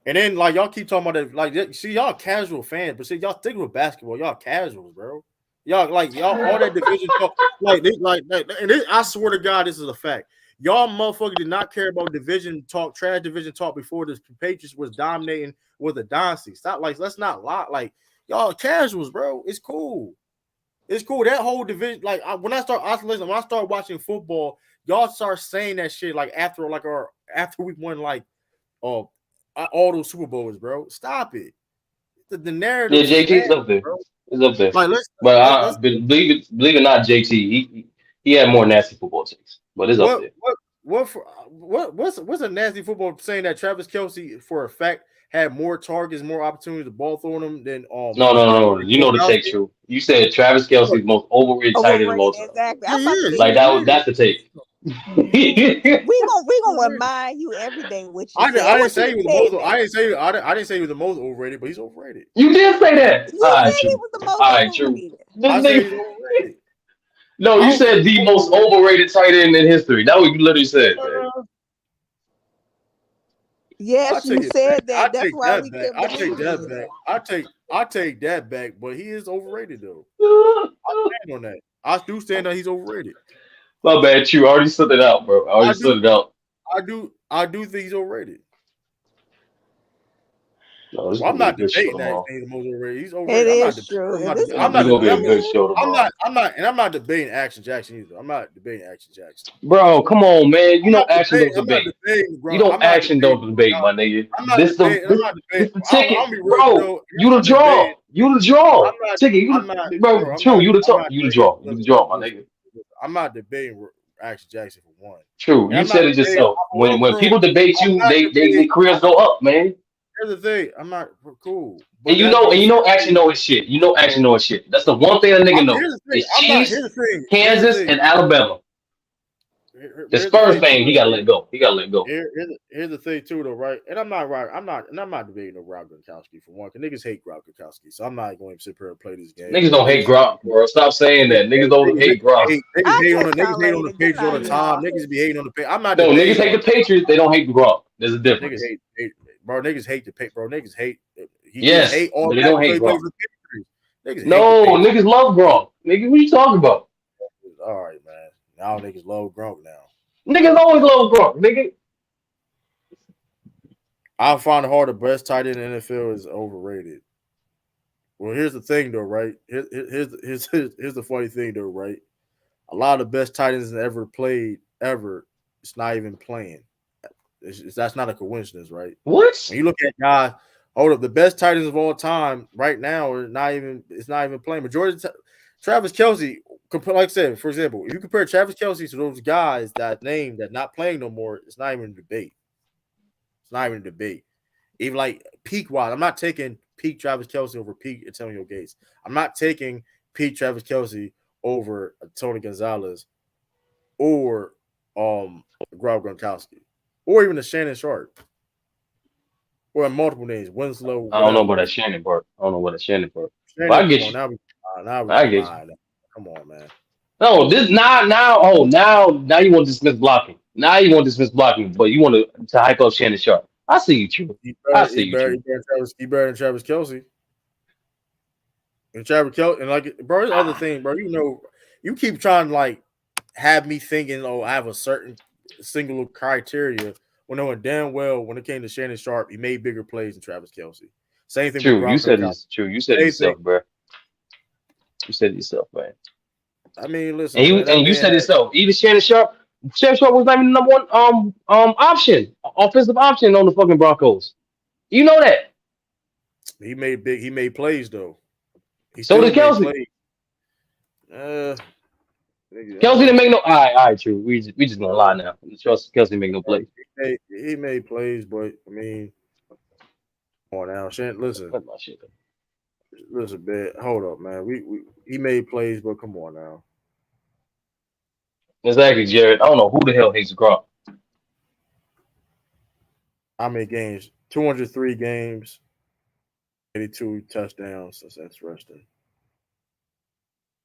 And then like y'all keep talking about that, like see y'all casual fans, but see y'all think with basketball, y'all casuals, bro. Y'all all that division talk, and I swear to God, this is a fact. Y'all motherfuckers did not care about division talk, trash division talk before the Patriots was dominating with a dynasty. Stop, like let's not lie, like y'all casuals, bro. It's cool. It's cool. That whole division, like when I start watching football, y'all start saying that shit like after we won like all those Super Bowls, bro. Stop it. The Yeah, narratives is bad, JT's up there. bro. He's up there. Like But let's believe it or not, JT, he had more nasty football takes, but it's up there. what's a nasty football saying that Travis Kelsey for a fact had more targets, more opportunities to ball throwing them than No. You know the take, Gronkowski? true. You said Travis Kelsey's most overrated tight end of all Overrated, time. exactly. Yeah, I'm he about to is. say He's Like overrated. that's the take. we gonna remind you every day what you said. I didn't What say you he was the said most. that? I didn't say he was the most overrated, but he's overrated. You did say that. You said he True. was the most All right, true. overrated. This I said nigga, he's overrated. no, I you don't say said the he's most overrated. overrated tight end in history. That's what you literally said, man. I Yes, take you it back. said that. That's why we Back. couldn't believe you. I take that back. But he is overrated though. I stand on that. I do stand on he's overrated. My bad, true. I already stood it out, bro. I already stood it out. I do think he's overrated. No, this is Well, I'm gonna be a not good show debating that tomorrow. he's the most overrated. He's It overrated. I'm not is debating. true. I'm This not, is I'm This is not gonna be a debating. good show tomorrow. I'm not debating Action Jackson either. I'm not debating Action Jackson. Bro, come on, man. You know action don't I'm not debate. debating, bro. You know I'm not action debating. don't debate, my nigga. I'm not debating. I'm not This debating. the I'll ticket, be real, bro. though. You the I'm not debating. draw. You the draw. Ticket, I'm not, bro. True, you the I'm top. not You the debating. draw. You the draw, my nigga. I'm not debating Action Jackson for one. True, And you I'm not said it debating. yourself. When people debate I'm you, not they debating. careers go up, man. Here's the thing. I'm not cool. And But that being you said, know action know his shit. You know action know his shit. That's the one thing a nigga know. here's the thing. It's I'm not. Chiefs, Here's the thing. Kansas, and Alabama. The Here's the Spurs thing fame, too. he gotta let go. He gotta let go. Here's the thing too, though, right? And I'm not right. I'm not debating no Rob Gronkowski for one. Cause niggas hate Rob Gronkowski, so I'm not going to sit here and play this game. Niggas don't hate Gronk, bro. Stop saying that. Niggas don't hate Gronk. Niggas hate on the Good Patriots all the night, time. y'all. Niggas be hating on the Patriots. I'm not No, niggas debating. hate the Patriots. They don't hate Gronk. There's a difference. Niggas hate, bro. Niggas hate the Patriots, bro. Niggas hate. He Yes, hate all but they that don't because hate he plays Gronk. for the Patriots. Niggas hate the No, Patriots. niggas love Gronk. Nigga, what you talking about? All right, man. Now niggas love Gronk now. Niggas always love Gronk, nigga. I find it hard the best tight end in the NFL is overrated. Well, here's the thing, though, right? Here's the funny thing, though, right? A lot of the best tight ends that ever played, it's not even playing. That's not a coincidence, right? What? When you look at guys, hold up, the best tight ends of all time right now are not even. It's not even playing. Majority of Travis Kelsey, like I said, for example, if you compare Travis Kelsey to those guys that name that not playing no more, it's not even a debate. It's not even a debate. Even like peak wise, I'm not taking peak Travis Kelce over peak Antonio Gates. I'm not taking peak Travis Kelce over Tony Gonzalez or Rob Gronkowski or even a Shannon Sharp or multiple names, Winslow. I don't know Whatever. about that Shannon part. But Shannon, I come get on, you. now we I can get you. lie. Come on, man. No, this now you want to dismiss blocking. Now you want to dismiss blocking, but you want to hype up Shannon Sharp. I see you, True. I see you, True. He better than Travis Kelce. And Travis Kelce, and like, bro, this other thing, bro. You keep trying to like have me thinking, oh, I have a certain single criteria. When knowing damn well, when it came to Shannon Sharp, he made bigger plays than Travis Kelce. Same thing with True. You Gronk said Gronkowski. it's true. You said it yourself, bro. You said it yourself, man. I mean, listen, And you man, that you man said had, yourself. Even Shannon Sharp was not even the number one option, offensive option on the fucking Broncos. You know that. he made plays though. He So still did made Kelsey. plays. Kelsey didn't make no. All right, true. We just gonna lie now. Trust Kelsey make no plays. He made plays, but I mean, come on now, listen, That's my shit. listen, man. Hold up, man. He made plays, but come on now. Exactly, Jared. I don't know who the hell hates Gronk. How many games? 203 games, 82 touchdowns since that's resting.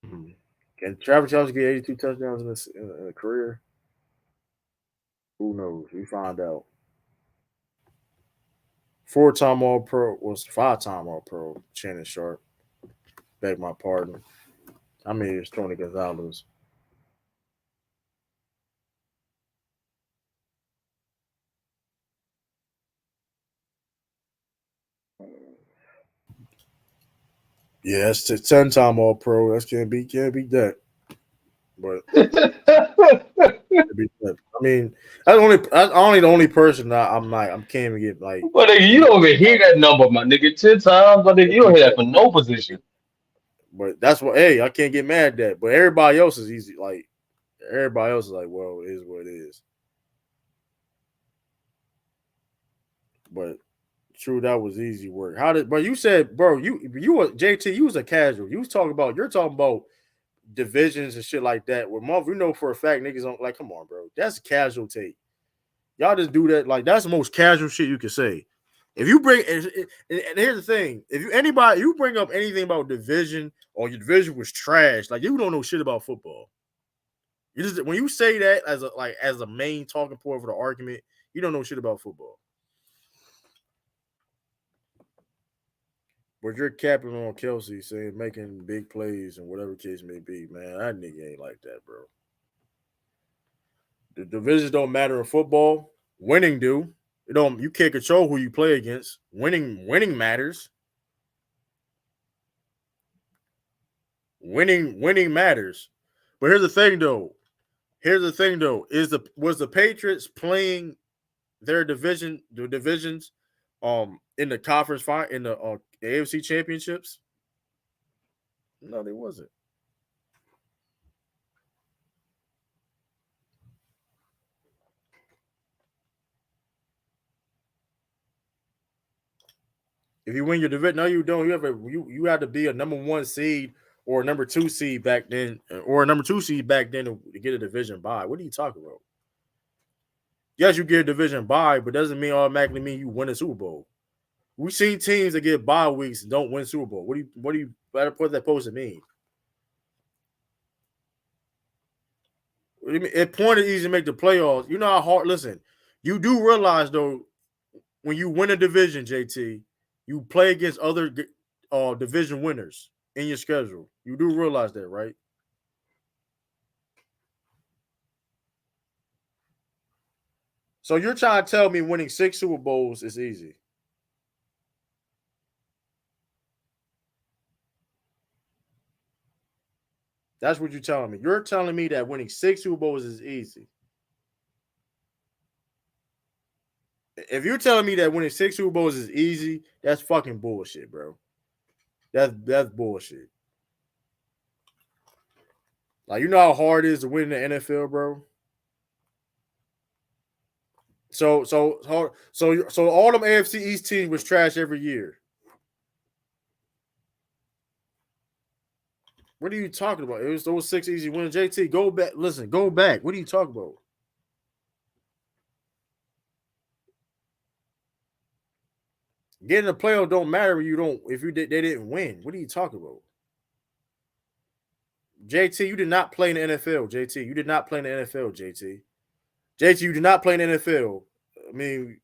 Mm-hmm. Can Travis Kelce get 82 touchdowns in a career? Who knows? We find out. 4-time All-Pro was 5-time All-Pro. Shannon Sharp. Beg my pardon. I mean, it's Tony Gonzalez. Yeah, it's 10-time All-Pro. That can't beat that. But I mean, that's only the only person that I can't even get like. But nigga, you don't even hear that number, my nigga. 10 times, but nigga, you don't hear that for no position. But that's what. Hey, I can't get mad at that. But everybody else is easy. Like everybody else is like, well, it is what it is. But true, that was easy work. But you said, bro, you were JT. You was a casual. You're talking about divisions and shit like that. With Marv, you know for a fact niggas don't like. Come on, bro. That's casual take. Y'all just do that. Like that's the most casual shit you can say. If you bring and here's the thing, if you bring up anything about division or your division was trash, like you don't know shit about football. You just when you say that as a main talking point for the argument, you don't know shit about football. But you're capping on Kelce saying making big plays and whatever case may be, man. That nigga ain't like that, bro. The divisions don't matter in football. Winning do. You can't control who you play against. Winning matters. Winning matters. But here's the thing though. Was the Patriots playing their divisions in the conference in the AFC championships? No, they wasn't. If you win your division, no, you don't. You had to be a number 1 seed or a number 2 seed back then, to get a division bye. What are you talking about? Yes, you get a division bye, but doesn't automatically mean you win a Super Bowl. We've seen teams that get bye weeks and don't win Super Bowl. What do you that supposed to mean? It pointed easy to make the playoffs. You know how hard. Listen, you do realize though, when you win a division, JT, you play against other division winners in your schedule. You do realize that, right? So you're trying to tell me winning 6 Super Bowls is easy? That's what you're telling me. You're telling me that winning 6 Super Bowls is easy. If you're telling me that winning 6 Super Bowls is easy, that's fucking bullshit, bro. That's bullshit. Like, you know how hard it is to win in the NFL, bro? So all them AFC East teams was trash every year. What are you talking about? It was those 6 easy wins. JT, go back. Listen, go back. What are you talking about? Getting the playoff don't matter if they didn't win. What are you talking about? JT, you did not play in the NFL. JT, you did not play in the NFL. JT, you did not play in the NFL. I mean,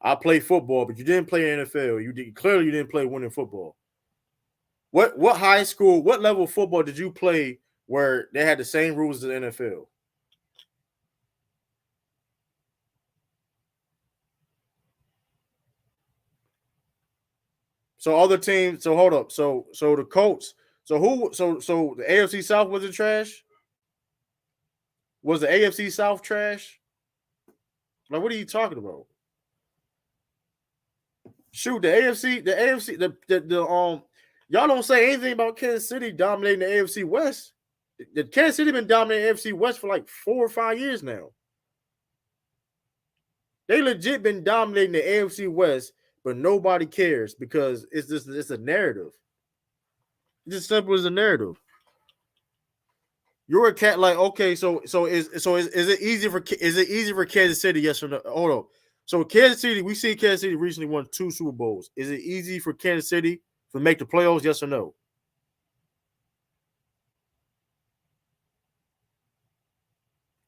I played football, but you didn't play in the NFL. You didn't play winning football. What high school, what level of football did you play where they had the same rules as the NFL? So other teams, so hold up. So the Colts, so the AFC South wasn't trash? Was the AFC South trash? Like, what are you talking about? Shoot, the AFC, y'all don't say anything about Kansas City dominating the AFC West. The Kansas City been dominating the AFC West for like 4 or 5 years now. They legit been dominating the AFC West, but nobody cares because it's a narrative. It's as simple as a narrative. You're a cat, like, okay, so is it easy for Kansas City? Yes or no? Hold on. So Kansas City, we see Kansas City recently won 2 Super Bowls. Is it easy for Kansas City to make the playoffs? Yes or no?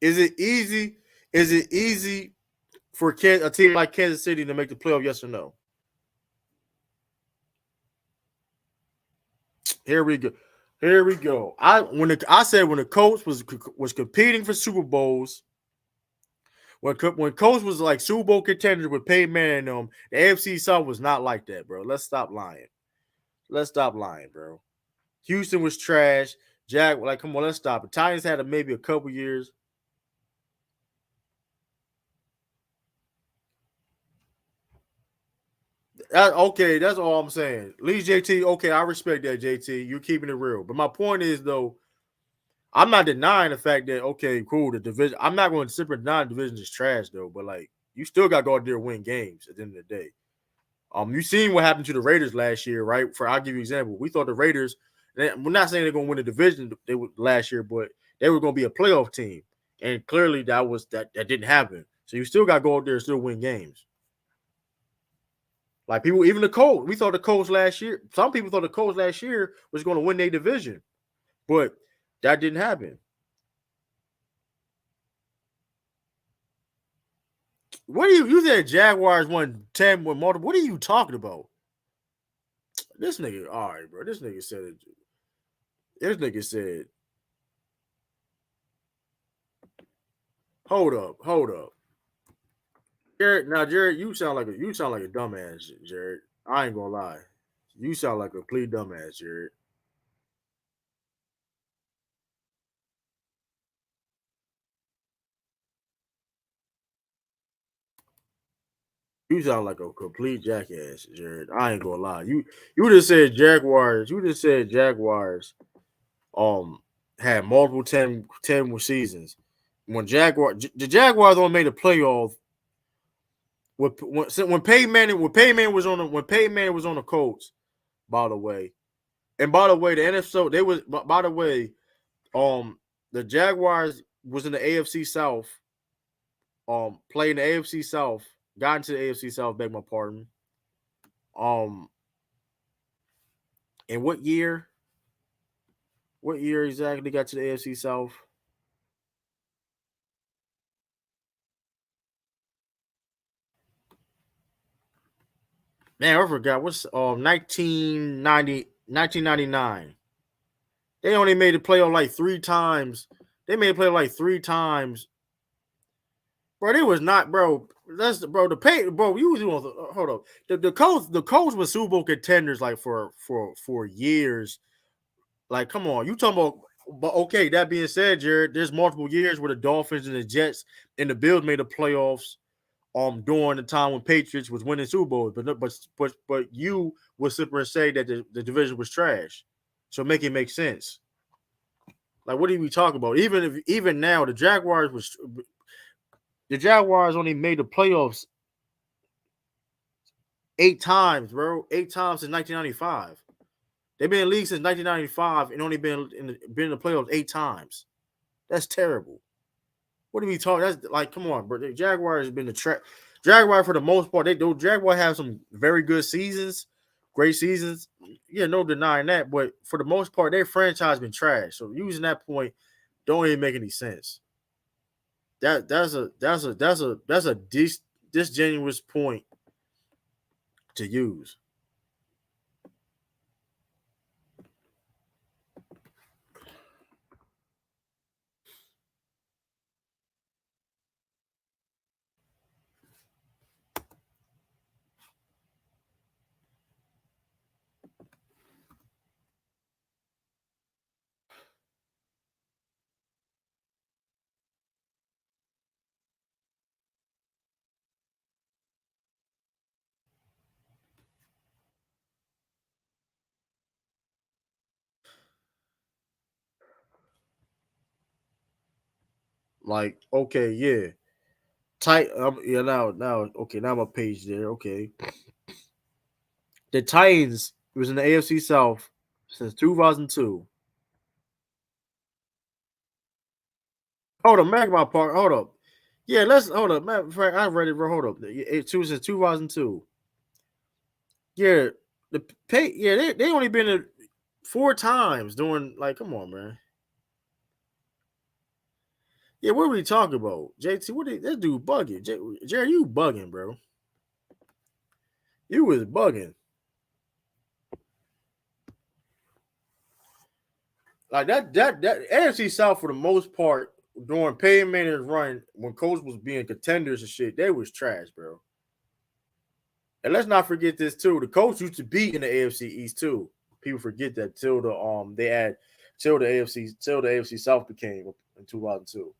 Is it easy? Is it easy for a team like Kansas City to make the playoff? Yes or no? Here we go. I said when the Colts was competing for Super Bowls, when Colts was like Super Bowl contenders with Peyton Manning and them, the AFC South was not like that, bro. Let's stop lying. Bro. Houston was trash. Come on, let's stop. The Titans had maybe a couple years. Okay, that's all I'm saying. Lee JT, okay, I respect that, JT. You're keeping it real. But my point is, though, I'm not denying the fact that, okay, cool, the division. I'm not going to simply deny the division is trash, though. But, like, you still got to go out there and win games at the end of the day. You seen what happened to the Raiders last year, right? I'll give you an example. We thought the Raiders, we're not saying they're going to win the division last year, but they were going to be a playoff team. And clearly that didn't happen. So you still got to go out there and still win games. Like people, even the Colts, we thought the Colts last year. Some people thought the Colts last year was going to win their division, but that didn't happen. What do you said Jaguars won 10 with multiple? What are you talking about? This nigga, all right, bro. This nigga said. Hold up. Jared, you sound like a dumbass, Jared. I ain't gonna lie. You sound like a complete dumbass, Jared. You sound like a complete jackass, Jared. I ain't gonna lie. You just said Jaguars. You just said Jaguars had multiple 10 seasons. When the Jaguars only made a playoff when Peyton Manning was on the Colts, by the way. And by the way, the NFL the Jaguars was in the AFC South, playing the AFC South, got into the AFC South, beg my pardon. And what year? What year exactly got to the AFC South? Man, I forgot. What's 1999. They only made the playoff like 3 times. They made a playoff like 3 times. Bro, it was not, bro. That's the pay, bro. You hold up. The Colts were Super Bowl contenders like for years. Like, come on, you talking about? But okay, that being said, Jared, there's multiple years where the Dolphins and the Jets and the Bills made the playoffs. During the time when Patriots was winning Super Bowls, but you would simply say that the division was trash. So make it make sense. Like, what are we talking about? Even now, the Jaguars only made the playoffs 8 times, bro. 8 times since 1995. They've been in the league since 1995 and only been in the playoffs 8 times. That's terrible. What are we talking? That's like, come on, bro. The Jaguars have been the trap. Jaguar for the most part, Jaguar have some very good seasons, great seasons. Yeah, no denying that. But for the most part, their franchise been trash. So using that point don't even make any sense. That's a disingenuous point to use. Like, okay, yeah. Tight yeah, now okay, now my page there. Okay. The Titans was in the AFC South since 2002. Hold up, Magma Park. Hold up. Yeah, let's hold up. Matter of fact, I read it. Hold up. It was since 2002. Yeah, the pay. Yeah, they only been in 4 times doing like. Come on, man. Yeah, what are we talking about, JT? That dude bugging? Jerry, you bugging, bro? You was bugging. Like that AFC South for the most part during Peyton Manning's run when Coach was being contenders and shit, they was trash, bro. And let's not forget this too. The Colts used to be in the AFC East too. People forget that till the AFC South became in 2002.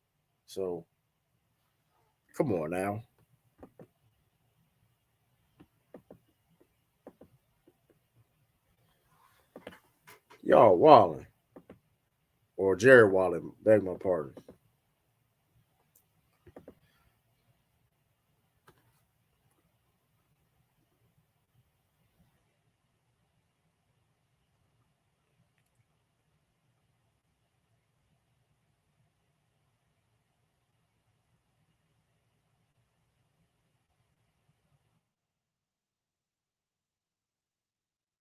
So come on now. Y'all Wallen. Or Jared Wallen, beg my pardon.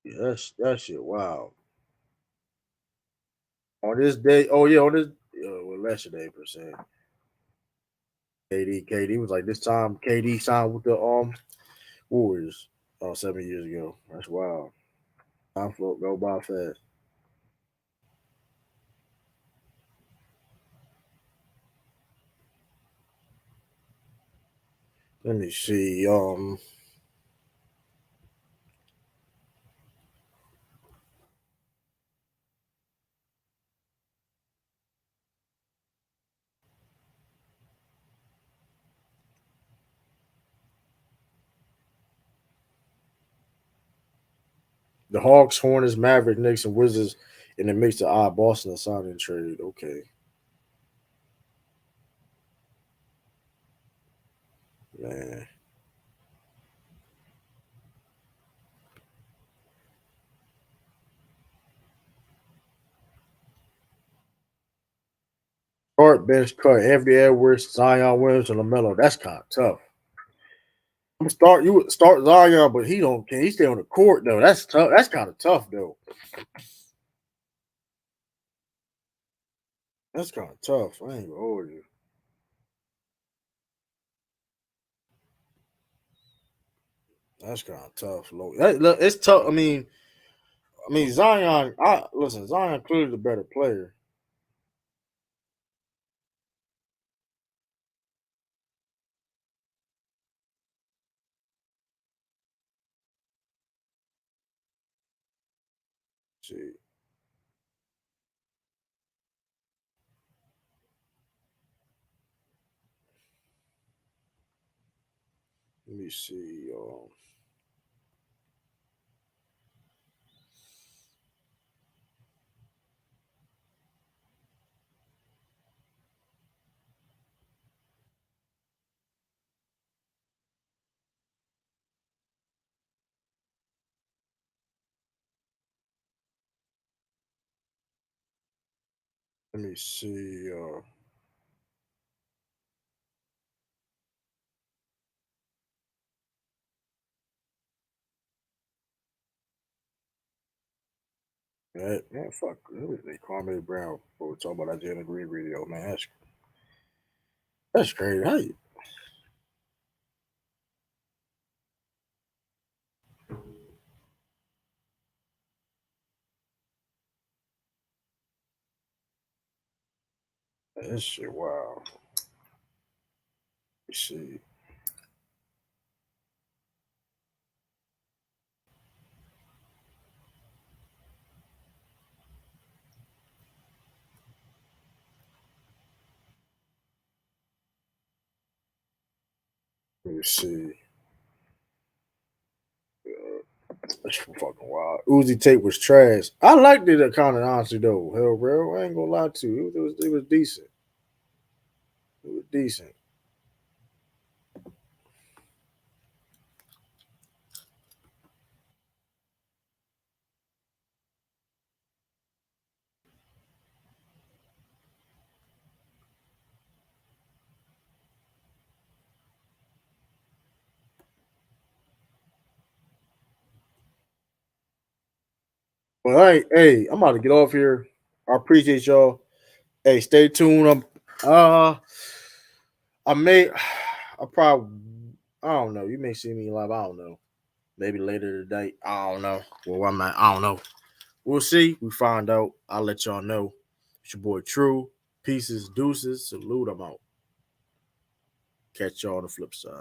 Yeah, that shit wow. On this day, oh yeah, on this well, yesterday per se. KD was like this time. KD signed with the Warriors 7 years ago. That's wild. Time float go by fast. Let me see. The Hawks, Hornets, Maverick, Knicks, and Wizards in the mix to odd Boston and signing trade. Okay. Man. Start bench cut Anthony Edwards, Zion Williams, and LaMelo. That's kind of tough. You would start Zion, but can he stay on the court though? That's tough. That's kind of tough though. That's kind of tough. I ain't gonna hold you. That's kind of tough. It's tough. I mean, Zion. Listen, Zion clearly the better player. Let's see. Let me see. Let me see. Man, fuck. They Kwame Brown for talking about that Jalen Green video, man. That's crazy. How you? This shit, wow. Let's see. Let me see. That's fucking wild. Uzi tape was trash. I liked it kind of honestly though. Hell, bro, I ain't gonna lie to you. It was decent. It was decent. Well, hey, I'm about to get off here. I appreciate y'all. Hey, stay tuned. I don't know. You may see me live. I don't know. Maybe later today. I don't know. Well, I'm not. I don't know. We'll see. We find out. I'll let y'all know. It's your boy True. Pieces, deuces. Salute. I'm out. Catch y'all on the flip side.